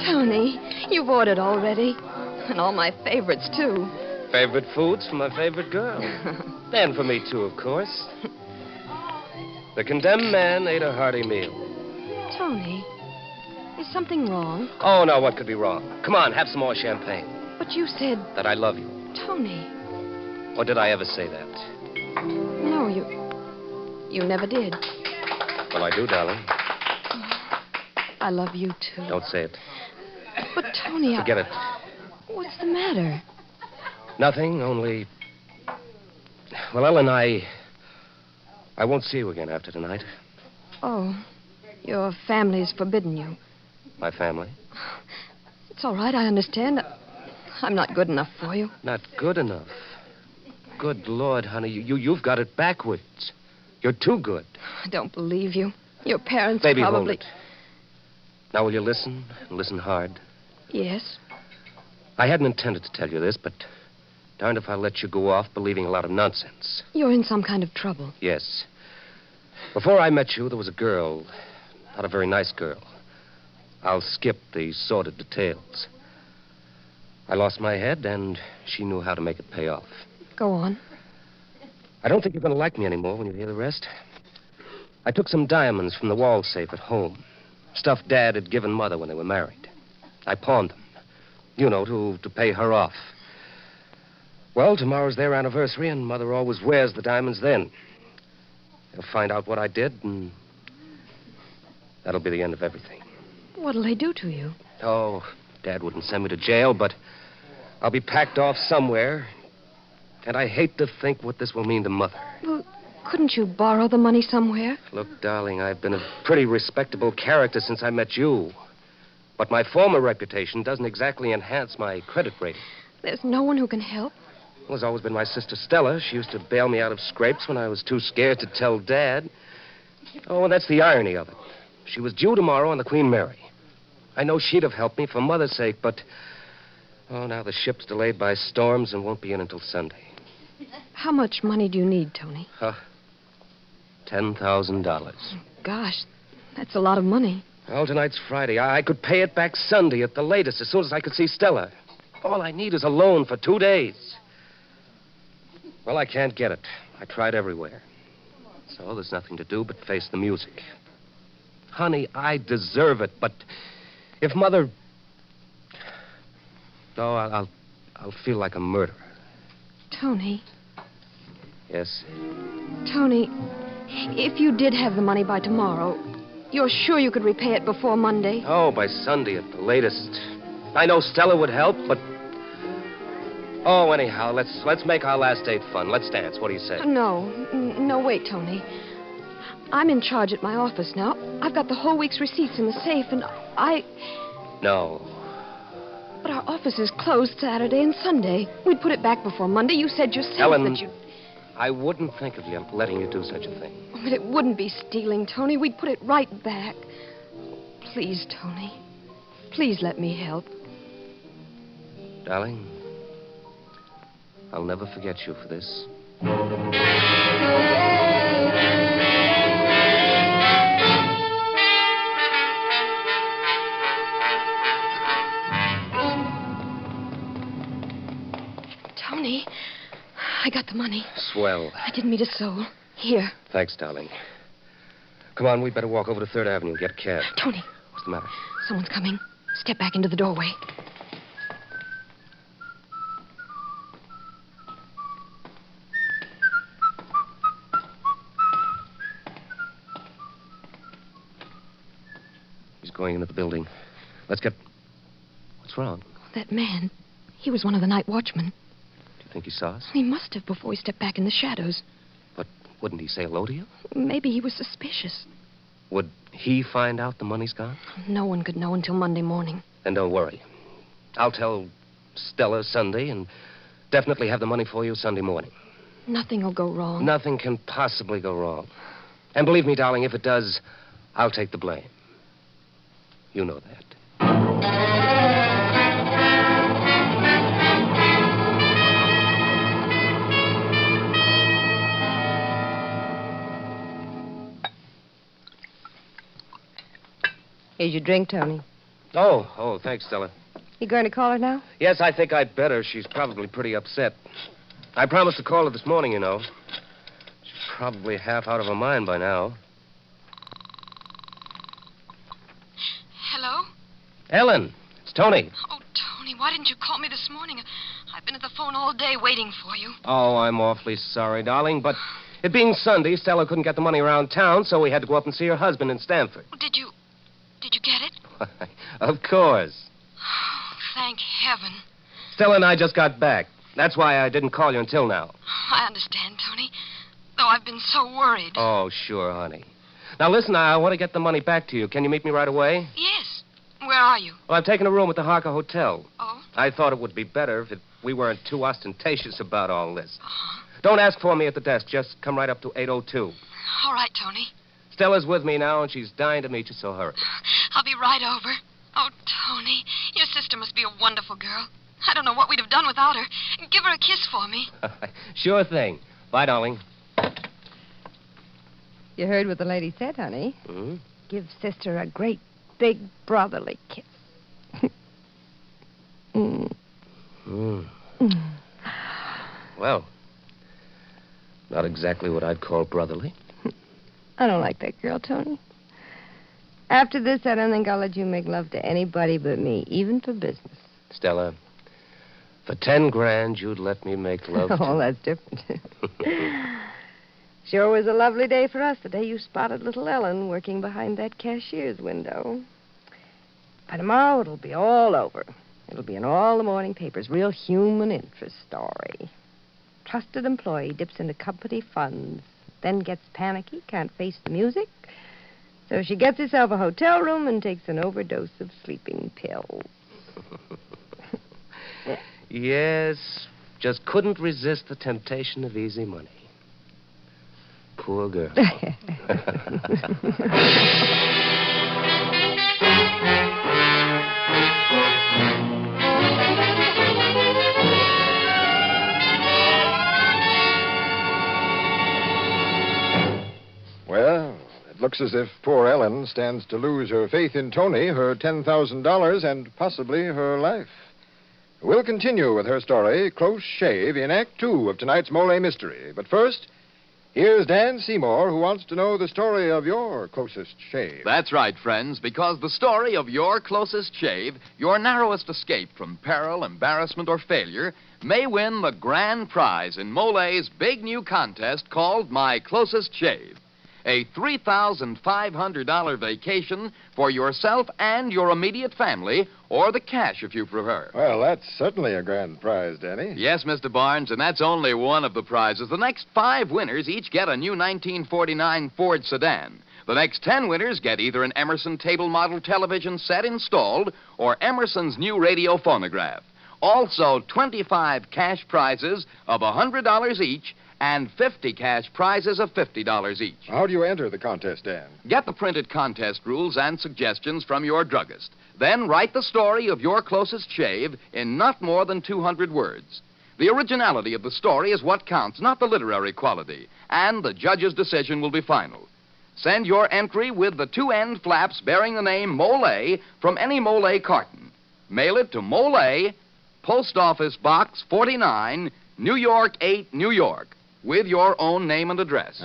Tony, you've ordered already. And all my favorites, too.
Favorite foods for my favorite girl. And for me, too, of course. The condemned man ate a hearty meal.
Tony, is something wrong?
Oh, no, what could be wrong? Come on, have some more champagne.
But you said...
That I love you.
Tony.
Or did I ever say that?
No, You never did.
Well, I do, darling.
I love you, too.
Don't say it.
But, Tony,
Forget it.
What's the matter?
Nothing, only... Well, Ellen, I won't see you again after tonight.
Oh, your family's forbidden you.
My family?
It's all right, I understand. I'm not good enough for you.
Not good enough. Good Lord, honey, you've got it backwards. You're too good.
I don't believe you. Your parents
Baby,
probably...
hold it. Now, will you listen? And listen hard.
Yes?
I hadn't intended to tell you this, but darned if I'll let you go off believing a lot of nonsense.
You're in some kind of trouble.
Yes. Before I met you, there was a girl. Not a very nice girl. I'll skip the sordid details. I lost my head, and she knew how to make it pay off.
Go on.
I don't think you're going to like me anymore when you hear the rest. I took some diamonds from the wall safe at home. Stuff Dad had given Mother when they were married. I pawned them. You know, to pay her off. Well, tomorrow's their anniversary, and Mother always wears the diamonds then. They'll find out what I did, and that'll be the end of everything.
What'll they do to you?
Oh, Dad wouldn't send me to jail, but I'll be packed off somewhere. And I hate to think what this will mean to Mother.
Well, couldn't you borrow the money somewhere?
Look, darling, I've been a pretty respectable character since I met you. But my former reputation doesn't exactly enhance my credit rating.
There's no one who can help.
Well, there's always been my sister Stella. She used to bail me out of scrapes when I was too scared to tell Dad. Oh, and that's the irony of it. She was due tomorrow on the Queen Mary. I know she'd have helped me for Mother's sake, but... Oh, now the ship's delayed by storms and won't be in until Sunday.
How much money do you need, Tony?
$10,000.
Gosh, that's a lot of money.
Well, tonight's Friday. I could pay it back Sunday at the latest, as soon as I could see Stella. All I need is a loan for 2 days. Well, I can't get it. I tried everywhere. So there's nothing to do but face the music. Honey, I deserve it, but if Mother... Oh, I'll feel like a murderer.
Tony.
Yes?
Tony, if you did have the money by tomorrow, you're sure you could repay it before Monday?
Oh, by Sunday at the latest. I know Stella would help, but... Oh, anyhow, let's make our last date fun. Let's dance. What do you say?
No, wait, Tony. I'm in charge at my office now. I've got the whole week's receipts in the safe, and
No.
But our office is closed Saturday and Sunday. We'd put it back before Monday. You said yourself
Ellen,
that you...
I wouldn't think of you letting you do such a thing.
But it wouldn't be stealing, Tony. We'd put it right back. Please, Tony. Please let me help.
Darling, I'll never forget you for this.
Tony, I got the money.
Swell.
I didn't meet a soul. Here.
Thanks, darling. Come on, we'd better walk over to 3rd Avenue and get a cab.
Tony.
What's the matter?
Someone's coming. Step back into the doorway.
He's going into the building. Let's get... What's wrong?
That man. He was one of the night watchmen.
Do you think he saw us?
He must have before he stepped back in the shadows.
But wouldn't he say hello to you?
Maybe he was suspicious.
Would he find out the money's gone?
No one could know until Monday morning.
Then don't worry. I'll tell Stella Sunday and definitely have the money for you Sunday morning.
Nothing will go wrong.
Nothing can possibly go wrong. And believe me, darling, if it does, I'll take the blame. You know that.
Here's your drink, Tony.
Oh, thanks, Stella.
You going to call her now?
Yes, I think I'd better. She's probably pretty upset. I promised to call her this morning, you know. She's probably half out of her mind by now.
Hello?
Ellen, it's Tony.
Oh, Tony, why didn't you call me this morning? I've been at the phone all day waiting for you.
Oh, I'm awfully sorry, darling, but It being Sunday, Stella couldn't get the money around town, so we had to go up and see her husband in Stamford.
Did you get it?
Of course.
Oh, thank heaven.
Stella and I just got back. That's why I didn't call you until now.
I understand, Tony. Though I've been so worried.
Oh, sure, honey. Now, listen, I want to get the money back to you. Can you meet me right away?
Yes. Where are you?
Well, I've taken a room at the Harker Hotel.
Oh?
I thought it would be better if we weren't too ostentatious about all this. Don't ask for me at the desk. Just come right up to 802.
All right, Tony.
Stella's with me now, and she's dying to meet you, so hurry.
I'll be right over. Oh, Tony, your sister must be a wonderful girl. I don't know what we'd have done without her. Give her a kiss for me.
Sure thing. Bye, darling.
You heard what the lady said, honey.
Hmm?
Give sister a great, big brotherly kiss.
Well, not exactly what I'd call brotherly.
I don't like that girl, Tony. After this, I don't think I'll let you make love to anybody but me, even for business.
Stella, for 10 grand, you'd let me make love to...
Oh, that's different. Sure was a lovely day for us the day you spotted little Ellen working behind that cashier's window. By tomorrow, it'll be all over. It'll be in all the morning papers. Real human interest story. Trusted employee dips into company funds, then gets panicky, can't face the music. So she gets herself a hotel room and takes an overdose of sleeping pills.
Yes, just couldn't resist the temptation of easy money. Poor girl.
Well, it looks as if poor Ellen stands to lose her faith in Tony, her $10,000, and possibly her life. We'll continue with her story, Close Shave, in Act 2 of tonight's Molle Mystery. But first, here's Dan Seymour, who wants to know the story of your closest shave.
That's right, friends, because the story of your closest shave, your narrowest escape from peril, embarrassment, or failure, may win the grand prize in Molle's big new contest called My Closest Shave. A $3,500 vacation for yourself and your immediate family, or the cash if you prefer.
Well, that's certainly a grand prize, Danny.
Yes, Mr. Barnes, and that's only one of the prizes. The next 5 winners each get a new 1949 Ford sedan. The next 10 winners get either an Emerson table model television set installed or Emerson's new radio phonograph. Also, 25 cash prizes of $100 each and 50 cash prizes of $50 each.
How do you enter the contest, Dan?
Get the printed contest rules and suggestions from your druggist. Then write the story of your closest shave in not more than 200 words. The originality of the story is what counts, not the literary quality, and the judge's decision will be final. Send your entry with the 2 end flaps bearing the name Mollé from any Molle carton. Mail it to Mollé, Post Office Box 49, New York 8, New York, with your own name and address.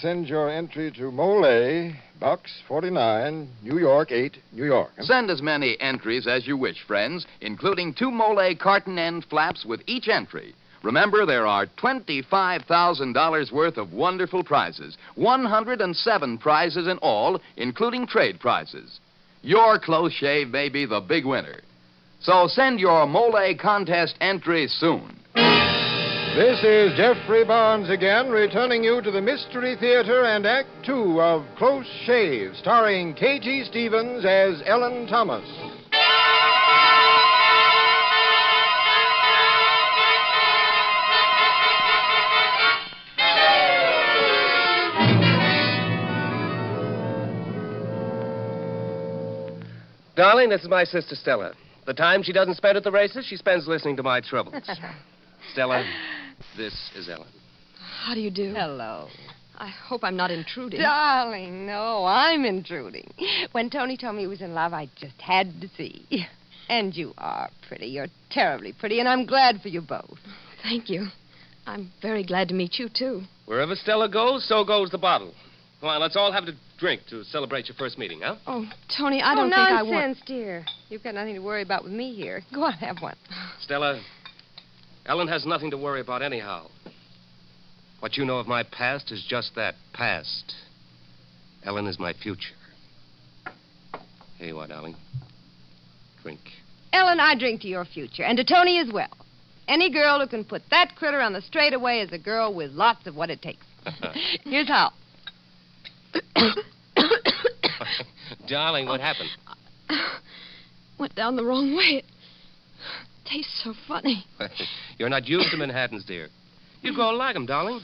Send your entry to Molle, Box 49, New York 8, New York.
Send as many entries as you wish, friends, including 2 Molle carton end flaps with each entry. Remember, there are $25,000 worth of wonderful prizes, 107 prizes in all, including trade prizes. Your close shave may be the big winner. So send your Molle contest entries soon.
This is Jeffrey Barnes again, returning you to the Mystery Theater and Act 2 of Close Shave, starring K.G. Stevens as Ellen Thomas.
Darling, this is my sister Stella. The time she doesn't spend at the races, she spends listening to my troubles. Stella, this is Ellen.
How do you do?
Hello.
I hope I'm not intruding.
Darling, no, I'm intruding. When Tony told me he was in love, I just had to see. And you are pretty. You're terribly pretty, and I'm glad for you both.
Thank you. I'm very glad to meet you, too.
Wherever Stella goes, so goes the bottle. Come on, let's all have a drink to celebrate your first meeting, huh?
Oh, Tony, I don't think I want...
nonsense, dear. You've got nothing to worry about with me here. Go on, have one.
Stella, Ellen has nothing to worry about anyhow. What you know of my past is just that, past. Ellen is my future. Here you are, darling. Drink.
Ellen, I drink to your future, and to Tony as well. Any girl who can put that critter on the straightaway is a girl with lots of what it takes. Here's how.
Darling, what happened?
Went down the wrong way. It tastes so funny.
You're not used to Manhattans, dear. You grow to like them, darling.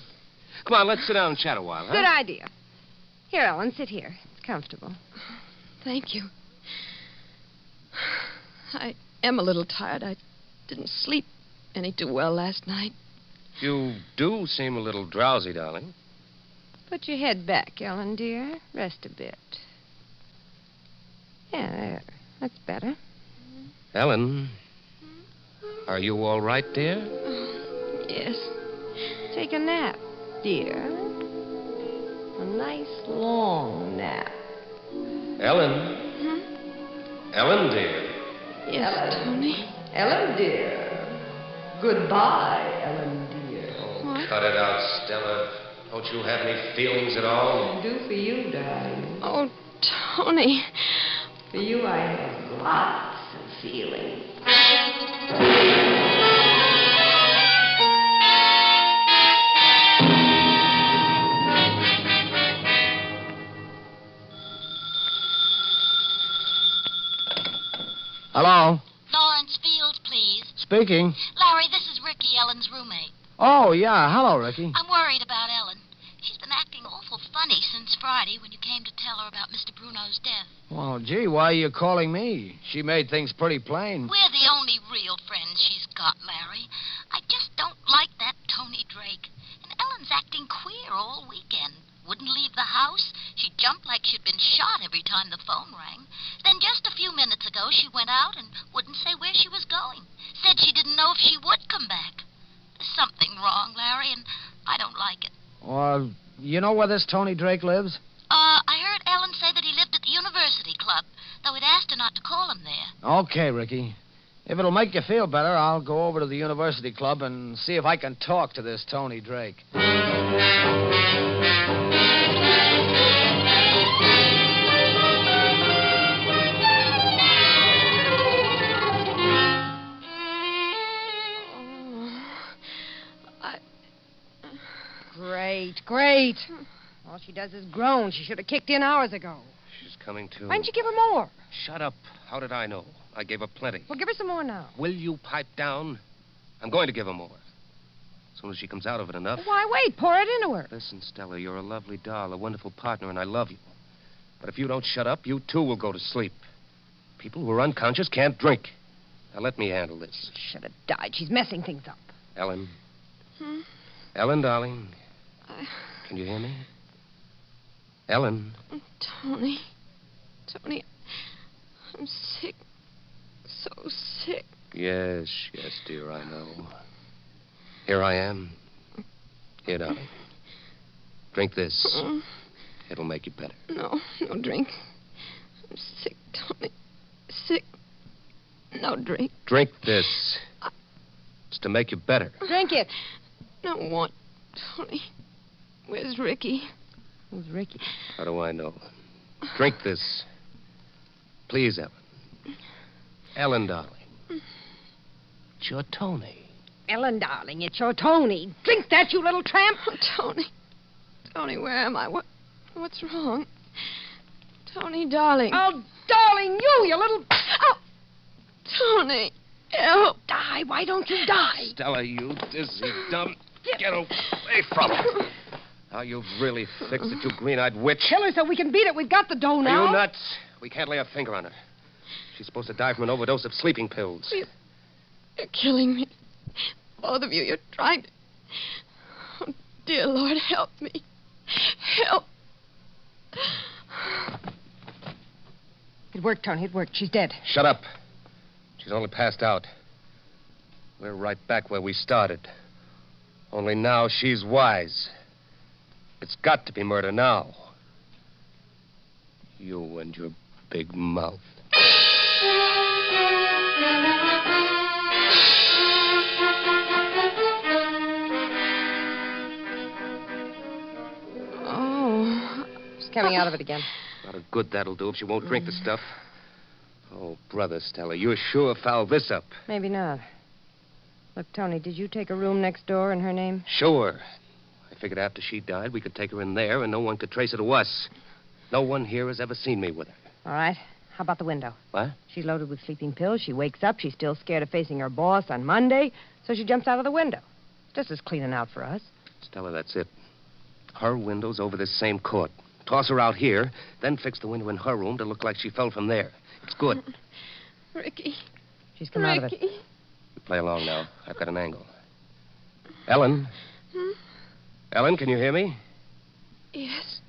Come on, let's sit down and chat a while, huh?
Good idea. Here, Ellen, sit here. It's comfortable.
Thank you. I am a little tired. I didn't sleep any too well last night.
You do seem a little drowsy, darling.
Put your head back, Ellen, dear. Rest a bit. Yeah, there. That's better.
Ellen, are you all right, dear?
Yes.
Take a nap, dear. A nice long nap.
Ellen? Ellen, dear.
Yes, Tony.
Ellen, dear. Goodbye, Ellen, dear.
Oh, cut it out, Stella. Don't you have any feelings at all?
I do for you, darling.
Oh, Tony.
For you, I have lots of feelings.
Hello?
Lawrence Fields, please.
Speaking.
Larry, this is Ricky, Ellen's roommate.
Oh, yeah. Hello, Ricky.
I'm worried about Ellen. She's been acting awful funny since Friday when you came to tell her about Mr. Bruno's death.
Well, gee, why are you calling me? She made things pretty plain.
We're the only real friends she's got, Larry. I just don't like that Tony Drake. And Ellen's acting queer all weekend. Wouldn't leave the house. She jumped like she'd been shot every time the phone rang. Then just a few minutes ago, she went out and wouldn't say where she was going. Said she didn't know if she would come back. There's something wrong, Larry, and I don't like it.
Well, you know where this Tony Drake lives?
I heard Ellen say that he lived at the University Club, though he'd asked her not to call him there.
Okay, Ricky. If it'll make you feel better, I'll go over to the University Club and see if I can talk to this Tony Drake.
Great. All she does is groan. She should have kicked in hours ago.
She's coming to.
Why didn't you give her more?
Shut up. How did I know? I gave her plenty.
Well, give her some more now.
Will you pipe down? I'm going to give her more. As soon as she comes out of it enough.
Why wait? Pour it into her.
Listen, Stella, you're a lovely doll, a wonderful partner, and I love you. But if you don't shut up, you too will go to sleep. People who are unconscious can't drink. Now let me handle this.
She should have died. She's messing things up.
Ellen. Ellen, darling. Can you hear me? Ellen.
Tony. Tony, I'm sick. So sick.
Yes, dear, I know. Here I am. Here, darling. Drink this. It'll make you better.
No drink. I'm sick, Tony. Sick. No drink.
Drink this. It's to make you better.
Drink it.
Don't want, Tony. Where's Ricky?
Who's Ricky?
How do I know? Drink this. Please, Ellen. Ellen, darling. It's your Tony.
Ellen, darling, it's your Tony. Drink that, you little tramp.
Oh, Tony. Tony, where am I? What's wrong? Tony, darling.
Oh, darling, you little...
Oh! Tony, help.
Die. Why don't you die?
Stella, you dizzy, dumb... Get away from her. Now you've really fixed it, you green-eyed witch.
Kill her so we can beat it. We've got the dough now.
Are you nuts? We can't lay a finger on her. She's supposed to die from an overdose of sleeping pills.
You're killing me. Both of you, you're trying to... Oh, dear Lord, help me. Help.
It worked, Tony. It worked. She's dead.
Shut up. She's only passed out. We're right back where we started. Only now she's wise. It's got to be murder now. You and your big mouth.
coming out of it again.
A lot of good that'll do if she won't drink the stuff. Oh, brother, Stella, you're sure fouled this up.
Maybe not. Look, Tony, did you take a room next door in her name?
Sure. I figured after she died, we could take her in there and no one could trace her to us. No one here has ever seen me with her.
All right. How about the window?
What?
She's loaded with sleeping pills. She wakes up. She's still scared of facing her boss on Monday, so she jumps out of the window. Just as cleaning out for us.
Stella, that's it. Her window's over this same court. Toss her out here, then fix the window in her room to look like she fell from there. It's good.
Ricky.
She's come out of it.
Ricky.
You play along now. I've got an angle. Ellen? Ellen, can you hear me?
Yes.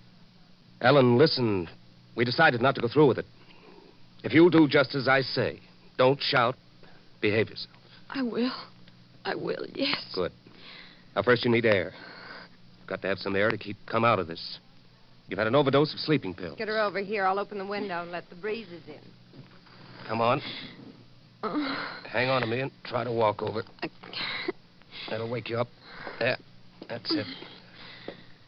Ellen, listen. We decided not to go through with it. If you'll do just as I say, don't shout, behave yourself.
I will. I will, yes.
Good. Now, first you need air. You've got to have some air to come out of this. You've had an overdose of sleeping pills.
Get her over here. I'll open the window and let the breezes in.
Come on. Hang on to me and try to walk over. That'll wake you up. There. That's it.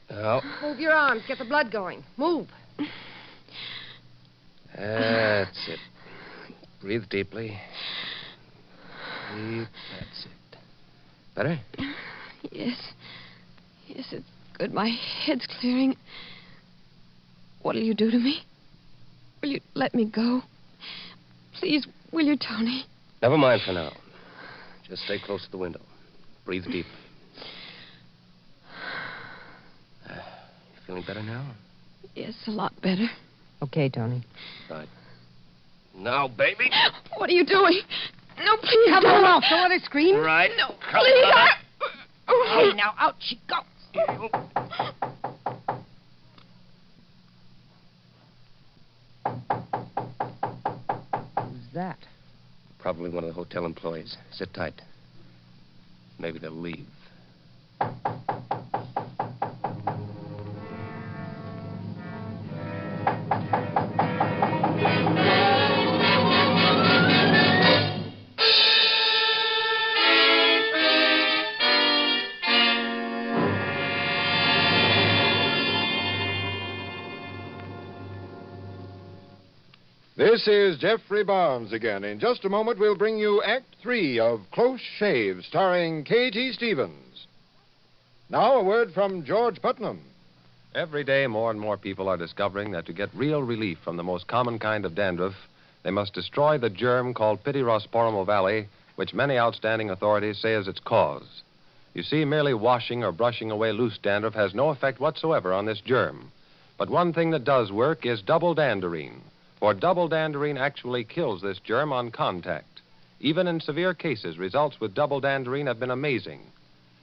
Now.
Move your arms. Get the blood going. Move.
That's it. Breathe deeply. Breathe. That's it. Better?
Yes. Yes, it's good. My head's clearing. What'll you do to me? Will you let me go? Please, will you, Tony?
Never mind for now. Just stay close to the window. Breathe deeply. You feeling better now?
Yes, a lot better.
Okay, Tony.
Right. Now, baby.
What are you doing? No, please.
Come
don't.
on, don't let her scream.
Right.
No, please.
Okay, now out she goes. Who's that?
Probably one of the hotel employees. Sit tight. Maybe they'll leave.
This is Jeffrey Barnes again. In just a moment, we'll bring you Act 3 of Close Shave, starring K.T. Stevens. Now, a word from George Putnam.
Every day, more and more people are discovering that to get real relief from the most common kind of dandruff, they must destroy the germ called Pityrosporum ovale, which many outstanding authorities say is its cause. You see, merely washing or brushing away loose dandruff has no effect whatsoever on this germ. But one thing that does work is double danderine. For double danderine actually kills this germ on contact. Even in severe cases, results with double danderine have been amazing.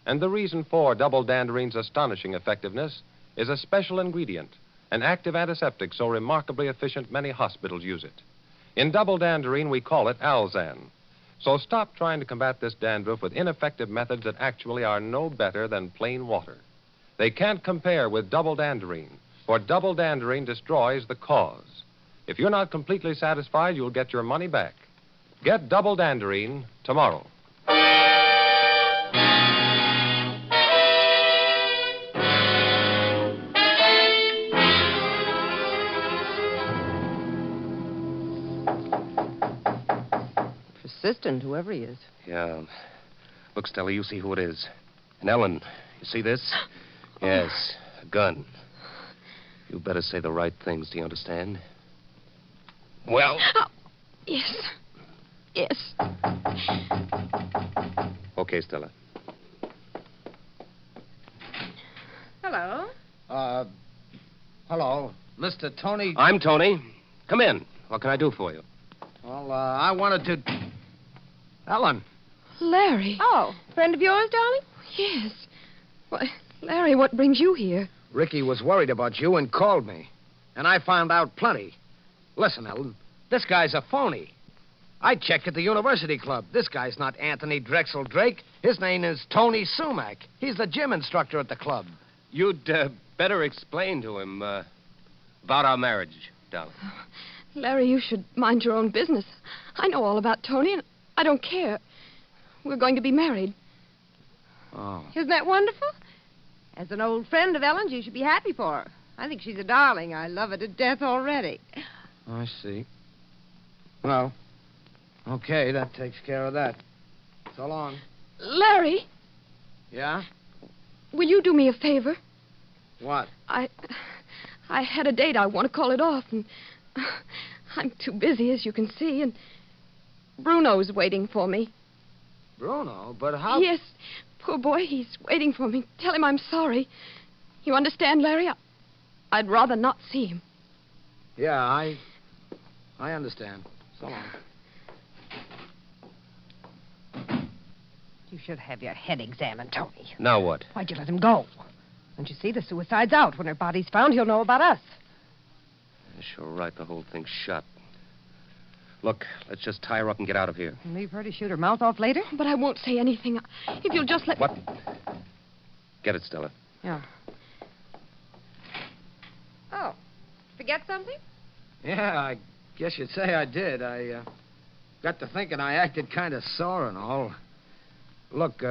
And the reason for double danderine's astonishing effectiveness is a special ingredient, an active antiseptic so remarkably efficient many hospitals use it. In double danderine, we call it Alzan. So stop trying to combat this dandruff with ineffective methods that actually are no better than plain water. They can't compare with double danderine, for double danderine destroys the cause. If you're not completely satisfied, you'll get your money back. Get double danderine tomorrow.
Persistent, whoever he is.
Yeah. Look, Stella, you see who it is. And Ellen, you see this? Yes, a gun. You better say the right things, do you understand? Well?
Yes. Yes.
Okay, Stella.
Hello.
Hello. Mr. Tony...
I'm Tony. Come in. What can I do for you?
Well, I wanted to... Ellen.
Larry.
Oh, friend of yours, darling?
Yes. Why, Larry, what brings you here?
Ricky was worried about you and called me. And I found out plenty. Listen, Ellen, this guy's a phony. I checked at the university club. This guy's not Anthony Drexel Drake. His name is Tony Sumac. He's the gym instructor at the club.
You'd better explain to him about our marriage, darling.
Larry, you should mind your own business. I know all about Tony, and I don't care. We're going to be married.
Oh.
Isn't that wonderful? As an old friend of Ellen's, you should be happy for her. I think she's a darling. I love her to death already.
I see. Well, okay, that takes care of that. So long.
Larry,
Yeah?
will you do me a favor?
What?
I had a date. I want to call it off, and I'm too busy, as you can see, and Bruno's waiting for me.
Bruno? But how...
Yes, poor boy, he's waiting for me. Tell him I'm sorry. You understand, Larry? I'd rather not see him.
Yeah, I understand. So long.
You should have your head examined, Tony.
Now what?
Why'd you let him go? Don't you see, the suicide's out. When her body's found, he'll know about us.
She'll write the whole thing shut. Look, let's just tie her up and get out of here.
And leave her to shoot her mouth off later?
But I won't say anything. If you'll just let...
What? Get it, Stella.
Yeah. Oh, forget something?
Yeah, I guess you'd say I did. I got to thinking I acted kind of sore and all. Look,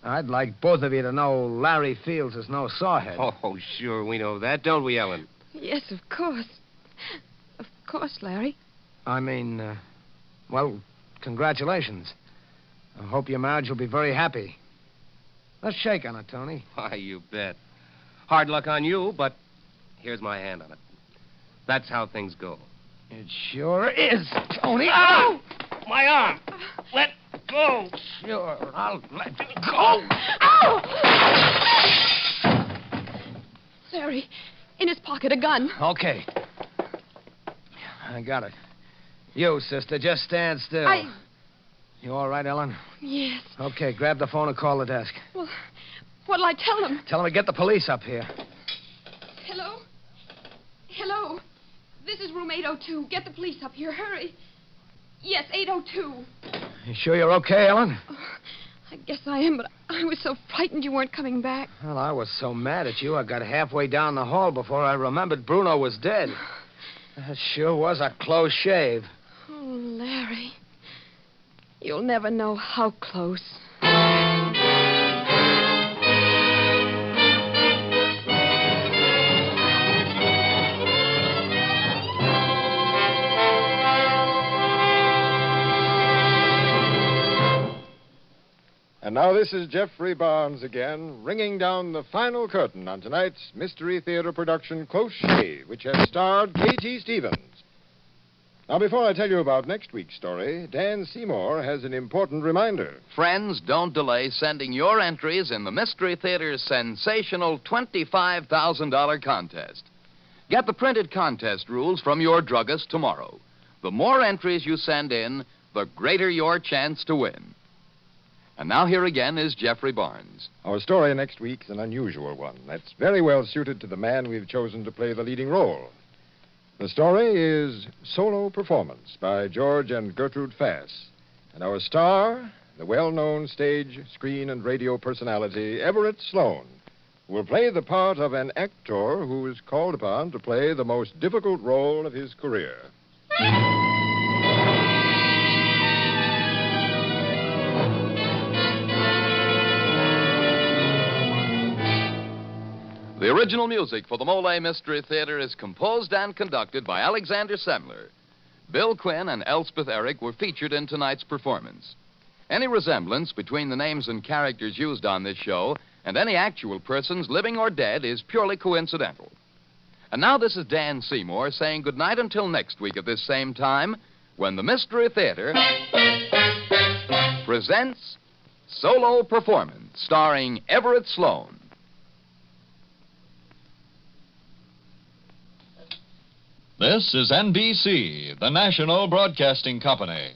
I'd like both of you to know Larry Fields is no sawhead.
Oh, sure, we know that, don't we, Ellen?
Yes, of course. Of course, Larry.
I mean, well, congratulations. I hope your marriage will be very happy. Let's shake on it, Tony.
Why, you bet. Hard luck on you, but here's my hand on it. That's how things go.
It sure is, Tony.
Ow! My arm! Let go!
Sure, I'll let you go.
Ow! Larry, in his pocket, a gun.
Okay. I got it. You, sister, just stand still. You all right, Ellen?
Yes.
Okay, grab the phone and call the desk.
Well, what'll I tell him?
Tell them to get the police up here.
Hello? Hello? This is room 802. Get the police up here. Hurry. Yes, 802.
You sure you're okay, Ellen?
Oh, I guess I am, but I was so frightened you weren't coming back.
Well, I was so mad at you, I got halfway down the hall before I remembered Bruno was dead. That sure was a close shave.
Oh, Larry. You'll never know how close.
And now this is Jeffrey Barnes again, ringing down the final curtain on tonight's Mystery Theater production, Close Shave, which has starred K.T. Stevens. Now, before I tell you about next week's story, Dan Seymour has an important reminder.
Friends, don't delay sending your entries in the Mystery Theater's sensational $25,000 contest. Get the printed contest rules from your druggist tomorrow. The more entries you send in, the greater your chance to win. And now here again is Jeffrey Barnes.
Our story next week is an unusual one that's very well suited to the man we've chosen to play the leading role. The story is Solo Performance by George and Gertrude Fass. And our star, the well-known stage, screen, and radio personality, Everett Sloane, will play the part of an actor who is called upon to play the most difficult role of his career.
The original music for the Molle Mystery Theater is composed and conducted by Alexander Semler. Bill Quinn and Elspeth Eric were featured in tonight's performance. Any resemblance between the names and characters used on this show and any actual persons, living or dead, is purely coincidental. And now this is Dan Seymour saying goodnight until next week at this same time, when the Mystery Theater presents Solo Performance, starring Everett Sloane.
This is NBC, the national broadcasting company.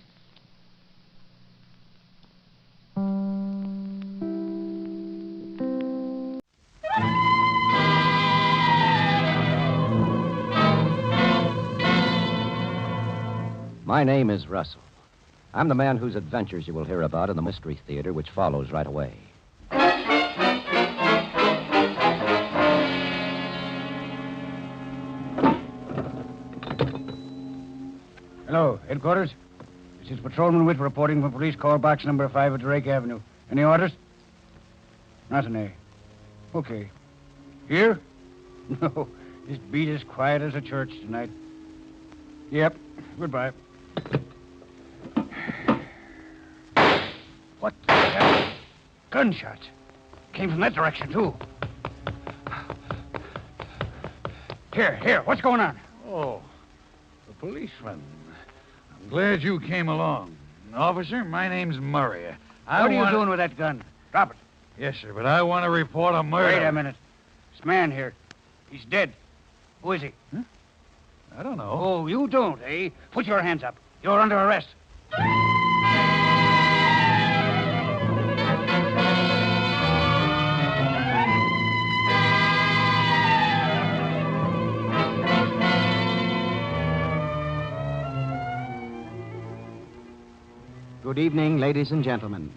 My name is Russell. I'm the man whose adventures you will hear about in the Mystery Theater, which follows right away.
Hello, headquarters. This is Patrolman Witt reporting from police call box number 5 at Drake Avenue. Any orders? Not an A. Okay. Here? No, this beat as quiet as a church tonight. Yep, goodbye. What the hell? Gunshots. Came from that direction, too. Here, what's going on?
Oh, the policeman. I'm glad you came along. Officer, my name's Murray.
What are you doing with that gun? Drop it.
Yes, sir, but I want to report a murder.
Wait a minute. This man here, he's dead. Who is he?
Huh? I don't know.
Oh, you don't, eh? Put your hands up. You're under arrest.
Good evening, ladies and gentlemen.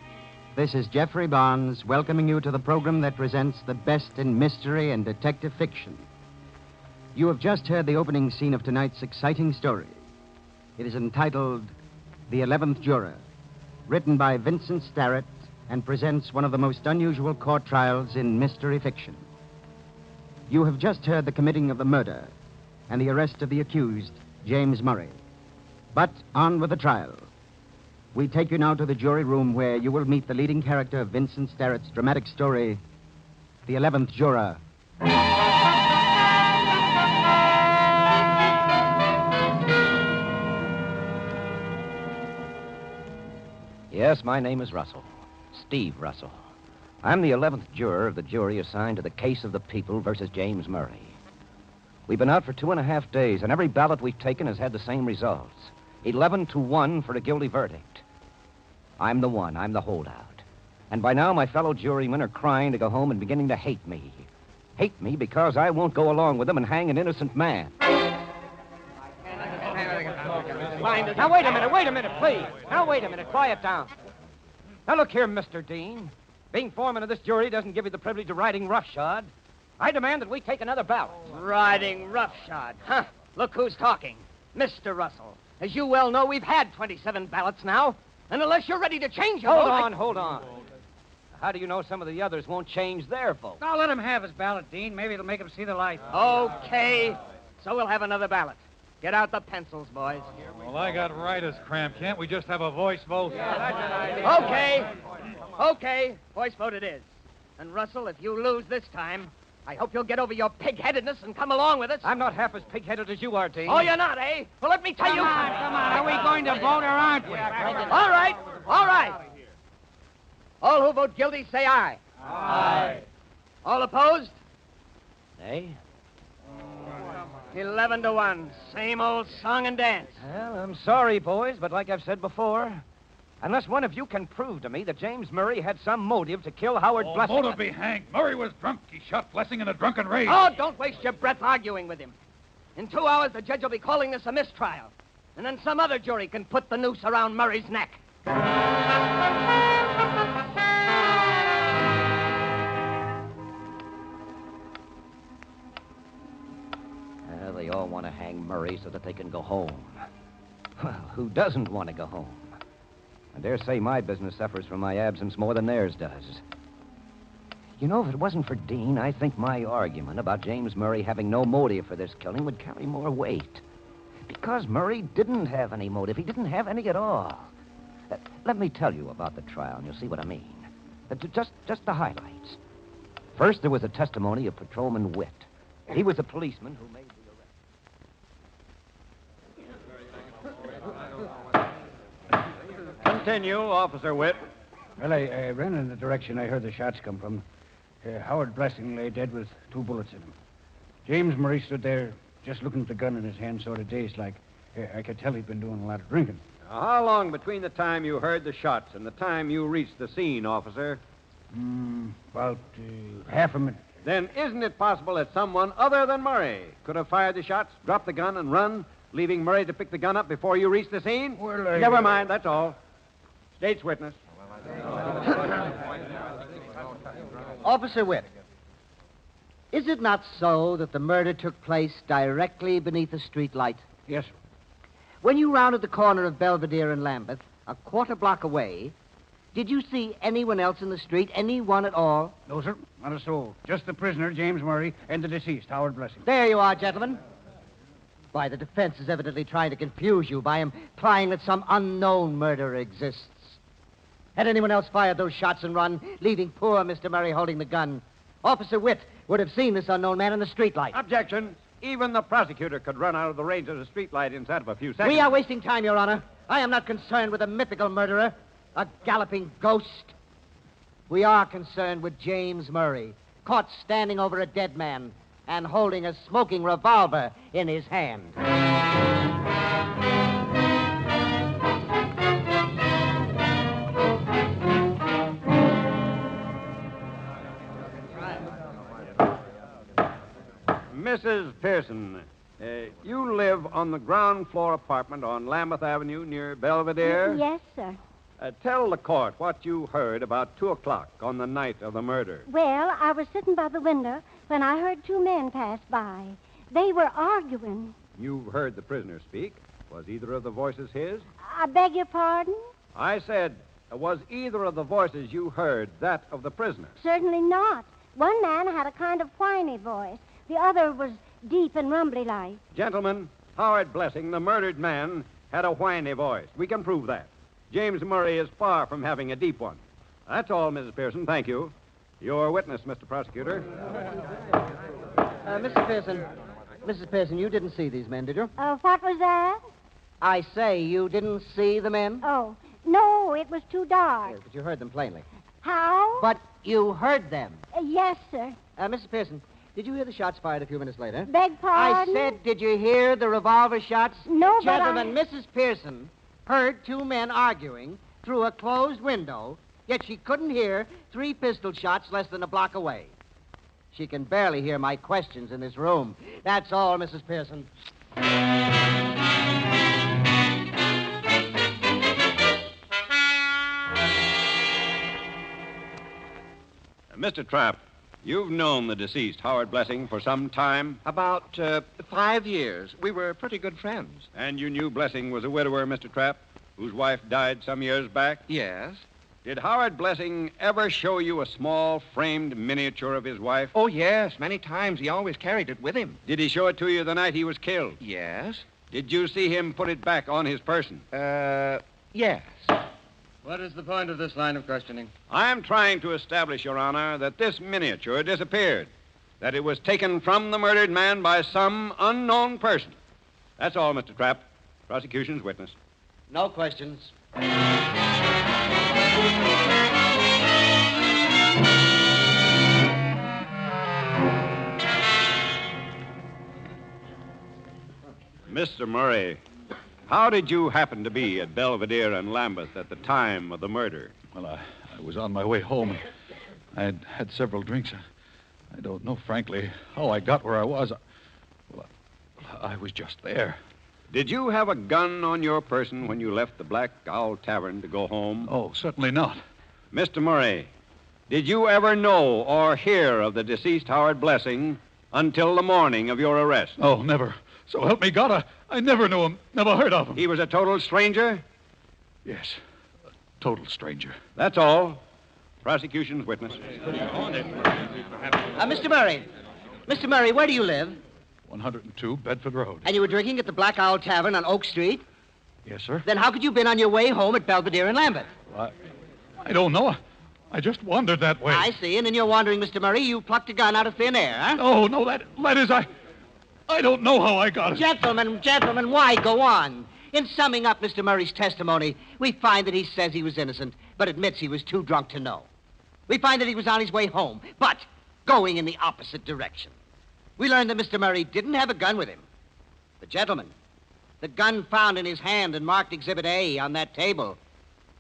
This is Jeffrey Barnes welcoming you to the program that presents the best in mystery and detective fiction. You have just heard the opening scene of tonight's exciting story. It is entitled The 11th Juror, written by Vincent Starrett and presents one of the most unusual court trials in mystery fiction. You have just heard the committing of the murder and the arrest of the accused, James Murray. But on with the trial. We take you now to the jury room where you will meet the leading character of Vincent Starrett's dramatic story, The 11th Juror.
Yes, my name is Russell. Steve Russell. I'm the 11th juror of the jury assigned to the case of the people versus James Murray. We've been out for 2.5 days, and every ballot we've taken has had the same results. 11-1 for a guilty verdict. I'm the one. I'm the holdout. And by now, my fellow jurymen are crying to go home and beginning to hate me. Hate me because I won't go along with them and hang an innocent man.
Now, wait a minute, please. Now, wait a minute. Quiet down. Now, look here, Mr. Dean. Being foreman of this jury doesn't give you the privilege of riding roughshod. I demand that we take another ballot. Riding roughshod, huh? Look who's talking. Mr. Russell. As you well know, we've had 27 ballots now. And unless you're ready to change your vote... Hold on. How do you know some of the others won't change their vote?
Now, let him have his ballot, Dean. Maybe it'll make him see the light.
Okay. So we'll have another ballot. Get out the pencils, boys.
Well, I got writer's cramp. Can't we just have a voice vote?
Okay. Voice vote it is. And, Russell, if you lose this time, I hope you'll get over your pig-headedness and come along with us. I'm not half as pig-headed as you are, Dean. Oh, you're not, eh? Well, let me tell you...
Come on. Are we going to vote or aren't we?
All right. All who vote guilty, say aye.
Aye.
All opposed?
Nay?
11-1. Same old song and dance. Well, I'm sorry, boys, but like I've said before, unless one of you can prove to me that James Murray had some motive to kill Howard Blessing...
Motive be hanged. Murray was drunk. He shot Blessing in a drunken rage.
Oh, don't waste your breath arguing with him. In 2 hours, the judge will be calling this a mistrial. And then some other jury can put the noose around Murray's neck.
Well, they all want to hang Murray so that they can go home. Well, who doesn't want to go home? I dare say my business suffers from my absence more than theirs does. You know, if it wasn't for Dean, I think my argument about James Murray having no motive for this killing would carry more weight. Because Murray didn't have any motive. He didn't have any at all. Let me tell you about the trial, and you'll see what I mean. Just the highlights. First, there was the testimony of Patrolman Witt. He was the policeman who made the arrest.
Continue, Officer Witt. Well, I ran in the direction I heard the shots come from. Howard Blessing lay dead with 2 bullets in him. James Murray stood there just looking at the gun in his hand, sort of dazed like. I could tell he'd been doing a lot of drinking.
Now, how long between the time you heard the shots and the time you reached the scene, officer?
About half a minute.
Then isn't it possible that someone other than Murray could have fired the shots, dropped the gun, and run, leaving Murray to pick the gun up before you reached the scene?
Well,
Never mind, that's all. State's witness.
Officer Witt, is it not so that the murder took place directly beneath a street light?
Yes, sir.
When you rounded the corner of Belvedere and Lambeth, a quarter block away, Did you see anyone else in the street? Anyone at all?
No, sir. Not a soul. Just the prisoner, James Murray, and the deceased, Howard Blessing.
There you are, gentlemen. Why, the defense is evidently trying to confuse you by implying that some unknown murderer exists. Had anyone else fired those shots and run, leaving poor Mr. Murray holding the gun, Officer Witt would have seen this unknown man in the streetlight.
Objection. Even the prosecutor could run out of the range of the streetlight inside of a few seconds.
We are wasting time, Your Honor. I am not concerned with a mythical murderer, a galloping ghost. We are concerned with James Murray, caught standing over a dead man and holding a smoking revolver in his hand.
Mrs. Pearson, you live on the ground floor apartment on Lambeth Avenue near Belvedere?
Yes, sir.
Tell the court what you heard about 2 o'clock on the night of the murder.
Well, I was sitting by the window when I heard two men pass by. They were arguing.
You heard the prisoner speak. Was either of the voices his?
I beg your pardon?
I said, was either of the voices you heard that of the prisoner?
Certainly not. One man had a kind of whiny voice. The other was deep and rumbly-like.
Gentlemen, Howard Blessing, the murdered man, had a whiny voice. We can prove that. James Murray is far from having a deep one. That's all, Mrs. Pearson. Thank you. Your witness, Mr. Prosecutor.
Mrs. Pearson, you didn't see these men, did you?
What was that?
I say you didn't see the men?
Oh, no, it was too dark.
Yes, but you heard them plainly.
How?
But you heard them.
Yes, sir.
Mrs. Pearson, did you hear the shots fired a few minutes later?
Beg pardon?
I said, did you hear the revolver shots?
No,
Gentlemen, Mrs. Pearson heard two men arguing through a closed window, yet she couldn't hear 3 pistol shots less than a block away. She can barely hear my questions in this room. That's all, Mrs. Pearson.
Mr. Trapp, you've known the deceased, Howard Blessing, for some time?
About 5 years. We were pretty good friends.
And you knew Blessing was a widower, Mr. Trapp, whose wife died some years back?
Yes.
Did Howard Blessing ever show you a small framed miniature of his wife?
Oh, yes. Many times. He always carried it with him.
Did he show it to you the night he was killed?
Yes.
Did you see him put it back on his person?
Yes.
What is the point of this line of questioning?
I am trying to establish, Your Honor, that this miniature disappeared. That it was taken from the murdered man by some unknown person. That's all, Mr. Trapp. Prosecution's witness.
No questions.
Mr. Murray, how did you happen to be at Belvedere and Lambeth at the time of the murder?
Well, I was on my way home. I had had several drinks. I don't know, frankly, how I got where I was. Well, I was just there.
Did you have a gun on your person when you left the Black Owl Tavern to go home?
Oh, certainly not.
Mr. Murray, did you ever know or hear of the deceased Howard Blessing until the morning of your arrest?
Oh, never. So help me God, I never knew him, never heard of him.
He was a total stranger?
Yes, a total stranger.
That's all. Prosecution's witness.
Mr. Murray. Mr. Murray, where do you live?
102 Bedford Road.
And you were drinking at the Black Owl Tavern on Oak Street?
Yes, sir.
Then how could you have been on your way home at Belvedere and Lambeth?
Well, I don't know. I just wandered that way.
I see, and in your wandering, Mr. Murray, you plucked a gun out of thin air, huh?
No, that is, I don't know how I got it.
Gentlemen, why go on? In summing up Mr. Murray's testimony, we find that he says he was innocent, but admits he was too drunk to know. We find that he was on his way home, but going in the opposite direction. We learn that Mr. Murray didn't have a gun with him. But, gentlemen, the gun found in his hand and marked Exhibit A on that table,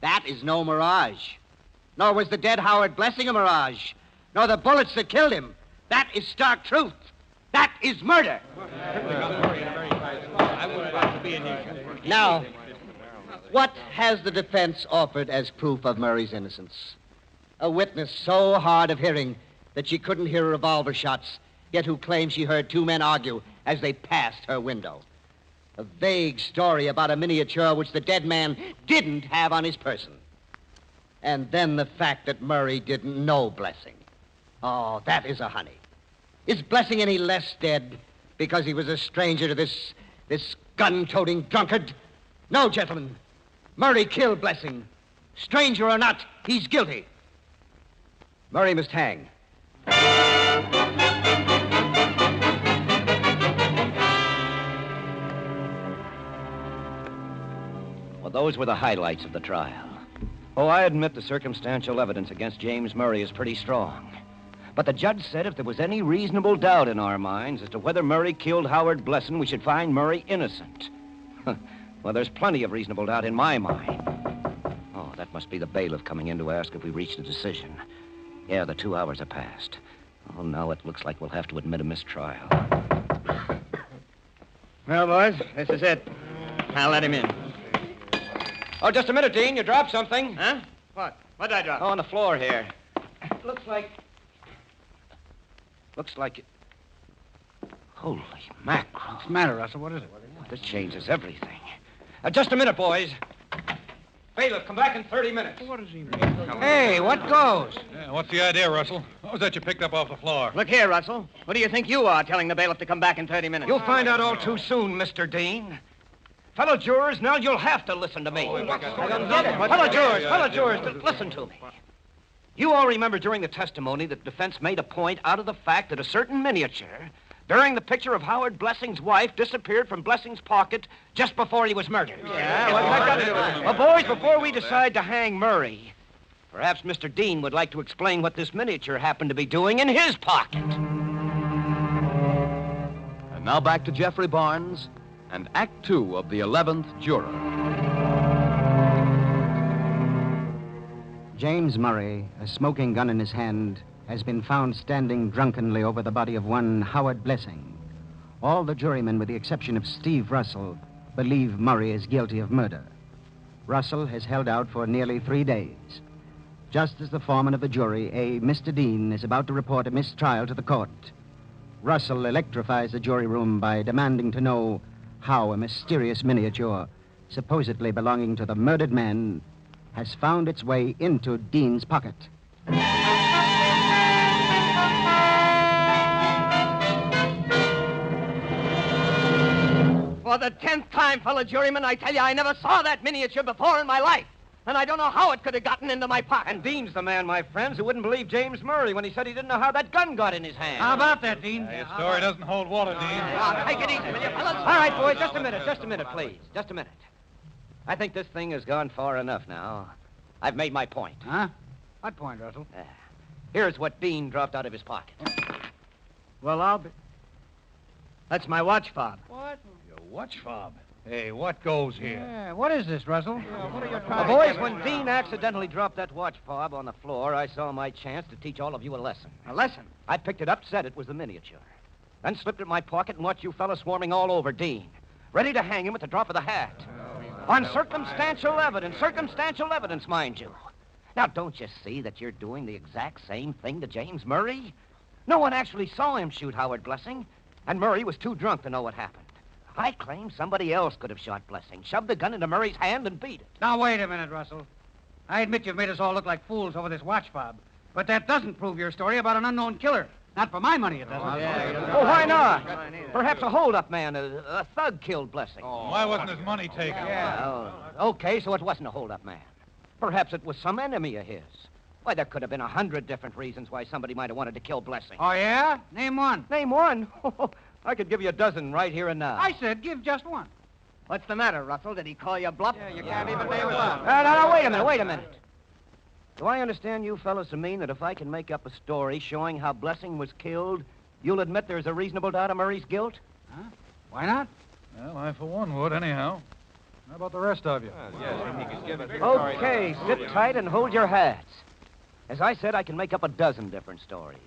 that is no mirage. Nor was the dead Howard Blessing a mirage. Nor the bullets that killed him. That is stark truth. That is murder. Now, what has the defense offered as proof of Murray's innocence? A witness so hard of hearing that she couldn't hear revolver shots, yet who claims she heard two men argue as they passed her window. A vague story about a miniature which the dead man didn't have on his person. And then the fact that Murray didn't know Blessing. Oh, that is a honey. Is Blessing any less dead because he was a stranger to this gun-toting drunkard? No, gentlemen. Murray killed Blessing. Stranger or not, he's guilty. Murray must hang. Well, those were the highlights of the trial. Oh, I admit the circumstantial evidence against James Murray is pretty strong. But the judge said if there was any reasonable doubt in our minds as to whether Murray killed Howard Blesson, we should find Murray innocent. Well, there's plenty of reasonable doubt in my mind. Oh, that must be the bailiff coming in to ask if we reached a decision. Yeah, the 2 hours have passed. Oh, now it looks like we'll have to admit a mistrial.
Well, boys, this is it. I'll let him in. Oh, just a minute, Dean. You dropped something. Huh? What? What did I drop? Oh, on the floor here. Looks like it... Holy mackerel.
What's the matter, Russell? What is it?
This changes everything. Just a minute, boys. Bailiff, come back in 30 minutes.
What does he mean?
Hey, what goes?
Yeah, what's the idea, Russell? What was that you picked up off the floor?
Look here, Russell. What do you think you are telling the bailiff to come back in 30 minutes?
You'll find out all too soon, Mr. Dean. Fellow jurors, now you'll have to listen to me. Fellow jurors, listen to me. You all remember during the testimony that the defense made a point out of the fact that a certain miniature bearing the picture of Howard Blessing's wife disappeared from Blessing's pocket just before he was murdered. Yeah, what's that got to do with it? Well, boys, before we decide to hang Murray, perhaps Mr. Dean would like to explain what this miniature happened to be doing in his pocket.
And now back to Jeffrey Barnes and Act 2 of The 11th Juror.
James Murray, a smoking gun in his hand, has been found standing drunkenly over the body of one Howard Blessing. All the jurymen, with the exception of Steve Russell, believe Murray is guilty of murder. Russell has held out for nearly 3 days. Just as the foreman of the jury, a Mr. Dean, is about to report a mistrial to the court, Russell electrifies the jury room by demanding to know how a mysterious miniature, supposedly belonging to the murdered man, has found its way into Dean's pocket.
For the 10th time, fellow jurymen, I tell you, I never saw that miniature before in my life. And I don't know how it could have gotten into my pocket.
And Dean's the man, my friends, who wouldn't believe James Murray when he said he didn't know how that gun got in his hand.
How about that, Dean?
Your story doesn't hold water, Dean.
Take it easy, will you, fellas?
All right, boys, just a minute, please. Just a minute. I think this thing has gone far enough now. I've made my point.
Huh? What point, Russell?
Here's what Dean dropped out of his pocket.
Well, I'll be... That's my watch fob.
What? Your watch fob? Hey, what goes here?
Yeah, what is this, Russell?
What are you
Well, boys, when Dean accidentally dropped that watch fob on the floor, I saw my chance to teach all of you a lesson.
A lesson?
I picked it up, said it was the miniature. Then slipped it in my pocket and watched you fellas swarming all over Dean, ready to hang him at the drop of the hat. On circumstantial evidence, mind you. Now, don't you see that you're doing the exact same thing to James Murray? No one actually saw him shoot Howard Blessing, and Murray was too drunk to know what happened. I claim somebody else could have shot Blessing, shoved the gun into Murray's hand, and beat it.
Now, wait a minute, Russell. I admit you've made us all look like fools over this watch fob, but that doesn't prove your story about an unknown killer. Not for my money, it doesn't.
Oh, why not? Perhaps a hold-up man, a thug killed Blessing.
Why wasn't his money taken?
Okay, so it wasn't a hold-up man. Perhaps it was some enemy of his. Why, there could have been 100 different reasons why somebody might have wanted to kill Blessing.
Oh, yeah? Name one.
Name one? I could give you a dozen right here and now.
I said give just one.
What's the matter, Russell? Did he call you a bluff?
Yeah, you can't even name one. No, wait a minute. Do I understand you fellas to mean that if I can make up a story showing how Blessing was killed, you'll admit there's a reasonable doubt of Murray's guilt?
Huh? Why not?
Well, I, for one, would, anyhow. How about the rest of you?
Okay, sit tight and hold your hats. As I said, I can make up a dozen different stories.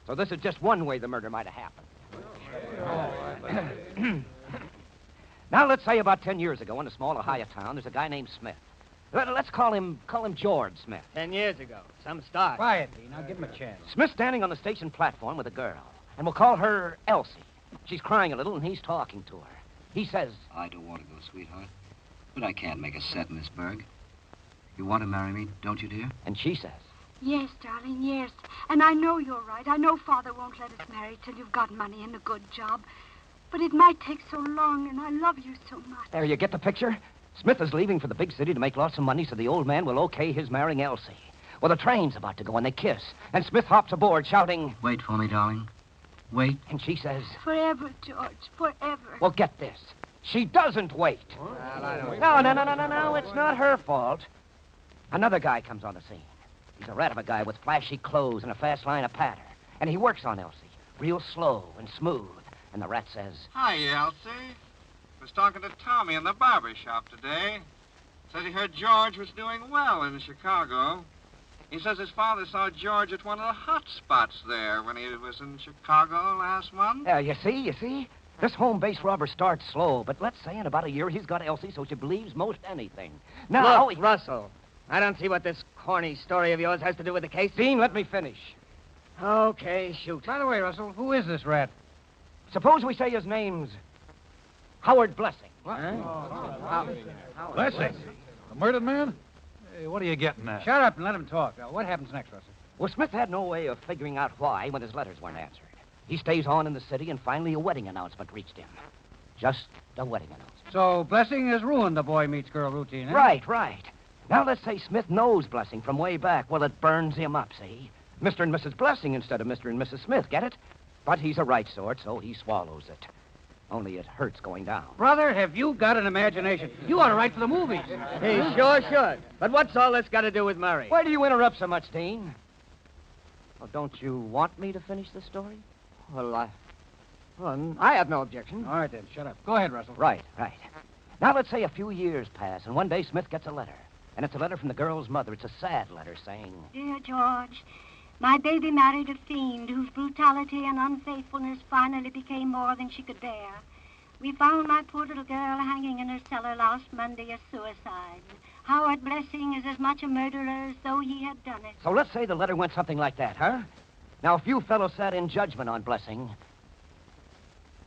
So this is just one way the murder might have happened. Now, let's say about 10 years ago in a small Ohio town, there's a guy named Smith. Let's call him George Smith.
10 years ago. Some start.
Quiet, Dean. Now give him a chance.
Smith's standing on the station platform with a girl, and we'll call her Elsie. She's crying a little, and he's talking to her. He says...
I don't want to go, sweetheart, but I can't make a set in this burg.
You want to marry me, don't you, dear?
And she says,
Yes, darling, yes. And I know you're right. I know Father won't let us marry till you've got money and a good job. But it might take so long, and I love you so much.
there, you get the picture? Smith is leaving for the big city to make lots of money so the old man will okay his marrying Elsie. Well, the train's about to go and they kiss. And Smith hops aboard shouting,
Wait for me, darling. Wait.
And she says,
Forever, George, forever.
well, get this. She doesn't wait. No, it's not her fault. Another guy comes on the scene. He's a rat of a guy with flashy clothes and a fast line of patter. And he works on Elsie, real slow and smooth. And the rat says,
Hi, Elsie. Was talking to Tommy in the barber shop today. Says he heard George was doing well in Chicago. He says his father saw George at one of the hot spots there when he was in Chicago last month.
You see? This home base robber starts slow, but let's say in about a year he's got Elsie so she believes most anything. Now,
Look, Russell, I don't see what this corny story of yours has to do with the case.
Dean, let me finish.
Okay, shoot.
By the way, Russell, who is this rat?
Suppose we say his name's Howard Blessing.
What?
Blessing? A murdered man? Hey, what are you getting at?
Shut up and let him talk. Now, what happens next, Russell?
Well, Smith had no way of figuring out why when his letters weren't answered. He stays on in the city, and finally a wedding announcement reached him. Just a wedding announcement.
So Blessing has ruined the boy meets girl routine, eh?
Right. Now let's say Smith knows Blessing from way back. Well, it burns him up, see? Mr. and Mrs. Blessing instead of Mr. and Mrs. Smith, get it? But he's a right sort, so he swallows it. Only it hurts going down.
Brother, have you got an imagination? You ought to write for the movies.
He sure should. But what's all this got to do with Murray?
Why do you interrupt so much, Dean? Well, don't you want me to finish the story?
Well, I have no objection.
All right, then. Shut up. Go ahead, Russell.
Right. Now, let's say a few years pass, and one day Smith gets a letter. And it's a letter from the girl's mother. It's a sad letter saying,
Dear George, my baby married a fiend whose brutality and unfaithfulness finally became more than she could bear. We found my poor little girl hanging in her cellar last Monday as suicide. Howard Blessing is as much a murderer as though he had done it.
So let's say the letter went something like that, huh? Now, if you fellows sat in judgment on Blessing,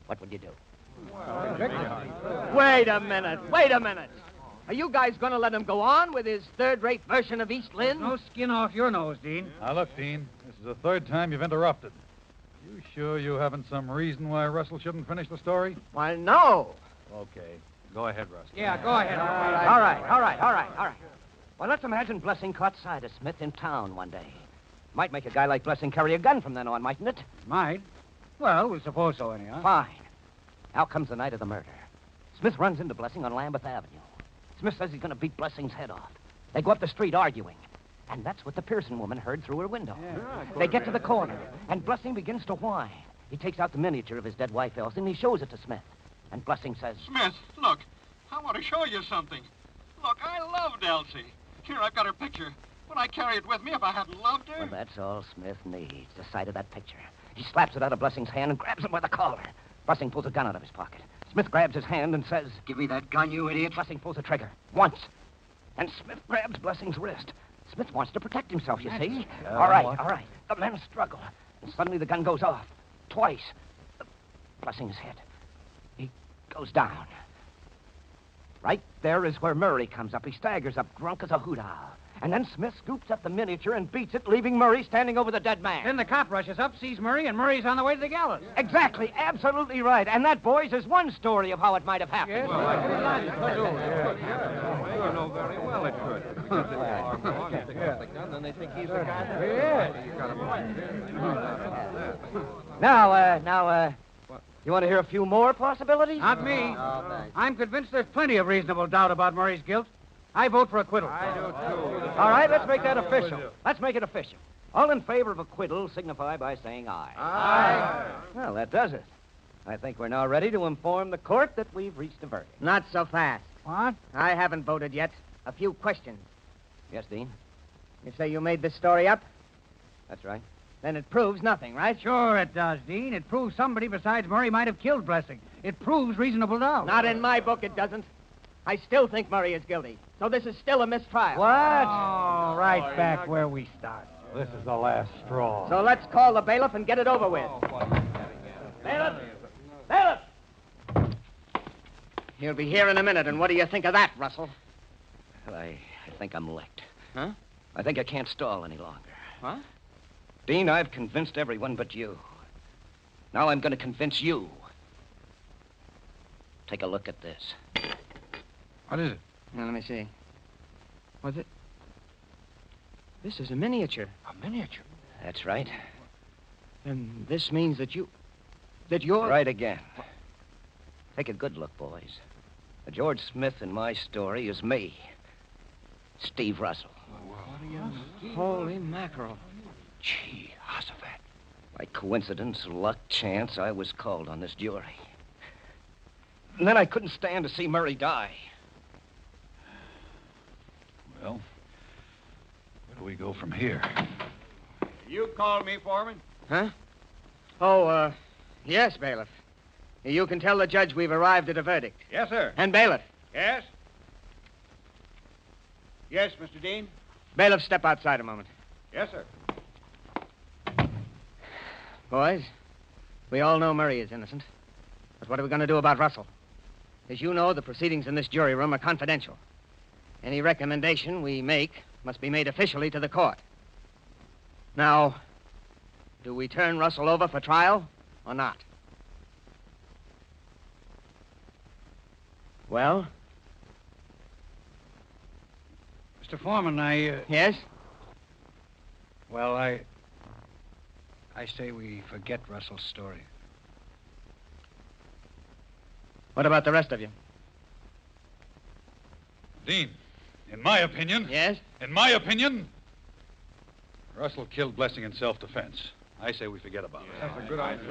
what would you do?
Wait a minute. Are you guys going to let him go on with his third-rate version of East Lynne?
No skin off your nose, Dean.
Now, look, Dean, this is the third time you've interrupted. You sure you haven't some reason why Russell shouldn't finish the story?
Why, no.
Okay. Go ahead, Russell.
Yeah, go ahead.
All right. Well, let's imagine Blessing caught sight of Smith in town one day. Might make a guy like Blessing carry a gun from then on, mightn't it?
Might. Well, we'll suppose so, anyhow.
Fine. Now comes the night of the murder. Smith runs into Blessing on Lambeth Avenue. Smith says he's going to beat Blessing's head off. They go up the street arguing. And that's what the Pearson woman heard through her window. Yeah. They get to the corner, and Blessing begins to whine. He takes out the miniature of his dead wife, Elsie, and he shows it to Smith. And Blessing says,
Smith, look, I want to show you something. Look, I loved Elsie. Here, I've got her picture. Would I carry it with me if I hadn't loved her?
Well, that's all Smith needs, the sight of that picture. He slaps it out of Blessing's hand and grabs him by the collar. Blessing pulls a gun out of his pocket. Smith grabs his hand and says,
Give me that gun, you idiot.
Blessing pulls the trigger. Once. And Smith grabs Blessing's wrist. Smith wants to protect himself, you see. All right. The men struggle. And suddenly the gun goes off. Twice. Blessing is hit. He goes down. Right there is where Murray comes up. He staggers up, drunk as a hoot owl. And then Smith scoops up the miniature and beats it, leaving Murray standing over the dead man.
Then the cop rushes up, sees Murray, and Murray's on the way to the gallows.
Exactly. Absolutely right. And that, boys, is one story of how it might have happened.
Yes,
You know very well it could. Then they think he's the guy.
Now, you want to hear a few more possibilities?
Not me. I'm convinced there's plenty of reasonable doubt about Murray's guilt. I vote for acquittal.
I do, too.
All right, let's make that official. Let's make it official. All in favor of acquittal signify by saying aye.
Aye.
Well, that does it. I think we're now ready to inform the court that we've reached a verdict.
Not so fast.
What?
I haven't voted yet. A few questions.
Yes, Dean?
You say you made this story up?
That's right.
Then it proves nothing, right?
Sure it does, Dean. It proves somebody besides Murray might have killed Blessing. It proves reasonable doubt.
Not in my book, it doesn't. I still think Murray is guilty. So this is still a mistrial.
What?
Oh, right back where we started.
This is the last straw.
So let's call the bailiff and get it over with. Bailiff! Bailiff! He'll be here in a minute, and what do you think of that, Russell?
Well, I
think I'm licked.
Huh?
I think I can't stall any longer.
What?
Dean, I've convinced everyone but you. Now I'm going to convince you. Take a look at this.
What is it? Now, let me see. What's it? This is a miniature.
A miniature?
That's right.
And this means that you're...
Right again. Take a good look, boys. The George Smith in my story is me. Steve Russell.
Holy mackerel.
Gee, how's that? By coincidence, luck, chance, I was called on this jury. And then I couldn't stand to see Murray die.
Well, where do we go from here?
You called me, Foreman?
Huh? Oh, yes, bailiff. You can tell the judge we've arrived at a verdict.
Yes, sir.
And bailiff.
Yes? Yes, Mr. Dean?
Bailiff, step outside a moment.
Yes, sir.
Boys, we all know Murray is innocent. But what are we going to do about Russell? As you know, the proceedings in this jury room are confidential. Any recommendation we make must be made officially to the court. Now, do we turn Russell over for trial or not? Well?
Mr. Foreman,
Yes?
Well, I say we forget Russell's story.
What about the rest of you?
Dean, in my opinion...
Yes?
In my opinion, Russell killed Blessing in self-defense. I say we forget about it.
That's a good idea.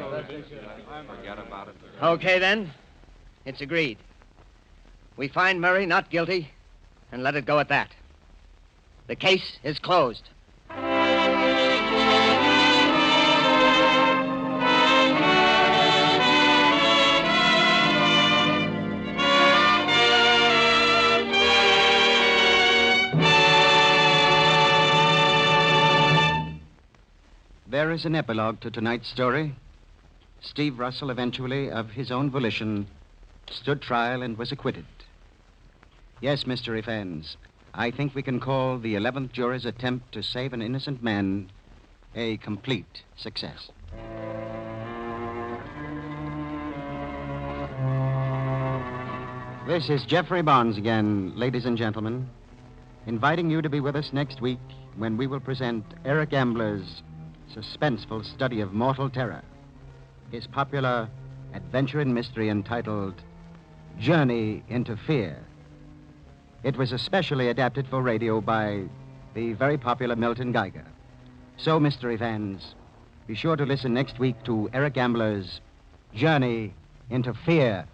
Forget about it.
Okay, then. It's agreed. We find Murray not guilty and let it go at that. The case is closed.
There is an epilogue to tonight's story. Steve Russell eventually, of his own volition, stood trial and was acquitted. Yes, mystery fans, I think we can call the 11th Juror's attempt to save an innocent man a complete success. This is Jeffrey Barnes again, ladies and gentlemen, inviting you to be with us next week when we will present Eric Ambler's suspenseful study of mortal terror, his popular adventure in mystery entitled Journey into Fear. It was especially adapted for radio by the very popular Milton Geiger. So, mystery fans, be sure to listen next week to Eric Ambler's Journey into Fear.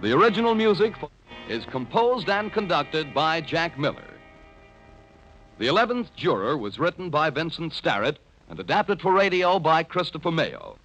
The original music is composed and conducted by Jack Miller. The 11th Juror was written by Vincent Starrett and adapted for radio by Christopher Mayo.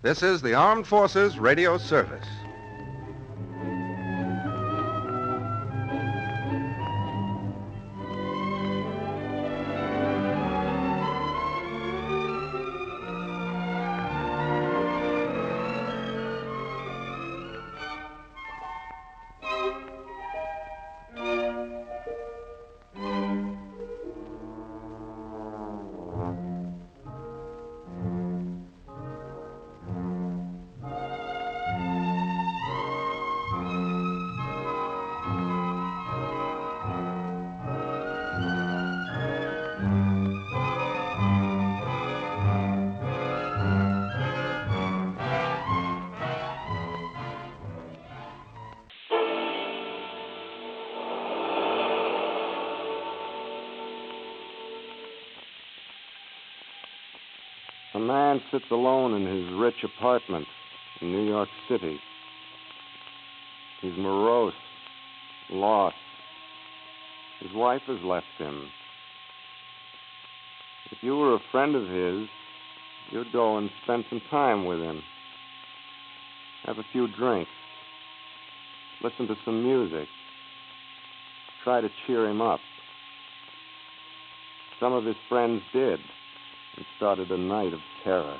This is the Armed Forces Radio Service.
A man sits alone in his rich apartment in New York City. He's morose, lost. His wife has left him. If you were a friend of his, you'd go and spend some time with him. Have a few drinks. Listen to some music. Try to cheer him up. Some of his friends did. It started a night of terror.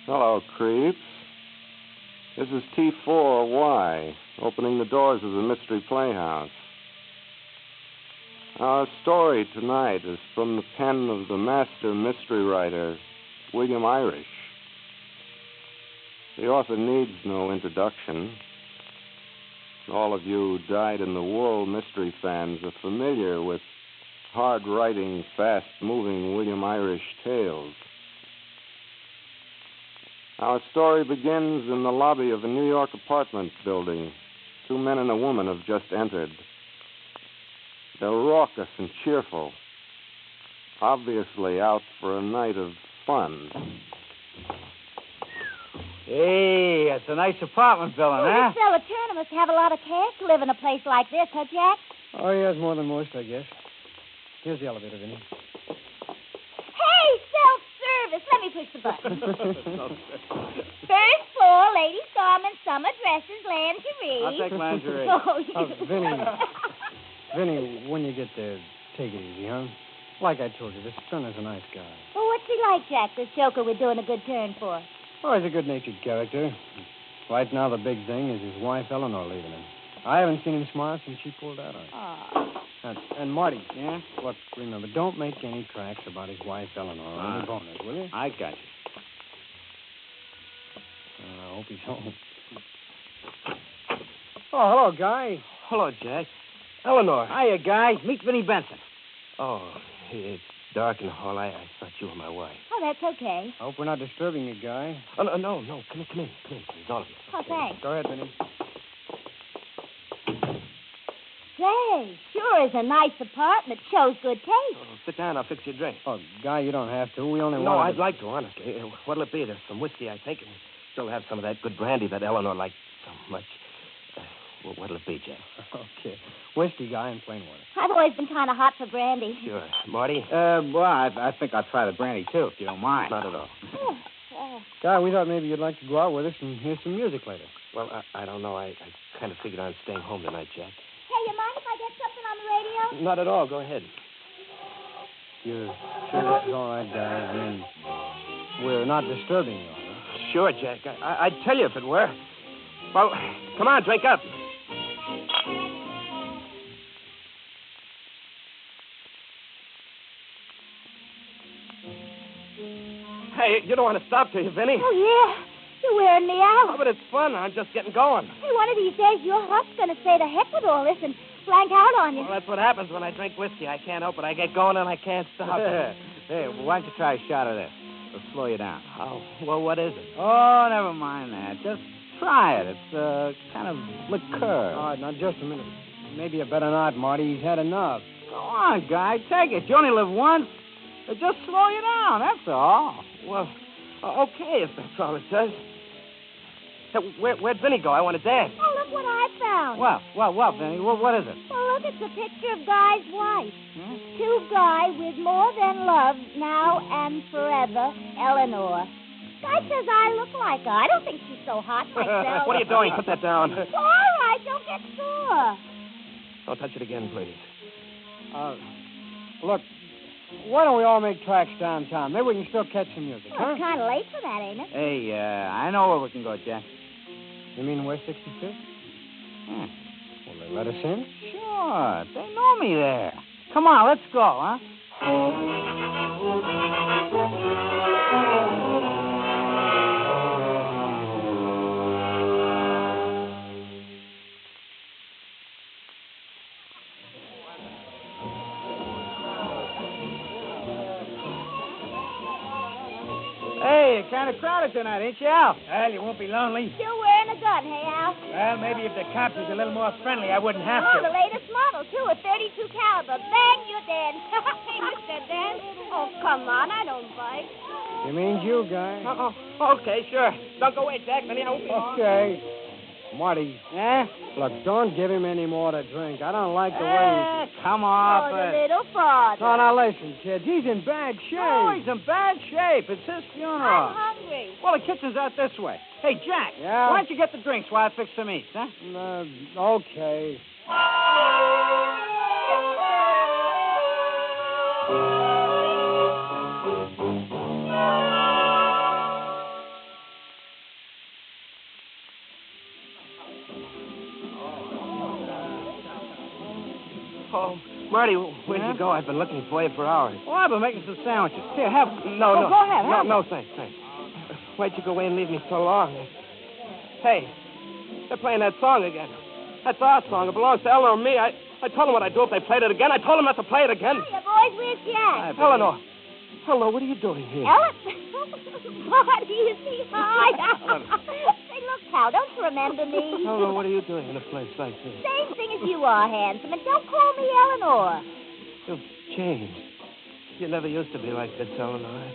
Hello, creeps. This is T4Y, opening the doors of the Mystery Playhouse. Our story tonight is from the pen of the master mystery writer, William Irish. The author needs no introduction. All of you who died in the wool mystery fans are familiar with hard-writing, fast-moving William Irish tales. Our story begins in the lobby of a New York apartment building. Two men and a woman have just entered. They're raucous and cheerful, obviously out for a night of fun.
Hey, it's a nice apartment building, huh?
This fella Turner must have a lot of cash to live in a place like this, huh, Jack?
Oh, he has more than most, I guess. Here's the elevator, Vinny.
Hey, self-service. Let me push the button. First floor, ladies' garments, summer dresses, lingerie.
I'll take lingerie.
Oh, you...
Vinny, when you get there, take it easy, huh? Like I told you, this Turner's a nice guy.
Well, what's he like, Jack, this joker we're doing a good turn for?
Oh, he's a good-natured character. Right now, the big thing is his wife, Eleanor, leaving him. I haven't seen him smile since she pulled out on him.
Oh.
And Marty, yeah? Look, remember, don't make any cracks about his wife, Eleanor, or any bonus, will you?
I got you.
I hope he's home. Oh, hello, Guy.
Hello, Jack. Eleanor.
Hiya, Guy. Meet Vinnie Benson.
Oh, it's dark in the hall. I thought you were my wife.
Oh, that's okay.
I hope we're not disturbing you, Guy.
Oh, no. Come in, please, all of you.
Oh, thanks.
Go ahead, Vinny.
Say, sure is a nice apartment. Shows good taste.
Oh, sit down. I'll fix your drink.
Oh, Guy, you don't have to. We only
No, I'd like to, honestly. What'll it be? There's some whiskey, I think, and still have some of that good brandy that Eleanor liked so much. What'll it be, Jack?
Okay. Whiskey, Guy, and plain water.
I've always been kind of hot for brandy.
Sure. Marty?
Well, I think I'll try the brandy, too, if you don't mind.
Not at all.
Guy, we thought maybe you'd like to go out with us and hear some music later.
Well, I don't know. I kind of figured on staying home tonight, Jack.
Hey, you mind if I get something on the radio?
Not at all. Go ahead.
You're sure this is all right, Guy? I mean, we're not disturbing you, are we?
Sure, Jack. I'd tell you if it were. Well, come on, drink up. Hey, you don't want to stop, do you, Vinny?
Oh, yeah. You're wearing me out.
Oh, but it's fun. I'm just getting going.
Hey, one of these days, your heart's going to say to heck with all this and blank out on you.
Well, that's what happens when I drink whiskey. I can't help it. I get going and I can't stop.
Hey, why don't you try a shot of this? It'll slow you down.
Oh, well, what is it?
Oh, never mind that. Just try it. It's kind of liqueur.
All right, now, just a minute. Maybe you better not, Marty. He's had enough.
Go on, Guy. Take it. You only live once. It'll just slow you down, that's all.
Well, okay, if that's all it does. Hey, where'd Vinny go? I want to dance.
Oh, look what I found.
Well, Vinny, what is it?
Well, look, it's a picture of Guy's wife. To Guy with more than love, now and forever, Eleanor. Guy says I look like her. I don't think she's so hot myself.
What are you doing? Put that down.
Well, all right, don't get sore.
Don't touch it again, please.
Look, why don't we all make tracks downtown? Maybe we can still catch some music,
Well, it's kind of late for that, ain't it?
Hey, I know where we can go, Jack. You mean West 65th? Will they let us in? Sure. They know me there. Come on, let's go, huh? Hey, you're kind of crowded tonight, ain't you, Al? Well, you won't be lonely.
Still wearing a gun, hey, Al?
Well, maybe if the cops was a little more friendly, I wouldn't have
Oh,
to.
the latest model, too, a 32 caliber. Bang, you're dead. Hey, Mr. Dan. Oh, come on, I don't bite.
You mean you, guy?
Okay, sure. Don't go away, Jack. Vinny, I won't be long.
Okay. Marty. Eh? Look, don't give him any more to drink. I don't like the way he... Come off
Oh,
it.
the little father.
No, now listen, kid. He's in bad shape. Oh, he's in bad shape. It's his funeral.
I'm hungry.
Well, the kitchen's out this way. Hey, Jack. Yeah? Why don't you get the drinks while I fix some eats, huh? Okay.
Oh, Marty, where'd you go? I've been looking for you for hours.
Well, I've been making some sandwiches. Here, have...
No.
Go ahead, have
No, thanks. Why'd you go away and leave me so long? Hey, they're playing that song again. That's our song. It belongs to Eleanor and me. I told them what I'd do if they played it again. I told them not to play it again.
Hiya, boys, where's Jack?
Eleanor. Hello, what are you doing here?
Marty, is he high? Say, look, pal, don't you remember me?
Eleanor, what are you doing in a place like this?
Same thing as you are, handsome, and don't call me Eleanor.
You've changed. You never used to be like this, Eleanor.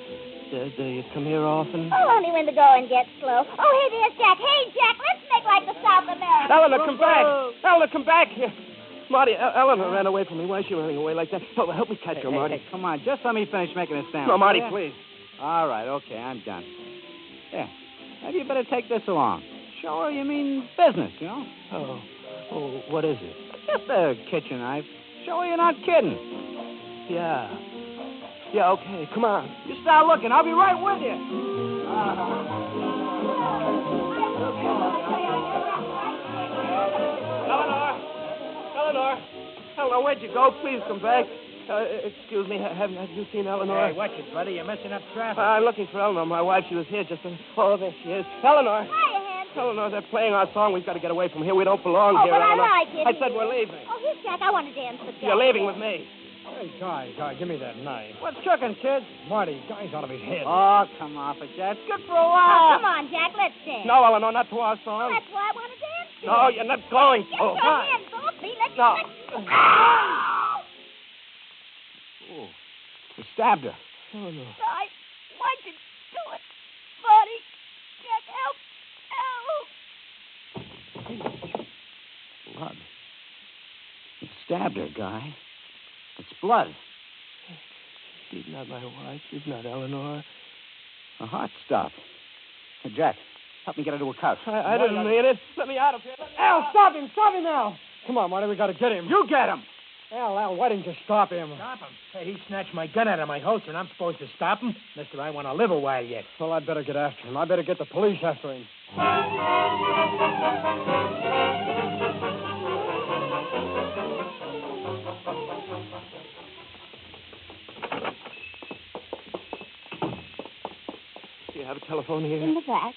Do you come here often?
Oh, only when the going gets slow. Oh, hey, there's Jack. Hey, Jack, let's make like the South Americans.
Eleanor, come back. Eleanor, come back here. Marty, Eleanor ran away from me. Why is she running away like that? Oh, help me catch her, Marty.
Hey, come on. Just let me finish making a sandwich.
No, Marty,
yeah?
please.
All right, okay, I'm done. Yeah. Maybe you better take this along. Show her you mean business, you know?
Oh, what is it?
Just a kitchen knife. Show her you're not kidding.
Yeah, okay, come on.
You start looking. I'll be right with you.
Eleanor, where'd you go? Please come back. Excuse me, have you seen Eleanor?
Hey, watch it, buddy. You're messing up traffic.
I'm looking for Eleanor, my wife. She was here just a... Oh, there she is. Eleanor!
Hiya, handsome.
Eleanor, they're playing our song. We've got to get away from here. We don't belong
Oh,
here,
but
Eleanor.
I like it.
I said we're leaving.
Oh, here's Jack. I want to dance with Jack.
You're leaving with me.
Hey, Guy, give me that knife. What's cooking, kid? Marty, Guy's out of his head.
Oh,
come off it, Jack. It's good for a
Oh,
while.
come on, Jack. Let's dance.
No, Eleanor, not to our song.
Well, that's why I want to dance to.
No, you're not going to.
Get your hands off me. Let's
No.
Oh, you stabbed her.
Eleanor.
Why'd you do it, buddy? Jack, help.
Blood. You stabbed her, Guy. It's blood.
She's not my wife. She's not Eleanor.
The heart stopped. Hey, Jack, help me get her to a couch.
I didn't mean it. Let me out of here.
Al, stop him, Al. Come on, Marty, we got to get him. You get him. Al, why didn't you stop him?
Stop him? Hey, he snatched my gun out of my holster, and I'm supposed to stop him? Mister, I want to live a while yet.
Well, I'd better get after him. I better get the police after him.
Do you have a telephone here?
In the back.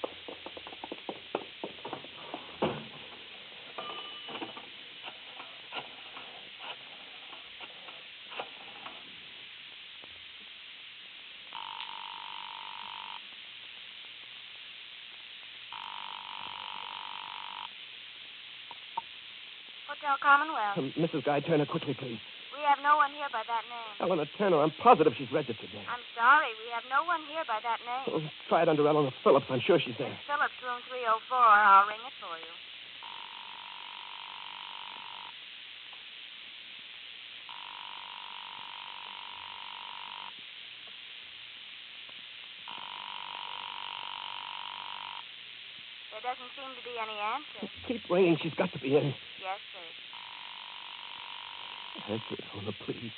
Hotel Commonwealth.
Mrs. Guy, turn her quickly, please.
We
have no one here by that name.
Eleanor Turner. I'm positive she's registered there.
I'm sorry. We have no one here by that name.
Oh, try it under Eleanor Phillips. I'm sure she's there.
Miss Phillips, room 304. I'll ring it for you. There doesn't seem to be any answer.
Keep ringing. She's got to be in.
Yes, sir.
Answer it, Eleanor, please.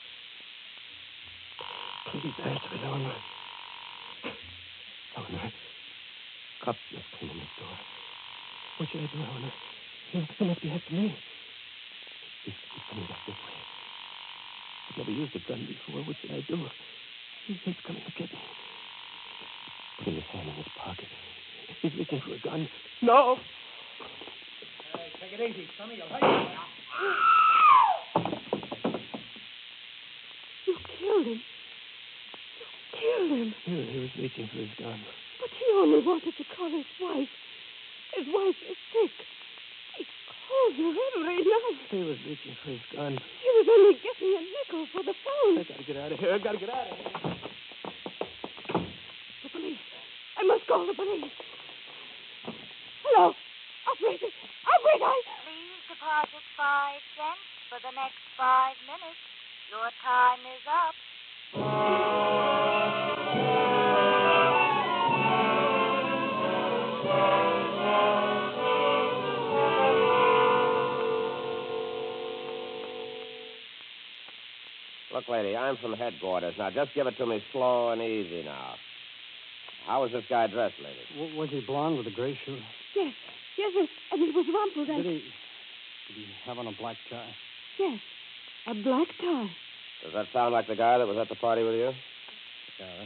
Please answer it, Eleanor. Eleanor. Cops just came in this door. What should I do, Eleanor? He must be after me. He's coming back this way. I've never used a gun before. What should I do? He's coming to get me. Putting his hand in his pocket. He's reaching for a gun. No!
Hey, take it easy, Sonny. You'll hurt yourself.
You killed him. You killed him.
He was reaching for his gun.
But he only wanted to call his wife. His wife is sick. He calls her every night.
He was reaching for his gun.
He was only getting a nickel for the phone.
I gotta get out of here.
The police. I must call the police. Hello. Operator.
Please deposit 5 cents for the next 5 minutes. Your time is up.
Look, lady, I'm from headquarters. Now, just give it to me slow and easy now. How was this guy dressed, lady?
Was he blonde with a gray suit?
Yes, and he was rumpled and...
Did he have on a black tie?
Yes, a black tie.
Does that sound like the guy that was at the party with you?
Yeah,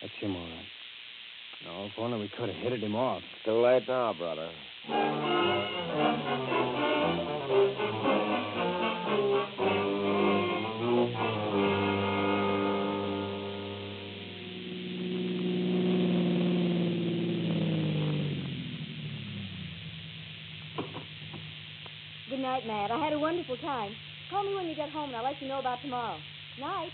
that's him, all right. No, if only we could have hit him off.
Too late now, brother.
Good night, Matt. I had a wonderful time. Call me when you get home, and I'll let you know about tomorrow. Night.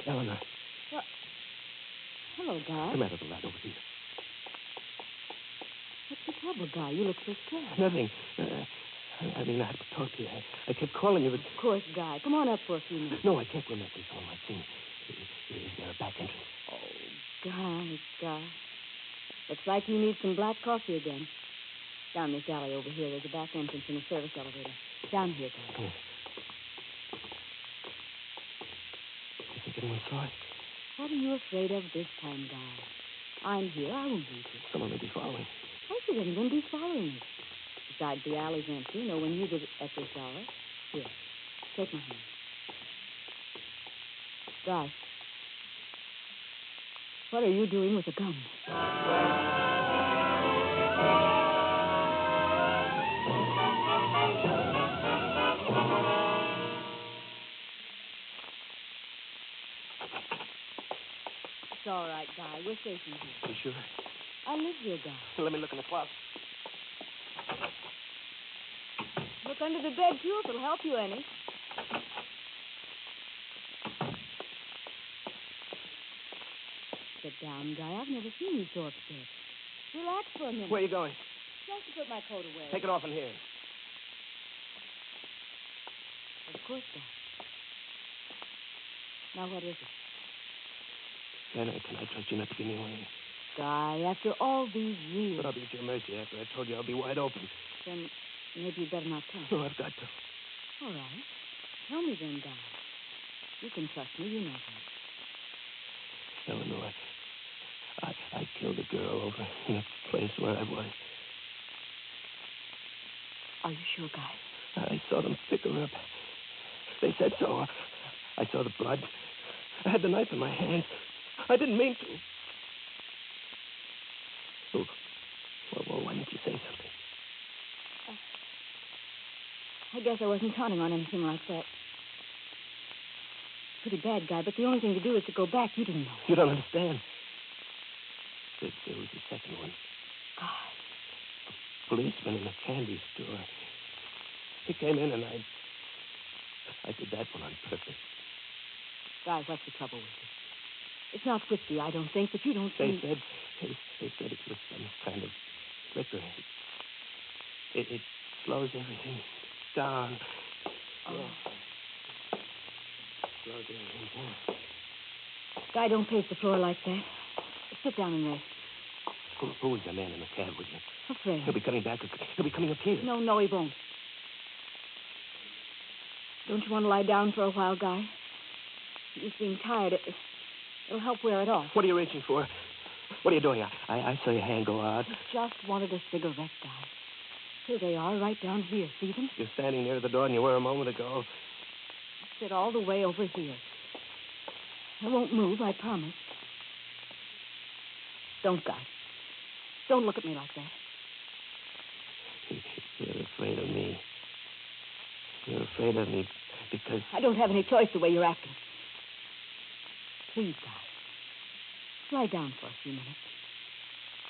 Eleanor.
Well, hello, Guy.
Come out of the light over here.
What's the trouble, Guy? You look so scared.
Nothing. I have to talk to you. I kept calling you, but...
Of course, Guy. Come on up for a few minutes.
No, I can't go next this home. I've seen. Is there a back entrance?
Guy. Looks like you need some black coffee again. Down this alley over here, there's a back entrance in the service elevator. Down here, Guy.
Yeah. You think anyone saw it?
What are you afraid of this time, Guy? I'm here. I won't hurt you.
Someone may be following.
Why should anyone be following us? Besides, the alley's empty. No one uses it at this hour. Here, take my hand. Guy, what are you doing with a gun? It's all right, Guy. We're safe in here.
You sure?
I live here, Guy.
Let me look in the closet.
Look under the bed, too, if it'll help you any. Sit down, Guy. I've never seen you so upset. Relax for a minute.
Where are you going?
Just to put my coat away.
Take it off in here.
Of course, Guy. Now, what is it?
Can I trust you not to give me away?
Guy, after all these years...
But I'll be at your mercy after I told you I'll be wide open.
Then maybe you'd better not tell.
No, I've got to.
All right. Tell me then, Guy. You can trust me. You know that.
Eleanor, I killed a girl over in the place where I was.
Are you sure, Guy?
I saw them pick her up. They said so. I saw the blood. I had the knife in my hand. I didn't mean to. Oh, well, why didn't you say something?
I guess I wasn't counting on anything like that. Pretty bad, Guy, but the only thing to do is to go back. You didn't know.
You don't understand. There was the second one. A policeman in a candy store. He came in and I did that one on purpose.
Guy, what's the trouble with you? It's not whiskey, I don't think, but you don't
They
think...
said it was some kind of liquor. It slows everything down.
Oh.
Yeah. Slows everything down.
Guy, don't pace the floor like that. Sit down and rest.
Who was the man in the cab with you?
A friend.
He'll be coming back. He'll be coming up here.
No, he won't. Don't you want to lie down for a while, Guy? You seem tired. It'll help wear it off.
What are you reaching for? What are you doing? I saw your hand go out.
I just wanted a cigarette, Guy. Here they are, right down here. See them?
You're standing near the door and you were a moment ago.
Sit all the way over here. I won't move, I promise. Don't, Guy. Don't look at me like that.
You're afraid of me. You're afraid of me because...
I don't have any choice the way you're acting. Please, Guy. Lie down for a few minutes.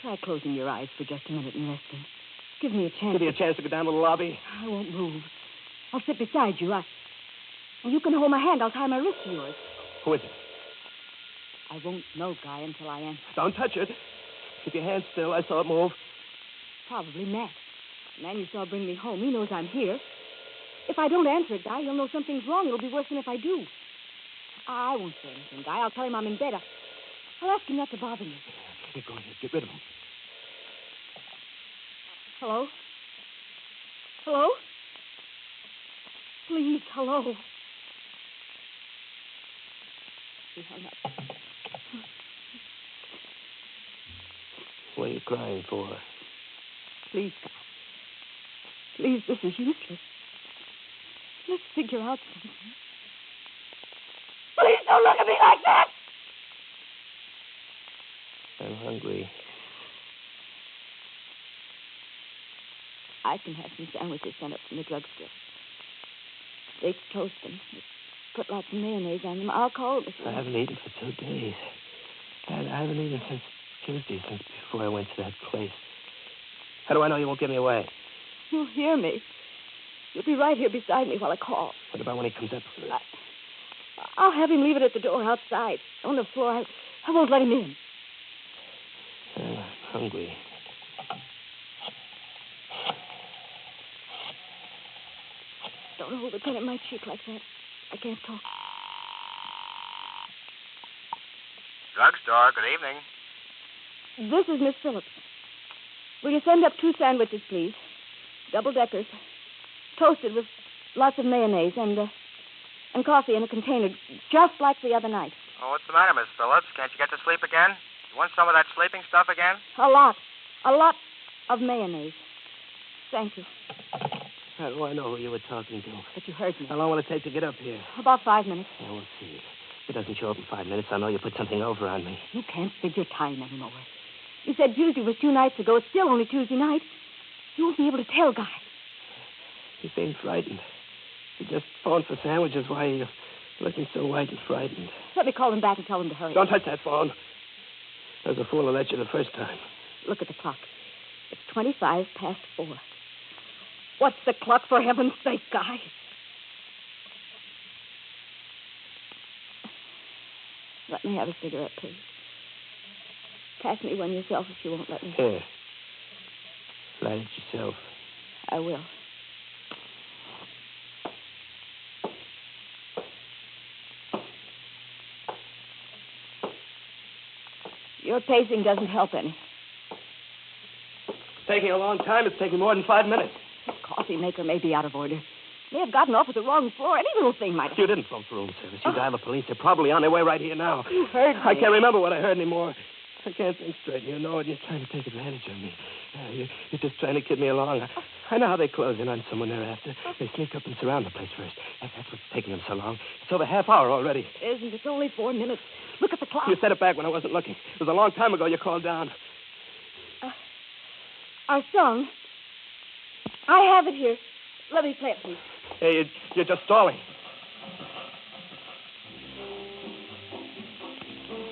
Try closing your eyes for just a minute and resting. Give me a chance.
Give me a chance to go down to the lobby.
I won't move. I'll sit beside you. You can hold my hand. I'll tie my wrist to yours.
Who is it?
I won't know, Guy, until I answer.
Don't touch it. Keep your hand still. I saw it move.
Probably Matt. The man you saw bring me home. He knows I'm here. If I don't answer it, Guy, he'll know something's wrong. It'll be worse than if I do. I won't say anything, Guy. I'll tell him I'm in bed. I'll ask him not to bother me.
Here, go ahead. Get rid of him.
Hello? Hello? Please, hello. He hung up.
What are you crying for?
Please, Guy. Please, this is useless. Let's figure out something. Please don't look at me like that!
I'm hungry.
I can have some sandwiches sent up from the drugstore. Steak, toast, and put lots of mayonnaise on them. I'll call them.
I haven't eaten for 2 days. I haven't eaten since Tuesday, since before I went to that place. How do I know you won't give me away?
You'll hear me. You'll be right here beside me while I call.
What about when he comes up?
I'll have him leave it at the door outside. On the floor. I won't let him in.
I'm hungry.
Don't hold the pen at my cheek like that. I can't talk.
Drugstore, good evening.
This is Miss Phillips. Will you send up 2 sandwiches, please? Double-deckers. Toasted with lots of mayonnaise and coffee in a container, just like the other night.
Oh, what's the matter, Miss Phillips? Can't you get to sleep again? You want some of that sleeping stuff again?
A lot of mayonnaise. Thank you.
How do I know who you were talking to?
But you heard me.
How long will it take to get up here?
About 5 minutes.
Yeah, we'll see. If it doesn't show up in 5 minutes, I'll know you put something over on me.
You can't figure time anymore. You said Tuesday was 2 nights ago. It's still only Tuesday night. You won't be able to tell, Guy.
You seem frightened. You just phoned for sandwiches. Why are you looking so white and frightened?
Let me call them back and tell them to hurry.
Don't touch that phone. I was a fool to let you the first time.
Look at the clock. It's 25 past 4. What's the clock, for heaven's sake, Guy? Let me have a cigarette, please. Pass me one yourself if you won't let me.
Here. Light it yourself.
I will. Your pacing doesn't help any.
It's taking a long time. It's taking more than 5 minutes.
The coffee maker may be out of order. May have gotten off at the wrong floor. Any little thing might have...
You didn't phone for room service. You dialed the police. They're probably on their way right here now.
You heard me.
I can't remember what I heard anymore. I can't think straight. You know it. You're trying to take advantage of me. You're just trying to kid me along. I know how they close in on someone they're after. They sneak up and surround the place first. That's what's taking them so long. It's over half hour already.
It isn't. It's only 4 minutes. Look at the clock.
You set it back when I wasn't looking. It was a long time ago you called down.
Our song. I have it here. Let me play it, please.
Hey, you're just stalling.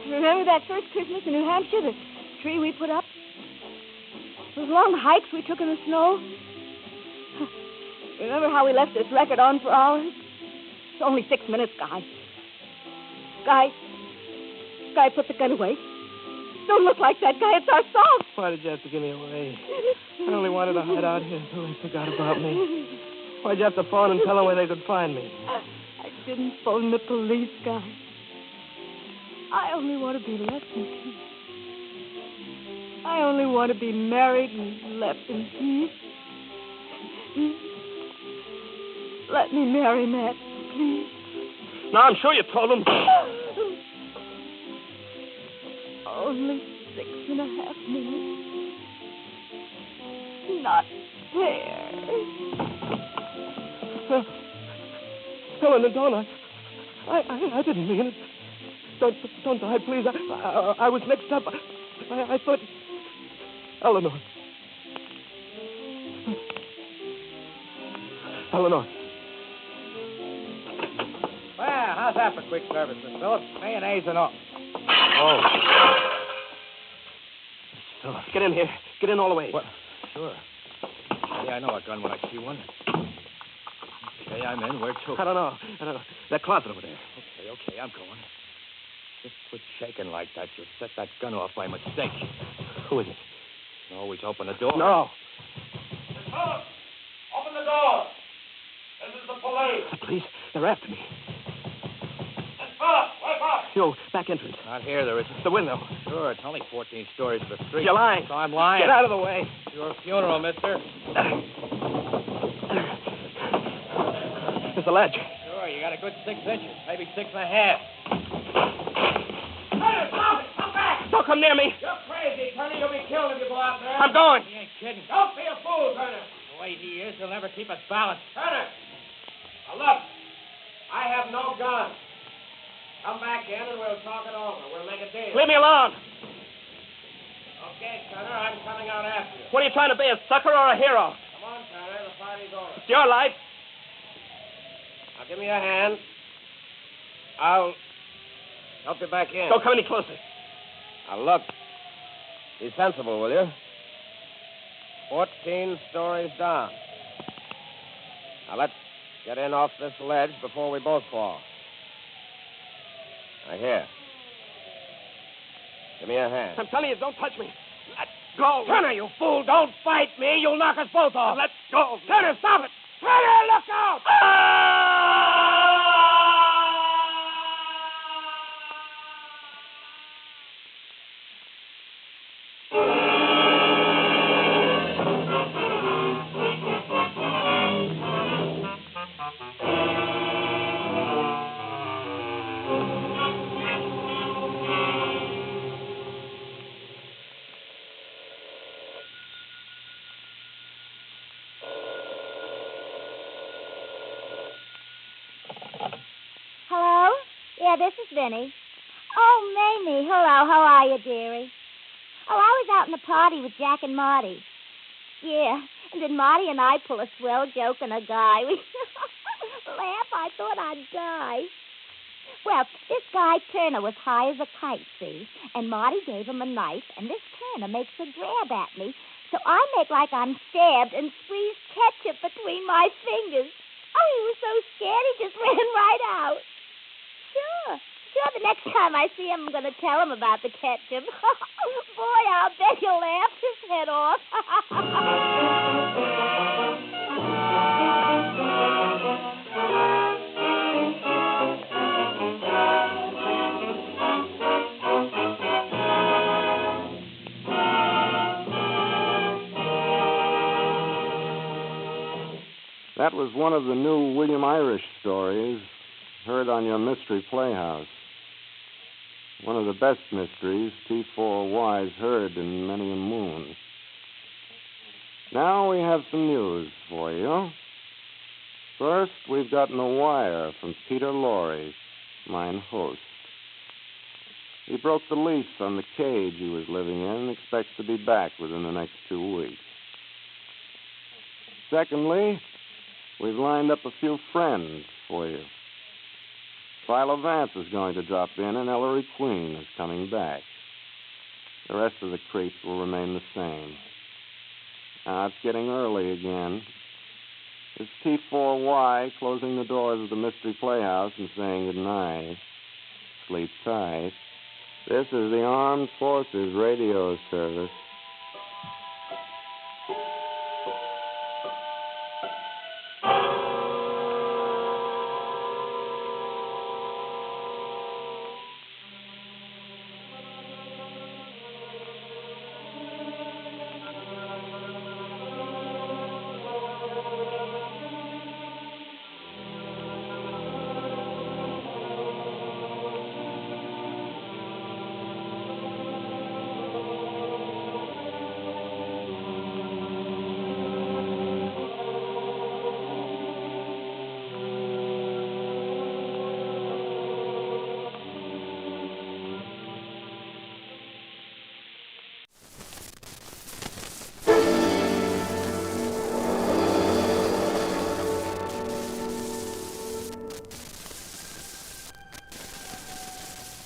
Remember that first Christmas in New Hampshire, the tree we put up? Those long hikes we took in the snow. Remember how we left this record on for hours? It's only 6 minutes, Guy. Guy, put the gun away. Don't look like that, Guy. It's our song.
Why did you have to give me away? I only wanted to hide out here until they forgot about me. Why'd you have to phone and tell them where they could find me?
I didn't phone the police, Guy. I only want to be left in peace. I only want to be married and left in peace. Let me marry Matt, please.
No, I'm sure you told them.
Only 6.5 minutes. Not fair.
Helena, don't I didn't mean it. Don't die, please. I was mixed up. I thought... Eleanor. Eleanor.
Well, how's that for quick service, Miss Phillips? Mayonnaise and all.
Oh. Phillips, get in here. Get in all the way.
What? Sure. Yeah, I know a gun when I see one. Okay, I'm in. Where to?
I don't know. That closet over there.
Okay, I'm going. Just quit shaking like that. You set that gun off by mistake.
Who is it?
Always open the door.
No.
Miss Phillips, open the door. This is the police.
The police? They're after me.
Miss Phillips, wake up.
Yo, back entrance.
Not here, there isn't.
The window.
Sure, it's only 14 stories to the street.
You're lying.
So I'm lying.
Get out of the way.
Your funeral, mister.
There's a ledge.
Sure, you got a good 6 inches, maybe 6.5.
Stop it! Come back!
Don't come near me.
You're crazy, Turner. You'll be killed if you go out there.
I'm going.
He ain't kidding.
Don't be a fool, Turner.
The way he is, he'll never keep us balanced.
Turner! Now, look. I have no gun. Come back in and we'll talk it over. We'll make a deal.
Leave me alone.
Okay, Turner, I'm coming out after you.
What are you trying to be, a sucker or a hero?
Come on, Turner. The party's over.
It's your life.
Now, give me your hand. I'll help you back in.
Don't come any closer.
Now, look. Be sensible, will you? 14 stories down. Now, let's get in off this ledge before we both fall. Now, here. Give me your hand.
I'm telling you, don't touch me. Let go.
Turner, you fool! Don't fight me! You'll knock us both off.
Let go.
Turner, stop it! Turner, look out!
Hello? Yeah, this is Vinny. Oh, Mamie. Hello. How are you, dearie? Oh, I was out in the party with Jack and Marty. Yeah, and then Marty and I pull a swell joke on a guy. We laugh. I thought I'd die. Well, this guy, Turner, was high as a kite, see? And Marty gave him a knife, and this Turner makes a grab at me. So I make like I'm stabbed and squeeze ketchup between my fingers. Oh, he was so scared he just ran right out. Sure, the next time I see him, I'm going to tell him about the ketchup. Boy, I'll bet he'll laugh his head off.
That was one of the new William Irish stories heard on your Mystery Playhouse. One of the best mysteries T4Y's heard in many a moon. Now we have some news for you. First, we've gotten a wire from Peter Lorre, mine host. He broke the lease on the cage he was living in and expects to be back within the next 2 weeks. Secondly, we've lined up a few friends for you. Philo Vance is going to drop in, and Ellery Queen is coming back. The rest of the creeps will remain the same. It's getting early again. It's T4Y closing the doors of the Mystery Playhouse and saying goodnight. Sleep tight. This is the Armed Forces Radio Service.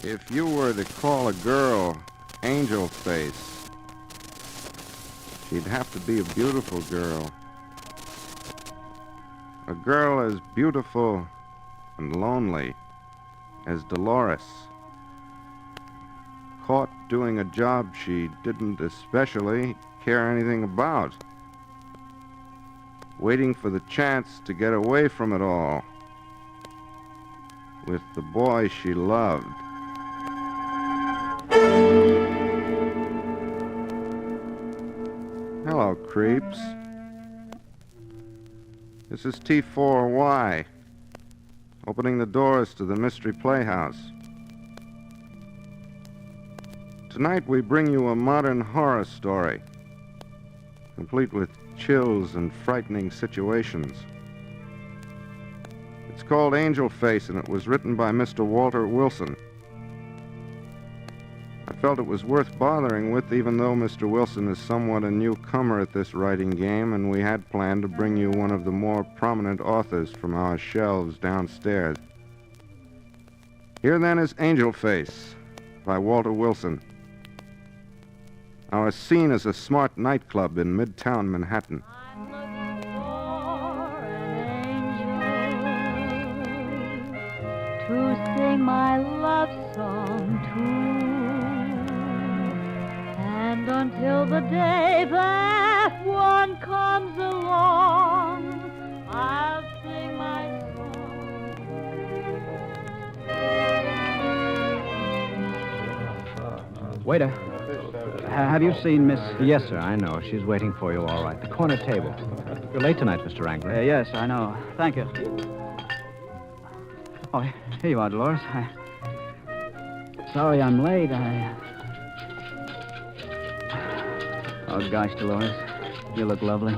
If you were to call a girl Angel Face, she'd have to be a beautiful girl. A girl as beautiful and lonely as Dolores. Caught doing a job she didn't especially care anything about. Waiting for the chance to get away from it all. With the boy she loved. Hello, creeps. This is T4Y, opening the doors to the Mystery Playhouse. Tonight we bring you a modern horror story, complete with chills and frightening situations. It's called Angel Face, and it was written by Mr. Walter Wilson. I felt it was worth bothering with, even though Mr. Wilson is somewhat a newcomer at this writing game, and we had planned to bring you one of the more prominent authors from our shelves downstairs. Here then is Angel Face by Walter Wilson. Our scene is a smart nightclub in Midtown Manhattan.
To sing my love song to. And until the day that one comes along, I'll sing my song.
Waiter, have you seen Miss...
Yes, sir, I know. She's waiting for you all right. The corner table. You're late tonight, Mr. Wrangler.
Yes, I know. Thank you. Oh, here you are, Dolores. Sorry I'm late. Oh, gosh, Dolores. You look lovely.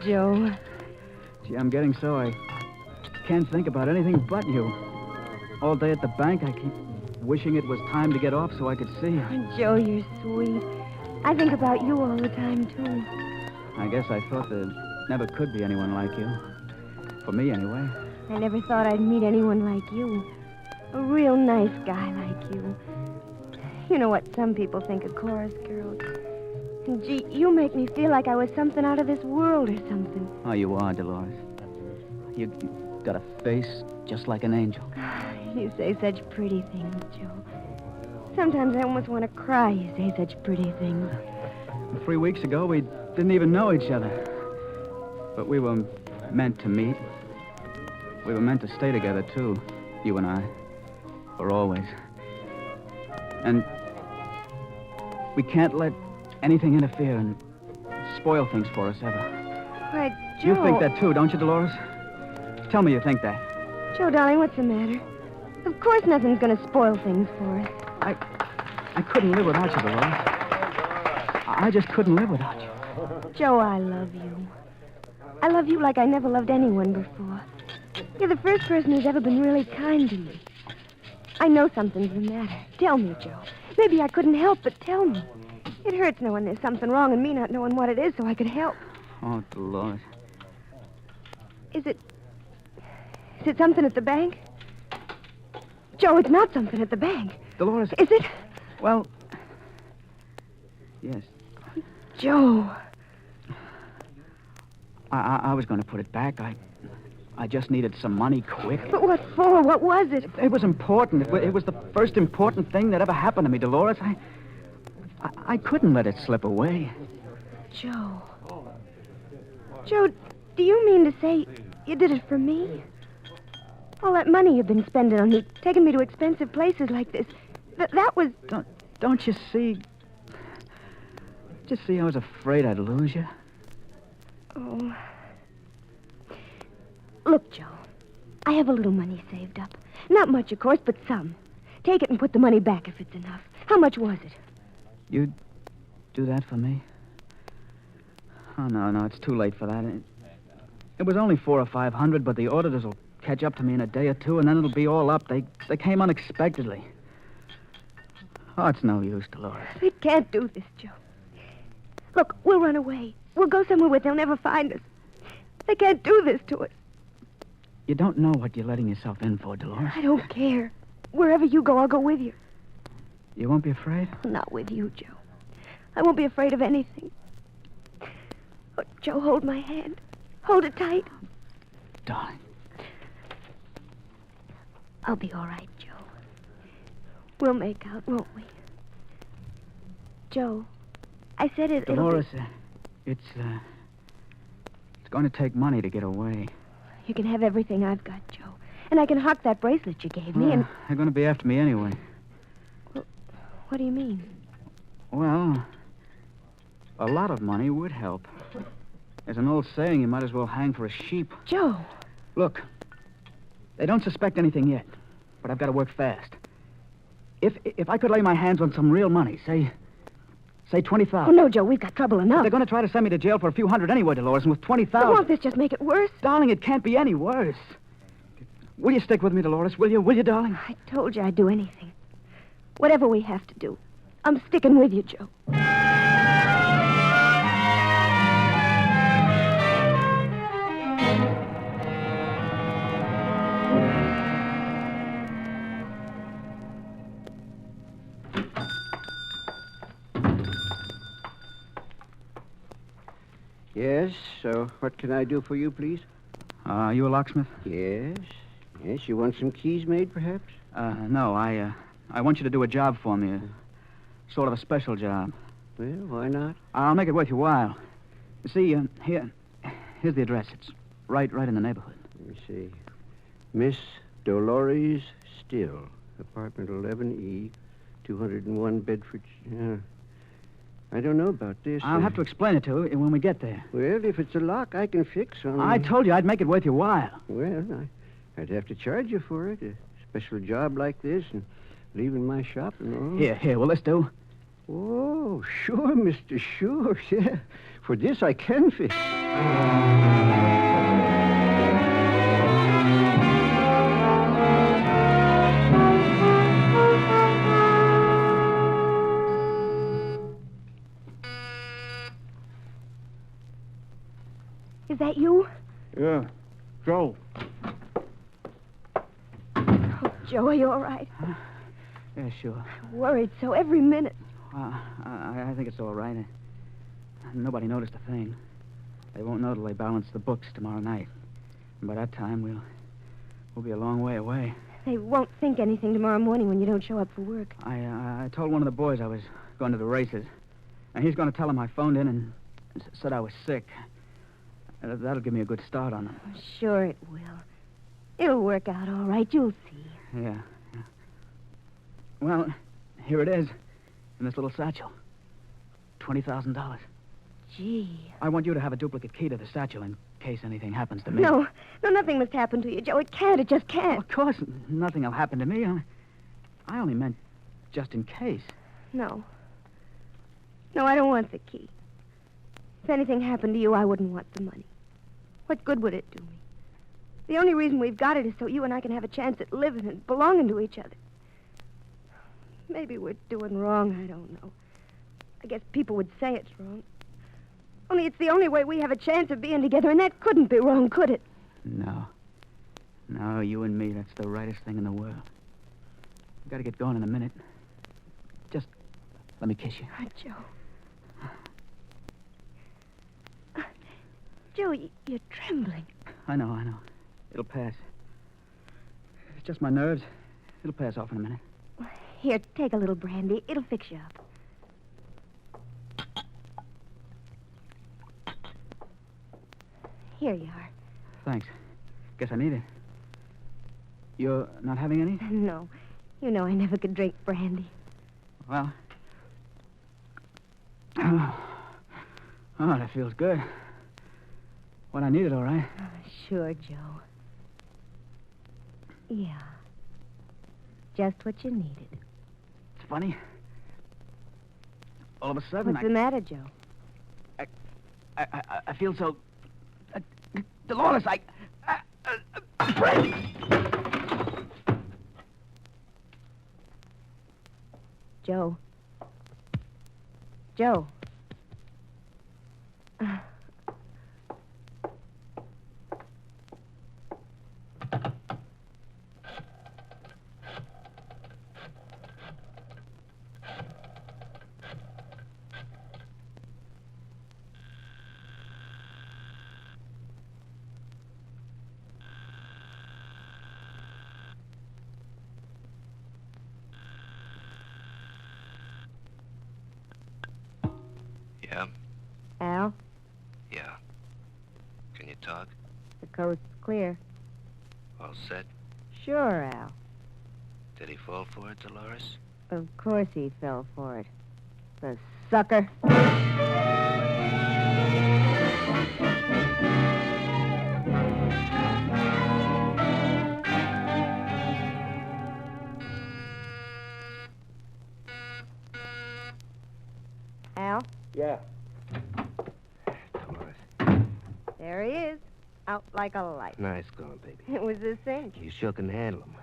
Joe.
Gee, I'm getting so I can't think about anything but you. All day at the bank, I keep wishing it was time to get off so I could see you.
Oh, Joe, you're sweet. I think about you all the time, too.
I guess I thought there never could be anyone like you. For me, anyway.
I never thought I'd meet anyone like you. A real nice guy like you. You know what some people think of chorus girls. And gee, you make me feel like I was something out of this world or something.
Oh, you are, Dolores. You got a face just like an angel.
You say such pretty things, Joe. Sometimes I almost want to cry. You say such pretty things.
3 weeks ago, we didn't even know each other. But we were meant to meet. We were meant to stay together, too. You and I. For always. And we can't let anything interfere and spoil things for us, ever.
Why, Joe...
You think that, too, don't you, Dolores? Tell me you think that.
Joe, darling, what's the matter? Of course nothing's going to spoil things for us.
I couldn't live without you, Dolores. I just couldn't live without you.
Joe, I love you. I love you like I never loved anyone before. You're the first person who's ever been really kind to me. I know something's the matter. Tell me, Joe. Maybe I couldn't help, but tell me. It hurts knowing there's something wrong and me not knowing what it is so I could help.
Oh, Dolores.
Is it something at the bank? Joe, it's not something at the bank.
Dolores.
Is it?
Well, yes.
Joe.
I was going to put it back. I just needed some money quick.
But what for? What was it?
It was important. It was the first important thing that ever happened to me, Dolores. I couldn't let it slip away.
Joe. Joe, do you mean to say you did it for me? All that money you've been spending on me, taking me to expensive places like this, that was...
Don't you see? Just see, I was afraid I'd lose you.
Oh. Look, Joe, I have a little money saved up. Not much, of course, but some. Take it and put the money back if it's enough. How much was it?
You'd do that for me? Oh, no, it's too late for that. It was only $400 or $500, but the auditors will catch up to me in a day or two, and then it'll be all up. They came unexpectedly. Oh, it's no use, Dolores.
We can't do this, Joe. Look, we'll run away. We'll go somewhere where they'll never find us. They can't do this to us.
You don't know what you're letting yourself in for, Dolores.
I don't care. Wherever you go, I'll go with you.
You won't be afraid?
Not with you, Joe. I won't be afraid of anything. Oh, Joe, hold my hand. Hold it tight.
Darling.
I'll be all right, Joe. We'll make out, won't we? Joe, I said it.
Dolores, it's going to take money to get away.
You can have everything I've got, Joe. And I can hock that bracelet you gave me, and...
They're going to be after me anyway.
Well, what do you mean?
Well, a lot of money would help. There's an old saying, you might as well hang for a sheep.
Joe.
Look, they don't suspect anything yet, but I've got to work fast. If I could lay my hands on some real money, say $20,000.
Oh, no, Joe, we've got trouble enough.
They're going to try to send me to jail for a few hundred anyway, Dolores, and with $20,000...
But won't this just make it worse?
Darling, it can't be any worse. Will you stick with me, Dolores? Will you, darling?
I told you I'd do anything. Whatever we have to do. I'm sticking with you, Joe.
Yes, so what can I do for you, please?
You a locksmith?
Yes. Yes, you want some keys made, perhaps?
No, I want you to do a job for me. Sort of a special job.
Well, why not?
I'll make it worth your while. You see, here's the address. It's right in the neighborhood.
Let me see. Miss Dolores Still, apartment 11E, 201 Bedford... I don't know about this.
I'll have to explain it to you when we get there.
Well, if it's a lock, I can fix on
I told you I'd make it worth your while.
Well, I'd have to charge you for it. A special job like this and leaving my shop and all.
Here, will this do?
Oh, sure, mister, sure. Yeah. For this, I can fix.
Is that you?
Yeah. Joe.
Oh, Joe, are you all right?
Yeah, sure.
I'm worried so every minute.
I think it's all right. Nobody noticed a thing. They won't know till they balance the books tomorrow night. And by that time, we'll be a long way away.
They won't think anything tomorrow morning when you don't show up for work.
I told one of the boys I was going to the races. And he's going to tell him I phoned in and said I was sick. That'll give me a good start on them.
Oh, sure it will. It'll work out all right. You'll see.
Yeah. Well, here it is. In this little satchel. $20,000.
Gee.
I want you to have a duplicate key to the satchel in case anything happens to me.
No, nothing must happen to you, Joe. It can't. It just can't.
Oh, of course, nothing will happen to me. I only meant just in case.
No, I don't want the key. If anything happened to you, I wouldn't want the money. What good would it do me? The only reason we've got it is so you and I can have a chance at living and belonging to each other. Maybe we're doing wrong, I don't know. I guess people would say it's wrong. Only it's the only way we have a chance of being together, and that couldn't be wrong, could it?
No. No, you and me, that's the rightest thing in the world. I've got to get going in a minute. Just let me kiss you.
Oh, Joe. Joe, you're trembling.
I know. It'll pass. It's just my nerves. It'll pass off in a minute.
Here, take a little brandy. It'll fix you up. Here you are.
Thanks. Guess I need it. You're not having any?
No. You know I never could drink brandy.
Well. Oh, that feels good. What I needed, all right.
Oh, sure, Joe. Yeah. Just what you needed.
It's funny. All of a sudden,
What's the matter, Joe?
I feel so... Dolores,
Joe. Joe.
Yeah?
Al,
Yeah. Can you talk?
the coast's clear.
All set?
Sure, Al.
Did he fall for it, Dolores?
Of course he fell for it. The sucker. Al?
Yeah.
There he is. Out like a light.
Nice going, baby.
It was a cinch.
You sure can handle him.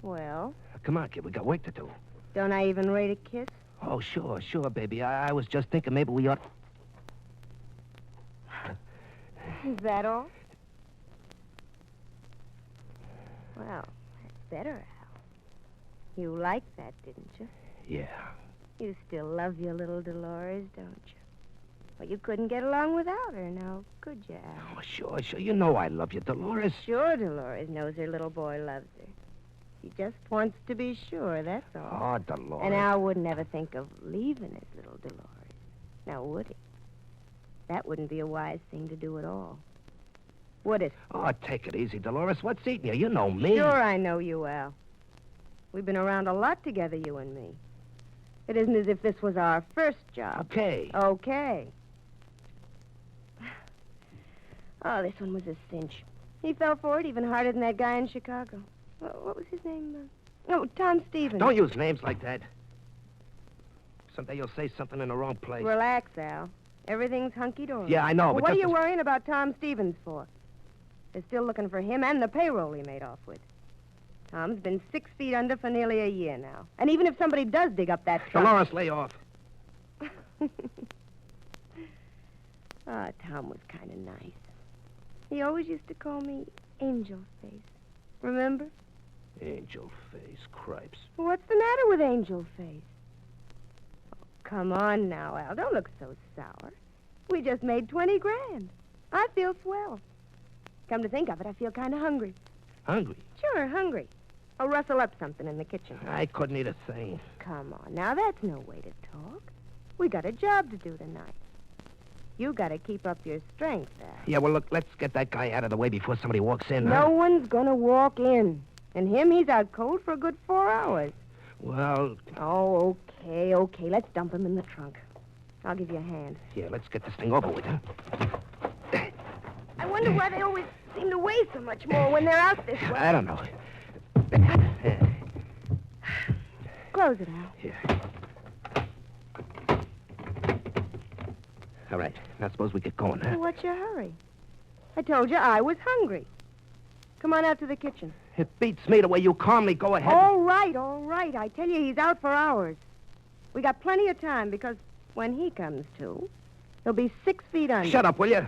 Well,
Come on, kid. We got work to do.
don't I even rate a kiss?
Oh, sure, baby. I was just thinking maybe we ought...
Is that all? Well, that's better, Al. You liked that, didn't you?
Yeah.
You still love your little Dolores, don't you? Well, you couldn't get along without her, now, could you, Al?
Oh, sure. You know I love you, Dolores.
Sure, Dolores knows her little boy loves her. She just wants to be sure, that's all.
Oh, Dolores.
And Al wouldn't ever think of leaving his little Dolores. Now, would he? That wouldn't be a wise thing to do at all. Would it?
Oh, take it easy, Dolores. What's eating you? You know me.
Sure, I know you, Al. We've been around a lot together, you and me. It isn't as if this was our first job.
Okay.
Okay. Oh, this one was a cinch. He fell for it even harder than that guy in Chicago. What was his name? Oh, Tom Stevens.
Don't use names like that. Someday you'll say something in the wrong place.
Relax, Al. Everything's hunky-dory.
Yeah, I know,
Well,
but
what are
just
you
as-
worrying about Tom Stevens for? They're still looking for him and the payroll he made off with. Tom's been 6 feet under for nearly a year now. And even if somebody does dig up that trunk...
Dolores, lay off.
Oh, Tom was kind of nice. He always used to call me Angel Face. Remember?
Angel face, cripes.
What's the matter with Angel Face? Oh, come on now, Al. Don't look so sour. We just made 20 grand. I feel swell. Come to think of it, I feel kind of hungry.
Hungry?
Sure, hungry. I'll rustle up something in the kitchen.
I couldn't eat a thing.
Come on, now that's no way to talk. We got a job to do tonight. You got to keep up your strength, Al.
Yeah, well, look, let's get that guy out of the way before somebody walks in.
No one's gonna walk in. And him, he's out cold for a good 4 hours.
Well,
Oh, okay. Let's dump him in the trunk. I'll give you a hand.
yeah, let's get this thing over with, huh?
I wonder why they always seem to weigh so much more when they're out this way.
I don't know.
Close it, Al.
Here. All right, now suppose we get going, huh?
Well, what's your hurry? I told you I was hungry. Come on out to the kitchen.
It beats me the way you calmly go ahead.
All right. I tell you, he's out for hours. We got plenty of time because when he comes to, he'll be 6 feet under.
Shut up, will you?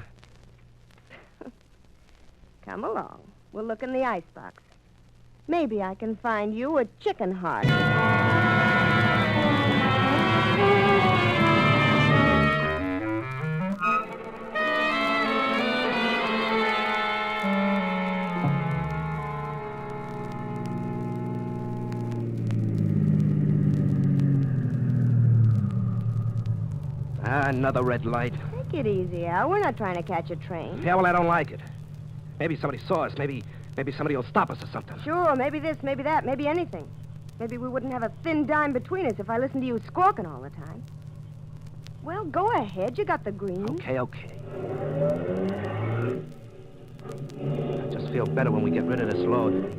Come along. We'll look in the icebox. Maybe I can find you a chicken heart.
Another red light.
Take it easy, Al. We're not trying to catch a train.
Yeah, well, I don't like it. Maybe somebody saw us. Maybe somebody will stop us or something.
Sure, maybe this, maybe that, maybe anything. Maybe we wouldn't have a thin dime between us if I listened to you squawking all the time. Well, go ahead. You got the green.
Okay. I just feel better when we get rid of this load.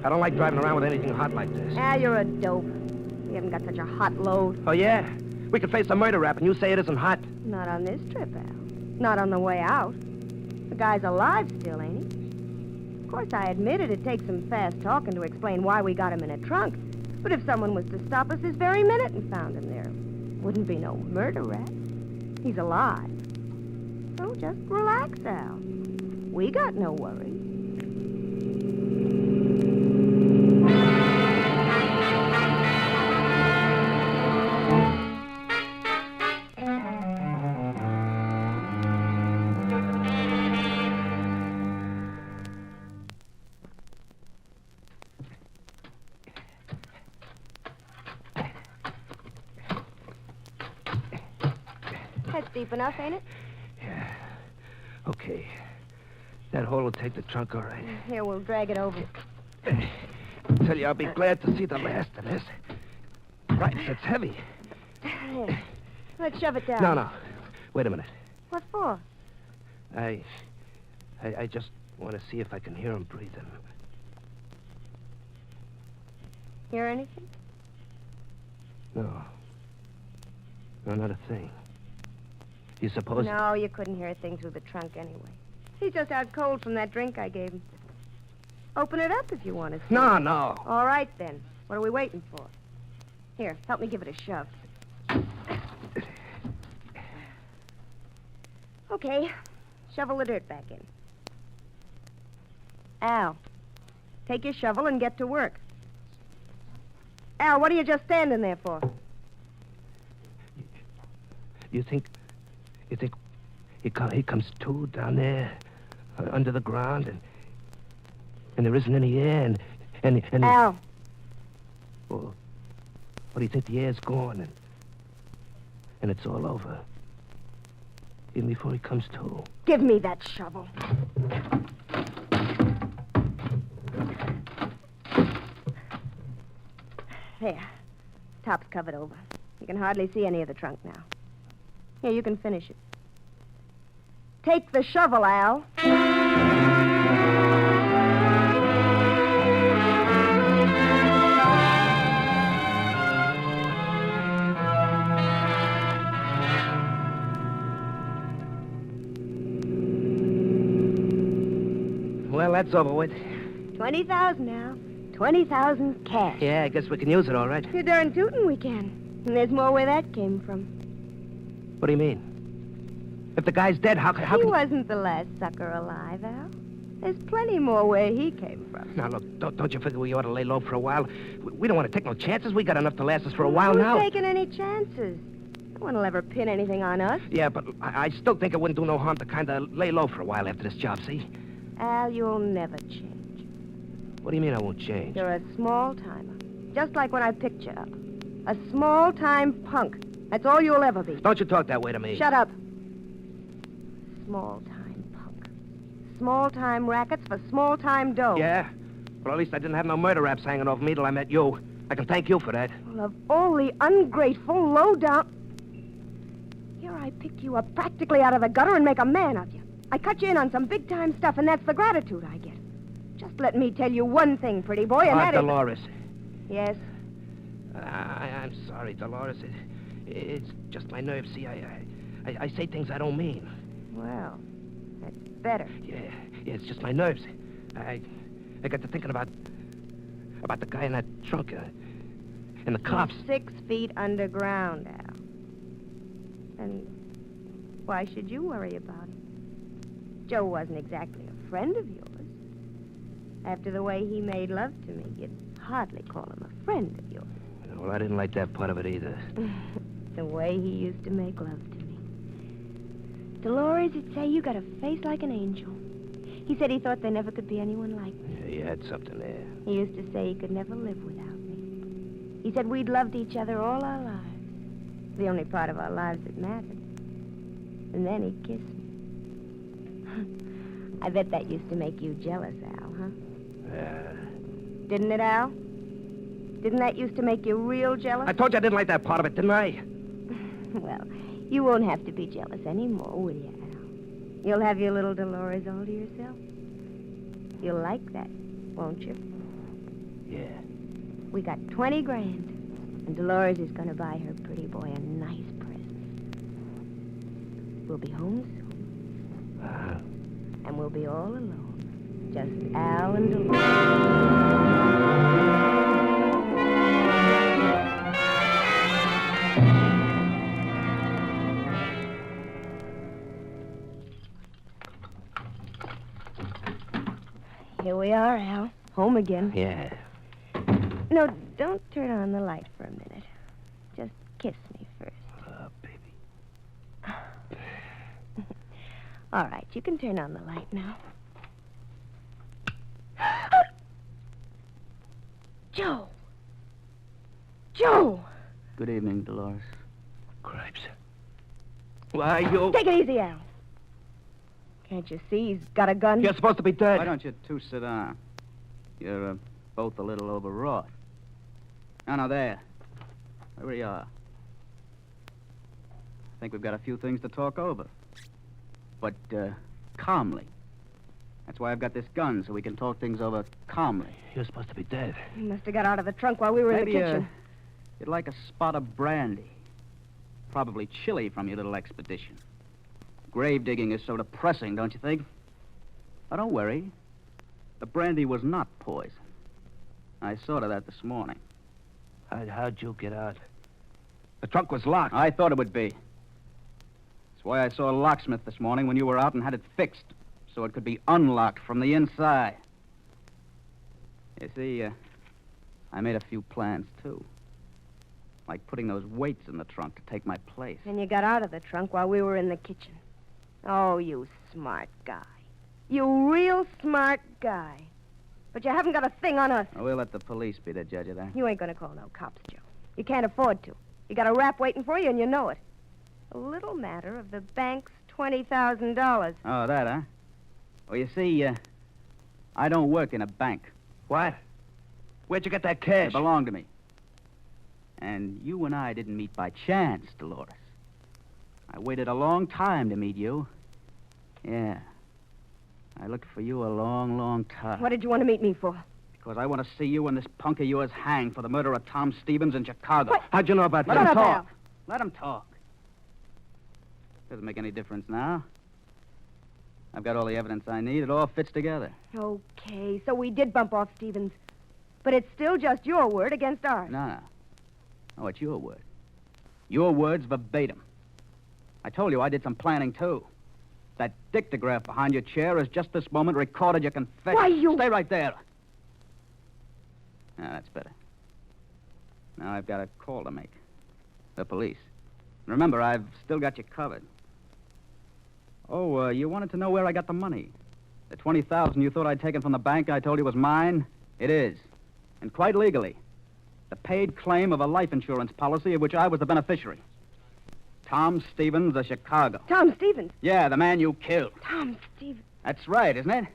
I don't like driving around with anything hot like this.
Al, you're a dope. We haven't got such a hot load.
Oh, yeah? We could face a murder rap, and you say it isn't hot?
Not on this trip, Al. Not on the way out. The guy's alive still, ain't he? Of course, I admit it takes some fast talking to explain why we got him in a trunk. But if someone was to stop us this very minute and found him there, wouldn't be no murder rap. He's alive. So just relax, Al. We got no worries. That's deep enough, ain't it?
Yeah. Okay. That hole will take the trunk all right.
Here, we'll drag it over.
I tell you, I'll be glad to see the last of this. Right, it's heavy.
Here. Let's shove it down.
No. Wait a minute.
What for?
I just want to see if I can hear him breathing.
Hear anything?
No, not a thing. You suppose...
No, you couldn't hear a thing through the trunk anyway. He's just out cold from that drink I gave him. Open it up if you want to see.
No.
All right, then. What are we waiting for? Here, help me give it a shove. Okay. Shovel the dirt back in. Al, take your shovel and get to work. Al, what are you just standing there for?
You think he comes to down there under the ground and there isn't any air and
Al.
Well, what do you think? The air's gone and it's all over even before he comes to?
Give me that shovel. There. Top's covered over. You can hardly see any of the trunk now. Here, you can finish it. Take the shovel, Al.
Well, that's over with.
20,000 now. 20,000 cash.
Yeah, I guess we can use it, all right.
You're darn tootin' we can. And there's more where that came from.
What do you mean? If the guy's dead, how
He
can...
wasn't the last sucker alive, Al. There's plenty more where he came from.
Now, look, don't you figure we ought to lay low for a while? We don't want to take no chances. We got enough to last us for a while now.
Who's taking any chances? No one will ever pin anything on us.
Yeah, but I still think it wouldn't do no harm to kind of lay low for a while after this job, see?
Al, you'll never change.
What do you mean I won't change?
You're a small-timer. Just like when I picked you up. A small-time punk. That's all you'll ever be.
Don't you talk that way to me.
Shut up. Small-time punk. Small-time rackets for small-time dough.
Yeah? Well, at least I didn't have no murder raps hanging over me till I met you. I can thank you for that.
Well, of all the ungrateful, low-down... Here I pick you up practically out of the gutter and make a man of you. I cut you in on some big-time stuff, and that's the gratitude I get. Just let me tell you one thing, pretty boy, and that
Dolores.
Yes?
I'm sorry, Dolores. It's just my nerves. See, I say things I don't mean.
Well, that's better.
Yeah, it's just my nerves. I got to thinking about the guy in that trunk and the cops.
He's 6 feet underground, Al. And why should you worry about him? Joe wasn't exactly a friend of yours. After the way he made love to me, you'd hardly call him a friend of yours.
Well, I didn't like that part of it either.
The way he used to make love to me. Dolores would say you got a face like an angel. He said he thought there never could be anyone like me.
Yeah, you had something there.
He used to say he could never live without me. He said we'd loved each other all our lives. The only part of our lives that mattered. And then he kissed me. I bet that used to make you jealous, Al, huh? Didn't it, Al? Didn't that used to make you real jealous?
I told you I didn't like that part of it, didn't I?
Well, you won't have to be jealous anymore, will you, Al? You'll have your little Dolores all to yourself. You'll like that, won't you?
Yeah.
We got 20 grand, and Dolores is going to buy her pretty boy a nice present. We'll be home soon. And we'll be all alone. Just Al and Dolores. Here we are, Al. Home again.
Yeah.
No, don't turn on the light for a minute. Just kiss me first.
Oh, baby.
All right, you can turn on the light now. Joe! Joe!
Good evening, Dolores.
Cripes. Why, you...
Take it easy, Al. Can't you see he's got a gun?
You're supposed to be dead.
Why don't you two sit down? You're both a little overwrought. No, there. There we are. I think we've got a few things to talk over. But, calmly. That's why I've got this gun, so we can talk things over calmly.
You're supposed to be dead.
He must have got out of the trunk while we were
Maybe,
in the kitchen.
You'd like a spot of brandy. Probably chilly from your little expedition. Grave digging is so depressing, don't you think? Oh, don't worry. The brandy was not poison. I saw to that this morning.
How'd you get out? The trunk was locked.
I thought it would be. That's why I saw a locksmith this morning when you were out and had it fixed, so it could be unlocked from the inside. You see, I made a few plans, too. Like putting those weights in the trunk to take my place.
And you got out of the trunk while we were in the kitchen. Oh, you smart guy. You real smart guy. But you haven't got a thing on us.
Well, we'll let the police be the judge of that.
You ain't gonna call no cops, Joe. You can't afford to. You got a rap waiting for you, and you know it. A little matter of the bank's $20,000.
Oh, that, huh? Well, you see, I don't work in a bank.
What? Where'd you get that cash?
It belonged to me. And you and I didn't meet by chance, Dolores. I waited a long time to meet you. Yeah. I looked for you a long, long time.
What did you want to meet me for?
Because I want to see you and this punk of yours hanged for the murder of Tom Stevens in Chicago.
What?
How'd you know about that?
Let him talk. Let him talk. Doesn't make any difference now. I've got all the evidence I need. It all fits together.
Okay, so we did bump off Stevens. But it's still just your word against ours.
No. Oh, it's your word. Your words verbatim. I told you I did some planning, too. That dictograph behind your chair has just this moment recorded your confession.
Why, you...
Stay right there. Now, that's better. Now I've got a call to make. The police. Remember, I've still got you covered. Oh, you wanted to know where I got the money. The $20,000 you thought I'd taken from the bank I told you was mine? It is. And quite legally. The paid claim of a life insurance policy of which I was the beneficiary. Tom Stevens of Chicago.
Tom Stevens?
Yeah, the man you killed.
Tom Stevens.
That's right, isn't it?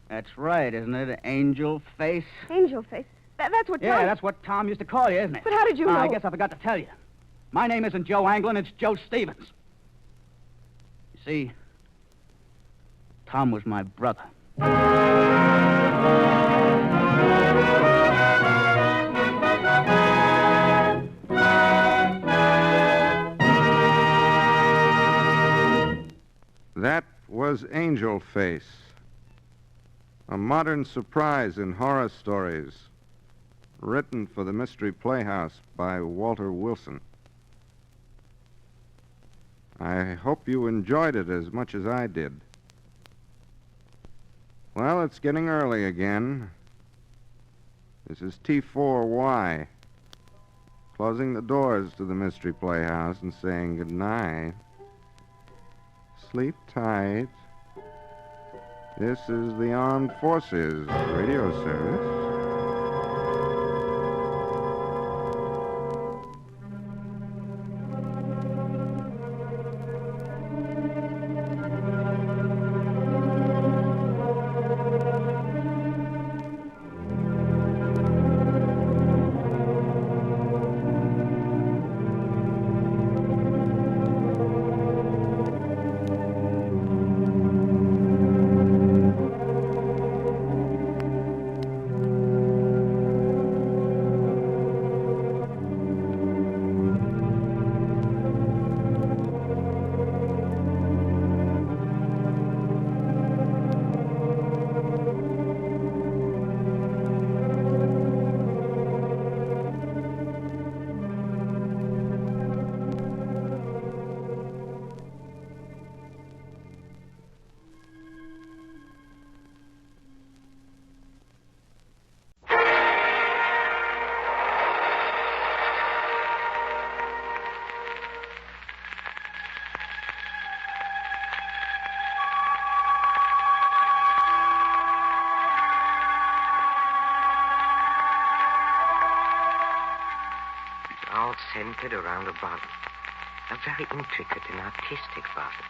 That's right, isn't it, Angel Face?
Angel Face? That's what Tom...
Yeah, that's what Tom used to call you, isn't it?
But how did you know?
I guess I forgot to tell you. My name isn't Joe Anglin, it's Joe Stevens. You see, Tom was my brother.
That was Angel Face, a modern surprise in horror stories, written for the Mystery Playhouse by Walter Wilson. I hope you enjoyed it as much as I did. Well, it's getting early again. This is T4Y, closing the doors to the Mystery Playhouse and saying good night. Sleep tight. This is the Armed Forces Radio Service.
centered around a bottle. A very intricate and artistic bottle.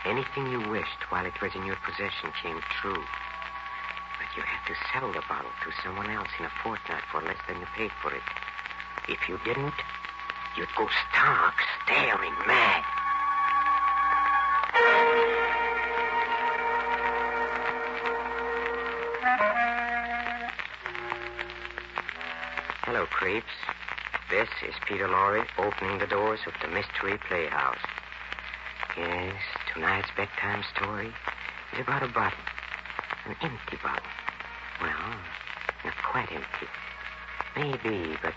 Anything you wished while it was in your possession came true. But you had to sell the bottle to someone else in a fortnight for less than you paid for it. If you didn't, you'd go stark, staring mad. Hello, creeps. This is Peter Lorre opening the doors of the Mystery Playhouse. Yes, tonight's bedtime story is about a bottle. An empty bottle. Well, not quite empty. Maybe, but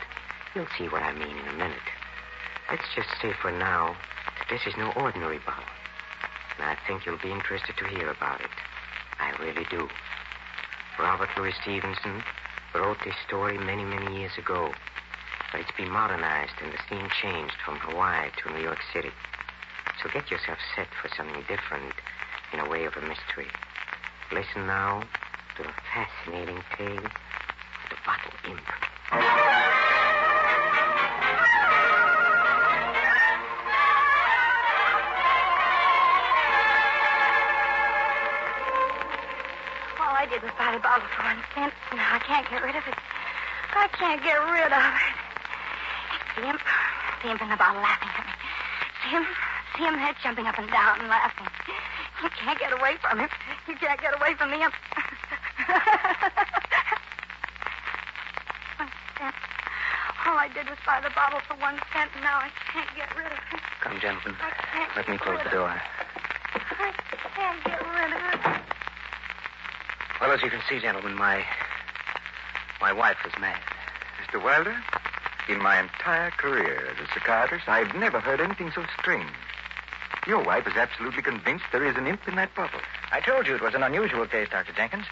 you'll see what I mean in a minute. Let's just say for now that this is no ordinary bottle. And I think you'll be interested to hear about it. I really do. Robert Louis Stevenson wrote this story many, many years ago. But it's been modernized and the scene changed from Hawaii to New York City. So get yourself set for something different in a way of a mystery. Listen now to the fascinating tale of the Bottle Imp.
All I did was buy the bottle for 1 cent. Now I can't get rid of it. I can't get rid of it. It's the imp. The imp in the bottle laughing at me. See him there jumping up and down and laughing. You can't get away from him. You can't get away from the imp. 1 cent. All I did was buy the bottle for 1 cent, and now I can't get rid of it.
Come, gentlemen.
I can't
Let me
get
close
rid
the
of
door.
it. I can't get rid of it.
Well, as you can see, gentlemen, my wife is mad.
Mr. Wilder, in my entire career as a psychiatrist, I've never heard anything so strange. Your wife is absolutely convinced there is an imp in that bottle.
I told you it was an unusual case, Dr. Jenkins.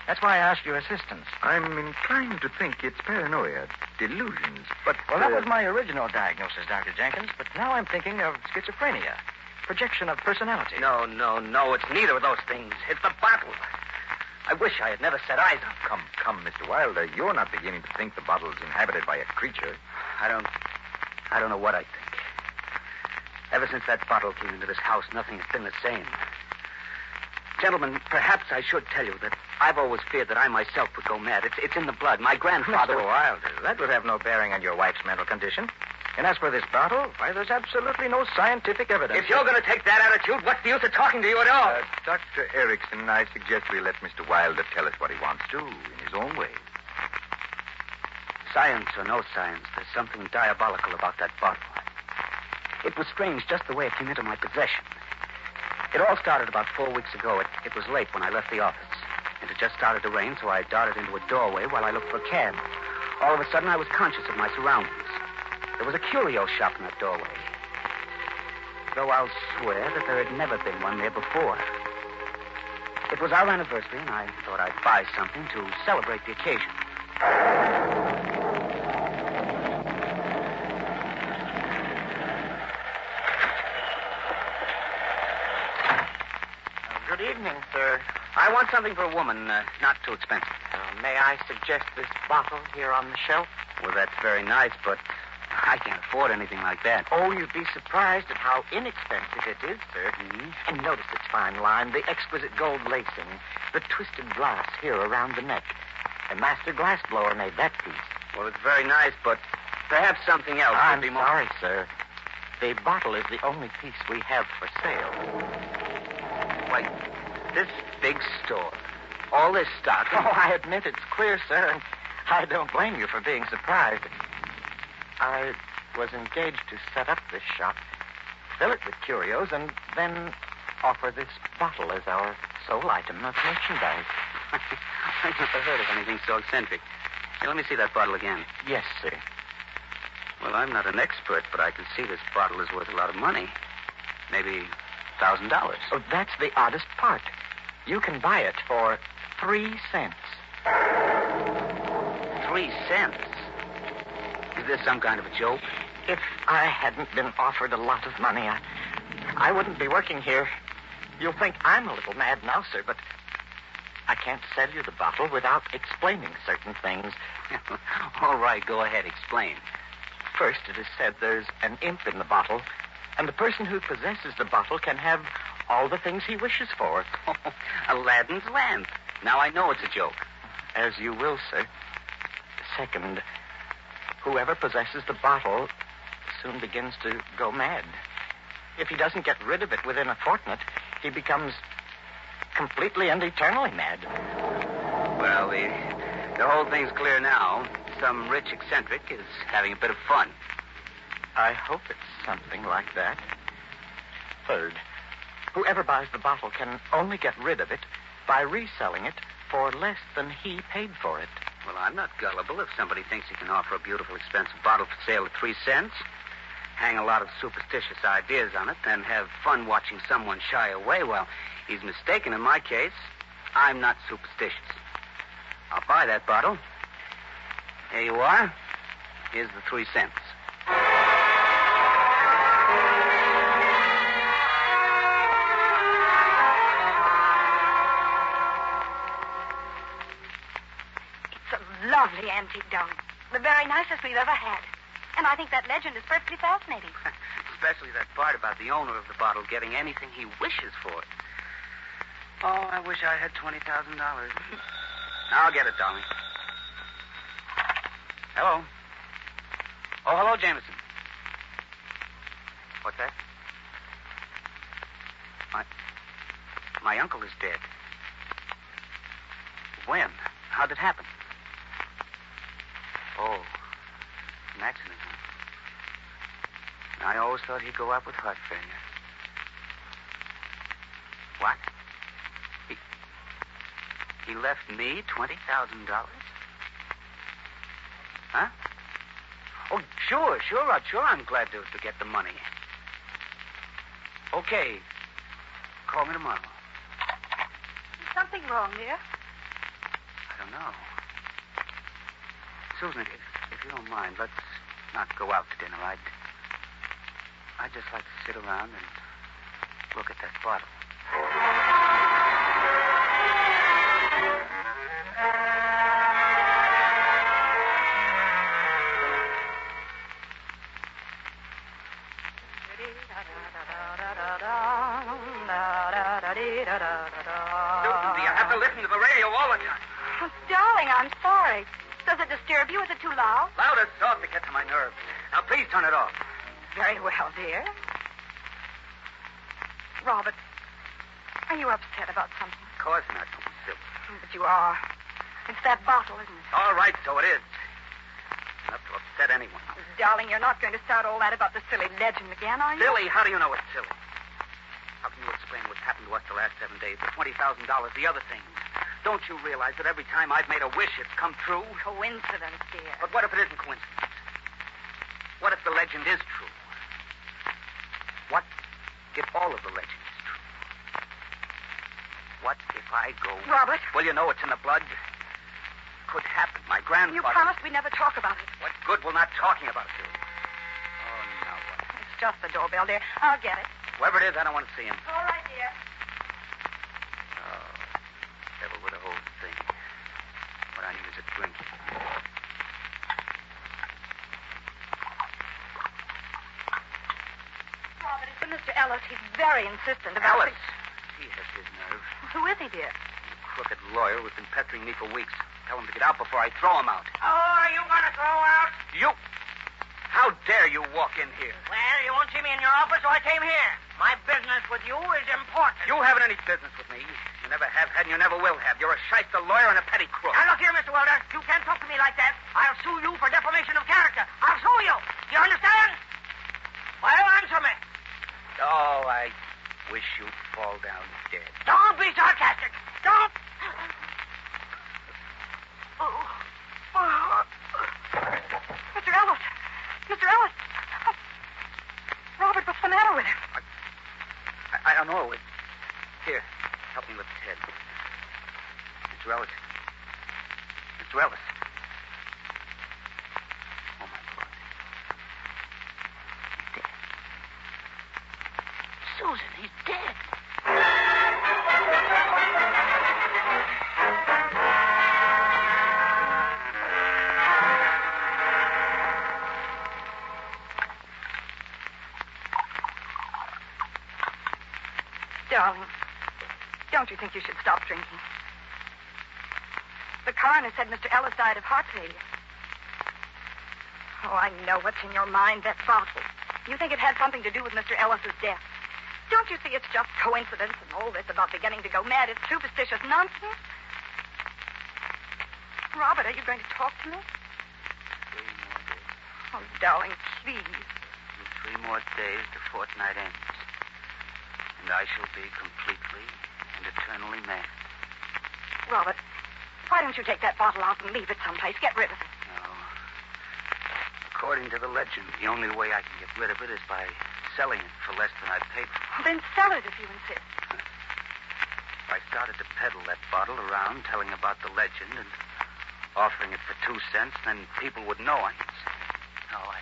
That's why I asked your assistance.
I'm inclined to think it's paranoia, delusions, but...
Well, that was my original diagnosis, Dr. Jenkins, but now I'm thinking of schizophrenia. Projection of personality. No, it's neither of those things. It's the bottle. I wish I had never set eyes on it.
Come, Mr. Wilder, you're not beginning to think the bottle's inhabited by a creature.
I don't know what I think. Ever since that bottle came into this house, nothing has been the same. Gentlemen, perhaps I should tell you that I've always feared that I myself would go mad. It's in the blood. My grandfather... Mr. Wilder, that would have no bearing on your wife's mental condition. And as for this bottle, why, there's absolutely no scientific evidence. If you're going to take that attitude, what's the use of talking to you at all?
Dr. Erickson, I suggest we let Mr. Wilder tell us what he wants to in his own way.
Science or no science, there's something diabolical about that bottle. It was strange just the way it came into my possession. It all started about 4 weeks ago. It was late when I left the office. And it just started to rain, so I darted into a doorway while I looked for a cab. All of a sudden, I was conscious of my surroundings. There was a curio shop in that doorway. Though I'll swear that there had never been one there before. It was our anniversary, and I thought I'd buy something to celebrate the occasion. Good evening, sir. I want something for a woman, not too expensive. May I suggest this bottle here on the shelf? Well, that's very nice, but I can't afford anything like that. Oh, you'd be surprised at how inexpensive it is, sir. Mm-hmm. And notice its fine line, the exquisite gold lacing, the twisted glass here around the neck. A master glass blower made that piece. Well, it's very nice, but perhaps something else would be more... I'm sorry, sir. The bottle is the only piece we have for sale. Wait, this big store, all this stock... Oh, I admit it's queer, sir, and I don't blame you for being surprised. I was engaged to set up this shop, fill it with curios, and then offer this bottle as our sole item of merchandise. I've never heard of anything so eccentric. Hey, let me see that bottle again. Yes, sir. Well, I'm not an expert, but I can see this bottle is worth a lot of money. Maybe $1,000. Oh, that's the oddest part. You can buy it for 3 cents. 3 cents? Is this some kind of a joke? If I hadn't been offered a lot of money, I wouldn't be working here. You'll think I'm a little mad now, sir, but I can't sell you the bottle without explaining certain things. All right, go ahead, explain. First, it is said there's an imp in the bottle, and the person who possesses the bottle can have all the things he wishes for.
Aladdin's lamp. Now I know it's a joke.
As you will, sir. Second, whoever possesses the bottle soon begins to go mad. If he doesn't get rid of it within a fortnight, he becomes completely and eternally mad.
Well, the whole thing's clear now. Some rich eccentric is having a bit of fun.
I hope it's something like that. Third, whoever buys the bottle can only get rid of it by reselling it for less than he paid for it.
Well, I'm not gullible. If somebody thinks he can offer a beautiful, expensive bottle for sale at 3 cents, hang a lot of superstitious ideas on it, then have fun watching someone shy away, well, he's mistaken in my case. I'm not superstitious. I'll buy that bottle. Here you are. Here's the 3 cents.
It's a lovely antique, darling. The very nicest we've ever had. And I think that legend is perfectly fascinating.
Especially that part about the owner of the bottle getting anything he wishes for it. Oh, I wish I had $20,000. I'll get it, darling. Hello. Oh, hello, Jameson. What's that? My uncle is dead. When? How'd it happen? Oh, an accident, huh? I always thought he'd go out with heart failure. What? He left me $20,000? Huh? Oh, sure, Rod. Sure, I'm glad to get the money. Okay. Call me tomorrow.
Is something wrong, dear?
I don't know. Susan, if you don't mind, let's not go out to dinner. I'd just like to sit around and look at that bottle.
Susan, you have to listen to the radio all the time.
Oh, darling, I'm sorry. Does it disturb you? Is it too loud?
Loud or soft to get to my nerves. Now, please turn it off.
Very well, dear. Robert, are you upset about something?
Of course not. Don't be silly.
But you are. It's that bottle, isn't it?
All right, so it is. Enough to upset anyone.
Oh, darling, you're not going to start all that about the silly legend again, are you?
Silly? How do you know it's silly? How can you explain what's happened to us the last 7 days? The $20,000, the other things. Don't you realize that every time I've made a wish, it's come true?
Coincidence, dear.
But what if it isn't coincidence? What if the legend is true? What if all of the legend is true? What if I go...
Robert?
Well, you know it's in the blood. Could happen. My grandfather...
You promised we'd never talk about it.
What good will not talking about it do? Oh, now what?
It's just the doorbell, dear. I'll get it.
Whoever it is, I don't want to see him.
All right, dear.
Oh, devil with the whole thing. What I need is a drink.
Robert, it's Mr. Ellis. He's very insistent about...
Ellis? He has his nerve.
Who is he, dear?
A crooked lawyer who's been pestering me for weeks. Tell him to get out before I throw him out.
Oh, are you going to throw out?
You? How dare you walk in here?
Well, you won't see me in your office, so I came here. My business with you is important.
You haven't any business with me. You never have had and you never will have. You're a shyster lawyer and a petty crook.
Now, look here, Mr. Welder. You can't talk to me like that. I'll sue you for defamation of character. I'll sue you. Do you understand? Well, answer me.
Oh, I wish you'd fall down dead.
Don't be sarcastic. Don't.
Mr. Ellis. Mr. Ellis. Oh. Robert, what's the matter with him?
I don't know. Here, help me lift his head. Mr. Ellis. Mr. Ellis. Oh, my God. He's dead.
Susan, he's dead.
Darling, don't you think you should stop drinking? The coroner said Mr. Ellis died of heart failure. Oh, I know what's in your mind, that bottle. You think it had something to do with Mr. Ellis's death. Don't you see it's just coincidence and all this about beginning to go mad? It's superstitious nonsense. Robert, are you going to talk to me?
3 more days.
Oh, darling, please.
In 3 more days, the fortnight ends. And I shall be completely and eternally mad.
Robert, why don't you take that bottle out and leave it someplace? Get rid of it.
No. According to the legend, the only way I can get rid of it is by selling it for less than I paid for it.
Well, then sell it if you insist.
If I started to peddle that bottle around, telling about the legend and offering it for 2 cents, then people would know I No, I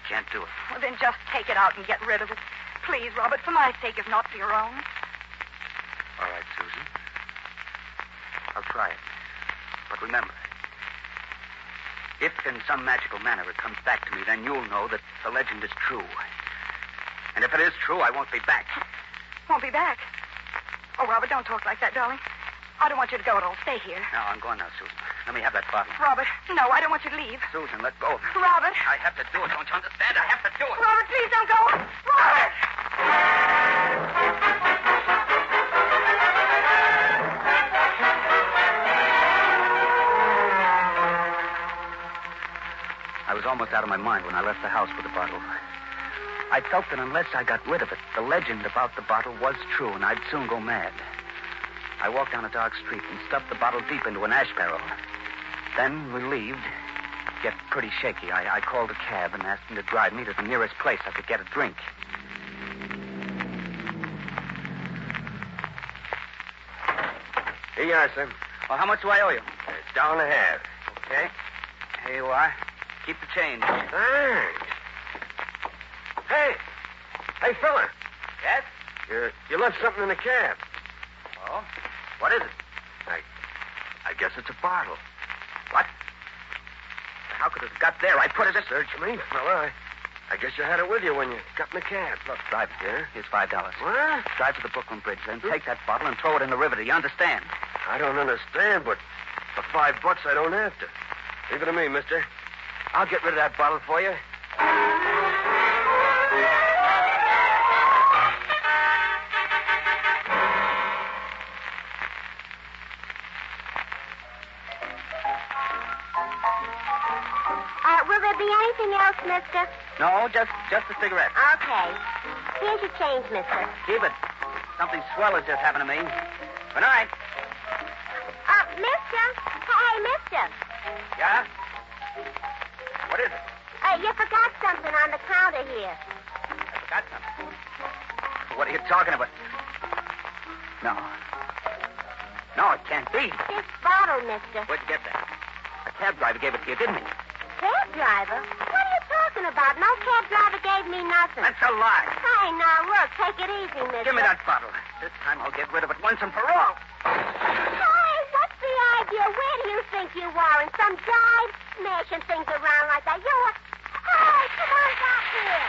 can't do it.
Well, then just take it out and get rid of it. Please, Robert, for my sake, if not for your own.
All right, Susan. I'll try it. But remember, if in some magical manner it comes back to me, then you'll know that the legend is true. And if it is true, I won't be back.
Won't be back? Oh, Robert, don't talk like that, darling. I don't want you to go at all. Stay here.
No, I'm going now, Susan. Let me have that bottle.
Robert, no, I don't want you to leave.
Susan, let go.
Robert.
I have to do it. Don't you understand? I have to do it.
Robert, please don't go. Robert!
I was almost out of my mind when I left the house with the bottle. I felt that unless I got rid of it, the legend about the bottle was true, and I'd soon go mad. I walked down a dark street and stuffed the bottle deep into an ash barrel. Then, relieved, yet pretty shaky, I called a cab and asked him to drive me to the nearest place I could get a drink.
Here you are, sir.
Well, how much do I owe you?
$1.50.
Okay. Here you are. Keep the change.
Thanks. Hey, fella.
Yes?
You left something in the cab.
Oh? What is it?
I guess it's a bottle.
What? How could it have got there? I put it in...
Search me, fella. I guess you had it with you when you got in the cab.
Look, drive it here. Here's $5.
What?
Drive to the Brooklyn Bridge, then take that bottle and throw it in the river. Do you understand?
I don't understand, but for $5 I don't have to. Leave it to me, mister. I'll get rid of that bottle for you.
Will there be anything else, mister?
No, just a cigarette.
Okay. Here's your change, mister.
Keep it. Something swell has just happened to me. Good night.
Mister. Hey, mister.
Yeah? What is it?
You forgot something on the counter here.
I forgot something. What are you talking about? No. No, it can't be.
This bottle, mister.
Where'd you get that? A cab driver gave it to you, didn't he?
Cab driver? What are you talking about? No cab driver gave me nothing.
That's a lie.
Hey, now, look, take it easy, mister.
Give me that bottle. This time I'll get rid of it once and for all.
Hey, what's the idea? Where do you think you are? In some dive? Smashing things around like that. You're... Hey, come on back here.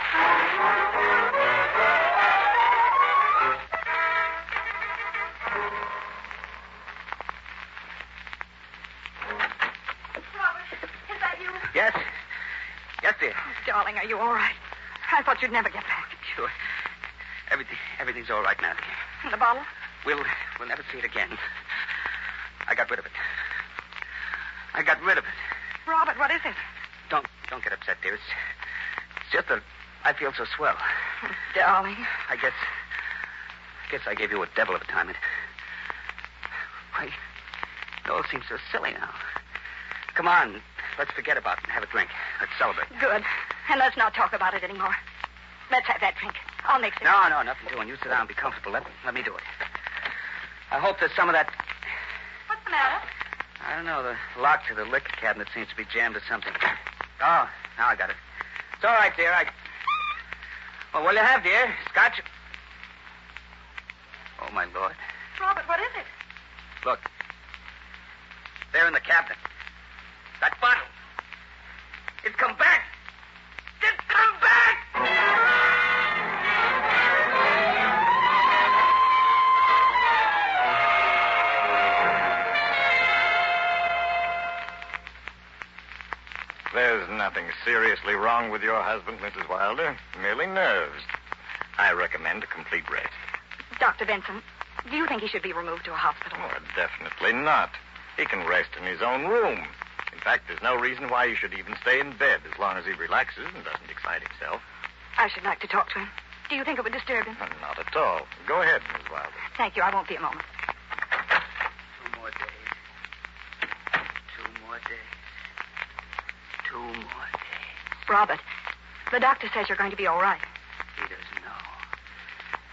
Robert, is that you?
Yes. Yes, dear.
Oh, darling, are you all right? I thought you'd never get back.
Sure. Everything's all right now, dear.
And the bottle?
We'll never see it again. I got rid of it. I got rid of it.
Robert, what is it?
Don't get upset, dear. It's just that I feel so swell.
Oh, darling.
I guess I gave you a devil of a time. It all seems so silly now. Come on, let's forget about it and have a drink. Let's celebrate.
Good. And let's not talk about it anymore. Let's have that drink. I'll mix it.
No, nothing doing. You sit down and be comfortable. Let me do it. I hope there's some of that...
What's the matter?
I don't know. The lock to the liquor cabinet seems to be jammed or something. Oh, now I got it. It's all right, dear. Well, what'll you have, dear? Scotch? Oh, my Lord.
Robert, what is it?
Look. There in the cabinet. That bottle. It's come back. It's come back!
There's nothing seriously wrong with your husband, Mrs. Wilder. Merely nerves. I recommend a complete rest.
Dr. Benson, do you think he should be removed to a hospital?
Oh, definitely not. He can rest in his own room. In fact, there's no reason why he should even stay in bed as long as he relaxes and doesn't excite himself.
I should like to talk to him. Do you think it would disturb him?
Not at all. Go ahead, Miss Wilder.
Thank you. I won't be a moment.
2 more days. 2 more days. 2 more days.
Robert, the doctor says you're going to be all right.
He doesn't know.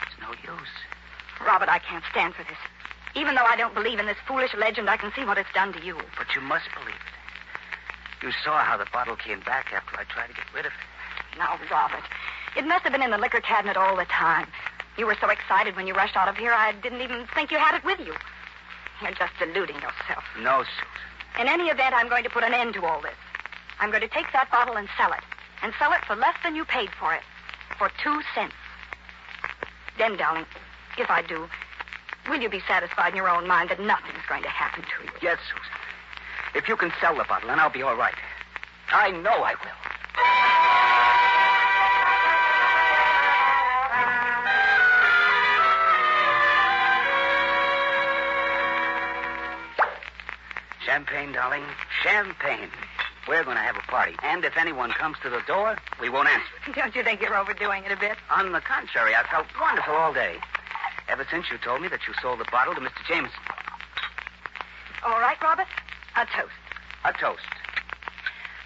It's no use.
Robert, I can't stand for this. Even though I don't believe in this foolish legend, I can see what it's done to you.
But you must believe it. You saw how the bottle came back after I tried to get rid of it.
Now, Robert, it must have been in the liquor cabinet all the time. You were so excited when you rushed out of here, I didn't even think you had it with you. You're just deluding yourself.
No, Susan.
In any event, I'm going to put an end to all this. I'm going to take that bottle and sell it. And sell it for less than you paid for it. For 2 cents. Then, darling, if I do, will you be satisfied in your own mind that nothing's going to happen to you?
Yes, Susan. If you can sell the bottle, then I'll be all right. I know I will. Champagne, darling. Champagne. We're going to have a party. And if anyone comes to the door, we won't answer it.
Don't you think you're overdoing it a bit?
On the contrary, I felt wonderful all day. Ever since you told me that you sold the bottle to Mr. Jameson.
All right, Robert. A toast.
A toast.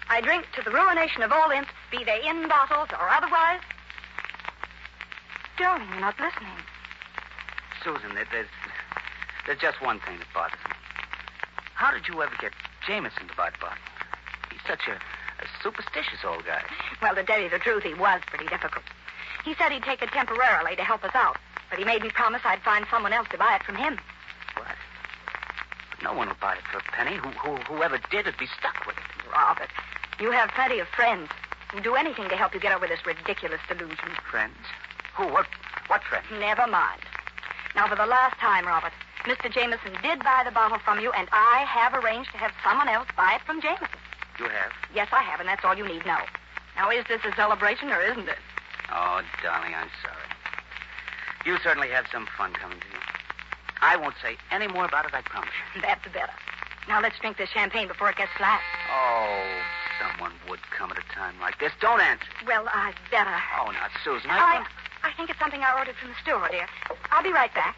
I drink to the ruination of all imps, be they in bottles or otherwise. Darling, you're not listening.
Susan, there's just one thing that bothers me. How did you ever get Jameson to buy the bottle? He's such a superstitious old guy.
Well, to tell you the truth, he was pretty difficult. He said he'd take it temporarily to help us out, but he made me promise I'd find someone else to buy it from him.
What? But no one will buy it for a penny. Whoever did would be stuck with it.
Robert, you have plenty of friends who'd do anything to help you get over this ridiculous delusion.
Friends? Who? What friends?
Never mind. Now, for the last time, Robert, Mr. Jameson did buy the bottle from you, and I have arranged to have someone else buy it from Jameson.
You have?
Yes, I have, and that's all you need know. Now, is this a celebration or isn't it?
Oh, darling, I'm sorry. You certainly have some fun coming to you. I won't say any more about it, I promise you.
That's better. Now, let's drink this champagne before it gets flat.
Oh, someone would come at a time like this. Don't answer.
Well, I'd better.
Oh, now, Susan,
I think it's something I ordered from the store, dear. I'll be right back.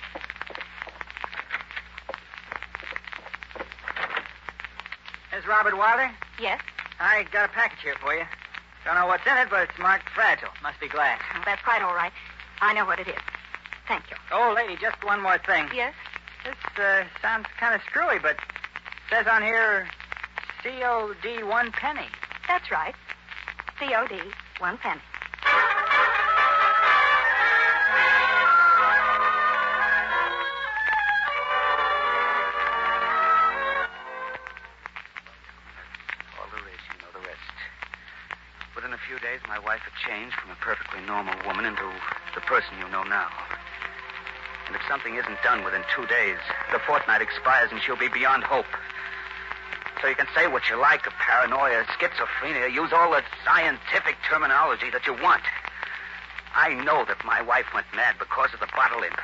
Miss Robert Wilder?
Yes?
I got a package here for you. Don't know what's in it, but it's marked fragile. Must be glass.
Oh, that's quite all right. I know what it is. Thank you.
Oh, lady, just one more thing.
Yes?
This sounds kind of screwy, but it says on here, COD 1 penny.
That's right. COD 1 penny.
Within a few days, my wife had changed from a perfectly normal woman into the person you know now. And if something isn't done within 2 days, the fortnight expires and she'll be beyond hope. So you can say what you like of paranoia, schizophrenia, use all the scientific terminology that you want. I know that my wife went mad because of the bottle imp.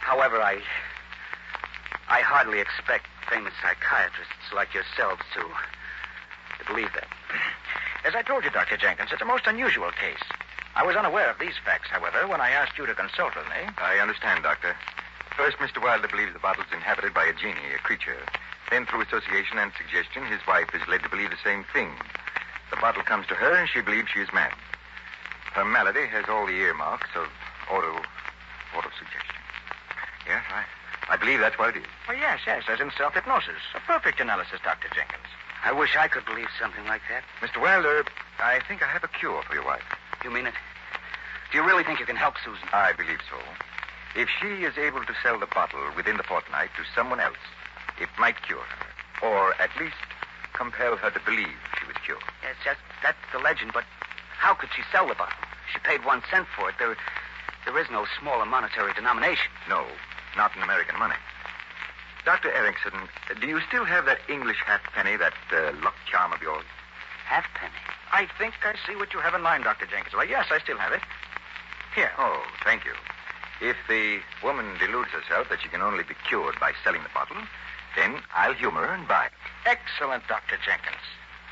However, I hardly expect famous psychiatrists like yourselves to believe that.
As I told you, Dr. Jenkins, it's a most unusual case. I was unaware of these facts, however, when I asked you to consult with me.
I understand, Doctor. First, Mr. Wilder believes the bottle's inhabited by a genie, a creature. Then, through association and suggestion, his wife is led to believe the same thing. The bottle comes to her, and she believes she is mad. Her malady has all the earmarks of auto-suggestion. Yes, I believe that's what it is.
Well, yes, as in self-hypnosis. A perfect analysis, Dr. Jenkins.
I wish I could believe something like that.
Mr. Wilder, I think I have a cure for your wife.
You mean it? Do you really think you can help Susan?
I believe so. If she is able to sell the bottle within the fortnight to someone else, it might cure her. Or at least compel her to believe she was cured.
Yes, that's the legend, but how could she sell the bottle? She paid 1 cent for it. There is no smaller monetary denomination.
No, not in American money. Dr. Erickson, do you still have that English halfpenny, that luck charm of yours?
Halfpenny.
I think I see what you have in mind, Dr. Jenkins. Well, yes, I still have it. Here.
Oh, thank you. If the woman deludes herself that she can only be cured by selling the bottle, then I'll humor her and buy it.
Excellent, Dr. Jenkins.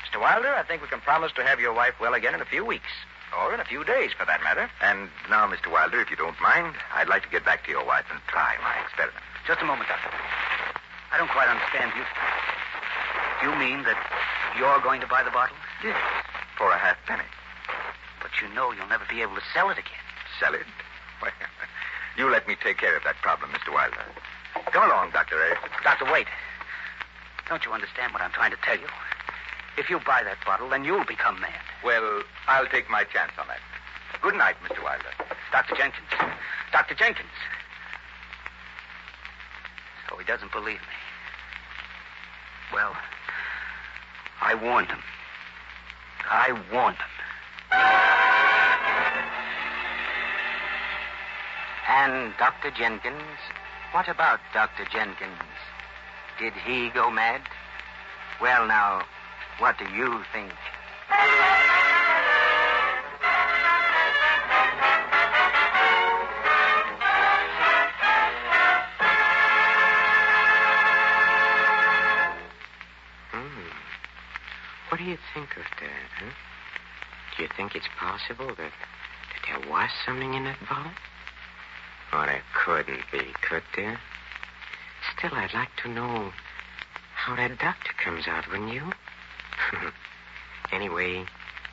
Mr. Wilder, I think we can promise to have your wife well again in a few weeks. Or in a few days, for that matter.
And now, Mr. Wilder, if you don't mind, I'd like to get back to your wife and try my experiment.
Just a moment, Doctor. I don't quite understand you. You mean that you're going to buy the bottle?
Yes, for a halfpenny.
But you know you'll never be able to sell it again.
Sell it? Well, you let me take care of that problem, Mr. Wilder. Come along, Dr. A.
Doctor, wait. Don't you understand what I'm trying to tell you? If you buy that bottle, then you'll become mad.
Well, I'll take my chance on that. Good night, Mr. Wilder.
Dr. Jenkins. Dr. Jenkins. So he doesn't believe me. Well, I warned him. I warned him. And Dr. Jenkins? What about Dr. Jenkins? Did he go mad? Well, now, what do you think?
What do you think of that, huh? Do you think it's possible that there was something in that bottle? Oh, there couldn't be, could there? Still, I'd like to know how that doctor comes out, wouldn't you? Anyway,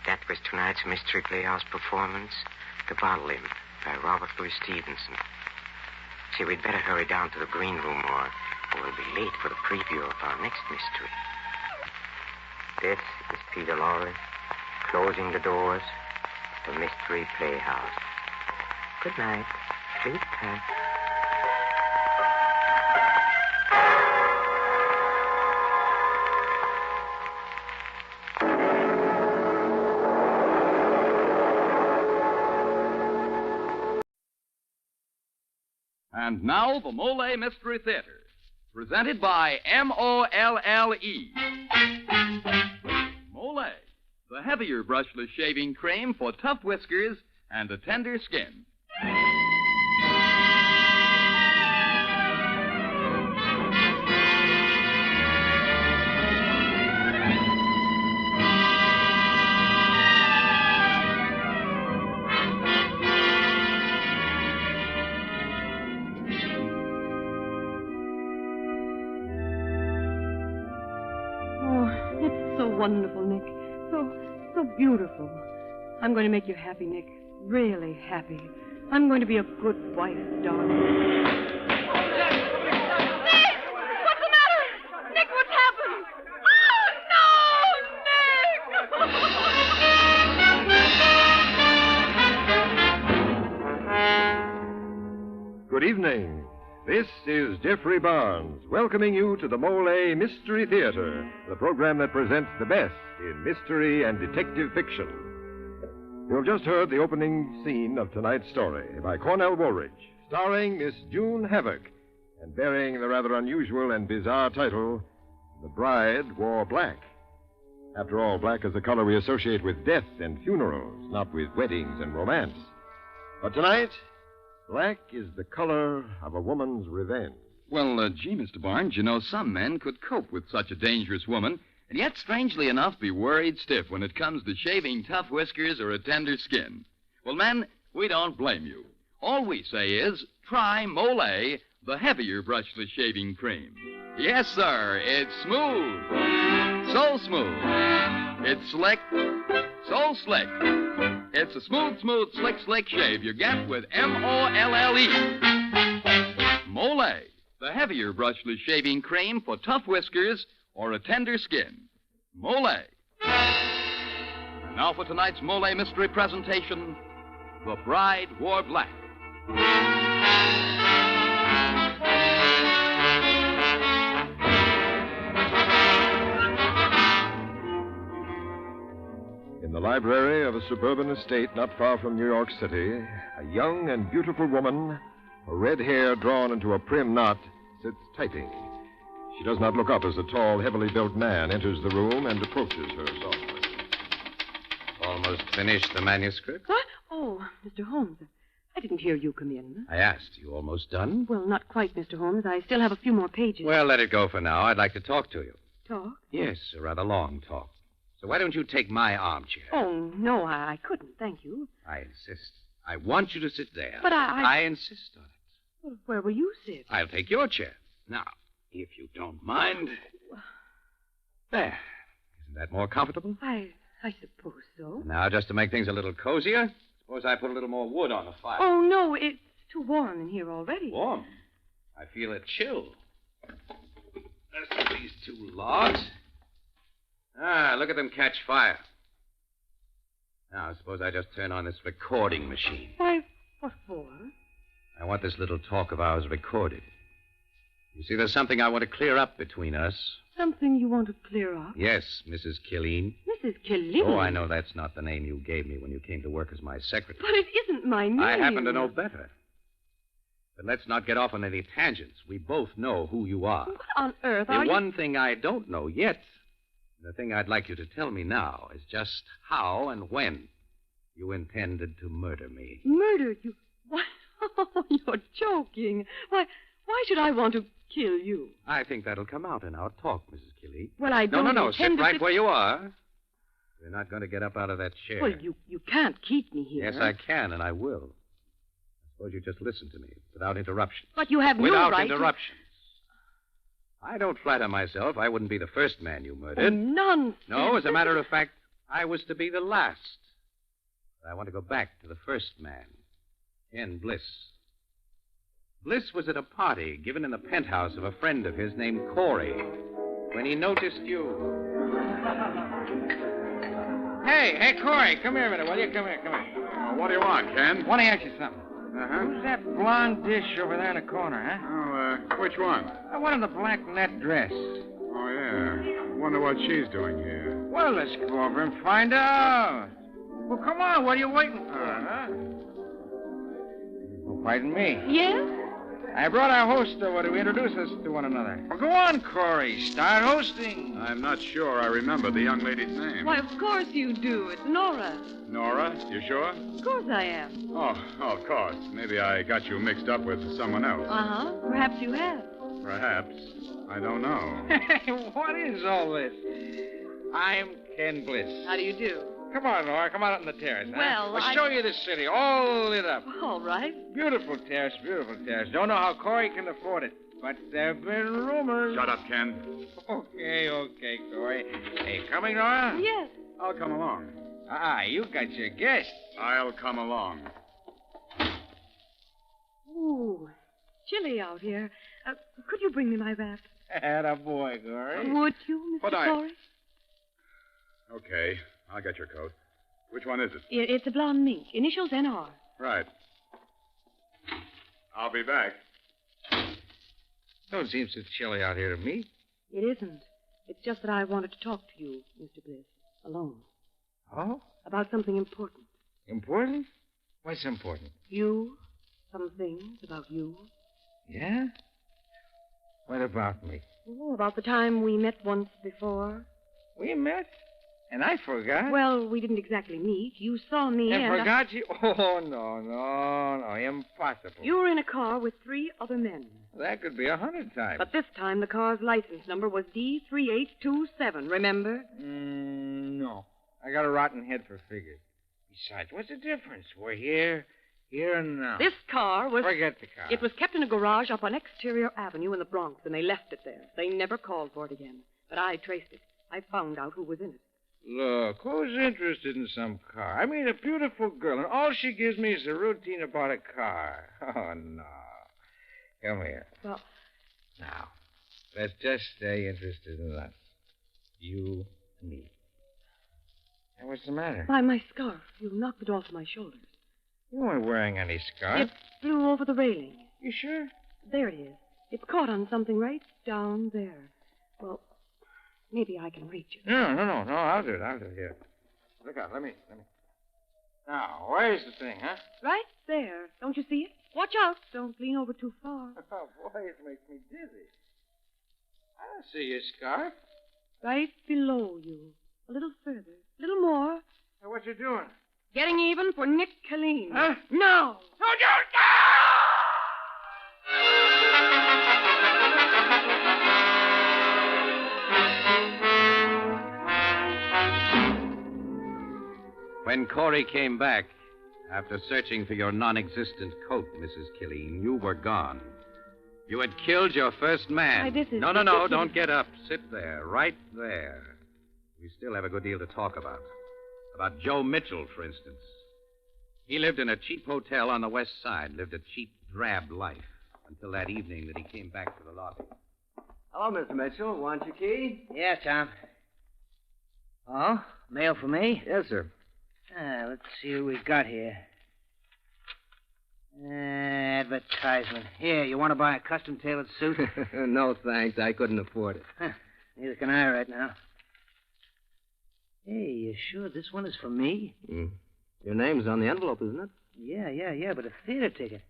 that was tonight's Mystery Playhouse performance, The Bottle Imp, by Robert Louis Stevenson. See, we'd better hurry down to the green room or we'll be late for the preview of our next mystery. This is Peter Lorre, closing the doors, the Mystery Playhouse. Good night. Sleep tight.
And now, the Molle Mystery Theater, presented by Molle. Molle, the heavier brushless shaving cream for tough whiskers and a tender skin.
Wonderful, Nick. So beautiful. I'm going to make you happy, Nick. Really happy. I'm going to be a good wife, darling.
Nick! What's the matter? Nick, what's happened? Oh, no, Nick!
Good evening. This is Jeffrey Barnes, welcoming you to the Molle Mystery Theater, the program that presents the best in mystery and detective fiction. You've just heard the opening scene of tonight's story by Cornell Woolridge, starring Miss June Havoc, and bearing the rather unusual and bizarre title, The Bride Wore Black. After all, black is the color we associate with death and funerals, not with weddings and romance. But tonight, black is the color of a woman's revenge.
Well, gee, Mr. Barnes, you know, some men could cope with such a dangerous woman, and yet, strangely enough, be worried stiff when it comes to shaving tough whiskers or a tender skin. Well, men, we don't blame you. All we say is, try Molle, the heavier brushless shaving cream. Yes, sir, it's smooth. So smooth. It's slick. So slick. It's a smooth, slick shave you get with Molle. Molle, the heavier brushless shaving cream for tough whiskers or a tender skin. Molle. And now for tonight's Molle Mystery presentation, The Bride Wore Black.
In the library of a suburban estate not far from New York City, a young and beautiful woman, her red hair drawn into a prim knot, sits typing. She does not look up as a tall, heavily built man enters the room and approaches her softly.
almost finished the manuscript?
What? Oh, Mr. Holmes, I didn't hear you come in.
I asked. You almost done?
Well, not quite, Mr. Holmes. I still have a few more pages.
Well, let it go for now. I'd like to talk to you.
Talk?
Yes, a rather long talk. So why don't you take my armchair?
Oh, no, I couldn't, thank you.
I insist. I want you to sit there.
But
I insist on it.
Well, where will you sit?
I'll take your chair. Now, if you don't mind. There. Isn't that more comfortable?
I suppose so.
Now, just to make things a little cozier, suppose I put a little more wood on the fire.
Oh, no, it's too warm in here already.
Warm? I feel a chill. There's these two logs. Ah, look at them catch fire. Now, suppose I just turn on this recording machine.
Why, what for?
I want this little talk of ours recorded. You see, there's something I want to clear up between us.
Something you want to clear up?
Yes, Mrs. Killeen.
Mrs. Killeen?
Oh, I know that's not the name you gave me when you came to work as my secretary.
But it isn't my name.
I happen to know better. But let's not get off on any tangents. We both know who you are.
What on earth
The
are you...
one thing I don't know yet, the thing I'd like you to tell me now, is just how and when you intended to murder me.
Murder you? Why, oh, you're joking. Why should I want to kill you?
I think that'll come out in our talk, Mrs. Killeen.
Well, I don't
No.
intend
Sit
to
right where you are. You're not going to get up out of that chair.
Well, you can't keep me here.
Yes, I can, and I will. Suppose you just listen to me without interruption.
But you have no
Without
right
interruptions. I don't flatter myself. I wouldn't be the first man you
to...
murdered.
Oh, nonsense.
No, as a matter of fact, I was to be the last. But I want to go back to the first man, Ken Bliss. Bliss was at a party given in the penthouse of a friend of his named Corey when he noticed you.
Hey, Corey, come here a minute, will you? Come here.
What do you want, Ken?
Want to ask you something.
Uh-huh.
Who's that blonde dish over there in the corner, huh?
Oh, which one?
The one in the black net dress.
Oh, yeah. Wonder what she's doing here.
Well, let's go over and find out. Well, come on. What are you waiting for, huh? Oh, pardon me.
Yes?
I brought our host over to introduce us to one another. Well, go on, Corey. Start hosting.
I'm not sure I remember the young lady's name.
Why, of course you do. It's Nora.
Nora? You sure?
Of course I am.
Oh, of course. Maybe I got you mixed up with someone else.
Uh-huh. Perhaps you have.
Perhaps. I don't know.
Hey, what is all this? I'm Ken Bliss.
How do you do?
Come on, Nora. Come out on the terrace.
Well,
I'll show you the city, all lit up.
All right.
Beautiful terrace. Don't know how Corey can afford it, but there have been rumors.
Shut up, Ken.
Okay, Corey. Hey, coming, Nora?
Yes.
I'll come along.
You got your guest.
I'll come along.
Ooh, chilly out here. Could you bring me my wrap?
Attaboy, Corey.
Would you, Mr. Corey?
Okay, I'll get your coat. Which one is it?
It's a blonde mink. Initials N.R.
Right. I'll be back.
Don't seem so chilly out here to me.
It isn't. It's just that I wanted to talk to you, Mr. Bliss, alone.
Oh?
About something important.
Important? What's important?
You. Some things about you.
Yeah? What about me?
Oh, about the time we met once before.
We met? And I forgot?
Well, we didn't exactly meet. You saw me
and forgot you? Oh, no. Impossible.
You were in a car with 3 other men.
That could be 100 times.
But this time the car's license number was D3827, remember?
No. I got a rotten head for figures. Besides, what's the difference? We're here and now.
This car was...
Forget the car.
It was kept in a garage up on Exterior Avenue in the Bronx, and they left it there. They never called for it again. But I traced it. I found out who was in it.
Look, who's interested in some car? I mean, a beautiful girl, and all she gives me is a routine about a car. Oh, no. Come here.
Well...
Now, let's just stay interested in us. You and me. And what's the matter?
My scarf. You knocked it off my shoulders.
You weren't wearing any scarf.
It flew over the railing.
You sure?
There it is. It's caught on something right down there. Well, maybe I can reach it.
No. I'll do it. Here. Look out. Let me. Now, where's the thing, huh?
Right there. Don't you see it? Watch out. Don't lean over too far.
Oh, boy, it makes me dizzy. I don't see your scarf.
Right below you. A little further. A little more.
What you doing?
Getting even for Nick Killeen.
Huh?
No!
When Corey came back, after searching for your non-existent coat, Mrs. Killeen, you were gone. You had killed your first man.
Why, this is...
No, don't get up. Sit there, right there. We still have a good deal to talk about. About Joe Mitchell, for instance. He lived in a cheap hotel on the west side, lived a cheap, drab life, until that evening that he came back to the lobby.
Hello, Mr. Mitchell. Want your key?
Yeah, Tom. Oh, mail for me?
Yes, sir.
Let's see what we've got here. Advertisement. Here, you want to buy a custom-tailored suit?
No, thanks. I couldn't afford it.
Neither can I right now. Hey, you sure this one is for me?
Your name's on the envelope, isn't it?
Yeah, but a theater ticket.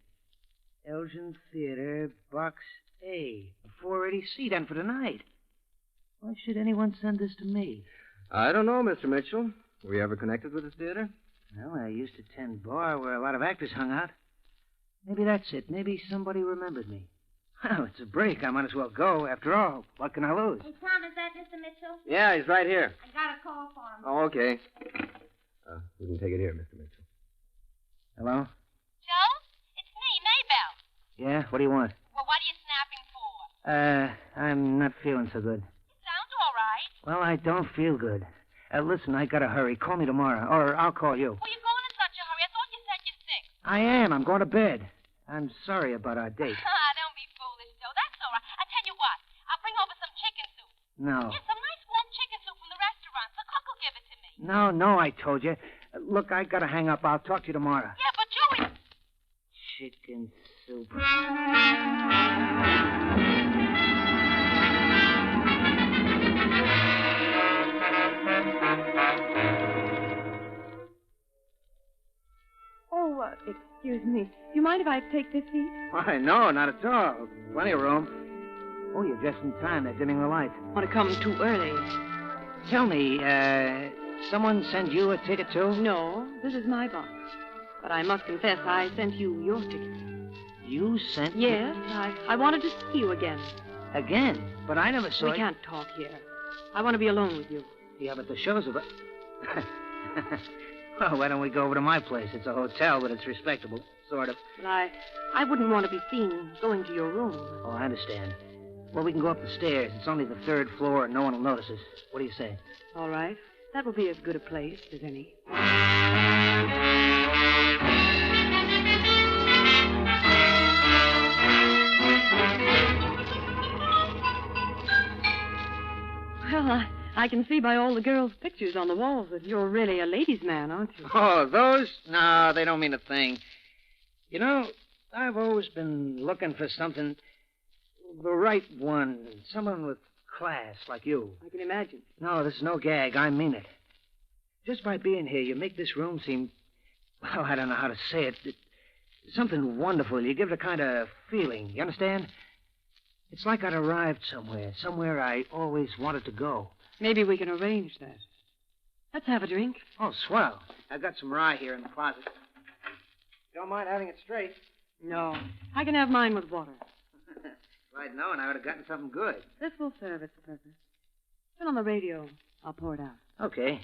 Elgin Theater, Box A. A 480 seat, and for tonight. Why should anyone send this to me?
I don't know, Mr. Mitchell. Were you ever connected with this theater?
Well, I used to attend bar where a lot of actors hung out. Maybe that's it. Maybe somebody remembered me. Well, it's a break. I might as well go. After all, what can I lose?
Hey, Tom, is that Mr. Mitchell?
Yeah, he's right here.
I got a call for him.
Oh, okay. You can take it here, Mr. Mitchell.
Hello?
Joe? It's me, Maybelle.
Yeah? What do you want?
Well, what are you snapping for?
I'm not feeling so good.
It sounds all right.
Well, I don't feel good. Listen, I gotta hurry. Call me tomorrow, or I'll call you.
Well, you're going in such a hurry. I thought you said you're sick.
I am. I'm going to bed. I'm sorry about our date.
Don't be foolish, Joe. That's all right. I tell you what. I'll bring over some chicken soup.
No.
Yeah, some nice warm chicken soup from the restaurant. The cook will give it to me.
No, I told you. Look, I gotta hang up. I'll talk to you tomorrow.
Yeah, but Joey...
Chicken soup.
Oh, excuse me. Do you mind if I take this seat?
Why, no, not at all. Plenty of room. Oh, you're just in time. They're dimming the lights.
Want to come too early?
Tell me, someone send you a ticket, too?
No, this is my box. But I must confess, I sent you your ticket.
You sent me?
Yes, I wanted to see you again.
Again? But I never saw you.
We can't talk here. I want to be alone with you.
Yeah, but the show's about... Well, why don't we go over to my place? It's a hotel, but it's respectable, sort of.
But I wouldn't want to be seen going to your room.
Oh, I understand. Well, we can go up the stairs. It's only the 3rd floor, and no one will notice us. What do you say?
All right. That will be as good a place as any. Well, I can see by all the girls' pictures on the walls that you're really a ladies' man, aren't you?
Oh, those? No, they don't mean a thing. You know, I've always been looking for something, the right one, someone with class like you.
I can imagine.
No, this is no gag. I mean it. Just by being here, you make this room seem, well, I don't know how to say it. Something wonderful. You give it a kind of feeling. You understand? It's like I'd arrived somewhere I always wanted to go.
Maybe we can arrange that. Let's have a drink.
Oh, swell. I've got some rye here in the closet. Don't mind having it straight.
No. I can have mine with water.
If I'd known, I would have gotten something good.
This will serve its purpose. Turn on the radio. I'll pour it out.
Okay.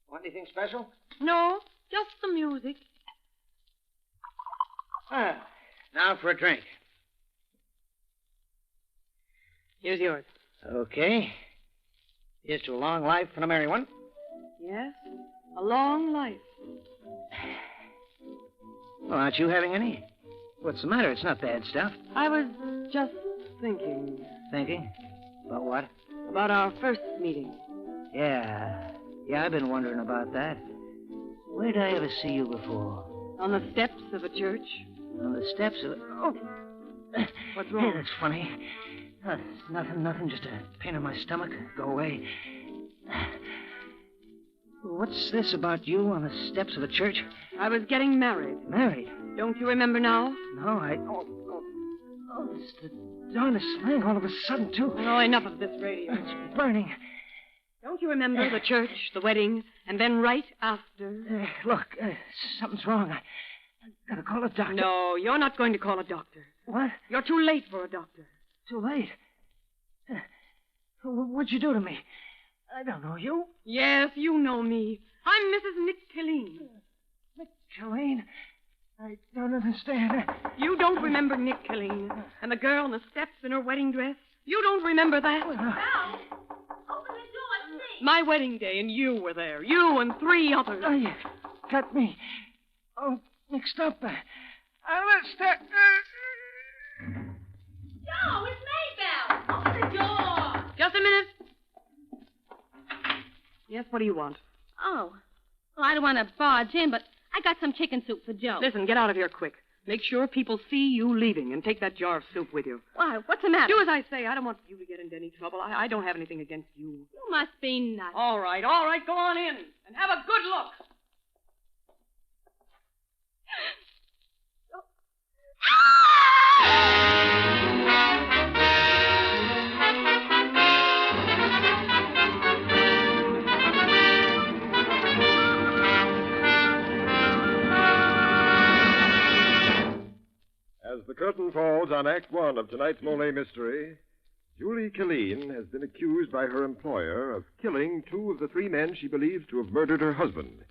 Want anything special?
No, just the music.
Now for a drink.
Here's yours.
Okay. Here's to a long life and a merry one.
Yes, a long life.
Well, aren't you having any? What's the matter? It's not bad stuff.
I was just thinking.
Thinking? About what?
About our first meeting.
Yeah, I've been wondering about that. Where did I ever see you before?
On the steps of a church.
On the steps of... Oh!
What's wrong?
That's funny. Nothing, just a pain in my stomach. Go away. What's this about you on the steps of a church?
I was getting married.
Married?
Don't you remember now?
No, Oh, it's the darndest thing all of a sudden, too.
Oh, enough of this radio.
It's burning.
Don't you remember the church, the wedding, and then right after?
Look, something's wrong. I gotta call a doctor.
No, you're not going to call a doctor.
What?
You're too late for a doctor.
Too late? What'd you do to me? I don't know you.
Yes, you know me. I'm Mrs. Nick Killeen.
Nick Killeen? I don't understand.
You don't remember Nick Killeen and the girl on the steps in her wedding dress? You don't remember that?
Al, open the door, please.
My wedding day, and you were there. You and 3 others.
Oh, you got me mixed up. Let's start.
Joe, it's Maybelle. Open the door.
Just a minute. Yes, what do you want?
Oh. Well, I don't want to barge in, but I got some chicken soup for Joe.
Listen, get out of here quick. Make sure people see you leaving and take that jar of soup with you.
Why, what's the matter?
Do as I say. I don't want you to get into any trouble. I don't have anything against you.
You must be nuts.
All right. Go on in and have a good look.
As the curtain falls on Act One of tonight's Molle Mystery, Julie Killeen has been accused by her employer of killing 2 of the 3 men she believes to have murdered her husband.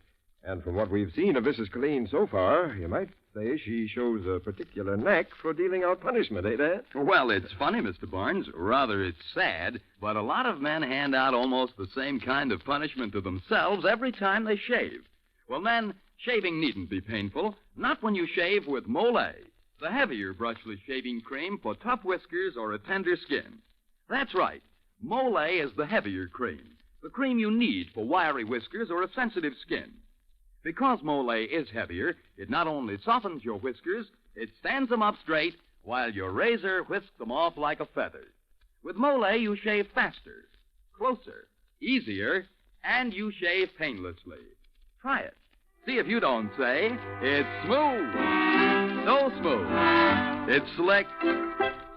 And from what we've seen of Mrs. Killeen so far, you might say she shows a particular knack for dealing out punishment, eh, Dad?
Well, it's funny, Mr. Barnes. Rather, it's sad. But a lot of men hand out almost the same kind of punishment to themselves every time they shave. Well, men, shaving needn't be painful. Not when you shave with Molle, the heavier brushless shaving cream for tough whiskers or a tender skin. That's right. Molle is the heavier cream. The cream you need for wiry whiskers or a sensitive skin. Because Molle is heavier, it not only softens your whiskers, it stands them up straight, while your razor whisks them off like a feather. With Molle, you shave faster, closer, easier, and you shave painlessly. Try it. See if you don't say, it's smooth. So smooth. It's slick.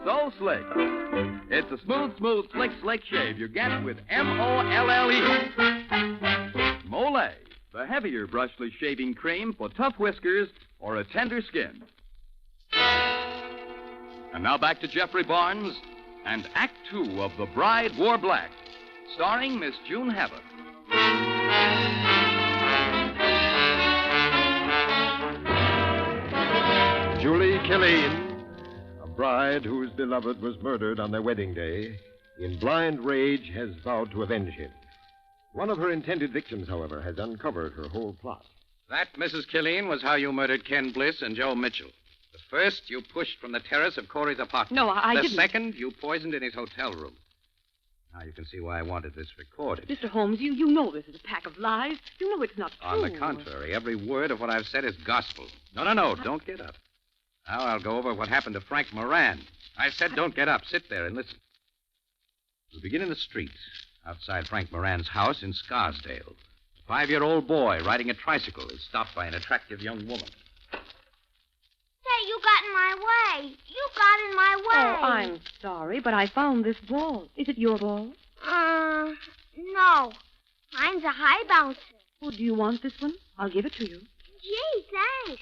So slick. It's a smooth, slick shave you get with M-O-L-L-E. Molle, the heavier brushless shaving cream for tough whiskers or a tender skin. And now back to Jeffrey Barnes and Act Two of The Bride Wore Black, starring Miss June Havoc.
Julie Killeen, a bride whose beloved was murdered on their wedding day, in blind rage has vowed to avenge him. One of her intended victims, however, has uncovered her whole plot.
That, Mrs. Killeen, was how you murdered Ken Bliss and Joe Mitchell. The first, you pushed from the terrace of Corey's apartment.
No, I didn't.
The second, you poisoned in his hotel room. Now you can see why I wanted this recorded.
Mr. Holmes, you know this is a pack of lies. You know it's not true.
On the contrary, every word of what I've said is gospel. No, don't get up. Now I'll go over what happened to Frank Moran. I said don't get up. Sit there and listen. We'll begin in the street, outside Frank Moran's house in Scarsdale. A 5-year-old boy riding a tricycle is stopped by an attractive young woman.
Hey, you got in my way. You got in my way.
Oh, I'm sorry, but I found this ball. Is it your ball?
No. Mine's a high bouncer.
Oh, do you want this one? I'll give it to you.
Gee, thanks.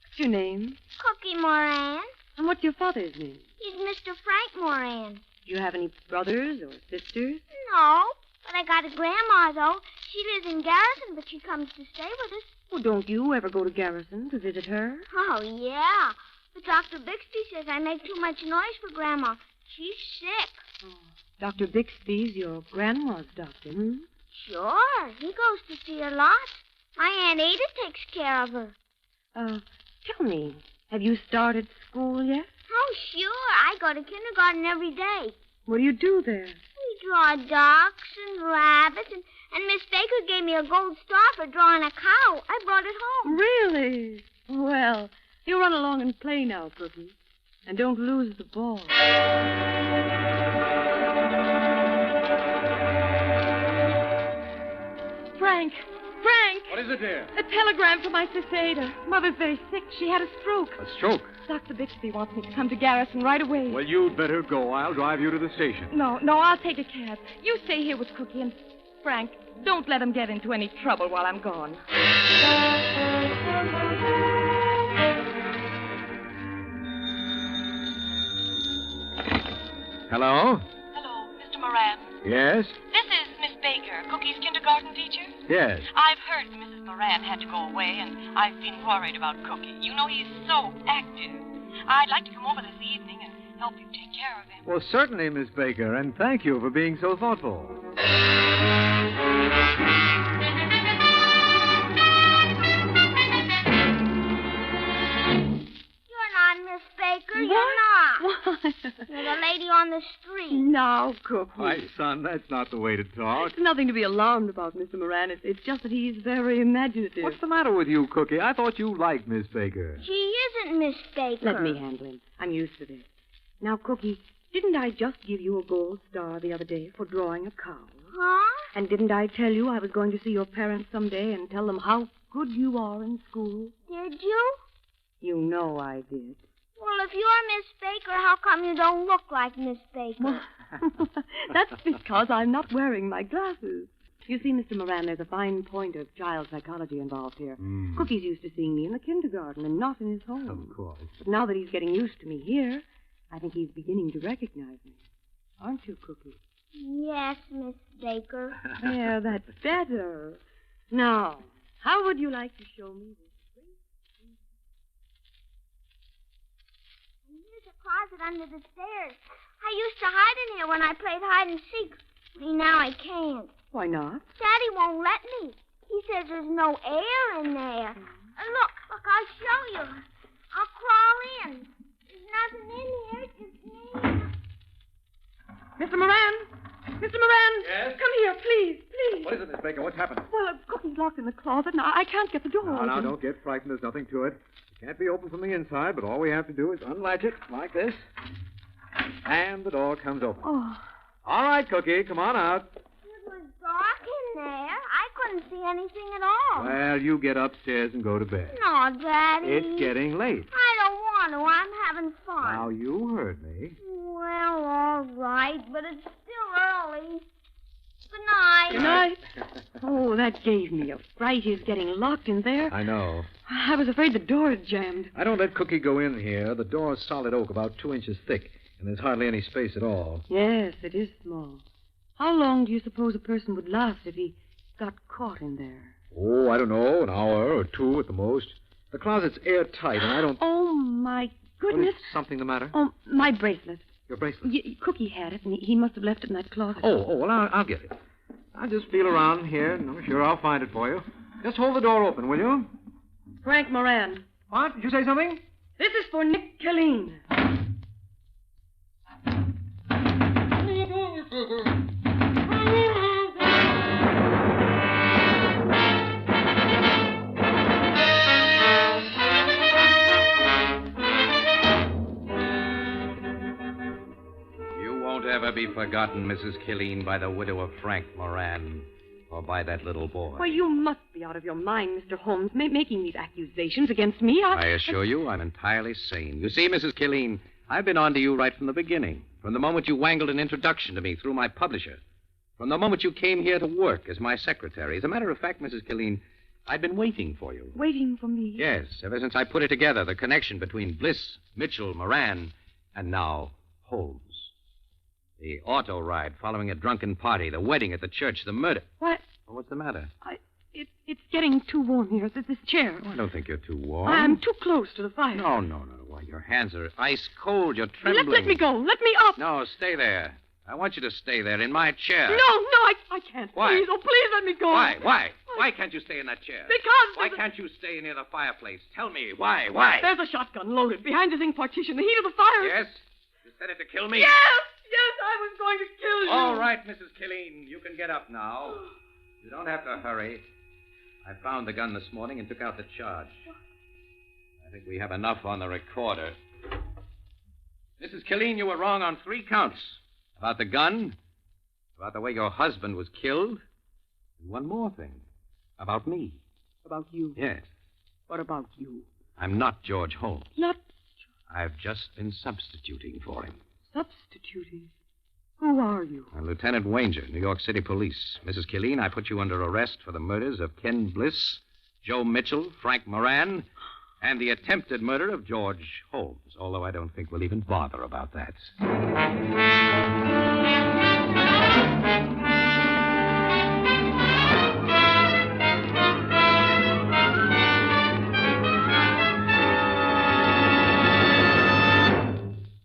What's your name?
Cookie Moran.
And what's your father's name?
He's Mr. Frank Moran.
Do you have any brothers or sisters?
No, but I got a grandma, though. She lives in Garrison, but she comes to stay with us.
Well, don't you ever go to Garrison to visit her?
Oh, yeah. But Dr. Bixby says I make too much noise for Grandma. She's sick.
Oh, Dr. Bixby's your grandma's doctor, hmm?
Sure. He goes to see her lots. My Aunt Ada takes care of her.
Tell me, have you started school yet?
Oh, sure. I go to kindergarten every day.
What do you do there?
We draw ducks and rabbits, and Miss Baker gave me a gold star for drawing a cow. I brought it home.
Really? Well, you run along and play now, Cookie. And don't lose the ball. Frank!
What is it, dear?
A telegram for my sister Ada. Mother's very sick. She had a stroke.
A stroke?
Dr. Bixby wants me to come to Garrison right away.
Well, you'd better go. I'll drive you to the station.
No, I'll take a cab. You stay here with Cookie and...
Frank, don't let him get into any trouble while I'm gone.
Hello?
Hello, Mr. Moran.
Yes?
This is Miss Baker, Cookie's kindergarten teacher.
Yes.
I've heard Mrs. Moran had to go away, and I've been worried about Cookie. You know, he's so active. I'd like to come over this evening and help you take care of him.
Well, certainly, Miss Baker, and thank you for being so thoughtful.
You're not Miss Baker. You're not. You're the lady on the street.
Now, Cookie.
Why, son, that's not the way to talk.
It's nothing to be alarmed about, Mr. Moran. It's just that he's very imaginative.
What's the matter with you, Cookie? I thought you liked Miss Baker.
She isn't Miss Baker.
Let me handle him. I'm used to this. Now, Cookie, didn't I just give you a gold star the other day for drawing a cow?
Huh?
And didn't I tell you I was going to see your parents someday and tell them how good you are in school?
Did you?
You know I did.
Well, if you're Miss Baker, how come you don't look like Miss Baker?
That's because I'm not wearing my glasses. You see, Mr. Moran, there's a fine point of child psychology involved here. Cookie's used to seeing me in the kindergarten and not in his home.
Of course.
But now that he's getting used to me here, I think he's beginning to recognize me. Aren't you, Cookie?
Yes, Miss Baker.
Yeah, that's better. Now, how would you like to show me this?
There's a closet under the stairs. I used to hide in here when I played hide and seek. Only now I can't.
Why not?
Daddy won't let me. He says there's no air in there. Look, I'll show you. I'll crawl in. There's nothing in here, just me.
Mr. Moran! Mr. Moran!
Yes?
Come here, please.
What is it, Miss Baker? What's happened?
Well, Cookie's locked in the closet, and I can't get the door open.
Now, don't get frightened. There's nothing to it. It can't be opened from the inside, but all we have to do is unlatch it like this, and the door comes open.
Oh.
All right, Cookie, come on out.
It was dark in there. I couldn't see anything at all.
Well, you get upstairs and go to bed.
No, Daddy.
It's getting late.
I don't want to. I'm having fun.
Now, you heard me.
Well, all right, but it's still early. Good night.
Good night. Oh, that gave me a fright, his getting locked in there.
I know.
I was afraid the door had jammed.
I don't let Cookie go in here. The door's solid oak, about 2 inches thick, and there's hardly any space at all.
Yes, it is small. How long do you suppose a person would last if he got caught in there?
Oh, I don't know, an hour or two at the most. The closet's airtight, and I don't...
Oh, my goodness.
Is something the matter?
Oh, my bracelet.
Your bracelet?
Cookie had it, and he must have left it in that closet.
Oh, well, I'll get it. I'll just feel around here, and I'm sure I'll find it for you. Just hold the door open, will you?
Frank Moran.
What? Did you say something?
This is for Nick Killeen.
Ever be forgotten, Mrs. Killeen, by the widow of Frank Moran, or by that little boy.
Why, you must be out of your mind, Mr. Holmes, making these accusations against me.
I assure you, I'm entirely sane. You see, Mrs. Killeen, I've been on to you right from the beginning, from the moment you wangled an introduction to me through my publisher, from the moment you came here to work as my secretary. As a matter of fact, Mrs. Killeen, I've been waiting for you.
Waiting for me?
Yes, ever since I put it together, the connection between Bliss, Mitchell, Moran, and now Holmes. The auto ride following a drunken party, the wedding at the church, the murder.
What?
Well, what's the matter?
It's getting too warm here. This chair.
Oh, I don't think you're too warm.
I'm too close to the fire.
No. Why, your hands are ice cold. You're trembling.
Let me go. Let me up.
No, stay there. I want you to stay there in my chair.
No, I can't.
Why?
Please, please let me go.
Why? Why can't you stay in that chair?
Because...
Why can't you stay near the fireplace? Tell me, why?
There's a shotgun loaded behind the zinc partition, the heat of the fire.
Yes? You said it to kill me?
Yes, I was going to kill you.
All right, Mrs. Killeen, you can get up now. You don't have to hurry. I found the gun this morning and took out the charge. I think we have enough on the recorder. Mrs. Killeen, you were wrong on 3 counts. About the gun, about the way your husband was killed, and one more thing. About me.
About you?
Yes.
What about you?
I'm not George Holmes.
Not...
I've just been substituting for him.
Substituting?
Who are you?
I'm Lieutenant Wanger, New York City Police. Mrs. Killeen, I put you under arrest for the murders of Ken Bliss, Joe Mitchell, Frank Moran, and the attempted murder of George Holmes, although I don't think we'll even bother about that.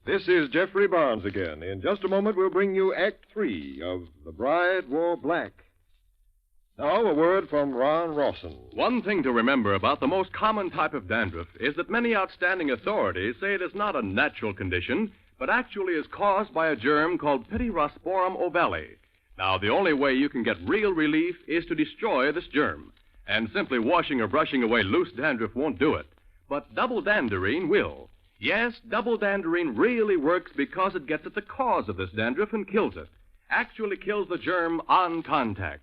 This is Jeffrey Barnes again. In just a moment, we'll bring you Act 3 of The Bride Wore Black. Now, a word from Ron Rawson.
One thing to remember about the most common type of dandruff is that many outstanding authorities say it is not a natural condition, but actually is caused by a germ called Pityrosporum ovale. Now, the only way you can get real relief is to destroy this germ. And simply washing or brushing away loose dandruff won't do it. But double danderine will. Yes, double danderine really works because it gets at the cause of this dandruff and kills it. Actually kills the germ on contact.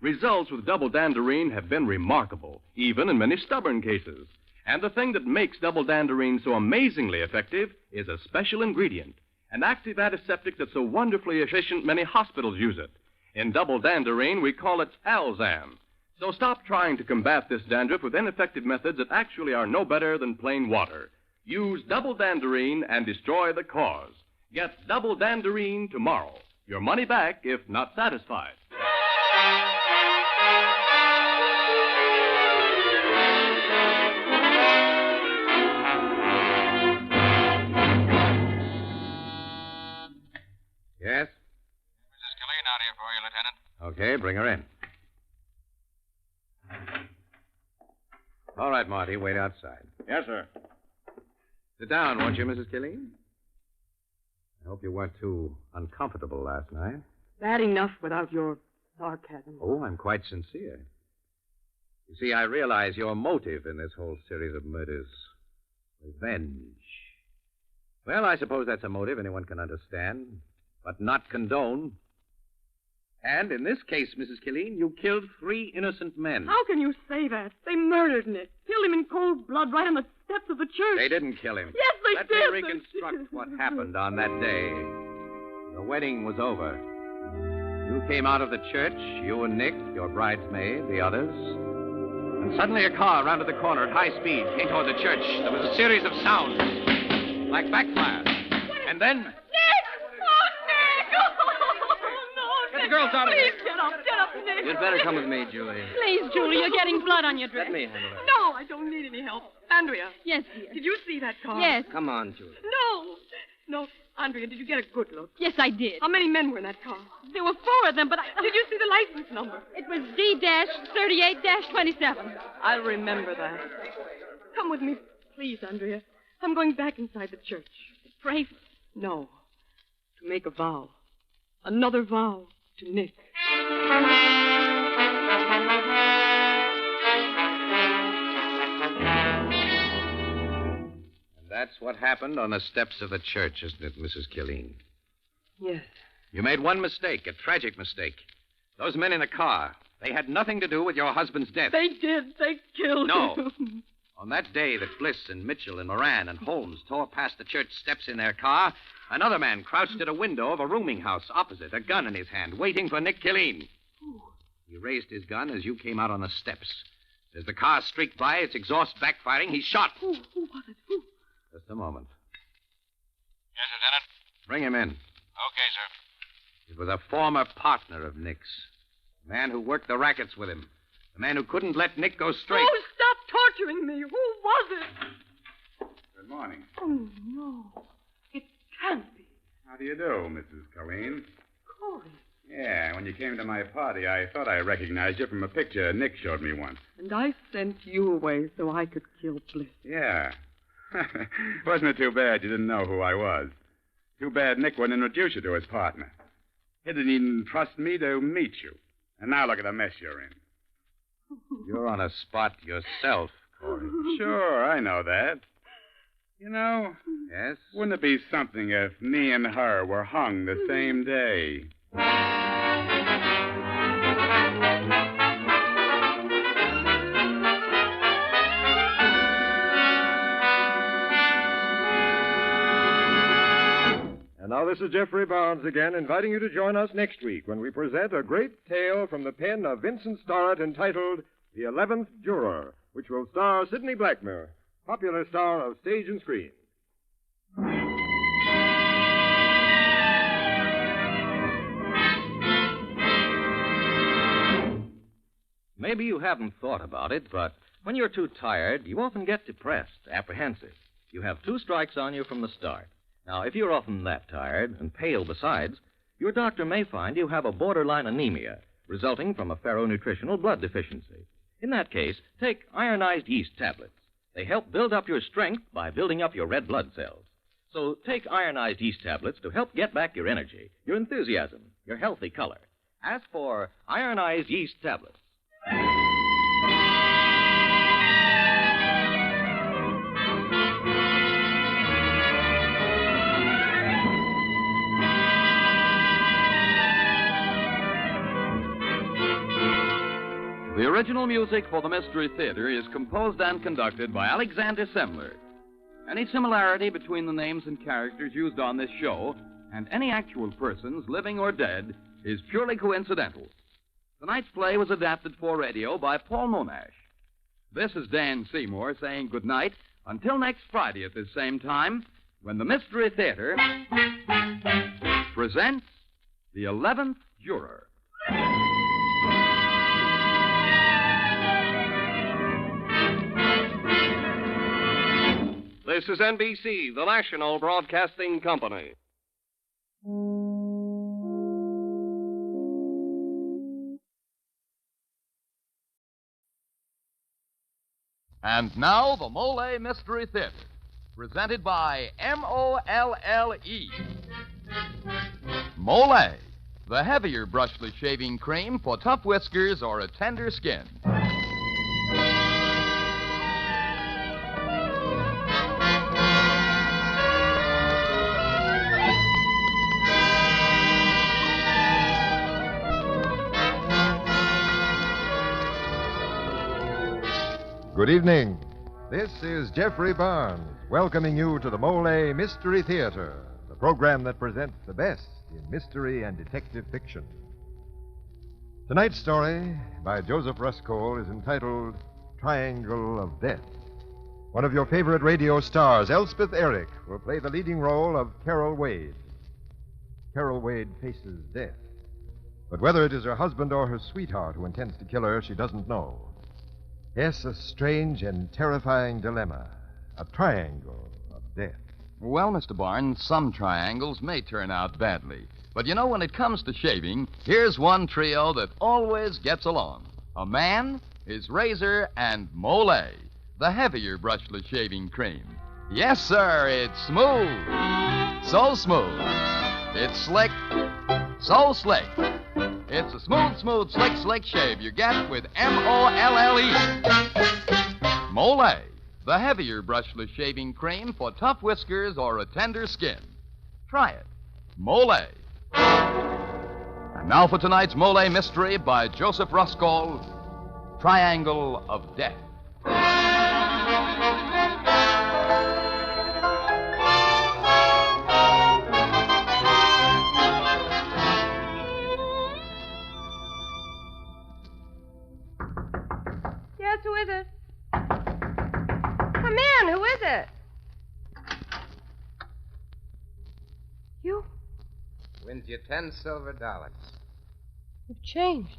Results with double danderine have been remarkable, even in many stubborn cases. And the thing that makes double danderine so amazingly effective is a special ingredient, an active antiseptic that's so wonderfully efficient many hospitals use it. In double danderine, we call it Alzam. So stop trying to combat this dandruff with ineffective methods that actually are no better than plain water. Use double danderine and destroy the cause. Get double danderine tomorrow. Your money back if not satisfied.
Yes?
Mrs. Killeen out here for you, Lieutenant.
Okay, bring her in. All right, Marty, wait outside.
Yes, sir.
Sit down, won't you, Mrs. Killeen? I hope you weren't too uncomfortable last night.
Bad enough without your sarcasm.
Oh, I'm quite sincere. You see, I realize your motive in this whole series of murders. Revenge. Well, I suppose that's a motive anyone can understand, but not condone. And in this case, Mrs. Killeen, you killed 3 innocent men.
How can you say that? They murdered Nick. Killed him in cold blood right on the steps of the church.
They didn't kill him.
Yes, they
Let
did.
me reconstruct what happened on that day. The wedding was over. You came out of the church, you and Nick, your bridesmaid, the others. And suddenly a car rounded the corner at high speed, came toward the church. There was a series of sounds, like backfire. And then...
Get
the girls out of here.
Please get up, Nick.
You'd better come with me, Julie.
Please, Julie, you're getting blood on your dress.
Let me handle it.
No, I don't need any help. Andrea.
Yes, dear.
Did you see that car?
Yes.
Come on, Julie.
No, Andrea, did you get a good look?
Yes, I did.
How many men were in that car?
There were 4 of them, but
Did you see the license number?
It was D-38-27.
I'll remember that. Come with me, please, Andrea. I'm going back inside the church.
Pray.
No. To make a vow. Another vow to Nick.
And that's what happened on the steps of the church, isn't it, Mrs. Killeen?
Yes.
You made one mistake, a tragic mistake. Those men in the car, they had nothing to do with your husband's death.
They did. They killed
No.
him.
On that day that Bliss and Mitchell and Moran and Holmes tore past the church steps in their car, another man crouched at a window of a rooming house opposite, a gun in his hand, waiting for Nick Killeen. He raised his gun as you came out on the steps. As the car streaked by, its exhaust backfiring, he shot.
Who was it? Who?
Just a moment.
Yes, Lieutenant.
Bring him in.
Okay, sir.
It was a former partner of Nick's. A man who worked the rackets with him. The man who couldn't let Nick go straight.
Oh, stop torturing me. Who was it?
Good morning.
Oh, no. It can't be.
How do you do, Mrs. Colleen?
Corey.
Yeah, when you came to my party, I thought I recognized you from a picture Nick showed me once.
And I sent you away so I could kill Bliss.
Yeah. Wasn't it too bad you didn't know who I was? Too bad Nick wouldn't introduce you to his partner. He didn't even trust me to meet you. And now look at the mess you're in.
You're on a spot yourself, Corey.
Sure, I know that. You know...
Yes?
Wouldn't it be something if me and her were hung the same day?
And now Now, this is Jeffrey Barnes again, inviting you to join us next week when we present a great tale from the pen of Vincent Starrett entitled The 11th Juror, which will star Sidney Blackmer, popular star of stage and screen.
Maybe you haven't thought about it, but when you're too tired, you often get depressed, apprehensive. You have 2 strikes on you from the start. Now, if you're often that tired, and pale besides, your doctor may find you have a borderline anemia, resulting from a ferronutritional blood deficiency. In that case, take ironized yeast tablets. They help build up your strength by building up your red blood cells. So take ironized yeast tablets to help get back your energy, your enthusiasm, your healthy color. Ask for ironized yeast tablets.
The original music for the Mystery Theater is composed and conducted by Alexander Semler. Any similarity between the names and characters used on this show and any actual persons, living or dead, is purely coincidental. Tonight's play was adapted for radio by Paul Monash. This is Dan Seymour saying good night until next Friday at this same time when the Mystery Theater presents The 11th Juror.
This is NBC, the national broadcasting company.
And now, the Molle Mystery Theater, presented by Molle. Molle, the heavier brushless shaving cream for tough whiskers or a tender skin.
Good evening. This is Jeffrey Barnes, welcoming you to the Molle Mystery Theater, the program that presents the best in mystery and detective fiction. Tonight's story, by Joseph Ruscole, is entitled Triangle of Death. One of your favorite radio stars, Elspeth Eric, will play the leading role of Carol Wade. Carol Wade faces death. But whether it is her husband or her sweetheart who intends to kill her, she doesn't know. Yes, a strange and terrifying dilemma. A triangle of death.
Well, Mr. Barnes, some triangles may turn out badly. But you know, when it comes to shaving, here's one trio that always gets along. A man, his razor, and Molle, the heavier brushless shaving cream. Yes, sir, it's smooth. So smooth. It's slick. So slick. It's a smooth, slick shave you get with Molle. Molle, the heavier brushless shaving cream for tough whiskers or a tender skin. Try it. Molle. And now for tonight's Molle Mystery by Joseph Ruscole, Triangle of Death.
Who is it? Come in. Who is it? You?
Wins you 10 silver dollars.
You've changed.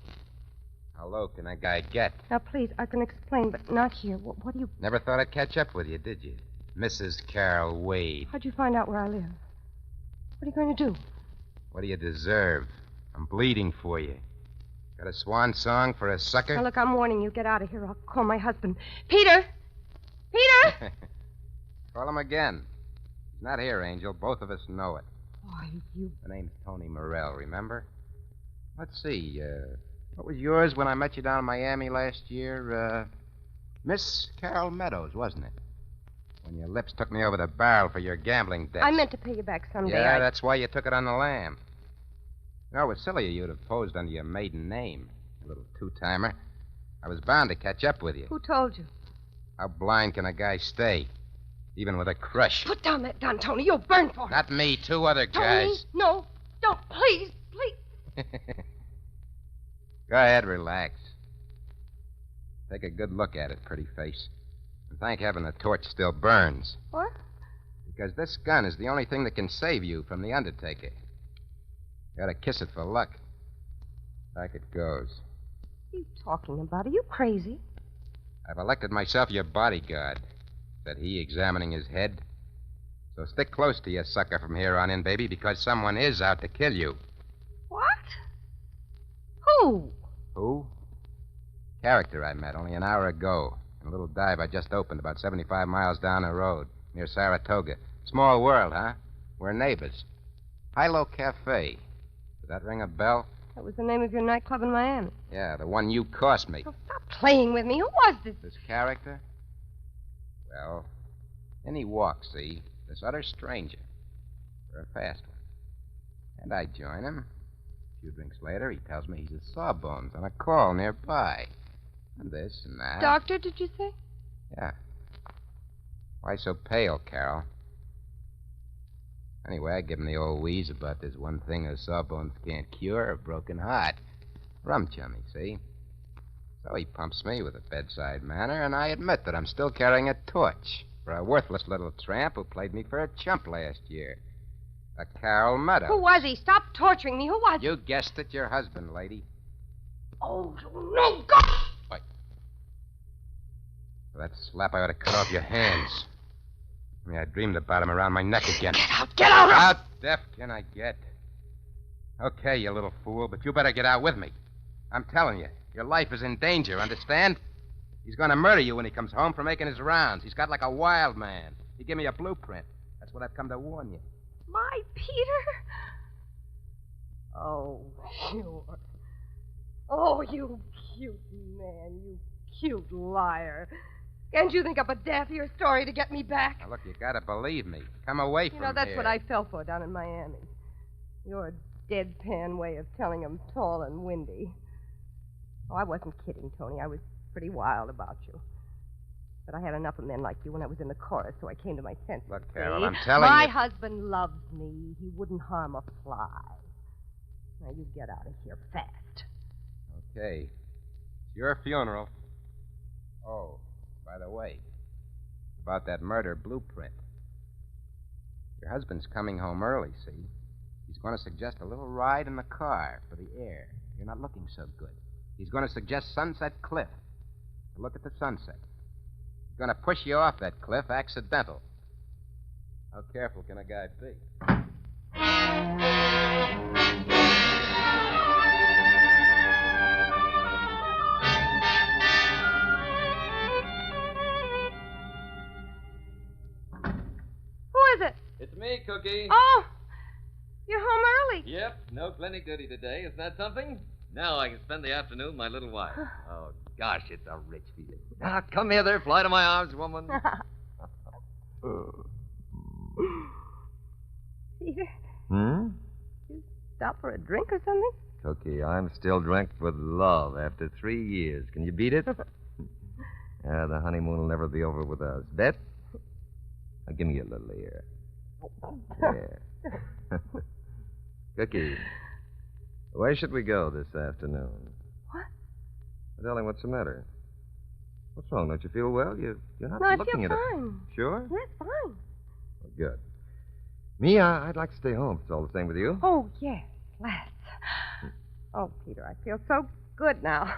How low can a guy get?
Now, please, I can explain, but not here. What do you...
Never thought I'd catch up with you, did you? Mrs. Carol Wade.
How'd you find out where I live? What are you going to do?
What do you deserve? I'm bleeding for you. Got a swan song for a sucker?
Now, look, I'm warning you. Get out of here. I'll call my husband. Peter! Peter!
Call him again. He's not here, Angel. Both of us know it.
Why, you...
The name's Tony Morrell, remember? Let's see, what was yours when I met you down in Miami last year? Miss Carol Meadows, wasn't it? When your lips took me over the barrel for your gambling debts.
I meant to pay you back someday.
Yeah, that's why you took it on the lam. You know, it was silly of you to have posed under your maiden name, you little two-timer. I was bound to catch up with you.
Who told you?
How blind can a guy stay?
even with a crush.
Put down that gun, Tony. You'll burn for it.
Not me, 2 other
Tony,
guys.
no. Don't. Please.
Go ahead, relax. Take a good look at it, pretty face. And thank heaven the torch still burns.
What?
Because this gun is the only thing that can save you from the Undertaker. Gotta kiss it for luck. Back it goes.
What are you talking about? Are you crazy?
I've elected myself your bodyguard, said he, examining his head. So stick close to your sucker from here on in, baby, because someone is out to kill you.
What? Who?
Who? Character I met only an hour ago in a little dive I just opened about 75 miles down the road near Saratoga. Small world, huh? We're neighbors. Hilo Cafe. Does that ring a bell?
That was the name of your nightclub in Miami.
Yeah, the one you cost me.
Oh, stop playing with me. Who was this?
This character? Well, in he walks, see? This utter stranger. For a fast one. And I join him. A few drinks later, he tells me he's at Sawbones on a call nearby. And this and that.
Doctor, did you say?
Yeah. Why so pale, Carol? Anyway, I give him the old wheeze about there's one thing a Sawbones can't cure, a broken heart. Rum chummy, see? So he pumps me with a bedside manner, and I admit that I'm still carrying a torch for a worthless little tramp who played me for a chump last year. A Carol Meadows.
Who was he? Stop torturing me. Who was he?
You guessed it, your husband, lady.
Oh, no, God!
Wait. For that slap, I ought to cut off your hands. I dreamed about him around my neck again.
Get out! Get out!
How deaf can I get? Okay, you little fool, but you better get out with me. I'm telling you, your life is in danger, understand? He's going to murder you when he comes home from making his rounds. He's got like a wild man. He gave me a blueprint. That's what I've come to warn you.
My Peter? Oh, sure. Oh, you cute man, you cute liar. Can't you think up a daffier story to get me back?
Now, look, you gotta believe me. Come away from here.
You know, that's what I fell for down in Miami. Your deadpan way of telling him tall and windy. Oh, I wasn't kidding, Tony. I was pretty wild about you. But I had enough of men like you when I was in the chorus, so I came to my senses.
Look, Carol, I'm telling you...
My husband loves me. He wouldn't harm a fly. Now, you get out of here fast.
Okay. It's your funeral. Oh, by the way, about that murder blueprint. Your husband's coming home early, see? He's going to suggest a little ride in the car for the air. You're not looking so good. He's going to suggest Sunset Cliff. To look at the sunset. He's going to push you off that cliff accidental. How careful can a guy be?
It's me, Cookie.
Oh, you're home early.
Yep, no clinic duty today. Isn't that something? Now I can spend the afternoon with my little wife. Oh, gosh, it's a rich feeling. Ah, come hither, fly to my arms, woman.
Peter,
Hmm?
you stop for a drink or something?
Cookie, I'm still drunk with love after 3 years. Can you beat it? The honeymoon will never be over with us. Bet? Now, give me a little ear. Yeah. Cookie, where should we go this afternoon?
What?
Darling, what's the matter? What's wrong? Don't you feel well? You're not
No, I
looking
feel
at
fine.
it. Sure?
Yes, fine.
Well, good. Me, I'd like to stay home if it's all the same with you.
Oh, yes, let's. Oh, Peter, I feel so good now.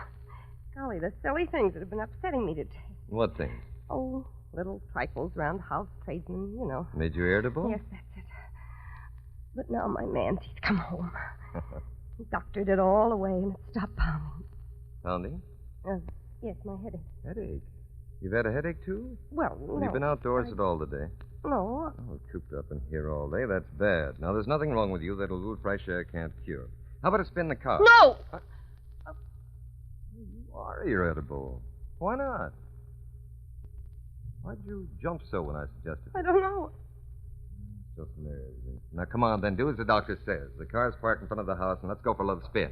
Golly, the silly things that have been upsetting me today.
What thing?
Oh, little trifles round the house, tradesmen, you know.
Made you irritable?
Yes, that's it. But now my Nancy's come home. He doctored it all away and it stopped pounding.
Pounding?
Yes, my headache.
Headache? You've had a headache, too?
Well, no.
You've been outdoors at all today?
No.
Oh, cooped up in here all day. That's bad. Now, there's nothing wrong with you that a little fresh air can't cure. How about a spin in the car?
No!
You are irritable. Why not? Why'd you jump so when I suggested it?
I don't know.
Just nerves. Now, come on, then. Do as the doctor says. The car's parked in front of the house, and let's go for a little spin.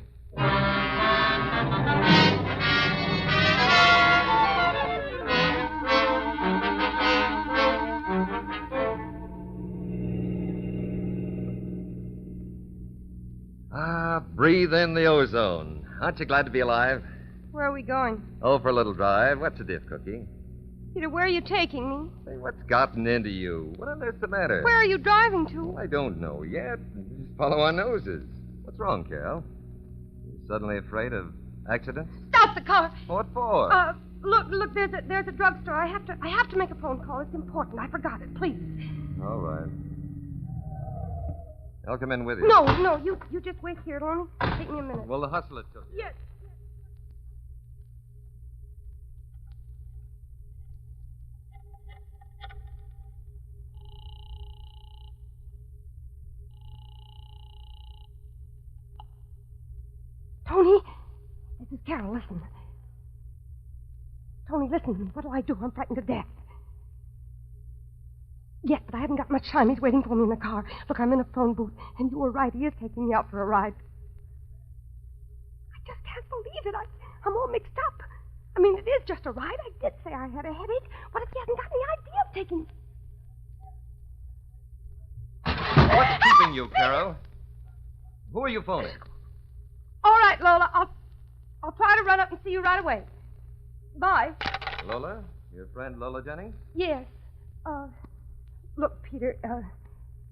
Breathe in the ozone. Aren't you glad to be alive?
Where are we going?
Oh, for a little drive. What's the diff, Cookie?
Peter, where are you taking me?
Say, what's gotten into you? What on earth's the matter?
Where are you driving to?
Well, I don't know yet. Just follow our noses. What's wrong, Carol? You suddenly afraid of accidents?
Stop the car.
What for?
Look, there's a drugstore. I have to make a phone call. It's important. I forgot it. Please.
All right. I'll come in with you.
No, you just wait here. It'll only take me a minute.
Well, hustle it, Cookie.
Yes. Tony, this is Carol. Listen. Tony, listen to me. What do I do? I'm frightened to death. Yes, but I haven't got much time. He's waiting for me in the car. Look, I'm in a phone booth, and you were right. He is taking me out for a ride. I just can't believe it. I'm all mixed up. I mean, it is just a ride. I did say I had a headache. What if he hasn't got any idea of taking me?
What's keeping you, Carol? Who are you phoning?
All right, Lola. I'll try to run up and see you right away. Bye.
Lola? Your friend Lola Jennings?
Yes. Look, Peter,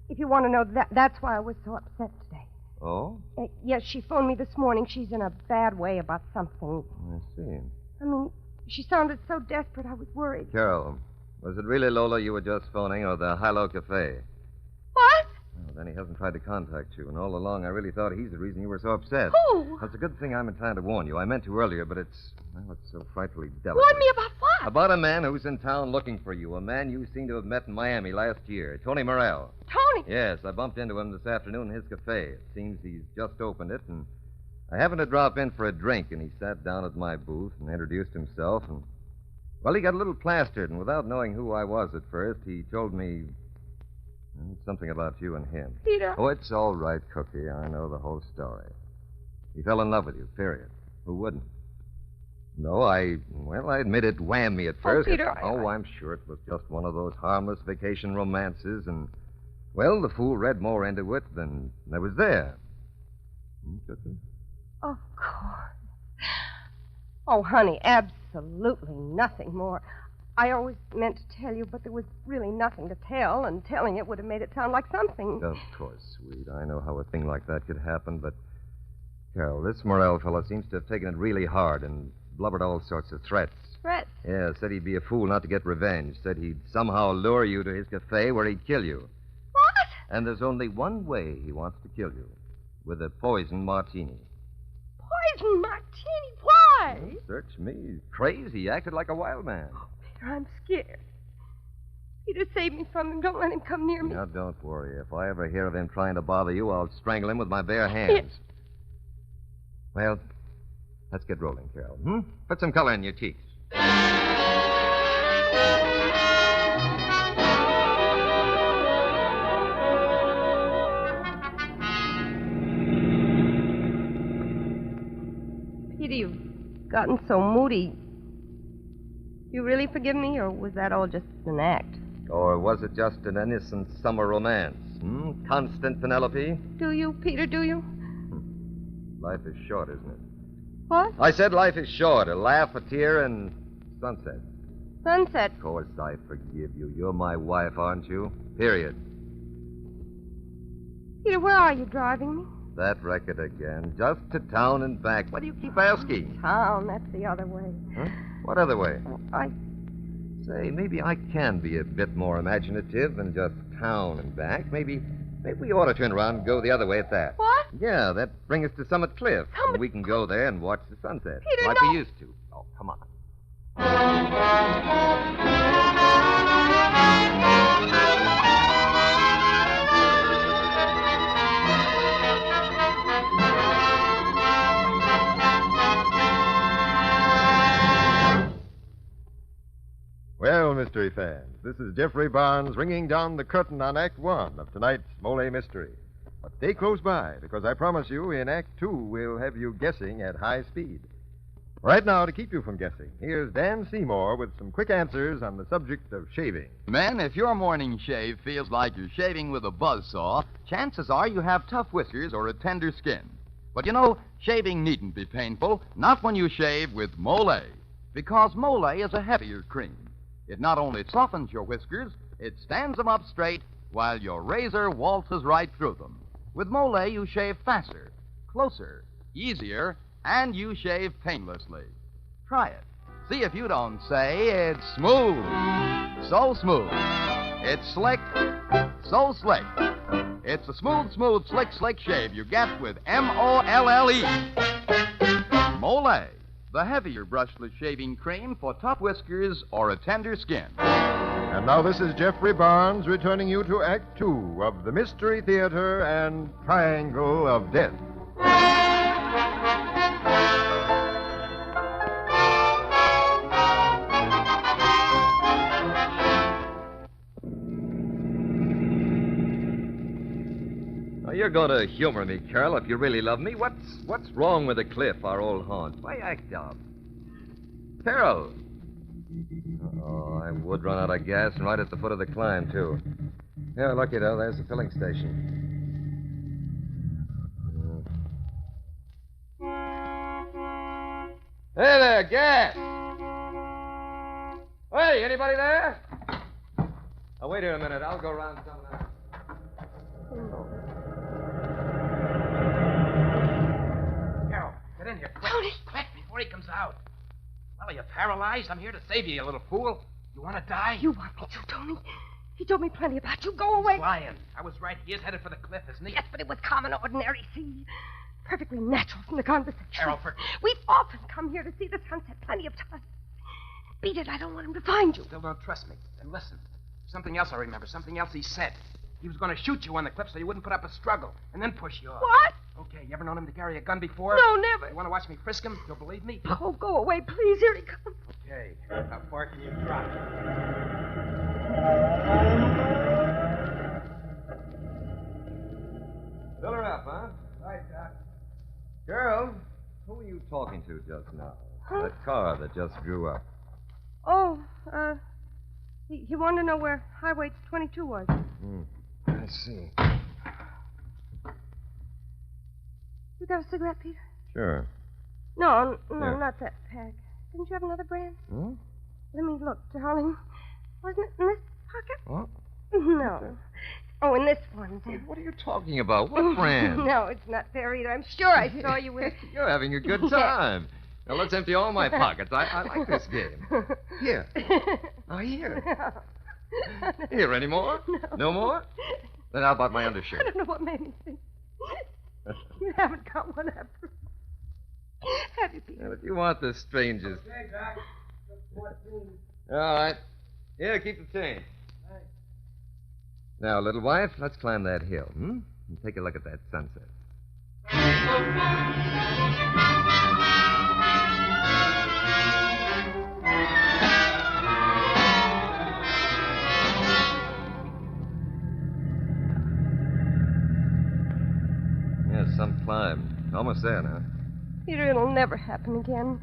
if you want to know, that's why I was so upset today.
Oh?
Yes, she phoned me this morning. She's in a bad way about something.
I see.
I mean, she sounded so desperate, I was worried.
Carol, was it really Lola you were just phoning or the Hilo Cafe?
What?
Well, then he hasn't tried to contact you, and all along I really thought he's the reason you were so upset.
Who?
Well, it's a good thing I'm in time to warn you. I meant to earlier, but it's so frightfully delicate.
Warn me about what?
About a man who's in town looking for you, a man you seem to have met in Miami last year, Tony Morrell.
Tony?
Yes, I bumped into him this afternoon in his cafe. It seems he's just opened it, and I happened to drop in for a drink, and he sat down at my booth and introduced himself, and, well, he got a little plastered, and without knowing who I was at first, he told me something about you and him.
Peter.
Oh, it's all right, Cookie. I know the whole story. He fell in love with you, period. Who wouldn't? No, I admit it whammed me at first.
Peter,
I'm sure it was just one of those harmless vacation romances, and, well, the fool read more into it than there was there. Cookie?
Of course. Oh, honey, absolutely nothing more. I always meant to tell you, but there was really nothing to tell, and telling it would have made it sound like something.
Of course, sweet. I know how a thing like that could happen, but, Carol, this Morrell fellow seems to have taken it really hard and blubbered all sorts of threats.
Threats?
Yeah, said he'd be a fool not to get revenge. Said he'd somehow lure you to his cafe where he'd kill you.
What?
And there's only one way he wants to kill you. With a poison martini.
Poison martini? Why?
Well, search me. He's crazy. He acted like a wild man.
Oh, Peter, I'm scared. Peter, save me from him. Don't let him come near me.
Now, don't worry. If I ever hear of him trying to bother you, I'll strangle him with my bare hands. Well, let's get rolling, Carol. Put some color in your cheeks.
Peter, you've gotten so moody. You really forgive me, or was that all just an act?
Or was it just an innocent summer romance? Constant Penelope?
Do you, Peter, do you?
Life is short, isn't it?
What?
I said life is short. A laugh, a tear, and sunset.
Sunset?
Of course I forgive you. You're my wife, aren't you? Period.
Peter, where are you driving me?
That record again. Just to town and back. Why do you keep asking?
Town, that's the other way.
Huh? What other way?
I...
Say, maybe I can be a bit more imaginative than just town and back. Maybe we ought to turn around and go the other way at that.
What?
Yeah, that brings us to Summit Cliff.
Summit...
And we can go there and watch the sunset.
Peter,
like
no.
we used to. Oh, come on.
Well, mystery fans, this is Jeffrey Barnes ringing down the curtain on Act 1 of tonight's Molle Mystery. But stay close by, because I promise you, in Act 2, we'll have you guessing at high speed. Right now, to keep you from guessing, here's Dan Seymour with some quick answers on the subject of shaving.
Men, if your morning shave feels like you're shaving with a buzzsaw, chances are you have tough whiskers or a tender skin. But shaving needn't be painful, not when you shave with Molle. Because Molle is a heavier cream. It not only softens your whiskers, it stands them up straight while your razor waltzes right through them. With Molle, you shave faster, closer, easier, and you shave painlessly. Try it. See if you don't say it's smooth. So smooth. It's slick. So slick. It's a smooth, slick shave you get with Molle. Molle, the heavier brushless shaving cream for tough whiskers or a tender skin.
And now this is Jeffrey Barnes returning you to Act Two of the Mystery Theater and Triangle of Death.
You're going to humor me, Carol, if you really love me. What's wrong with the cliff, our old haunt? Why act up? Carol! Oh, I would run out of gas right at the foot of the climb, too. Yeah, lucky, though. There's the filling station. Hey there, gas! Hey, anybody there? Oh, wait here a minute. I'll go around some of that.
Get in here, quick. Tony! Quick, before he comes out. Well, are you paralyzed? I'm here to save you, you little fool. You want to die?
You want me to, Tony? He told me plenty about you. Go away.
He's lying. I was right. He is headed for the cliff, isn't he?
Yes, but it was common, ordinary. See? Perfectly natural from the conversation.
Carol, for...
We've often come here to see the sunset plenty of times. Beat it. I don't want him to find you.
Still don't trust me. Then listen. Something else I remember. Something else he said. He was going to shoot you on the cliff so you wouldn't put up a struggle and then push you off.
What?
Okay, you ever known him to carry a gun before?
No, never.
You want to watch me frisk him? You'll believe me?
Oh, go away, please. Here he comes.
Okay. How far can you drop?
Fill her up, huh?
Right, Doc.
Girl, who were you talking to just now? That car that just drew up.
Oh, he wanted to know where Highway 22 was.
I see.
You got a cigarette, Peter?
Sure.
No,
Here.
not that pack. Didn't you have another brand?
Hmm?
Let me look, darling. Wasn't it in this pocket?
What?
No. Oh, in this one.
What are you talking about? What brand?
No, it's not there either. I'm sure I saw you with...
You're having a good time. Now, let's empty all my pockets. I like this game. Here. Oh, here. Here, any more? No more? Then how about my undershirt?
I don't know what made me think. You haven't got one after. Have you, Peter?
Well, if you want the strangers.
Okay, Doc. Just 14.
All right. Here, keep the change.
Thanks.
Now, little wife, let's climb that hill, And take a look at that sunset. Yeah, some climb. Almost there now.
Peter, it'll never happen again.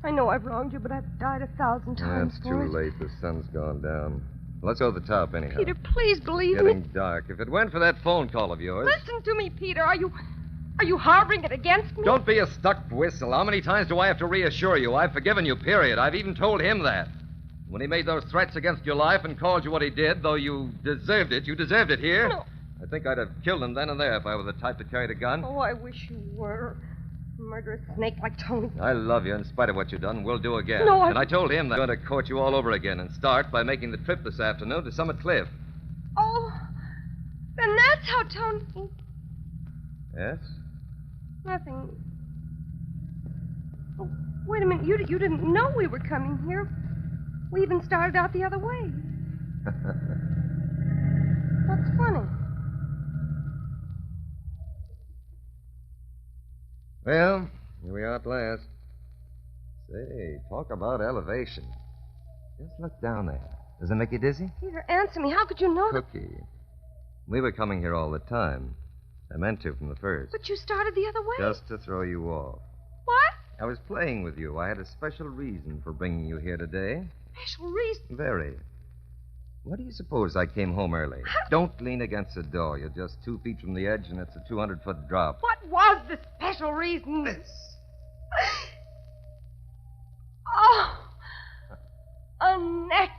I know I've wronged you, but I've died 1,000 times
It's
for
too
it.
late. The sun's gone down. Let's go to the top anyhow.
Peter, please believe
Getting
me.
dark. If it weren't for that phone call of yours.
Listen to me, Peter. Are you harboring it against me?
Don't be a stuck whistle. How many times do I have to reassure you? I've forgiven you, period. I've even told him that. When he made those threats against your life and called you what he did, though you deserved it here.
No.
I think I'd have killed him then and there if I were the type to carry the gun.
Oh, I wish you were. A murderous snake like Tony.
I love you in spite of what you've done. We'll do again.
No,
And I told him that I'm going to court you all over again and start by making the trip this afternoon to Summit Cliff.
Oh, then that's how Tony...
Yes?
Nothing. Oh, wait a minute. You didn't know we were coming here. We even started out the other way. What's funny?
Well, here we are at last. Say, talk about elevation. Just look down there. Does it make you dizzy?
Peter, answer me. How could you know that?
Cookie. We were coming here all the time. I meant to from the first.
But you started the other way.
Just to throw you off.
What?
I was playing with you. I had a special reason for bringing you here today.
Special reason?
Very. What do you suppose I came home early? Don't lean against the door. You're just 2 feet from the edge, and it's a 200-foot drop.
What was the special special reason. Oh, a necklace.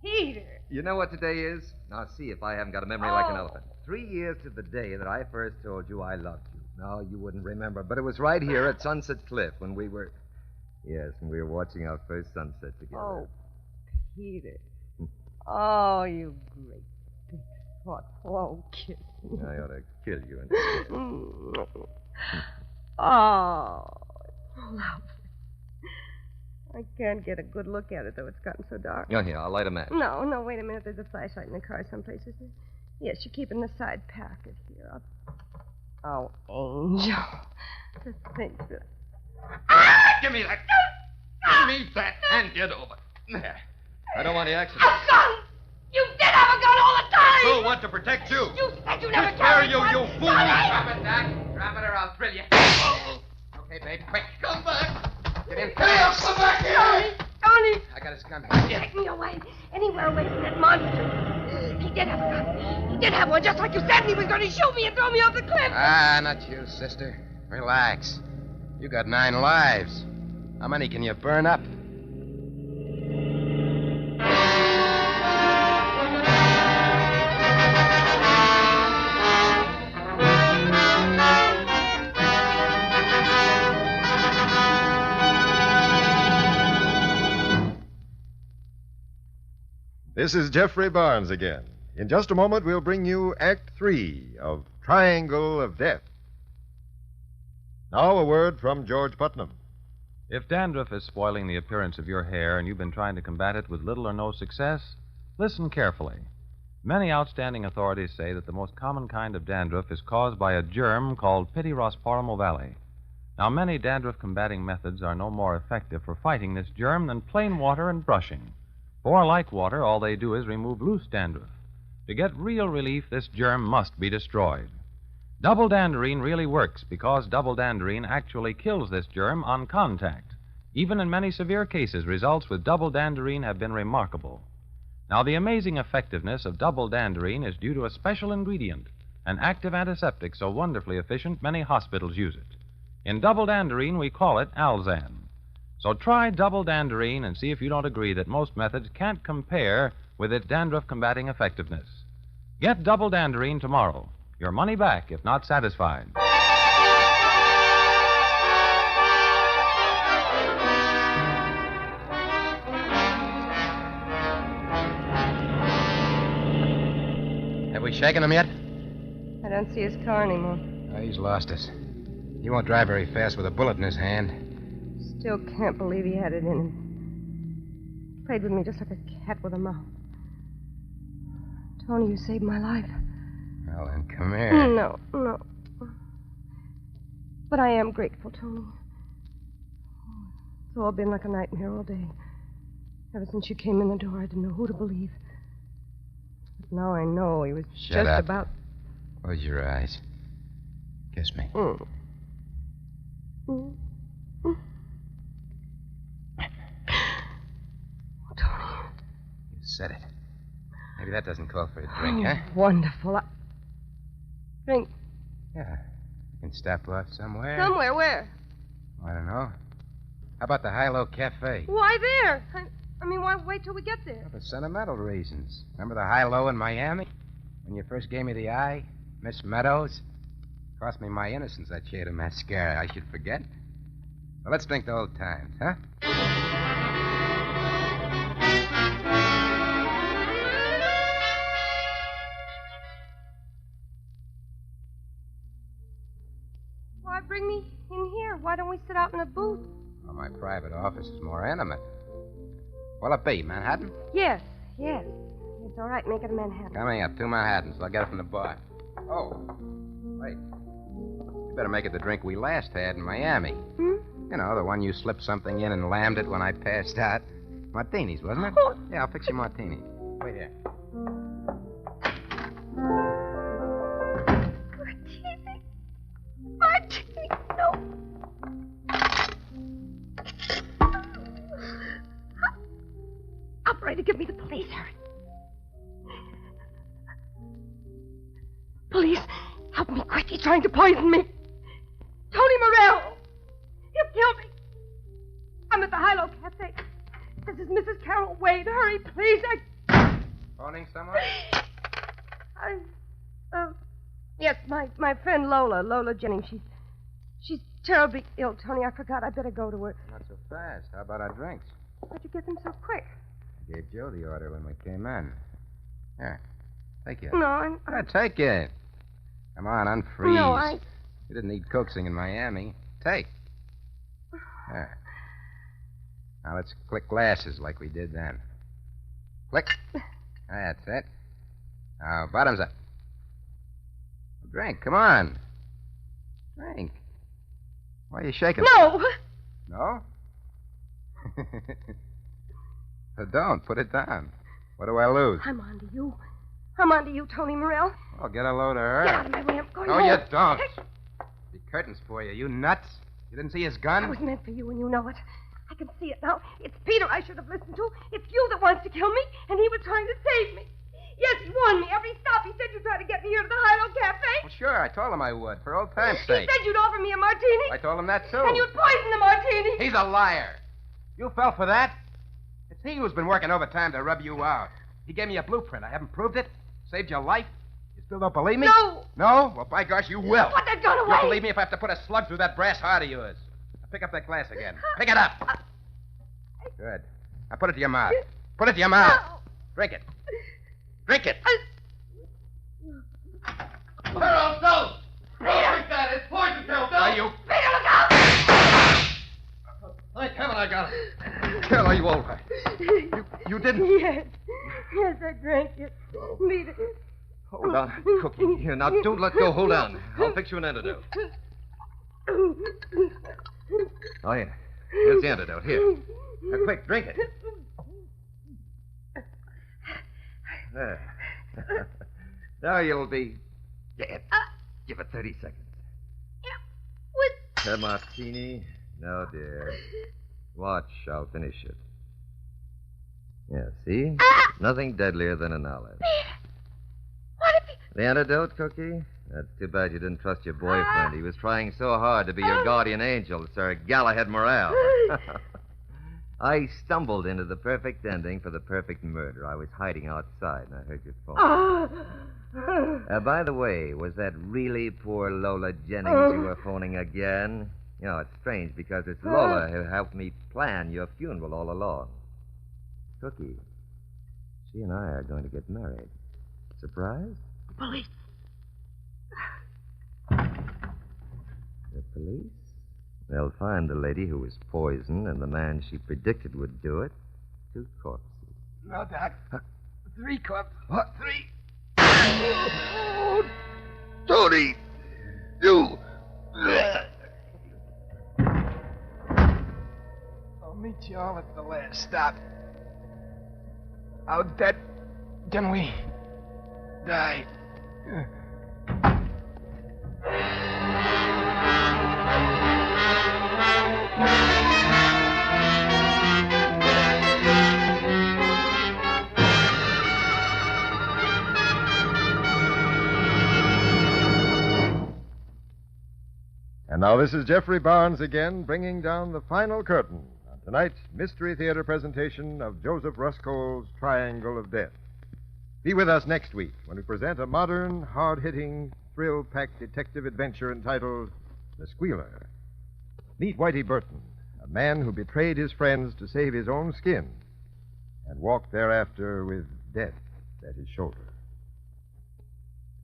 Peter.
You know what today is? Now, see if I haven't got a memory like an elephant. 3 years to the day that I first told you I loved you. No, you wouldn't remember, but it was right here at Sunset Cliff when we were... Yes, when we were watching our first sunset together.
Oh, Peter. Oh, you great, big, thoughtful kiss.
I ought to kill you instead.
Oh, it's lovely. I can't get a good look at it, though. It's gotten so dark.
Oh, here, I'll light a match.
No, wait a minute. There's a flashlight in the car someplace, isn't there? Yes, you keep it in the side pocket here. Oh, Angel. To think that...
Give me that. Give me that and get over.
There. I don't want any accident.
A gun! You did have a gun all the time!
So what, to protect you?
You said you never
Where
carried
you,
one.
you fool!
Drop
it, Doc. Drop it or I'll thrill you. Okay, babe, quick. Come back. Get in.
Come back here! Tony!
I got his gun.
Take me away. Anywhere away from that monster. He did have a gun. He did have one, just like you said, and he was going to shoot me and throw me off the cliff.
Ah, not you, sister. Relax. You got 9 lives. How many can you burn up?
This is Jeffrey Barnes again. In just a moment, we'll bring you Act 3 of Triangle of Death. Now, a word from George Putnam.
If dandruff is spoiling the appearance of your hair and you've been trying to combat it with little or no success, listen carefully. Many outstanding authorities say that the most common kind of dandruff is caused by a germ called Pityrosporum ovale. Now, many dandruff-combating methods are no more effective for fighting this germ than plain water and brushing. For, like water, all they do is remove loose dandruff. To get real relief, this germ must be destroyed. Double Danderine really works because double Danderine actually kills this germ on contact. Even in many severe cases, results with double Danderine have been remarkable. Now, the amazing effectiveness of double Danderine is due to a special ingredient, an active antiseptic so wonderfully efficient many hospitals use it. In double Danderine, we call it Alzan. So try double Danderine and see if you don't agree that most methods can't compare with its dandruff-combating effectiveness. Get double Danderine tomorrow. Your money back if not satisfied.
Have we shaken him yet?
I don't see his car anymore.
Oh, he's lost us. He won't drive very fast with a bullet in his hand.
Still can't believe he had it in him. Played with me just like a cat with a mouse. Tony, you saved my life.
Well, then, come here.
No. But I am grateful, Tony. It's all been like a nightmare all day. Ever since you came in the door, I didn't know who to believe. But now I know he was
Shut
just
up.
about...
Close your eyes. Kiss me. You said it. Maybe that doesn't call for a drink, huh?
Wonderful. Drink.
Yeah. You can stop off somewhere.
Somewhere, where?
I don't know. How about the High-Low Cafe?
Why there? I mean, why wait till we get there?
For sentimental reasons. Remember the High-Low in Miami? When you first gave me the eye? Miss Meadows? Cost me my innocence, that shade of mascara. I should forget. Well, let's drink the old times, huh?
Why bring me in here? Why don't we sit out in a booth?
Well, my private office is more intimate. What'll it be, Manhattan?
Yes. It's all right. Make it a Manhattan.
Coming up, 2 Manhattans. I'll get it from the bar. Oh, wait. You better make it the drink we last had in Miami. You know, the one you slipped something in and lammed it when I passed out. Martinis, wasn't it?
Oh.
Yeah, I'll fix you martinis. Wait here.
Martini, no. Operator, give me the police, hurry. Police, help me quick. He's trying to poison me. Mrs. Carroll Wade. Hurry, please.
Phoning someone?
Yes, my friend Lola Jennings. She's terribly ill, Tony. I forgot. I better go to her.
Not so fast. How about our drinks?
How'd you get them so quick?
I gave Joe the order when we came in. Here, take it.
No, I'm...
Yeah, take it. Come on, unfreeze.
No,
You didn't need coaxing in Miami. Take. There. Now let's click glasses like we did then. Click. That's it. Now, bottoms up. Drink, come on. Drink. Why are you shaking?
No!
No? So don't. Put it down. What do I lose?
I'm on to you. I'm on to you, Tony Morrell.
Oh, get a load of her.
Get out of my way. I'm going
No,
home.
you don't. The curtains for you. You nuts? You didn't see his gun?
That was meant for you, and you know it. I can see it now. It's Peter I should have listened to. It's you that wants to kill me, and he was trying to save me. Yes, he warned me. Every stop he said you'd try to get me here to the Highland Cafe.
Well, sure. I told him I would, for old time's
He
sake.
said you'd offer me a martini.
I told him that, too.
And you'd poison the martini.
He's a liar. You fell for that? It's he who's been working overtime to rub you out. He gave me a blueprint. I haven't proved it. Saved your life. You still don't believe me?
No.
No? Well, by gosh, you will.
Put that gun away.
You'll believe me if I have to put a slug through that brass heart of yours. Now pick up that glass again. Pick it up. Good. Now put it to your mouth. Put it to your mouth. Drink it. Drink it.
Harold, don't! Don't drink that. It's poison pill. Don't.
Are you...
Peter, look out!
Thank heaven I got it.
Carol, are you all right? You didn't...
Yes. Yes, I drank it. Peter.
Hold on. Cookie. Here, now, don't let go. Hold on. I'll fix you an antidote. Oh, yeah. Here's the antidote. Here. Now, quick, drink it. There. Now you'll be dead. Give it 30 seconds. A martini? No, dear. Watch, I'll finish it. Yeah, see? Nothing deadlier than an olive.
What if
The antidote, Cookie? That's too bad you didn't trust your boyfriend. He was trying so hard to be your guardian angel, Sir Galahad Morale. I stumbled into the perfect ending for the perfect murder. I was hiding outside, and I heard your phone. By the way, was that really poor Lola Jennings you were phoning again? You know, it's strange because it's Lola who helped me plan your funeral all along. Cookie, she and I are going to get married. Surprise?
Police.
The police? They'll find the lady who was poisoned and the man she predicted would do it. 2 corpses.
No, Doc. 3 cups.
What?
3.
Oh, Tony! You!
I'll meet you all at the last stop. How dead can we die?
And now this is Jeffrey Barnes again, bringing down the final curtain on tonight's Mystery Theater presentation of Joseph Ruscole's Triangle of Death. Be with us next week when we present a modern, hard-hitting, thrill-packed detective adventure entitled The Squealer. Meet Whitey Burton, a man who betrayed his friends to save his own skin and walked thereafter with death at his shoulder.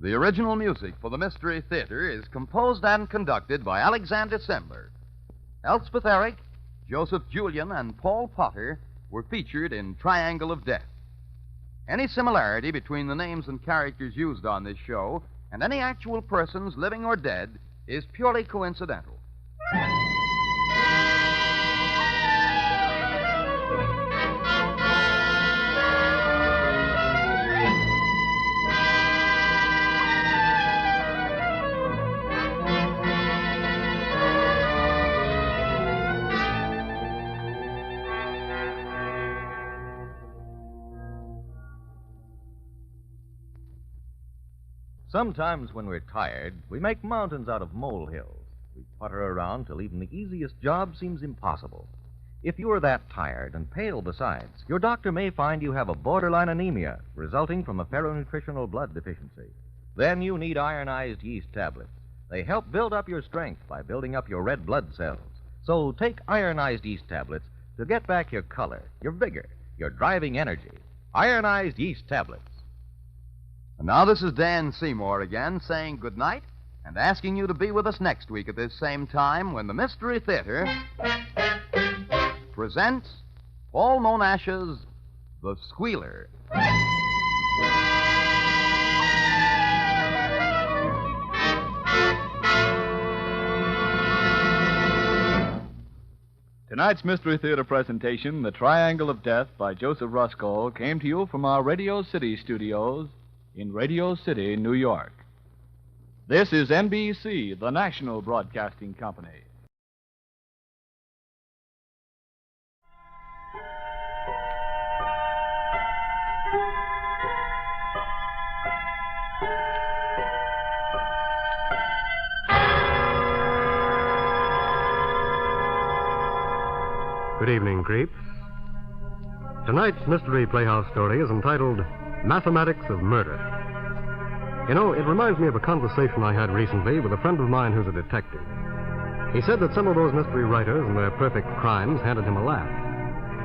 The original music for the Mystery Theater is composed and conducted by Alexander Sembler. Elspeth Eric, Joseph Julian, and Paul Potter were featured in Triangle of Death. Any similarity between the names and characters used on this show and any actual persons, living or dead, is purely coincidental.
Sometimes when we're tired, we make mountains out of molehills. We putter around till even the easiest job seems impossible.
If you are that tired and pale besides, your doctor may find you have a borderline anemia resulting from a ferronutritional blood deficiency. Then you need ironized yeast tablets. They help build up your strength by building up your red blood cells. So take ironized yeast tablets to get back your color, your vigor, your driving energy. Ironized yeast tablets.
And now this is Dan Seymour again saying good night and asking you to be with us next week at this same time when the Mystery Theater presents Paul Monash's The Squealer.
Tonight's Mystery Theater presentation, The Triangle of Death by Joseph Ruskell, came to you from our Radio City studios in Radio City, New York. This is NBC, the national broadcasting company.
Good evening, creeps. Tonight's Mystery Playhouse story is entitled Mathematics of Murder. You know, it reminds me of a conversation I had recently with a friend of mine who's a detective. He said that some of those mystery writers and their perfect crimes handed him a laugh.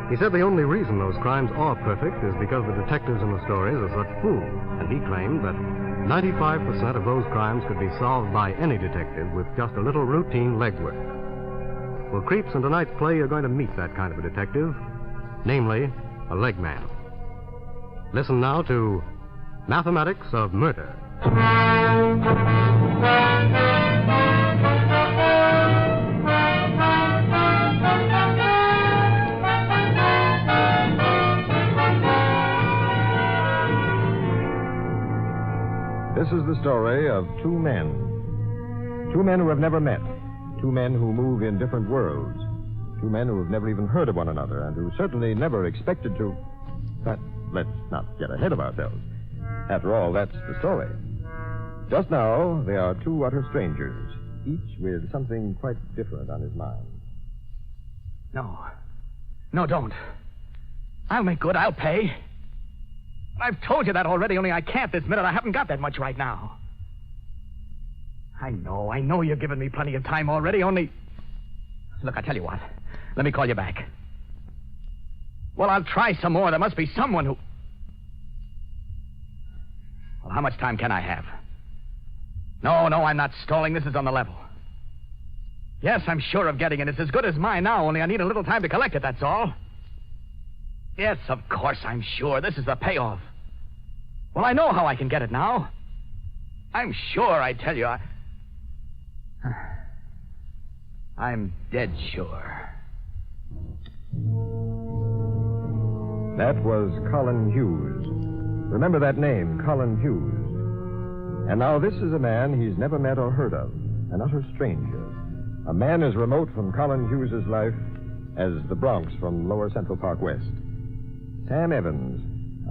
He said the only reason those crimes are perfect is because the detectives in the stories are such fools. And he claimed that 95% of those crimes could be solved by any detective with just a little routine legwork. Well, creeps, in tonight's play, you're going to meet that kind of a detective, namely, a leg man. Listen now to Mathematics of Murder.
This is the story of two men. Two men who have never met. Two men who move in different worlds. Two men who have never even heard of one another and who certainly never expected to. But let's not get ahead of ourselves. After all, that's the story. Just now, they are two utter strangers, each with something quite different on his mind.
No. No, don't. I'll make good. I'll pay. I've told you that already, only I can't this minute. I haven't got that much right now. I know you've given me plenty of time already, only... Look, I tell you what. Let me call you back. Well, I'll try some more. There must be someone who... Well, how much time can I have? No, I'm not stalling. This is on the level. Yes, I'm sure of getting it. It's as good as mine now, only I need a little time to collect it, that's all. Yes, of course, I'm sure. This is the payoff. Well, I know how I can get it now. I'm sure, I tell you, I'm dead sure.
That was Colin Hughes. Remember that name, Colin Hughes. And now this is a man he's never met or heard of, an utter stranger. A man as remote from Colin Hughes's life as the Bronx from Lower Central Park West. Sam Evans,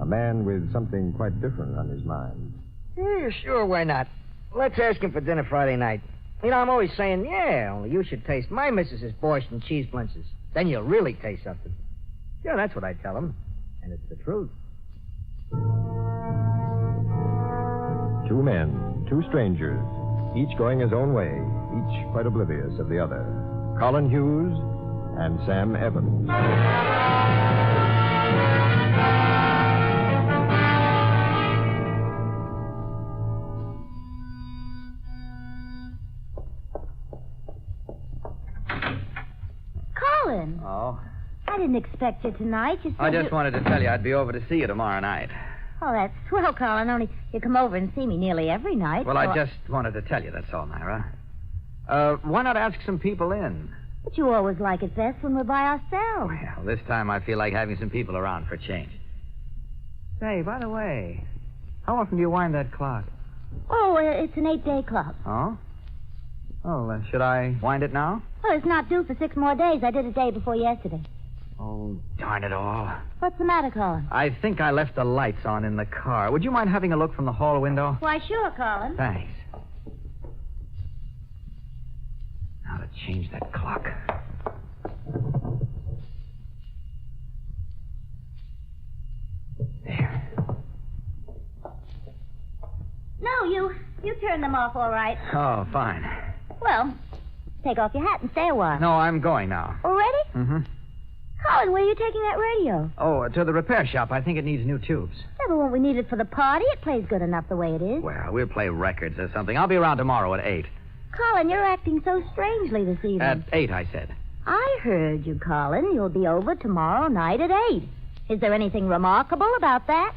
a man with something quite different on his mind.
Yeah, sure, why not? Let's ask him for dinner Friday night. You know, I'm always saying, yeah, only you should taste my missus's borscht and cheese blintzes. Then you'll really taste something. Yeah, that's what I tell him. And it's the truth.
Two men, two strangers, each going his own way, each quite oblivious of the other. Colin Hughes and Sam Evans.
Colin.
Oh?
I didn't expect you tonight. You said
I just wanted to tell you I'd be over to see you tomorrow night.
Oh, that's swell, Colin. Only you come over and see me nearly every night.
Well,
so
I just wanted to tell you, that's all, Myra. Why not ask some people in?
But you always like it best when we're by ourselves.
Well, this time I feel like having some people around for a change. Say, by the way, how often do you wind that clock?
Oh, it's an 8-day clock.
Oh? Oh, should I wind it now?
Well, it's not due for 6 more days. I did it day before yesterday.
Oh, darn it all.
What's the matter, Colin?
I think I left the lights on in the car. Would you mind having a look from the hall window?
Why, sure, Colin.
Thanks. Now to change that clock.
turned them off all right.
Oh, fine.
Well, take off your hat and stay a while.
No, I'm going now.
Already?
Mm-hmm.
Colin, where are you taking that radio?
Oh, to the repair shop. I think it needs new tubes.
Yeah, but won't we need it for the party? It plays good enough the way it is.
Well, we'll play records or something. I'll be around tomorrow at 8.
Colin, you're acting so strangely this evening.
At 8, I said.
I heard you, Colin. You'll be over tomorrow night at 8. Is there anything remarkable about that?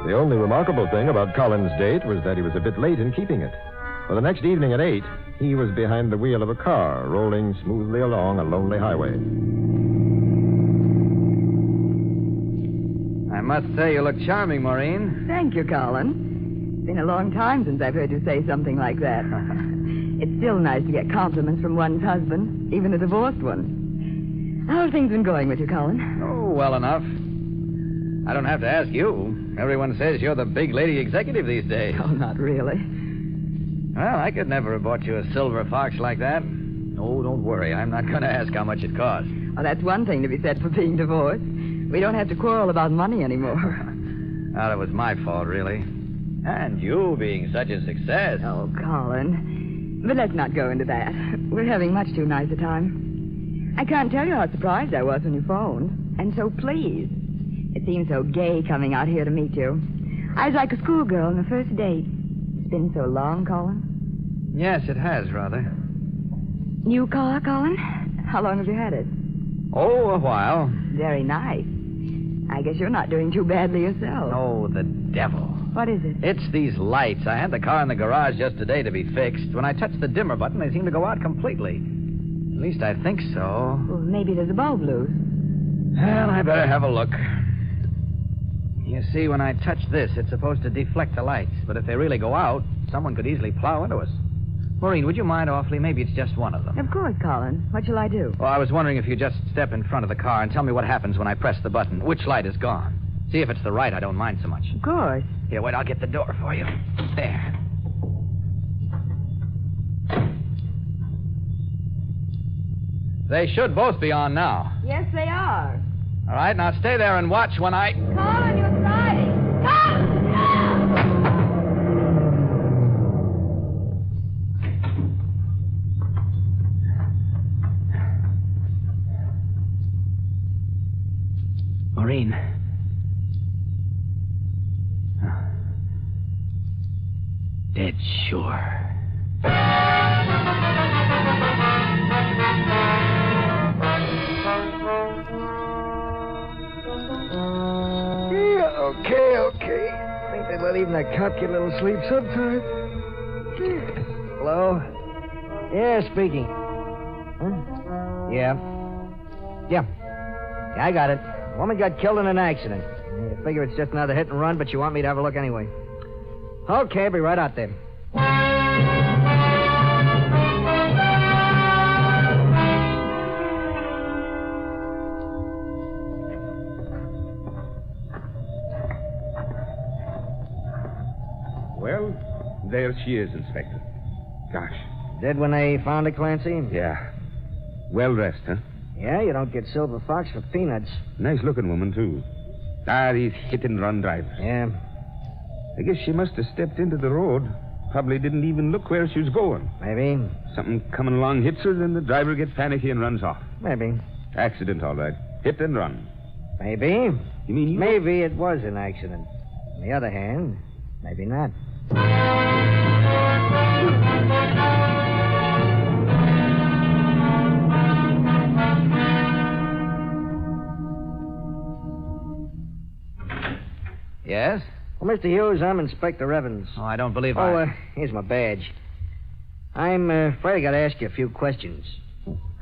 The only remarkable thing about Colin's date was that he was a bit late in keeping it. For the next evening at 8, he was behind the wheel of a car, rolling smoothly along a lonely highway.
I must say you look charming, Maureen.
Thank you, Colin. It's been a long time since I've heard you say something like that. It's still nice to get compliments from one's husband, even a divorced one. How have things been going with you, Colin?
Oh, well enough. I don't have to ask you. Everyone says you're the big lady executive these days.
Oh, not really.
Well, I could never have bought you a silver fox like that. Oh, don't worry. I'm not going to ask how much it cost.
Oh, that's one thing to be said for being divorced. We don't have to quarrel about money anymore.
Well, it was my fault, really. And you being such a success.
Oh, Colin. But let's not go into that. We're having much too nice a time. I can't tell you how surprised I was when you phoned. And so pleased. It seemed so gay coming out here to meet you. I was like a schoolgirl on the first date. It's been so long, Colin.
Yes, it has, rather.
New car, Colin? How long have you had it?
Oh, a while.
Very nice. I guess you're not doing too badly yourself.
Oh, the devil.
What is it?
It's these lights. I had the car in the garage just today to be fixed. When I touch the dimmer button, they seem to go out completely. At least I think so.
Well, maybe there's a bulb loose.
Well, I better have a look. You see, when I touch this, it's supposed to deflect the lights. But if they really go out, someone could easily plow into us. Maureen, would you mind awfully? Maybe it's just one of them.
Of course, Colin. What shall I do?
Well, I was wondering if you'd just step in front of the car and tell me what happens when I press the button. Which light is gone? See, if it's the right, I don't mind so much.
Of course.
Here, wait, I'll get the door for you. There. They should both be on now.
Yes, they are.
All right, now stay there and watch when I...
Colin, you're sliding. Colin!
Maureen. Dead sure.
Okay. I think they let even a cop get a little sleep sometimes. Hello? Yeah, speaking. Huh? Yeah, I got it. A woman got killed in an accident. I figure it's just another hit and run, but you want me to have a look anyway. Okay, I'll be right out there.
Well, there she is, Inspector. Gosh.
Dead when they found her, Clancy?
Yeah. Well dressed, huh?
Yeah, you don't get Silver Fox for peanuts.
Nice looking woman, too. These hit and run drivers.
Yeah.
I guess she must have stepped into the road. Probably didn't even look where she was going.
Maybe.
Something coming along hits her, then the driver gets panicky and runs off.
Maybe.
Accident, all right. Hit and run.
Maybe.
You mean you...
Maybe it was an accident. On the other hand, maybe not.
Yes?
Well, Mr. Hughes, I'm Inspector Evans.
Oh, I don't believe
here's my badge. I'm afraid I got to ask you a few questions.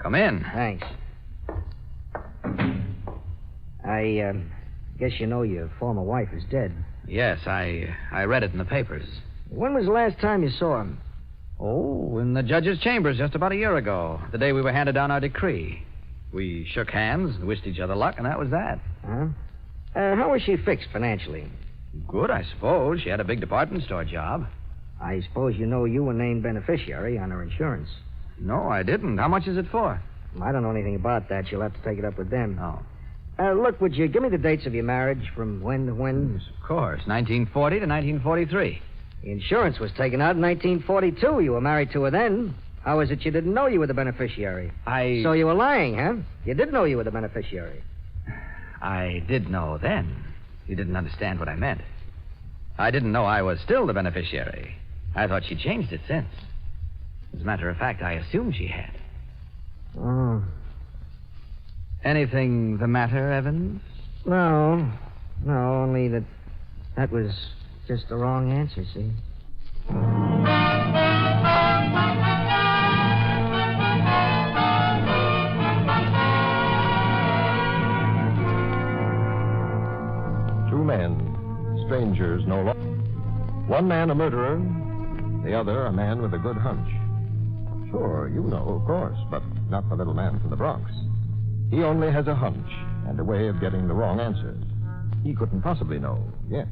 Come in.
Thanks. I guess you know your former wife is dead.
Yes, I read it in the papers.
When was the last time you saw him?
Oh, in the judge's chambers just about a year ago, the day we were handed down our decree. We shook hands, wished each other luck, and that was that.
Huh? How was she fixed financially?
Good, I suppose. She had a big department store job.
I suppose you know you were named beneficiary on her insurance.
No, I didn't. How much is it for?
I don't know anything about that. You'll have to take it up with them.
Oh.
Look, would you give me the dates of your marriage from when to when?
Yes, of course. 1940 to 1943.
The insurance was taken out in 1942. You were married to her then. How is it you didn't know you were the beneficiary? So you were lying, huh? You did know you were the beneficiary.
I did know then. You didn't understand what I meant. I didn't know I was still the beneficiary. I thought she'd changed it since. As a matter of fact, I assumed she had.
Oh.
Anything the matter, Evans?
No, only that was just the wrong answer, see?
Two men, strangers no longer. One man a murderer, the other a man with a good hunch. Sure, you know, of course, but not the little man from the Bronx. He only has a hunch and a way of getting the wrong answers. He couldn't possibly know yet.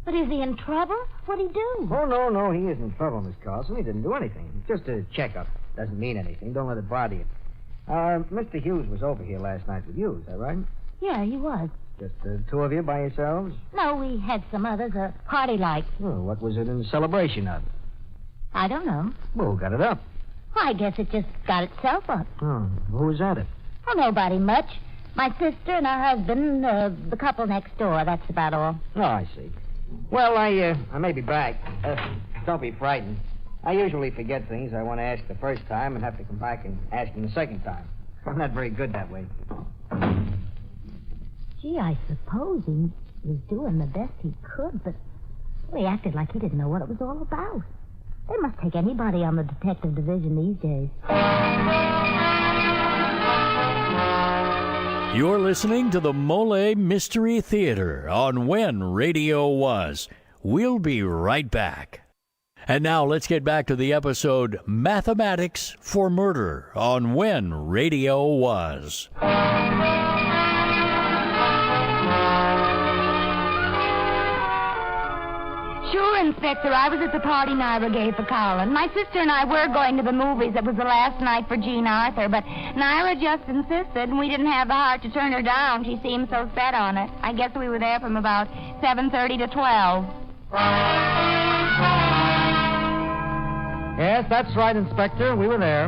But is he in trouble? What'd he do?
Oh, no, he isn't in trouble, Miss Carlson. He didn't do anything. Just a checkup. Doesn't mean anything. Don't let it bother you. Mr. Hughes was over here last night with you, is that right?
Yeah, he was.
Just the two of you by yourselves?
No, we had some others, a party like.
Oh, what was it in celebration of?
I don't know.
Well, who got it up?
I guess it just got itself up.
Oh, who was at it?
Oh, nobody much. My sister and her husband, the couple next door. That's about all.
Oh, I see. Well, I may be back. Don't be frightened. I usually forget things I want to ask the first time and have to come back and ask them the second time. I'm not very good that way.
Gee, I suppose he was doing the best he could, but he acted like he didn't know what it was all about. They must take anybody on the detective division these days.
You're listening to the Molle Mystery Theater on When Radio Was. We'll be right back. And now let's get back to the episode Mathematics for Murder on When Radio Was.
Sure, Inspector. I was at the party Naira gave for Colin. My sister and I were going to the movies. It was the last night for Jean Arthur, but Naira just insisted, and we didn't have the heart to turn her down. She seemed so set on it. I guess we were there from about 7:30 to 12.
Yes, that's right, Inspector. We were there.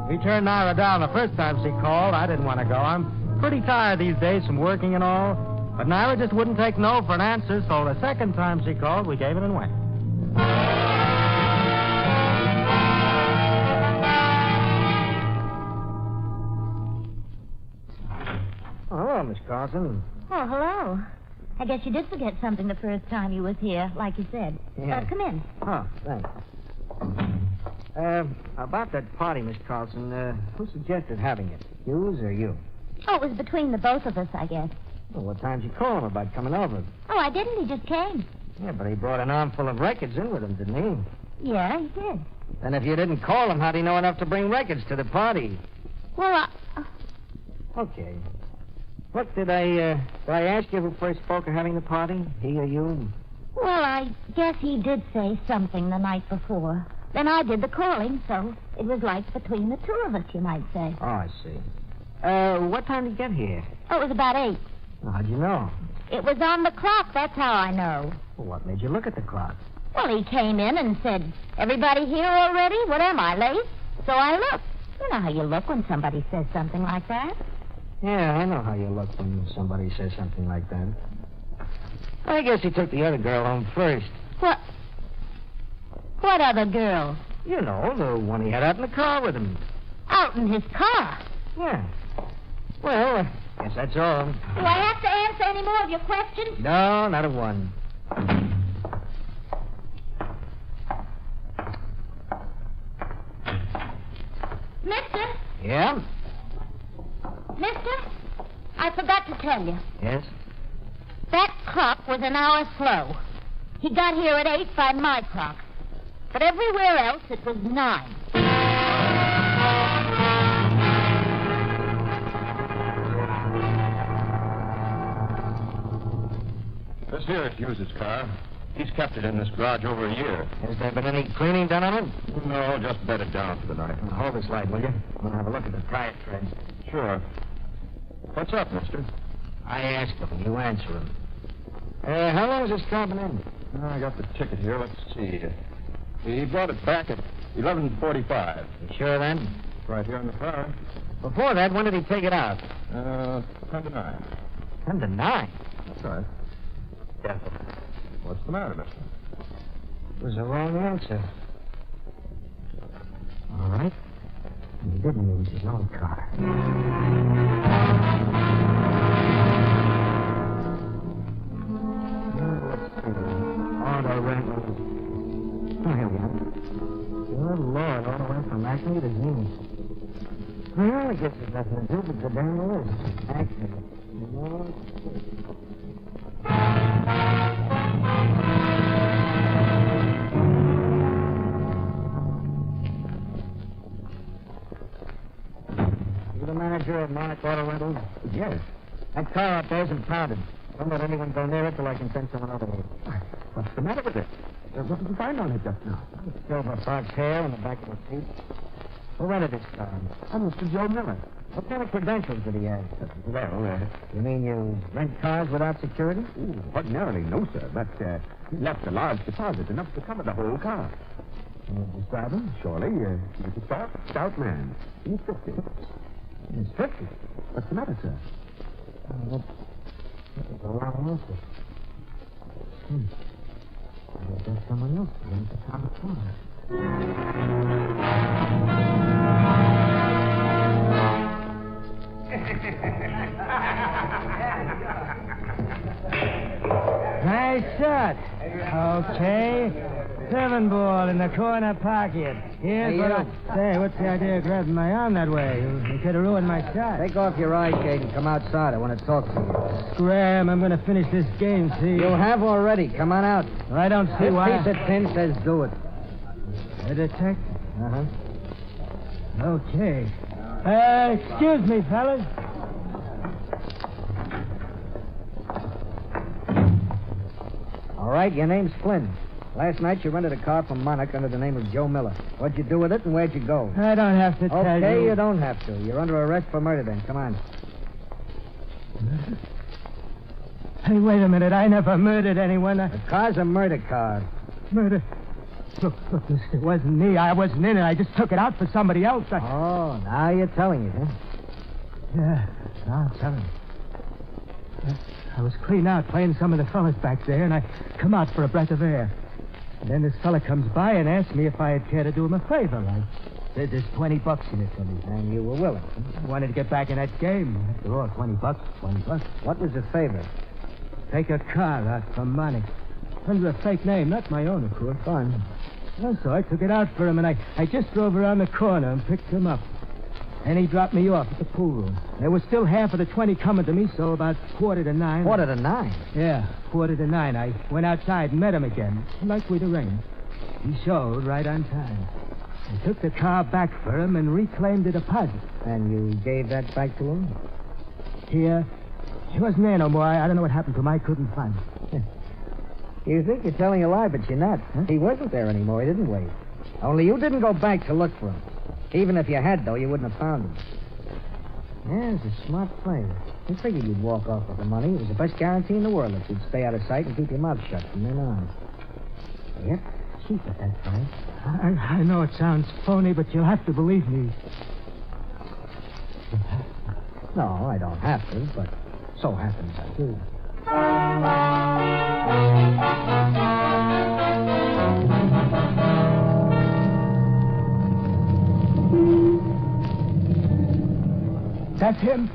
We turned Naira down the first time she called. I didn't want to go. I'm pretty tired these days from working and all. But Naira just wouldn't take no for an answer, so the second time she called, we gave it and went. Oh, hello, Miss Carson.
Oh, hello. I guess you did forget something the first time you was here, like you said.
Yeah.
Come in.
Oh, thanks. About that party, Miss Carlson, who suggested having it? Hughes or you?
Oh, it was between the both of us, I guess.
Well, what time did you call him about coming over?
Oh, I didn't. He just came.
Yeah, but he brought an armful of records in with him, didn't he?
Yeah, he did.
Then if you didn't call him, how'd he know enough to bring records to the party?
Well,
Okay. What, did I ask you who first spoke of having the party? He or you?
Well, I guess he did say something the night before. Then I did the calling, so it was like between the two of us, you might say.
Oh, I see. What time did you get here?
Oh, it was about 8.
Well, how'd you know?
It was on the clock, that's how I know.
Well, what made you look at the clock?
Well, he came in and said, "Everybody here already? What am I, late?" So I looked. You know how you look when somebody says something like that.
Yeah, I know how you look when somebody says something like that. I guess he took the other girl home first.
What? What other girl?
You know, the one he had out in the car with him.
Out in his car?
Yeah. Well, guess that's all.
Do I have to answer any more of your questions?
No, not a one.
Mister?
Yeah?
Mister? I forgot to tell you.
Yes?
That clock was an hour slow. He got here at 8 by my clock. But everywhere else it was 9.
This here is Hughes' car. He's kept it in this garage over a year.
Has there been any cleaning done on it?
No, just bedded down for the night.
Hold this light, will you? I want to have a look at the tire tread.
Sure.
What's up, mister?
I asked him. You answer him. How long is this stopping in?
I got the ticket here. Let's see. He brought it back at 11:45.
You sure then?
It's right here on the car.
Before that, when did he take it out?
10 to 9.
10 to 9?
That's right.
Yeah.
What's the matter, mister?
It was the wrong answer. All right. He didn't use his own car. Let's see. Auto rentals. Oh, here we are. Good Lord, all the way from Acme to Zenith. Well, I guess there's nothing to do but go down the list. Acme. You the manager of Monarch Auto Rentals?
Yes.
That car up there's impounded. Don't let anyone go near it till I can send someone over here.
What's the matter with it? What did you find on it just now?
Silver fox hair on the back of the seat. Who rented this car?
I'm Mr. Joe Miller.
What kind of credentials did he have?
Well,
You mean you rent cars without security?
ordinarily, no, sir. But he left a large deposit, enough to cover the whole car. Describe him? Surely. He's a stout man. He's 50.
He's 50.
What's the matter, sir?
That's the wrong answer. I guess someone else rent the car before us.
Nice shot. Okay. 7 ball in the corner pocket. Here's
Hey,
what
you.
I... Say, what's the idea of grabbing my arm that way? You could have ruined my shot.
Take off your eye shade and come outside. I want to talk to you.
Scram, I'm going to finish this game, see?
You have already. Come on out.
I don't see
This
why...
piece of tin says do it.
A detective?
Uh-huh.
Okay. Excuse me, fellas.
All right, your name's Flynn. Last night you rented a car from Monarch under the name of Joe Miller. What'd you do with it and where'd you go?
I don't have to tell you.
Okay, you don't have to. You're under arrest for murder then. Come on.
Hey, wait a minute. I never murdered anyone.
The car's a murder car.
Murder? Look, mister, it wasn't me. I wasn't in it. I just took it out for somebody else.
Oh, now you're telling it, huh?
Yeah, now I'm telling you. I was clean out playing some of the fellas back there, and I come out for a breath of air. And then this fella comes by and asks me if I'd care to do him a favor. I said there's $20 in it for me.
And you were willing.
I wanted to get back in that game. After all, $20, $20.
What was the favor?
Take a car out from Monarch. Under a fake name, not my own, of course.
Fun.
Well, so I took it out for him, and I just drove around the corner and picked him up. And he dropped me off at the pool room. There was still half of the 20 coming to me, so about 8:45.
8:45?
Yeah, 8:45. I went outside and met him again, like we'd arranged. He showed right on time. I took the car back for him and reclaimed the deposit.
And you gave that back to him?
He wasn't there no more. I don't know what happened to him. I couldn't find him.
You think you're telling a lie, but you're not. Huh? He wasn't there anymore. He didn't wait. Only you didn't go back to look for him. Even if you had, though, you wouldn't have found him. Yeah, it's a smart play. I figured you'd walk off with the money. It was the best guarantee in the world that you'd stay out of sight and keep your mouth shut from then on. Yep, cheap at that price.
I know it sounds phony, but you'll have to believe me.
No, I don't have to, but so happens I do.
That's him.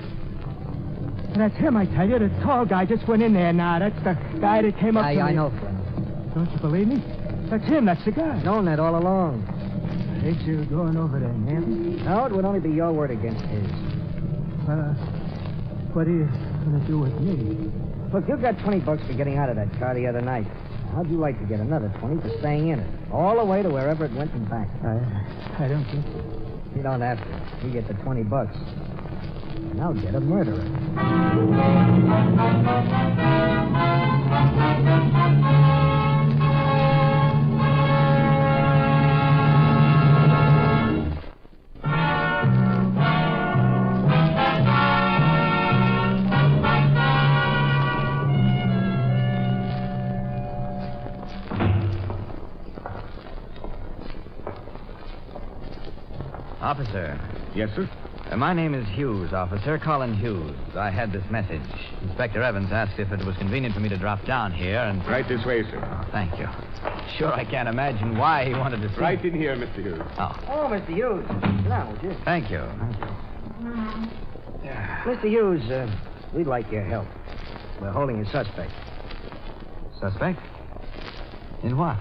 That's him, I tell you. The tall guy just went in there now. That's the guy that came up to me.
I know, friend.
Don't you believe me? That's him. That's the guy.
Known that all along.
Ain't you going over there, man?
No, it would only be your word against his.
What are you going to do with me?
Look, you got $20 for getting out of that car the other night. How'd you like to get another 20 for staying in it? All the way to wherever it went and back.
I don't think so.
You don't have to. You get the $20. And I'll get a murderer.
Officer.
Yes, sir?
My name is Hughes, officer. Colin Hughes. I had this message. Inspector Evans asked if it was convenient for me to drop down here and...
Right this way, sir.
Oh, thank you. Sure, I can't imagine why he wanted to see
Right
me.
in here, Mr. Hughes.
Oh, Mr. Hughes. Sit down, would you?
Thank you.
Mr. Hughes, we'd like your help. We're holding a suspect.
Suspect? In what?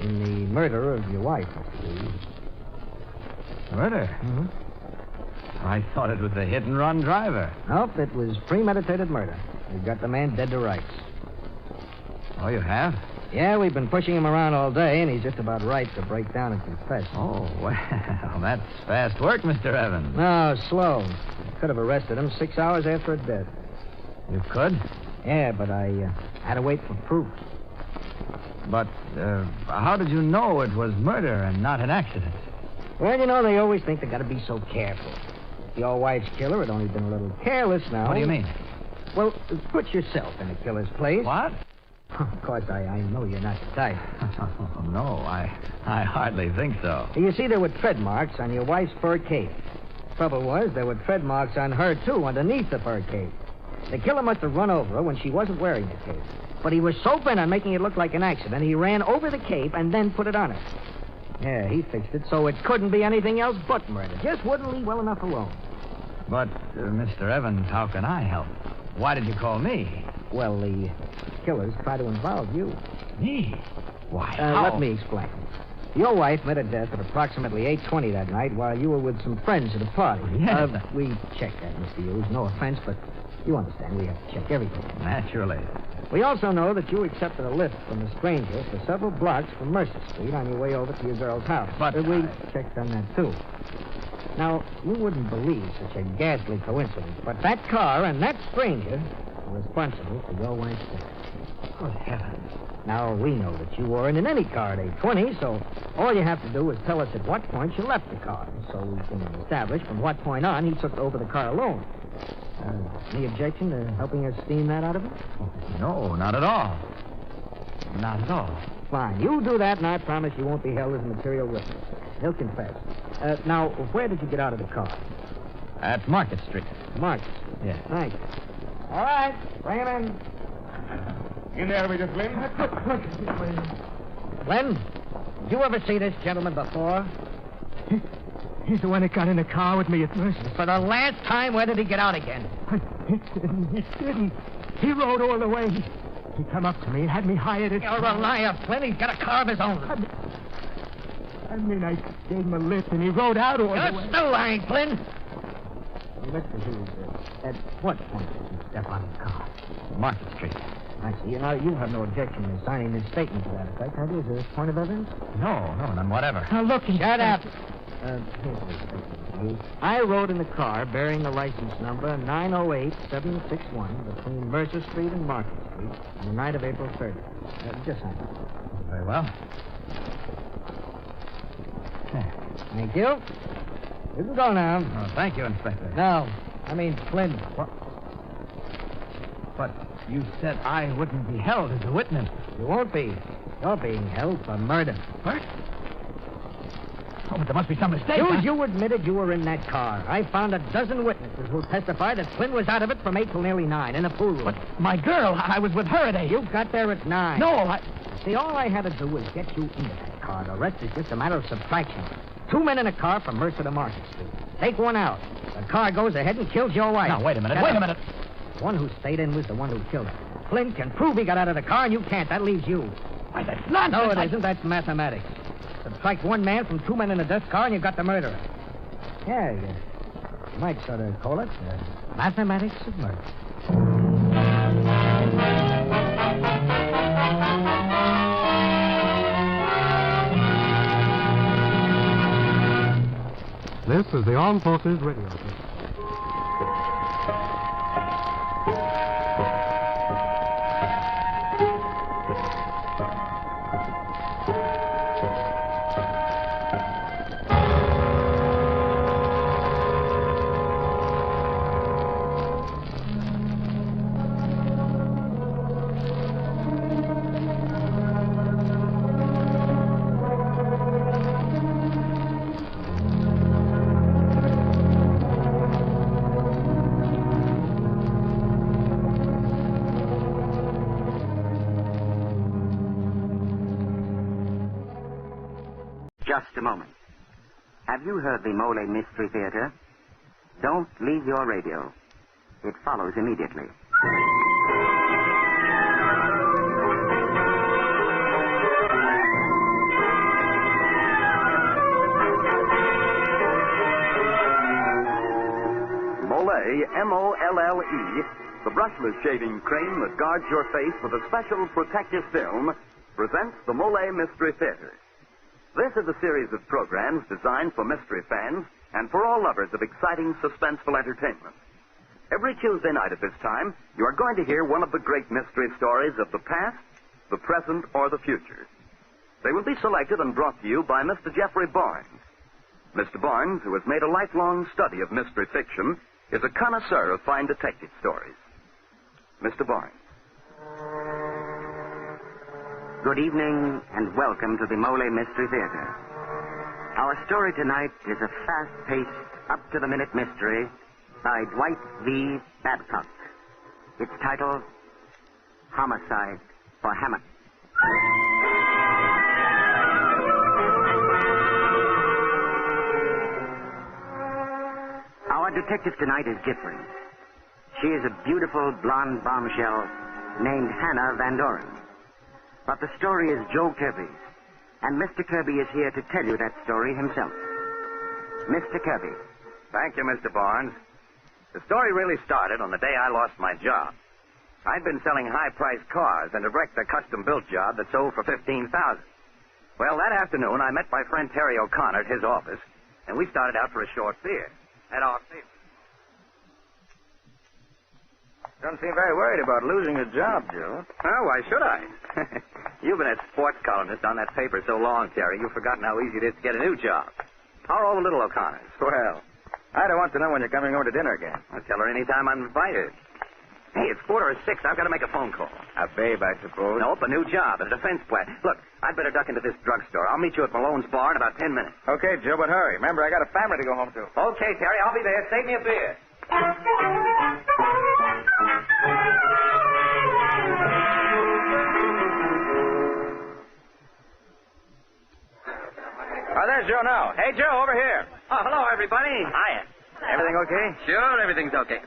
In the murder of your wife, Mr. Hughes.
Murder?
Mm-hmm.
I thought it was a hit-and-run driver.
Nope, it was premeditated murder. We've got the man dead to rights.
Oh, you have?
Yeah, we've been pushing him around all day, and he's just about ripe to break down and confess.
Oh, well, that's fast work, Mr. Evans.
No, slow. Could have arrested him 6 hours after his death.
You could?
Yeah, but I had to wait for proof.
But how did you know it was murder and not an accident?
Well, you know, they always think they got to be so careful. If your wife's killer had only been a little careless now.
What do you mean?
Well, put yourself in a killer's place.
What?
Of course, I know you're not the type.
No, I hardly think so.
You see, there were tread marks on your wife's fur cape. Trouble was, there were tread marks on her, too, underneath the fur cape. The killer must have run over her when she wasn't wearing the cape. But he was so bent on making it look like an accident, he ran over the cape and then put it on her. Yeah, he fixed it so it couldn't be anything else but murder. Just wouldn't leave well enough alone.
But, Mr. Evans, how can I help? Why did you call me?
Well, the killers try to involve you.
Me? Why, how?
Let me explain. Your wife met her death at approximately 8:20 that night while you were with some friends at a party.
Yes.
We checked that, Mr. Hughes. No offense, but you understand we have to check everything.
Naturally.
We also know that you accepted a lift from a stranger for several blocks from Mercer Street on your way over to your girl's house.
But
we checked on that, too. Now, you wouldn't believe such a ghastly coincidence, but that car and that stranger are responsible for your wife's death.
Good heavens.
Now, we know that you weren't in any car at 8:20, so all you have to do is tell us at what point you left the car, so we can establish from what point on he took over the car alone. Any objection to helping us steam that out of him?
No, not at all. Not at all.
Fine. You do that, and I promise you won't be held as a material witness. He'll confess. Now, where did you get out of the car?
At Market Street.
Market?
Yes.
Thanks. All right. Bring him in.
In there with you, Flynn.
Glenn, did you ever see this gentleman before?
He's the one that got in the car with me at Mercer.
For the last time, where did he get out again?
He didn't. He rode all the way. He come up to me and had me hired at...
You're a liar, Flynn. He's got a car of his own.
I gave him a lift and he rode out all the way.
You're still lying, Flynn. Mr. Hughes, at what point did you step out of the car?
Market Street.
I see. Now, you have no objection to signing this statement to that effect, have you? Is there a point of evidence?
No, none whatever.
Now, look,
Shut up. I rode in the car bearing the license number 908761 between Mercer Street and Market Street on the night of April 30th. Just sign it.
Very well.
Thank you. You can go now.
Oh, thank you, Inspector.
No, I mean Flynn.
What? But you said I wouldn't be held as a witness.
You won't be. You're being held for murder.
What? Oh, but there must be some mistake.
Hughes, you admitted you were in that car. I found a dozen witnesses who testify that Flynn was out of it from 8 till nearly 9 in a pool room.
But my girl, I was with her at 8.
You got there at 9.
No,
See, all I had to do was get you into that car. The rest is just a matter of subtraction. 2 men in a car from Mercer to Market Street. Take one out. The car goes ahead and kills your wife.
Now, wait a minute. Wait a minute.
The one who stayed in was the one who killed her. Flynn can prove he got out of the car, and you can't. That leaves you.
Why, that's nonsense.
No, it isn't. That's mathematics. Subtract one man from 2 men in a dust car, and you've got the murderer. Yeah, you might sort of call it mathematics of murder.
This is the Armed Forces Radio Station.
just a moment. Have you heard the Molle Mystery Theater? Don't leave your radio. It follows immediately.
Molle, M-O-L-L-E, the brushless shaving cream that guards your face with a special protective film, presents the Molle Mystery Theater. This is a series of programs designed for mystery fans and for all lovers of exciting, suspenseful entertainment. Every Tuesday night at this time, you are going to hear one of the great mystery stories of the past, the present, or the future. They will be selected and brought to you by Mr. Jeffrey Barnes. Mr. Barnes, who has made a lifelong study of mystery fiction, is a connoisseur of fine detective stories. Mr. Barnes.
Good evening and welcome to the Molle Mystery Theater. Our story tonight is a fast-paced, up-to-the-minute mystery by Dwight V. Babcock. Its title, Homicide for Hammett. Our detective tonight is different. She is a beautiful blonde bombshell named Hannah Van Doren. But the story is Joe Kirby's, and Mr. Kirby is here to tell you that story himself. Mr. Kirby.
Thank you, Mr. Barnes. The story really started on the day I lost my job. I'd been selling high-priced cars and had wrecked a custom-built job that sold for $15,000. Well, that afternoon, I met my friend Terry O'Connor at his office, and we started out for a short beer at our table.
Don't seem very worried about losing your job, Joe.
Oh, why should I? You've been a sports columnist on that paper so long, Terry, you've forgotten how easy it is to get a new job. How are all the little O'Connors?
Well, I don't want to know when you're coming over to dinner again.
I'll tell her any time I'm invited. Hey, it's 5:45. I've got to make a phone call.
A babe, I suppose.
Nope, a new job at a defense plant. Look, I'd better duck into this drugstore. I'll meet you at Malone's bar in about 10 minutes.
Okay, Joe, but hurry. Remember, I got a family to go home to.
Okay, Terry, I'll be there. Save me a beer.
Oh, there's Joe now. Hey, Joe, over here.
Oh, hello, everybody. Hiya.
Everything okay?
Sure, everything's okay.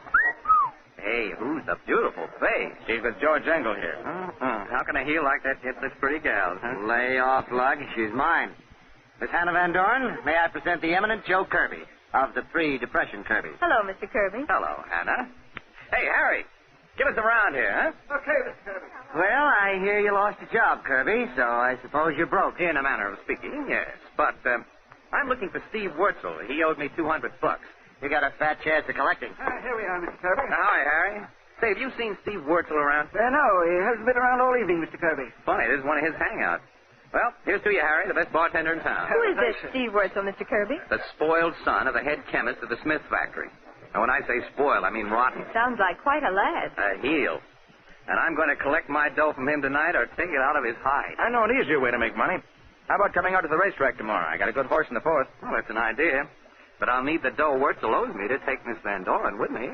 Hey, who's the beautiful face?
She's with George Engel here.
How can a heel like that hit this pretty gal, huh?
Lay off, Lug. She's mine. Miss Hannah Van Doren, may I present the eminent Joe Kirby of the pre-depression Kirby.
Hello, Mr. Kirby.
Hello, Hannah. Hey, Harry, give us a round here, huh?
Okay, Mr. Kirby.
Well, I hear you lost your job, Kirby, so I suppose you're broke.
In a manner of speaking, yes. But I'm looking for Steve Wurzel. He owed me $200.
You got a fat chance of collecting.
Here we are, Mr. Kirby.
Hi, Harry. Say, have you seen Steve Wurzel around?
No, he hasn't been around all evening, Mr. Kirby.
Funny, this is one of his hangouts. Well, here's to you, Harry, the best bartender in town.
Who is this Steve Wurzel, Mr. Kirby?
The spoiled son of the head chemist of the Smith factory. And when I say spoiled, I mean rotten.
Sounds like quite a lad.
A heel. And I'm going to collect my dough from him tonight or take it out of his hide.
I know an easier way to make money. How about coming out to the racetrack tomorrow? I got a good horse in the fourth.
Well, that's an idea. But I'll need the dough Wurzel owes me to take Miss Van Doren with me.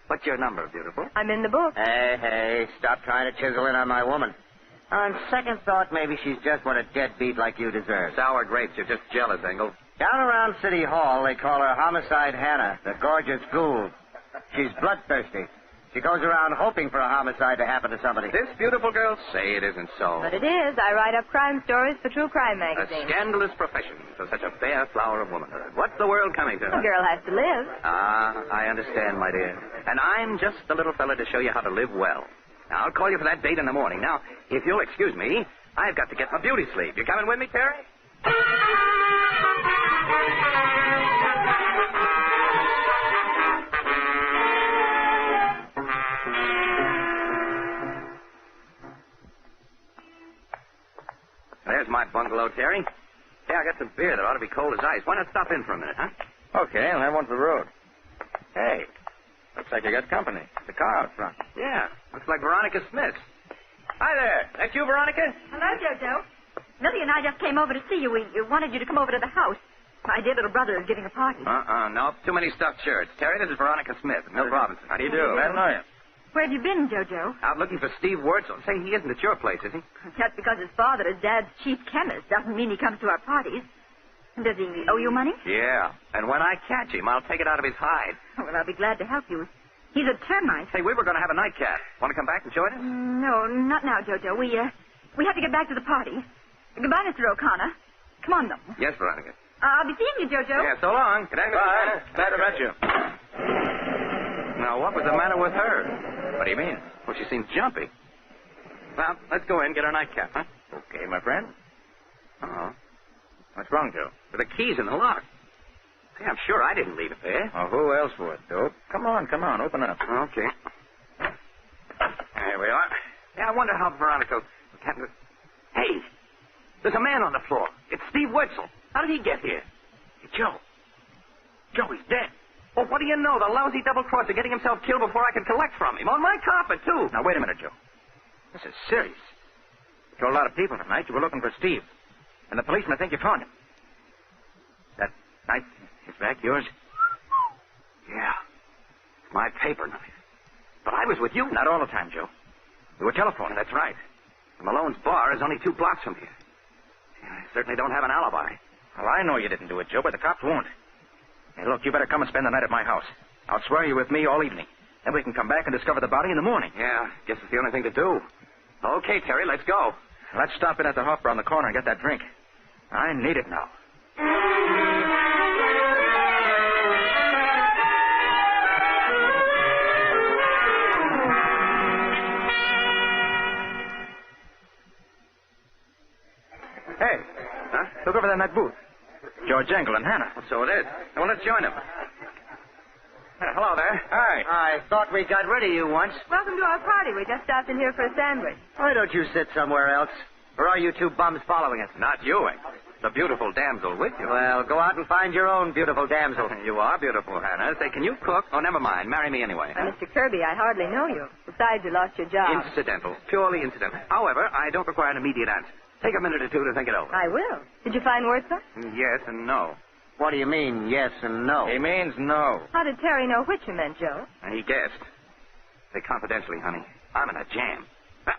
What's your number, beautiful?
I'm in the book.
Hey, stop trying to chisel in on my woman. On second thought, maybe she's just what a deadbeat like you deserves.
Sour grapes, you're just jealous, Engel.
Down around City Hall, they call her Homicide Hannah, the gorgeous ghoul. She's bloodthirsty. She goes around hoping for a homicide to happen to somebody.
This beautiful girl? Say it isn't so.
But it is. I write up crime stories for True Crime magazine.
A scandalous profession for such a fair flower of womanhood. What's the world coming to?
A girl has to live.
Ah, I understand, my dear. And I'm just the little fella to show you how to live well. Now, I'll call you for that date in the morning. Now, if you'll excuse me, I've got to get my beauty sleep. You coming with me, Terry? There's my bungalow, Terry. Hey, I got some beer that ought to be cold as ice. Why not stop in for a minute, huh?
Okay, I'll have one for the road. Hey, looks like you got company. The car out front.
Yeah, looks like Veronica Smith. Hi there. That's you, Veronica?
Hello, Jojo. Millie and I just came over to see you. We wanted you to come over to the house. My dear little brother is giving a party.
No. Too many stuffed shirts. Terry, this is Veronica Smith, Milt Robinson. How do you do?
I don't know you.
Where have you been, Jojo?
Out looking for Steve Wurzel. Say, he isn't at your place, is he?
Just because his father is Dad's chief chemist doesn't mean he comes to our parties. Does he owe you money?
Yeah. And when I catch him, I'll take it out of his hide.
Well, I'll be glad to help you. He's a termite.
Hey, we were going to have a nightcap. Want to come back and join us?
No, not now, Jojo. We have to get back to the party. Goodbye, Mr. O'Connor. Come on, though.
Yes, Veronica.
I'll be seeing you, Jojo.
Yeah, so long. Good night. Bye. Glad to meet you. Now, what was the matter with her? What do you mean? Well, she seems jumpy. Well, let's go in and get our nightcap, huh? Okay, my friend. Uh-oh. What's wrong, Joe? With the keys in the lock. Hey, I'm sure I didn't leave it there. Well, who else would, Dope? Come on, open up. Okay. There we are. Yeah, I wonder how Veronica... Hey, there's a man on the floor. It's Steve Wetzel. How did he get here? Hey, Joe. Joe, he's dead. Well, what do you know? The lousy double-crosser getting himself killed before I could collect from him. On my carpet, too. Now, wait a minute, Joe. This is serious. You told a lot of people tonight you were looking for Steve. And the policemen think you found him. That knife, his back, yours? Yeah. It's my paper knife. But I was with you. Not all the time, Joe. You were telephoning, that's right. And Malone's bar is only 2 blocks from here. I certainly don't have an alibi. Well, I know you didn't do it, Joe, but the cops won't. Hey, look, you better come and spend the night at my house. I'll swear you with me all evening. Then we can come back and discover the body in the morning. Yeah, guess it's the only thing to do. Okay, Terry, let's go. Let's stop in at the Hofbräu on the corner and get that drink. I need it now. Hey, look over there in that booth. George Engel and Hannah. Well, so it is. Well, let's join them. Hello there. Hi.
I thought we got rid of you once.
Welcome to our party. We just stopped in here for a sandwich.
Why don't you sit somewhere else? Or are you 2 bums following us?
Not you, the beautiful damsel with you.
Well, go out and find your own beautiful damsel.
You are beautiful, Hannah. Say, can you cook? Oh, never mind. Marry me anyway.
Mr. Kirby, I hardly know you. Besides, you lost your job.
Incidental. Purely incidental. However, I don't require an immediate answer. Take a minute or 2 to think it over.
I will. Did you find Wurzel?
Yes and no.
What do you mean, yes and no?
He means no.
How did Terry know which you meant, Joe?
And he guessed. Say confidentially, honey. I'm in a jam. Ouch!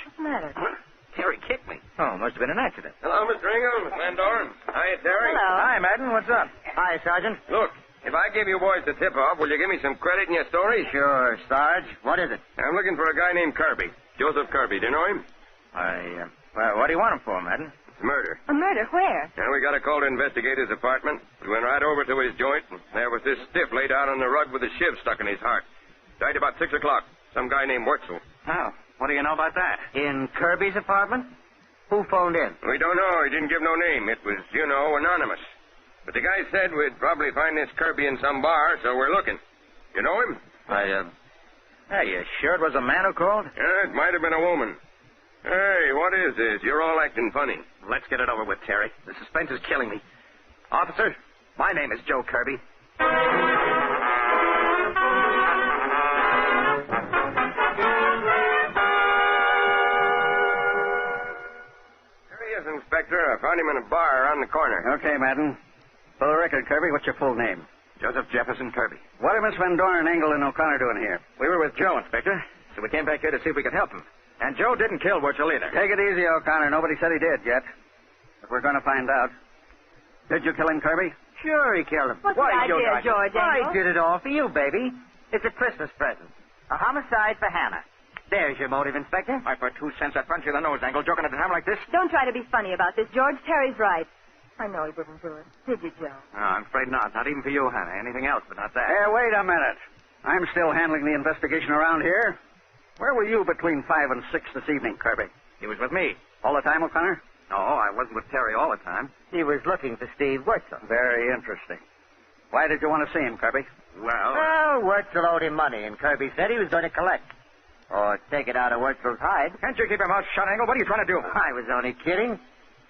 What's the matter?
Terry kicked me. Oh, must have been an accident.
Hello, Mr. Engel, Miss Van Doren. Hi, Terry.
Hello.
Hi, Madden. What's up?
Hi, Sergeant.
Look, if I give you boys the tip-off, will you give me some credit in your story?
Sure, Sarge. What is it?
I'm looking for a guy named Kirby. Joseph Kirby. Do you know him?
Well, what do you want him for, Madden?
It's murder.
A murder? Where?
And we got a call to investigate his apartment. We went right over to his joint, and there was this stiff laid out on the rug with a shiv stuck in his heart. Died about 6 o'clock. Some guy named Wurzel.
Oh, what do you know about that?
In Kirby's apartment? Who phoned in?
We don't know. He didn't give no name. It was, anonymous. But the guy said we'd probably find this Kirby in some bar, so we're looking. You know him?
Hey, you sure it was a man who called?
Yeah, it might have been a woman. Hey, what is this? You're all acting funny.
Let's get it over with, Terry. The suspense is killing me. Officer, my name is Joe Kirby.
There he is, Inspector. I found him in a bar around the corner.
Okay, Madden. For the record, Kirby, what's your full name? Joseph Jefferson Kirby. What are Miss Van Doren, Engel, and O'Connor doing here? We were with Joe, Inspector. So we came back here to see if we could help him. And Joe didn't kill Wurzel either. Take it easy, O'Connor. Nobody said he did yet. But we're going to find out. Did you kill him, Kirby?
Sure he killed him.
What's the idea, George?
I did it all for you, baby. It's a Christmas present. A homicide for Hannah. There's your motive, Inspector.
Why, for 2 cents, I'd punch you in the nose, Engel, joking at a time like this.
Don't try to be funny about this, George. Terry's right. I know he didn't do it. Did you, Joe?
No, I'm afraid not. Not even for you, Hannah. Anything else, but not that.
Hey, wait a minute. I'm still handling the investigation around here. Where were you between 5 and 6 this evening, Kirby?
He was with me.
All the time, O'Connor?
No, I wasn't with Terry all the time.
He was looking for Steve Wurzel.
Very interesting. Why did you want to see him, Kirby?
Well, Wurzel owed him money, and Kirby said he was going to collect. Or take it out of Wurzel's hide.
Can't you keep your mouth shut, Engel? What are you trying to do?
I was only kidding.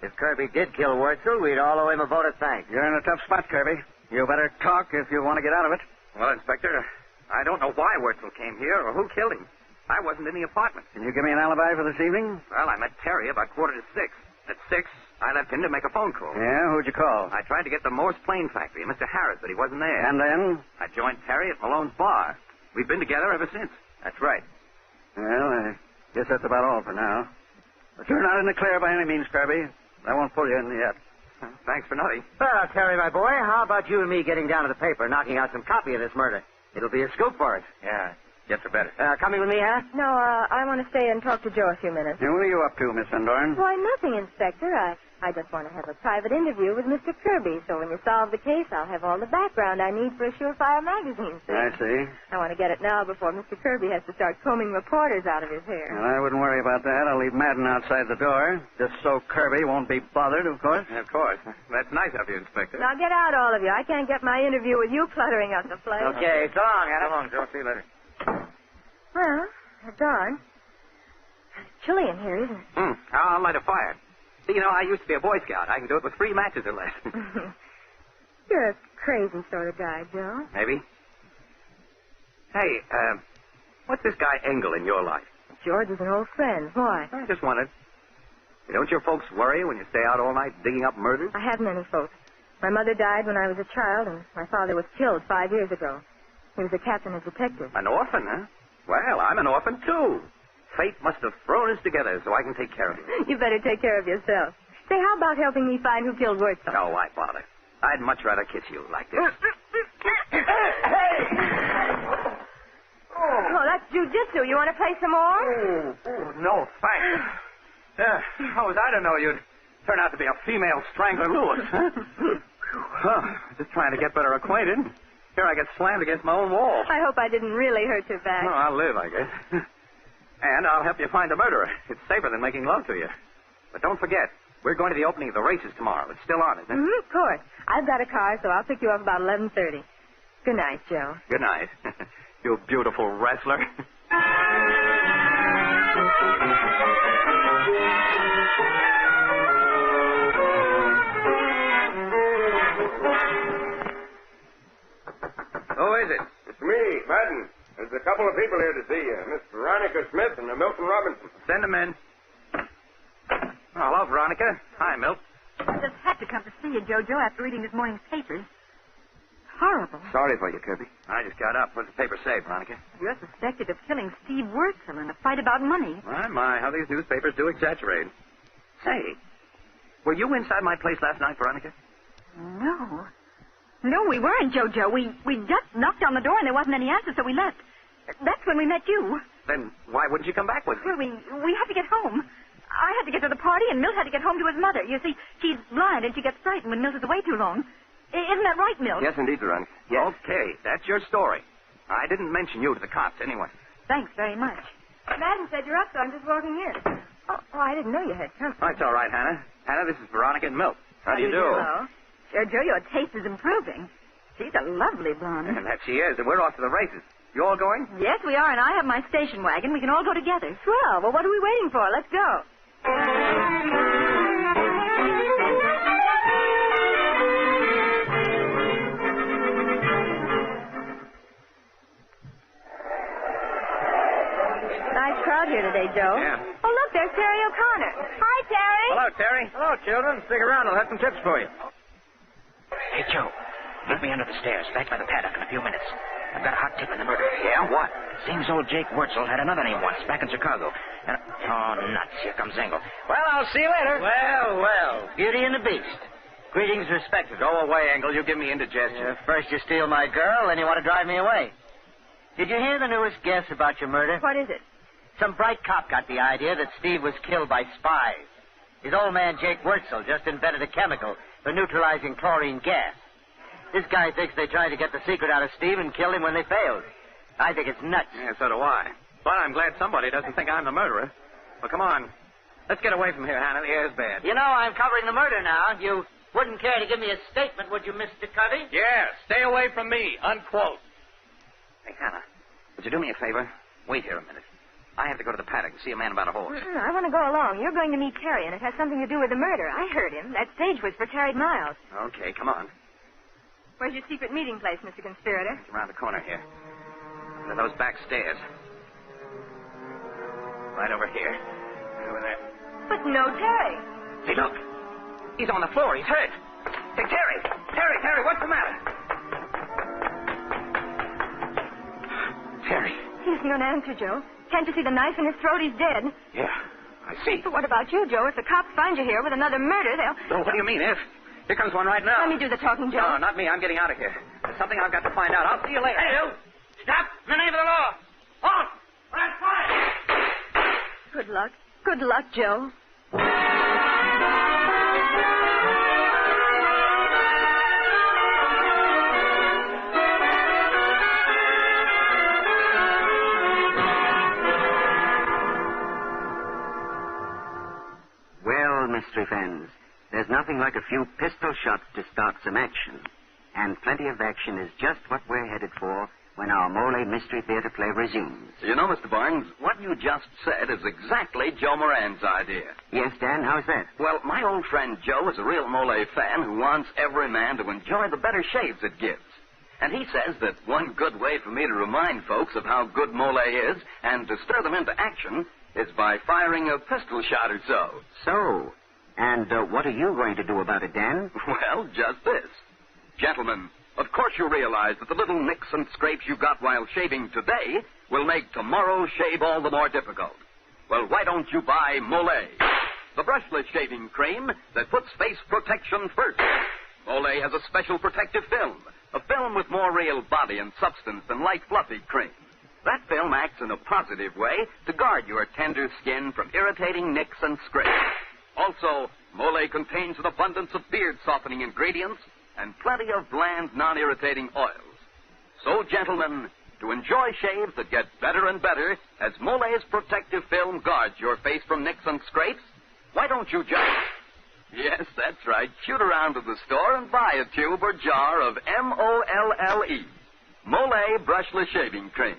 If Kirby did kill Wurzel, we'd all owe him a vote of thanks.
You're in a tough spot, Kirby. You better talk if you want to get out of it.
Well, Inspector, I don't know why Wurzel came here or who killed him. I wasn't in the apartment.
Can you give me an alibi for this evening?
Well, I met Terry about 5:45. At 6, I left him to make a phone call.
Yeah? Who'd you call?
I tried to get the Morse Plane Factory, Mr. Harris, but he wasn't there.
And then?
I joined Terry at Malone's bar. We've been together ever since. That's right.
Well, I guess that's about all for now. But you're not in the clear by any means, Kirby. I won't pull you in yet.
Thanks for nothing.
Well, Terry, my boy, how about you and me getting down to the paper, knocking out some copy of this murder? It'll be a scoop for us.
Yeah, gets are better.
Coming with me, Hannah?
No, I want to stay and talk to Joe a few minutes.
What are you up to, Miss Van Dorn?
Why, nothing, Inspector. I just want to have a private interview with Mr. Kirby, so when you solve the case, I'll have all the background I need for a surefire magazine. See?
I see.
I want to get it now before Mr. Kirby has to start combing reporters out of his hair.
Well, I wouldn't worry about that. I'll leave Madden outside the door, just so Kirby won't be bothered, of course. Of course. That's nice of you, Inspector.
Now get out, all of you. I can't get my interview with you cluttering up the place.
Okay, so long, Hannah.
So long, Joe. See you later.
Well, at dawn. It's chilly in here, isn't it?
I'll light a fire. See, you know, I used to be a Boy Scout. I can do it with 3 matches or less.
You're a crazy sort of guy, Joe.
Maybe. Hey, what's this guy Engel in your life?
George is an old friend. Why?
I just wondered. Don't your folks worry when you stay out all night digging up murders?
I haven't any folks. My mother died when I was a child, and my father was killed 5 years ago. He was a captain as detective.
An orphan, huh? Well, I'm an orphan, too. Fate must have thrown us together so I can take care of you.
You better take care of yourself. Say, how about helping me find who killed Wurzel?
No, why bother? I'd much rather kiss you like this.
Oh, that's jujitsu. You want to play some more?
No, thanks. How was I to know you'd turn out to be a female strangler Lewis, huh? Just trying to get better acquainted. Here I get slammed against my own wall.
I hope I didn't really hurt your back.
Oh, I'll live, I guess. And I'll help you find the murderer. It's safer than making love to you. But don't forget, we're going to the opening of the races tomorrow. It's still on, isn't it?
Of course. I've got a car, so I'll pick you up about 11:30. Good night, Joe.
Good night. You beautiful wrestler.
Who is it? It's me, Madden. There's a couple of people here to see you. Miss Veronica Smith and Milton Robinson.
Send them in. Oh, hello, Veronica. Hi, Milt.
I just had to come to see you, Jojo, after reading this morning's papers. Horrible.
Sorry for you, Kirby. I just got up. What's the paper say, Veronica?
You're suspected of killing Steve Wurzel in a fight about money.
My, how these newspapers do exaggerate. Say, were you inside my place last night, Veronica?
No. No, we weren't, Jojo. We just knocked on the door and there wasn't any answer, so we left. That's when we met you.
Then why wouldn't you come back with me?
Well, we had to get home. I had to get to the party, and Milt had to get home to his mother. You see, she's blind, and she gets frightened when Milt is away too long. Isn't that right, Milt?
Yes, indeed, Veronica. Yes. Okay, that's your story. I didn't mention you to the cops anyway.
Thanks very much.
Madden said you're up, so I'm just walking in. Oh, I didn't know you had company.
That's all right, Hannah. Hannah, this is Veronica and Milt. How do you do?
Hello. Joe, your taste is improving. She's a lovely blonde.
And that she is, and we're off to the races. You all going?
Yes, we are, and I have my station wagon. We can all go together.
Swell. Well, what are we waiting for? Let's go. Nice crowd here today, Joe.
Yeah.
Oh, look, there's Terry O'Connor. Hi, Terry.
Hello, Terry. Hello, children. Stick around. I'll have some tips for you.
Hey, Joe. Meet me under the stairs, back by the paddock in a few minutes. I've got a hot tip in the murder.
Yeah? What?
Seems old Jake Wurzel had another name once, back in Chicago. And, oh, nuts. Here comes Engel. Well, I'll see you later.
Well.
Beauty and the Beast. Greetings respected.
Go away, Engel. You give me indigestion.
First you steal my girl, then you want to drive me away. Did you hear the newest guess about your murder?
What is it?
Some bright cop got the idea that Steve was killed by spies. His old man, Jake Wurzel, just invented a chemical for neutralizing chlorine gas. This guy thinks they tried to get the secret out of Steve and killed him when they failed. I think it's nuts.
Yeah, so do I. But I'm glad somebody doesn't think I'm the murderer. Well, come on. Let's get away from here, Hannah. The air's bad.
You know, I'm covering the murder now. You wouldn't care to give me a statement, would you, Mr. Covey?
Yeah, stay away from me. Unquote. Hey, Hannah, would you do me a favor? Wait here a minute. I have to go to the paddock and see a man about a horse.
I want to go along. You're going to meet Terry, and it has something to do with the murder. I heard him. That stage was for Terry Miles.
Okay, come on.
Where's your secret meeting place, Mr. Conspirator?
It's around the corner here. To those back stairs. Right over here. Over there.
But no Terry.
Hey, look. He's on the floor. He's hurt. Hey, Terry! Terry, what's the matter? Terry.
He isn't going to answer, Joe. Can't you see the knife in his throat? He's dead.
Yeah, I see.
But what about you, Joe? If the cops find you here with another murder, they'll...
Oh, what do you mean, if? Here comes one right now.
Let me do the talking, Joe.
No, not me. I'm getting out of here. There's something I've got to find out. I'll see you later.
Hey, you! Stop! In the name of the law! Halt! Red fire!
Good luck. Good luck, Joe.
Well, mystery fans, there's nothing like a few pistol shots to start some action. And plenty of action is just what we're headed for when our Molle Mystery Theater play resumes.
You know, Mr. Barnes, what you just said is exactly Joe Moran's idea.
Yes, Dan, how's that?
Well, my old friend Joe is a real Molle fan who wants every man to enjoy the better shaves it gives. And he says that one good way for me to remind folks of how good Molle is and to stir them into action is by firing a pistol shot or so.
So, and what are you going to do about it, Dan?
Well, just this. Gentlemen, of course you realize that the little nicks and scrapes you got while shaving today will make tomorrow's shave all the more difficult. Well, why don't you buy Mollé, the brushless shaving cream that puts face protection first? Mollé has a special protective film, a film with more real body and substance than light fluffy cream. That film acts in a positive way to guard your tender skin from irritating nicks and scrapes. Also, Mollé contains an abundance of beard-softening ingredients and plenty of bland, non-irritating oils. So, gentlemen, to enjoy shaves that get better and better as Mollé's protective film guards your face from nicks and scrapes, why don't you just... Yes, that's right. Shoot around to the store and buy a tube or jar of M-O-L-L-E, Mollé Brushless Shaving Cream.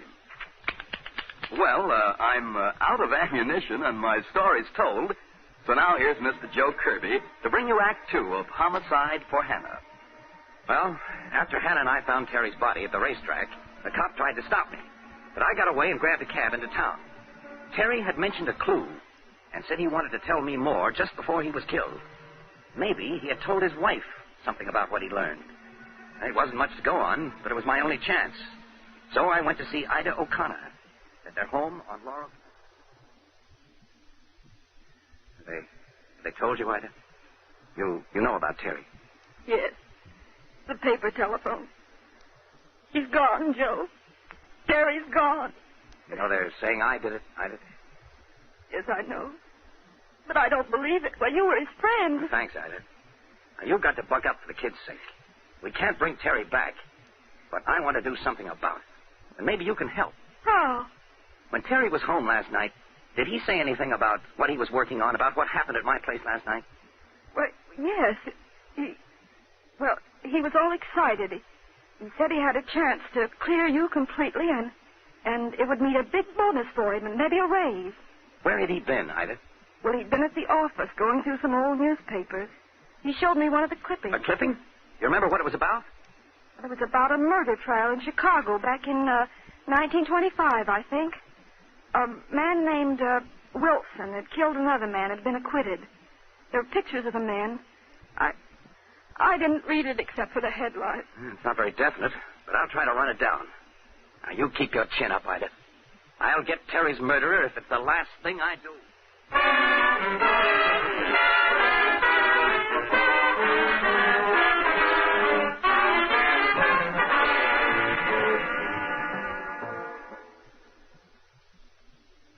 Well, I'm out of ammunition and my story's told, so now here's Mr. Joe Kirby to bring you Act 2 of Homicide for Hannah.
Well, after Hannah and I found Terry's body at the racetrack, the cop tried to stop me. But I got away and grabbed a cab into town. Terry had mentioned a clue and said he wanted to tell me more just before he was killed. Maybe he had told his wife something about what he learned. It wasn't much to go on, but it was my only chance. So I went to see Ida O'Connor at their home on Laurel. They told you, Ida? You know about Terry?
Yes. The paper telephone. He's gone, Joe. Terry's gone.
You know, they're saying I did it. I did it.
Yes, I know. But I don't believe it. Well, you were his friend.
Thanks, Ida. Now, you've got to buck up for the kid's sake. We can't bring Terry back, but I want to do something about it. And maybe you can help.
How?
When Terry was home last night, did he say anything about what he was working on, about what happened at my place last night?
Well, yes. He was all excited. He said he had a chance to clear you completely, and it would mean a big bonus for him and maybe a raise.
Where had he been, Ida?
Well, he'd been at the office going through some old newspapers. He showed me one of the clippings.
A clipping? You remember what it was about?
It was about a murder trial in Chicago back in 1925, I think. A man named Wilson had killed another man, had been acquitted. There were pictures of the men. I didn't read it except for the headline.
It's not very definite, but I'll try to run it down. Now, you keep your chin up, Ida. I'll get Terry's murderer if it's the last thing I do.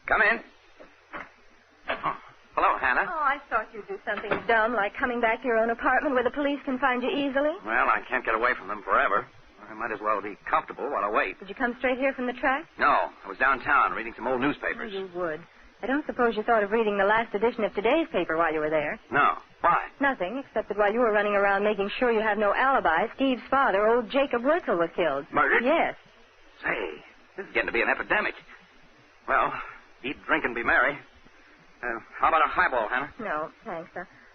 Come in. Oh, hello, Hannah.
Oh, I thought you'd do something dumb like coming back to your own apartment where the police can find you easily.
Well, I can't get away from them forever. I might as well be comfortable while I wait.
Did you come straight here from the track?
No, I was downtown reading some old newspapers.
Oh, you would. I don't suppose you thought of reading the last edition of today's paper while you were there.
No. Why?
Nothing, except that while you were running around making sure you have no alibi, Steve's father, old Jacob Wurzel, was killed.
Murdered?
Yes.
Say, this is getting to be an epidemic. Well, eat, drink, and be merry. How about a highball, Hannah?
No, thanks.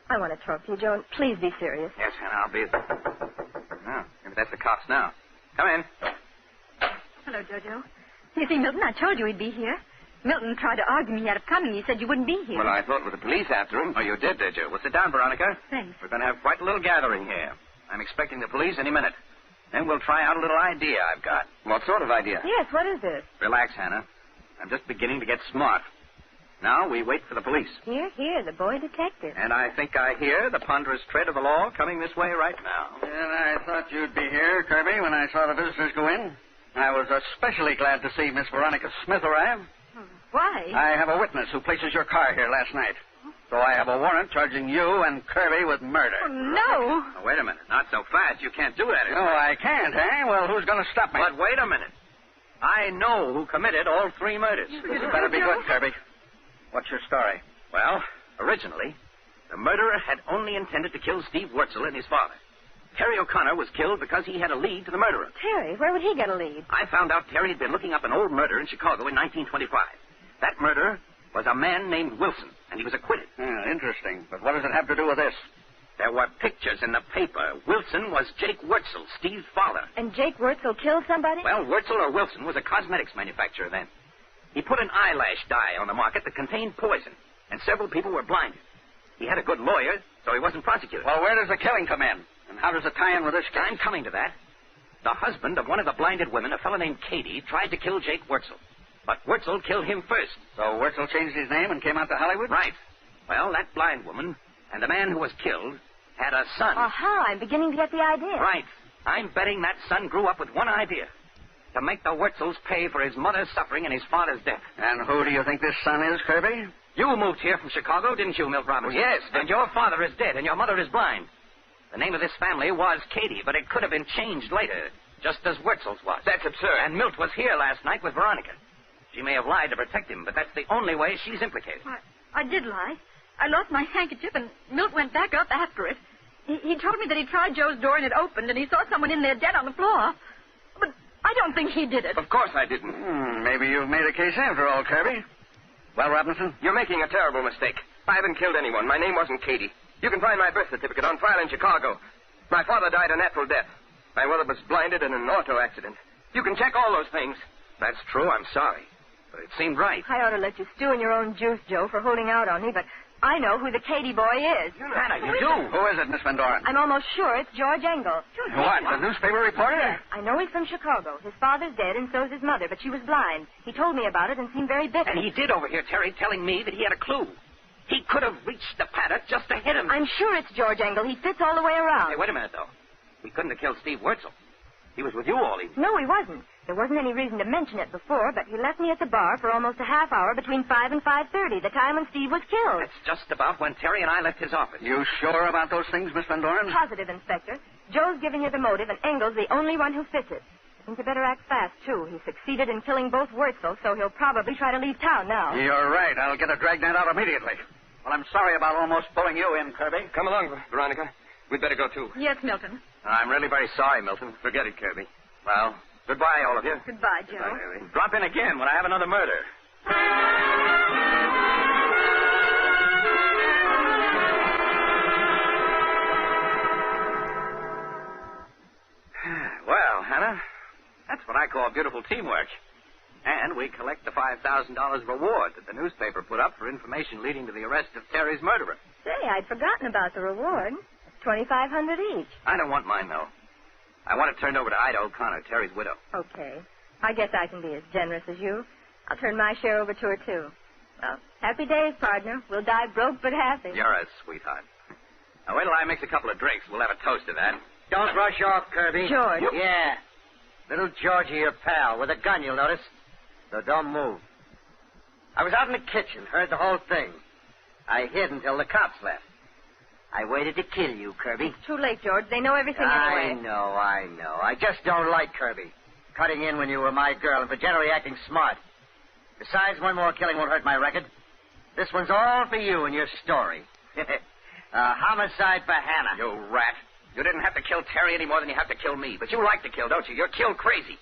I want to talk to you, Joe. Please be serious.
Yes, Hannah, I'll be... Oh, maybe that's the cops now. Come in.
Hello, Jojo. You see, Milton, I told you he'd be here. Milton tried to argue me out of coming. He said you wouldn't be here.
Well, I thought with the police after him. Oh, you did you? Well, sit down, Veronica.
Thanks.
We're going to have quite a little gathering here. I'm expecting the police any minute. Then we'll try out a little idea I've got. What sort of idea?
Yes, what is it?
Relax, Hannah. I'm just beginning to get smart.
Now we wait for the police.
Here, the boy detective.
And I think I hear the ponderous tread of the law coming this way right now.
And I thought you'd be here, Kirby, when I saw the visitors go in. I was especially glad to see Miss Veronica Smith arrive.
Why?
I have a witness who places your car here last night. So I have a warrant charging you and Kirby with murder.
Oh, no.
Oh, wait a minute. Not so fast. You can't do that.
No, I can't, eh? Well, who's going to stop me?
But wait a minute. I know who committed all 3 murders.
This better be good, Kirby. What's your story?
Well, originally, the murderer had only intended to kill Steve Wurzel and his father. Terry O'Connor was killed because he had a lead to the murderer.
Terry? Where would he get a lead?
I found out Terry had been looking up an old murder in Chicago in 1925. That murderer was a man named Wilson, and he was acquitted.
Interesting. But what does it have to do with this?
There were pictures in the paper. Wilson was Jake Wurzel, Steve's father.
And Jake Wurzel killed somebody?
Well, Wurzel or Wilson was a cosmetics manufacturer then. He put an eyelash dye on the market that contained poison, and several people were blinded. He had a good lawyer, so he wasn't prosecuted.
Well, where does the killing come in? And how does it tie in with this case?
I'm coming to that. The husband of one of the blinded women, a fellow named Katie, tried to kill Jake Wurzel. But Wurzel killed him first.
So Wurzel changed his name and came out to Hollywood?
Right. Well, that blind woman and the man who was killed had a son.
Aha, I'm beginning to get the idea.
Right. I'm betting that son grew up with one idea. To make the Wurzels pay for his mother's suffering and his father's death.
And who do you think this son is, Kirby?
You moved here from Chicago, didn't you, Milt Robinson?
Well, yes, but...
And your father is dead and your mother is blind. The name of this family was Katie, but it could have been changed later, just as Wurzel's was.
That's absurd.
And Milt was here last night with Veronica. She may have lied to protect him, but that's the only way she's implicated.
I did lie. I lost my handkerchief, and Milt went back up after it. He told me that he tried Joe's door and it opened, and he saw someone in there dead on the floor. But I don't think he did it.
Of course I didn't.
Maybe you've made a case after all, Kirby. Well, Robinson?
You're making a terrible mistake. I haven't killed anyone. My name wasn't Katie. You can find my birth certificate on file in Chicago. My father died a natural death. My mother was blinded in an auto accident. You can check all those things.
That's true. I'm sorry. But it seemed right.
I ought to let you stew in your own juice, Joe, for holding out on me, but I know who the Katie boy is.
Hannah, you do?
Who is it, Miss Van Doren?
I'm almost sure it's George Engel.
What, the newspaper reporter?
Yes, I know he's from Chicago. His father's dead, and so's his mother, but she was blind. He told me about it and seemed very bitter.
And he did overhear Terry telling me that he had a clue. He could have reached the paddock just to hit him.
I'm sure it's George Engel. He fits all the way around.
Hey, wait a minute, though. He couldn't have killed Steve Wurzel. He was with you all evening.
No, he wasn't. There wasn't any reason to mention it before, but he left me at the bar for almost a half hour between 5 and 5:30, the time when Steve was killed.
That's just about when Terry and I left his office.
You sure about those things, Miss Van Doren?
Positive, Inspector. Joe's giving you the motive, and Engel's the only one who fits it. I think you better act fast, too. He succeeded in killing both Wurzel, so he'll probably try to leave town now.
You're right. I'll get a dragnet out immediately. Well, I'm sorry about almost pulling you in, Kirby.
Come along, Veronica. We'd better go, too.
Yes, Milton.
I'm really very sorry, Milton. Forget it, Kirby. Well, goodbye, all of you.
Goodbye, Joe.
Goodbye, drop in again when I have another murder. Well, Hannah, that's what I call beautiful teamwork. And we collect the $5,000 reward that the newspaper put up for information leading to the arrest of Terry's murderer.
Say, I'd forgotten about the reward. $2,500 each.
I don't want mine, though. I want it turned over to Ida O'Connor, Terry's widow.
Okay. I guess I can be as generous as you. I'll turn my share over to her, too. Well, happy days, partner. We'll die broke but happy.
You're a sweetheart. Now, wait till I mix a couple of drinks. We'll have a toast to that.
Don't rush off, Kirby.
George.
Yeah. Little Georgie, your pal, with a gun, you'll notice. So don't move. I was out in the kitchen, heard the whole thing. I hid until the cops left. I waited to kill you, Kirby.
It's too late, George. They know everything anyway.
I know. I just don't like Kirby. Cutting in when you were my girl and for generally acting smart. Besides, one more killing won't hurt my record. This one's all for you and your story. Homicide for Hannah.
You rat. You didn't have to kill Terry any more than you have to kill me. But you like to kill, don't you? You're kill crazy.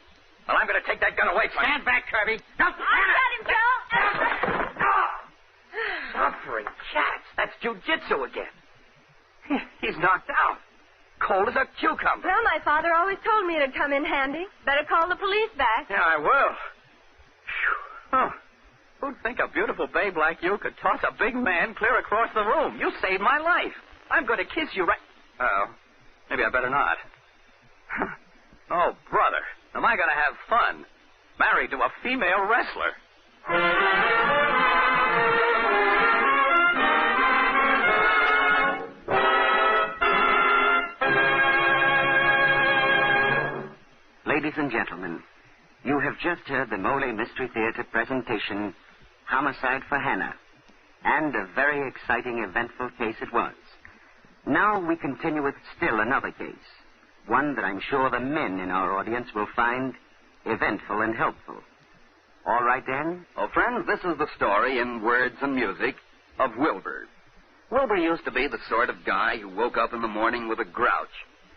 Well, I'm going to take that gun away from you.
Stand back, Kirby. No,
I got him, Joe.
Suffering cats. That's jujitsu again. He's knocked out. Cold as a cucumber.
Well, my father always told me it'd come in handy. Better call the police back.
Yeah, I will. Huh. Who'd think a beautiful babe like you could toss a big man clear across the room? You saved my life. I'm going to kiss you right... Oh, maybe I better not. Oh, brother. Am I going to have fun? Married to a female wrestler.
Ladies and gentlemen, you have just heard the Molle Mystery Theater presentation, Homicide for Hannah. And a very exciting, eventful case it was. Now we continue with still another case. One that I'm sure the men in our audience will find eventful and helpful. All right, Dan?
Oh, friends, this is the story in words and music of Wilbur. Wilbur used to be the sort of guy who woke up in the morning with a grouch.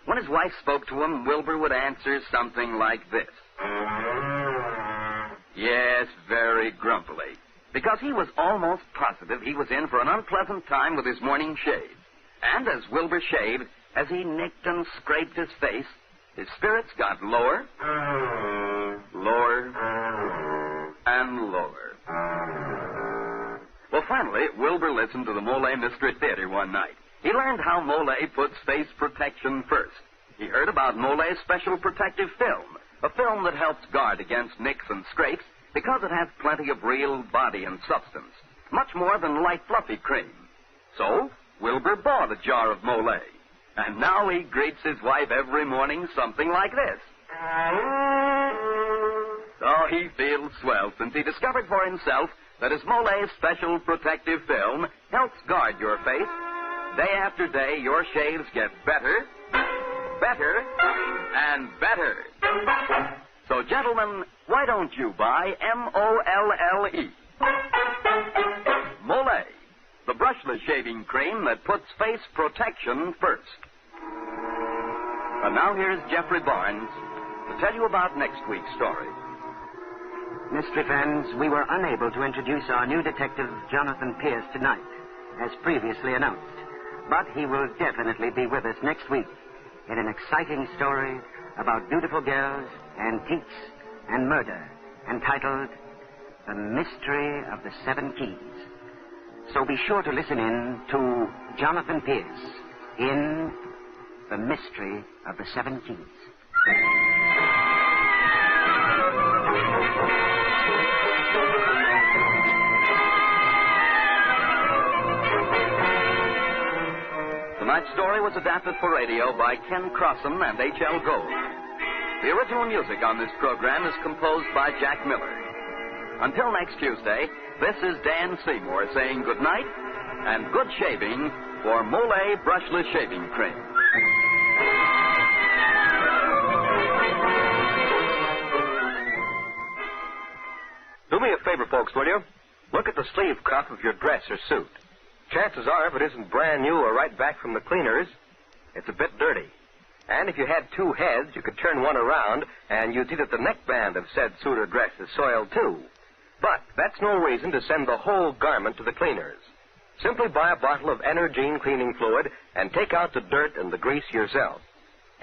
When his wife spoke to him, Wilbur would answer something like this. Yes, very grumpily. Because he was almost positive he was in for an unpleasant time with his morning shave. And as Wilbur shaved, as he nicked and scraped his face, his spirits got lower, lower, and lower. Well, finally, Wilbur listened to the Molle Mystery Theater one night. He learned how Molle puts face protection first. He heard about Molle's special protective film, a film that helps guard against nicks and scrapes because it has plenty of real body and substance, much more than light fluffy cream. So, Wilbur bought a jar of Molle, and now he greets his wife every morning something like this. Oh, he feels swell since he discovered for himself that his Molle's special protective film helps guard your face. Day after day, your shaves get better, better, and better. So, gentlemen, why don't you buy Molle? Molle, the brushless shaving cream that puts face protection first. And now here's Jeffrey Barnes to tell you about next week's story.
Mystery fans, we were unable to introduce our new detective, Jonathan Pierce, tonight, as previously announced. But he will definitely be with us next week in an exciting story about beautiful girls, antiques, and murder, entitled The Mystery of the Seven Keys. So be sure to listen in to Jonathan Pierce in The Mystery of the Seven Keys.
Tonight's story was adapted for radio by Ken Crossan and H.L. Gold. The original music on this program is composed by Jack Miller. Until next Tuesday, this is Dan Seymour saying good night and good shaving for Molle Brushless Shaving Cream.
Do me a favor, folks, will you? Look at the sleeve cuff of your dress or suit. Chances are, if it isn't brand new or right back from the cleaners, it's a bit dirty. And if you had two heads, you could turn one around, and you'd see that the neckband of said suit or dress is soiled, too. But that's no reason to send the whole garment to the cleaners. Simply buy a bottle of Energine cleaning fluid and take out the dirt and the grease yourself.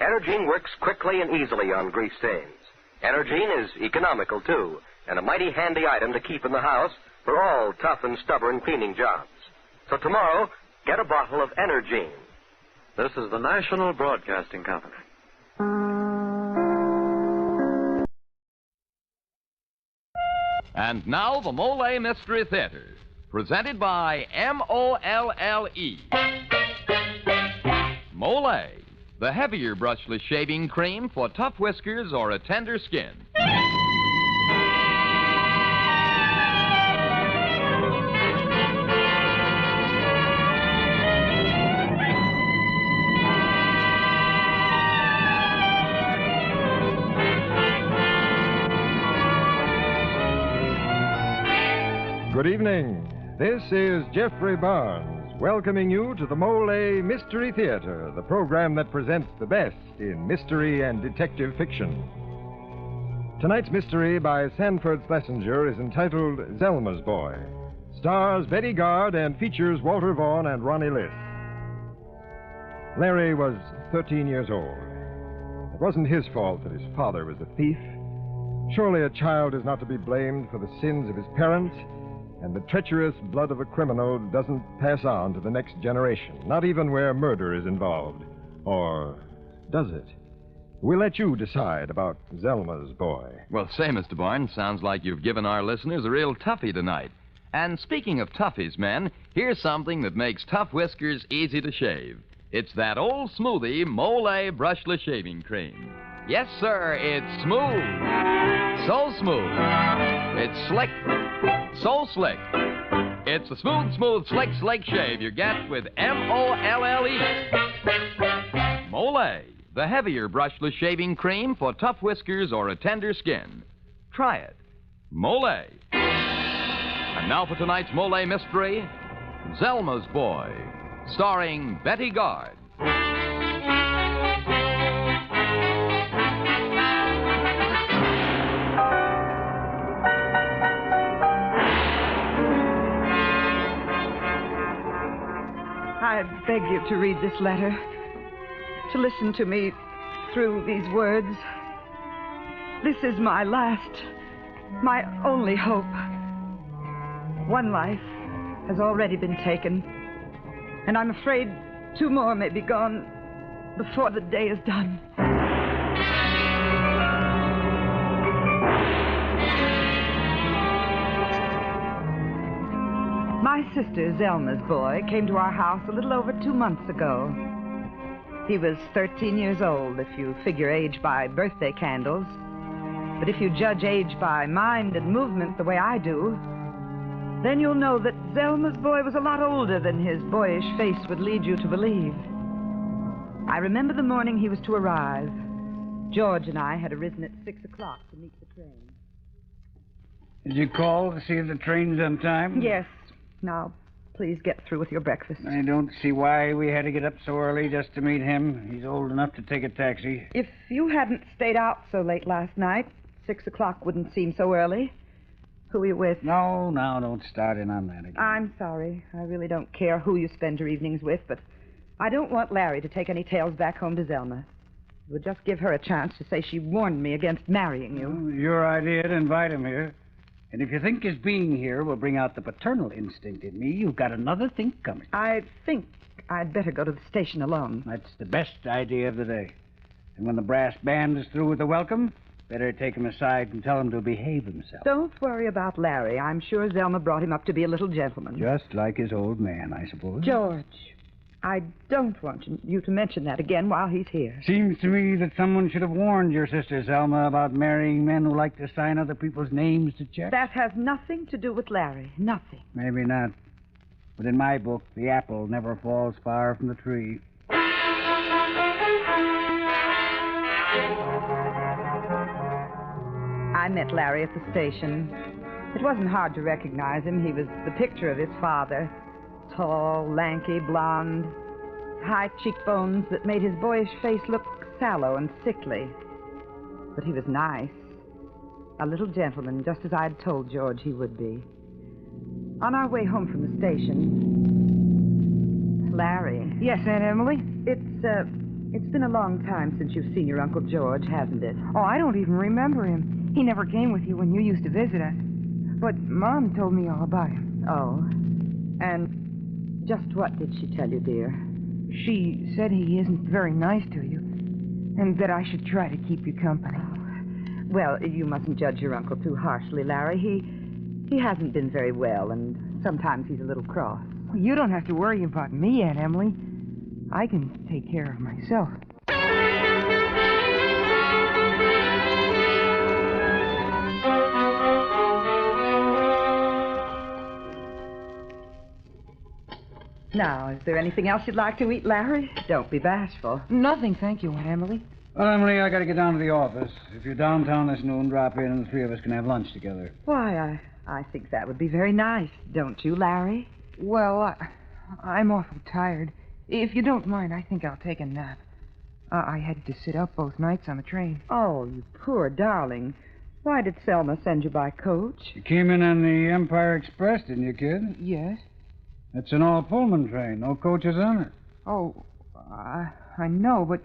Energine works quickly and easily on grease stains. Energine is economical, too, and a mighty handy item to keep in the house for all tough and stubborn cleaning jobs. So tomorrow, get a bottle of Energine.
This is the National Broadcasting Company.
And now the Molle Mystery Theater, presented by Molle. Molle, the heavier brushless shaving cream for tough whiskers or a tender skin.
Good evening. This is Jeffrey Barnes, welcoming you to the Molle Mystery Theater, the program that presents the best in mystery and detective fiction. Tonight's mystery by Sanford Schlesinger is entitled Zelma's Boy. Stars Betty Gard and features Walter Vaughn and Ronnie List. Larry was 13 years old. It wasn't his fault that his father was a thief. Surely a child is not to be blamed for the sins of his parents, and the treacherous blood of a criminal doesn't pass on to the next generation, not even where murder is involved. Or does it? We'll let you decide about Zelma's Boy.
Well, say, Mr. Barnes, sounds like you've given our listeners a real toughie tonight. And speaking of toughies, men, here's something that makes tough whiskers easy to shave. It's that old smoothie Molle Brushless Shaving Cream. Yes, sir, it's smooth. So smooth. It's slick. So slick. It's the smooth, slick shave you get with Molle. Mollé, the heavier brushless shaving cream for tough whiskers or a tender skin. Try it. Mollé. And now for tonight's Molle Mystery, Zelma's Boy, starring Betty Gard.
I beg you to read this letter, to listen to me through these words. This is my last, my only hope. One life has already been taken, and I'm afraid 2 more may be gone before the day is done. My sister, Zelma's boy, came to our house a little over 2 months ago. He was 13 years old, if you figure age by birthday candles. But if you judge age by mind and movement the way I do, then you'll know that Zelma's boy was a lot older than his boyish face would lead you to believe. I remember the morning he was to arrive. George and I had arisen at 6 o'clock to meet the train.
Did you call to see if the train's on time?
Yes. Now, please get through with your breakfast.
I don't see why we had to get up so early just to meet him. He's old enough to take a taxi.
If you hadn't stayed out so late last night, 6 o'clock wouldn't seem so early. Who are you with?
No, don't start in on that again.
I'm sorry. I really don't care who you spend your evenings with, but I don't want Larry to take any tales back home to Zelma. It would just give her a chance to say she warned me against marrying you.
Well, your idea to invite him here. And if you think his being here will bring out the paternal instinct in me, you've got another think coming.
I think I'd better go to the station alone.
That's the best idea of the day. And when the brass band is through with the welcome, better take him aside and tell him to behave himself.
Don't worry about Larry. I'm sure Zelma brought him up to be a little gentleman.
Just like his old man, I suppose.
George, I don't want you to mention that again while he's here.
Seems to me that someone should have warned your sister Zelma about marrying men who like to sign other people's names to checks.
That has nothing to do with Larry. Nothing.
Maybe not. But in my book, the apple never falls far from the tree.
I met Larry at the station. It wasn't hard to recognize him. He was the picture of his father. Tall, lanky, blonde, high cheekbones that made his boyish face look sallow and sickly. But he was nice. A little gentleman, just as I had told George he would be. On our way home from the station, Larry.
Yes, Aunt Emily?
It's been a long time since you've seen your Uncle George, hasn't it?
Oh, I don't even remember him. He never came with you when you used to visit us. But Mom told me all about him.
Oh. And just what did she tell you, dear?
She said he isn't very nice to you, and that I should try to keep you company.
Well, you mustn't judge your uncle too harshly, Larry. He hasn't been very well, and sometimes he's a little cross.
Well, you don't have to worry about me, Aunt Emily. I can take care of myself.
Now, is there anything else you'd like to eat, Larry? Don't be bashful.
Nothing, thank you, Aunt Emily.
Well, Emily, I got to get down to the office. If you're downtown this noon, drop in and the 3 of us can have lunch together.
Why, I think that would be very nice, don't you, Larry?
Well, I'm awful tired. If you don't mind, I think I'll take a nap. I had to sit up both nights on the train.
Oh, you poor darling. Why did Selma send you by coach?
You came in on the Empire Express, didn't you, kid?
Yes.
It's an all-Pullman train. No coaches on it.
Oh, I know, but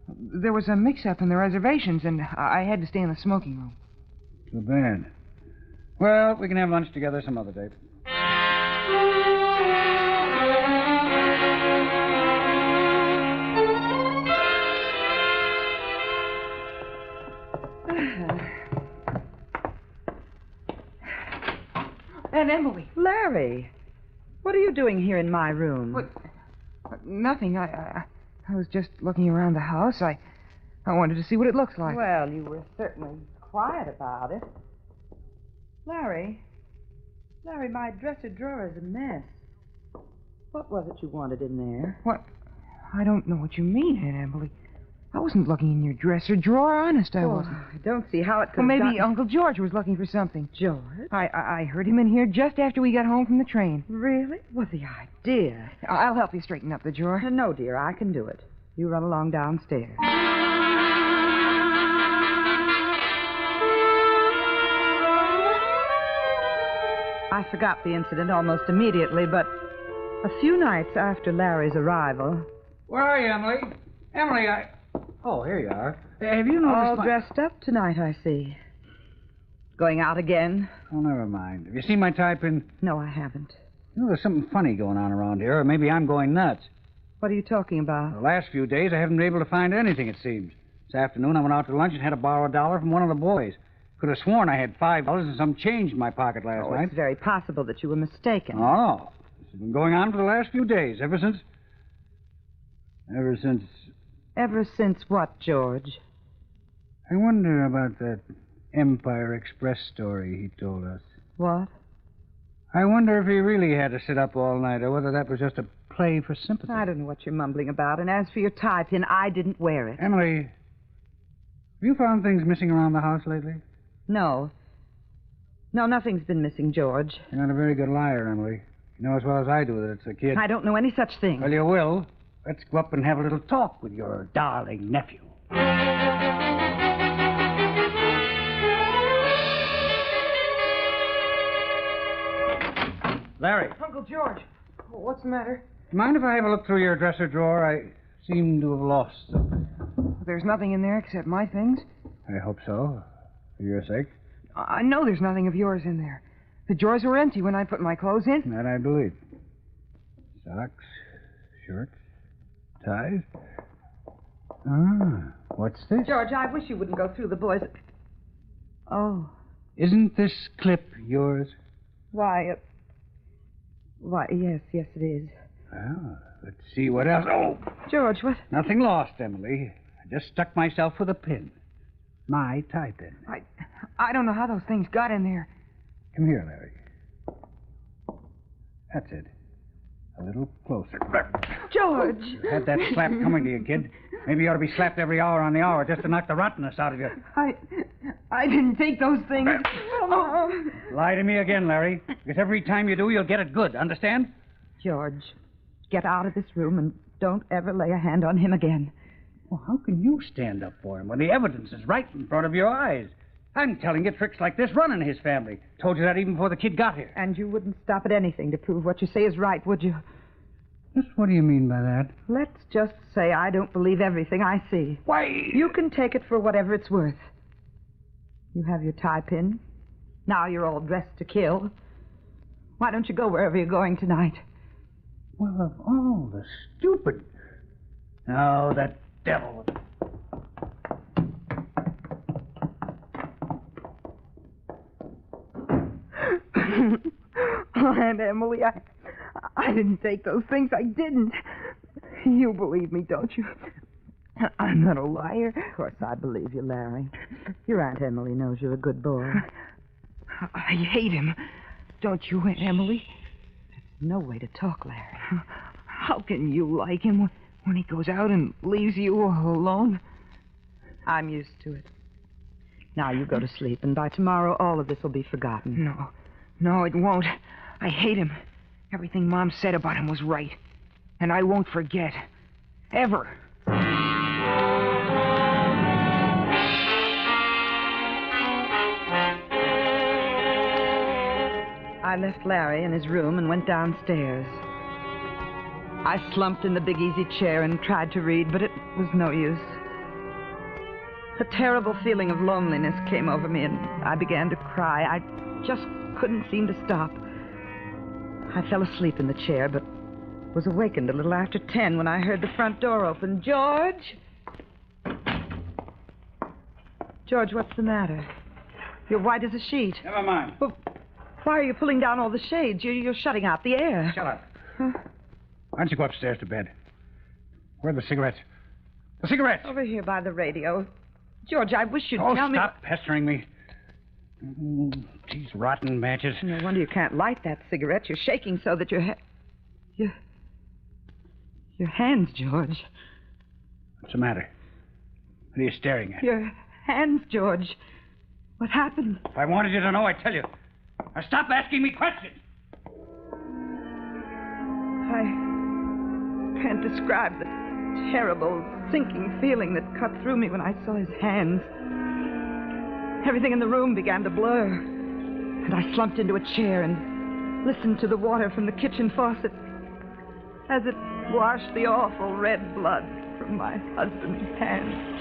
there was a mix-up in the reservations, and I had to stay in the smoking room.
Too bad. Well, we can have lunch together some other day.
Aunt Emily.
Larry, what are you doing here in my room?
What? Nothing. I was just looking around the house. I I wanted to see what it looks like.
Well, you were certainly quiet about it. Larry, my dresser drawer is a mess. What was it you wanted in there?
What? I don't know what you mean, Aunt Emily. I wasn't looking in your dresser drawer. Honest, I wasn't.
I don't see how it could
Well, maybe
have gotten...
Uncle George was looking for something.
George?
I heard him in here just after we got home from the train.
Really? Well, the idea.
I'll help you straighten up the drawer.
No, dear, I can do it. You run along downstairs. I forgot the incident almost immediately, but a few nights after Larry's arrival...
Where are you, Emily? Emily, Oh, here you are. Have you noticed
All dressed up tonight, I see. Going out again?
Oh, never mind. Have you seen my tie pin?
No, I haven't.
You know, there's something funny going on around here, or maybe I'm going nuts.
What are you talking about?
The last few days, I haven't been able to find anything, it seems. This afternoon, I went out to lunch and had to borrow $1 from one of the boys. Could have sworn I had $5 and some change in my pocket last night.
It's very possible that you were mistaken.
Oh, this has been going on for the last few days, ever since...
Ever since what, George?
I wonder about that Empire Express story he told us.
What?
I wonder if he really had to sit up all night, or whether that was just a play for sympathy.
I don't know what you're mumbling about, and as for your tie pin, I didn't wear it.
Emily, have you found things missing around the house lately?
No. No, nothing's been missing, George.
You're not a very good liar, Emily. You know as well as I do that it's a kid.
I don't know any such thing.
Well, you will. Let's go up and have a little talk with your darling nephew. Larry.
Uncle George. Oh, what's the matter?
Mind if I have a look through your dresser drawer? I seem to have lost something.
There's nothing in there except my things.
I hope so, for your sake.
I know there's nothing of yours in there. The drawers were empty when I put my clothes in.
That I believe. Socks, shirts, ties. Ah, what's this?
George, I wish you wouldn't go through the boys. Oh.
Isn't this clip yours?
Why, yes, it is.
Well, let's see what else. Oh!
George, what?
Nothing lost, Emily. I just stuck myself with a pin. My tie pin.
I don't know how those things got in there.
Come here, Larry. That's it. A little closer.
George!
You had that slap coming to you, kid. Maybe you ought to be slapped every hour on the hour just to knock the rottenness out of you.
I didn't take those things.
Oh.
Lie to me again, Larry. Because every time you do, you'll get it good. Understand?
George, get out of this room and don't ever lay a hand on him again.
Well, how can you stand up for him when the evidence is right in front of your eyes? I'm telling you, tricks like this run in his family. Told you that even before the kid got here.
And you wouldn't stop at anything to prove what you say is right, would you?
Just what do you mean by that?
Let's just say I don't believe everything I see.
Why?
You can take it for whatever it's worth. You have your tie pin. Now you're all dressed to kill. Why don't you go wherever you're going tonight?
Well, of all the stupid... Oh, that devil.
Oh, Aunt Emily, I didn't take those things. I didn't. You believe me, don't you? I'm not a liar.
Of course I believe you, Larry. Your Aunt Emily knows you're a good boy.
I hate him. Don't you, Aunt Emily?
That's no way to talk, Larry.
How can you like him when he goes out and leaves you all alone?
I'm used to it. Now you go to sleep, and by tomorrow all of this will be forgotten.
No, it won't. I hate him. Everything Mom said about him was right. And I won't forget. Ever.
I left Larry in his room and went downstairs. I slumped in the big easy chair and tried to read, but it was no use. A terrible feeling of loneliness came over me, and I began to cry. I just couldn't seem to stop. I fell asleep in the chair, but was awakened a little after 10 when I heard the front door open. George? George, what's the matter? You're white as a sheet.
Never mind.
Well, why are you pulling down all the shades? You're shutting out the air.
Shut up.
Huh?
Why don't you go upstairs to bed? Where are the cigarettes? The cigarettes.
Over here by the radio. George, I wish you'd tell me...
Oh, stop pestering me. These rotten matches.
No wonder you can't light that cigarette. You're shaking so that your hands, George.
What's the matter? What are you staring at?
Your hands, George. What happened?
If I wanted you to know, I'd tell you. Now stop asking me questions.
I can't describe the terrible, sinking feeling that cut through me when I saw his hands. Everything in the room began to blur, and I slumped into a chair and listened to the water from the kitchen faucet as it washed the awful red blood from my husband's hands.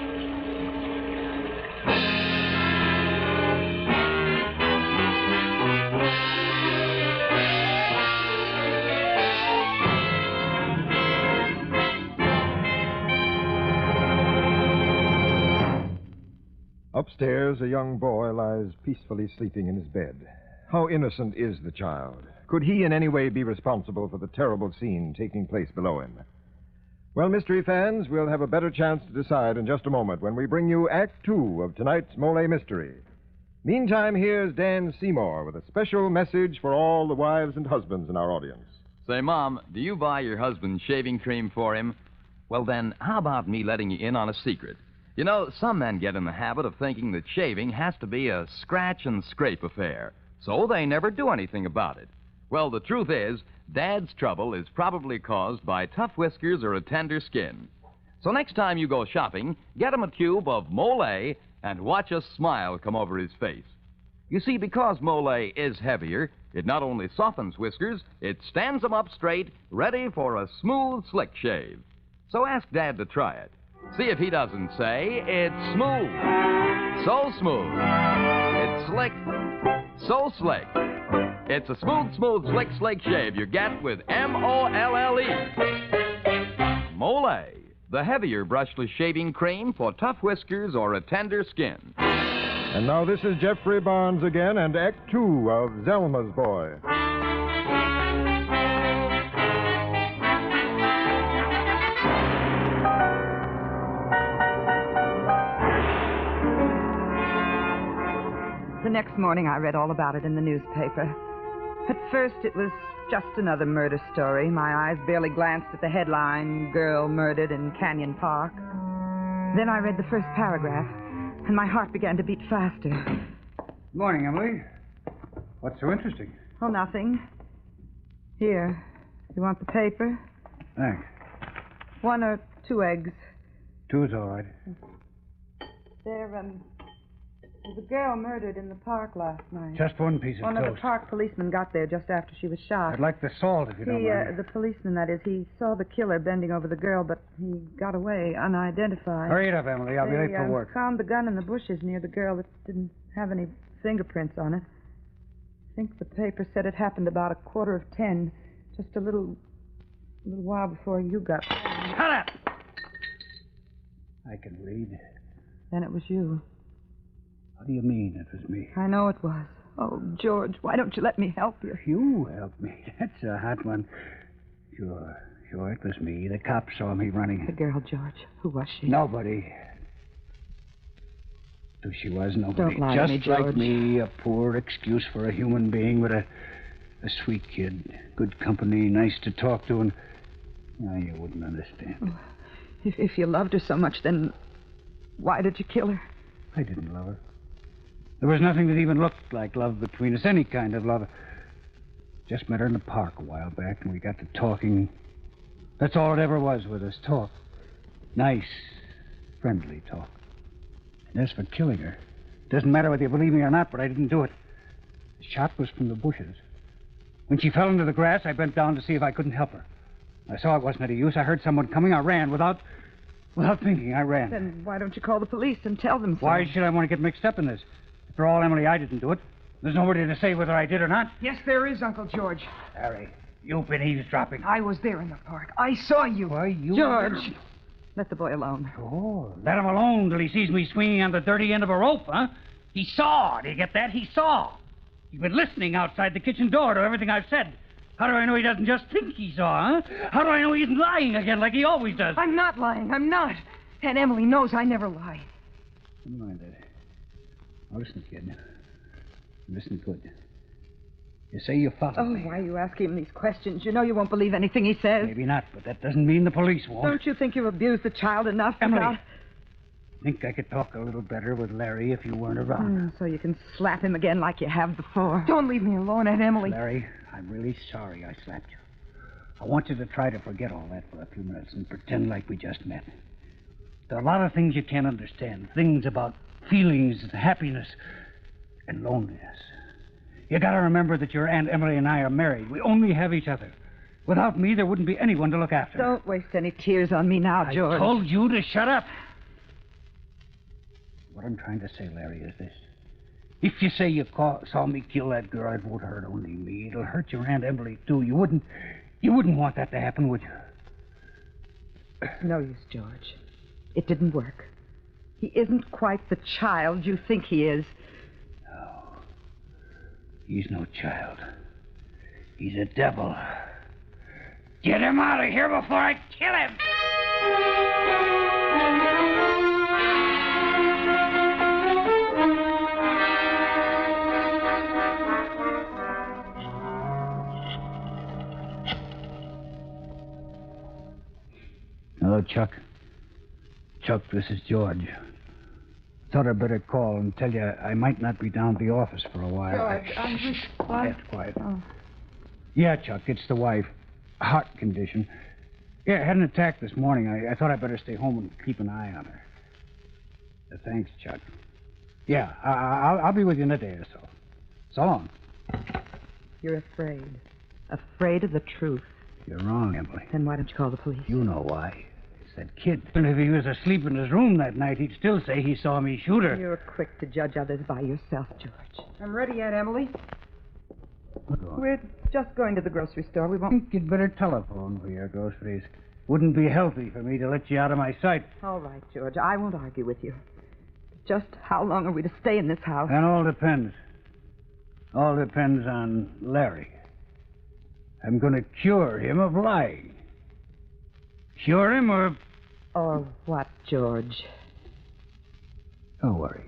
Upstairs, a young boy lies peacefully sleeping in his bed. How innocent is the child? Could he in any way be responsible for the terrible scene taking place below him? Well, mystery fans, we'll have a better chance to decide in just a moment when we bring you Act 2 of tonight's Molle Mystery. Meantime, here's Dan Seymour with a special message for all the wives and husbands in our audience.
Say, Mom, do you buy your husband shaving cream for him? Well, then, how about me letting you in on a secret? You know, some men get in the habit of thinking that shaving has to be a scratch and scrape affair, so they never do anything about it. Well, the truth is, Dad's trouble is probably caused by tough whiskers or a tender skin. So next time you go shopping, get him a tube of Mollé and watch a smile come over his face. You see, because Mollé is heavier, it not only softens whiskers, it stands them up straight, ready for a smooth, slick shave. So ask Dad to try it. See if he doesn't say, it's smooth. So smooth. It's slick. So slick. It's a smooth, slick shave you get with M-O-L-L-E. Mollé, the heavier brushless shaving cream for tough whiskers or a tender skin.
And now this is Jeffrey Barnes again and Act 2 of Zelma's Boy.
The next morning, I read all about it in the newspaper. At first, it was just another murder story. My eyes barely glanced at the headline, Girl Murdered in Canyon Park. Then I read the first paragraph, and my heart began to beat faster.
Good morning, Emily. What's so interesting?
Oh, nothing. Here, you want the paper?
Thanks.
1 or 2 eggs?
2's all right.
There was a girl murdered in the park last night.
Just one piece of
One
toast.
of the park policemen got there just after she was shot.
I'd like the salt, if you don't mind.
The policeman, that is, he saw the killer bending over the girl, but he got away unidentified.
Hurry it up, Emily. I'll be late for work.
Found the gun in the bushes near the girl that didn't have any fingerprints on it. I think the paper said it happened about 10:15, just a little while before you got there.
Shut up! I can read.
Then it was you.
What do you mean it was me?
I know it was. Oh, George, why don't you let me help you?
You help me? That's a hot one. Sure, it was me. The cops saw me running.
The girl, George. Who was she?
Nobody. Who she was, nobody.
Don't lie
Just
to me, George.
like me, a poor excuse for a human being, but a sweet kid. Good company, nice to talk to, and... No, you wouldn't understand.
Oh, if you loved her so much, then why did you kill her?
I didn't love her. There was nothing that even looked like love between us, any kind of love. Just met her in the park a while back, and we got to talking. That's all it ever was with us, talk. Nice, friendly talk. And as for killing her, it doesn't matter whether you believe me or not, but I didn't do it. The shot was from the bushes. When she fell into the grass, I bent down to see if I couldn't help her. I saw it wasn't any use. I heard someone coming. I ran without thinking. I ran.
Then why don't you call the police and tell them so?
Why should I want to get mixed up in this? After all, Emily, I didn't do it. There's nobody to say whether I did or not.
Yes, there is, Uncle George.
Harry, you've been eavesdropping.
I was there in the park. I saw you.
Why, you...
George, let the boy alone.
Oh, let him alone till he sees me swinging on the dirty end of a rope, huh? He saw. Do you get that? He saw. He's been listening outside the kitchen door to everything I've said. How do I know he doesn't just think he saw, huh? How do I know he isn't lying again like he always does?
I'm not lying. I'm not. And Emily knows I never lie.
Never mind that. Now listen, kid. Listen good. You say you followed me.
Why are you asking him these questions? You know you won't believe anything he says.
Maybe not, but that doesn't mean the police won't.
Don't you think you abused the child enough?
Emily, think I could talk a little better with Larry if you weren't around.
So you can slap him again like you have before.
Don't leave me alone, Aunt Emily.
Larry, I'm really sorry I slapped you. I want you to try to forget all that for a few minutes and pretend like we just met. There are a lot of things you can't understand. Things about feelings and happiness and loneliness. You gotta remember that your Aunt Emily and I are married. We only have each other. Without me, there wouldn't be anyone to look after.
Don't waste any tears on me now, George.
I told you to shut up. What I'm trying to say, Larry, is this. If you say you saw me kill that girl, it won't hurt only me. It'll hurt your Aunt Emily, too. You wouldn't want that to happen, would you?
No use, George. It didn't work. He isn't quite the child you think he is.
No. He's no child. He's a devil. Get him out of here before I kill him! Hello, Chuck. Chuck, this is George. Thought I'd better call and tell you I might not be down at the office for a while.
George, what?
Quiet. Oh. Yeah, Chuck, it's the wife. Heart condition. Yeah, I had an attack this morning. I thought I'd better stay home and keep an eye on her. Thanks, Chuck. Yeah, I'll be with you in a day or so. So long.
You're afraid. Afraid of the truth.
You're wrong, Emily.
Then why don't you call the police?
You know why. It's that kid. And if he was asleep in his room that night, he'd still say he saw me shoot her.
You're quick to judge others by yourself, George.
I'm ready, Aunt Emily.
We're just going to the grocery store. We
I
won't...
think you'd better telephone for your groceries. Wouldn't be healthy for me to let you out of my sight.
All right, George. I won't argue with you. Just how long are we to stay in this house?
That all depends. All depends on Larry. I'm going to cure him of lying. Cure him or...
Or what, George?
Don't worry.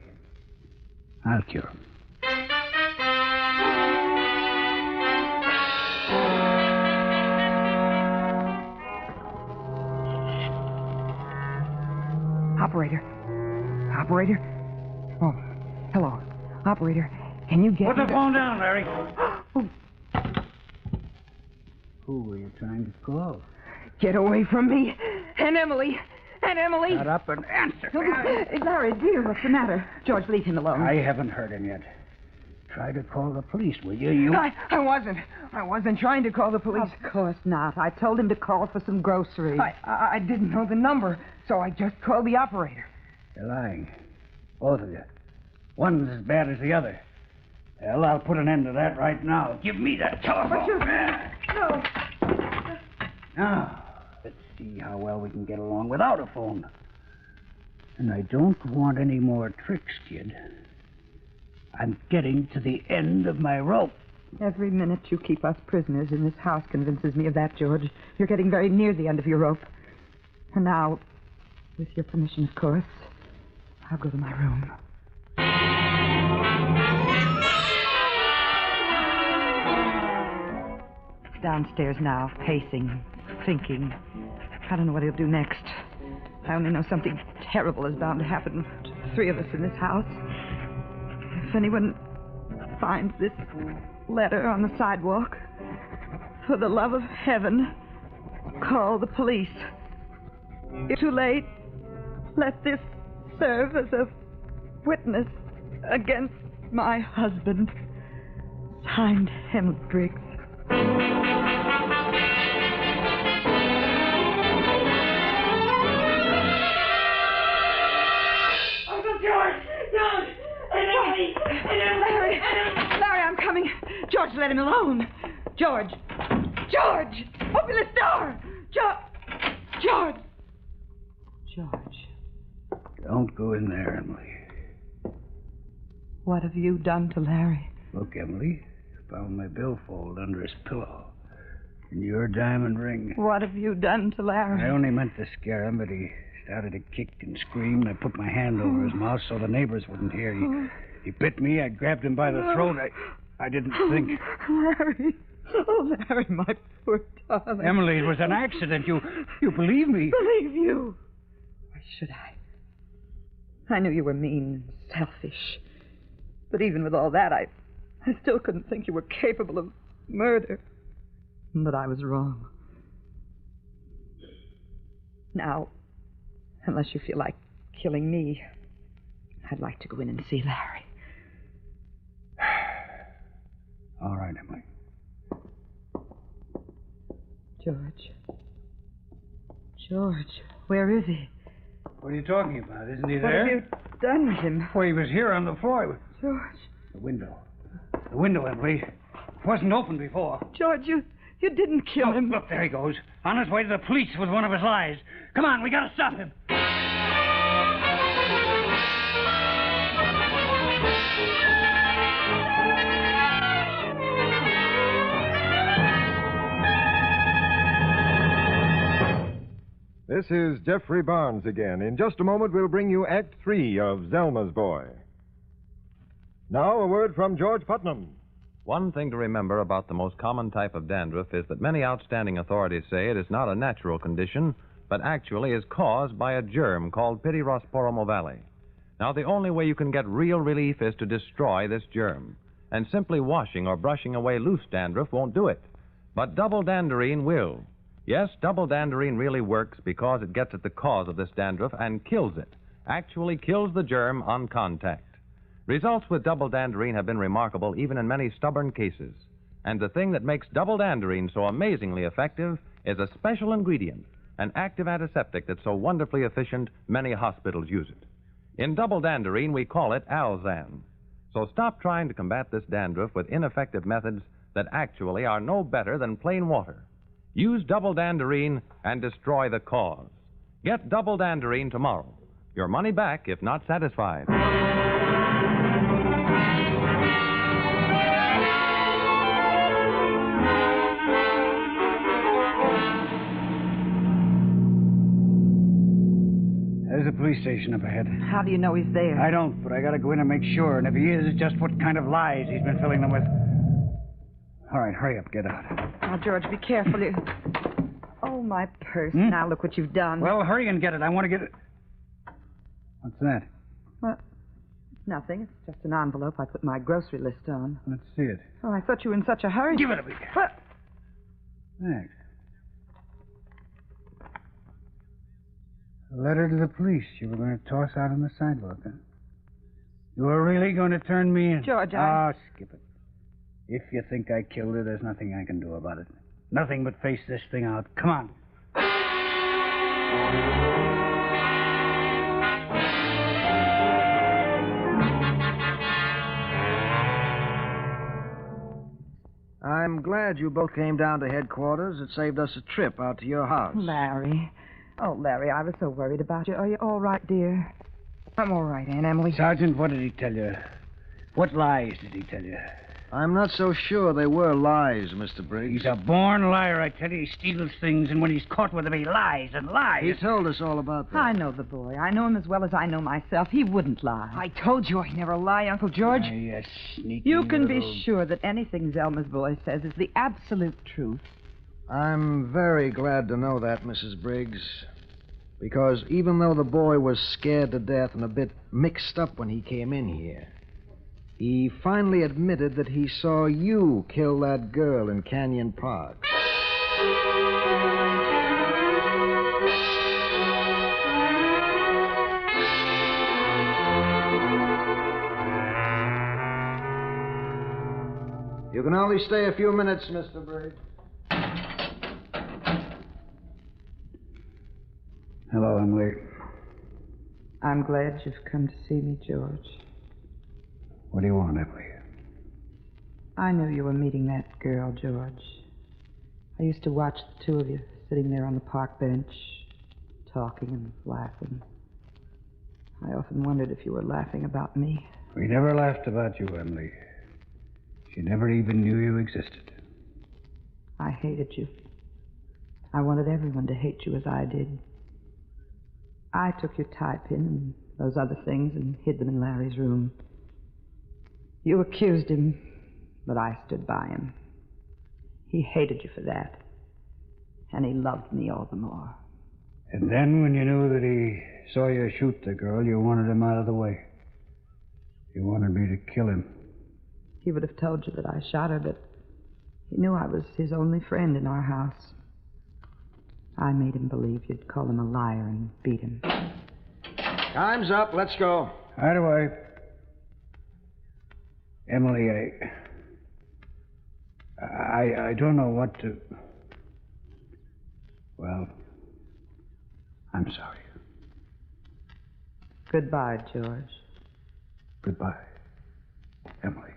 I'll cure him.
Operator. Operator? Oh, hello. Operator, can you get...
Put the phone down, Larry. Who were you trying to call?
Get away from me. Aunt Emily. Aunt Emily.
Shut up and answer.
Larry, dear, what's the matter? George, leave him alone.
I haven't heard him yet. Try to call the police, will you?
I wasn't trying to call the police.
Of course not. I told him to call for some groceries.
I didn't know the number, so I just called the operator.
You're lying. Both of you. One's as bad as the other. Hell, I'll put an end to that right now. Give me that telephone.
No.
Now, let's see how well we can get along without a phone. And I don't want any more tricks, kid. I'm getting to the end of my rope.
Every minute you keep us prisoners in this house convinces me of that, George. You're getting very near the end of your rope. And now, with your permission, of course, I'll go to my room. Downstairs now, pacing, thinking. I don't know what he'll do next. I only know something terrible is bound to happen to the three of us in this house. If anyone finds this letter on the sidewalk, for the love of heaven, call the police. If too late, let this serve as a witness against my husband. Signed, Emily Briggs.
Uncle George! Don't!
Larry, I'm coming. George, let him alone. George! Open this door! George!
Don't go in there, Emily.
What have you done to Larry?
Look, Emily, found my billfold under his pillow. And your diamond ring.
What have you done to Larry?
I only meant to scare him, but he started to kick and scream, and I put my hand over his mouth so the neighbors wouldn't hear. He bit me. I grabbed him by the throat. I didn't think.
Larry. Oh, Larry, my poor darling.
Emily, it was an accident. You believe me?
Believe you? Why should I? I knew you were mean and selfish. But even with all that, I still couldn't think you were capable of murder. But I was wrong. Now, unless you feel like killing me, I'd like to go in and see Larry.
All right, Emily.
George, where is he?
What are you talking about? Isn't he
What
there?
have you done with him?
Well, he was here on the floor.
George.
The window. The window, Emily. It wasn't open before.
George, you didn't kill him.
Look, there he goes. On his way to the police with one of his lies. Come on, we gotta stop him.
This is Jeffrey Barnes again. In just a moment, we'll bring you Act 3 of Zelma's Boy. Now, a word from George Putnam.
One thing to remember about the most common type of dandruff is that many outstanding authorities say it is not a natural condition, but actually is caused by a germ called Pityrosporum ovale. Now, the only way you can get real relief is to destroy this germ, and simply washing or brushing away loose dandruff won't do it. But double danderine will. Yes, double danderine really works because it gets at the cause of this dandruff and kills it. Actually kills the germ on contact. Results with double danderine have been remarkable even in many stubborn cases. And the thing that makes double danderine so amazingly effective is a special ingredient, an active antiseptic that's so wonderfully efficient many hospitals use it. In double danderine, we call it Alzan. So stop trying to combat this dandruff with ineffective methods that actually are no better than plain water. Use double danderine and destroy the cause. Get double danderine tomorrow. Your money back if not satisfied.
There's a police station up ahead.
How do you know he's there?
I don't, but I gotta go in and make sure. And if he is, just what kind of lies he's been filling them with. All right, hurry up, get out.
Now, George, be careful. Oh, my purse. Now look what you've done.
Well, hurry and get it. I want to get it. What's that?
Well, it's nothing. It's just an envelope I put my grocery list on.
Let's see it.
Oh, I thought you were in such a hurry.
Give it to me.
What?
Thanks. A letter to the police you were going to toss out on the sidewalk, huh? You were really going to turn me in?
George,
Oh, skip it. If you think I killed her, there's nothing I can do about it. Nothing but face this thing out. Come on.
I'm glad you both came down to headquarters. It saved us a trip out to your house.
Larry. Oh, Larry, I was so worried about you. Are you all right, dear? I'm all right, Aunt Emily.
Sergeant, what did he tell you? What lies did he tell you?
I'm not so sure they were lies, Mr. Briggs.
He's a born liar, I tell you. He steals things, and when he's caught with them, he lies and lies.
He told us all about that.
I know the boy. I know him as well as I know myself. He wouldn't lie.
I told you I never lie, Uncle George.
You sneaky
You can
little...
be sure that anything Zelma's boy says is the absolute truth.
I'm very glad to know that, Mrs. Briggs. Because even though the boy was scared to death and a bit mixed up when he came in here, he finally admitted that he saw you kill that girl in Canyon Park. You can only stay a few minutes, Mr. Briggs.
Hello, Emily.
I'm glad you've come to see me, George.
What do you want, Emily?
I knew you were meeting that girl, George. I used to watch the two of you sitting there on the park bench, talking and laughing. I often wondered if you were laughing about me.
We never laughed about you, Emily. She never even knew you existed.
I hated you. I wanted everyone to hate you as I did. I took your tie pin and those other things and hid them in Larry's room. You accused him, but I stood by him. He hated you for that, and he loved me all the more.
And then when you knew that he saw you shoot the girl, you wanted him out of the way. You wanted me to kill him.
He would have told you that I shot her, but he knew I was his only friend in our house. I made him believe you'd call him a liar and beat him.
Time's up. Let's go.
Right away. Emily, I don't know what to... Well, I'm sorry.
Goodbye, George.
Goodbye, Emily.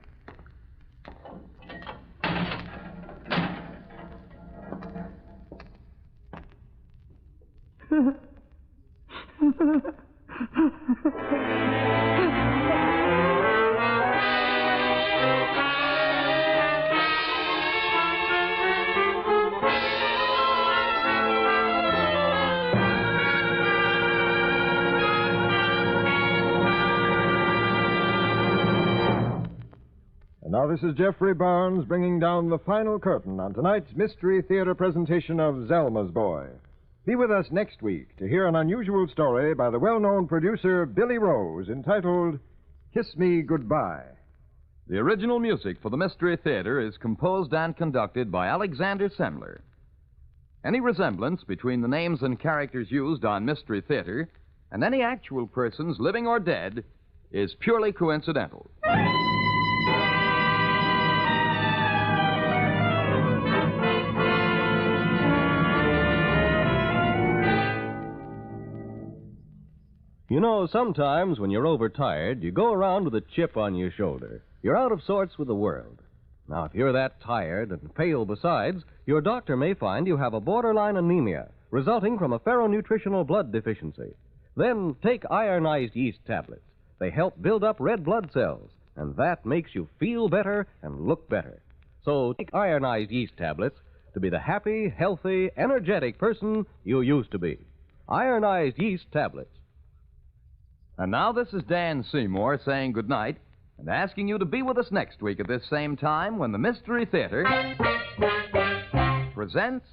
And now this is Jeffrey Barnes bringing down the final curtain on tonight's Mystery Theater presentation of Zelma's Boy. Be with us next week to hear an unusual story by the well-known producer Billy Rose entitled Kiss Me Goodbye.
The original music for the Mystery Theater is composed and conducted by Alexander Semler. Any resemblance between the names and characters used on Mystery Theater and any actual persons, living or dead, is purely coincidental.
You know, sometimes when you're overtired, you go around with a chip on your shoulder. You're out of sorts with the world. Now, if you're that tired and pale besides, your doctor may find you have a borderline anemia resulting from a ferronutritional blood deficiency. Then take ironized yeast tablets. They help build up red blood cells, and that makes you feel better and look better. So take ironized yeast tablets to be the happy, healthy, energetic person you used to be. Ironized yeast tablets.
And now this is Dan Seymour saying goodnight and asking you to be with us next week at this same time when the Mystery Theater presents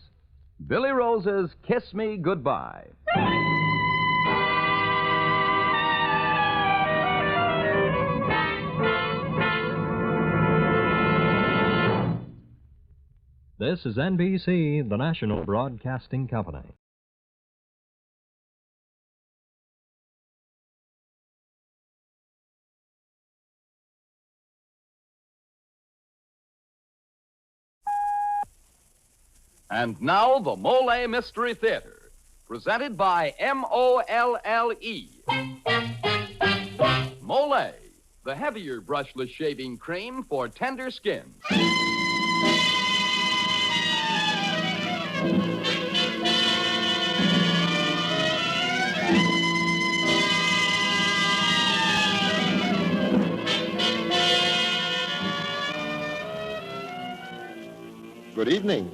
Billy Rose's Kiss Me Goodbye.
This is NBC, the National Broadcasting Company.
And now, the Molle Mystery Theater, presented by Molle. Molle, the heavier brushless shaving cream for tender skins.
Good evening.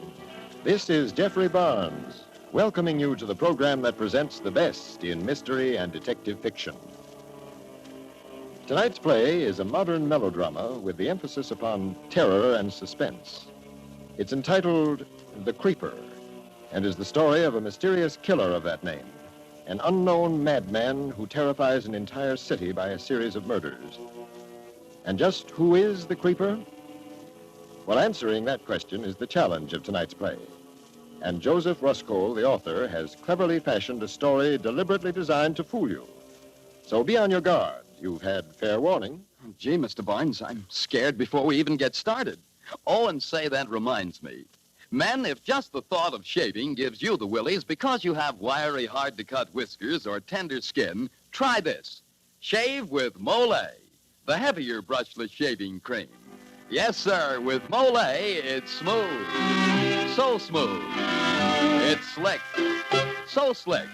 This is Jeffrey Barnes, welcoming you to the program that presents the best in mystery and detective fiction. Tonight's play is a modern melodrama with the emphasis upon terror and suspense. It's entitled The Creeper, and is the story of a mysterious killer of that name, an unknown madman who terrifies an entire city by a series of murders. And just who is the Creeper? Well, answering that question is the challenge of tonight's play. And Joseph Ruskol, the author, has cleverly fashioned a story deliberately designed to fool you. So be on your guard. You've had fair warning.
Gee, Mr. Barnes, I'm scared before we even get started. Oh, and say, that reminds me. Men, if just the thought of shaving gives you the willies because you have wiry, hard-to-cut whiskers or tender skin, try this. Shave with Molle, the heavier brushless shaving cream. Yes, sir, with Molle, it's smooth. So smooth. It's slick. So slick.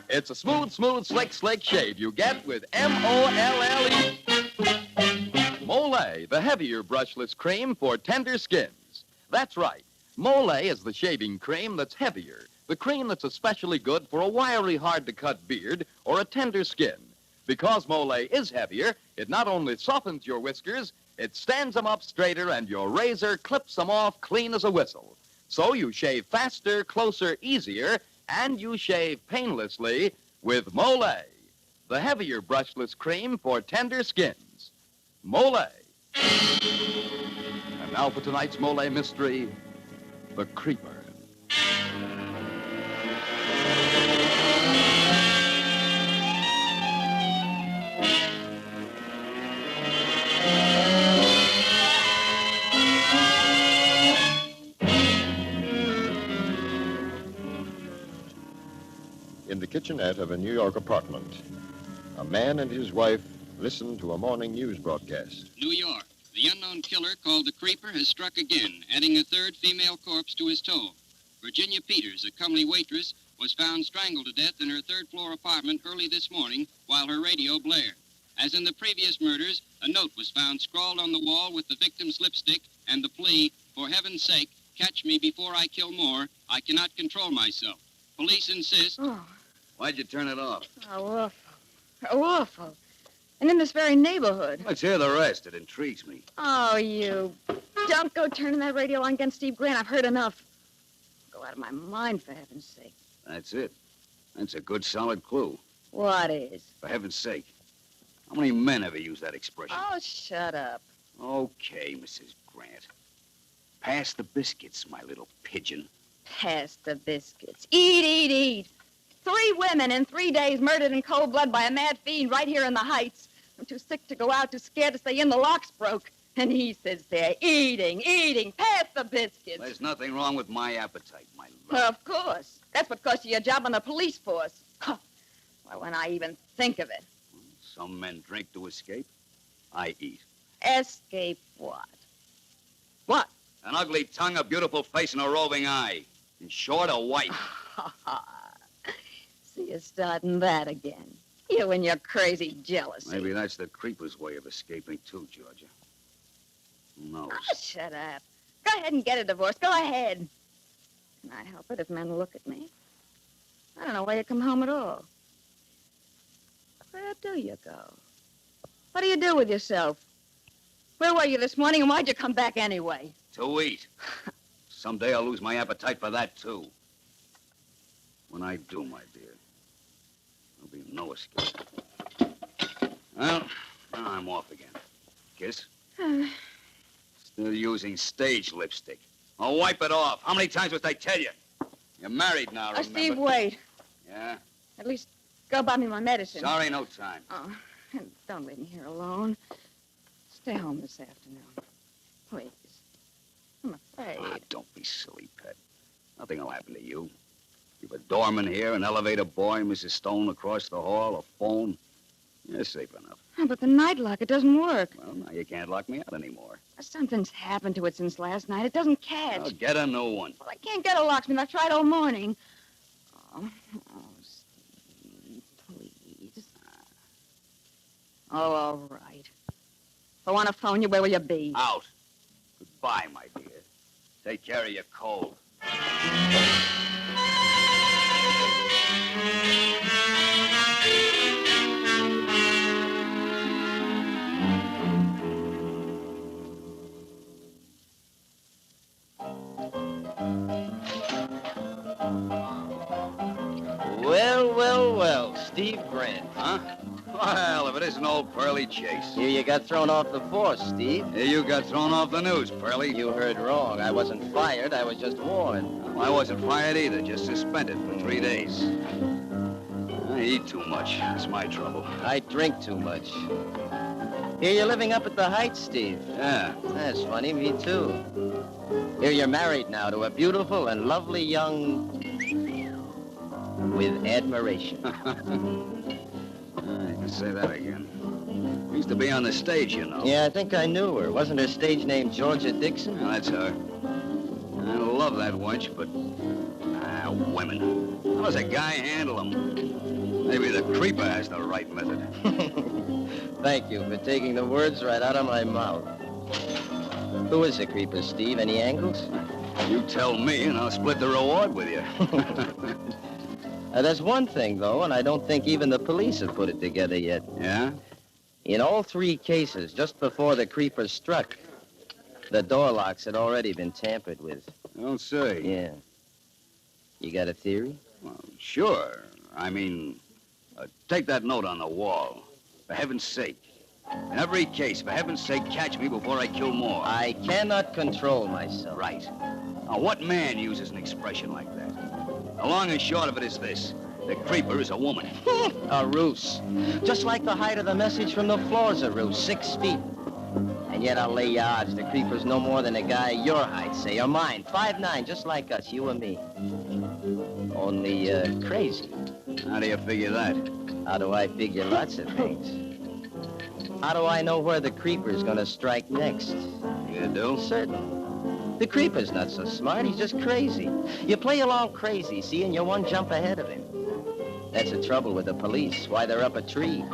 It's a smooth, slick shave you get with Molle. Molle, the heavier brushless cream for tender skins. That's right. Molle is the shaving cream that's heavier, the cream that's especially good for a wiry, hard-to-cut beard or a tender skin. Because Mollé is heavier, it not only softens your whiskers, it stands them up straighter and your razor clips them off clean as a whistle. So you shave faster, closer, easier, and you shave painlessly with Mollé, the heavier brushless cream for tender skins. Mollé. And now for tonight's Molle mystery, The Creeper.
In the kitchenette of a New York apartment, a man and his wife listen to a morning news broadcast.
New York. The unknown killer called the Creeper has struck again, adding a third female corpse to his toll. Virginia Peters, a comely waitress, was found strangled to death in her third-floor apartment early this morning while her radio blared. As in the previous murders, a note was found scrawled on the wall with the victim's lipstick and the plea, "For heaven's sake, catch me before I kill more. I cannot control myself." Police insist...
Oh.
Why'd you turn it off?
How awful. How awful. And in this very neighborhood.
Let's hear the rest. It intrigues me.
Oh, you. Don't go turning that radio on against Steve Grant. I've heard enough. Go out of my mind, for heaven's sake.
That's it. That's a good, solid clue.
What is?
For heaven's sake. How many men ever use that expression?
Oh, shut up.
Okay, Mrs. Grant. Pass the biscuits, my little pigeon.
Pass the biscuits. Eat, eat, eat. 3 women in 3 days murdered in cold blood by a mad fiend right here in the Heights. I'm too sick to go out, too scared to stay in. The lock's broke. And he sits there eating, eating. Pass the biscuits.
There's nothing wrong with my appetite, my love.
Of course. That's what cost you your job on the police force. Why, when I even think of it.
Some men drink to escape. I eat.
Escape what? What?
An ugly tongue, a beautiful face, and a roving eye. In short, a wife.
See you starting that again. You and your crazy jealousy.
Maybe that's the Creeper's way of escaping, too, Georgia. Who knows?
Oh, shut up. Go ahead and get a divorce. Go ahead. Can I help it if men look at me? I don't know why you come home at all. Where do you go? What do you do with yourself? Where were you this morning, and why'd you come back anyway?
To eat. Someday I'll lose my appetite for that, too. When I do, my dear, there'll be no escape. Well, now I'm off again. Kiss? Still using stage lipstick. I'll wipe it off. How many times must I tell you? You're married now, remember?
Steve, wait.
Yeah?
At least go buy me my medicine.
Sorry, no time.
Oh, and don't leave me here alone. Stay home this afternoon. Please. I'm afraid.
Ah, don't be silly, Pet. Nothing will happen to you. You've a doorman here, an elevator boy, Mrs. Stone across the hall, a phone. You're safe enough.
Oh, but the night lock, it doesn't work.
Well, now you can't lock me out anymore.
Something's happened to it since last night. It doesn't catch.
Well, get a new one.
Well, I can't get a locksmith. I've tried all morning. Oh, Steve, please. Oh, all right. If I want to phone you, where will you be?
Out. Goodbye, my dear. Take care of your cold.
Well, Steve Grant.
Huh? Well, if it isn't old Pearly Chase.
Here you got thrown off the force, Steve.
Here you got thrown off the news, Pearly.
You heard wrong. I wasn't fired. I was just warned.
Well, I wasn't fired either, just suspended for 3 days. I eat too much. That's my trouble.
I drink too much. Here you're living up at the Heights, Steve.
Yeah.
That's funny. Me too. Here you're married now to a beautiful and lovely young... with admiration.
You can say that again. Used to be on the stage, you know.
Yeah, I think I knew her. Wasn't her stage name Georgia Dixon?
Yeah, that's her. I love that wench, but... women. How does a guy handle them? Maybe the Creeper has the right method.
Thank you for taking the words right out of my mouth. Who is the Creeper, Steve? Any angles?
You tell me, and I'll split the reward with you.
There's one thing, though, and I don't think even the police have put it together yet.
Yeah?
In all 3 cases, just before the creeper struck, the door locks had already been tampered with.
Don't say.
Yeah. You got a theory?
Well, sure. I mean, take that note on the wall. For heaven's sake. In every case, for heaven's sake, catch me before I kill more.
I cannot control myself.
Right. Now, what man uses an expression like that? The long and short of it is this. The creeper is a woman.
A ruse. Just like the height of the message from the floor's a ruse, 6 feet. And yet I'll lay you odds the creeper's no more than a guy your height, say, or mine. 5'9", just like us, you and me. Only, crazy.
How do you figure that?
How do I figure lots of things? How do I know where the creeper's gonna strike next?
You do?
Certain. The creeper's not so smart, he's just crazy. You play along crazy, see, and you're 1 jump ahead of him. That's the trouble with the police, why they're up a tree.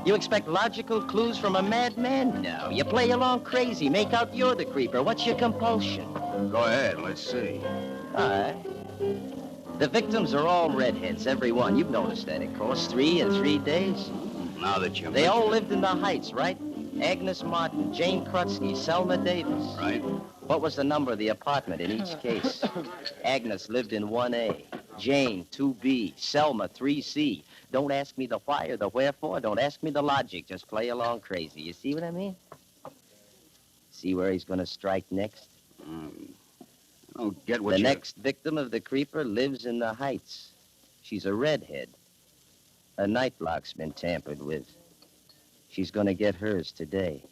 You expect logical clues from a madman? No, you play along crazy, make out you're the creeper. What's your compulsion?
Go ahead, let's see.
All right. The victims are all redheads, every one. You've noticed that, of course. 3 in 3 days.
Now that you
They all lived in the Heights, right? Agnes Martin, Jane Krutsky, Selma Davis.
Right.
What was the number of the apartment in each case? Agnes lived in 1A. Jane, 2B. Selma, 3C. Don't ask me the why or the wherefore. Don't ask me the logic. Just play along crazy. You see what I mean? See where he's going to strike next?
I don't get what
The next victim of the creeper lives in the Heights. She's a redhead. Her night lock's been tampered with. She's going to get hers today.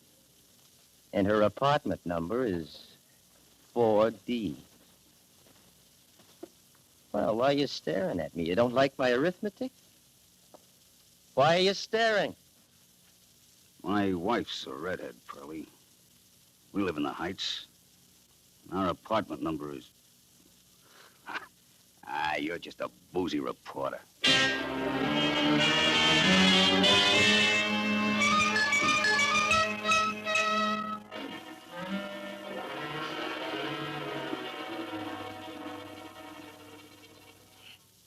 And her apartment number is 4D. Well, why are you staring at me? You don't like my arithmetic? Why are you staring?
My wife's a redhead, Pearlie. We live in the Heights. Our apartment number is... you're just a boozy reporter.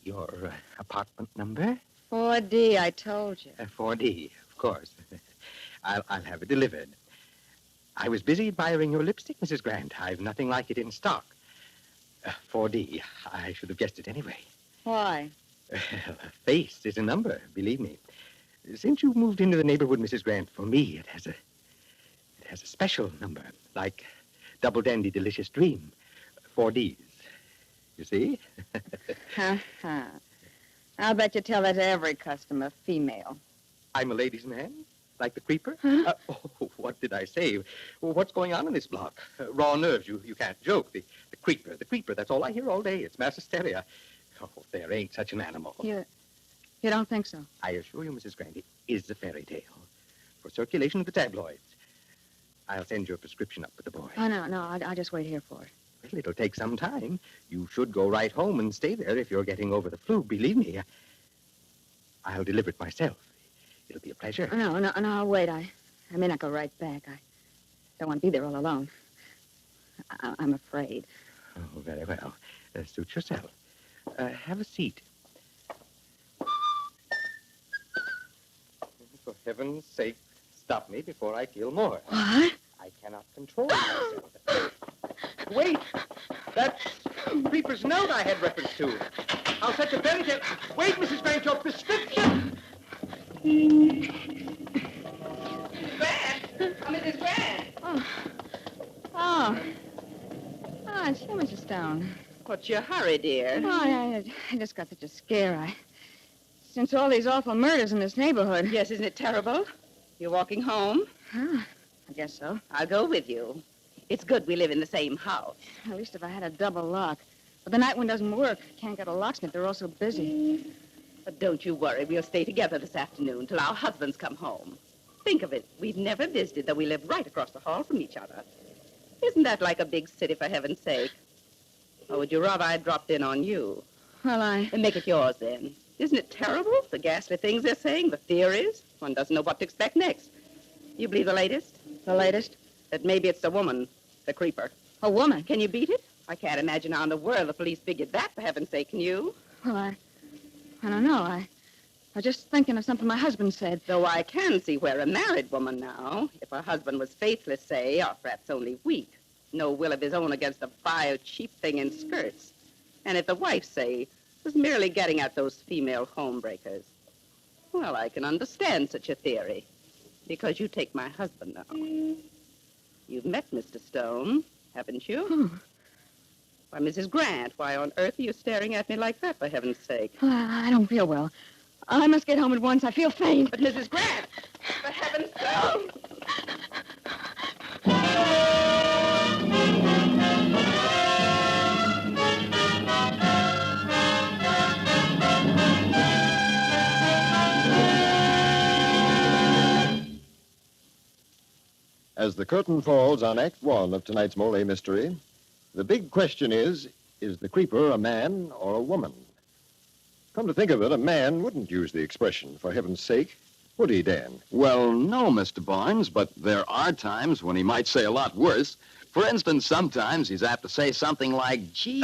Your apartment number?
4D, I told you.
4D, of course. I'll have it delivered. I was busy admiring your lipstick, Mrs. Grant. I've nothing like it in stock. 4D. I should have guessed it anyway.
Why?
A face is a number, believe me. Since you moved into the neighborhood, Mrs. Grant, for me, it has a special number, like Double Dandy Delicious Dream. 4Ds. You see?
Ha-ha. I'll bet you tell that to every customer, female.
I'm a ladies' man, like the creeper.
Huh?
What did I say? Well, what's going on in this block? Raw nerves, you can't joke. The creeper, that's all I hear all day. It's mass hysteria. Oh, there ain't such an animal.
You don't think so?
I assure you, Mrs. Grant, it is a fairy tale. For circulation of the tabloids. I'll send your prescription up with the boy.
Oh, no, I'll just wait here for it.
Well, it'll take some time. You should go right home and stay there if you're getting over the flu. Believe me, I'll deliver it myself. It'll be a pleasure.
No, I'll wait. I may not go right back. I don't want to be there all alone. I'm afraid.
Oh, very well. Suit yourself. Have a seat. For heaven's sake, stop me before I kill more.
What?
I cannot control myself. Wait! That's Creeper's note I had reference to. I'll set the fairy tale. Wait, Mrs. Grant, your prescription!
Grant! Oh, Mrs. Grant!
Oh, it's you, Mrs. Stone.
What's your hurry, dear?
Oh, I just got such a scare. Since all these awful murders in this neighborhood.
Yes, isn't it terrible? You're walking home?
Huh, I guess so.
I'll go with you. It's good we live in the same house.
At least if I had a double lock. But the night one doesn't work. Can't get a locksmith. They're all so busy.
But don't you worry. We'll stay together this afternoon till our husbands come home. Think of it. We've never visited, though we live right across the hall from each other. Isn't that like a big city, for heaven's sake? Or would you rather I dropped in on you?
Well,
And make it yours, then. Isn't it terrible? The ghastly things they're saying, the theories. One doesn't know what to expect next. You believe the latest?
The latest?
That maybe it's the woman, the creeper.
A woman?
Can you beat it?
I can't imagine how in the world the police figured that, for heaven's sake, can you?
Well, I don't know. I was just thinking of something my husband said.
Though I can see where a married woman now, if her husband was faithless, say, or perhaps only weak, no will of his own against a vile, cheap thing in skirts. And if the wife, say, was merely getting at those female homebreakers, well, I can understand such a theory. Because you take my husband now. You've met Mr. Stone, haven't you? Why, Mrs. Grant, why on earth are you staring at me like that, for heaven's sake?
Well, I don't feel well. I must get home at once. I feel faint.
But Mrs. Grant, for heaven's sake!
As the curtain falls on Act One of tonight's Molle Mystery, the big question is the creeper a man or a woman? Come to think of it, a man wouldn't use the expression, for heaven's sake, would he, Dan?
Well, no, Mr. Barnes, but there are times when he might say a lot worse. For instance, sometimes he's apt to say something like, gee...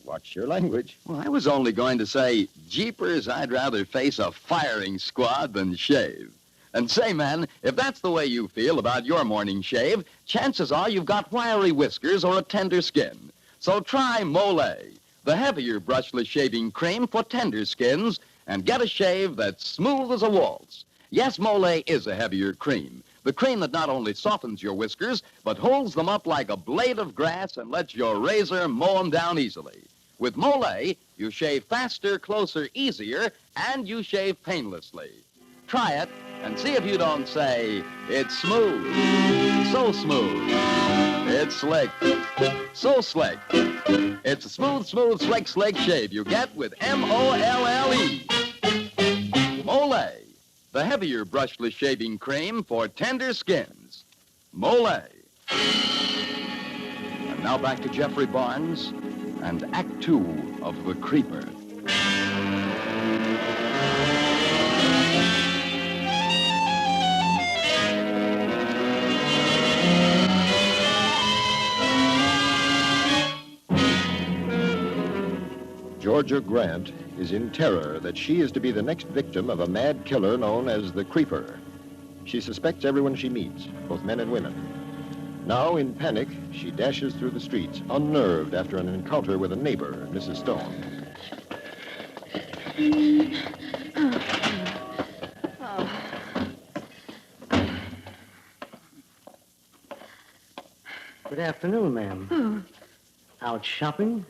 watch your language.
Well, I was only going to say, jeepers, I'd rather face a firing squad than shave. And say, man, if that's the way you feel about your morning shave, chances are you've got wiry whiskers or a tender skin. So try Mollé, the heavier brushless shaving cream for tender skins, and get a shave that's smooth as a waltz. Yes, Mollé is a heavier cream. The cream that not only softens your whiskers, but holds them up like a blade of grass and lets your razor mow them down easily. With Mollé, you shave faster, closer, easier, and you shave painlessly. Try it and see if you don't say, it's smooth, so smooth, it's slick, so slick. It's a smooth, smooth, slick, slick shave you get with M-O-L-L-E. Mollé, the heavier brushless shaving cream for tender skins. Mollé. And now back to Jeffrey Barnes and Act Two of The Creeper.
Georgia Grant is in terror that she is to be the next victim of a mad killer known as the Creeper. She suspects everyone she meets, both men and women. Now, in panic, she dashes through the streets, unnerved after an encounter with a neighbor, Mrs. Stone.
Good afternoon, ma'am. Out shopping?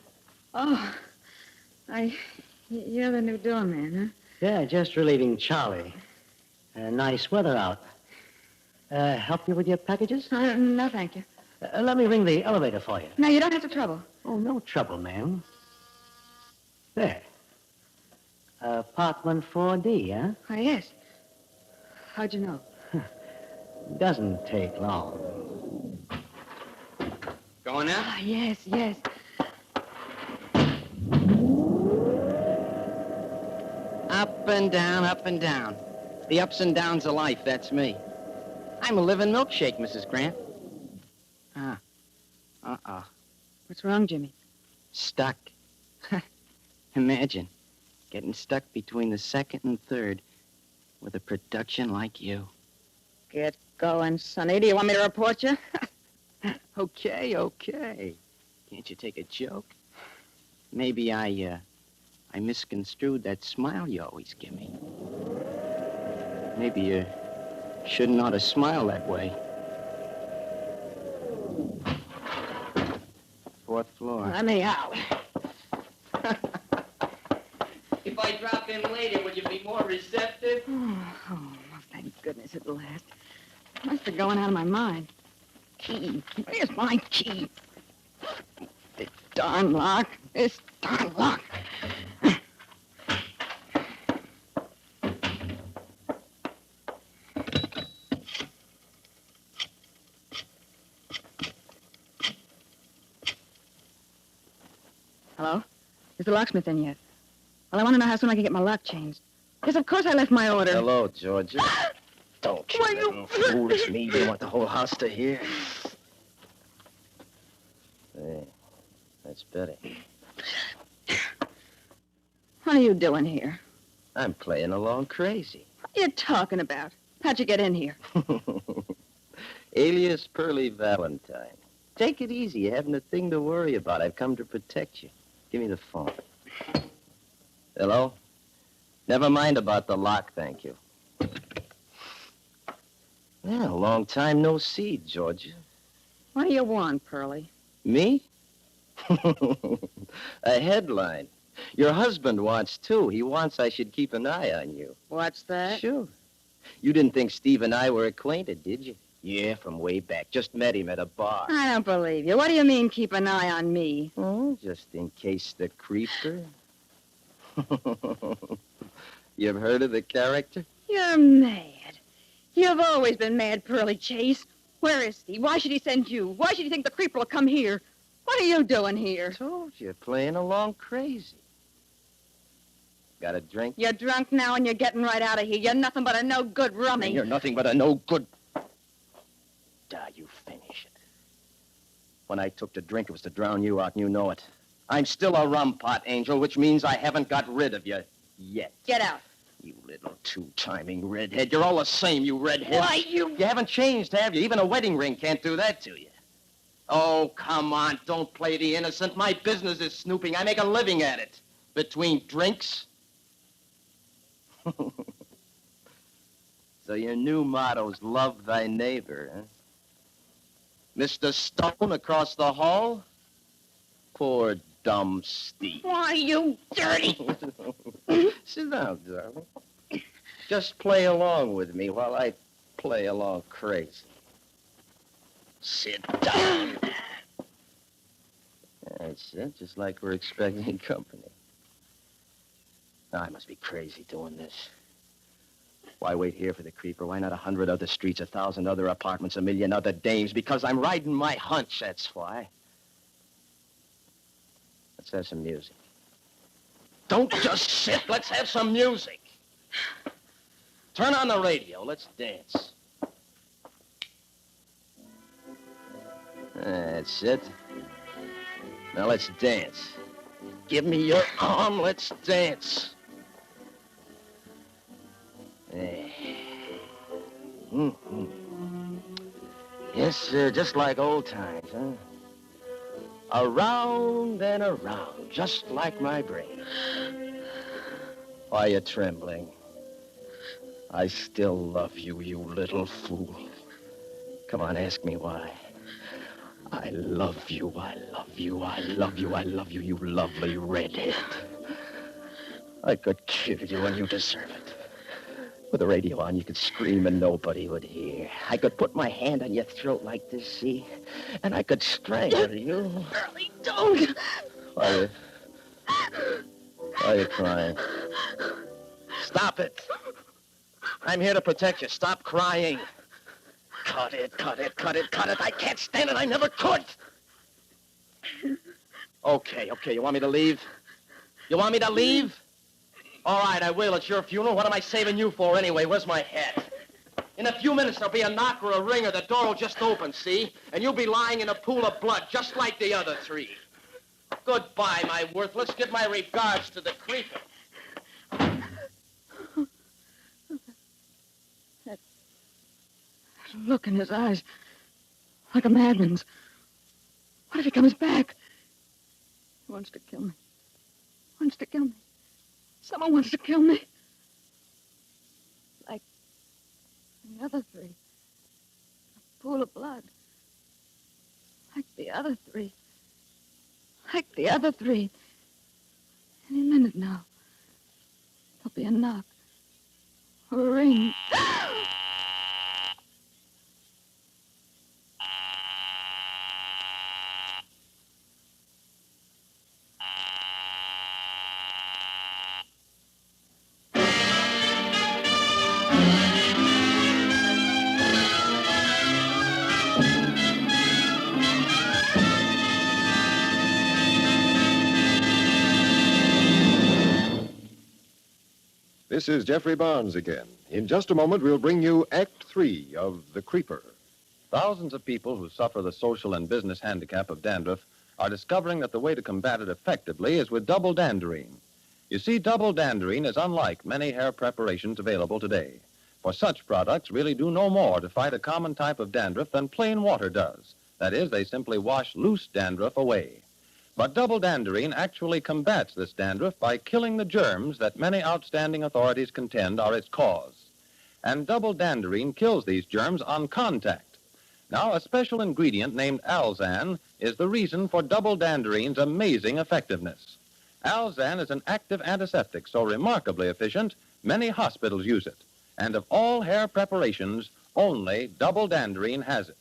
Oh, you're the new doorman, huh?
Yeah, just relieving Charlie. Nice weather out. Help you with your packages?
No, thank you.
Let me ring the elevator for you.
No, you don't have to trouble.
Oh, no trouble, ma'am. There. Apartment 4D, huh?
Oh, yes. How'd you know?
Doesn't take long.
Going out?
Oh, yes.
Up and down, up and down. The ups and downs of life, that's me. I'm a living milkshake, Mrs. Grant.
What's wrong, Jimmy?
Stuck. Imagine getting stuck between the second and third with a production like you.
Get going, Sonny. Do you want me to report you?
Okay. Can't you take a joke? Maybe I misconstrued that smile you always give me. Maybe you shouldn't ought to smile that way. 4th floor.
Let me out.
If I drop in later, would you be more receptive?
Oh, thank goodness at last. Must be going out of my mind. Key. Where's my key? This darn lock. Hello? Is the locksmith in yet? Well, I want to know how soon I can get my lock changed. Yes, of course I left my order.
Hello, Georgia. Don't you little foolish me. You want the whole house to hear?
better.
What are you doing here?
I'm playing along crazy.
What are you talking about? How'd you get in here?
Alias Pearly Valentine. Take it easy. You haven't a thing to worry about. I've come to protect you. Give me the phone. Hello? Never mind about the lock, thank you. Well, long time no see, Georgia.
What do you want, Pearlie?
Me? A headline. Your husband wants, too. He wants I should keep an eye on you.
What's that?
Sure. You didn't think Steve and I were acquainted, did you? Yeah, from way back. Just met him at a bar.
I don't believe you. What do you mean, keep an eye on me?
Oh, just in case the creeper. You've heard of the character?
You're mad. You've always been mad, Pearlie Chase. Where is he? Why should he send you? Why should he think the creeper will come here? What are you doing here?
Told you, playing along crazy. Got a drink?
You're drunk now and you're getting right out of here. You're nothing but a no-good rummy.
And you're nothing but a no-good... you finish it. When I took to drink, it was to drown you out, and you know it. I'm still a rum pot, Angel, which means I haven't got rid of you yet.
Get out.
You little two-timing redhead. You're all the same, you redhead.
Why, you...
You haven't changed, have you? Even a wedding ring can't do that to you. Oh, come on. Don't play the innocent. My business is snooping. I make a living at it. Between drinks. So your new motto's love thy neighbor, huh? Mr. Stone across the hall? Poor dumb Steve.
Why, you dirty...
Sit down, darling. Just play along with me while I play along crazy. Sit down. That's it, just like we're expecting company. Now, I must be crazy doing this. Why wait here for the creeper? Why not 100 other streets, 1,000 other apartments, 1,000,000 other dames? Because I'm riding my hunch, that's why. Let's have some music. Don't just sit. Let's have some music. Turn on the radio. Let's dance. That's it. Now let's dance. Give me your arm. Let's dance. Mm-hmm. Yes, sir, just like old times, huh? Around and around, just like my brain. Why are you trembling? I still love you, you little fool. Come on, ask me why. I love you, I love you, I love you, I love you, you lovely redhead. I could kill you and you deserve it. With the radio on, you could scream and nobody would hear. I could put my hand on your throat like this, see? And I could strangle you.
Pearlie, don't.
Why are you crying? Stop it. I'm here to protect you. Stop crying. Cut it, cut it, cut it, cut it. I can't stand it. I never could. Okay. You want me to leave? You want me to leave? All right, I will. It's your funeral. What am I saving you for anyway? Where's my hat? In a few minutes, there'll be a knock or a ring, or the door will just open, see? And you'll be lying in a pool of blood, just like the other three. Goodbye, my worthless. Give my regards to the creeper.
That look in his eyes, like a madman's. What if he comes back? He wants to kill me. Wants to kill me. Someone wants to kill me. Like the other three. A pool of blood. Like the other three. Like the other three. Any minute now. There'll be a knock. Or a ring.
This is Jeffrey Barnes again. In just a moment, we'll bring you Act 3 of The Creeper.
Thousands of people who suffer the social and business handicap of dandruff are discovering that the way to combat it effectively is with double danderine. You see, double danderine is unlike many hair preparations available today. For such products really do no more to fight a common type of dandruff than plain water does. That is, they simply wash loose dandruff away. But double danderine actually combats this dandruff by killing the germs that many outstanding authorities contend are its cause. And double danderine kills these germs on contact. Now, a special ingredient named alzan is the reason for double danderine's amazing effectiveness. Alzan is an active antiseptic so remarkably efficient, many hospitals use it. And of all hair preparations, only double danderine has it.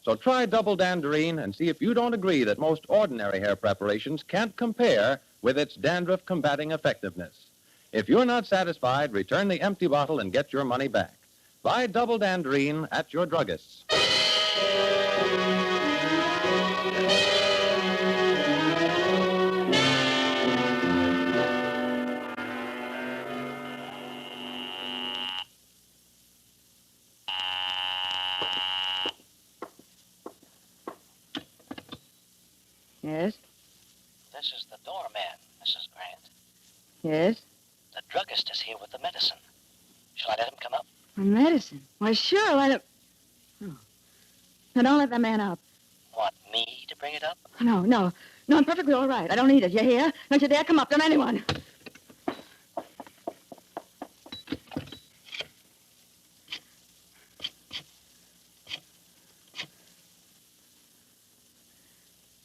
So try double danderine and see if you don't agree that most ordinary hair preparations can't compare with its dandruff-combating effectiveness. If you're not satisfied, return the empty bottle and get your money back. Buy double danderine at your druggist's.
Yes?
This is the doorman, Mrs. Grant.
Yes?
The druggist is here with the medicine. Shall I let him come up?
My medicine? Why, sure, let him... Oh. Now, don't let that man up.
Want me to bring it up?
No, no. No, I'm perfectly all right. I don't need it. You hear? Don't you dare come up. Don't anyone.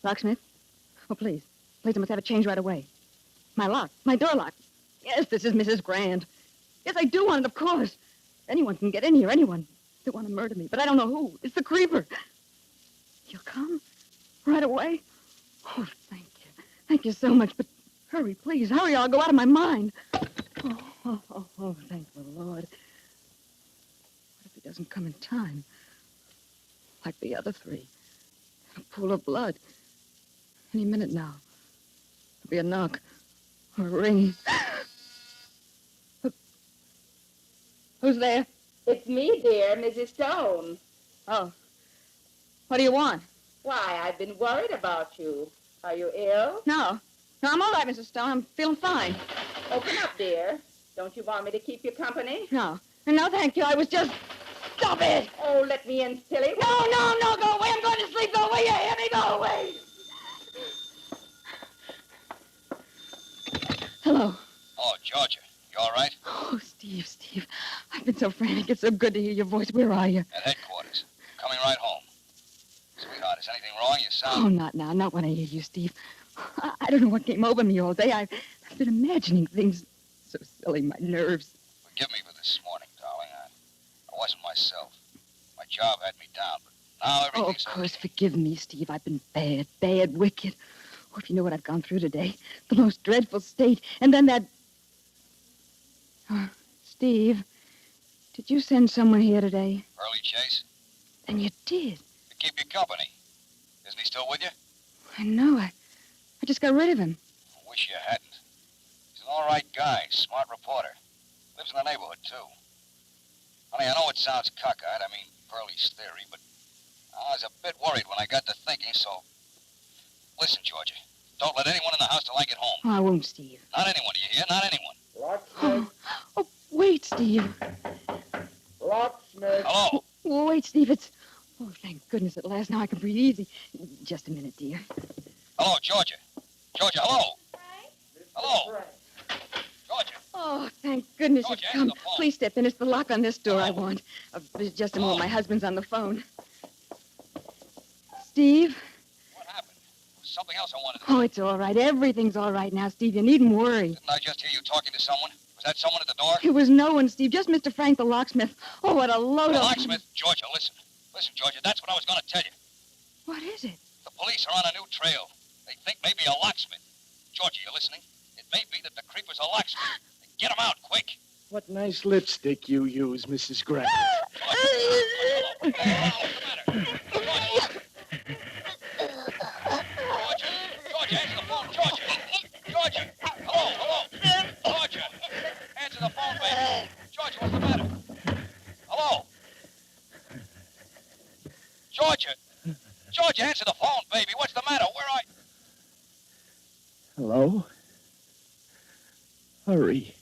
Locksmith? Oh, please. Please, I must have it changed right away. My lock. My door lock. Yes, this is Mrs. Grant. Yes, I do want it, of course. Anyone can get in here, anyone. They want to murder me, but I don't know who. It's the creeper. You'll come? Right away? Oh, thank you. Thank you so much, but hurry, please. Hurry, or I'll go out of my mind. Oh, thank the Lord. What if he doesn't come in time? Like the other three. A pool of blood. Any minute now. There'll be a knock. Or a ring. Who's there?
It's me, dear, Mrs. Stone.
Oh. What do you want?
Why, I've been worried about you. Are you ill?
No. No, I'm all right, Mrs. Stone. I'm feeling fine.
Open up, dear. Don't you want me to keep you company?
No. No, thank you. I was just... Stop it!
Oh, let me in, silly.
No, go away. I'm going to sleep. Go away. You hear me? Go away. Hello.
Oh, Georgia, you all right?
Oh, Steve. I've been so frantic. It's so good to hear your voice. Where are you?
At headquarters. Coming right home. Sweetheart, is anything wrong? You sound...
Oh, not now. Not when I hear you, Steve. I don't know what came over me all day. I've been imagining things so silly, my nerves.
Forgive me for this morning, darling. I wasn't myself. My job had me down, but now everything's...
Oh, of course, forgive me, Steve. I've been bad, wicked. Oh, if you knew what I've gone through today. The most dreadful state. And then that... Oh, Steve, did you send someone here today?
Early Chase?
Then you did.
To keep you company. Isn't he still with you?
I know. I just got rid of him.
I wish you hadn't. He's an all right guy, smart reporter. Lives in the neighborhood, too. Honey, I know it sounds cockeyed, I mean, Pearlie's theory, but I was a bit worried when I got to thinking, so... Listen, Georgia, don't let anyone in the house till I get home.
Oh, I won't, Steve.
Not anyone, do you hear? Not anyone.
Oh, wait, Steve.
Locksmith. Hello?
Oh, wait, Steve, it's... Oh, thank goodness at last. Now I can breathe easy. Just a minute, dear.
Hello, Georgia. Georgia, hello. Hello. Georgia.
Oh, thank goodness
Georgia,
you've come.
answer the phone.
Please step in. It's the lock on this door I want. Just a moment. My husband's on the phone. Steve?
What happened? There was something else I wanted to
Oh, it's all right. Everything's all right now, Steve. You needn't worry.
Didn't I just hear you talking to someone? Was that someone at the door?
It was no one, Steve. Just Mr. Frank, the locksmith. Oh, what a load
The
of...
locksmith? Georgia, listen. Listen, Georgia, that's what I was going to tell you.
What is it?
The police are on a new trail. They think maybe a locksmith. Georgia, you listening? It may be that the creeper's a locksmith. Get him out, quick.
What nice lipstick you use, Mrs. Grant.
Georgia, answer the phone, Georgia. Georgia, hello. Georgia, answer the phone, baby. Georgia, what's the matter? Hello? Georgia, answer the phone, baby. What's the matter? Where are you?
Hello? Hurry.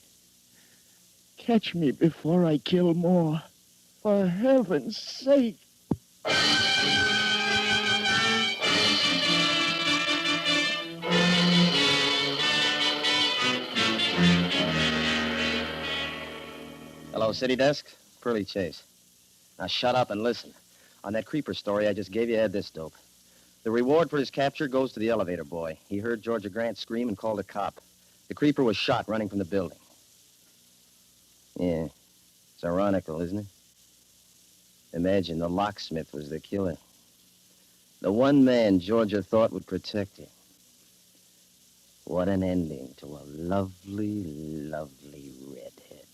Catch me before I kill more. For heaven's sake.
Hello, City Desk? Pearly Chase. Now shut up and listen. On that creeper story I just gave you, add this dope. The reward for his capture goes to the elevator boy. He heard Georgia Grant scream and called a cop. The creeper was shot running from the building. Yeah, it's ironical, isn't it? Imagine the locksmith was the killer. The one man Georgia thought would protect him. What an ending to a lovely, lovely redhead.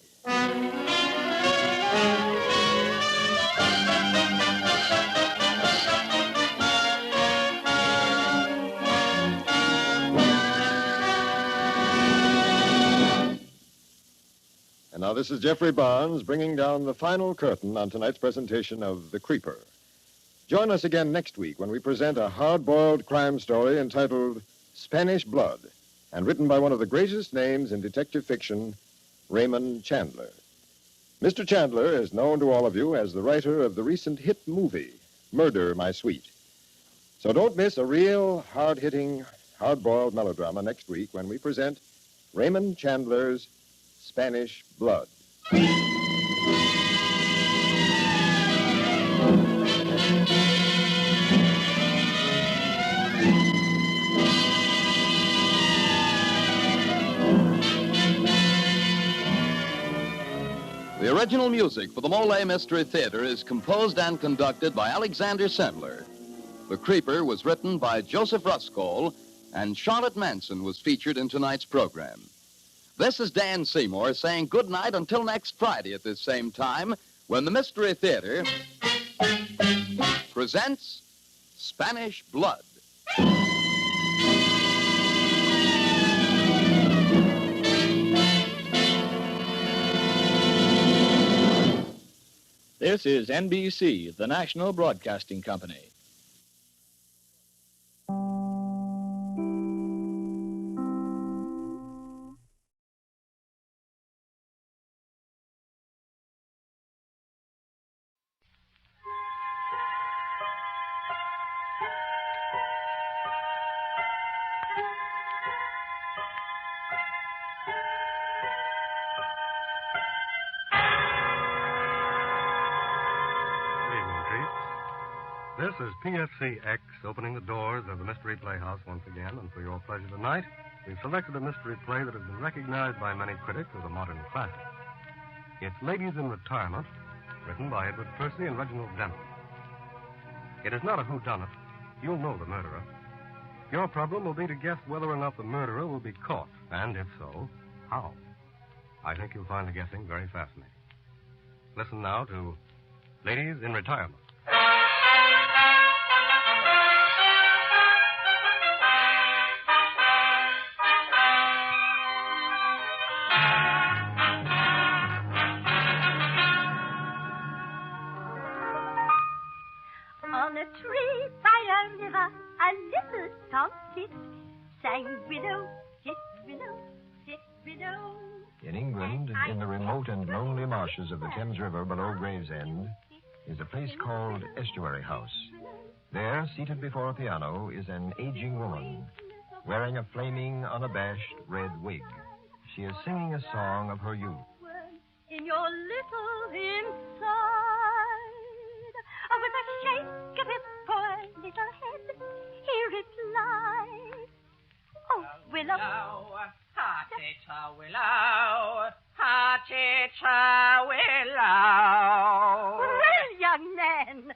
And now this is Jeffrey Barnes bringing down the final curtain on tonight's presentation of The Creeper. Join us again next week when we present a hard-boiled crime story entitled Spanish Blood, and written by one of the greatest names in detective fiction, Raymond Chandler. Mr. Chandler is known to all of you as the writer of the recent hit movie, Murder, My Sweet. So don't miss a real hard-hitting, hard-boiled melodrama next week when we present Raymond Chandler's Spanish Blood.
The original music for the Molle Mystery Theater is composed and conducted by Alexander Sandler. The Creeper was written by Joseph Ruskol, and Charlotte Manson was featured in tonight's program. This is Dan Seymour saying good night until next Friday at this same time when the Mystery Theater presents Spanish Blood.
This is NBC, the National Broadcasting Company.
This is PFCX opening the doors of the Mystery Playhouse once again, and for your pleasure tonight, we've selected a mystery play that has been recognized by many critics as a modern classic. It's Ladies in Retirement, written by Edward Percy and Reginald Denham. It is not a whodunit. You'll know the murderer. Your problem will be to guess whether or not the murderer will be caught, and if so, how. I think you'll find the guessing very fascinating. Listen now to Ladies in Retirement.
On a tree by a river, a little tomtit sang widow, sit widow, sit widow.
In England, in the remote and lonely marshes of the Thames River below Gravesend, is a place called Estuary House. There, seated before a piano, is an aging woman wearing a flaming, unabashed red wig. She is singing a song of her youth.
In your little inside, with a shake of his poor little head, he replied, "Oh, Willow,
ha-tita willow, ha-tita willow."
Well, young man,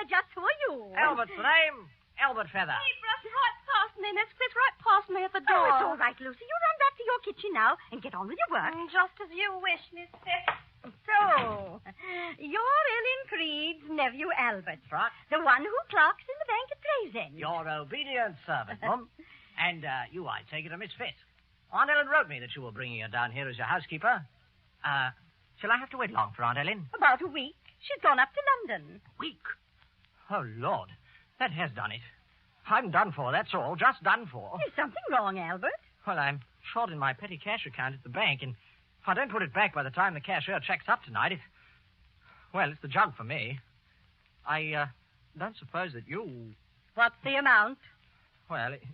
just who are you?
Albert Flame, Albert Feather.
He brushed right past me, Miss Chris, right past me at the door. Oh, it's all right, Lucy. You run back to your kitchen now and get on with your work. Just as you wish, Miss Chris. So, you're Ellen Creed's nephew, Albert.
Right.
The one who clerks in the bank at Gravesend.
Your obedient servant, Mum. And you, I take it, are Miss Fisk. Aunt Ellen wrote me that you were bringing her down here as your housekeeper. Shall I have to wait long for Aunt Ellen?
About a week. She's gone up to London.
Week? Oh, Lord. That has done it. I'm done for, that's all. Just done for.
Is something wrong, Albert?
Well, I'm short in my petty cash account at the bank, and if I don't put it back by the time the cashier checks up tonight, it's the jug for me. I don't suppose that you...
What's the amount?
Well, it's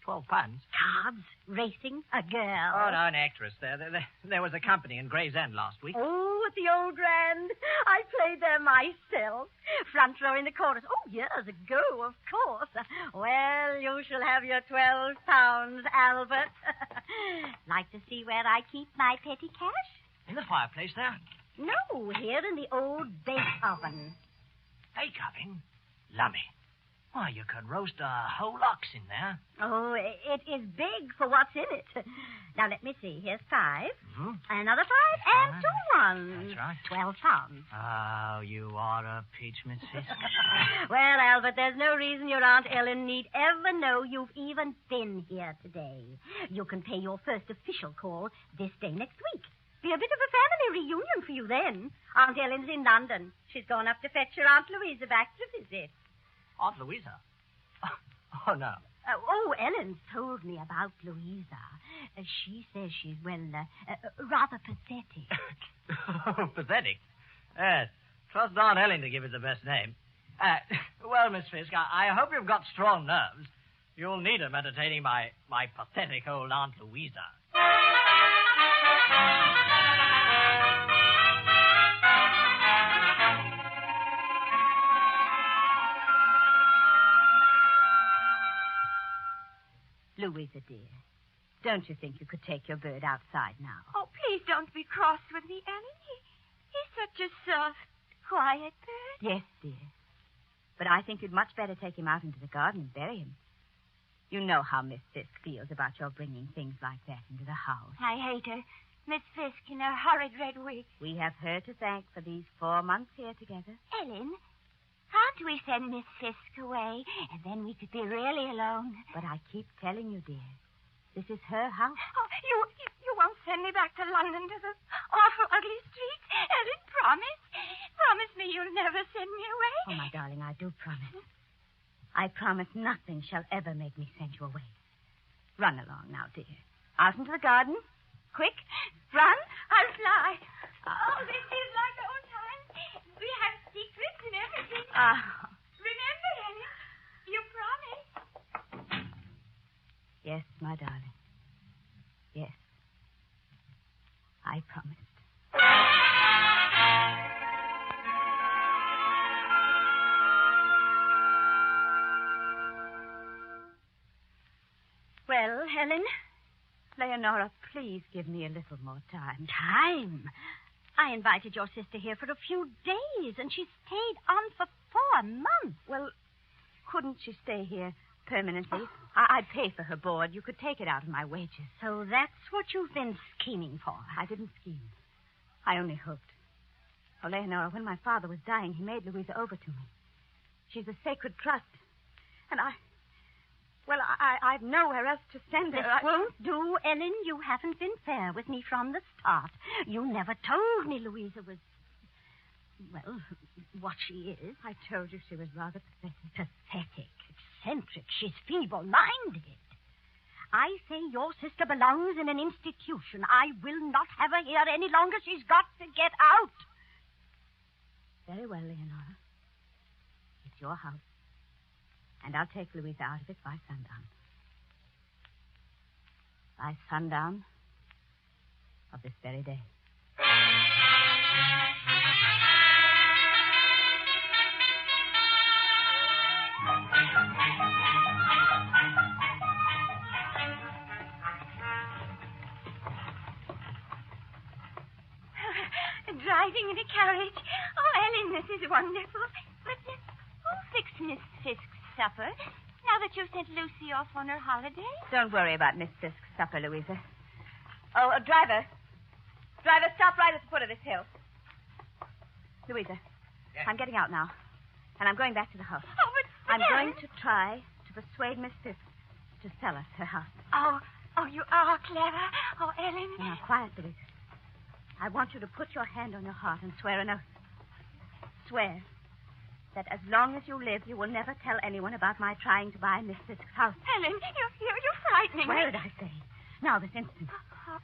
£12.
Cards, racing, a girl.
Oh, no, an actress. There was a company in Gray's End last week.
Oh, at the old Grand. I played there myself. Front row in the chorus. Oh, years ago, of course. Well, you shall have your £12, Albert. Like to see where I keep my petty cash?
In the fireplace there?
No, here in the old bake oven.
Bake oven? Lummy. Why, you could roast a whole ox in there.
Oh, it is big for what's in it. Now, let me see. Here's 5.
Mm-hmm.
Another 5 and 2 ones.
That's right.
£12.
Oh, you are a peach, Miss Fisk.
Well, Albert, there's no reason your Aunt Ellen need ever know you've even been here today. You can pay your first official call this day next week. Be a bit of a family reunion for you then. Aunt Ellen's in London. She's gone up to fetch her Aunt Louisa back to visit.
Aunt Louisa? Oh, no.
Ellen's told me about Louisa. She says she's, rather pathetic.
Pathetic? Yes. Trust Aunt Ellen to give it the best name. Well, Miss Fisk, I hope you've got strong nerves. You'll need them entertaining my pathetic old Aunt Louisa.
Louisa, dear, don't you think you could take your bird outside now?
Oh, please don't be cross with me, Ellen. He's such a soft, quiet bird.
Yes, dear. But I think you'd much better take him out into the garden and bury him. You know how Miss Fisk feels about your bringing things like that into the house.
I hate her. Miss Fisk in her horrid red wig.
We have her to thank for these 4 months here together.
Ellen, can't we send Miss Fisk away, and then we could be really alone?
But I keep telling you, dear, this is her house.
Oh, you won't send me back to London to the awful, ugly streets? Ellen, promise. Promise me you'll never send me away.
Oh, my darling, I do promise. I promise nothing shall ever make me send you away. Run along now, dear. Out into the garden. Quick, run.
I'll fly. Oh, this is like old times. We have secrets and everything. Remember, Ellen, you promised.
Yes, my darling. Yes. I promised. Well, Helen, Leonora, please give me a little more time. Time? I invited your sister here for a few days, and she stayed on for 4 months. Well, couldn't she stay here permanently? I'd pay for her board. You could take it out of my wages. So that's what you've been scheming for. I didn't scheme. I only hoped. Oh, Leonora, when my father was dying, he made Louisa over to me. She's a sacred trust. And I've nowhere else to send her.
This won't do, Ellen. You haven't been fair with me from the start. You never told me Louisa was, well, what she is.
I told you she was rather pathetic.
Pathetic, eccentric. She's feeble-minded. I say your sister belongs in an institution. I will not have her here any longer. She's got to get out.
Very well, Leonora. It's your house. And I'll take Louisa out of it by sundown. By sundown of this very day.
Driving in a carriage. Oh, Ellen, this is wonderful. But who'll fix Miss Fisk's supper now that you've sent Lucy off on her holiday?
Don't worry about Miss Fisk's supper, Louisa. Oh, driver. Driver, stop right at the foot of this hill. Louisa,
yes.
I'm getting out now. And I'm going back to the house.
Oh, but
I'm going to try to persuade Miss Fisk to sell us her house.
Oh, you are clever. Oh, Ellen.
Now, quiet, Louisa. I want you to put your hand on your heart and swear an oath. Swear that as long as you live, you will never tell anyone about my trying to buy Miss Fisk's house.
Ellen, you're frightening me.
Swear it, I say.
Now, this instant.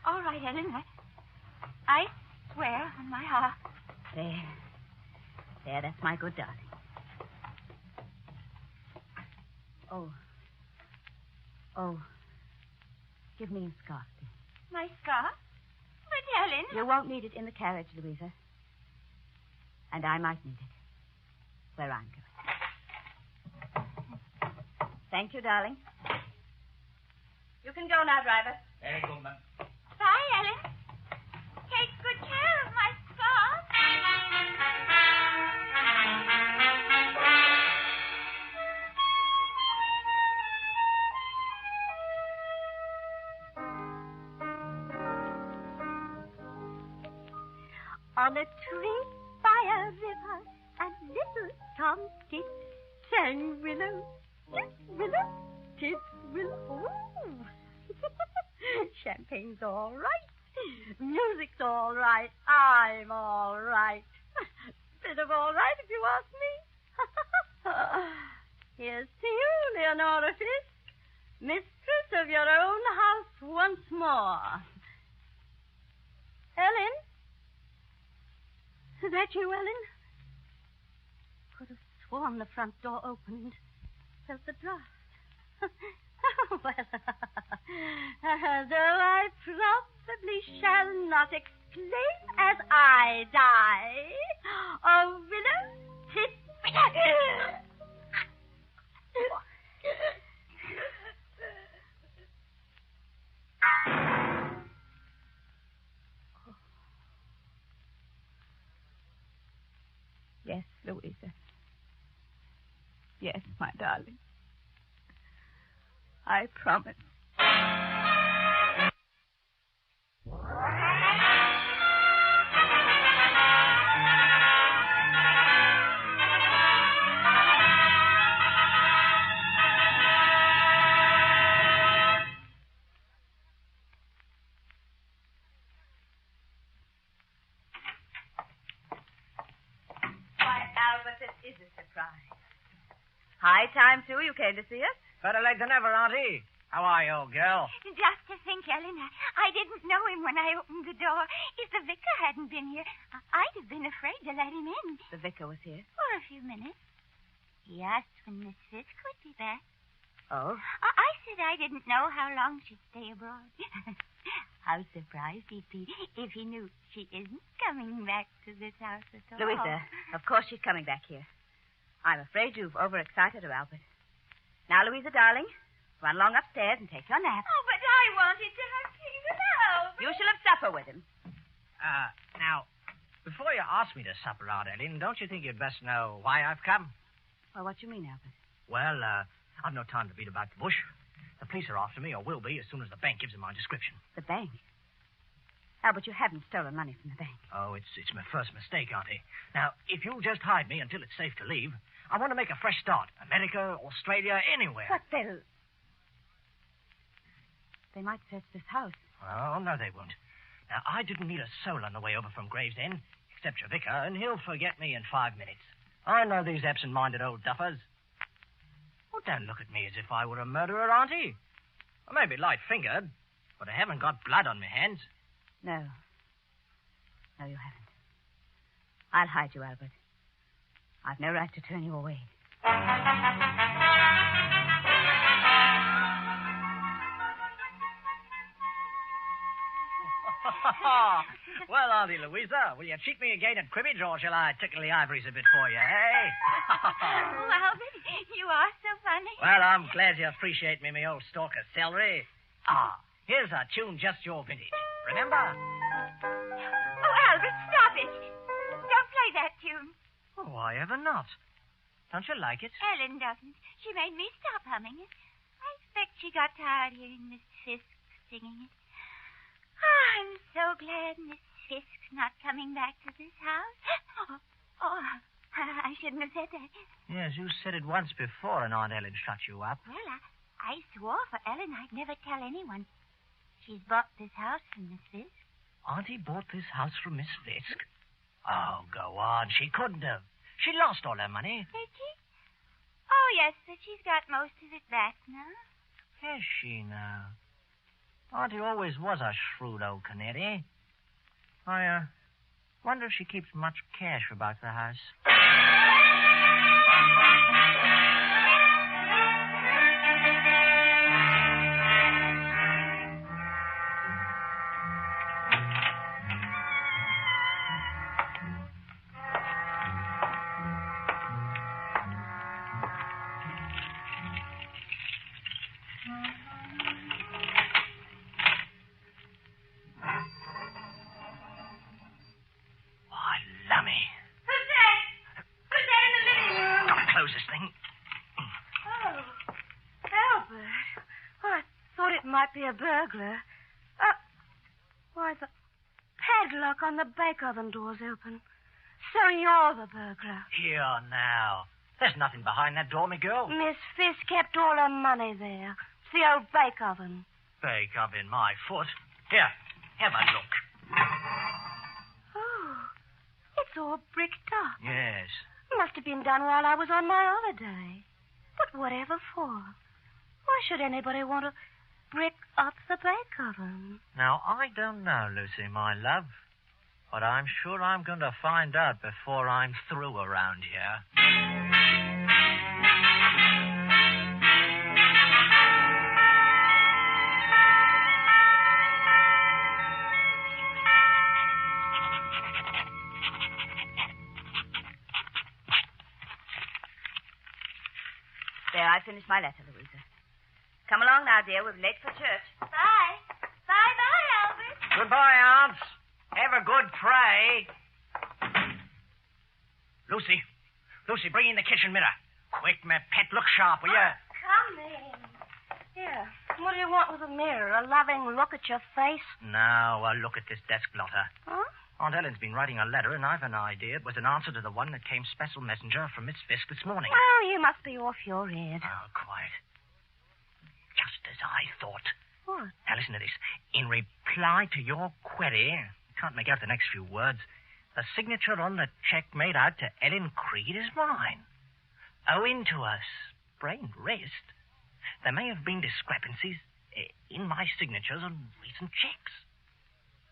All right, Ellen. I swear on my heart.
There. There, that's my good darling. Oh. Oh. Give me a scarf, dear.
My scarf? But, Ellen...
You won't need it in the carriage, Louisa. And I might need it where I'm going. Thank you, darling. You can go now, driver.
Very good, ma'am.
Bye, Ellen. Take good care of my scarf.
On a tree by a river, a little Tom Tit sang willow, tit, willow, tit, willow. Ooh. Champagne's all right. Music's all right. I'm all right. Bit of all right, if you ask me. Here's to you, Leonora Fisk, mistress of your own house once more. Ellen? Is that you, Ellen? Could have sworn the front door opened. Felt the draft. Well, though I probably shall not exclaim as I die. Oh, willow, tit, Yes, Louisa. Yes, my darling. I promise. Why, Albert, this is a surprise. High time, too, you came to see us?
Better late than ever, Auntie. How are you, old girl?
Just to think, Ellen, I didn't know him when I opened the door. If the vicar hadn't been here, I'd have been afraid to let him in.
The vicar was here.
For a few minutes. He asked when Miss Fisk would be back.
Oh?
I said I didn't know how long she'd stay abroad. How surprised he'd be if he knew she isn't coming back to this house at all.
Louisa, of course she's coming back here. I'm afraid you've overexcited her, Albert. Now, Louisa, darling, run along upstairs and take your nap.
Oh, but I wanted to have tea with Albert.
You shall have supper with him.
Now, before you ask me to supper, Aunt Ellen, don't you think you'd best know why I've come?
Well, what do you mean, Albert?
Well, I've no time to beat about the bush. The police are after me, or will be, as soon as the bank gives them my description.
The bank? Albert, you haven't stolen money from the bank.
Oh, it's my first mistake, Auntie. Now, if you'll just hide me until it's safe to leave, I want to make a fresh start. America, Australia, anywhere.
But they might search this house.
Oh, no, they won't. Now, I didn't meet a soul on the way over from Gravesend, except your vicar, and he'll forget me in 5 minutes. I know these absent-minded old duffers. Oh, don't look at me as if I were a murderer, Auntie. I may be light-fingered, but I haven't got blood on my hands.
No. No, you haven't. I'll hide you, Albert. I've no right to turn you away.
Well, Auntie Louisa, will you cheat me again at cribbage, or shall I tickle the ivories a bit for you, eh?
Oh, Albert, you are so funny.
Well, I'm glad you appreciate me old stalk of celery. Here's a tune just your vintage. Remember?
Oh, Albert, stop it. Don't play that tune.
Oh, why ever not? Don't you like it?
Ellen doesn't. She made me stop humming it. I expect she got tired hearing Miss Fisk singing it. Oh, I'm so glad Miss Fisk's not coming back to this house. Oh, I shouldn't have said that.
Yes, you said it once before, and Aunt Ellen shut you up.
Well, I swore for Ellen I'd never tell anyone. She's bought this house from Miss Fisk.
Auntie bought this house from Miss Fisk? Oh, go on. She couldn't have. She lost all her money.
Did she? Oh, yes, but she's got most of it back now.
Has she now? Auntie always was a shrewd old canary. I wonder if she keeps much cash about the house.
A burglar. Why, the padlock on the bake oven door's open. So you're the burglar.
Here now. There's nothing behind that door, me girl.
Miss Fisk kept all her money there. It's the old bake oven.
Bake oven, my foot. Here, have a look.
Oh, it's all bricked up.
Yes.
Must have been done while I was on my holiday. But whatever for? Why should anybody want to brick up the bake oven?
Now, I don't know, Lucy, my love. But I'm sure I'm going to find out before I'm through around here.
There, I finished my letter, Louisa. Come along now, dear. We're late for church.
Bye. Bye-bye, Albert.
Goodbye, aunts. Have a good pray. Lucy, bring in the kitchen mirror. Quick, my pet. Look sharp, will you?
Come in. Here. What do you want with a mirror? A loving look at your face?
Now, look at this desk blotter.
Huh?
Aunt Ellen's been writing a letter, and I've an idea it was an answer to the one that came special messenger from Miss Fisk this morning.
Oh, you must be off your head.
Oh, quiet. Just as I thought.
What?
Now, listen to this. In reply to your query, can't make out the next few words, the signature on the check made out to Ellen Creed is mine. Owing to a sprained wrist, there may have been discrepancies in my signatures on recent checks.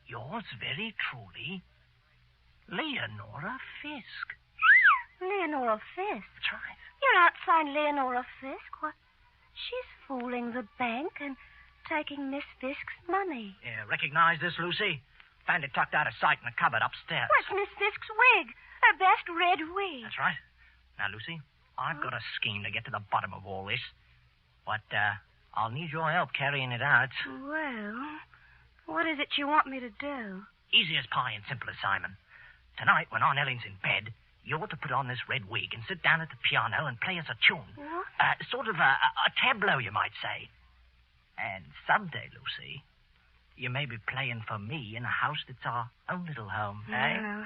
Yours very truly, Leonora Fisk.
Leonora Fisk?
That's right.
You're not signed Leonora Fisk. What? She's fooling the bank and taking Miss Fisk's money.
Yeah, recognize this, Lucy? Found it tucked out of sight in a cupboard upstairs.
What's Miss Fisk's wig? Her best red wig.
That's right. Now, Lucy, I've got a scheme to get to the bottom of all this. But, I'll need your help carrying it out.
Well, what is it you want me to do?
Easy as pie and simple as Simon. Tonight, when Aunt Ellen's in bed, you're to put on this red wig and sit down at the piano and play us a tune.
What?
Sort of a tableau, you might say. And someday, Lucy, you may be playing for me in a house that's our own little home, eh?
Oh,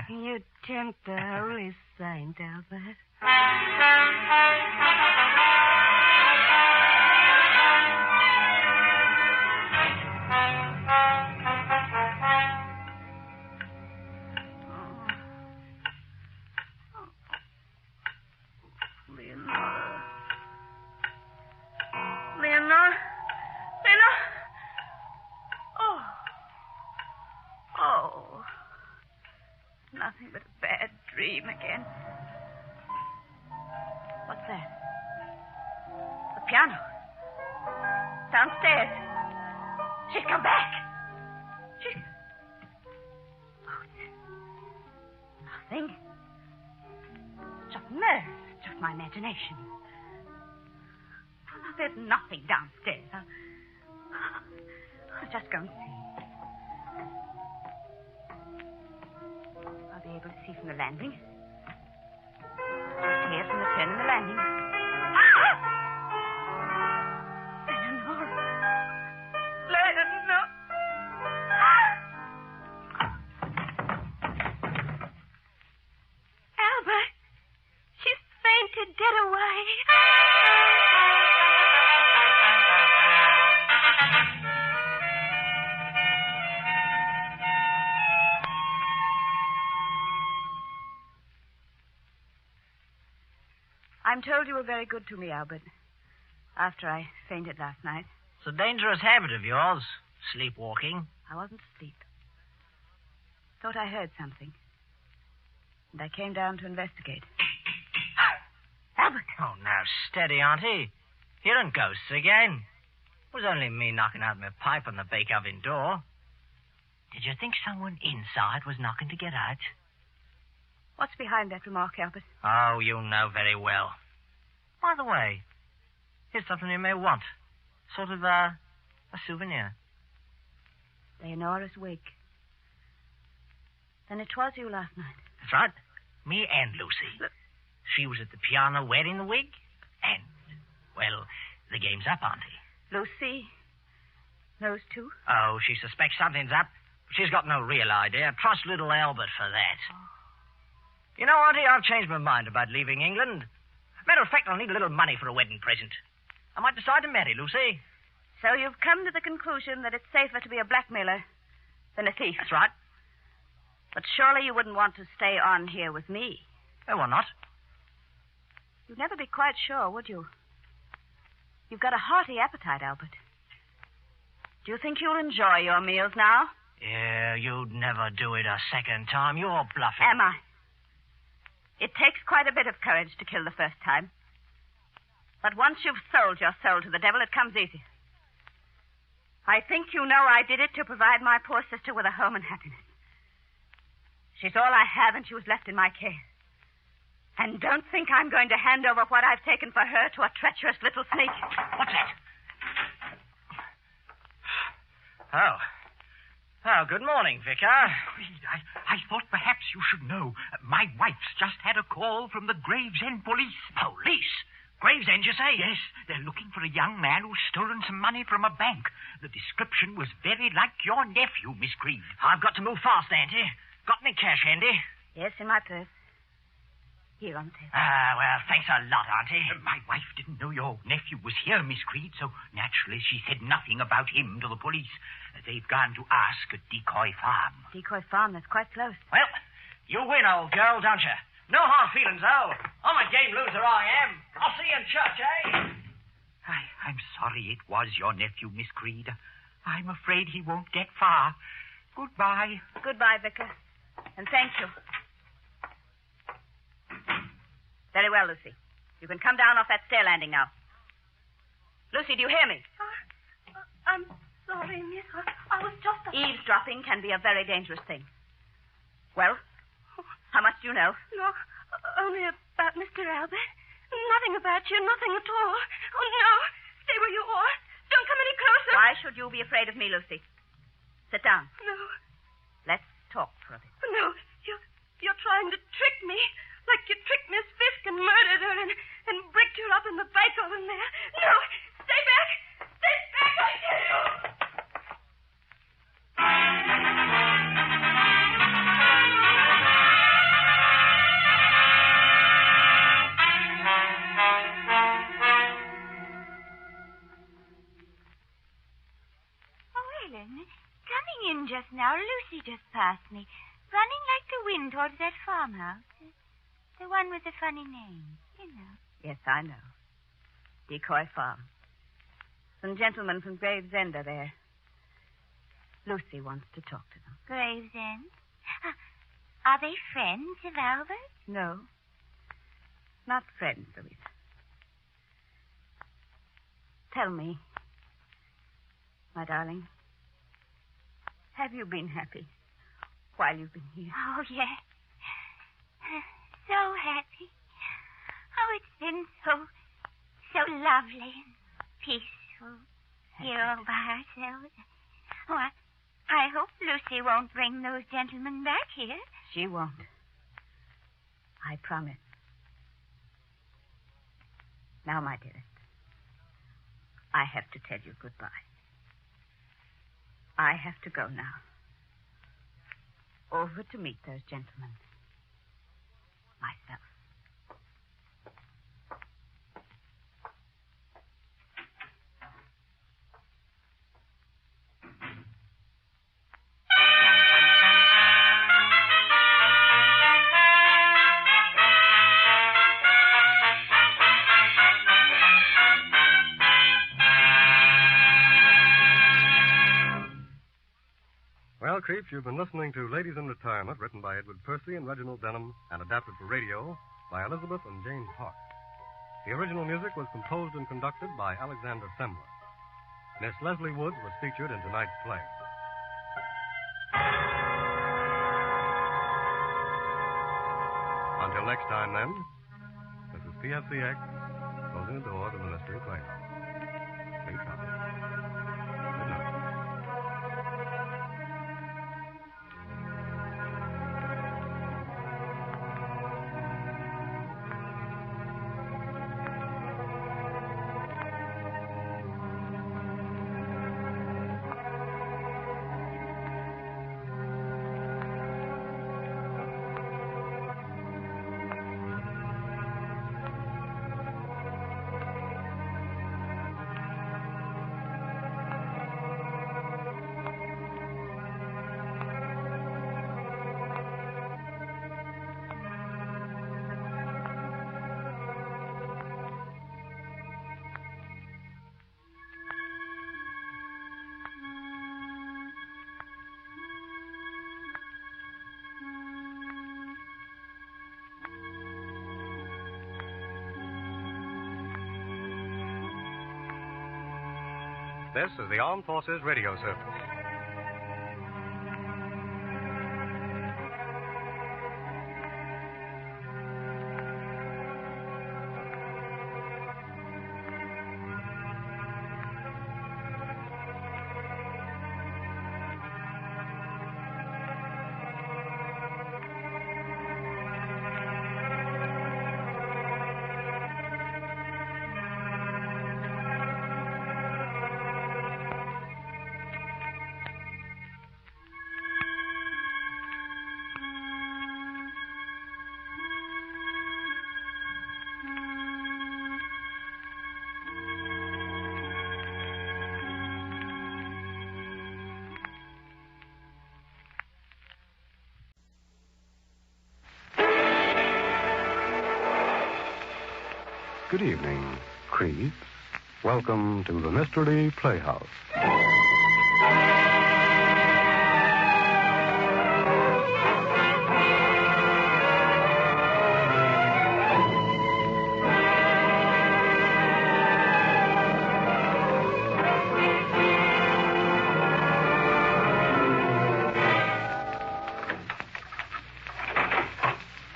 you tempt the Holy Saint, Albert.
Nothing but a bad dream again. What's that? The piano. Downstairs. She's come back. She's... Oh, nothing. Just nerves. Just my imagination. Oh, there's nothing downstairs. I'll just go and see. I'll be able to see from the landing. Just hear from the turn in the landing. Eleanor. Eleanor.
Albert, she's fainted dead away.
I'm told you were very good to me, Albert, after I fainted last night.
It's a dangerous habit of yours, sleepwalking.
I wasn't asleep. Thought I heard something. And I came down to investigate.
Albert! Oh, now, steady, Auntie. Hearing ghosts again. It was only me knocking out my pipe on the bake oven door. Did you think someone inside was knocking to get out?
What's behind that remark, Albert?
Oh, you know very well. By the way, here's something you may want. Sort of a souvenir.
Leonora's wig. Then it was you last night.
That's right. Me and Lucy. Look. She was at the piano wearing the wig. And, well, the game's up, Auntie.
Lucy knows too?
Oh, she suspects something's up. She's got no real idea. Trust little Albert for that. Oh. You know, Auntie, I've changed my mind about leaving England. Matter of fact, I'll need a little money for a wedding present. I might decide to marry Lucy.
So you've come to the conclusion that it's safer to be a blackmailer than a thief?
That's right.
But surely you wouldn't want to stay on here with me.
Oh, why not?
You'd never be quite sure, would you? You've got a hearty appetite, Albert. Do you think you'll enjoy your meals now?
Yeah, you'd never do it a second time. You're bluffing.
Am I? It takes quite a bit of courage to kill the first time. But once you've sold your soul to the devil, it comes easy. I think you know I did it to provide my poor sister with a home and happiness. She's all I have, and she was left in my care. And don't think I'm going to hand over what I've taken for her to a treacherous little snake.
What's that? Oh. Oh, good morning, Vicar.
I thought perhaps you should know. My wife's just had a call from the Gravesend police.
Police? Gravesend, you say?
Yes, they're looking for a young man who's stolen some money from a bank. The description was very like your nephew, Miss Creed.
I've got to move fast, Auntie. Got any cash handy?
Yes, in my purse. Here on the table.
Ah, well, thanks a lot, Auntie.
My wife didn't know your nephew was here, Miss Creed, so naturally she said nothing about him to the police. They've gone to ask at Decoy Farm.
Decoy Farm, that's quite close.
Well, you win, old girl, don't you? No hard feelings, though. I'm a game loser, I am. I'll see you in church, eh?
I'm sorry it was your nephew, Miss Creed. I'm afraid he won't get far. Goodbye.
Goodbye, Vicar. And thank you. Very well, Lucy. You can come down off that stair landing now. Lucy, do you hear me?
I'm sorry, miss. I was just...
Eavesdropping can be a very dangerous thing. Well, how much do you know?
No, only about Mr. Albert. Nothing about you, nothing at all. Oh, no. Stay where you are. Don't come any closer.
Why should you be afraid of me, Lucy? Sit down.
No.
Let's talk for a bit.
No, you're trying to trick me. Like you tricked Miss Fisk and murdered her and bricked her up in the bake oven there. No, stay back. Stay back, I tell you.
Oh, Ellen, coming in just now, Lucy just passed me, running like the wind towards that farmhouse. The one with the funny name, you know.
Yes, I know. Decoy Farm. Some gentlemen from Gravesend are there. Lucy wants to talk to them.
Gravesend? Are they friends of Albert?
No. Not friends, Louisa. Tell me, my darling, have you been happy while you've been here?
Oh, yes. So happy. Oh, it's been so lovely and peaceful here all by ourselves. Oh, I hope Lucy won't bring those gentlemen back here.
She won't. I promise. Now, my dearest, I have to tell you goodbye. I have to go now. Over to meet those gentlemen. Myself.
Creeps, you've been listening to Ladies in Retirement, written by Edward Percy and Reginald Denham, and adapted for radio by Elizabeth and James Hart. The original music was composed and conducted by Alexander Zelma. Miss Leslie Woods was featured in tonight's play. Until next time, then, this is PFCX, closing the door to the Mystery Playhouse. Please come. Good night. This is the Armed Forces Radio Service. Good evening, Creeps. Welcome to the Mystery Playhouse.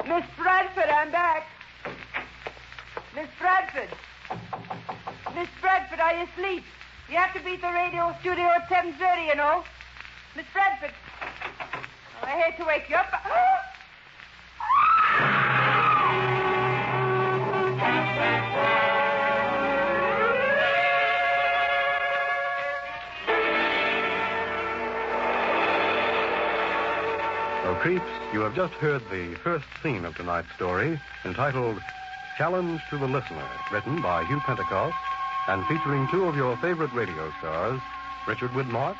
Miss Bradford, I'm back. Miss Bradford. Miss Bradford, are you asleep? You have to be at the radio studio at 7:30, you know. Miss Bradford. Oh, I hate to wake you up.
So, Creeps, you have just heard the first scene of tonight's story, entitled Challenge to the Listener, written by Hugh Pentecost and featuring two of your favorite radio stars, Richard Widmark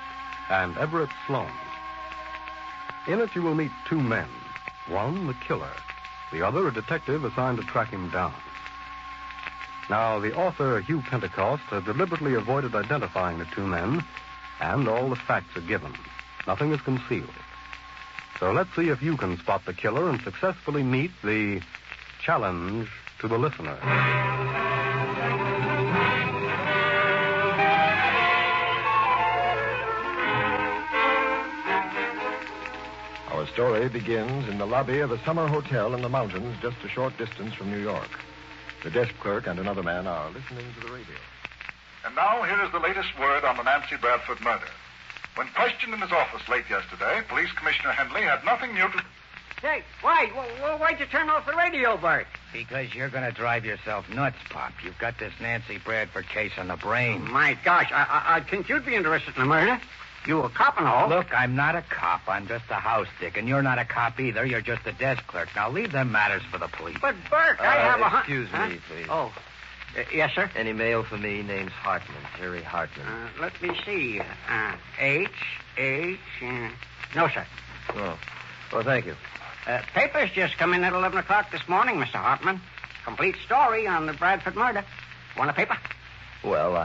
and Everett Sloan. In it, you will meet two men. One, the killer. The other, a detective assigned to track him down. Now, the author, Hugh Pentecost, has deliberately avoided identifying the two men, and all the facts are given. Nothing is concealed. So let's see if you can spot the killer and successfully meet the challenge to the listener.
Our story begins in the lobby of a summer hotel in the mountains just a short distance from New York. The desk clerk and another man are listening to the radio.
And now, here is the latest word on the Nancy Bradford murder. When questioned in his office late yesterday, Police Commissioner Henley had nothing new to...
Say, why'd you turn off the radio, Bert? Because you're going to drive yourself nuts, Pop. You've got this Nancy Bradford case on the brain.
Oh, my gosh, I think you'd be interested in the murder. You a cop and all.
Look, I'm not a cop. I'm just a house dick, and you're not a cop either. You're just a desk clerk. Now, leave them matters for the police.
But, Bert, I have a...
Excuse me, please.
Oh, yes, sir?
Any mail for me? Name's Hartman, Harry Hartman.
Let me see. No, sir.
Oh, well, thank you.
Papers just come in at 11 o'clock this morning, Mr. Hartman. Complete story on the Bradford murder. Want a paper?
Well,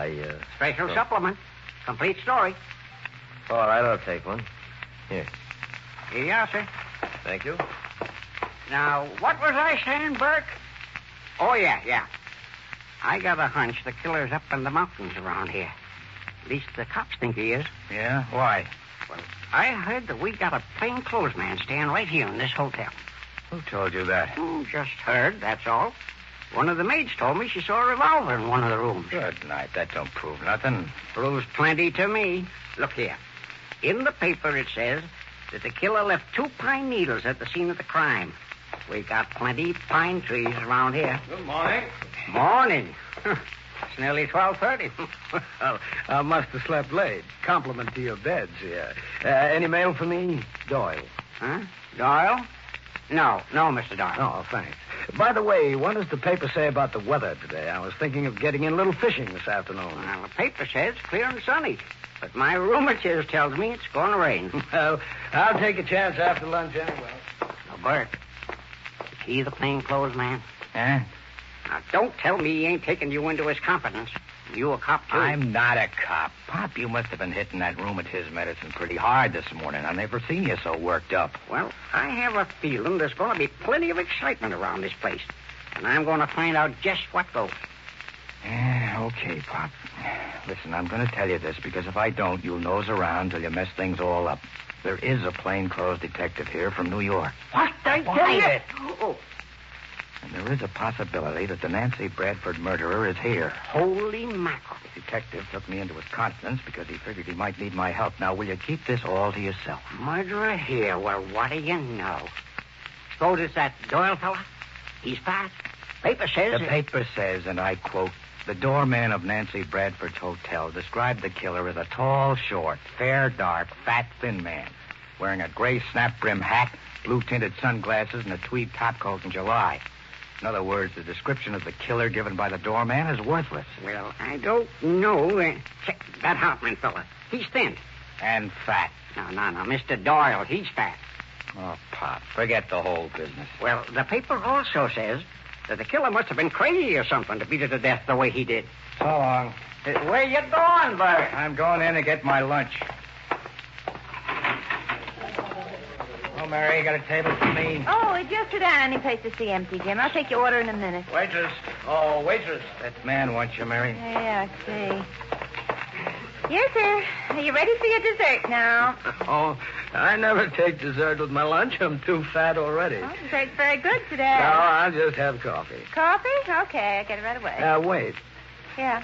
Special supplement. Complete story.
All right, I'll take one. Here.
Here you are, sir.
Thank you.
Now, what was I saying, Burke? Oh, yeah. I got a hunch the killer's up in the mountains around here. At least the cops think he is.
Yeah? Why?
Well, I heard that we got a plainclothes man staying right here in this hotel.
Who told you that?
Just heard, that's all. One of the maids told me she saw a revolver in one of the rooms.
Good night. That don't prove nothing.
Proves plenty to me. Look here. In the paper it says that the killer left 2 pine needles at the scene of the crime. We got plenty pine trees around here.
Good morning.
Morning. It's nearly 12:30.
Well, I must have slept late. Compliment to your beds here. Any mail for me? Doyle.
Huh? Doyle? No, Mr. Doyle.
Oh, thanks. By the way, what does the paper say about the weather today? I was thinking of getting in a little fishing this afternoon.
Well, the paper says it's clear and sunny. But my rheumatist tells me it's going to rain.
Well, I'll take a chance after lunch anyway.
Now, Bert, is he the plainclothes man?
Huh?
Now, don't tell me he ain't taking you into his confidence. You a cop, too?
I'm not a cop. Pop, you must have been hitting that rheumatism medicine pretty hard this morning. I've never seen you so worked up.
Well, I have a feeling there's going to be plenty of excitement around this place. And I'm going to find out just what goes.
Okay, Pop. Listen, I'm going to tell you this, because if I don't, you'll nose around till you mess things all up. There is a plainclothes detective here from New York.
What? I tell you? Oh.
And there is a possibility that the Nancy Bradford murderer is here.
Holy mackerel.
The detective took me into his confidence because he figured he might need my help. Now, will you keep this all to yourself?
Murderer here? Well, what do you know? Suppose it's that Doyle fella? He's fat. Paper says...
The paper says, and I quote, the doorman of Nancy Bradford's hotel described the killer as a tall, short, fair, dark, fat, thin man, wearing a gray snap-brim hat, blue-tinted sunglasses, and a tweed topcoat in July. In other words, the description of the killer given by the doorman is worthless.
Well, I don't know. Check that Hartman fella. He's thin.
And fat.
No. Mr. Doyle, he's fat.
Oh, Pop, forget the whole business.
Well, the paper also says that the killer must have been crazy or something to beat her to death the way he did.
So long.
Where you going, Bert?
I'm going in to get my lunch. Oh, Mary, you got a table for me?
Oh, just sit down. Any place to see empty, Jim. I'll take your order in a minute.
Waitress. Oh, waitress.
That man wants you, Mary.
Yeah, I see. Yes, sir. Are you ready for your dessert now?
Oh, I never take dessert with my lunch. I'm too fat already.
Oh, dessert's very good today.
No, I'll just have coffee.
Coffee? Okay, I'll get it right away.
Wait.
Yeah.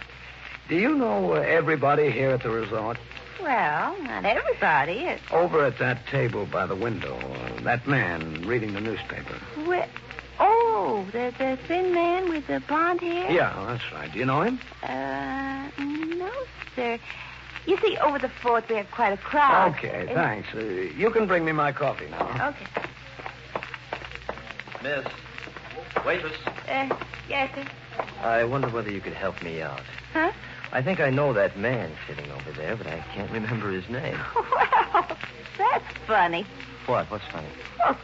Do you know everybody here at the resort?
Well, not everybody.
Over at that table by the window, that man reading the newspaper.
Oh, the thin man with the blonde hair?
Yeah, that's right. Do you know him?
No, sir. You see, over the fort, we have quite a crowd.
Okay, thanks. You can bring me my coffee now.
Okay.
Miss. Waitress.
Yes, sir.
I wonder whether you could help me out.
Huh?
I think I know that man sitting over there, but I can't remember his name.
Well, that's funny.
What? What's funny?
Oh,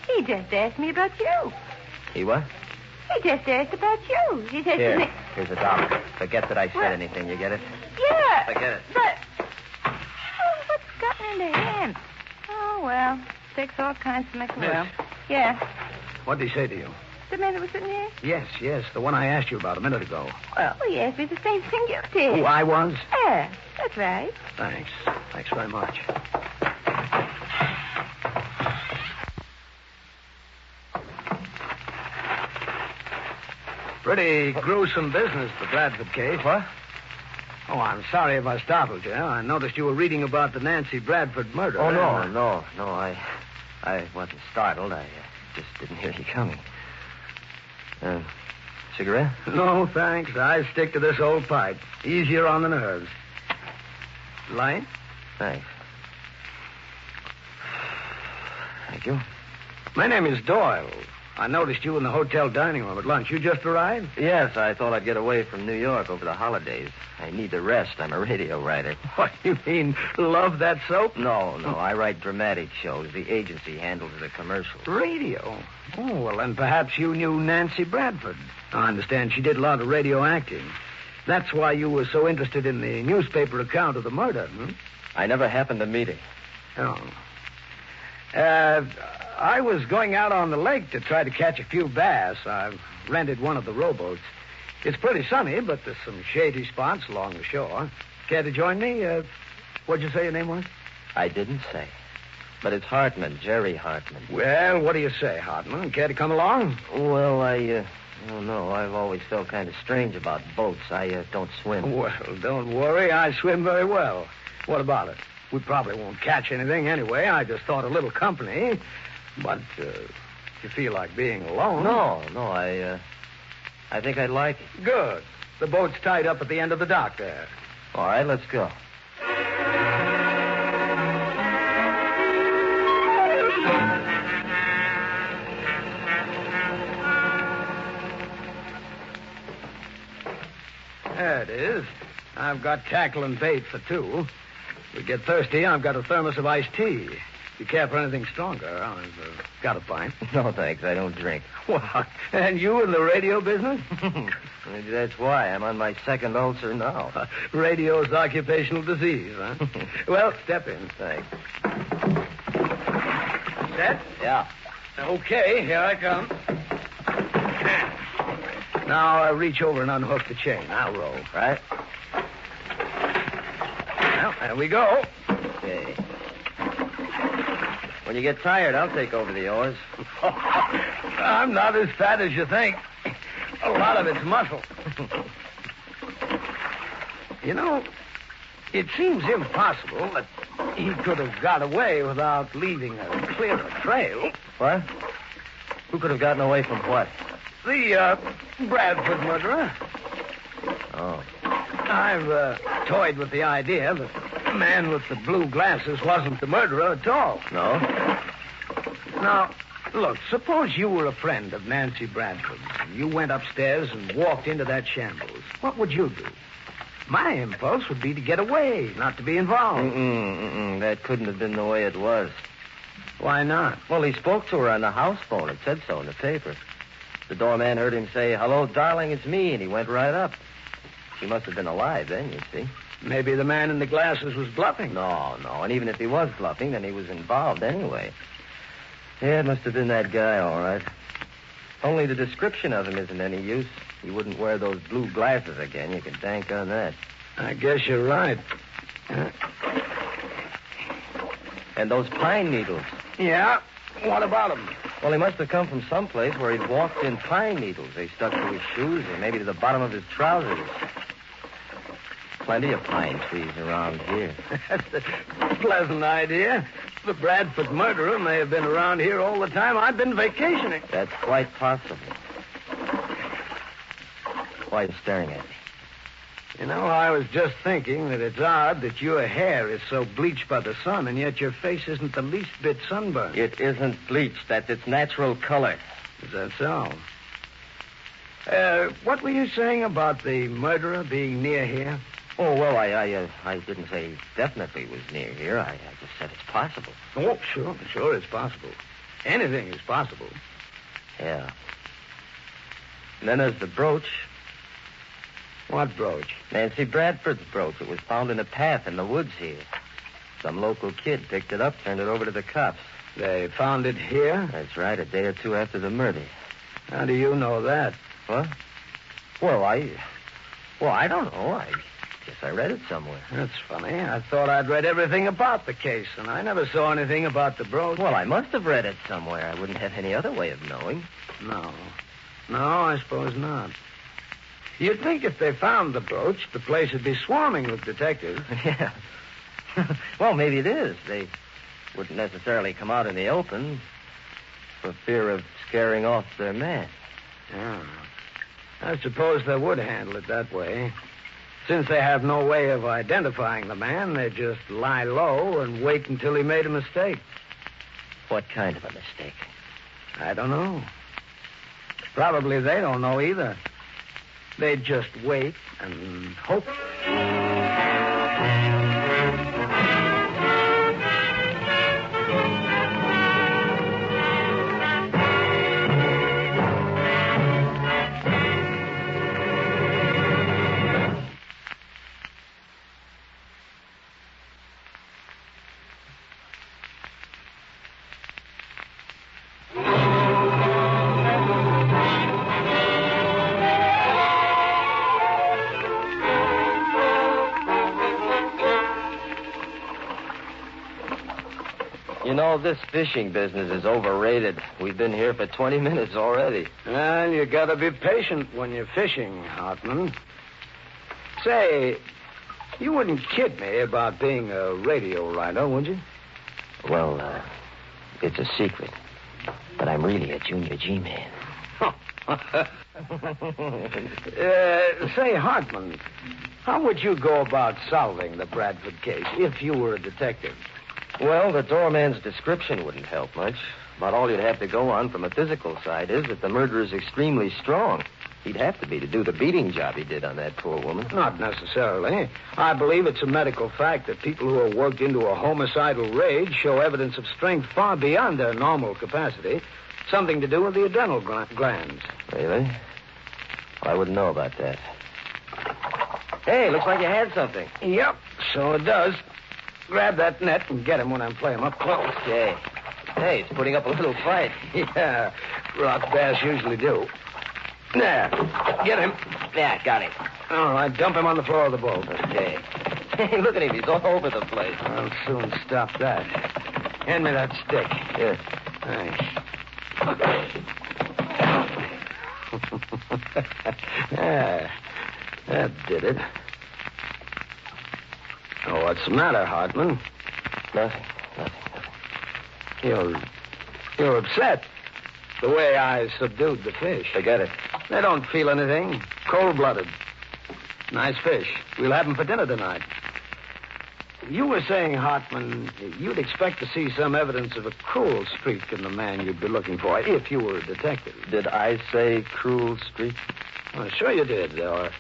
he just asked me about you.
He what?
He just asked about you. He said to me...
Here's a dollar. Forget that I said anything. You get it?
Yeah.
Forget it.
But... Oh, what's gotten into him? Oh, well. Takes all kinds to make a well. Yeah.
What did he say to you?
The man that was sitting here?
Yes. The one I asked you about a minute ago.
Well, he asked me the same thing you did.
Who I was?
Yeah, that's right.
Thanks. Thanks very much. Pretty gruesome business, the Bradford case.
What?
Oh, I'm sorry if I startled you. I noticed you were reading about the Nancy Bradford murder.
Oh, no. I wasn't startled. I just didn't hear you coming. Cigarette?
No, thanks. I stick to this old pipe. Easier on the nerves. Light?
Thanks. Thank you.
My name is Doyle. I noticed you in the hotel dining room at lunch. You just arrived?
Yes, I thought I'd get away from New York over the holidays. I need the rest. I'm a radio writer.
What, you mean love that soap?
No. I write dramatic shows. The agency handles the commercials.
Radio? Oh, well, then perhaps you knew Nancy Bradford. I understand she did a lot of radio acting. That's why you were so interested in the newspaper account of the murder,
I never happened to meet her.
Oh. I was going out on the lake to try to catch a few bass. I've rented one of the rowboats. It's pretty sunny, but there's some shady spots along the shore. Care to join me? What'd you say your name was?
I didn't say. But it's Hartman, Jerry Hartman.
Well, what do you say, Hartman? Care to come along?
Well, I don't know. I've always felt kind of strange about boats. I don't swim.
Well, don't worry. I swim very well. What about it? We probably won't catch anything anyway. I just thought a little company. But if you feel like being alone...
No, I think I'd like it.
Good. The boat's tied up at the end of the dock there.
All right, let's go.
There it is. I've got tackle and bait for two. If we get thirsty, I've got a thermos of iced tea. If you care for anything stronger, I've got a pint.
No, thanks. I don't drink.
What? And you in the radio business?
Maybe that's why. I'm on my second ulcer now.
Radio's occupational disease, huh? Well, step in.
Thanks.
Set?
Yeah.
Okay, here I come. Now, reach over and unhook the chain. I'll row.
Right?
Well, there we go.
Okay. When you get tired, I'll take over the oars.
I'm not as fat as you think. A lot of it's muscle. You know, it seems impossible that he could have got away without leaving a clear trail.
What? Who could have gotten away from what?
The Bradford murderer.
Oh.
I've toyed with the idea that the man with the blue glasses wasn't the murderer at all.
No?
Now, look, suppose you were a friend of Nancy Bradford's and you went upstairs and walked into that shambles. What would you do? My impulse would be to get away, not to be involved.
That couldn't have been the way it was.
Why not?
Well, he spoke to her on the house phone. It said so in the paper. The doorman heard him say, "Hello, darling, it's me," and he went right up. He must have been alive then, you see.
Maybe the man in the glasses was bluffing.
No, and even if he was bluffing, then he was involved anyway. Yeah, it must have been that guy, all right. Only the description of him isn't any use. He wouldn't wear those blue glasses again. You can bank on that.
I guess you're right.
And those pine needles.
Yeah? What about them?
Well, he must have come from someplace where he'd walked in pine needles. They stuck to his shoes or maybe to the bottom of his trousers. Plenty of pine trees around here.
That's a pleasant idea. The Bradford murderer may have been around here all the time I've been vacationing.
That's quite possible. Why are you staring at me?
You know, I was just thinking that it's odd that your hair is so bleached by the sun, and yet your face isn't the least bit sunburned.
It isn't bleached. That's its natural color.
Is that so? What were you saying about the murderer being near here?
Oh, well, I didn't say definitely was near here. I just said it's possible.
Oh, sure it's possible. Anything is possible.
Yeah. And then there's the brooch.
What brooch?
Nancy Bradford's brooch. It was found in a path in the woods here. Some local kid picked it up, turned it over to the cops.
They found it here?
That's right, a day or two after the murder.
How do you know that?
What? Well, I don't know. I guess I read it somewhere.
That's funny. I thought I'd read everything about the case, and I never saw anything about the brooch.
Well, I must have read it somewhere. I wouldn't have any other way of knowing.
No, I suppose not. You'd think if they found the brooch, the place would be swarming with detectives.
Yeah. Well, maybe it is. They wouldn't necessarily come out in the open for fear of scaring off their man.
Yeah. I suppose they would handle it that way. Since they have no way of identifying the man, they just lie low and wait until he made a mistake.
What kind of a mistake?
I don't know. Probably they don't know either. They just wait and hope.
You know, this fishing business is overrated. We've been here for 20 minutes already.
Well, you gotta be patient when you're fishing, Hartman. Say, you wouldn't kid me about being a radio writer, would you?
Well, it's a secret. But I'm really a junior G-man.
Say, Hartman, how would you go about solving the Bradford case if you were a detective?
Well, the doorman's description wouldn't help much. About all you'd have to go on from a physical side is that the murderer's extremely strong. He'd have to be to do the beating job he did on that poor woman.
Not necessarily. I believe it's a medical fact that people who are worked into a homicidal rage show evidence of strength far beyond their normal capacity. Something to do with the adrenal glands.
Really? Well, I wouldn't know about that. Hey, looks like you had something.
Yep, so it does. Grab that net and get him when I'm playing him up close.
Okay. Hey, it's putting up a little fight.
Yeah, rock bass usually do. There, get him.
Yeah, got him.
All right, dump him on the floor of the boat.
Okay. Hey, look at him. He's all over the place.
I'll soon stop that. Hand me that stick.
Yes.
Thanks. Yeah, that did it. Oh, what's the matter, Hartman?
Nothing.
You're upset. The way I subdued the fish.
Forget it.
They don't feel anything. Cold-blooded. Nice fish. We'll have them for dinner tonight. You were saying, Hartman, you'd expect to see some evidence of a cruel streak in the man you'd be looking for if you were a detective.
Did I say cruel streak?
Well, sure you did. Or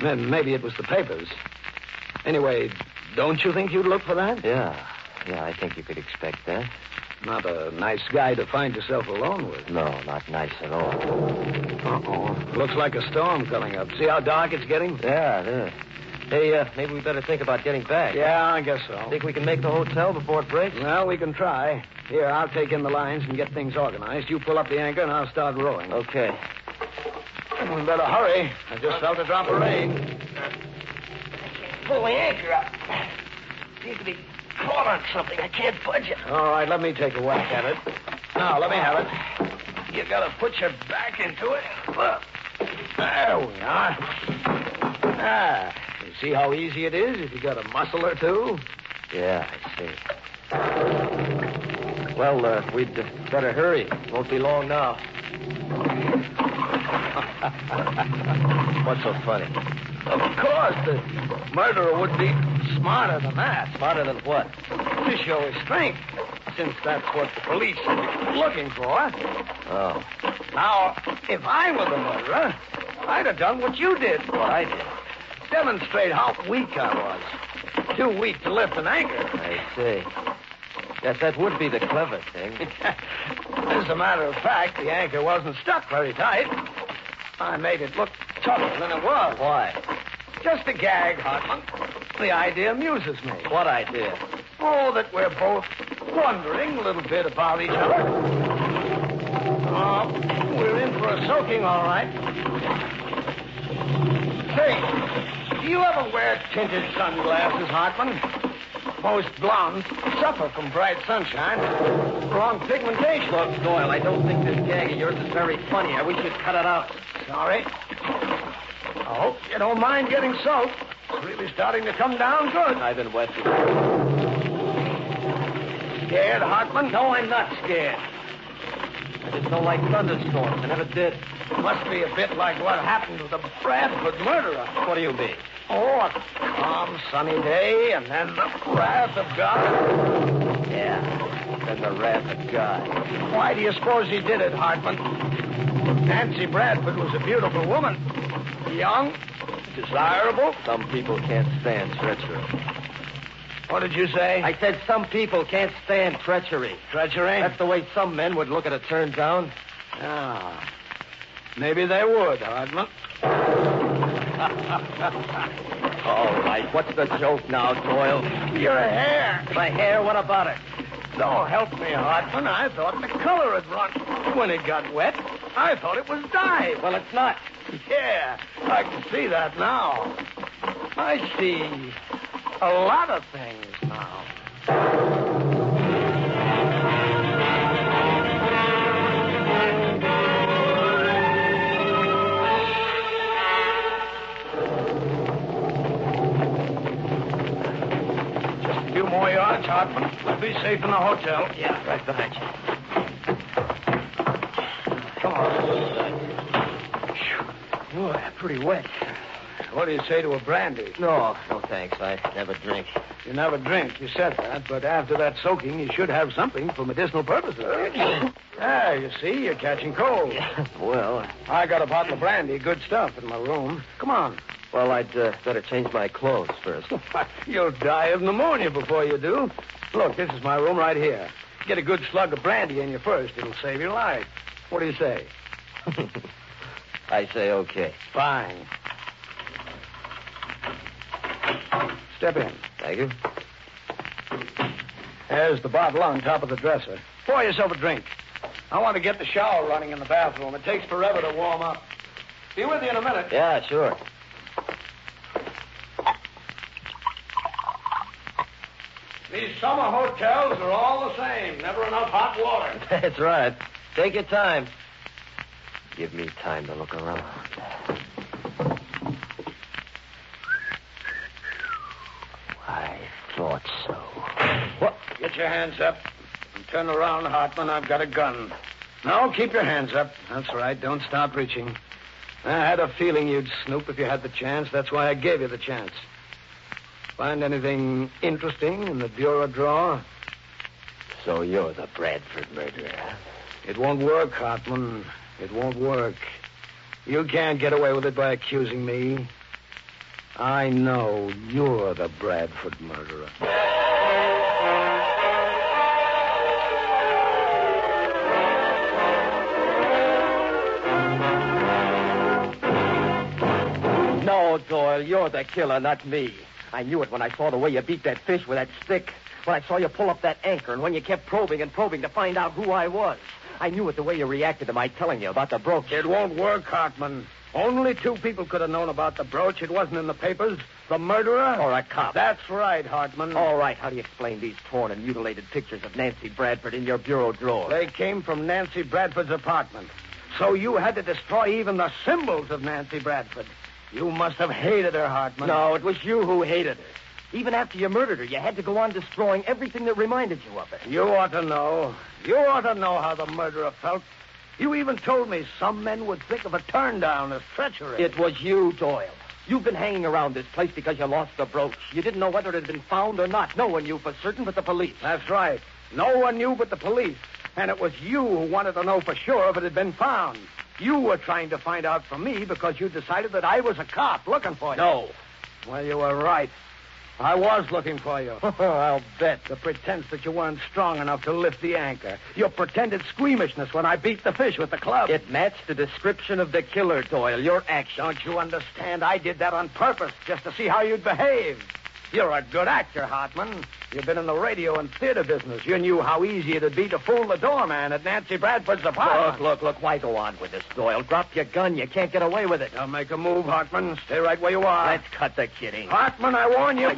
maybe it was the papers. Anyway, don't you think you'd look for that?
Yeah, I think you could expect that.
Not a nice guy to find yourself alone with.
No, not nice at all.
Uh-oh. Looks like a storm coming up. See how dark it's getting?
Yeah. Hey, maybe we better think about getting back.
Yeah, I guess so.
Think we can make the hotel before it breaks?
Well, we can try. Here, I'll take in the lines and get things organized. You pull up the anchor and I'll start rowing.
Okay.
We better hurry. I just felt a drop of rain.
Pull the anchor up. Seems to be caught on something. I can't budge it.
All right, let me take a whack at it. Now, let me have it. You gotta put your back into it. There we are. You see how easy it is if you got a muscle or two?
Yeah, I see. Well, we'd better hurry. Won't be long now. What's so funny?
Of course, the murderer would be smarter than that.
Smarter than what?
To show his strength, since that's what the police are looking for.
Oh.
Now, if I were the murderer, I'd have done what you did.
What I did?
Demonstrate how weak I was. Too weak to lift an anchor.
I see. Yes, that would be the clever thing.
As a matter of fact, the anchor wasn't stuck very tight. I made it look tougher than it was.
Why?
Just a gag, Hartman. The idea amuses me.
What idea?
Oh, that we're both wondering a little bit about each other. Oh, we're in for a soaking, all right. Say, do you ever wear tinted sunglasses, Hartman? Most blondes suffer from bright sunshine. Wrong pigmentation.
Look, Doyle, I don't think this gag of yours is very funny. I wish you'd cut it out.
Sorry. I hope you don't mind getting soaked. It's really starting to come down good.
I've been wet before.
Scared, Hartman?
No, I'm not scared. I just don't like thunderstorms. I never did.
Must be a bit like what happened to the Bradford murderer.
What do you mean?
Oh, a calm, sunny day, and then the wrath of God.
Yeah, then the wrath of God.
Why do you suppose he did it, Hartman? Nancy Bradford was a beautiful woman. Young, desirable.
Some people can't stand treachery.
What did you say?
I said some people can't stand treachery.
Treachery?
That's the way some men would look at a turn down.
Ah, maybe they would, Hartman.
All right, what's the joke now, Doyle?
Your hair.
My hair? What about it?
Don't help me, Hartman. I thought the color had run. When it got wet, I thought it was dye.
Well, it's not.
Yeah, I can see that now. I see a lot of things now. March, Hartman. We'll be safe in the hotel.
Yeah, right behind you.
Come on. Boy, pretty wet. What do you say to a brandy?
No thanks. I never drink.
You never drink, you said that, but after that soaking, you should have something for medicinal purposes. You see, you're catching cold.
Well,
I got a bottle of brandy, good stuff, in my room. Come on.
well, I'd better change my clothes first.
You'll die of pneumonia before you do. Look, this is my room right here. Get a good slug of brandy in you first. It'll save your life. What do you say?
I say okay.
Fine. Step in.
Thank you.
There's the bottle on top of the dresser. Pour yourself a drink. I want to get the shower running in the bathroom. It takes forever to warm up. Be with you in a minute.
Yeah, sure.
These summer hotels are all the same. Never enough hot water.
That's right. Take your time. Give me time to look around. I thought so.
What? Get your hands up. And turn around, Hartman. I've got a gun. No, keep your hands up. That's right. Don't stop reaching. I had a feeling you'd snoop if you had the chance. That's why I gave you the chance. Find anything interesting in the bureau drawer?
So you're the Bradford murderer.
It won't work, Hartman. It won't work. You can't get away with it by accusing me. I know you're the Bradford murderer.
No, Doyle, you're the killer, not me. I knew it when I saw the way you beat that fish with that stick. When I saw you pull up that anchor, and when you kept probing and probing to find out who I was. I knew it the way you reacted to my telling you about the brooch.
It won't work, Hartman. Only two people could have known about the brooch. It wasn't in the papers. The murderer
or a cop.
That's right, Hartman.
All right. How do you explain these torn and mutilated pictures of Nancy Bradford in your bureau drawer?
They came from Nancy Bradford's apartment. So you had to destroy even the symbols of Nancy Bradford. You must have hated her, Hartman.
No, it was you who hated her. Even after you murdered her, you had to go on destroying everything that reminded you of her.
You ought to know. You ought to know how the murderer felt. You even told me some men would think of a turn down as treachery.
It was you, Doyle. You've been hanging around this place because you lost the brooch. You didn't know whether it had been found or not. No one knew for certain but the police.
That's right. No one knew but the police. And it was you who wanted to know for sure if it had been found. You were trying to find out from me because you decided that I was a cop looking for you.
No.
Well, you were right. I was looking for you.
I'll bet.
The pretense that you weren't strong enough to lift the anchor. Your pretended squeamishness when I beat the fish with the club.
It matched the description of the killer, Doyle. Your action.
Don't you understand? I did that on purpose just to see how you'd behave. You're a good actor, Hartman. You've been in the radio and theater business. You knew how easy it'd be to fool the doorman at Nancy Bradford's apartment.
Look. Why go on with this, Doyle? Drop your gun. You can't get away with it.
Now make a move, Hartman. Stay right where you are.
Let's cut the kidding.
Hartman, I warn you.